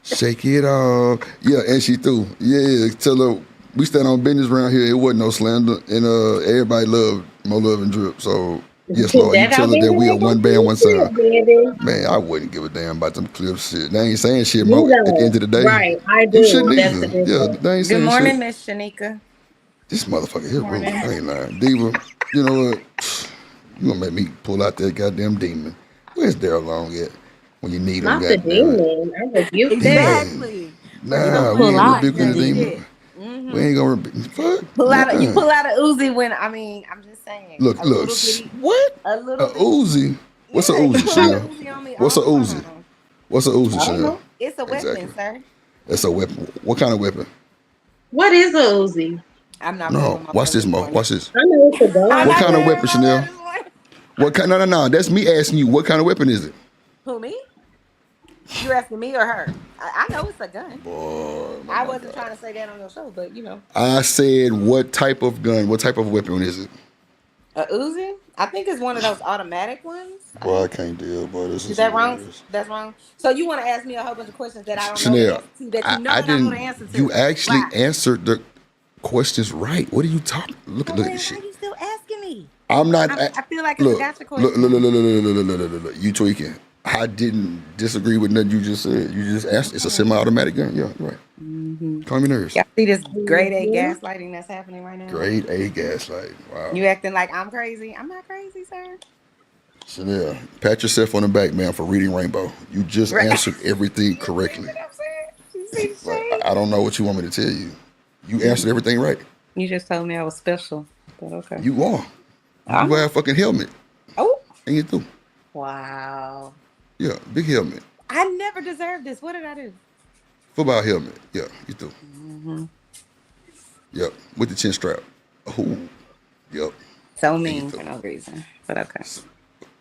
Speaker 1: shake it off. Yeah, and she threw. Yeah, tell her we stand on business around here. It wasn't no slander, and everybody loved Mo Love and Drip. So yes, Lord, you
Speaker 2: That
Speaker 1: tell
Speaker 2: don't
Speaker 1: her
Speaker 2: mean
Speaker 1: that
Speaker 2: it
Speaker 1: we are
Speaker 2: ain't gonna
Speaker 1: one band,
Speaker 2: be
Speaker 1: one
Speaker 2: shit,
Speaker 1: sound.
Speaker 2: baby.
Speaker 1: Man, I wouldn't give a damn about them clips shit. They ain't saying shit, Mo.
Speaker 2: You
Speaker 1: At the end
Speaker 2: don't.
Speaker 1: of the day,
Speaker 2: Right. I
Speaker 1: you shouldn't
Speaker 2: do. That's the
Speaker 1: either. Yeah,
Speaker 2: difference.
Speaker 1: they ain't
Speaker 19: Good
Speaker 1: saying shit.
Speaker 19: morning, Miss Shanika.
Speaker 1: This motherfucker
Speaker 19: Good
Speaker 1: here rude.
Speaker 19: morning.
Speaker 1: I ain't lying. Diva, you know what? You gonna make me pull out that goddamn demon. Where's Daryl Long at? When you need him,
Speaker 2: Not the
Speaker 1: goddamn it.
Speaker 2: demon. I rebuke that.
Speaker 1: Man,
Speaker 19: Exactly.
Speaker 18: You
Speaker 19: Rebuke
Speaker 18: gonna
Speaker 1: nah,
Speaker 19: when
Speaker 1: we
Speaker 18: pull
Speaker 19: they
Speaker 1: ain't
Speaker 18: out
Speaker 19: doing
Speaker 1: rebuking
Speaker 18: the
Speaker 1: the
Speaker 19: that
Speaker 18: demon.
Speaker 19: shit.
Speaker 1: demon. We ain't gonna fuck.
Speaker 19: You
Speaker 1: Nah.
Speaker 19: pull out a Uzi when I'm just saying
Speaker 1: Look,
Speaker 19: a
Speaker 1: look.
Speaker 19: little bitty,
Speaker 8: What?
Speaker 19: a
Speaker 1: A
Speaker 19: little bitty.
Speaker 1: Uzi. What's a
Speaker 19: Yeah, you
Speaker 1: Uzi,
Speaker 19: pull out a
Speaker 1: Chanel?
Speaker 19: Uzi on me
Speaker 1: What's a
Speaker 19: all the
Speaker 1: Uzi?
Speaker 19: time.
Speaker 1: What's a Uzi,
Speaker 2: I don't
Speaker 1: Chanel?
Speaker 2: know.
Speaker 19: It's a weapon,
Speaker 1: Exactly.
Speaker 19: sir.
Speaker 1: That's a weapon. What kind of weapon?
Speaker 2: What is a Uzi?
Speaker 19: I'm not playing
Speaker 1: No.
Speaker 19: with my
Speaker 1: Watch
Speaker 19: love
Speaker 1: this,
Speaker 19: this
Speaker 1: Mo.
Speaker 19: morning.
Speaker 1: Watch this.
Speaker 2: I know it's a
Speaker 19: I'm
Speaker 1: What
Speaker 2: gun.
Speaker 19: not
Speaker 1: kind of
Speaker 19: playing with
Speaker 1: weapon,
Speaker 19: my love
Speaker 1: Chanel?
Speaker 19: this morning.
Speaker 1: What kind? No. That's me asking you. What kind of weapon is it?
Speaker 19: Who me? You asking me or her? I know it's a gun.
Speaker 1: Boy, oh
Speaker 19: I
Speaker 1: my
Speaker 19: wasn't
Speaker 1: God.
Speaker 19: trying to say that on your show, but you know,
Speaker 1: I said, what type of gun? What type of weapon is it?
Speaker 19: A Uzi? I think it's one of those automatic ones.
Speaker 1: Boy, I can't deal, boy. This
Speaker 19: Is
Speaker 1: is
Speaker 19: that wrong?
Speaker 1: hilarious.
Speaker 19: That's wrong. So you want to ask me a whole bunch of questions that I don't know the
Speaker 1: Chanel,
Speaker 19: answer to, that you know
Speaker 1: I
Speaker 19: that I know the
Speaker 1: didn't.
Speaker 19: answer
Speaker 1: You
Speaker 19: to.
Speaker 1: actually
Speaker 19: Why?
Speaker 1: answered the questions right. What are you talking?
Speaker 19: So
Speaker 1: Look at
Speaker 19: why
Speaker 1: this shit.
Speaker 19: you still asking me?
Speaker 1: I'm not.
Speaker 19: I feel like it's a
Speaker 1: Look,
Speaker 19: gotcha
Speaker 1: look, look, look,
Speaker 19: question.
Speaker 1: look, look, look, look, look, look, look, look. You tweaking. I didn't disagree with nothing you just said. You just asked. It's a
Speaker 19: Okay.
Speaker 1: semi-automatic gun. Yeah, you're right.
Speaker 19: Mm-hmm.
Speaker 1: Calm your nerves.
Speaker 19: Y'all see this grade A
Speaker 2: Mhm.
Speaker 19: gaslighting that's happening right now?
Speaker 1: Grade A gaslight. Wow.
Speaker 19: You acting like I'm crazy. I'm not crazy, sir.
Speaker 1: Chanel, pat yourself on the back, man, for reading Rainbow. You just
Speaker 19: Right.
Speaker 1: answered everything
Speaker 19: You see
Speaker 1: correctly.
Speaker 19: what I'm saying? You see the
Speaker 1: Like,
Speaker 19: shade?
Speaker 1: I don't know what you want me to tell you. You answered everything right.
Speaker 19: You just told me I was special, but okay.
Speaker 1: You are.
Speaker 19: I
Speaker 1: You wear
Speaker 19: know.
Speaker 1: a fucking helmet,
Speaker 19: Oh,
Speaker 1: and you do.
Speaker 19: wow.
Speaker 1: Yeah, big helmet.
Speaker 19: I never deserved this. What did I do?
Speaker 1: Football helmet. Yeah, you do.
Speaker 19: Mm-hmm.
Speaker 1: Yep, with the chin strap. Oh, yep.
Speaker 19: So
Speaker 1: And you
Speaker 19: mean
Speaker 1: do.
Speaker 19: for no reason, but okay.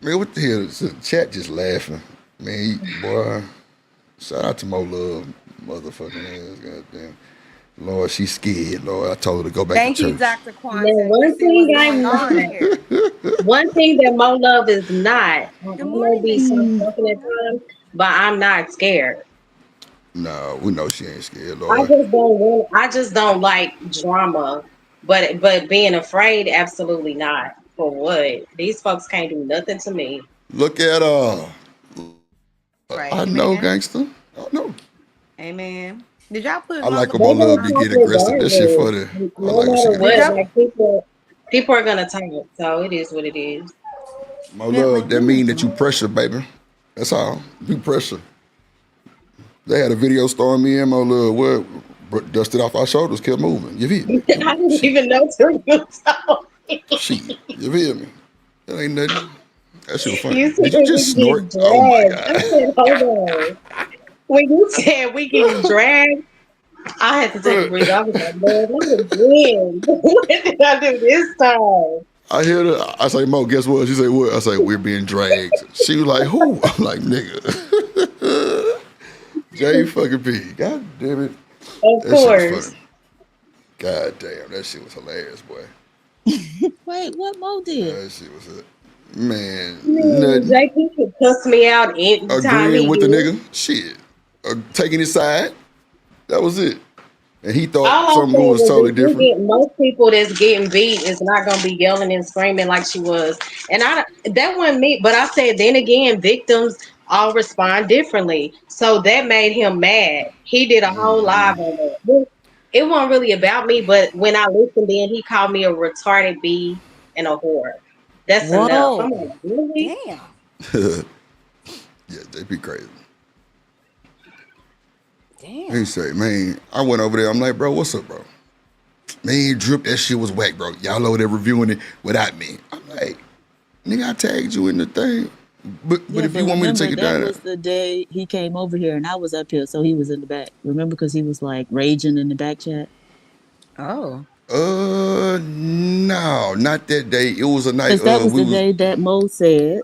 Speaker 1: Man, what the hell? The chat just laughing. Man, boy. Shout out to Mo Love, motherfucking ass. Goddamn. Lord, she's scared. Lord, I told her to go back to
Speaker 19: Thank you,
Speaker 1: church.
Speaker 19: Dr.
Speaker 2: Now,
Speaker 19: Quantum. You
Speaker 2: one
Speaker 19: see what's
Speaker 2: thing
Speaker 19: going
Speaker 2: I'm
Speaker 19: on
Speaker 2: not,
Speaker 19: here.
Speaker 2: one thing that Mo Love is not,
Speaker 19: Good
Speaker 2: I may
Speaker 19: morning,
Speaker 2: be
Speaker 19: Miss
Speaker 2: so
Speaker 19: Love.
Speaker 2: talking at times, but I'm not scared.
Speaker 1: No, we know she ain't scared,
Speaker 2: I
Speaker 1: Lord.
Speaker 2: just don't want, I just don't like drama. But being afraid, absolutely not. For what? These folks can't do nothing to me.
Speaker 1: Look at
Speaker 19: Right.
Speaker 1: I know,
Speaker 19: Amen.
Speaker 1: gangster. I know.
Speaker 19: Amen. Did y'all put
Speaker 1: I like when
Speaker 2: They're
Speaker 1: my
Speaker 19: multiple
Speaker 1: love
Speaker 2: gonna
Speaker 1: be
Speaker 2: talk
Speaker 1: getting
Speaker 19: um
Speaker 1: aggressive. That shit
Speaker 2: regardless,
Speaker 1: funny. I
Speaker 2: no
Speaker 1: like when she
Speaker 2: matter
Speaker 1: get
Speaker 19: did
Speaker 2: what.
Speaker 19: y'all
Speaker 1: aggressive.
Speaker 2: Like people are gonna talk, so it is what it is.
Speaker 1: My
Speaker 19: Bentley?
Speaker 1: love, that mean that you pressure, baby. That's all. You pressure. They had a video starring me and my love. What? Dusted off our shoulders, kept moving. You feel me?
Speaker 2: I didn't even know till you told me.
Speaker 1: Shit. You feel me? That ain't nothing. That shit was funny.
Speaker 2: You said
Speaker 1: Did you
Speaker 2: we
Speaker 1: just snort?
Speaker 2: get
Speaker 1: Oh my
Speaker 2: dragged. I
Speaker 1: god.
Speaker 2: said, hold on. When you said we getting dragged, I had to take a
Speaker 1: Bruh.
Speaker 2: breather. I was like, man, that again. What did I do this time?
Speaker 1: I hear her. I say, Mo, guess what? She say, what? I say, we're being dragged. She was like, who? I'm like, nigga. J fucking P. God damn it.
Speaker 2: Of
Speaker 1: That shit was funny.
Speaker 2: course.
Speaker 1: God damn, that shit was hilarious, boy.
Speaker 18: Wait, what Mo did?
Speaker 1: That shit was it. Man,
Speaker 2: Man,
Speaker 1: nothing.
Speaker 2: JP could cuss me out anytime
Speaker 1: Agreeing
Speaker 2: he
Speaker 1: with the
Speaker 2: did.
Speaker 1: nigga. Shit. Taking his side. That was it. And he thought
Speaker 2: All I
Speaker 1: something
Speaker 2: said
Speaker 1: was
Speaker 2: was
Speaker 1: totally
Speaker 2: if you
Speaker 1: different.
Speaker 2: get most people that's getting beat is not gonna be yelling and screaming like she was. And that wasn't me, but I said then again, victims all respond differently. So that made him mad. He did a whole live on that. It wasn't really about me, but when I listened in, he called me a retarded bee and a whore. That's enough. I'm
Speaker 19: Whoa.
Speaker 2: like, really?
Speaker 19: Damn.
Speaker 1: Yeah, they be crazy. He
Speaker 19: Damn.
Speaker 1: say, man, I went over there. I'm like, bro, what's up, bro? Man, Drip, that shit was whack, bro. Y'all over there reviewing it without me. I'm like, nigga, I tagged you in the thing. But
Speaker 18: Yeah,
Speaker 1: if you
Speaker 18: but
Speaker 1: want me to take
Speaker 18: remember
Speaker 1: it
Speaker 18: that
Speaker 1: down,
Speaker 18: was the day he came over here and I was up here, so he was in the back. Remember, because he was like raging in the back chat.
Speaker 19: Oh.
Speaker 1: no, not that day. It was a night.
Speaker 18: Because that was
Speaker 1: We
Speaker 18: the
Speaker 1: was.
Speaker 18: day that Mo said,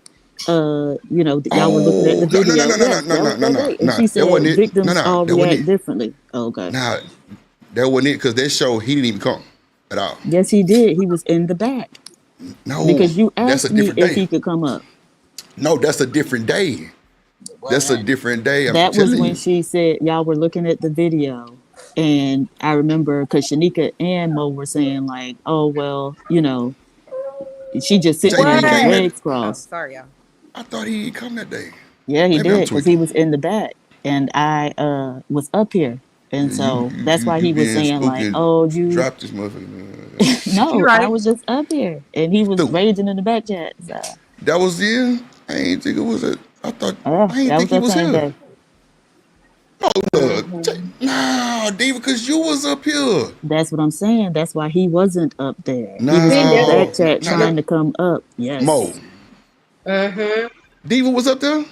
Speaker 18: y'all were looking at the
Speaker 1: Oh no, no, no,
Speaker 18: video.
Speaker 1: no, no, no,
Speaker 18: Yes,
Speaker 1: no,
Speaker 18: that
Speaker 1: no,
Speaker 18: was
Speaker 1: no,
Speaker 18: that
Speaker 1: no,
Speaker 18: day. And
Speaker 1: no.
Speaker 18: she
Speaker 1: That wasn't
Speaker 18: said
Speaker 1: it. No,
Speaker 18: victims
Speaker 1: no,
Speaker 18: all
Speaker 1: that wasn't
Speaker 18: react
Speaker 1: it.
Speaker 18: differently. Okay.
Speaker 1: Nah, that wasn't it. Because that show he didn't even come at all.
Speaker 18: Yes, he did. He was in the back.
Speaker 1: No,
Speaker 18: Because you
Speaker 1: that's a
Speaker 18: asked me
Speaker 1: different
Speaker 18: if
Speaker 1: day.
Speaker 18: he could come up.
Speaker 1: No, that's a different day. That's a
Speaker 18: What?
Speaker 1: different day. I'm
Speaker 18: That was
Speaker 1: telling
Speaker 18: when
Speaker 1: you.
Speaker 18: she said y'all were looking at the video. And I remember because Shanika and Mo were saying, like, oh, well, she just sitting
Speaker 1: JP
Speaker 18: there
Speaker 1: ain't
Speaker 18: with her
Speaker 1: came
Speaker 19: What?
Speaker 1: that.
Speaker 18: legs
Speaker 19: Oh,
Speaker 18: crossed.
Speaker 19: sorry, y'all.
Speaker 1: I thought he didn't come that day.
Speaker 18: Yeah, he
Speaker 1: Maybe I'm
Speaker 18: did because he
Speaker 1: tweaking.
Speaker 18: was in the back. And I was up here. And
Speaker 1: Yeah,
Speaker 18: so that's why
Speaker 1: you
Speaker 18: he was
Speaker 1: being
Speaker 18: saying, like,
Speaker 1: spooky and
Speaker 18: oh, you.
Speaker 1: drop this motherfucker.
Speaker 19: You
Speaker 18: No, I
Speaker 19: right.
Speaker 18: was just up here. And he was
Speaker 1: Dude,
Speaker 18: raging in the back chat. So,
Speaker 1: that was the end. I ain't think it was a. I thought
Speaker 18: yeah,
Speaker 1: I ain't
Speaker 18: that was
Speaker 1: think he
Speaker 18: that
Speaker 1: was
Speaker 18: same
Speaker 1: here.
Speaker 18: day.
Speaker 2: Mhm.
Speaker 1: Nah, Diva, because you was up here.
Speaker 18: That's what I'm saying. That's why he wasn't up there. He was
Speaker 2: He
Speaker 18: in the
Speaker 2: never.
Speaker 18: back
Speaker 1: No,
Speaker 18: chat
Speaker 1: no.
Speaker 18: trying to come up.
Speaker 1: Mo,
Speaker 18: Yes.
Speaker 2: Mm-hmm.
Speaker 1: Diva was up there.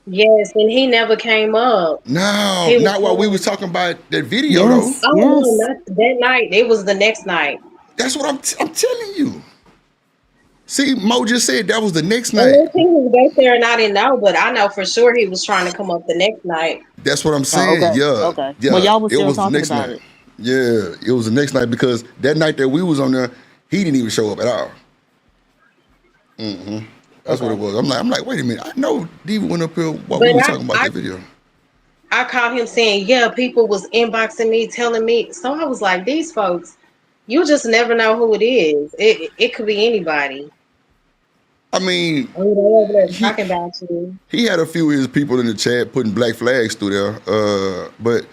Speaker 2: Yes, and he never came up.
Speaker 1: No,
Speaker 2: He was
Speaker 1: not while we was
Speaker 2: home.
Speaker 1: talking about that video though.
Speaker 18: Yes.
Speaker 2: Oh no,
Speaker 18: Yes.
Speaker 2: not that night. It was the next night.
Speaker 1: That's what I'm telling you. See, Mo just said that was the next night.
Speaker 2: Unless he was back there and I didn't know, but I know for sure he was trying to come up the next night.
Speaker 1: That's what I'm
Speaker 18: Oh,
Speaker 1: saying.
Speaker 18: okay.
Speaker 1: Yeah,
Speaker 18: Okay. Well,
Speaker 1: yeah.
Speaker 18: y'all was
Speaker 1: It
Speaker 18: still
Speaker 1: was the
Speaker 18: talking
Speaker 1: next
Speaker 18: about
Speaker 1: night.
Speaker 18: it.
Speaker 1: Yeah, it was the next night because that night that we was on there, He didn't even show up at all. That's what it was. I'm like, wait a minute. I know Diva went up here while we
Speaker 2: But
Speaker 1: were talking about that video.
Speaker 2: I caught him saying, yeah, people was inboxing me, telling me. So I was like, these folks, you just never know who it is. It could be anybody.
Speaker 1: I mean,
Speaker 2: And they over there talking about you.
Speaker 1: he had a few of his people in the chat putting black flags through there. But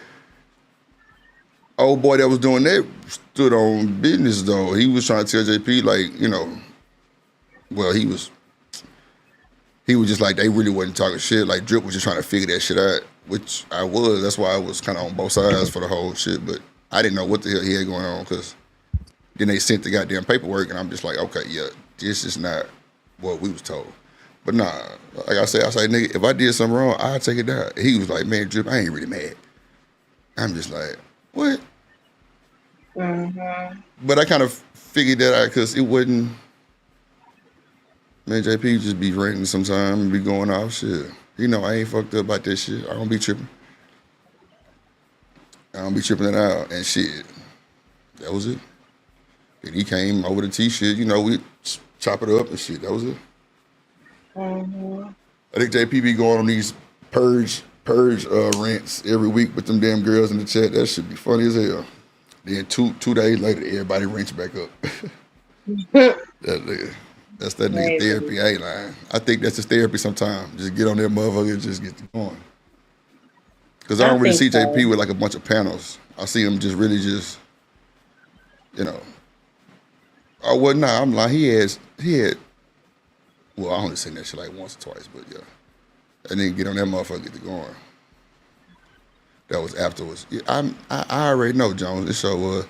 Speaker 1: old boy that was doing that stood on business though. He was trying to tell JP like, you know, well, he was just like they really wasn't talking shit. Like Drip was just trying to figure that shit out, which I was. That's why I was kind of on both sides for the whole shit. But I didn't know what the hell he had going on because then they sent the goddamn paperwork, and I'm just like, okay, yeah, this is not what we was told. But nah, like I said, nigga, if I did something wrong, I'd take it down. He was like, man, Drip, I ain't really mad. I'm just like, what? But I kind of figured that out because it wasn't. Man, JP just be ranting sometimes and be going off shit. You know, I ain't fucked up about that shit. I don't be tripping. I don't be tripping it out and shit. That was it. And he came over the T-shit. You know, we chop it up and shit. That was it. I think JP be going on these purge rants every week with them damn girls in the chat. That should be funny as hell. Then two days later, everybody rants back up. That's that nigga therapy A-line. I think that's his therapy sometimes. Just get on that motherfucker and just get going. Because I don't really see JP with like a bunch of panels. I see him just really just, you know. Oh, well, nah, I'm lying. He had, well, I only seen that shit like once or twice, but yeah. And then get on that motherfucker, get to going. That was afterwards. Yeah, I already know, Jones. This show was,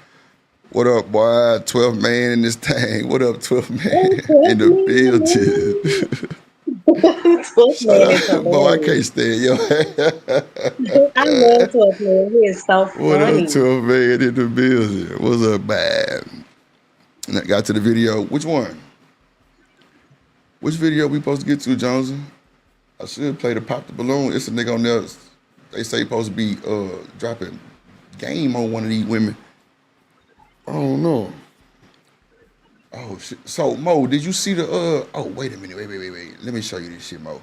Speaker 1: what up, boy? 12th man in this thing. What up, 12th man in the building? Shut up, boy. I can't stand yo.
Speaker 2: I love 12th man. He is so funny.
Speaker 1: What up, 12th man in the building? What's up, man? And I got to the video. Which one? Which video we supposed to get to, Jonesy? I should play the Pop the Balloon. It's a nigga on there. They say supposed to be dropping game on one of these women. I don't know. Oh shit. So Mo, did you see the oh wait a minute, wait. Let me show you this shit, Mo.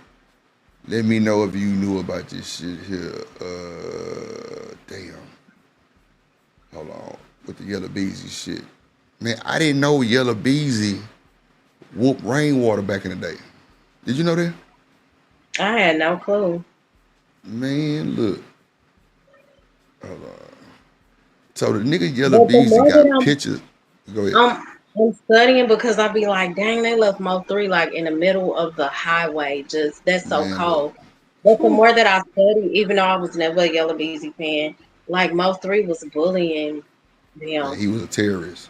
Speaker 1: Let me know if you knew about this shit here. Damn. Hold on. With the Yellow Beezy shit. Man, I didn't know Yellow Beezy whooped rainwater back in the day. Did you know that?
Speaker 2: I had no clue.
Speaker 1: Man, look. Hold on. So the nigga Yellow Beezy got pictures. Go ahead.
Speaker 2: I'm studying because I be like, dang, they left Mo 3 like in the middle of the highway. Just that's so cold. But the more that I study, even though I was never a Yellow Beezy fan, like Mo 3 was bullying them.
Speaker 1: Yeah, he was a terrorist.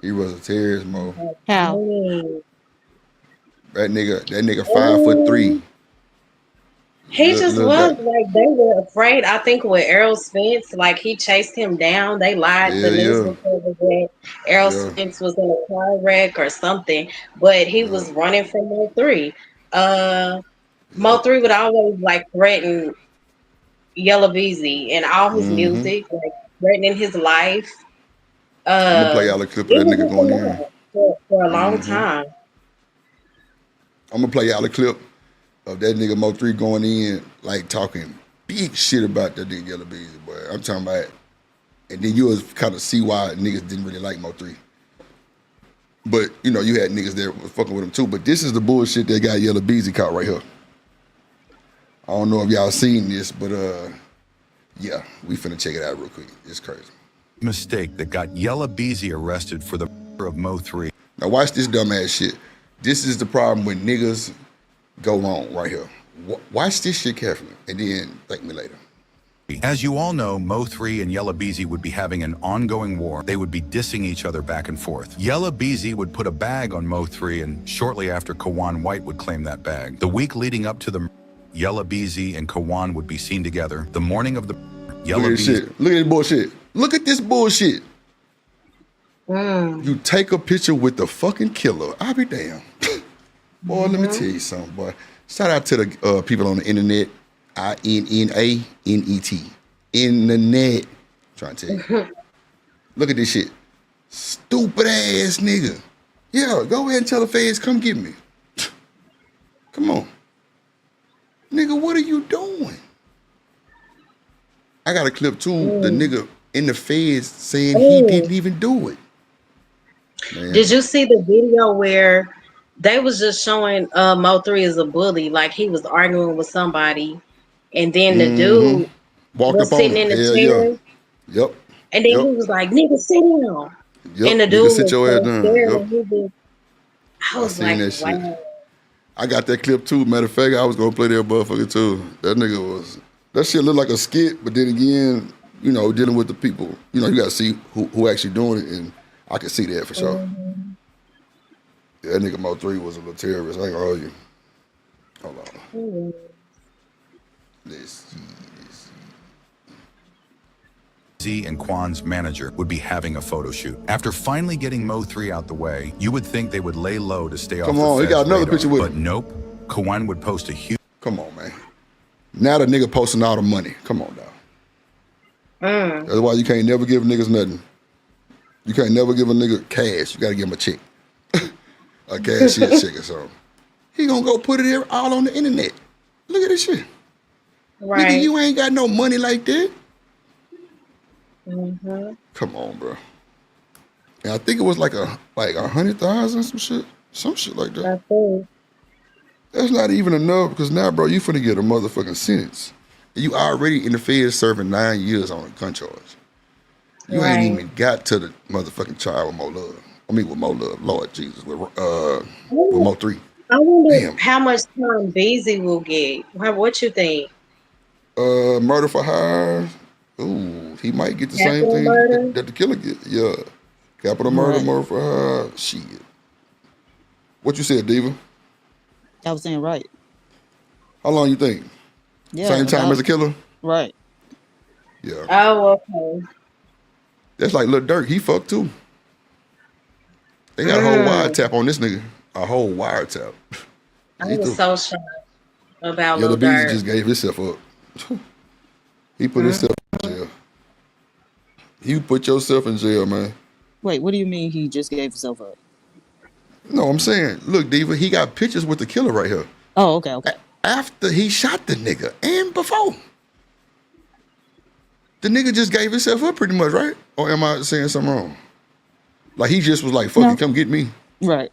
Speaker 1: He was a terrorist, Mo.
Speaker 2: How?
Speaker 1: That nigga 5'3".
Speaker 2: He just was like they were afraid. I think with Errol Spence, like he chased him down. They lied. The news reported that Errol Spence was in a car wreck or something, but he was running from Mo 3. Mo 3 would always like threaten Yellow Beezy and all his music, like threatening his life.
Speaker 1: I'm gonna play y'all a clip of that nigga going in
Speaker 2: for a long time.
Speaker 1: I'm gonna play y'all a clip of that nigga Mo 3 going in, like talking big shit about that nigga Yellow Beezy, boy. I'm talking about, and then you was kind of see why niggas didn't really like Mo 3. But you know, you had niggas that was fucking with him too. But this is the bullshit that got Yellow Beezy caught right here. I don't know if y'all seen this, but yeah, we finna check it out real quick. It's crazy.
Speaker 20: Mistake that got Yellow Beezy arrested for the murder of Mo 3.
Speaker 1: Now watch this dumbass shit. This is the problem when niggas go wrong right here. Watch this shit carefully and then thank me later.
Speaker 20: As you all know, Mo 3 and Yellow Beezy would be having an ongoing war. They would be dissing each other back and forth. Yellow Beezy would put a bag on Mo 3, and shortly after, Kawan White would claim that bag. The week leading up to the Yellow Beezy and Kawan would be seen together. The morning of the Yellow Beezy.
Speaker 1: Look at this bullshit. Look at this bullshit. You take a picture with the fucking killer. I'll be damned. Boy, let me tell you something, boy. Shout out to the people on the internet. INNANET. Internet. Trying to tell you. Look at this shit. Stupid ass nigga. Yeah, go ahead and tell the feds, come get me. Come on. Nigga, what are you doing? I got a clip too, the nigga in the feds saying he didn't even do it. Man.
Speaker 2: Did you see the video where they was just showing Mo3 as a bully, like he was arguing with somebody, and then the dude
Speaker 1: walked up
Speaker 2: was
Speaker 1: on
Speaker 2: sitting
Speaker 1: him.
Speaker 2: in the
Speaker 1: Hell yeah.
Speaker 2: chair,
Speaker 1: Yep.
Speaker 2: and then
Speaker 1: Yep.
Speaker 2: he was like, "Nigga, sit down."
Speaker 1: Yep.
Speaker 2: And the
Speaker 1: Nigga,
Speaker 2: dude
Speaker 1: sit
Speaker 2: was
Speaker 1: your ass
Speaker 2: so
Speaker 1: down.
Speaker 2: scared,
Speaker 1: Yep.
Speaker 2: and he was. I
Speaker 1: I
Speaker 2: was
Speaker 1: seen
Speaker 2: like,
Speaker 1: that shit.
Speaker 2: "Wow."
Speaker 1: I got that clip too. Matter of fact, I was gonna play that motherfucker too. That nigga was. That shit looked like a skit, but then again, you know, dealing with the people, you know, you gotta see who actually doing it, and I can see that for sure. Yeah, that nigga Mo3 was a little terrorist. I ain't gonna hold you. Hold on. Let's see.
Speaker 20: Z and Kwan's manager would be having a photo shoot. After finally getting Mo3 out the way, you would think they would lay low to stay
Speaker 1: Come
Speaker 20: off
Speaker 1: on,
Speaker 20: the
Speaker 1: he got
Speaker 20: Fed's
Speaker 1: another
Speaker 20: radar,
Speaker 1: picture with
Speaker 20: but
Speaker 1: him.
Speaker 20: nope. Kwan would post a huge...
Speaker 1: Come on, man. Now the nigga posting all the money. Come on now. That's why you can't never give niggas nothing. You can't never give a nigga cash. You gotta give him a check. A cashier check or something. He gonna go put it there all on the internet. Look at this shit.
Speaker 2: Right.
Speaker 1: Nigga, you ain't got no money like that.
Speaker 2: Mm-hmm.
Speaker 1: Come on, bro. And I think it was like 100,000, some shit like that. That's not even enough because now, bro, you finna get a motherfucking sentence. You already in the feds serving 9 years on a gun charge. You ain't even got to the motherfucking trial with Mo Love. I mean, with Mo Love, Lord Jesus, with Mo3.
Speaker 2: I wonder
Speaker 1: Damn.
Speaker 2: how much time Beezy will get. What you think?
Speaker 1: Murder for hire. Ooh, he might get the same
Speaker 2: Capital
Speaker 1: thing
Speaker 2: murder?
Speaker 1: that the killer get. Yeah. Capital murder,
Speaker 2: Right.
Speaker 1: murder for hire. Shit. What you said, Diva?
Speaker 2: I was saying right.
Speaker 1: How long you think?
Speaker 2: Yeah,
Speaker 1: Same time
Speaker 2: about-
Speaker 1: as a killer?
Speaker 2: Right.
Speaker 1: Yeah.
Speaker 2: Oh, okay.
Speaker 1: That's like Lil Durk. He fucked too. They got a whole wiretap on this nigga. A whole wiretap.
Speaker 2: I
Speaker 1: He
Speaker 2: was
Speaker 1: threw.
Speaker 2: so shocked about
Speaker 1: Yellow
Speaker 2: Lil
Speaker 1: Beezy
Speaker 2: Durk.
Speaker 1: just gave himself up. He put himself in jail. You put yourself in jail, man.
Speaker 2: Wait, what do you mean he just gave himself up?
Speaker 1: No, I'm saying, look, Diva, he got pictures with the killer right here.
Speaker 2: Oh, okay.
Speaker 1: After he shot the nigga and before. The nigga just gave himself up pretty much, right? Or am I saying something wrong? Like he just was like, fuck it, come get me.
Speaker 2: Right.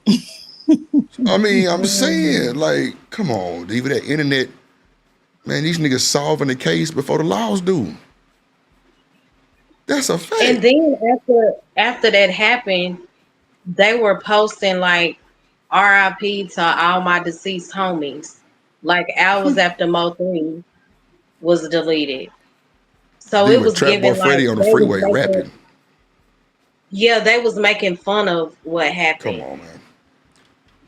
Speaker 1: I mean, I'm saying, like, come on, Diva, that internet, man, these niggas solving the case before the laws do. That's a fact.
Speaker 2: And then after that happened, they were posting like RIP to all my deceased homies. Like hours after Mo3 was deleted. So it
Speaker 1: Diva,
Speaker 2: was
Speaker 1: Trap Boy
Speaker 2: giving like
Speaker 1: Freddy on the
Speaker 2: they was
Speaker 1: freeway
Speaker 2: making,
Speaker 1: rapping.
Speaker 2: yeah, they was making fun of what
Speaker 1: Come
Speaker 2: happened.
Speaker 1: on, man.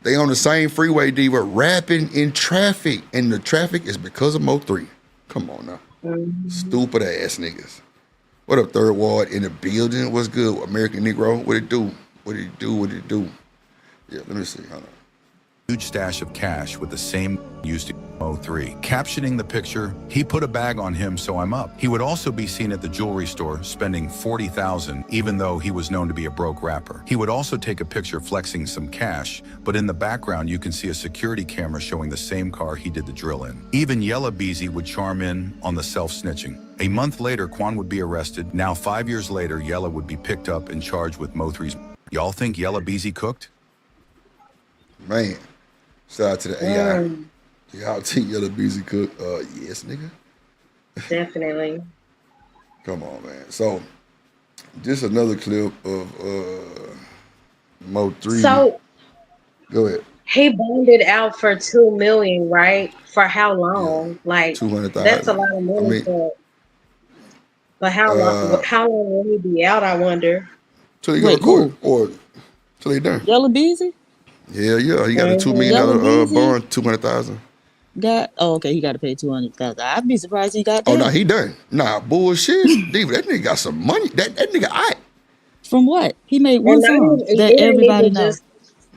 Speaker 1: They on the same freeway, Diva, rapping in traffic, and the traffic is because of Mo3. Come on now. Stupid ass niggas. What up, Third Ward in the building? What's good? American Negro? What it do? What it do? What it do? Yeah, let me see. Hold on.
Speaker 20: Huge stash of cash with the same used to Mo3. Captioning the picture, he put a bag on him, so I'm up. He would also be seen at the jewelry store spending $40,000, even though he was known to be a broke rapper. He would also take a picture flexing some cash, but in the background you can see a security camera showing the same car he did the drill in. Even Yella Beezy would charm in on the self-snitching. A month later, Quan would be arrested. Now 5 years later, Yella would be picked up and charged with Mo3's. Y'all think Yella Beezy cooked?
Speaker 1: Man, shout out to the AI. Y'all think Yellow Beezy cook? Yes, nigga.
Speaker 2: Definitely.
Speaker 1: Come on, man. So, just another clip of Mo3.
Speaker 2: So
Speaker 1: Go ahead.
Speaker 2: he bonded out for $2 million, right? For how long? Like
Speaker 1: 200,000.
Speaker 2: that's a lot of
Speaker 1: I
Speaker 2: money
Speaker 1: mean,
Speaker 2: for how long? How long will he be out? I wonder.
Speaker 1: till he go to court or till they done.
Speaker 2: Yellow Beezy?
Speaker 1: Yeah, yeah. He got a $2 million
Speaker 2: Yellow Beezy?
Speaker 1: bond, 200,000.
Speaker 2: Okay, he got to pay 200,000. I'd be surprised he got that.
Speaker 1: Oh, no, he done. Nah, bullshit. Diva, that nigga got some money. That nigga,
Speaker 2: From what? He made one song that everybody knows.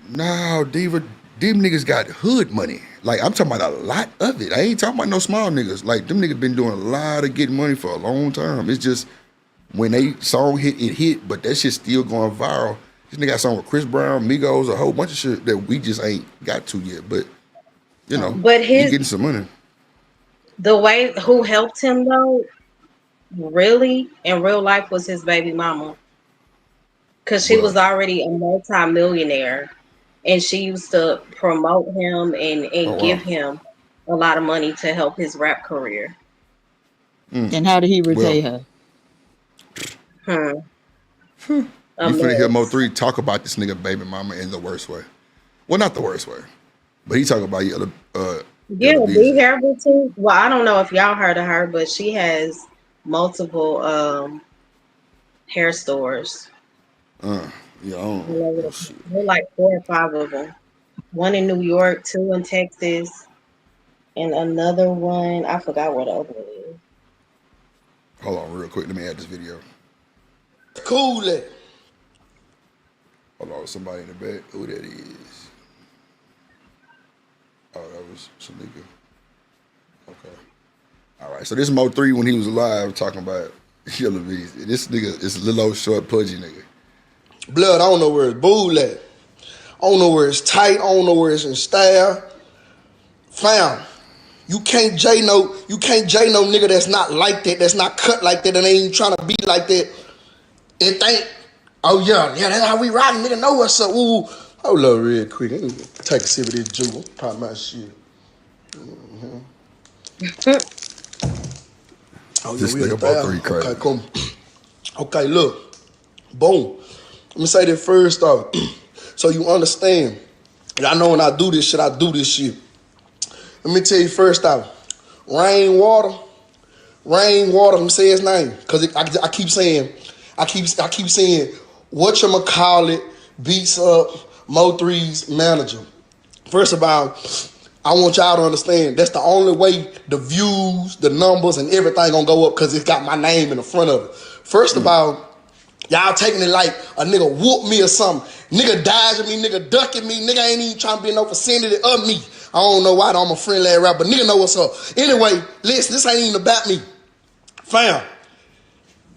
Speaker 1: No, Diva, them niggas got hood money. Like, I'm talking about a lot of it. I ain't talking about no small niggas. Like, them niggas been doing a lot of getting money for a long time. It's just when they song hit, it hit, but that shit still going viral. This nigga got a song with Chris Brown, Migos, a whole bunch of shit that we just ain't got to yet. But you know,
Speaker 2: But
Speaker 1: he getting some money.
Speaker 2: the way who helped him though, really in real life was his baby mama, because she
Speaker 1: Well,
Speaker 2: was already a multi-millionaire, and she used to promote him
Speaker 1: oh
Speaker 2: and
Speaker 1: wow.
Speaker 2: give him a lot of money to help his rap career. And how did he repay
Speaker 1: Well,
Speaker 2: her? Hmm. A
Speaker 1: you finna hear
Speaker 2: mess.
Speaker 1: Mo3 talk about this nigga baby mama in the worst way. Well, not the worst way, but he talk about
Speaker 2: Yeah,
Speaker 1: Yellow
Speaker 2: B
Speaker 1: Beezy.
Speaker 2: Herberton. Well, I don't know if y'all heard of her, but she has multiple hair stores.
Speaker 1: Yeah, I don't
Speaker 2: All over
Speaker 1: oh, shit.
Speaker 2: They're like 4 or 5 of them. One in New York, 2 in Texas, and another one. I forgot what the other one is.
Speaker 1: Hold on real quick. Let me add this video.
Speaker 11: Cool it.
Speaker 1: Hold on, somebody in the back. Who that is? Oh, that was Shanika. Okay. All right. So this Mo3 when he was alive talking about Yellow Beezy. This nigga is a little old short pudgy nigga.
Speaker 11: Blood, I don't know where it's bull at. I don't know where it's tight. I don't know where it's in style. Fam, you can't J no nigga that's not like that, that's not cut like that, and ain't even trying to be like that. And think, oh yeah, that's how we riding, nigga know what's up. Ooh. Hold up real quick. Let me take a sip of this juice. Pop my shit. Mm-hmm. Oh yeah,
Speaker 1: This
Speaker 11: we in the
Speaker 1: nigga Mo3
Speaker 11: bathroom.
Speaker 1: crazy.
Speaker 11: Okay, come. Okay, look. Boom. Let me say that first off, so you understand. And I know when I do this shit, I do this shit. Let me tell you first off, Rainwater, let me say his name, cause I keep saying, whatchamacallit beats up Mo3's manager. First of all, I want y'all to understand that's the only way the views, the numbers, and everything gonna go up, cause it's got my name in the front of it. First of all, y'all taking it like a nigga whoop me or something. Nigga dodging me, nigga ducking me, nigga ain't even trying to be no vicinity of me. I don't know why, though, I'm a friendly rapper, but nigga know what's up. Anyway, listen, this ain't even about me. Fam,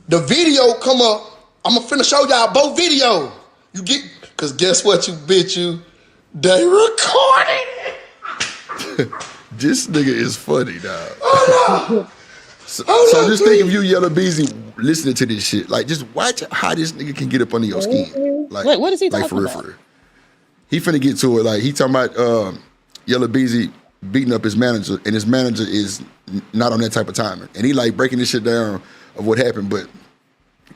Speaker 11: the video come up, I'm finna show y'all both videos. You get, cause guess what, you bitch, you, they recorded.
Speaker 1: This nigga is funny, dog. So just think of you, Yellow Beezy, listening to this shit. Like, just watch how this nigga can get up under your skin. Like,
Speaker 2: Wait, what is he
Speaker 1: like
Speaker 2: talking
Speaker 1: for real,
Speaker 2: about?
Speaker 1: for real. He finna get to it. Like, he talking about Yellow Beezy beating up his manager, and his manager is not on that type of timing. And he like breaking this shit down of what happened, but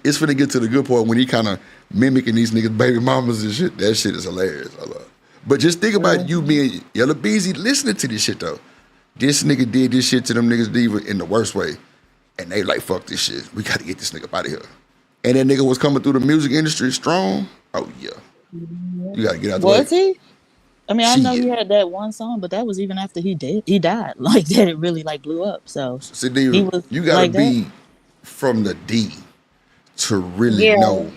Speaker 1: it's finna get to the good part when he kind of mimicking these niggas' baby mamas and shit. That shit is hilarious. I love it. But just think about you being Yellow Beezy listening to this shit, though. This nigga did this shit to them niggas Diva in the worst way. And they like, fuck this shit. We gotta get this nigga up out of here. And that nigga was coming through the music industry strong. Oh, yeah. You gotta get out the way.
Speaker 2: Was he?
Speaker 21: I mean, I know he
Speaker 1: Shit.
Speaker 21: had that one song, but that was even after he died. Like that, it really like blew up. So
Speaker 1: See,
Speaker 21: he
Speaker 1: Diva,
Speaker 21: was
Speaker 1: you gotta
Speaker 21: like that.
Speaker 1: be from the D to really
Speaker 2: Yeah.
Speaker 1: know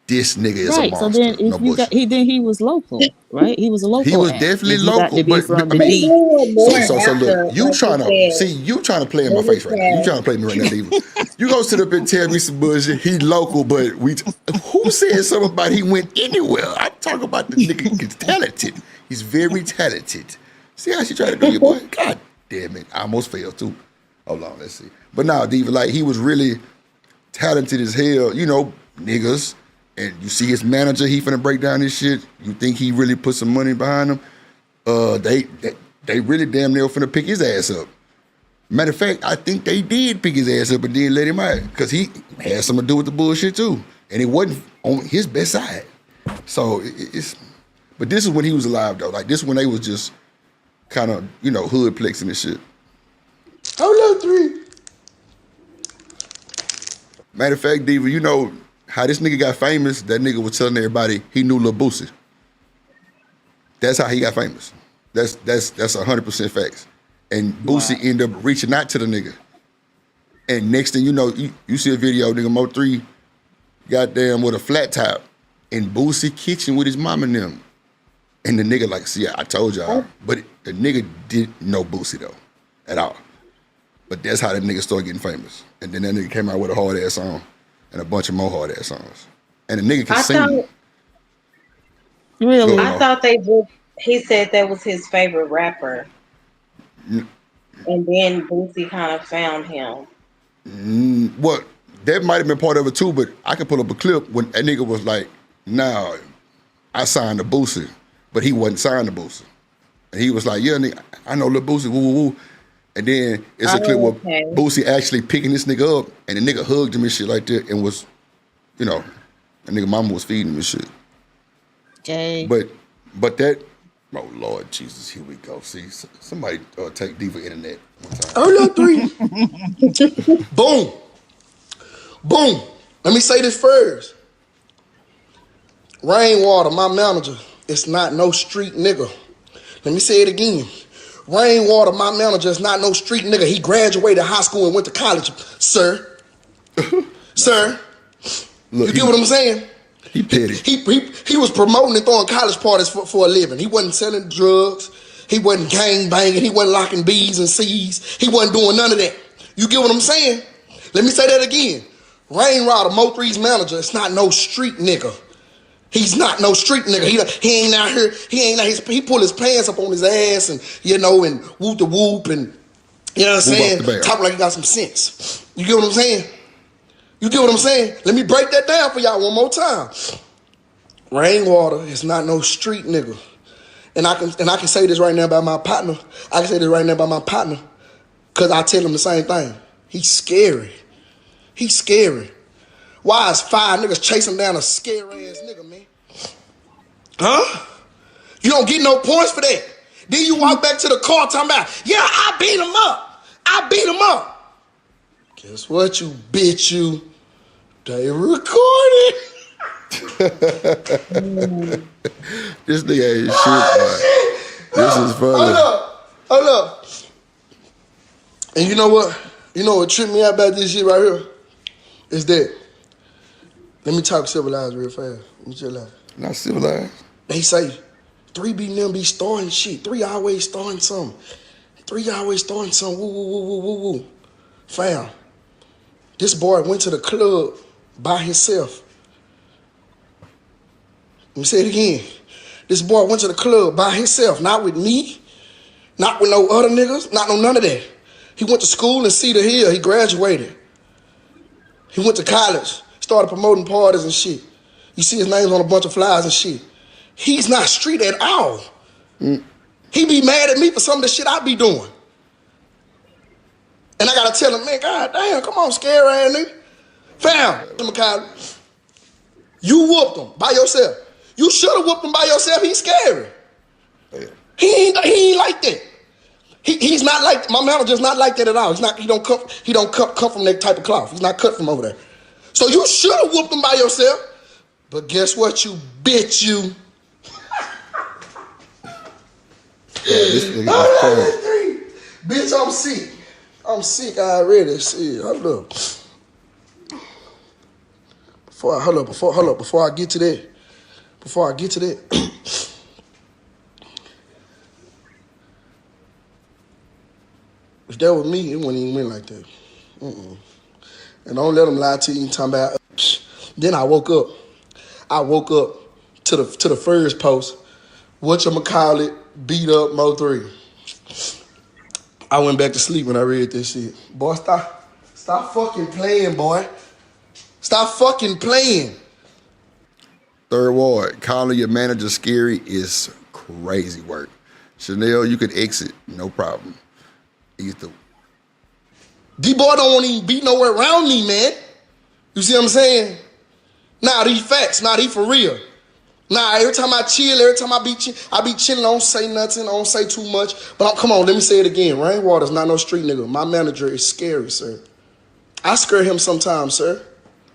Speaker 1: this nigga is a
Speaker 21: Right. So
Speaker 1: monster.
Speaker 21: then,
Speaker 1: No
Speaker 21: if you got,
Speaker 1: bullshit.
Speaker 21: he was local, right? He was a
Speaker 1: He
Speaker 21: local
Speaker 1: was
Speaker 21: act.
Speaker 1: definitely
Speaker 21: If you got
Speaker 1: local,
Speaker 21: to be
Speaker 1: but
Speaker 21: from
Speaker 1: I
Speaker 21: the
Speaker 1: mean,
Speaker 2: He
Speaker 21: D,
Speaker 2: did more
Speaker 1: so look,
Speaker 2: after,
Speaker 1: you
Speaker 2: like you
Speaker 1: trying to see,
Speaker 2: said.
Speaker 1: you trying to play in my
Speaker 2: Let me
Speaker 1: face right now. You trying to play me right now, Diva. You gonna sit up and tell me some bullshit. He local, but who said something about he went anywhere? I'm talking about the nigga is talented. He's very talented. See how she tried to do you, boy? God damn it. I almost failed too. Hold on, let's see. But now, Diva, like he was really talented as hell, you know, niggas. And you see his manager, he finna break down this shit. You think he really put some money behind him? They really damn near finna pick his ass up. Matter of fact, I think they did pick his ass up and then let him out because he had something to do with the bullshit too, and it wasn't on his best side. So it's, but this is when he was alive though. Like this when they was just kind of hood plexing and shit.
Speaker 11: Hold up, 3.
Speaker 1: Matter of fact, Diva, you know how this nigga got famous? That nigga was telling everybody he knew Lil Boosie. That's how he got famous. That's 100% facts. And Boosie ended up reaching out to the nigga. And next thing you know, you see a video, nigga Mo3, goddamn with a flat top in Boosie kitchen with his mom and them. And the nigga like, see, I told y'all. But the nigga didn't know Boosie though, at all. But that's how that nigga started getting famous. And then that nigga came out with a hard ass song. and a bunch of more hard ass songs. And the nigga can
Speaker 2: I
Speaker 1: sing.
Speaker 2: thought
Speaker 1: Go,
Speaker 2: I
Speaker 1: Mo.
Speaker 2: thought they did. He said that was his favorite rapper, and then Boosie kind of found him.
Speaker 1: What that might have been part of it too, but I can pull up a clip when that nigga was like, "Nah, I signed to Boosie," but he wasn't signed to Boosie, and he was like, "Yeah, nigga, I know Lil Boosie, woo woo woo." And then it's a clip where
Speaker 2: Okay.
Speaker 1: Boosie actually picking this nigga up, and the nigga hugged him and shit like that, and was, you know, the nigga mama was feeding him and shit.
Speaker 21: Okay.
Speaker 1: But that, oh Lord Jesus, here we go. See, somebody take Diva Internet one time.
Speaker 10: Early 3. Boom. Boom. Let me say this first. Rainwater, my manager, is not no street nigga. Let me say it again. Rainwater, my manager, is not no street nigga. He graduated high school and went to college, sir. Sir.
Speaker 1: Look,
Speaker 10: you get what I'm saying?
Speaker 1: He petty.
Speaker 10: He was promoting and throwing college parties for a living. He wasn't selling drugs. He wasn't gang banging. He wasn't locking B's and C's. He wasn't doing none of that. You get what I'm saying? Let me say that again. Rainwater, Mo3's manager, is not no street nigga. He's not no street nigga. He ain't out here. He pull his pants up on his ass and and whoop the whoop and you know what I'm saying? Talk like he got some sense. You get what I'm saying? You get what I'm saying? Let me break that down for y'all one more time. Rainwater is not no street nigga. And I can say this right now about my partner. I can say this right now about my partner. Cause I tell him the same thing. He's scary. He's scary. Why is 5 niggas chasing down a scary ass nigga, man? Huh? You don't get no points for that. Then you walk back to the car talking about, yeah, I beat him up. I beat him up. Guess what, you bitch, you? They recorded.
Speaker 1: This nigga ain't shit, boy. This is funny.
Speaker 10: Hold up. And you know what? You know what tripped me out about this shit right here? Is that, let me talk civilized real fast. Let me chill out.
Speaker 1: Not civilized.
Speaker 10: They say 3 be them be starting shit. 3 always starting something. 3 always starting something. Woo, woo, woo, woo, woo, woo. Fam, this boy went to the club by himself. Let me say it again. This boy went to the club by himself, not with me, not with no other niggas, not no none of that. He went to school in Cedar Hill. He graduated. He went to college, started promoting parties and shit. You see his names on a bunch of flyers and shit. He's not street at all. He be mad at me for some of the shit I be doing. And I gotta tell him, man, god damn, come on, scare ass nigga. Fam, you whooped him by yourself. You should have whooped him by yourself. He's scary. He ain't like that. He's not like, my manager's not like that at all. He don't come from that type of cloth. He's not cut from over there. So you should have whooped him by yourself. But guess what, you bitch, you.
Speaker 1: This nigga is funny.
Speaker 10: Bitch, I'm sick. I'm sick already. Shit, hold up. Before I get to that. If that was me, it wouldn't even win like that. And don't let them lie to you talking about. Then I woke up. To the first post. Whatchamacallit, beat up Mo3. I went back to sleep when I read this shit. Boy, stop fucking playing, boy. Stop fucking playing.
Speaker 1: Third Ward, calling your manager scary is crazy work. Chanel, you could exit, no problem. D-boy
Speaker 10: don't want to even be nowhere around me, man. You see what I'm saying? Nah, these facts. Nah, these for real. Nah, every time I chill, every time I be chilling, I don't say nothing, I don't say too much. But come on, let me say it again. Rainwater's not no street nigga. My manager is scary, sir. I scare him sometimes, sir.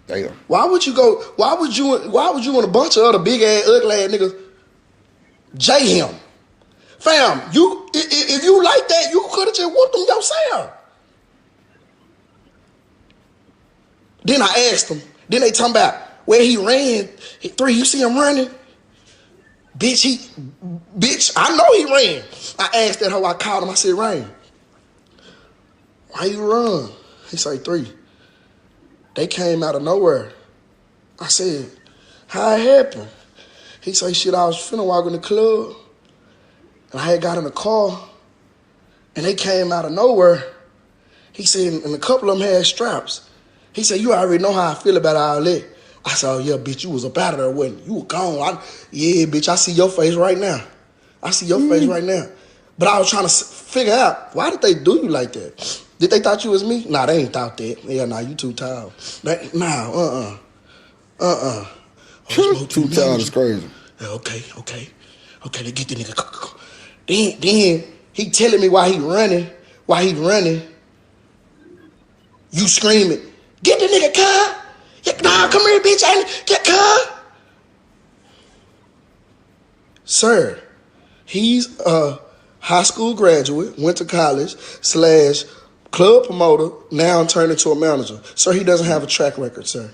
Speaker 1: Damn.
Speaker 10: Why would you and a bunch of other big ass, ugly ass niggas jay him? Fam, if you like that, you could have just whooped him yourself. Then I asked him. Then they talking about where he ran. 3, you see him running? Bitch, I know he ran. I asked that hoe, I called him, I said, Rain, why you run? He say, 3. They came out of nowhere. I said, how it happened? He say, shit, I was finna walk in the club, and I had got in the car, and they came out of nowhere. He said, and a couple of them had straps. He said, you already know how I feel about all that. I said, oh yeah, bitch, you was up out of there, wasn't you? You were gone. Yeah, bitch, I see your face right now. I see your face right now. But I was trying to figure out, why did they do you like that? Did they thought you was me? Nah, they ain't thought that. Yeah, nah, you too tall. Nah, Oh,
Speaker 1: Too tall is crazy.
Speaker 10: Okay, they get the nigga. Then he telling me why he running. You screaming, get the nigga, cuz. Nah, come here, bitch. Get cuz. Sir, he's a high school graduate, went to college, / club promoter, now turned into a manager. Sir, he doesn't have a track record, sir.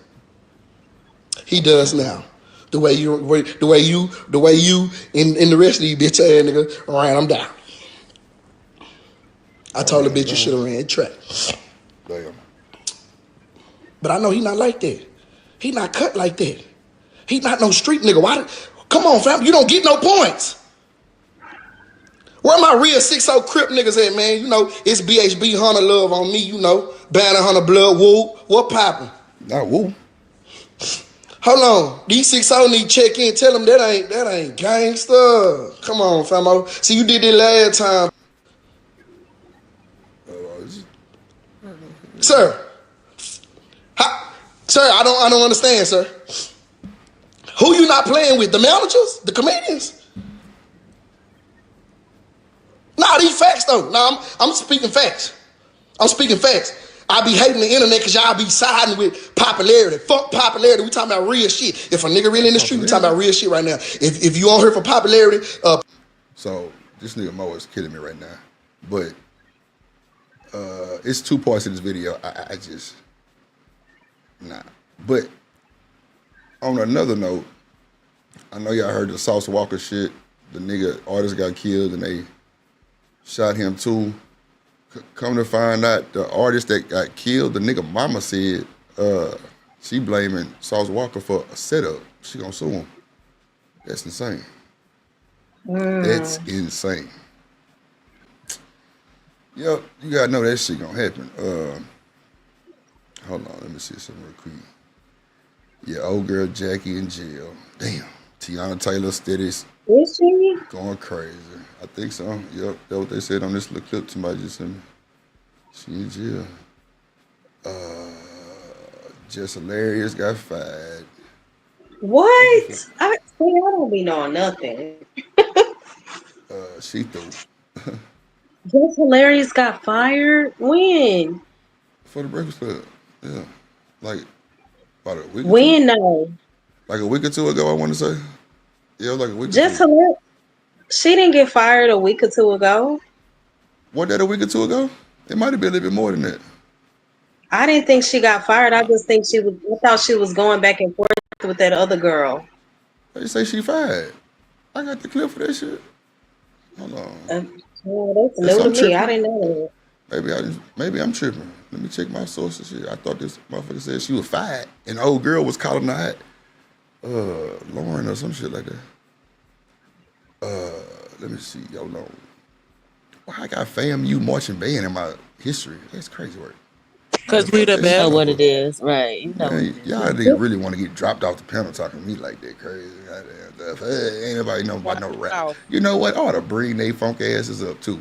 Speaker 10: He does now. The way you, and the rest of you bitch ass nigga ran him down. I told the bitch you should have ran track.
Speaker 1: Damn.
Speaker 10: But I know he not like that. He not cut like that. He not no street nigga. Come on, fam. You don't get no points. Where my real 6-0 Crip niggas at, man? You know, it's BHB Hunter Love on me, you know. Banner Hunter Blood, woo. What poppin'?
Speaker 1: Not woo.
Speaker 10: Hold on. These 6-0 need to check in. Tell them that ain't gangster. Come on, famo. See, you did that last time. Sir. Sir, I don't understand, sir. Who you not playing with? The managers? The comedians? Nah, these facts though. Nah, I'm speaking facts. I be hating the internet because y'all be siding with popularity. Fuck popularity. We talking about real shit. If a nigga really in the street, we talking about real shit right now. If you on here for popularity,
Speaker 1: So this nigga Mo is killing me right now. But it's 2 parts of this video. I just nah. But on another note, I know y'all heard the Sauce Walker shit. The nigga artist got killed and they shot him too. Come to find out, the artist that got killed, the nigga mama said she blaming Sauce Walker for a setup. She gonna sue him. That's insane. That's insane. Yep, you gotta know that shit gonna happen. Hold on, let me see something real quick. Yeah, old girl Jackie in jail. Damn. Tiana Taylor steady
Speaker 2: Is she?
Speaker 1: going crazy. I think so. Yep, that's what they said on this little clip. Somebody just sent me. She in jail. Just hilarious got fired.
Speaker 2: What? I don't be knowing nothing.
Speaker 1: She threw.
Speaker 2: Just Hilarious got fired? When?
Speaker 1: For the Breakfast Club. Yeah. Like about a week
Speaker 2: When
Speaker 1: or two.
Speaker 2: though?
Speaker 1: Like a week or two ago, I want to say. Yeah, like a week
Speaker 2: Just
Speaker 1: or two.
Speaker 2: Hilarious. She didn't get fired a week or two ago.
Speaker 1: Wasn't that a week or two ago? It might have been a little bit more than that.
Speaker 2: I didn't think she got fired. I just think I thought she was going back and forth with that other girl.
Speaker 1: They say she fired. I got the clip for that shit. Hold on.
Speaker 2: Well, that's new to me. I didn't know that.
Speaker 1: Maybe I'm tripping. Let me check my sources. Shit. I thought this motherfucker said she was fired, and the old girl was calling her Lauren or some shit like that. Let me see. Yo, no. Why I got FAMU marching band in my history? That's crazy work.
Speaker 21: Because we the best. You know what it is, right? You know.
Speaker 1: Man, y'all niggas really want to get dropped off the panel talking to me like that crazy goddamn stuff. Hey, ain't nobody know about no rap. You know what? I ought to bring they funk asses up too.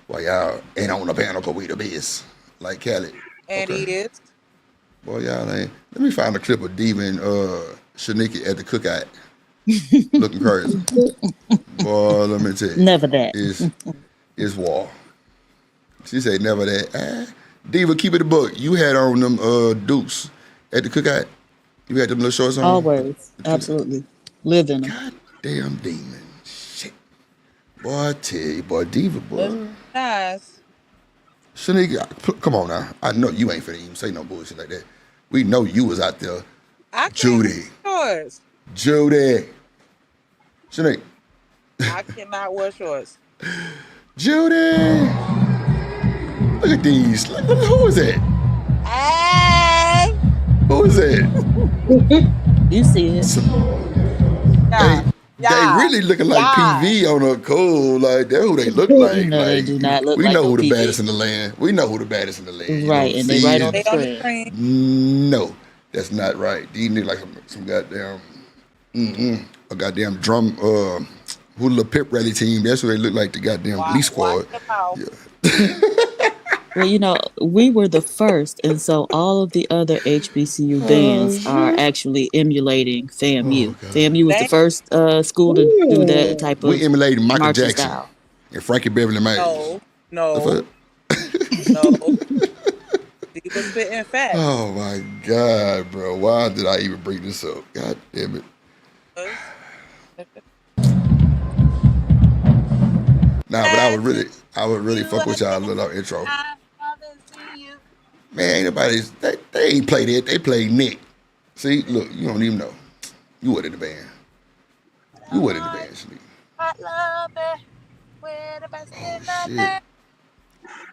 Speaker 1: While y'all ain't on the panel because we the best. Like Khaled.
Speaker 3: And he is.
Speaker 1: Boy, y'all ain't. Let me find a clip of Diva and Shaniki at the cookout. Looking crazy. Boy, let me tell you.
Speaker 21: Never that.
Speaker 1: It's war. She said never that. Diva, keep it a book. You had on them dukes at the cookout. You had them little shorts on.
Speaker 21: Always. Absolutely. Live in them.
Speaker 1: Goddamn demon. Shit. Boy, I tell you, boy, Diva, boy.
Speaker 3: Nice.
Speaker 1: Shanika, come on now. I know you ain't finna even say no bullshit like that. We know you was out there. Judy. Judy. Shanika.
Speaker 3: I cannot wear shorts.
Speaker 1: Judy. Look at these. Who is that?
Speaker 3: Hey.
Speaker 1: Who is that?
Speaker 21: You see it.
Speaker 1: They really looking like PV on a cool. Like that's who they look
Speaker 21: You
Speaker 1: like.
Speaker 21: know they
Speaker 1: Like
Speaker 21: do not look
Speaker 1: we
Speaker 21: like
Speaker 1: know
Speaker 21: no
Speaker 1: who the
Speaker 21: PV.
Speaker 1: baddest in the land. We know who the baddest in the land. You
Speaker 21: Right,
Speaker 1: know,
Speaker 21: and they right on
Speaker 1: see
Speaker 21: the
Speaker 1: it.
Speaker 21: screen.
Speaker 1: No, that's not right. These niggas like some goddamn a goddamn drum hula pip rally team. That's what they look like. The goddamn Glee Squad.
Speaker 21: Well, you know, we were the first, and so all of the other HBCU bands are actually emulating FAMU. FAMU was the first school to do that type
Speaker 1: We
Speaker 21: of
Speaker 1: emulating Michael
Speaker 21: marching
Speaker 1: Jackson
Speaker 21: style.
Speaker 1: and Frankie Beverly Mays.
Speaker 3: No. He was spitting facts.
Speaker 1: Oh my God, bro! Why did I even bring this up? God damn it! Nah, but I would really fuck with y'all little intro. Man, ain't nobody. They ain't played it. They played Nick. See, look, you don't even know. You wasn't in the band. You wasn't in the band, Shanique. Shit.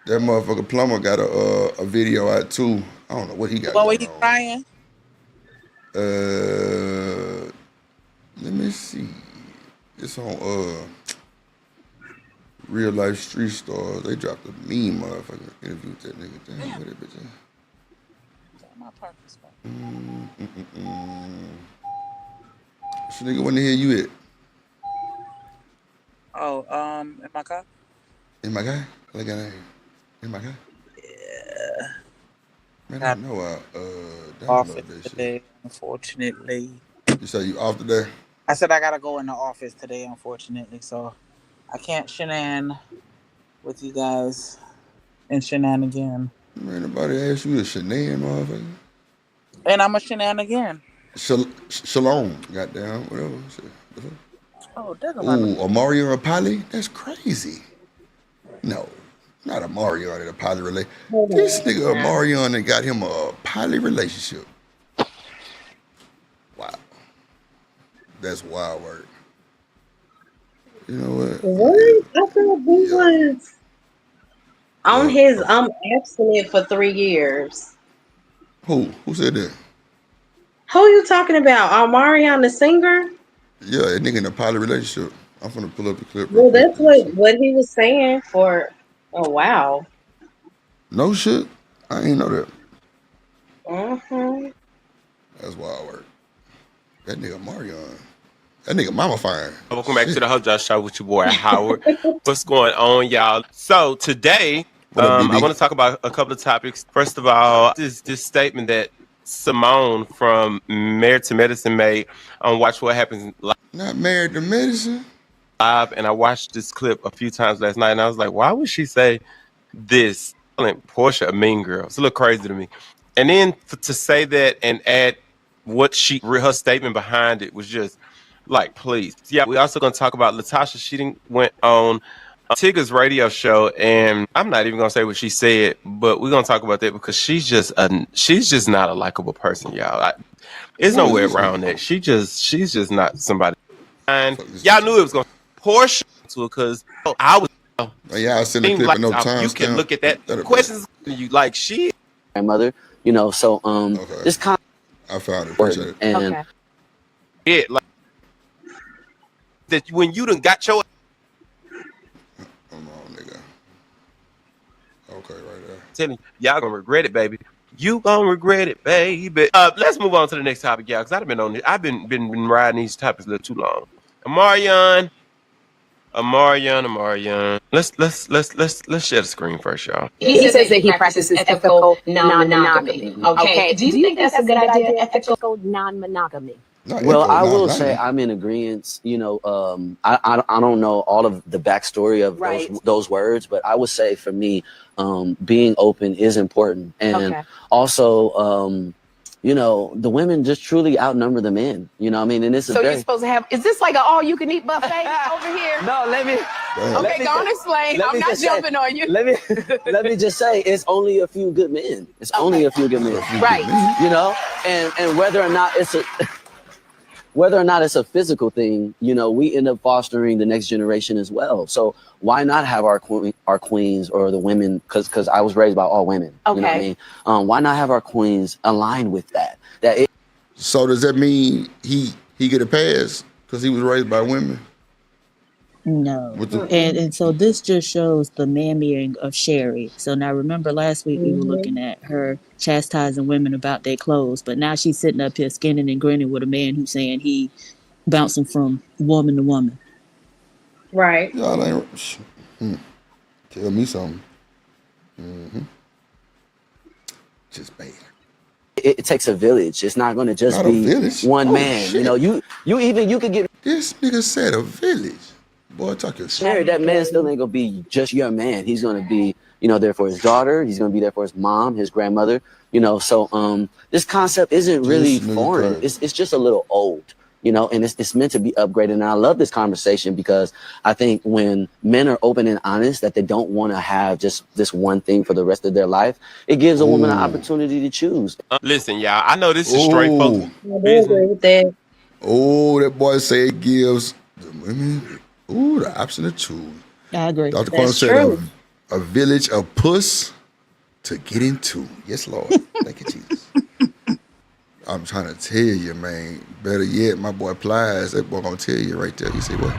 Speaker 1: That motherfucker Plumber got a video out too. I don't know what he got
Speaker 3: What were
Speaker 1: going
Speaker 3: he
Speaker 1: on.
Speaker 3: crying?
Speaker 1: Let me see. It's on Real Life Street Stars. They dropped a meme motherfucker interview with that nigga. Damn, what that bitch at? This nigga wanna hear you it.
Speaker 3: Oh, in my car?
Speaker 1: In my guy? Look at that. In my guy?
Speaker 3: Yeah.
Speaker 1: Man, I know I
Speaker 3: Off
Speaker 1: download that
Speaker 3: today,
Speaker 1: shit.
Speaker 3: unfortunately.
Speaker 1: You say you off today?
Speaker 3: I said I gotta go in the office today, unfortunately, so I can't shenan with you guys and shenan again.
Speaker 1: Man, nobody asked you to shenan, motherfucker.
Speaker 3: And I'm a shenan again.
Speaker 1: Shalom, goddamn, whatever.
Speaker 3: Oh, that's a lot.
Speaker 1: Ooh, a Mario and Polly? That's crazy. No, not a Mario and a Polly relationship. This nigga a Mario and got him a Polly relationship. Wow. That's wild work. You know what?
Speaker 2: What? I thought he was on his abstinent for 3 years.
Speaker 1: Who said that?
Speaker 2: Who are you talking about? Omarion the singer?
Speaker 1: Yeah, that nigga in a Polly relationship. I'm gonna pull up the clip real
Speaker 2: Well,
Speaker 1: quick.
Speaker 2: that's what he was saying for a while.
Speaker 1: No shit. I ain't know that.
Speaker 2: Mm-hmm.
Speaker 1: That's wild work. That nigga Mario. That nigga mama fine.
Speaker 14: Welcome back to the Hub Josh Show with your boy Howard. What's going on, y'all? So today, I want to talk about a couple of topics. First of all, this statement that Simone from Married to Medicine made on Watch What Happens Live.
Speaker 1: Not Married to Medicine?
Speaker 14: Live, and I watched this clip a few times last night, and I was like, why would she say this? Portia a mean girl. It's a little crazy to me. And then to say that and add what her statement behind it was just like, please. Yeah, we also going to talk about Latasha. She went on Tigger's radio show, and I'm not even going to say what she said, but we're going to talk about that because she's just not a likable person, y'all. There's no way around that. She's just not somebody. And y'all knew it was going to Portia to it because I was.
Speaker 1: Yeah, I sent a clip
Speaker 14: like,
Speaker 1: and no time
Speaker 14: you can
Speaker 1: stamp.
Speaker 14: look at that questions you like she
Speaker 22: grandmother, you know, so this kind
Speaker 1: I found it. Appreciate it.
Speaker 22: And
Speaker 14: yeah, like that when you done got your
Speaker 1: Hold on, nigga. Okay, right there.
Speaker 14: telling you, y'all gonna regret it, baby. You gonna regret it, baby. Let's move on to the next topic, y'all, because I've been on this. I've been riding these topics a little too long. Amarion. Let's share the screen first, y'all.
Speaker 23: He says that he practices ethical non-monogamy. Okay, do you think that's a good idea, ethical non-monogamy?
Speaker 22: well, I will say I'm in agreement. You know, I don't know all of the backstory of those words, but I would say for me, being open is important, and also, you know, the women just truly outnumber the men. You know what I mean? And it's
Speaker 23: So you're supposed to have, is this like an all-you-can-eat buffet over here?
Speaker 22: No, let me.
Speaker 23: Okay, go on and explain. I'm not jumping on you.
Speaker 22: Let me just say, it's only a few good men. It's only a few good men.
Speaker 23: Right.
Speaker 22: You know, and whether or not it's a physical thing, you know, we end up fostering the next generation as well. So why not have our queens or the women? Because I was raised by all women.
Speaker 23: Okay.
Speaker 22: You know what I mean? Why not have our queens align with that? that it.
Speaker 1: So does that mean he get a pass because he was raised by women?
Speaker 21: No.
Speaker 1: With the
Speaker 21: And so this just shows the mammying of Sherry. So now remember last week we were
Speaker 2: Mhm.
Speaker 21: looking at her chastising women about their clothes, but now she's sitting up here skinning and grinning with a man who's saying he bouncing from woman to woman.
Speaker 2: Right.
Speaker 1: Y'all ain't tell me something. Mm-hmm. Just bad.
Speaker 22: It takes a village. It's not going to just
Speaker 1: Not a
Speaker 22: be
Speaker 1: village.
Speaker 22: one
Speaker 1: Oh
Speaker 22: man. You know,
Speaker 1: shit.
Speaker 22: you could get
Speaker 1: This nigga said a village. Boy, talk your shit.
Speaker 22: married. That man still ain't gonna be just your man. He's gonna be, there for his daughter. He's gonna be there for his mom, his grandmother. So this concept isn't really
Speaker 1: This nigga
Speaker 22: foreign.
Speaker 1: crazy.
Speaker 22: It's just a little old. And it's meant to be upgraded. And I love this conversation because I think when men are open and honest that they don't want to have just this one thing for the rest of their life, it gives a woman an
Speaker 1: Ooh.
Speaker 22: opportunity to choose.
Speaker 14: Listen, y'all. I know this is straight folks
Speaker 1: Ooh.
Speaker 2: I do
Speaker 14: business.
Speaker 2: agree with that.
Speaker 1: Oh, that boy say it gives the women the option to choose.
Speaker 21: I agree.
Speaker 1: Dr. Quantum
Speaker 2: That's
Speaker 1: said
Speaker 2: true.
Speaker 1: a village of puss to get into. Yes, Lord. Thank you, Jesus. I'm trying to tell you, man. Better yet, my boy Plies, that boy gonna tell you right there. You say what?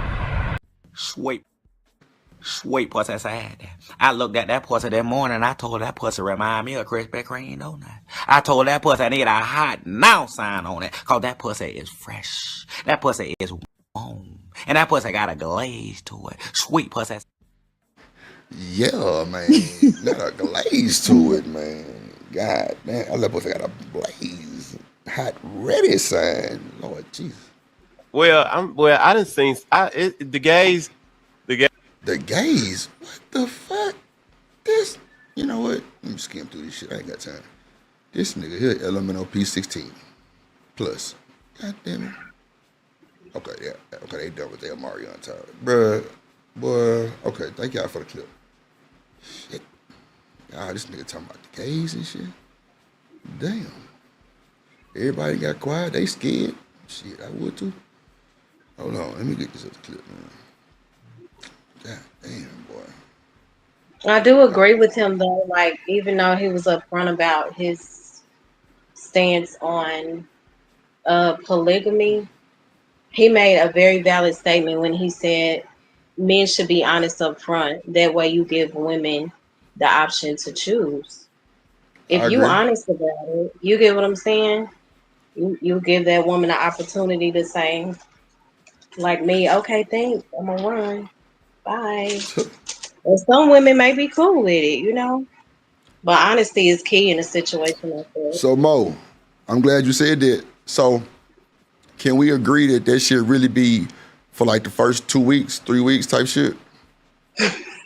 Speaker 5: Sweet pussy sad. I looked at that pussy that morning. I told that pussy remind me of Krispy Kreme donut. I told that pussy I need a hot now sign on it, cause that pussy is fresh. That pussy is warm, and that pussy got a glaze to it. Sweet pussy.
Speaker 1: Yeah, man. Not a glaze to it, man. God damn, I love pussy got a blaze. Hot ready sign. Lord Jesus.
Speaker 14: Well, I done seen the gays.
Speaker 1: The gays? What the fuck? This, you know what? Let me skim through this shit. I ain't got time. This nigga here, LMNOP 16 plus. God damn it. Okay, yeah. Okay, they done with their Mario on top. Bruh, boy. Okay, thank y'all for the clip. Shit. Ah, this nigga talking about the gays and shit. Damn. Everybody got quiet. They scared. Shit, I would too. Hold on. Let me get this other clip, man. God damn, boy.
Speaker 2: I do agree with him though. Like, even though he was upfront about his stance on polygamy, he made a very valid statement when he said men should be honest up front. That way you give women the option to choose. If
Speaker 1: I
Speaker 2: you
Speaker 1: agree.
Speaker 2: honest about it, you get what I'm saying? You give that woman the opportunity to say, like me, okay, thanks, I'm gonna run. Bye. And some women may be cool with it, But honesty is key in a situation like that.
Speaker 1: So Mo, I'm glad you said that. So can we agree that should really be for like the first 2 weeks, 3 weeks type shit?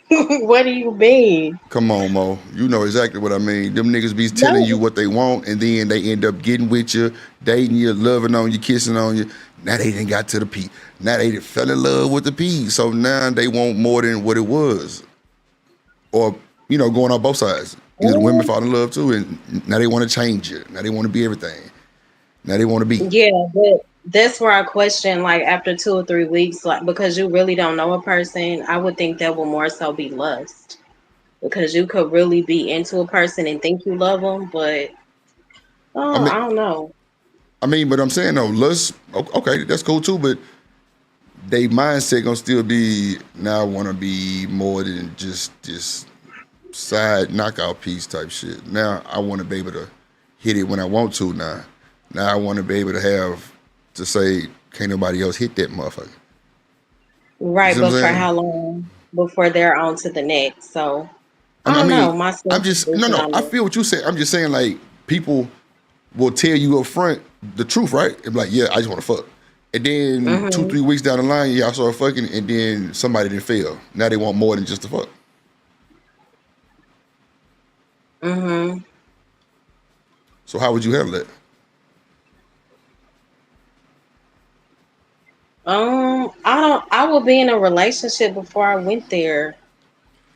Speaker 2: What do you mean?
Speaker 1: Come on, Mo. You know exactly what I mean. Them niggas be telling you
Speaker 2: No.
Speaker 1: what they want, and then they end up getting with you, dating you, loving on you, kissing on you. Now they done got to the P. Now they done fell in love with the P. So now they want more than what it was. Or, going on both sides. Either the women fall in love too, and now they want to change it. Now they want to be everything. Now they want to be.
Speaker 2: Yeah, but that's where I question, like, after 2 or 3 weeks, like, because you really don't know a person, I would think that will more so be lust. Because you could really be into a person and think you love them, but
Speaker 1: I mean,
Speaker 2: I don't know.
Speaker 1: but I'm saying though, lust, okay, that's cool too, but they mindset gonna still be, now I wanna be more than just this side knockout piece type shit. Now I wanna be able to hit it when I want to now. Now I wanna be able to say, can't nobody else hit that motherfucker. You
Speaker 2: Right,
Speaker 1: see what I'm
Speaker 2: but for
Speaker 1: saying?
Speaker 2: how long before they're on to the next? So I
Speaker 1: I
Speaker 2: don't know.
Speaker 1: mean,
Speaker 2: My
Speaker 1: I'm
Speaker 2: sense is
Speaker 1: just, no,
Speaker 2: on
Speaker 1: I
Speaker 2: that.
Speaker 1: feel what you said. I'm just saying, like, people will tell you up front the truth, right? And be like, yeah, I just want to fuck. And then 2-3 weeks down the line, y'all start fucking, and then somebody didn't fail. Now they want more than just to fuck.
Speaker 2: Mhm.
Speaker 1: So how would you handle that?
Speaker 2: I don't. I would be in a relationship before I went there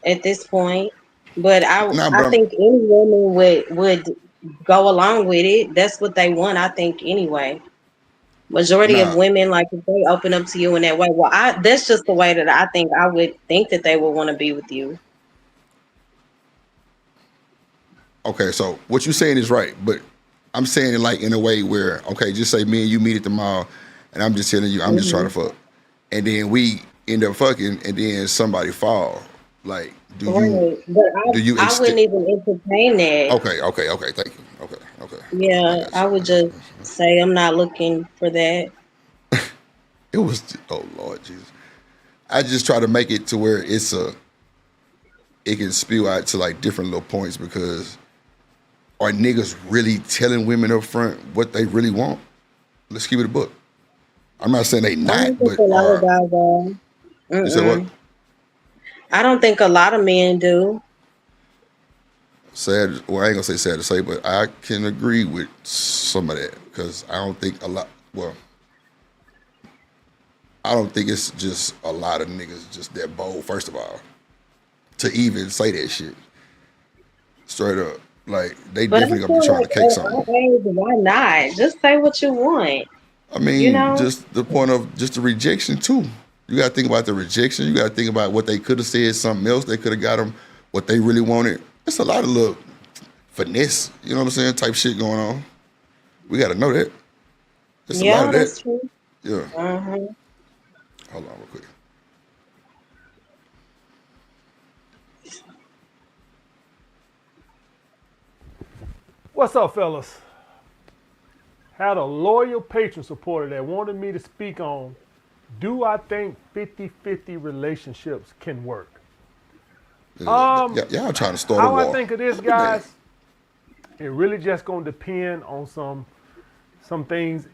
Speaker 2: at this point, but I
Speaker 1: Nah,
Speaker 2: I
Speaker 1: but
Speaker 2: think any woman would go along with it. That's what they want, I think. Anyway, majority of
Speaker 1: nah,
Speaker 2: women, like, if they open up to you in that way, well, I that's just the way that I think I would think that they would want to be with you.
Speaker 1: okay, so what you're saying is right, but I'm saying it like in a way where, okay, just say me and you meet at the mall, and I'm just telling you, I'm just trying to fuck, and then we end up fucking, and then somebody fall. Like,
Speaker 2: Right, but
Speaker 1: do you
Speaker 2: I
Speaker 1: extend?
Speaker 2: wouldn't even entertain that.
Speaker 1: Okay. Thank you. Okay. I
Speaker 2: Yeah,
Speaker 1: got
Speaker 2: I would just
Speaker 1: you.
Speaker 2: say I'm not looking for that.
Speaker 1: It was, oh Lord Jesus. I just try to make it to where it can spew out to like different little points because are niggas really telling women up front what they really want? Let's keep it a book. I'm not saying they
Speaker 2: I don't
Speaker 1: not,
Speaker 2: think
Speaker 1: but
Speaker 2: a lot of
Speaker 1: are
Speaker 2: guys are.
Speaker 1: you say what?
Speaker 2: I don't think a lot of men do.
Speaker 1: Sad. Well, I ain't gonna say sad to say, but I can agree with some of that because I don't think a lot. Well, I don't think it's just a lot of niggas just that bold. First of all, to even say that shit straight up, like they
Speaker 2: But I
Speaker 1: definitely gonna be
Speaker 2: feel
Speaker 1: trying
Speaker 2: like
Speaker 1: to cake
Speaker 2: at our
Speaker 1: something.
Speaker 2: age, why not? Just say what you want.
Speaker 1: I
Speaker 2: You
Speaker 1: mean,
Speaker 2: know?
Speaker 1: just the point of just the rejection too. You got to think about the rejection. You got to think about what they could have said, something else they could have got them, what they really wanted. It's a lot of little finesse, you know what I'm saying, type shit going on. We got to know that. It's a lot
Speaker 2: Yeah,
Speaker 1: of that.
Speaker 2: that's true.
Speaker 1: Yeah.
Speaker 2: Uh-huh.
Speaker 1: Hold on real quick.
Speaker 7: What's up, fellas? Had a loyal patron supporter that wanted me to speak on, do I think 50-50 relationships can work?
Speaker 1: Y'all trying to start a
Speaker 7: How I
Speaker 1: war.
Speaker 7: think of this,
Speaker 1: Damn.
Speaker 7: guys, it really just gonna depend on some things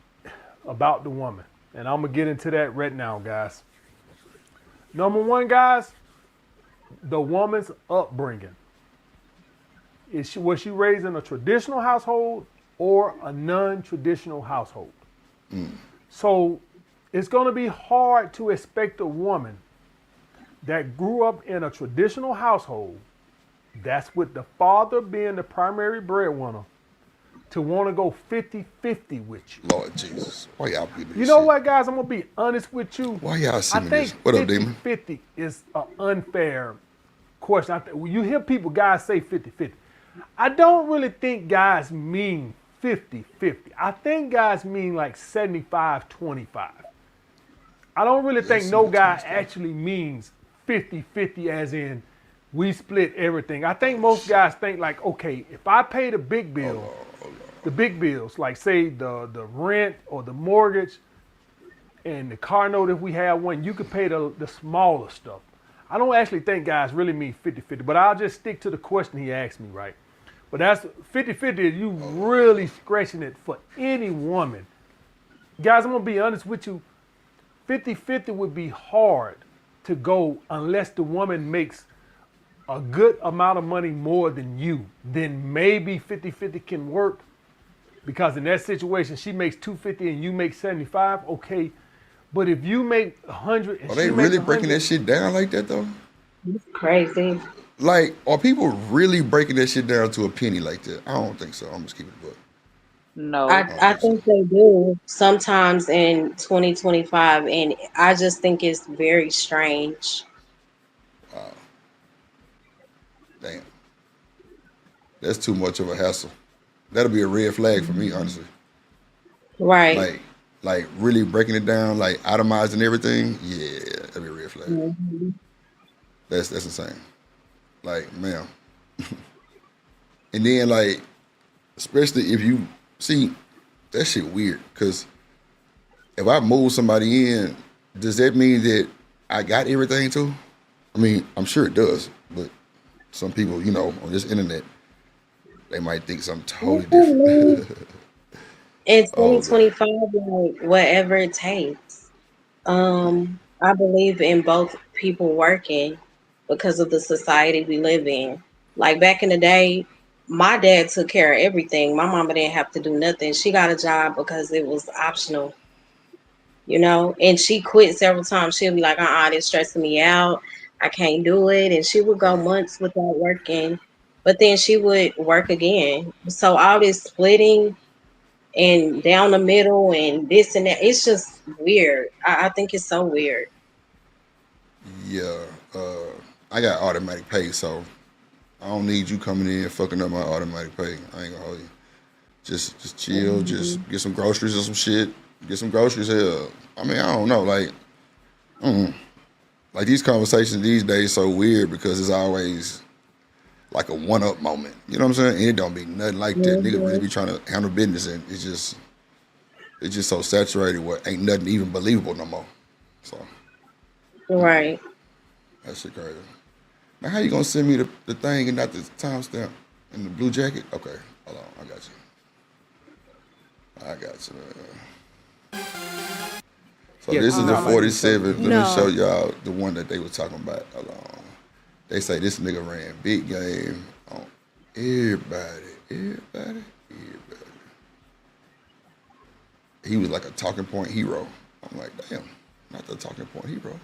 Speaker 7: about the woman. And I'm gonna get into that right now, guys. Number one, guys, the woman's upbringing. Was she raised in a traditional household or a non-traditional household? So it's going to be hard to expect a woman that grew up in a traditional household, that's with the father being the primary breadwinner, to want to go 50-50 with you.
Speaker 1: Lord Jesus. Why y'all be
Speaker 7: You know what, guys? I'm going to be honest with you.
Speaker 1: Why y'all
Speaker 7: I
Speaker 1: sending this?
Speaker 7: think
Speaker 1: What up, Demon?
Speaker 7: 50-50 is an unfair question. You hear people, guys, say 50-50. I don't really think guys mean 50-50. I think guys mean like 75-25. I don't really think no guy actually means 50-50 as in we split everything. I think most guys think like, okay, if I pay the big bill, the big bills, like say the rent or the mortgage and the car note if we have one, you could pay the smaller stuff. I don't actually think guys really mean 50-50, but I'll just stick to the question he asked me, right? But that's 50-50 is you really stretching it for any woman. Guys, I'm going to be honest with you. 50-50 would be hard to go unless the woman makes a good amount of money more than you. Then maybe 50-50 can work because in that situation, she makes 250 and you make 75, okay. But if you make 100 and
Speaker 1: Are
Speaker 7: she
Speaker 1: they
Speaker 7: makes
Speaker 1: really breaking
Speaker 7: 100,
Speaker 1: that shit down like that though?
Speaker 2: It's crazy.
Speaker 1: Like, are people really breaking that shit down to a penny like that? I don't think so. I'm just keeping it.
Speaker 4: No.
Speaker 2: I think they do sometimes in 2025, and I just think it's very strange.
Speaker 1: Wow. Damn. That's too much of a hassle. That'll be a red flag for me, honestly.
Speaker 2: Right.
Speaker 1: Like really breaking it down, like itemizing everything. Yeah, that'd be a red flag.
Speaker 2: Mm-hmm.
Speaker 1: That's insane. Like, man. And then like, especially if you see that shit weird, because if I move somebody in, does that mean that I got everything too? I mean, I'm sure it does, but some people, you know, on this internet, they might think something totally different.
Speaker 2: In
Speaker 1: Oh God.
Speaker 2: 2025, like whatever it takes. I believe in both people working because of the society we live in. Like back in the day, my dad took care of everything. My mama didn't have to do nothing. She got a job because it was optional, you know, and she quit several times. She'll be like, this stressing me out. I can't do it. And she would go months without working, but then she would work again. So all this splitting and down the middle and this and that, it's just weird. I think it's so weird.
Speaker 1: Yeah. I got automatic pay, so I don't need you coming in fucking up my automatic pay. I ain't gonna hold you. Just chill, just get some groceries or some shit. Get some groceries here. I mean, I don't know, like these conversations these days so weird because it's always like a one up moment. You know what I'm saying? And it don't be nothing like that. Niggas really be trying to handle business, and it's just so saturated where ain't nothing even believable no more. So
Speaker 2: Right.
Speaker 1: that shit crazy. Now how you gonna send me the thing and not the timestamp and the blue jacket? Okay, hold on, I got you. So
Speaker 12: Yeah,
Speaker 1: this is the
Speaker 12: not like each other.
Speaker 1: 47th. Let me show y'all the one that they were talking about. Hold on. They say this nigga ran big game on everybody. He was like a talking point hero. I'm like, damn, not the talking point hero.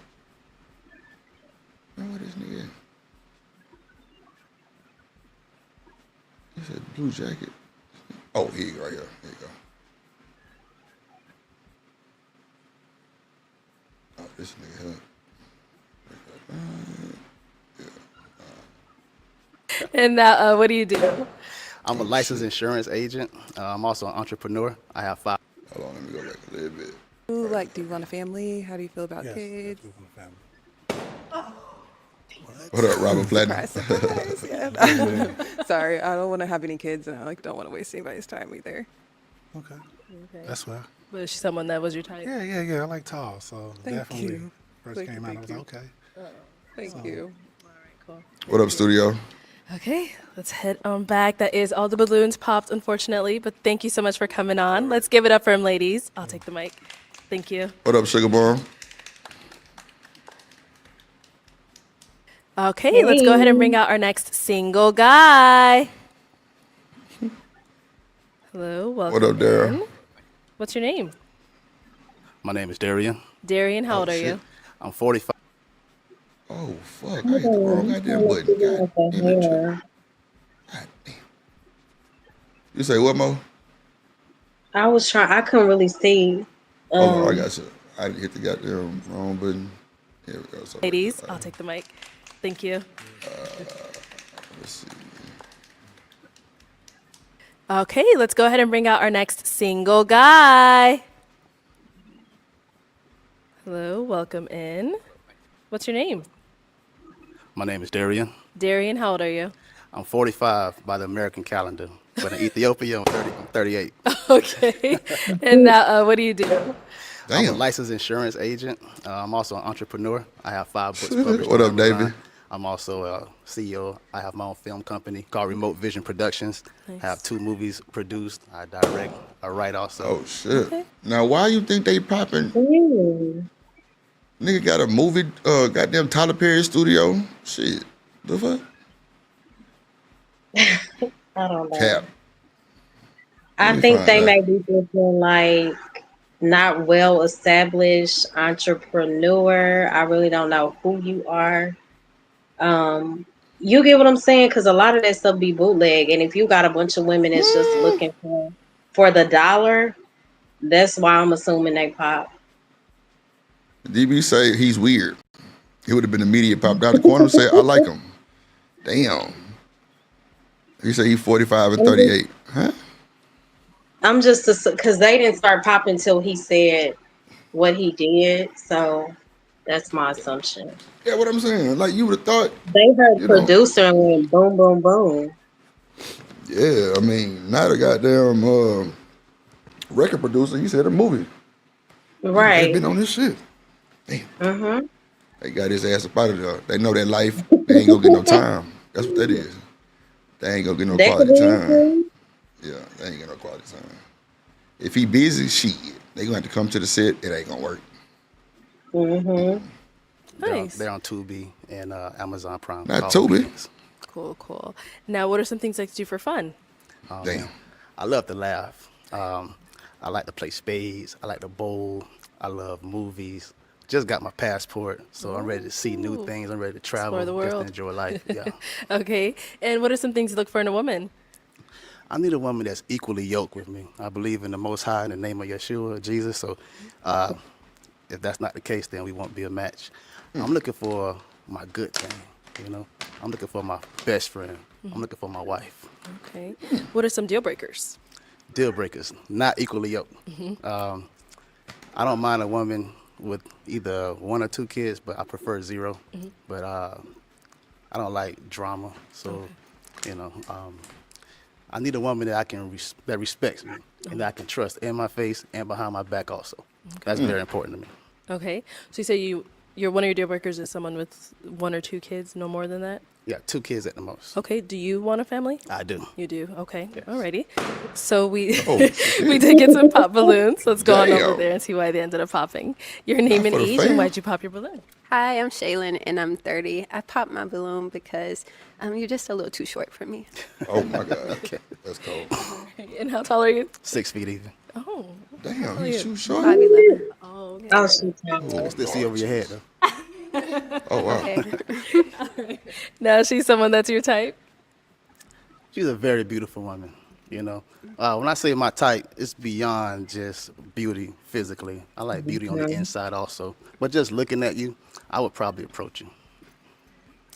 Speaker 1: Man, what this nigga? He said blue jacket. Oh, here you go, right here. Here you go. Oh, this nigga here.
Speaker 13: And now, what do you do?
Speaker 12: I'm a licensed insurance agent. I'm also an entrepreneur. I have 5.
Speaker 1: Hold on, let me go back a little bit.
Speaker 16: Like, do you want a family? How do you feel about kids?
Speaker 1: What up, Robert Platinum?
Speaker 16: Surprise, yeah. Sorry, I don't want to have any kids, and I don't want to waste anybody's time either.
Speaker 24: Okay.
Speaker 13: Okay.
Speaker 24: That's fair.
Speaker 13: Was she someone that was your type?
Speaker 24: Yeah. I like tall, so
Speaker 16: Thank
Speaker 24: definitely.
Speaker 16: you.
Speaker 24: First
Speaker 16: Thank
Speaker 24: came
Speaker 16: you,
Speaker 24: out, I was like, okay.
Speaker 16: Thank you.
Speaker 1: What up, studio?
Speaker 13: Okay, let's head on back. That is all the balloons popped, unfortunately, but thank you so much for coming on. Let's give it up for him, ladies. I'll take the mic. Thank you.
Speaker 1: What up, Sugar Bomb?
Speaker 13: Okay, let's go ahead and bring out our next single guy. Hello, welcome.
Speaker 1: What up, Daryl?
Speaker 13: in. What's your name?
Speaker 12: My name is Darian.
Speaker 13: Darian, how old are you?
Speaker 12: I'm 45.
Speaker 1: Oh, fuck. I hit the wrong goddamn button. God damn it. God damn. You say what, Mo?
Speaker 2: I was trying. I couldn't really see.
Speaker 1: Hold on, I got you. I hit the goddamn wrong button. Here we go. So
Speaker 13: Ladies, I'll take the mic. Thank you.
Speaker 1: let's see.
Speaker 13: Okay, let's go ahead and bring out our next single guy. Hello, welcome in. What's your name?
Speaker 12: My name is Darian.
Speaker 13: Darian, how old are you?
Speaker 12: I'm 45 by the American calendar, but in Ethiopia, I'm 38.
Speaker 13: Okay. And now, what do you do?
Speaker 12: I'm a licensed insurance agent. I'm also an entrepreneur. I have 5 books published.
Speaker 1: What
Speaker 12: on
Speaker 1: up,
Speaker 12: Amazon.
Speaker 1: David?
Speaker 12: I'm also a CEO. I have my own film company called Remote Vision Productions.
Speaker 13: Nice.
Speaker 12: I have 2 movies produced. I direct, I write also.
Speaker 1: Oh, shit. Okay. Now, why you think they popping?
Speaker 2: Ooh.
Speaker 1: Nigga got a movie, goddamn Tyler Perry studio. Shit. The fuck?
Speaker 2: I don't know.
Speaker 1: Cap.
Speaker 2: I
Speaker 1: me
Speaker 2: think
Speaker 1: find
Speaker 2: they
Speaker 1: out.
Speaker 2: may be thinking like not well established entrepreneur. I really don't know who you are. You get what I'm saying? Because a lot of that stuff be bootleg, and if you got a bunch of women that's just looking for the dollar, that's why I'm assuming they pop.
Speaker 1: DB say he's weird. He would have been immediate popped out the corner and said, I like him. Damn. He said he's 45 and 38. Huh?
Speaker 2: I'm just because they didn't start popping until he said what he did, so that's my assumption.
Speaker 1: Yeah, what I'm saying. Like, you would have thought,
Speaker 2: They heard
Speaker 1: you know.
Speaker 2: producer and went boom, boom, boom.
Speaker 1: Yeah, I mean, not a goddamn record producer. He said a movie. He might have
Speaker 2: Right.
Speaker 1: been on this shit. Damn.
Speaker 2: Mm-hmm.
Speaker 1: They got his ass up out of there. They know that life, they ain't gonna get no time. That's what that is. They ain't gonna get no
Speaker 2: That could
Speaker 1: quality
Speaker 2: be
Speaker 1: time.
Speaker 2: too.
Speaker 1: Yeah, they ain't get no quality time. If he busy, shit, they gonna have to come to the set. It ain't gonna work.
Speaker 2: Mm-hmm.
Speaker 13: Nice.
Speaker 12: They're on Tubi and Amazon Prime.
Speaker 1: Not
Speaker 12: called
Speaker 1: Tubi.
Speaker 12: Beginnings.
Speaker 13: Cool. Now, what are some things that you do for fun?
Speaker 1: Damn.
Speaker 12: I love to laugh. I like to play spades. I like to bowl. I love movies. Just got my passport, so I'm ready to see new things. I'm ready to travel.
Speaker 13: Explore the
Speaker 12: Just to
Speaker 13: world.
Speaker 12: enjoy life. Yeah.
Speaker 13: Okay. And what are some things you look for in a woman?
Speaker 12: I need a woman that's equally yoked with me. I believe in the Most High in the name of Yeshua, Jesus. So if that's not the case, then we won't be a match. I'm looking for my good thing, you know. I'm looking for my best friend. I'm looking for my wife.
Speaker 13: Okay. What are some deal breakers?
Speaker 12: Deal breakers, not equally yoked. I don't mind a woman with either 1 or 2 kids, but I prefer 0. But I don't like drama, so you know, I need a woman that I can that respects me and that I can trust in my face and behind my back also. That's very important to me.
Speaker 13: Okay. So you say you're one of your deal breakers is someone with 1 or 2 kids, no more than that?
Speaker 12: Yeah, 2 kids at the most.
Speaker 13: Okay. Do you want a family?
Speaker 12: I do.
Speaker 13: You do. Okay.
Speaker 12: Yes.
Speaker 13: Alrighty. So we
Speaker 1: Oh,
Speaker 13: we did get some pop balloons. Let's go on over
Speaker 1: Damn.
Speaker 13: there and see why they ended up popping. Your name and
Speaker 1: for the
Speaker 13: age,
Speaker 1: fam.
Speaker 13: and why'd you pop your balloon?
Speaker 6: Hi, I'm Shaylin, and I'm 30. I popped my balloon because you're just a little too short for me.
Speaker 1: Oh my God. That's cold.
Speaker 13: And how tall are you?
Speaker 12: 6 feet even.
Speaker 13: Oh.
Speaker 1: Damn, he's too short.
Speaker 6: 5'11".
Speaker 13: Oh. Okay.
Speaker 2: Oh, she's tall.
Speaker 12: I still see over your head though.
Speaker 1: Oh wow.
Speaker 6: Okay.
Speaker 13: Now she's someone that's your type.
Speaker 12: She's a very beautiful woman. You know, when I say my type, it's beyond just beauty physically. I like beauty on the inside also. But just looking at you, I would probably approach you.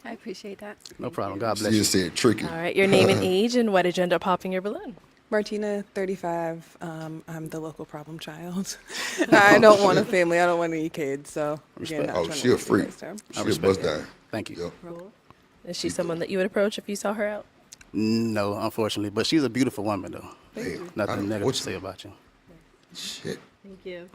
Speaker 6: I appreciate that.
Speaker 12: No problem. God bless
Speaker 1: She
Speaker 12: you.
Speaker 1: just said tricky.
Speaker 13: All right. Your name and age, and why did you end up popping your balloon?
Speaker 16: Martina, 35. I'm the local problem child. I don't want a family. I don't want any kids. So again, not
Speaker 1: Oh,
Speaker 16: trying
Speaker 1: she
Speaker 16: to
Speaker 1: a
Speaker 16: waste your
Speaker 1: freak.
Speaker 16: guys' time.
Speaker 1: She a bust down.
Speaker 12: Thank you.
Speaker 1: Yep.
Speaker 13: Is she someone that you would approach if you saw her out?
Speaker 12: No, unfortunately, but she's a beautiful woman though.
Speaker 1: Hey,
Speaker 12: Nothing negative to say about you.
Speaker 1: Shit.
Speaker 13: Thank you.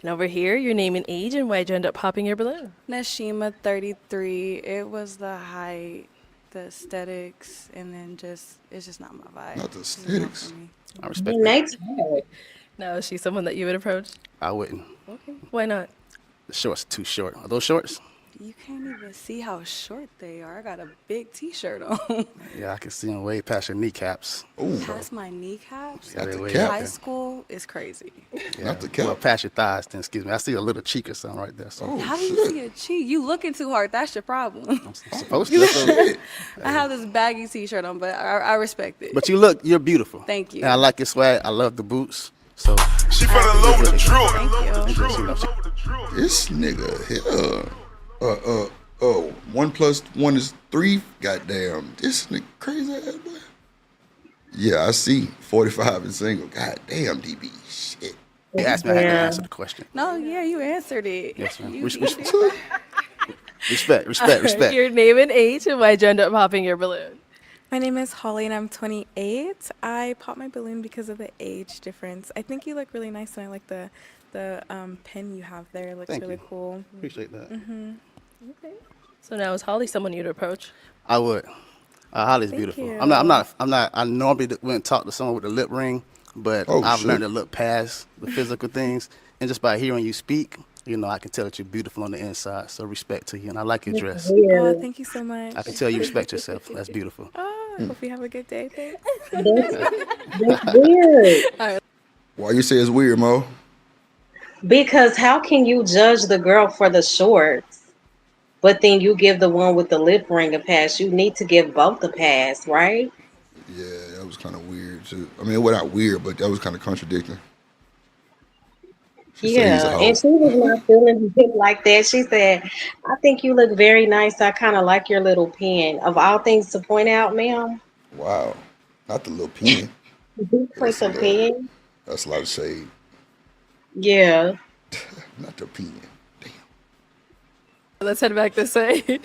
Speaker 13: And over here, your name and age, and why'd you end up popping your balloon?
Speaker 9: Nashima, 33. It was the height, the aesthetics, and then it's just not my vibe.
Speaker 1: Not the
Speaker 9: It's not
Speaker 1: aesthetics.
Speaker 9: for me.
Speaker 12: I respect that.
Speaker 13: Now, is she someone that you would approach?
Speaker 12: I wouldn't.
Speaker 13: Okay. Why not?
Speaker 12: The shorts too short. Are those shorts?
Speaker 9: You can't even see how short they are. I got a big T-shirt on.
Speaker 12: Yeah, I can see them way past your kneecaps.
Speaker 1: Ooh.
Speaker 9: Past my kneecaps.
Speaker 12: Yeah, they way
Speaker 1: cap.
Speaker 12: out
Speaker 9: High
Speaker 12: there.
Speaker 9: school is crazy.
Speaker 12: Yeah.
Speaker 1: Not the
Speaker 12: Well,
Speaker 1: cap.
Speaker 12: past your thighs, then, excuse me. I see a little cheek or something right there. So
Speaker 1: Oh,
Speaker 9: How do you
Speaker 1: shit.
Speaker 9: see a cheek? You looking too hard. That's your problem.
Speaker 12: I'm supposed to. So-
Speaker 9: I have this baggy T-shirt on, but I respect it.
Speaker 12: But you're beautiful.
Speaker 9: Thank you.
Speaker 12: And I like your swag. I love the boots. So
Speaker 11: She fell in love with the drill.
Speaker 9: Thank you.
Speaker 12: you know,
Speaker 1: This nigga here. 1 + 1 is 3. Goddamn. This nigga crazy ass boy. Yeah, I see. 45 and single. Goddamn, DB. Shit.
Speaker 12: you asked me, I had to answer the question.
Speaker 9: No, yeah, you answered it.
Speaker 12: Yes, ma'am.
Speaker 9: You-
Speaker 12: Respect.
Speaker 13: Your name and age, and why'd you end up popping your balloon?
Speaker 15: My name is Holly and I'm 28. I popped my balloon because of the age difference. I think you look really nice and I like the pin you have there. It looks
Speaker 12: Thank
Speaker 15: really
Speaker 12: you.
Speaker 15: cool.
Speaker 12: Appreciate that.
Speaker 13: Okay. So now is Holly someone you'd approach?
Speaker 12: I would. Holly's
Speaker 15: Thank
Speaker 12: beautiful.
Speaker 15: you.
Speaker 12: I'm not. I normally wouldn't talk to someone with a lip ring, but
Speaker 1: Oh,
Speaker 12: I've
Speaker 1: shit.
Speaker 12: learned to look past the physical things, and just by hearing you speak, you know, I can tell that you're beautiful on the inside. So respect to you, and I like your dress.
Speaker 15: Oh, thank you so much.
Speaker 12: I can tell you respect yourself. That's beautiful.
Speaker 15: Oh, I hope you have a good day. Thanks.
Speaker 2: That's weird.
Speaker 1: Why you say it's weird, Mo?
Speaker 2: Because how can you judge the girl for the shorts, but then you give the one with the lip ring a pass? You need to give both a pass, right?
Speaker 1: Yeah, that was kind of weird too. I mean, it was not weird, but that was kind of contradicting. She said he's a
Speaker 2: Yeah,
Speaker 1: hoe.
Speaker 2: and she was not feeling it like that. She said, I think you look very nice. I kind of like your little pen. Of all things to point out, ma'am,
Speaker 1: Wow. Not the little pen.
Speaker 2: you print
Speaker 1: That's a
Speaker 2: the
Speaker 1: lot.
Speaker 2: pen.
Speaker 1: That's a lot of shade.
Speaker 2: Yeah.
Speaker 1: Not the pen.
Speaker 13: Let's head back this way.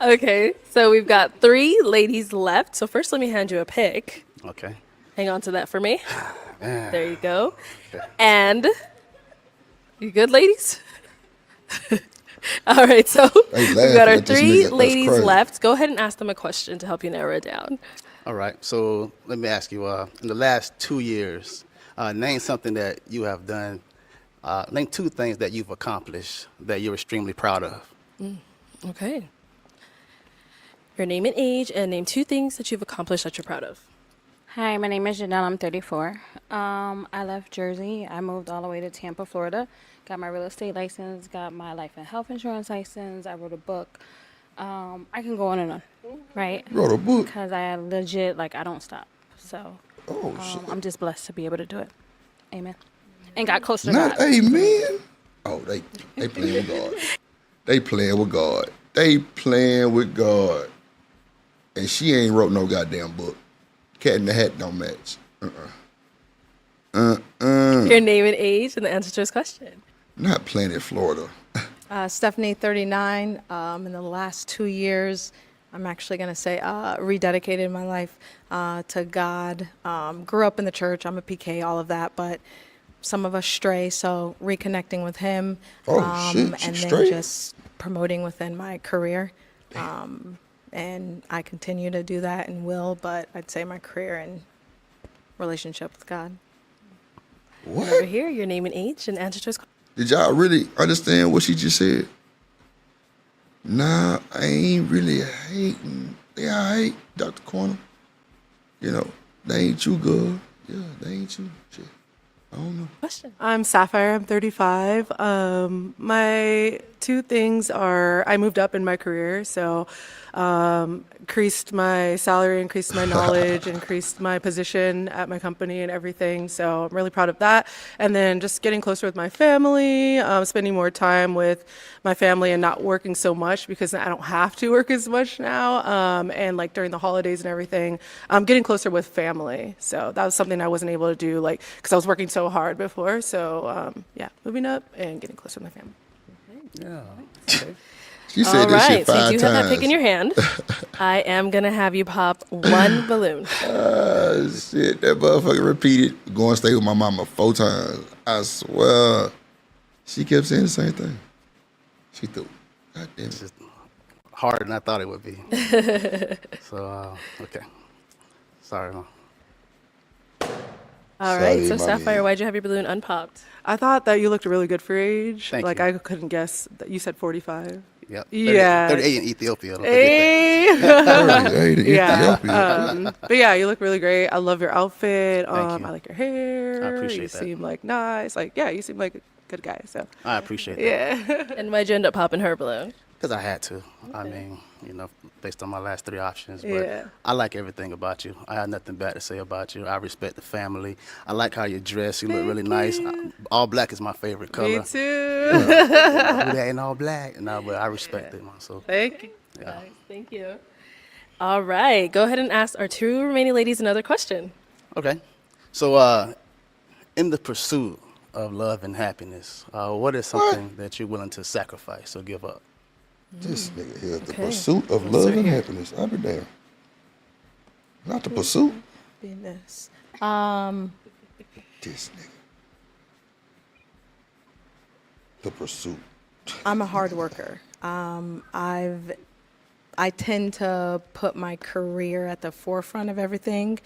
Speaker 13: Okay, so we've got 3 ladies left. So first, let me hand you a pick.
Speaker 12: Okay.
Speaker 13: Hang on to that for me.
Speaker 12: Man.
Speaker 13: There you go. And you good, ladies? All right, so
Speaker 1: They
Speaker 13: we've
Speaker 1: laughing
Speaker 13: got our
Speaker 1: at this
Speaker 13: 3
Speaker 1: nigga. That's
Speaker 13: ladies
Speaker 1: crazy.
Speaker 13: left. Go ahead and ask them a question to help you narrow it down.
Speaker 12: All right. So let me ask you. In the last 2 years, name something that you have done. Name 2 things that you've accomplished that you're extremely proud of.
Speaker 13: Okay. Your name and age, and name 2 things that you've accomplished that you're proud of.
Speaker 17: Hi, my name is Janelle. I'm 34. I left Jersey. I moved all the way to Tampa, Florida. Got my real estate license, got my life and health insurance license. I wrote a book. I can go on and on, right?
Speaker 1: You wrote a book?
Speaker 17: Because I legit, I don't stop. So
Speaker 1: shit.
Speaker 17: I'm just blessed to be able to do it. Amen. And got close to
Speaker 1: Not
Speaker 17: God.
Speaker 1: amen. Oh, they playing with God. They playing with God. They playing with God. And she ain't wrote no goddamn book. Cat in the Hat don't match.
Speaker 13: your name and age and the answer to his question.
Speaker 1: Not Planet Florida.
Speaker 8: Stephanie, 39. In the last 2 years, I'm actually going to say rededicated my life to God. Grew up in the church. I'm a PK, all of that, but some of us stray, so reconnecting with Him.
Speaker 1: Shit,
Speaker 8: and then
Speaker 1: straight?
Speaker 8: just promoting within my career. And I continue to do that and will, but I'd say my career and relationship with God.
Speaker 13: And over here, your name and age and answer to his question.
Speaker 1: Did y'all really understand what she just said? Nah, I ain't really hating. Yeah, I hate Dr. Corner. You know, they ain't you, girl. Yeah, they ain't you. Shit. I don't know.
Speaker 13: Question.
Speaker 18: I'm Sapphire. I'm 35. My two things are I moved up in my career, so increased my salary, increased my knowledge, increased my position at my company and everything. So I'm really proud of that. And then just getting closer with my family, spending more time with my family and not working so much because I don't have to work as much now. And like during the holidays and everything, getting closer with family. So that was something I wasn't able to do, like, because I was working so hard before. So yeah, moving up and getting closer with my family.
Speaker 7: Yeah.
Speaker 18: Okay.
Speaker 1: She said
Speaker 13: All
Speaker 1: this shit
Speaker 13: right, so you
Speaker 1: 5
Speaker 13: do have that pick
Speaker 1: times.
Speaker 13: in your hand. I am going to have you pop one balloon.
Speaker 1: Shit, that motherfucker repeated, go and stay with my mama 4 times. I swear. She kept saying the same thing. She threw. God damn it.
Speaker 12: Harder than I thought it would be. So, okay. Sorry, Mom.
Speaker 13: All right, so Sapphire, why'd you have your balloon unpopped?
Speaker 18: I thought that you looked really good for age.
Speaker 12: Thank
Speaker 18: like
Speaker 12: you.
Speaker 18: I couldn't guess that you said 45.
Speaker 12: Yep.
Speaker 18: Yeah.
Speaker 12: 38 in Ethiopia. Don't
Speaker 18: Hey.
Speaker 12: forget that.
Speaker 1: 38 in
Speaker 18: Yeah.
Speaker 1: Ethiopia.
Speaker 18: But yeah, you look really great. I love your outfit.
Speaker 12: Thank you.
Speaker 18: I like your hair.
Speaker 12: I appreciate
Speaker 18: you
Speaker 12: that.
Speaker 18: seem like nice. Like, yeah, you seem like a good guy. So
Speaker 12: I appreciate that.
Speaker 18: Yeah.
Speaker 13: And why'd you end up popping her balloon?
Speaker 12: Because I had to. I mean, you know, based on my last 3 options. But
Speaker 18: Yeah.
Speaker 12: I like everything about you. I have nothing bad to say about you. I respect the family. I like how you dress. You look really nice. All black is my favorite color.
Speaker 18: Me too.
Speaker 12: You know, who that ain't all black? No, but I respect it, man. So
Speaker 18: Thank you.
Speaker 12: yeah.
Speaker 13: Nice, thank you. All right, go ahead and ask our 2 remaining ladies another question.
Speaker 12: Okay. So, in the pursuit of love and happiness, what is something that you're willing to sacrifice or give up?
Speaker 1: This nigga here, the
Speaker 13: Okay.
Speaker 1: pursuit of
Speaker 13: Let's
Speaker 1: love
Speaker 13: start
Speaker 1: and
Speaker 13: here.
Speaker 1: happiness. I'll be damned. Not the pursuit.
Speaker 8: Business.
Speaker 1: This nigga. The pursuit.
Speaker 8: I'm a hard worker. I tend to put my career at the forefront of everything.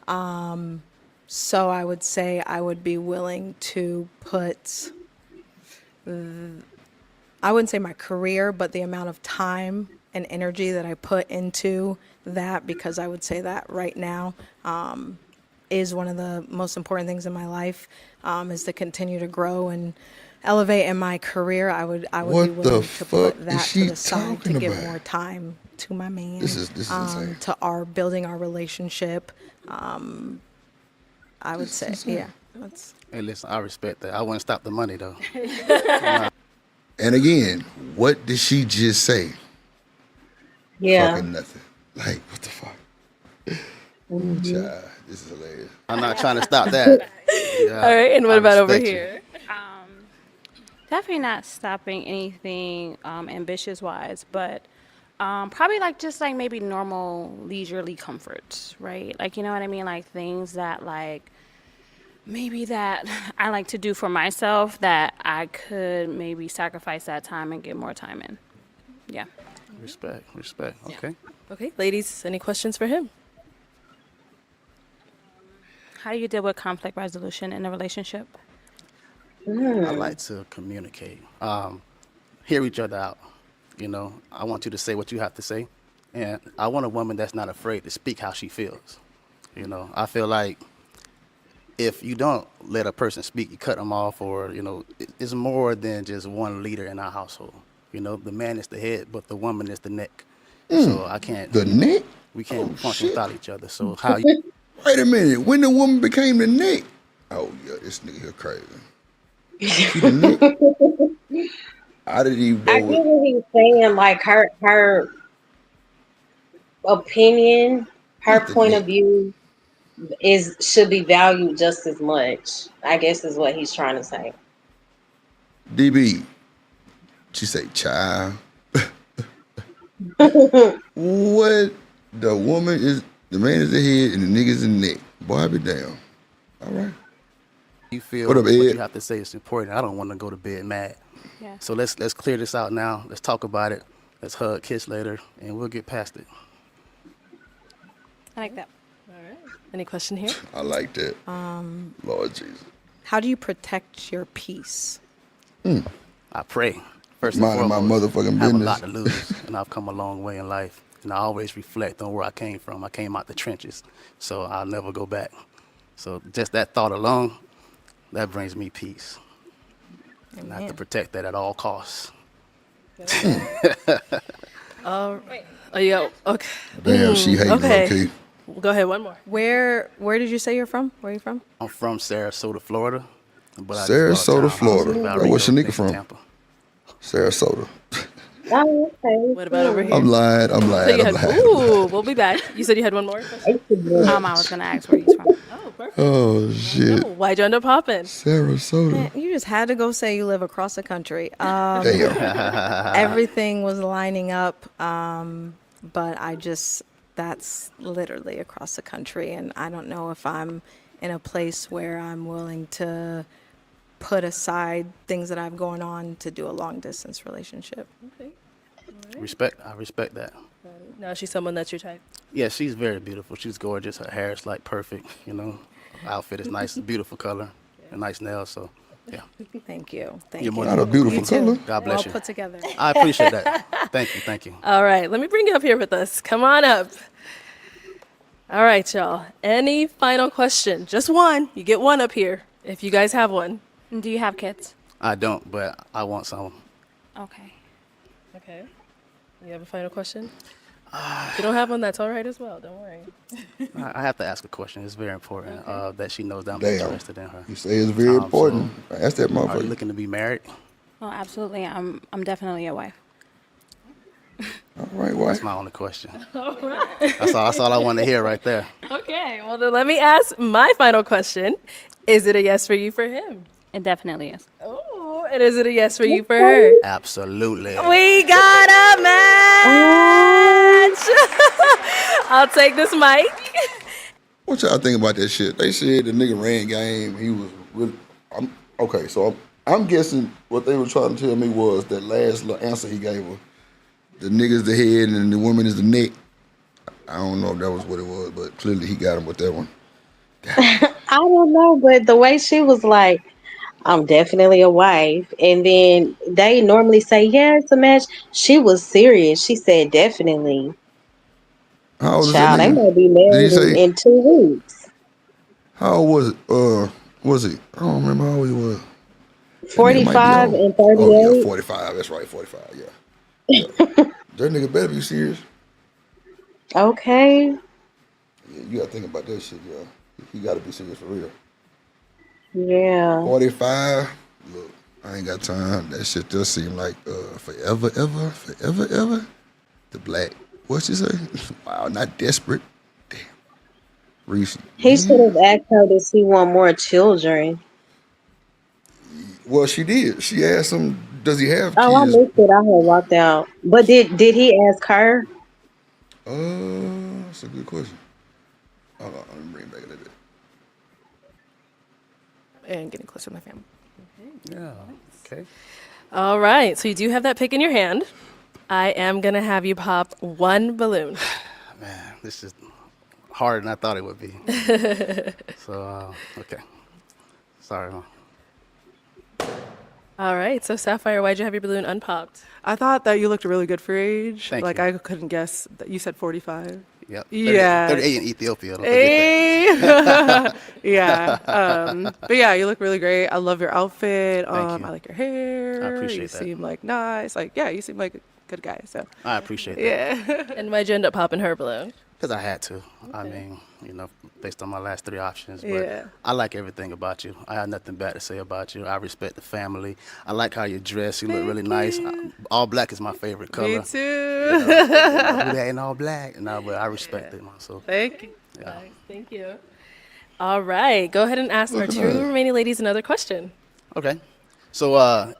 Speaker 8: So I would say I would be willing to put, I wouldn't say my career, but the amount of time and energy that I put into that, because I would say that right now is one of the most important things in my life, is to continue to grow and elevate in my career. I would be
Speaker 1: What the
Speaker 8: willing to
Speaker 1: fuck
Speaker 8: put
Speaker 1: is
Speaker 8: that
Speaker 1: she
Speaker 8: to the side to
Speaker 1: talking
Speaker 8: give
Speaker 1: about?
Speaker 8: more time to my man.
Speaker 1: This is insane.
Speaker 8: To our building our relationship. I would say, yeah. That's
Speaker 12: Hey, listen, I respect that. I wouldn't stop the money, though.
Speaker 1: And again, what did she just say?
Speaker 2: Yeah.
Speaker 1: Fucking nothing. Like, what the fuck? Child, this is hilarious.
Speaker 12: I'm not trying to stop that. Yeah,
Speaker 13: All right, and what
Speaker 12: I
Speaker 13: about over
Speaker 12: respect you.
Speaker 13: here?
Speaker 17: Definitely not stopping anything ambitious wise, but probably like just like maybe normal leisurely comforts, right? Like, you know what I mean? Like things that like maybe that I like to do for myself that I could maybe sacrifice that time and get more time in. Yeah.
Speaker 12: Respect. Okay.
Speaker 13: Okay, ladies, any questions for him?
Speaker 17: How do you deal with conflict resolution in a relationship?
Speaker 12: I like to communicate, hear each other out. You know, I want you to say what you have to say, and I want a woman that's not afraid to speak how she feels. You know, I feel like if you don't let a person speak, you cut them off, or you know, it's more than just one leader in our household. You know, the man is the head, but the woman is the neck. So I can't.
Speaker 1: The neck?
Speaker 12: We can't function without each other. So how you?
Speaker 1: Wait a minute. When the woman became the neck? Oh yeah, this nigga here crazy. She the neck? I didn't even
Speaker 2: I
Speaker 1: know
Speaker 2: get
Speaker 1: what.
Speaker 2: what he's saying, like her opinion, her
Speaker 1: Who's the
Speaker 2: point
Speaker 1: neck?
Speaker 2: of view. is should be valued just as much. I guess is what he's trying to say.
Speaker 1: DB, she say, child. What the man is the head and the nigga's the neck. Boy, I be damn. All right.
Speaker 12: You
Speaker 1: What
Speaker 12: feel
Speaker 1: up,
Speaker 12: what
Speaker 1: Ed?
Speaker 12: you have to say is important. I don't want to go to bed mad.
Speaker 17: Yeah.
Speaker 12: So let's clear this out now. Let's talk about it. Let's hug, kiss later, and we'll get past it.
Speaker 17: I like that.
Speaker 13: All right. Any question here?
Speaker 1: I like that. Lord Jesus.
Speaker 8: How do you protect your peace?
Speaker 12: I pray. First and
Speaker 1: Minding my
Speaker 12: foremost,
Speaker 1: motherfucking
Speaker 12: I have a
Speaker 1: business.
Speaker 12: lot to lose, and I've come a long way in life. And I always reflect on where I came from. I came out the trenches, so I'll never go back. So just that thought alone, that brings me peace. And I have to protect that at all costs.
Speaker 13: Oh, yeah. Okay.
Speaker 1: Damn, she hating
Speaker 13: okay.
Speaker 1: low-key.
Speaker 13: Go ahead. One more.
Speaker 8: Where did you say you're from? Where are you from?
Speaker 12: I'm from Sarasota, Florida, but I just bought a
Speaker 1: Sarasota,
Speaker 12: townhouse
Speaker 1: Florida.
Speaker 12: in
Speaker 1: That's where
Speaker 12: Valrico,
Speaker 1: Shanika
Speaker 12: next to
Speaker 1: from.
Speaker 12: Tampa.
Speaker 1: Sarasota.
Speaker 2: Oh, okay.
Speaker 13: What about over here?
Speaker 1: I'm lying. I'm
Speaker 13: So
Speaker 1: lying.
Speaker 13: you
Speaker 1: I'm
Speaker 13: had,
Speaker 1: lying.
Speaker 13: ooh, we'll be back. You said you had one more question?
Speaker 17: I was gonna ask where he's from.
Speaker 13: Oh, perfect.
Speaker 1: Oh, shit.
Speaker 13: Oh, why'd you end up popping?
Speaker 1: Sarasota.
Speaker 8: Man, you just had to go say you live across the country.
Speaker 1: Damn.
Speaker 8: Everything was lining up, but that's literally across the country, and I don't know if I'm in a place where I'm willing to put aside things that I've going on to do a long distance relationship.
Speaker 13: Okay.
Speaker 12: I respect that.
Speaker 13: Now she's someone that's your type.
Speaker 12: Yeah, she's very beautiful. She's gorgeous. Her hair is like perfect, Her outfit is nice, beautiful color, and nice nails. So, yeah.
Speaker 8: Thank you. Thank
Speaker 12: You're
Speaker 8: you.
Speaker 12: more
Speaker 1: Not a
Speaker 12: than
Speaker 1: beautiful
Speaker 8: You too.
Speaker 1: color.
Speaker 12: God bless
Speaker 8: Well
Speaker 12: you.
Speaker 8: put together.
Speaker 12: I appreciate that. Thank you.
Speaker 13: All right, let me bring you up here with us. Come on up. All right, y'all. Any final question? Just one. You get one up here if you guys have one.
Speaker 17: Do you have kids?
Speaker 12: I don't, but I want some.
Speaker 17: Okay.
Speaker 13: Okay. You have a final question? If you don't have one, that's all right as well. Don't worry.
Speaker 12: I have to ask a question. It's very important that she knows that I'm
Speaker 1: Damn.
Speaker 12: interested in her.
Speaker 1: You say it's very important. Ask that
Speaker 12: Are you
Speaker 1: motherfucker.
Speaker 12: looking to be married?
Speaker 17: Oh, absolutely. I'm definitely a wife.
Speaker 1: All right, why?
Speaker 12: That's my only question.
Speaker 13: All right.
Speaker 12: That's all I want to hear right there.
Speaker 13: Okay, well, then let me ask my final question. Is it a yes for you for him?
Speaker 17: It definitely is.
Speaker 13: Oh, and is it a yes for you for her?
Speaker 12: Absolutely.
Speaker 13: We got a match! I'll take this mic.
Speaker 1: What y'all think about that shit? They said the nigga ran game. He was really. Okay, so I'm guessing what they were trying to tell me was that last little answer he gave her. The nigga's the head and the woman is the neck. I don't know if that was what it was, but clearly he got him with that one.
Speaker 2: I don't know, but the way she was like, I'm definitely a wife. And then they normally say, yeah, it's a match. She was serious. She said, definitely.
Speaker 1: How old is that
Speaker 2: Child, they
Speaker 1: nigga?
Speaker 2: might be
Speaker 1: Did he
Speaker 2: married
Speaker 1: say
Speaker 2: in 2 weeks.
Speaker 1: how old was it? Was he? I don't remember how old he was. That nigga might be
Speaker 2: 45
Speaker 1: old.
Speaker 2: and
Speaker 1: Oh yeah,
Speaker 2: 38.
Speaker 1: 45. That's right, 45. Yeah. That nigga better be serious.
Speaker 2: Okay.
Speaker 1: Yeah, you gotta think about that shit, yo. He gotta be serious for real.
Speaker 2: Yeah.
Speaker 1: 45. Look, I ain't got time. That shit does seem like forever, ever. The black. What you say? Wow, not desperate. Damn. Reese.
Speaker 2: He should have asked her, does he want more children?
Speaker 1: Well, she did. She asked him, does he have
Speaker 2: Oh, I
Speaker 1: kids?
Speaker 2: missed it. I had walked out. But did he ask her?
Speaker 1: That's a good question. Hold on, let me bring it back a little bit.
Speaker 13: And getting closer to my family.
Speaker 12: Yeah. Okay.
Speaker 13: All right, so you do have that pick in your hand. I am going to have you pop one balloon.
Speaker 12: Man, this is harder than I thought it would be. So, okay. Sorry, Mom.
Speaker 13: All right, so Sapphire, why'd you have your balloon unpopped?
Speaker 18: I thought that you looked really good for your age.
Speaker 12: Thank
Speaker 18: like
Speaker 12: you.
Speaker 18: I couldn't guess that you said 45.
Speaker 12: Yep.
Speaker 18: Yeah.
Speaker 12: 38 in Ethiopia. Don't
Speaker 18: Hey.
Speaker 12: forget that.
Speaker 18: Yeah. But yeah, you look really great. I love your outfit.
Speaker 12: Thank you.
Speaker 18: I like your hair.
Speaker 12: I appreciate
Speaker 18: you
Speaker 12: that.
Speaker 18: seem like nice. Like, yeah, you seem like a good guy. So
Speaker 12: I appreciate that.
Speaker 18: yeah.
Speaker 13: And why'd you end up popping her balloon?
Speaker 12: Because I had to. I mean, based on my last 3 options. But
Speaker 18: Yeah.
Speaker 12: I like everything about you. I have nothing bad to say about you. I respect the family. I like how you dress. You look really nice. All black is my favorite color.
Speaker 18: Me too.
Speaker 12: Who that in all black? No, but I respect it, man. So
Speaker 18: Thank you.
Speaker 12: yeah.
Speaker 13: Nice, thank you. All right, go ahead and ask our
Speaker 12: Look at
Speaker 13: two
Speaker 12: that.
Speaker 13: remaining ladies another question.
Speaker 12: Okay. So,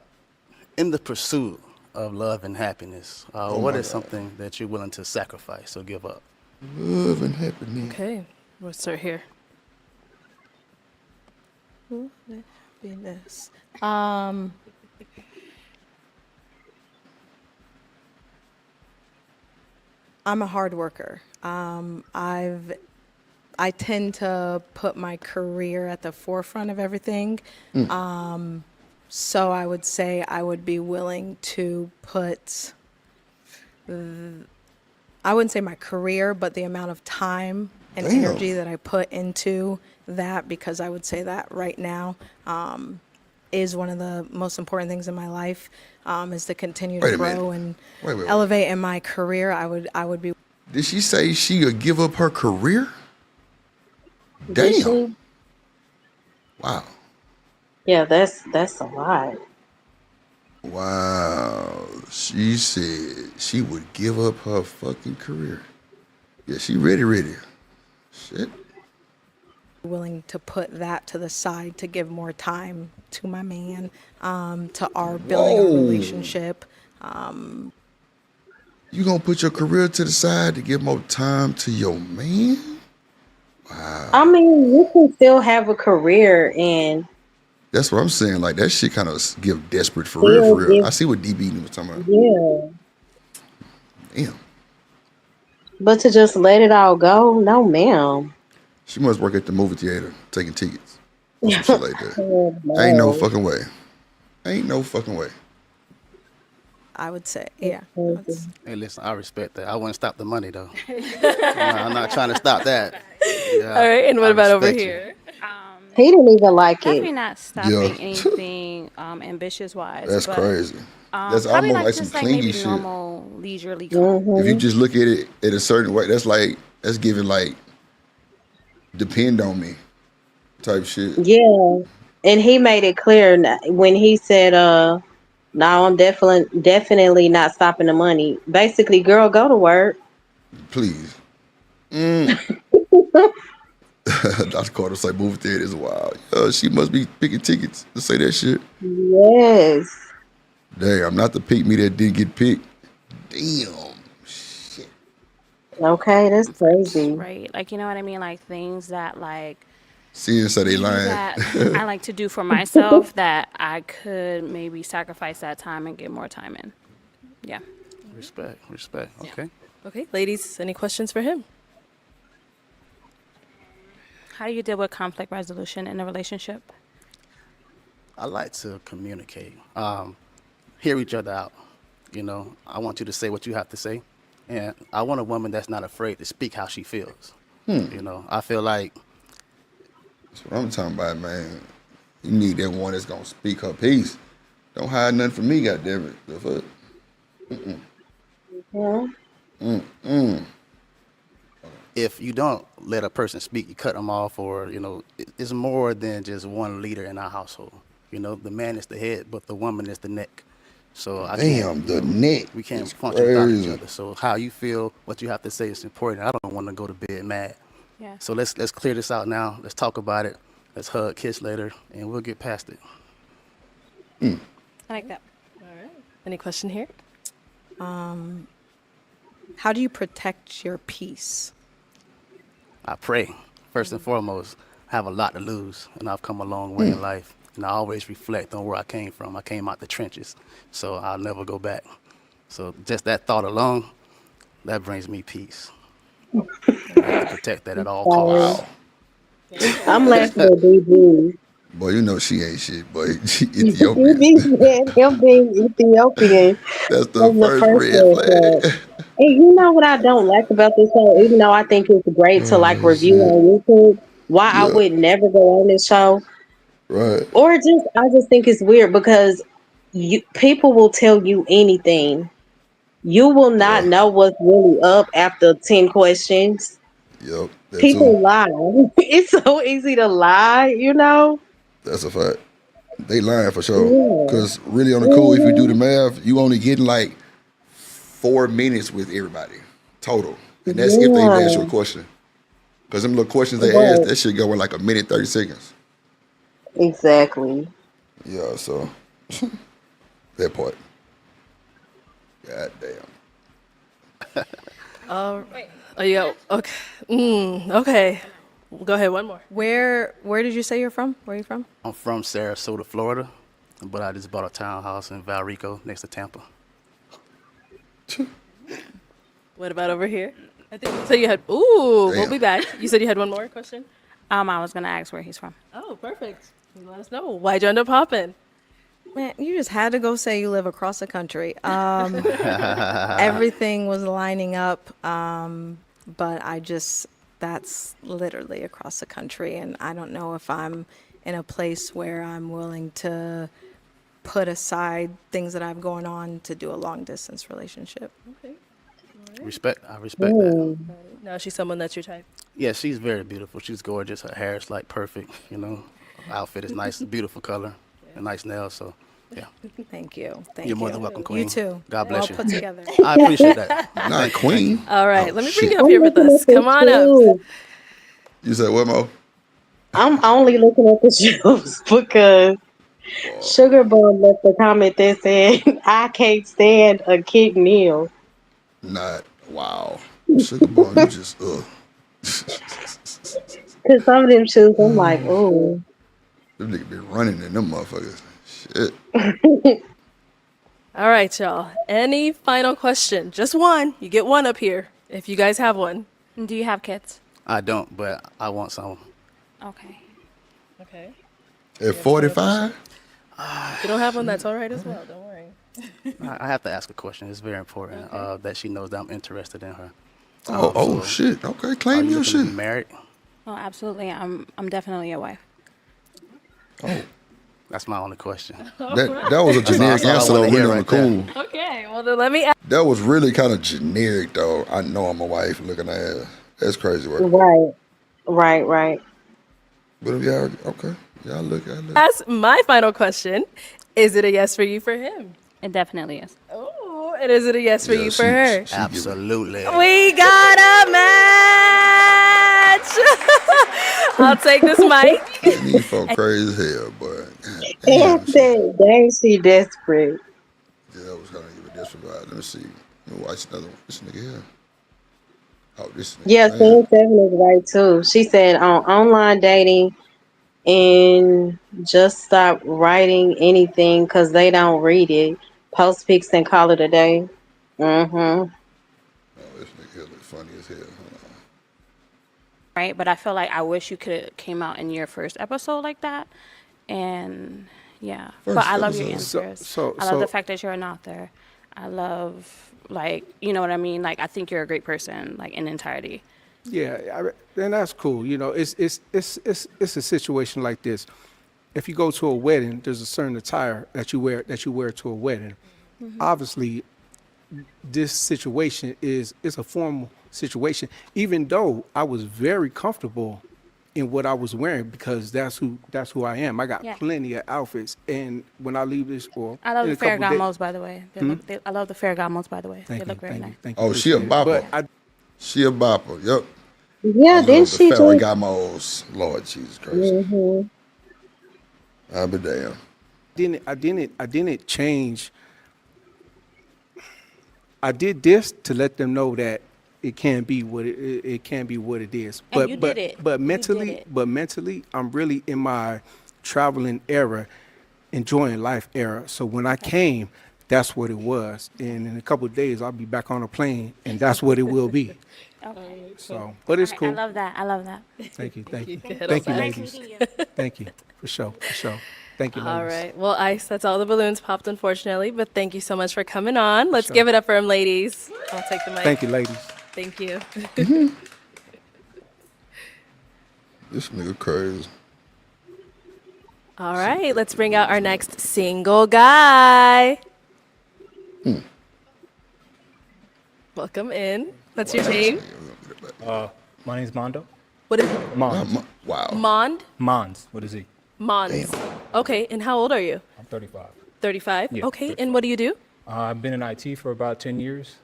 Speaker 12: in the pursuit of love and happiness,
Speaker 1: Oh
Speaker 12: what
Speaker 1: my
Speaker 12: is
Speaker 1: God.
Speaker 12: something that you're willing to sacrifice or give up?
Speaker 1: Love and happiness.
Speaker 13: Okay, we'll start here.
Speaker 8: Happiness. I'm a hard worker. I tend to put my career at the forefront of everything. So I would say I would be willing to put, I wouldn't say my career, but the amount of time and
Speaker 1: Damn.
Speaker 8: energy that I put into that, because I would say that right now is one of the most important things in my life, is to continue
Speaker 1: Wait
Speaker 8: to
Speaker 1: a minute.
Speaker 8: grow and
Speaker 1: Wait.
Speaker 8: elevate in my career. I would be.
Speaker 1: Did she say she would give up her career?
Speaker 2: Did
Speaker 1: Damn.
Speaker 2: she?
Speaker 1: Wow.
Speaker 2: Yeah, that's a lot.
Speaker 1: Wow. She said she would give up her fucking career. Yeah, she ready. Shit.
Speaker 8: Willing to put that to the side to give more time to my man, to our building our
Speaker 1: Whoa.
Speaker 8: relationship.
Speaker 1: You gonna put your career to the side to give more time to your man? Wow.
Speaker 2: I mean, you can still have a career and
Speaker 1: That's what I'm saying. Like that shit kind of give desperate for real,
Speaker 2: still
Speaker 1: for real. I
Speaker 2: give,
Speaker 1: see what DB was talking about.
Speaker 2: yeah.
Speaker 1: Damn.
Speaker 2: But to just let it all go, no, ma'am.
Speaker 1: She must work at the movie theater taking tickets or some shit like that.
Speaker 2: Oh,
Speaker 1: Ain't no
Speaker 2: no.
Speaker 1: fucking way. Ain't no fucking way.
Speaker 8: I would say, yeah.
Speaker 12: Hey, listen, I respect that. I wouldn't stop the money though. I'm not trying to stop that. Yeah,
Speaker 13: All right, and what
Speaker 12: I
Speaker 13: about over
Speaker 12: respect you.
Speaker 13: here?
Speaker 2: He didn't even like
Speaker 17: Definitely
Speaker 2: it.
Speaker 17: not
Speaker 1: Yeah.
Speaker 17: stopping anything ambitious wise,
Speaker 1: That's
Speaker 17: but
Speaker 1: crazy. That's
Speaker 17: probably
Speaker 1: almost
Speaker 17: like
Speaker 1: like some
Speaker 17: just like
Speaker 1: clingy
Speaker 17: maybe
Speaker 1: shit.
Speaker 17: normal leisurely
Speaker 1: If you
Speaker 2: Mm-hmm.
Speaker 1: just look at it in a certain way, that's giving like depend on me type shit.
Speaker 2: Yeah. And he made it clear when he said, no, I'm definitely not stopping the money. Basically, girl, go to work.
Speaker 1: Please. Dr. Carter say movie theater is wild. She must be picking tickets to say that shit.
Speaker 2: Yes.
Speaker 1: Damn, not the pick me that didn't get picked. Damn.
Speaker 2: Okay, that's crazy.
Speaker 17: right? Like, you know what I mean? Like things that like
Speaker 1: Seeing so they
Speaker 17: maybe
Speaker 1: lying.
Speaker 17: that I like to do for myself that I could maybe sacrifice that time and get more time in. Yeah.
Speaker 12: Respect. Okay.
Speaker 13: Okay, ladies, any questions for him?
Speaker 17: How do you deal with conflict resolution in a relationship?
Speaker 12: I like to communicate, hear each other out. You know, I want you to say what you have to say, and I want a woman that's not afraid to speak how she feels. You know, I feel like
Speaker 1: That's what I'm talking about, man. You need that one that's gonna speak her piece. Don't hide nothing from me, goddammit. The fuck?
Speaker 2: Yeah.
Speaker 12: if you don't let a person speak, you cut them off, or it's more than just one leader in our household. You know, the man is the head, but the woman is the neck. So I
Speaker 1: Damn,
Speaker 12: can't,
Speaker 1: the neck.
Speaker 12: we can't
Speaker 1: It's
Speaker 12: function without each
Speaker 1: crazy.
Speaker 12: other. So how you feel, what you have to say is important. I don't want to go to bed mad.
Speaker 17: Yeah.
Speaker 12: So let's clear this out now. Let's talk about it. Let's hug, kiss later, and we'll get past it.
Speaker 17: I like that.
Speaker 13: All right. Any question here?
Speaker 8: How do you protect your peace?
Speaker 12: I pray, first and foremost. I have a lot to lose, and I've come a long way in life. And I always reflect on where I came from. I came out the trenches, so I'll never go back. So just that thought alone, that brings me peace. I have to protect that at all costs.
Speaker 1: Wow.
Speaker 2: I'm laughing at DB.
Speaker 1: Boy, you know she ain't shit, boy. She Ethiopian.
Speaker 2: DB said him being Ethiopian
Speaker 1: That's the
Speaker 2: was the
Speaker 1: first
Speaker 2: first
Speaker 1: red
Speaker 2: red flag.
Speaker 1: flag.
Speaker 2: And you know what I don't like about this show, even though I think it's great to like
Speaker 1: Oh,
Speaker 2: review
Speaker 1: shit.
Speaker 2: on YouTube, why I
Speaker 1: Yeah,
Speaker 2: would never go on this show,
Speaker 1: right.
Speaker 2: or I just think it's weird because people will tell you anything. You will not
Speaker 1: Yeah,
Speaker 2: know what's really up after 10 questions.
Speaker 1: yep, that too.
Speaker 2: People lie. It's so easy to lie, you know?
Speaker 1: That's a fact. They lying for sure.
Speaker 2: Yeah.
Speaker 1: Cause really on the cool, if you do the
Speaker 2: Mhm.
Speaker 1: math, you only getting like 4 minutes with everybody total. And that's if they even ask you a
Speaker 2: Yeah.
Speaker 1: question. Because them little questions they ask,
Speaker 2: Right.
Speaker 1: that shit go in like a minute, 30 seconds.
Speaker 2: Exactly.
Speaker 1: Yeah, so that part. God damn.
Speaker 13: Oh, yeah. Okay. Okay. Go ahead. One more.
Speaker 8: Where did you say you're from? Where are you from?
Speaker 12: I'm from Sarasota, Florida, but I just bought a townhouse in Valrico next to Tampa.
Speaker 13: What about over here? I think so. You had. Ooh, we'll
Speaker 1: Damn.
Speaker 13: be back. You said you had one more question.
Speaker 17: I was gonna ask where he's from.
Speaker 13: Oh, perfect. You let us know. Why'd you end up hopping?
Speaker 8: Man, you just had to go say you live across the country. Everything was lining up, but that's literally across the country, and I don't know if I'm in a place where I'm willing to put aside things that I have going on to do a long distance relationship.
Speaker 13: Okay.
Speaker 12: I respect that.
Speaker 13: Now she's someone that's your type.
Speaker 12: Yeah, she's very beautiful. She's gorgeous. Her hair is like perfect, Her outfit is nice, beautiful color, and nice nails. So, yeah.
Speaker 8: Thank you. Thank
Speaker 12: You're
Speaker 8: you.
Speaker 12: more than welcome, Queen.
Speaker 8: You too.
Speaker 12: God bless
Speaker 8: Well
Speaker 12: you.
Speaker 8: put together.
Speaker 12: I appreciate that.
Speaker 1: Not Queen.
Speaker 13: All right, let me bring
Speaker 1: shit.
Speaker 13: you up here with us. Come on up.
Speaker 1: You said what, Mo?
Speaker 2: I'm only looking at the shoes because Sugar Bum left a comment that said, I can't stand a Kid Neal.
Speaker 1: Not. Wow. Sugar Bone, you just,
Speaker 2: Because some of them shoes, I'm like, ooh.
Speaker 1: Them nigga be running in them motherfuckers. Shit.
Speaker 13: All right, y'all. Any final question? Just one. You get one up here if you guys have one.
Speaker 17: Do you have kids?
Speaker 12: I don't, but I want some.
Speaker 17: Okay.
Speaker 13: Okay.
Speaker 1: At 45?
Speaker 13: If you don't have one, that's all right as well. Don't worry.
Speaker 12: I have to ask a question. It's very important that she knows that I'm interested in her.
Speaker 1: Oh, shit. Okay,
Speaker 12: Are
Speaker 1: claim
Speaker 12: you
Speaker 1: your
Speaker 12: looking to be
Speaker 1: shit.
Speaker 12: married?
Speaker 17: Oh, absolutely. I'm definitely a wife.
Speaker 1: Oh.
Speaker 12: That's my only question.
Speaker 1: That was a generic
Speaker 12: That's all I
Speaker 1: answer, though,
Speaker 12: wanna hear
Speaker 1: really on the
Speaker 12: right there.
Speaker 1: cool.
Speaker 13: Okay, well, then let me ask.
Speaker 1: That was really kind of generic, though. I know I'm a wife looking at her. That's crazy work.
Speaker 2: Right.
Speaker 1: But if y'all, okay. Y'all look.
Speaker 13: That's my final question. Is it a yes for you for him?
Speaker 17: It definitely is.
Speaker 13: Oh, and is it a yes for you for her?
Speaker 12: Absolutely.
Speaker 13: We got a match. I'll take this mic.
Speaker 1: These folk crazy as hell, but
Speaker 2: And said, dang, she desperate.
Speaker 1: yeah, I was kind of give it this vibe. Let me see. Let me watch another one. This nigga here. Oh, this nigga.
Speaker 2: Yeah,
Speaker 1: Man.
Speaker 2: Sam 7 is right too. She said on online dating and just stop writing anything because they don't read it. Post pics and call it a day. Mm-hmm.
Speaker 1: Oh, this nigga here look funny as hell.
Speaker 17: Right, but I feel like I wish you could have came out in your first episode like that, and yeah. But I love your answers. I love the fact that you're an author. I love, like, you know what I mean. Like, I think you're a great person, like in entirety.
Speaker 7: Yeah, and that's cool. It's a situation like this. If you go to a wedding, there's a certain attire that you wear to a wedding.
Speaker 17: Mm-hmm.
Speaker 7: Obviously, this situation is a formal situation. Even though I was very comfortable in what I was wearing because that's who I am. I got plenty of outfits, and when I leave this,
Speaker 17: I love the Ferragamos, by the way. I love the Ferragamos, by the way. They look very nice.
Speaker 1: Oh, she a bopper. She a bopper. Yep.
Speaker 2: Yeah, didn't she
Speaker 1: the
Speaker 2: just?
Speaker 1: Ferragamos. Lord Jesus Christ.
Speaker 2: Mm-hmm.
Speaker 1: I'll be damn.
Speaker 7: I didn't change. I did this to let them know that it can be what it can be what it is.
Speaker 17: And you did it.
Speaker 7: But mentally, I'm really in my traveling era, enjoying life era. So when I came, that's what it was. And in a couple of days, I'll be back on a plane, and that's what it will be.
Speaker 17: Okay.
Speaker 7: So, but it's cool.
Speaker 17: I love that.
Speaker 7: Thank you, ladies.
Speaker 17: Nice meeting you.
Speaker 7: Thank you, for sure. Thank you, ladies.
Speaker 13: All right. Well, Ice, that's all the balloons popped, unfortunately, but thank you so much for coming on. Let's give it up for him, ladies. I'll take the mic.
Speaker 7: Thank you, ladies.
Speaker 13: Thank you.
Speaker 1: This nigga crazy.
Speaker 13: All right. Let's bring out our next single guy. Welcome in. What's your name?
Speaker 3: My name's Mondo.
Speaker 13: What is it?
Speaker 3: Mons.
Speaker 1: Wow.
Speaker 13: Mond?
Speaker 3: Mons. What is he?
Speaker 13: Mons. Okay. And how old are you?
Speaker 3: I'm 35.
Speaker 13: 35?
Speaker 3: Yeah,
Speaker 13: okay. And what do you do?
Speaker 3: I've been in IT for about 10 years.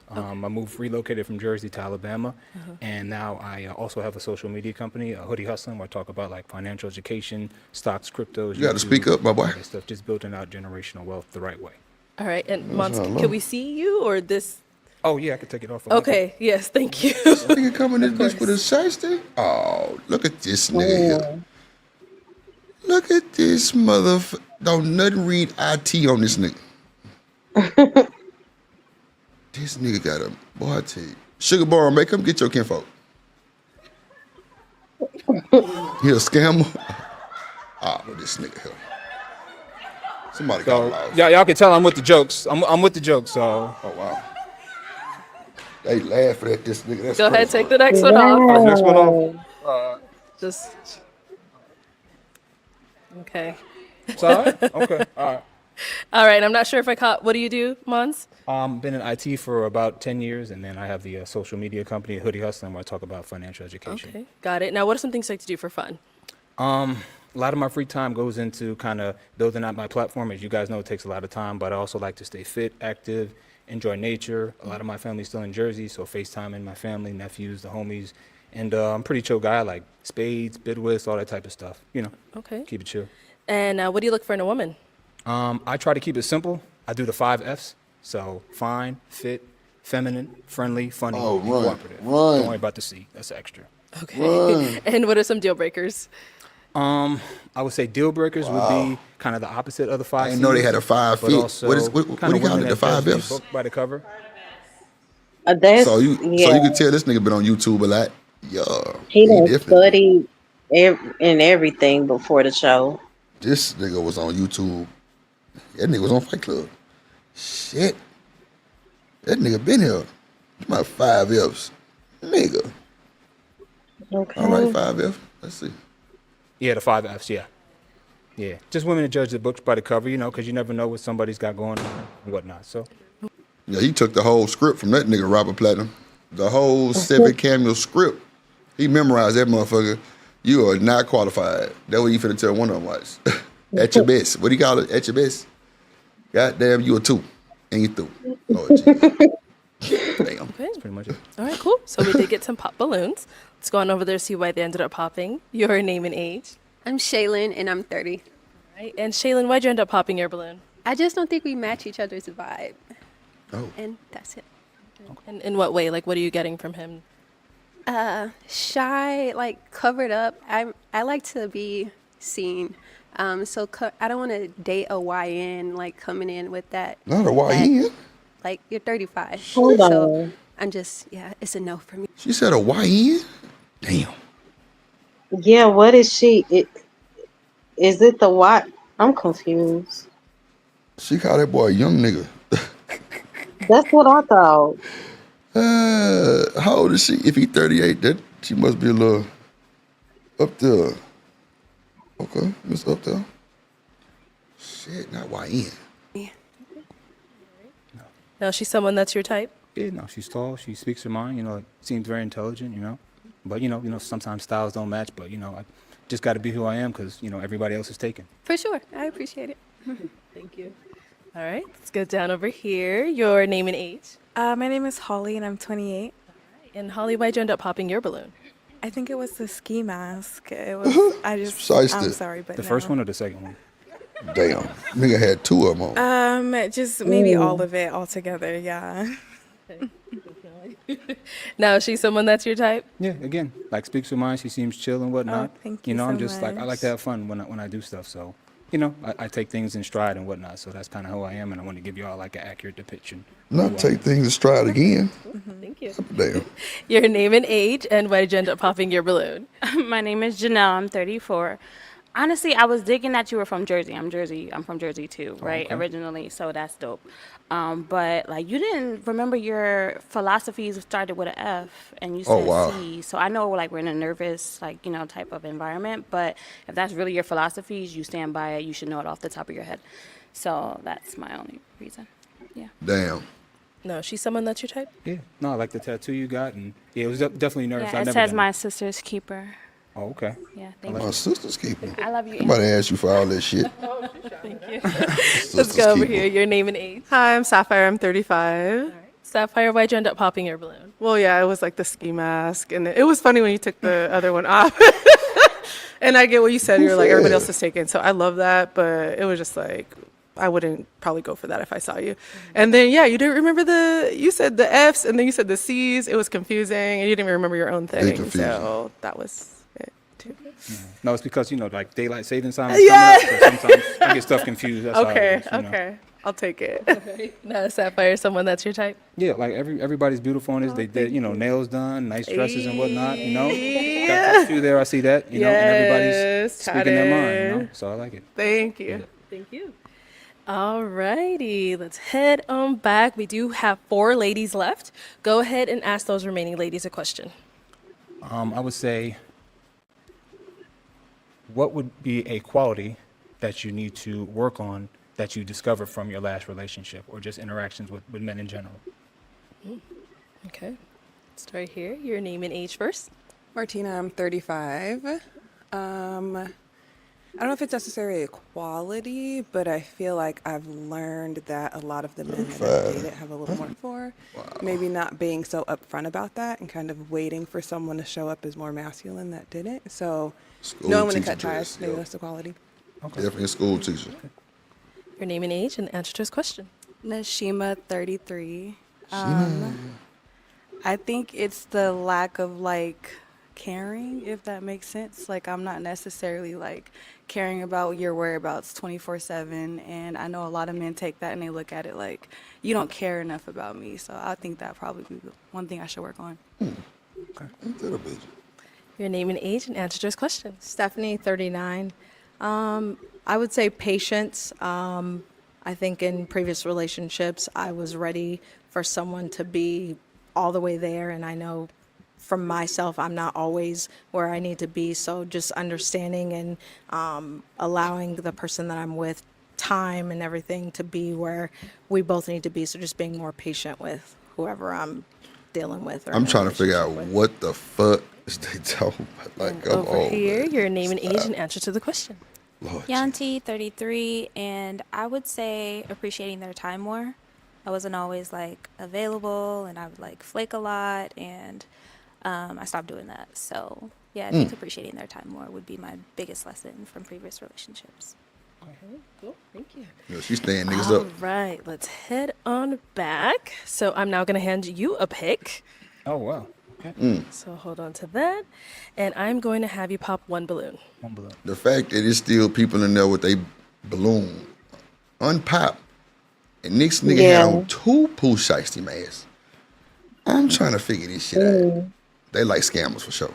Speaker 3: Relocated from Jersey to Alabama, and now I also have a social media company, Hoodie Hustling, where I talk about like financial education, stocks, cryptos,
Speaker 1: You got to
Speaker 3: YouTube,
Speaker 1: speak up, my boy.
Speaker 3: all that stuff, just building out generational wealth the right way.
Speaker 13: All right, and
Speaker 1: That's
Speaker 13: Mons,
Speaker 1: what I
Speaker 13: can
Speaker 1: love.
Speaker 13: we see you or this?
Speaker 3: Oh yeah, I could take it off.
Speaker 13: Okay, yes, thank you.
Speaker 1: This nigga coming this bitch with a shiesty? Oh, look at this nigga here. Look at this motherfucker. Don't nothing read IT on this nigga. This nigga got a, boy, I tell you. Sugar bar, make him get your kinfolk. He a scammer? This nigga here. Somebody got
Speaker 3: So
Speaker 1: lost.
Speaker 3: y'all can tell I'm with the jokes. I'm with the jokes. So.
Speaker 1: Oh wow. They laughing at this nigga. That's
Speaker 13: Go ahead,
Speaker 1: crazy.
Speaker 13: take the next one off.
Speaker 3: Oh, next one off.
Speaker 13: Just. Okay.
Speaker 3: It's all right? Okay. All right.
Speaker 13: All right. I'm not sure if I caught. What do you do, Mons?
Speaker 3: Been in IT for about 10 years, and then I have the social media company, Hoodie Hustling, where I talk about financial education.
Speaker 13: Okay, got it. Now, what are some things you like to do for fun?
Speaker 3: A lot of my free time goes into kind of building out my platform. As you guys know, it takes a lot of time, but I also like to stay fit, active, enjoy nature. A lot of my family's still in Jersey, so FaceTime my family, nephews, the homies. And I'm a pretty chill guy, like spades, bidwits, all that type of stuff. You know,
Speaker 13: Okay.
Speaker 3: keep it chill.
Speaker 13: And what do you look for in a woman?
Speaker 3: I try to keep it simple. I do the 5 Fs. So fine, fit, feminine, friendly, funny,
Speaker 1: Oh,
Speaker 3: and
Speaker 1: run,
Speaker 3: cooperative.
Speaker 1: run.
Speaker 3: Don't worry about the C. That's extra.
Speaker 13: Okay. And what are some deal breakers?
Speaker 3: I would say deal breakers would be kind of the opposite of the 5
Speaker 1: I didn't know they had a 5
Speaker 3: but
Speaker 1: feet.
Speaker 3: also
Speaker 1: What do
Speaker 3: kinda
Speaker 1: you call
Speaker 3: women
Speaker 1: it? The
Speaker 3: that
Speaker 1: 5
Speaker 3: judge
Speaker 1: Fs?
Speaker 3: book by the cover.
Speaker 2: That's
Speaker 1: So you
Speaker 2: yeah.
Speaker 1: can tell this nigga been on YouTube a lot. Yeah,
Speaker 2: He
Speaker 1: he
Speaker 2: done
Speaker 1: different.
Speaker 2: studied and everything before the show.
Speaker 1: This nigga was on YouTube. That nigga was on Fight Club. Shit. That nigga been here. My 5 Fs. Nigga.
Speaker 2: Okay.
Speaker 1: All right, 5 F. Let's see.
Speaker 3: Yeah, the 5 Fs, yeah. Yeah, just women that judge the books by the cover, you know, because you never know what somebody's got going on and whatnot. So,
Speaker 1: Yeah, he took the whole script from that nigga Robert Platinum. The whole 7 cameo script. He memorized that motherfucker. You are not qualified. That's what you finna tell one of them was. At your best. What do you call it? At your best. Goddamn, you a 2. And you through. Lord Jesus. Damn.
Speaker 13: Okay.
Speaker 3: that's pretty much it.
Speaker 13: All right, cool. So we did get some pop balloons. Let's go on over there, see why they ended up popping. Your name and age.
Speaker 6: I'm Shaylin, and I'm 30.
Speaker 13: All right. And Shaylin, why'd you end up popping your balloon?
Speaker 6: I just don't think we match each other's vibe.
Speaker 1: Oh.
Speaker 6: And that's it.
Speaker 13: And in what way? Like, what are you getting from him?
Speaker 6: Shy, like covered up. I like to be seen. So I don't want to date a YN like coming in with that.
Speaker 1: Not a YN.
Speaker 6: Like you're 35.
Speaker 2: Hold
Speaker 6: so
Speaker 2: on.
Speaker 6: I'm just it's a no for me.
Speaker 1: She said a YN? Damn.
Speaker 2: Yeah, what is she? Is it the what? I'm confused.
Speaker 1: She called that boy a young nigga.
Speaker 2: That's what I thought.
Speaker 1: How old is she? If he 38, that she must be a little up there. Okay, Miss up there. Shit, not YN.
Speaker 13: Now, she's someone that's your type?
Speaker 3: Yeah, no, she's tall. She speaks her mind. You know, seems very intelligent. You know, but you know, sometimes styles don't match. But you know, I just got to be who I am because you know everybody else is taken.
Speaker 6: For sure. I appreciate it.
Speaker 13: Thank you. All right, let's go down over here. Your name and age.
Speaker 15: My name is Holly, and I'm 28.
Speaker 13: And Holly, why'd you end up popping your balloon?
Speaker 15: I think it was the ski mask. It was. I just.
Speaker 1: Precisely.
Speaker 15: I'm sorry, but
Speaker 3: The
Speaker 15: no.
Speaker 3: first one or the second one?
Speaker 1: Damn, nigga had 2 of them on.
Speaker 15: Just maybe all of it all together. Yeah.
Speaker 13: Now, is she someone that's your type?
Speaker 3: Yeah, again, like speaks her mind. She seems chill and whatnot.
Speaker 15: thank
Speaker 3: You
Speaker 15: you
Speaker 3: know,
Speaker 15: so
Speaker 3: I'm just like I
Speaker 15: much.
Speaker 3: like to have fun when I do stuff. So, you know, I take things in stride and whatnot. So that's kind of who I am, and I want to give you all like an accurate depiction.
Speaker 1: Not take things in stride again.
Speaker 13: Thank you.
Speaker 1: Damn.
Speaker 13: Your name and age, and why did you end up popping your balloon?
Speaker 17: My name is Janelle. I'm 34. Honestly, I was digging that you were from Jersey. I'm from Jersey too, right?
Speaker 3: okay.
Speaker 17: Originally, so that's dope. But like, you didn't remember your philosophies started with an F, and you said
Speaker 1: Oh, wow.
Speaker 17: C. So I know like we're in a nervous, like type of environment. But if that's really your philosophies, you stand by it. You should know it off the top of your head. So that's my only reason. Yeah.
Speaker 1: Damn.
Speaker 13: No, she's someone that's your type?
Speaker 3: Yeah, no, I like the tattoo you got, and yeah, it was definitely nervous.
Speaker 17: Yeah,
Speaker 3: I've
Speaker 17: it
Speaker 3: never
Speaker 17: says
Speaker 3: done
Speaker 17: my sister's keeper.
Speaker 3: Oh, okay.
Speaker 17: Yeah, thank
Speaker 1: My
Speaker 17: you.
Speaker 1: sister's keeping.
Speaker 17: I love you.
Speaker 1: Somebody asked you for all that shit.
Speaker 13: Thank you. you. Let's go over here. Your name and age.
Speaker 18: Hi, I'm Sapphire. I'm 35.
Speaker 13: Sapphire, why'd you end up popping your balloon?
Speaker 18: Well, yeah, it was like the ski mask, and it was funny when you took the other one off. And I get what you said. You're like, everybody else is taken, so I love that. But it was just like, I wouldn't probably go for that if I saw you. And then, yeah, you didn't remember you said the F's, and then you said the C's. It was confusing, and you didn't even remember your own thing. So that was it, too.
Speaker 3: No, it's because, like daylight savings time is
Speaker 18: Yeah.
Speaker 3: coming up, so sometimes I get stuff confused. That's
Speaker 18: Okay,
Speaker 3: all it is,
Speaker 18: okay. I'll take it.
Speaker 13: Now, Sapphire, someone that's your type?
Speaker 3: Yeah, like everybody's beautiful on this. They did, nails done, nice dresses and whatnot, Got a few there, I see that, and everybody's speaking their mind, So I like it.
Speaker 18: Thank you.
Speaker 13: Thank you. Alrighty, let's head on back. We do have 4 ladies left. Go ahead and ask those remaining ladies a question.
Speaker 3: I would say, what would be a quality that you need to work on that you discovered from your last relationship or just interactions with men in general?
Speaker 13: Okay. Start here. Your name and age first.
Speaker 16: Martina, I'm 35. I don't know if it's necessarily a quality, but I feel like I've learned that a lot of the men that I've dated have a little more for. Maybe not being so upfront about that and kind of waiting for someone to show up as more masculine that didn't. So knowing when to cut ties, maybe that's the quality.
Speaker 1: Okay. Definitely a school teacher.
Speaker 13: Your name and age and answer to his question.
Speaker 9: Nashima, 33. I think it's the lack of caring, if that makes sense. Like, I'm not necessarily caring about your whereabouts 24/7, and I know a lot of men take that and they look at it like you don't care enough about me. So I think that probably be the one thing I should work on.
Speaker 1: Okay.
Speaker 13: Your name and age and answer to his question.
Speaker 8: Stephanie, 39. I would say patience. I think in previous relationships, I was ready for someone to be all the way there, and I know from myself, I'm not always where I need to be. So just understanding and allowing the person that I'm with time and everything to be where we both need to be. So just being more patient with whoever I'm dealing with.
Speaker 1: I'm trying to figure out what the fuck is they talking about.
Speaker 13: Over here, your name and age and answer to the question.
Speaker 10: Yanti, 33, and I would say appreciating their time more. I wasn't always available, and I would flake a lot, and I stopped doing that. So yeah, I think appreciating their time more would be my biggest lesson from previous relationships.
Speaker 13: Okay, cool, thank you.
Speaker 1: Yeah, she's staying niggas up.
Speaker 13: All right, let's head on back. So I'm now gonna hand you a pick.
Speaker 3: Oh wow. Okay.
Speaker 13: So hold on to that, and I'm going to have you pop 1 balloon.
Speaker 3: 1 balloon.
Speaker 1: The fact that it's still people in there with they balloon unpopped, and Nick's nigga had on 2 Pooh Shiesty masks. I'm trying to figure this shit out. They like scammers for sure.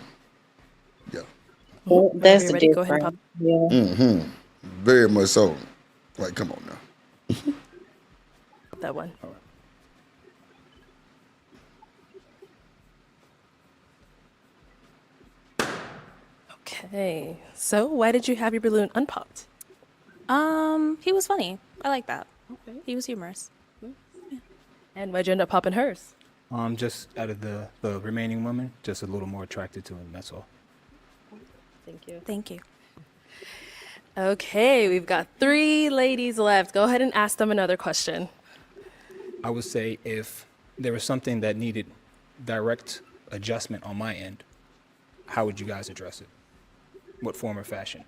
Speaker 1: Yeah.
Speaker 2: That's the
Speaker 13: ready? Go ahead and
Speaker 2: difference.
Speaker 13: pop
Speaker 1: Mm-hmm. Very much so. Like, come on now.
Speaker 13: that one.
Speaker 3: All right.
Speaker 13: Okay, so why did you have your balloon unpopped?
Speaker 10: He was funny. I like that.
Speaker 13: Okay.
Speaker 10: He was humorous.
Speaker 13: And why'd you end up popping hers?
Speaker 3: Just out of the remaining women, just a little more attracted to him. That's all.
Speaker 13: Thank you.
Speaker 10: Thank you.
Speaker 13: Okay, we've got 3 ladies left. Go ahead and ask them another question.
Speaker 3: I would say if there was something that needed direct adjustment on my end, how would you guys address it? What form or fashion?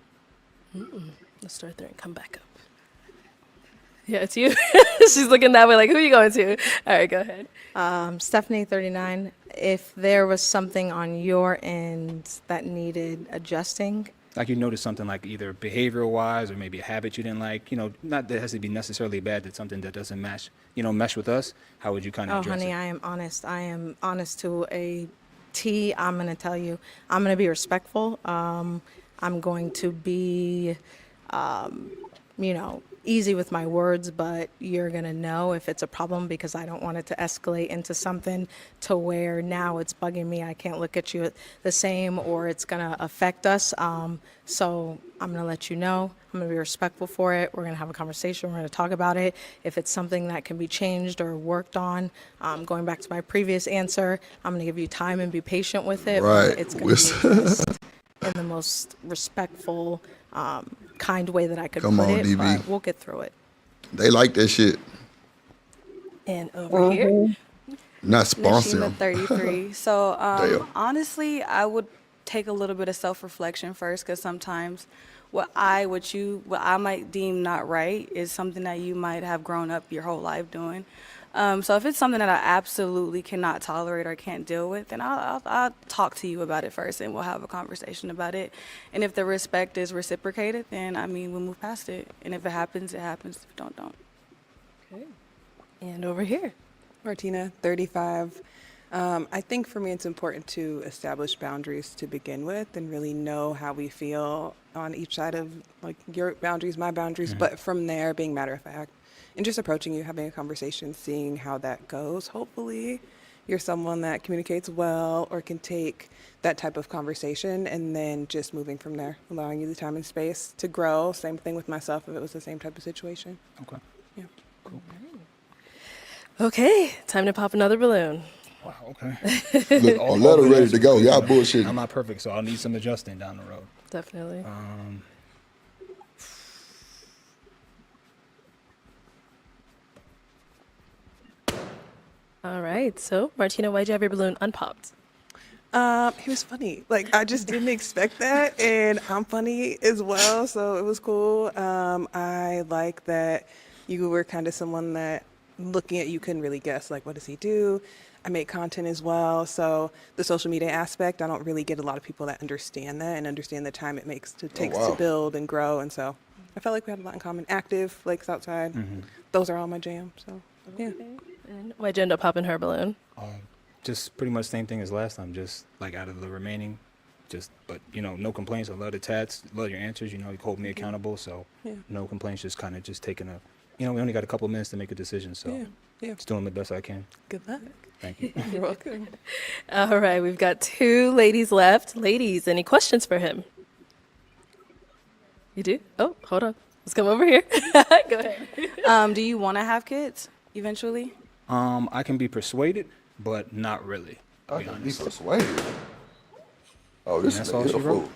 Speaker 13: Let's start there and come back up. Yeah, it's you. She's looking that way like, who are you going to? All right, go ahead.
Speaker 8: Stephanie, 39. If there was something on your end that needed adjusting,
Speaker 3: Like you noticed something like either behavioral wise or maybe a habit you didn't like, not that it has to be necessarily bad, that something that doesn't mesh with us. How would you kind of address
Speaker 8: honey,
Speaker 3: it?
Speaker 8: I am honest. I am honest to a T. I'm going to tell you, I'm going to be respectful. I'm going to be, easy with my words, but you're going to know if it's a problem because I don't want it to escalate into something to where now it's bugging me. I can't look at you the same or it's going to affect us. So I'm going to let you know. I'm going to be respectful for it. We're going to have a conversation. We're going to talk about it. If it's something that can be changed or worked on, going back to my previous answer, I'm going to give you time and be patient with it.
Speaker 1: Right.
Speaker 8: But it's going to be addressed in the most respectful, kind way that I could
Speaker 1: Come
Speaker 8: put
Speaker 1: on,
Speaker 8: it,
Speaker 1: DB.
Speaker 8: but we'll get through it.
Speaker 1: They like that shit.
Speaker 13: And over here,
Speaker 1: Not sponsor
Speaker 9: Nashima,
Speaker 1: them.
Speaker 9: 33. So,
Speaker 1: Damn.
Speaker 9: honestly, I would take a little bit of self-reflection first, because sometimes what I might deem not right is something that you might have grown up your whole life doing. So if it's something that I absolutely cannot tolerate or can't deal with, then I'll talk to you about it first, and we'll have a conversation about it. And if the respect is reciprocated, then I mean, we'll move past it. And if it happens, it happens. If it don't.
Speaker 13: okay. And over here,
Speaker 16: Martina, 35. I think for me it's important to establish boundaries to begin with and really know how we feel on each side of like your boundaries, my boundaries, but from there being matter of fact and just approaching you, having a conversation, seeing how that goes. Hopefully you're someone that communicates well or can take that type of conversation and then just moving from there, allowing you the time and space to grow. Same thing with myself if it was the same type of situation.
Speaker 3: Okay.
Speaker 16: Yeah.
Speaker 3: Cool.
Speaker 13: okay, time to pop another balloon.
Speaker 3: Wow. Okay.
Speaker 1: Look, the letter ready to go. Y'all bullshit.
Speaker 3: I'm not perfect, so I'll need some adjusting down the road.
Speaker 13: Definitely. All right. So, Martina, why'd you have your balloon unpopped?
Speaker 16: He was funny. Like I just didn't expect that, and I'm funny as well, so it was cool. I like that you were kind of someone that looking at you couldn't really guess like what does he do. I make content as well, so the social media aspect, I don't really get a lot of people that understand that and understand the time it takes
Speaker 1: wow.
Speaker 16: to build and grow, and so I felt like we had a lot in common. Active, lakes outside, those are all my jams. So yeah.
Speaker 13: And why'd you end up popping her balloon?
Speaker 3: Just pretty much same thing as last time. Just like out of the remaining, but no complaints. I love the tats, love your answers. You hold me accountable, so
Speaker 16: Yeah.
Speaker 3: no complaints. Just kind of just taking we only got a couple minutes to make a decision, so
Speaker 16: Yeah.
Speaker 3: just doing the best I can.
Speaker 16: Good luck.
Speaker 3: Thank you.
Speaker 16: You're welcome.
Speaker 13: All right, we've got 2 ladies left. Ladies, any questions for him? You do? Oh, hold on. Let's come over here. Go ahead.
Speaker 9: Do you want to have kids eventually?
Speaker 3: I can be persuaded, but not really.
Speaker 1: I can be persuaded. Oh, this
Speaker 3: that's all
Speaker 1: nigga
Speaker 3: she
Speaker 1: a
Speaker 3: wrote?
Speaker 1: fool.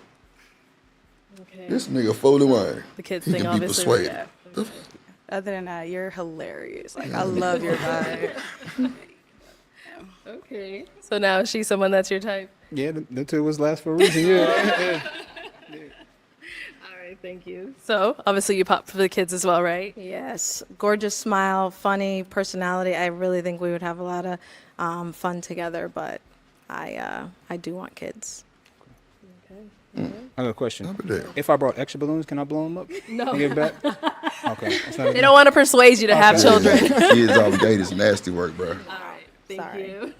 Speaker 13: Okay.
Speaker 1: This nigga folding wine.
Speaker 13: The kids
Speaker 1: He
Speaker 13: thing
Speaker 1: can be
Speaker 13: obviously.
Speaker 1: persuaded.
Speaker 13: Yeah.
Speaker 9: Other than that, you're hilarious. Like I love your vibe.
Speaker 13: Okay. So now is she someone that's your type?
Speaker 3: Yeah, the 2 was last for a reason. Yeah.
Speaker 13: All right, thank you. So obviously you popped for the kids as well, right?
Speaker 8: Yes, gorgeous smile, funny personality. I really think we would have a lot of fun together, but I do want kids.
Speaker 3: I got a question.
Speaker 1: I'll be there.
Speaker 3: If I brought extra balloons, can I blow them up?
Speaker 13: No.
Speaker 3: And give back? Okay. That's not
Speaker 13: They don't want to persuade you to have children.
Speaker 1: Kids off the gate is nasty work, bro.
Speaker 13: All right, thank you.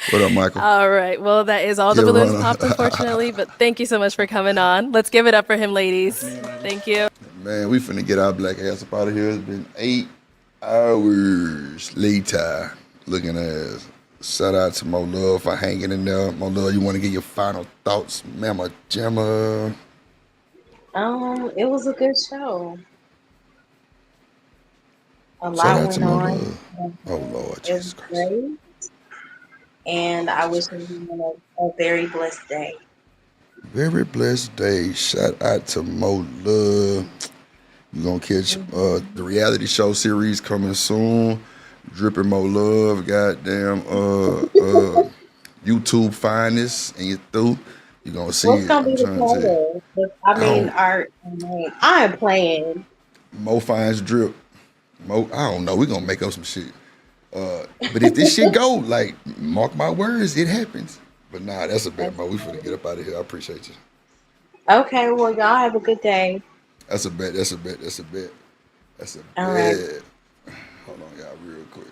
Speaker 1: What up, Michael?
Speaker 13: All right, well, that is all the
Speaker 1: Yeah,
Speaker 13: balloons
Speaker 1: right on.
Speaker 13: popped, unfortunately, but thank you so much for coming on. Let's give it up for him, ladies. Thank you.
Speaker 1: Man, we finna get our black ass up out of here. It's been 8 hours later. Looking ass. Shout out to Mo Love for hanging in there. Mo Love, you want to get your final thoughts, Mama Gemma?
Speaker 2: It was a good show. A
Speaker 1: Shout
Speaker 2: lot
Speaker 1: out
Speaker 2: went
Speaker 1: to Mo
Speaker 2: on.
Speaker 1: Love. Oh, Lord,
Speaker 2: It
Speaker 1: Jesus
Speaker 2: was
Speaker 1: Christ.
Speaker 2: great. And I wish him a very blessed day.
Speaker 1: Very blessed day. Shout out to Mo Love. You're going to catch the reality show series coming soon. Dripping Mo Love. Goddamn. YouTube finest. And you're through. You're going to see
Speaker 2: What's
Speaker 1: it.
Speaker 2: gonna
Speaker 1: I'm
Speaker 2: be the
Speaker 1: trying to tell you.
Speaker 2: title? I mean, art. I am playing.
Speaker 1: Mo Fines Drip. Mo, I don't know. We're going to make up some shit. But if this shit go, like, mark my words, it happens. But nah, that's a bet, Mo. We finna get up out of here. I appreciate you.
Speaker 2: Okay, well, y'all have a good day.
Speaker 1: That's a bet. That's a bet. That's a bet. That's a
Speaker 2: All right.
Speaker 1: bet. Hold on, y'all, real quick.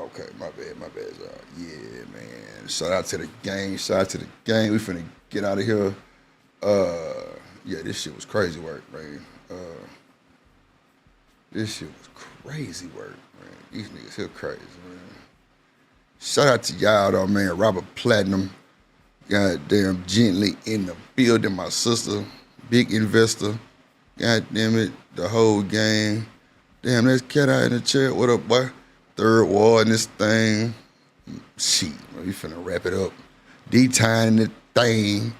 Speaker 1: Okay, my bad, y'all. Yeah, man. Shout out to the gang. Shout out to the gang. We finna get out of here. Yeah, this shit was crazy work, man. This shit was crazy work, man. These niggas here crazy, man. Shout out to y'all though, man. Robert Platinum, goddamn gently in the building. My sister, big investor. Goddamn it, the whole gang. Damn, there's cat out in the chair. What up, boy? third wall in this thing. Shit, we finna wrap it up. D-Time the thing.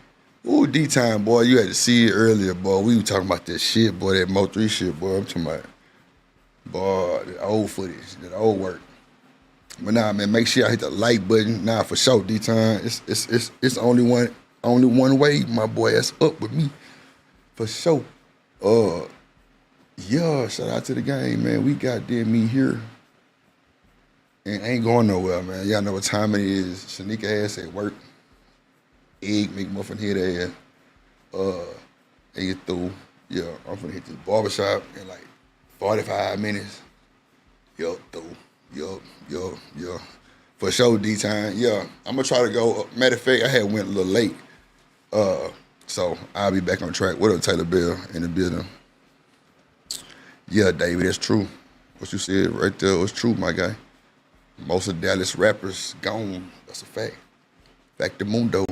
Speaker 1: Ooh, D-Time, boy, you had to see it earlier, boy. We were talking about that shit, boy, that Mo3 shit, boy. I'm talking about, boy, the old footage, the old work. But nah, man, make sure I hit the like button. Nah, for sure, D-Time. It's only one way, my boy. That's up with me. For sure. Yeah, shout out to the game, man. We goddamn me here. And ain't going nowhere, man. Y'all know what time it is. Shanika ass at work. Egg McMuffin head ass. And get through. Yeah, I'm finna hit this barbershop in like 45 minutes. Yup, through. Yup. For sure, D-Time. Yeah, I'm gonna try to go. Matter of fact, I had went a little late. So I'll be back on track. What up, Taylor Bell in the building? Yeah, David, that's true. What you said right there was true, my guy. Most of Dallas rappers gone. That's a fact. Fact de mundo.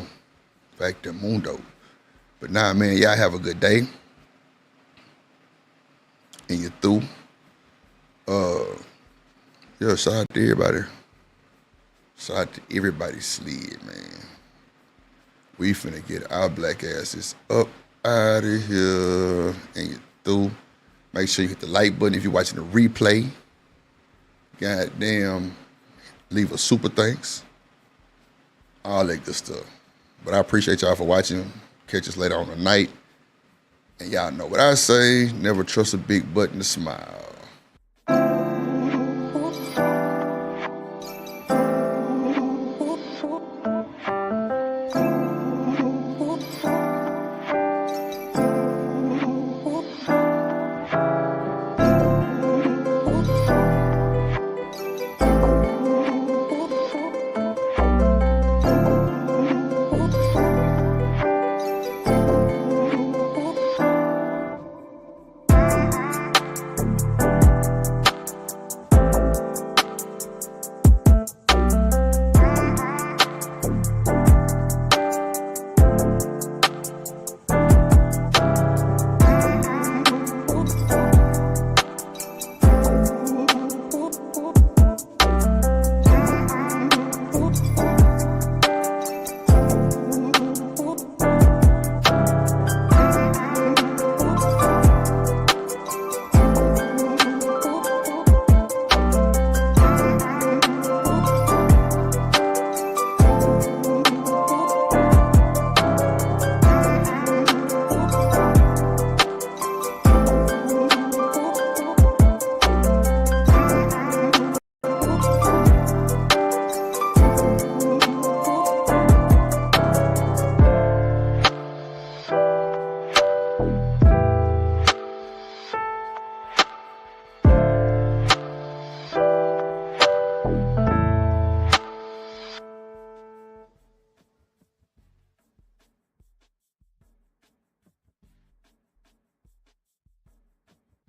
Speaker 1: But nah, man, y'all have a good day. And you're through. Yeah, shout out to everybody. Shout out to everybody slid, man. We finna get our black asses up out of here. And you're through. Make sure you hit the like button if you're watching the replay. Goddamn, leave a super thanks. All that good stuff. But I appreciate y'all for watching. Catch us later on the night. And y'all know what I say. Never trust a big button to smile.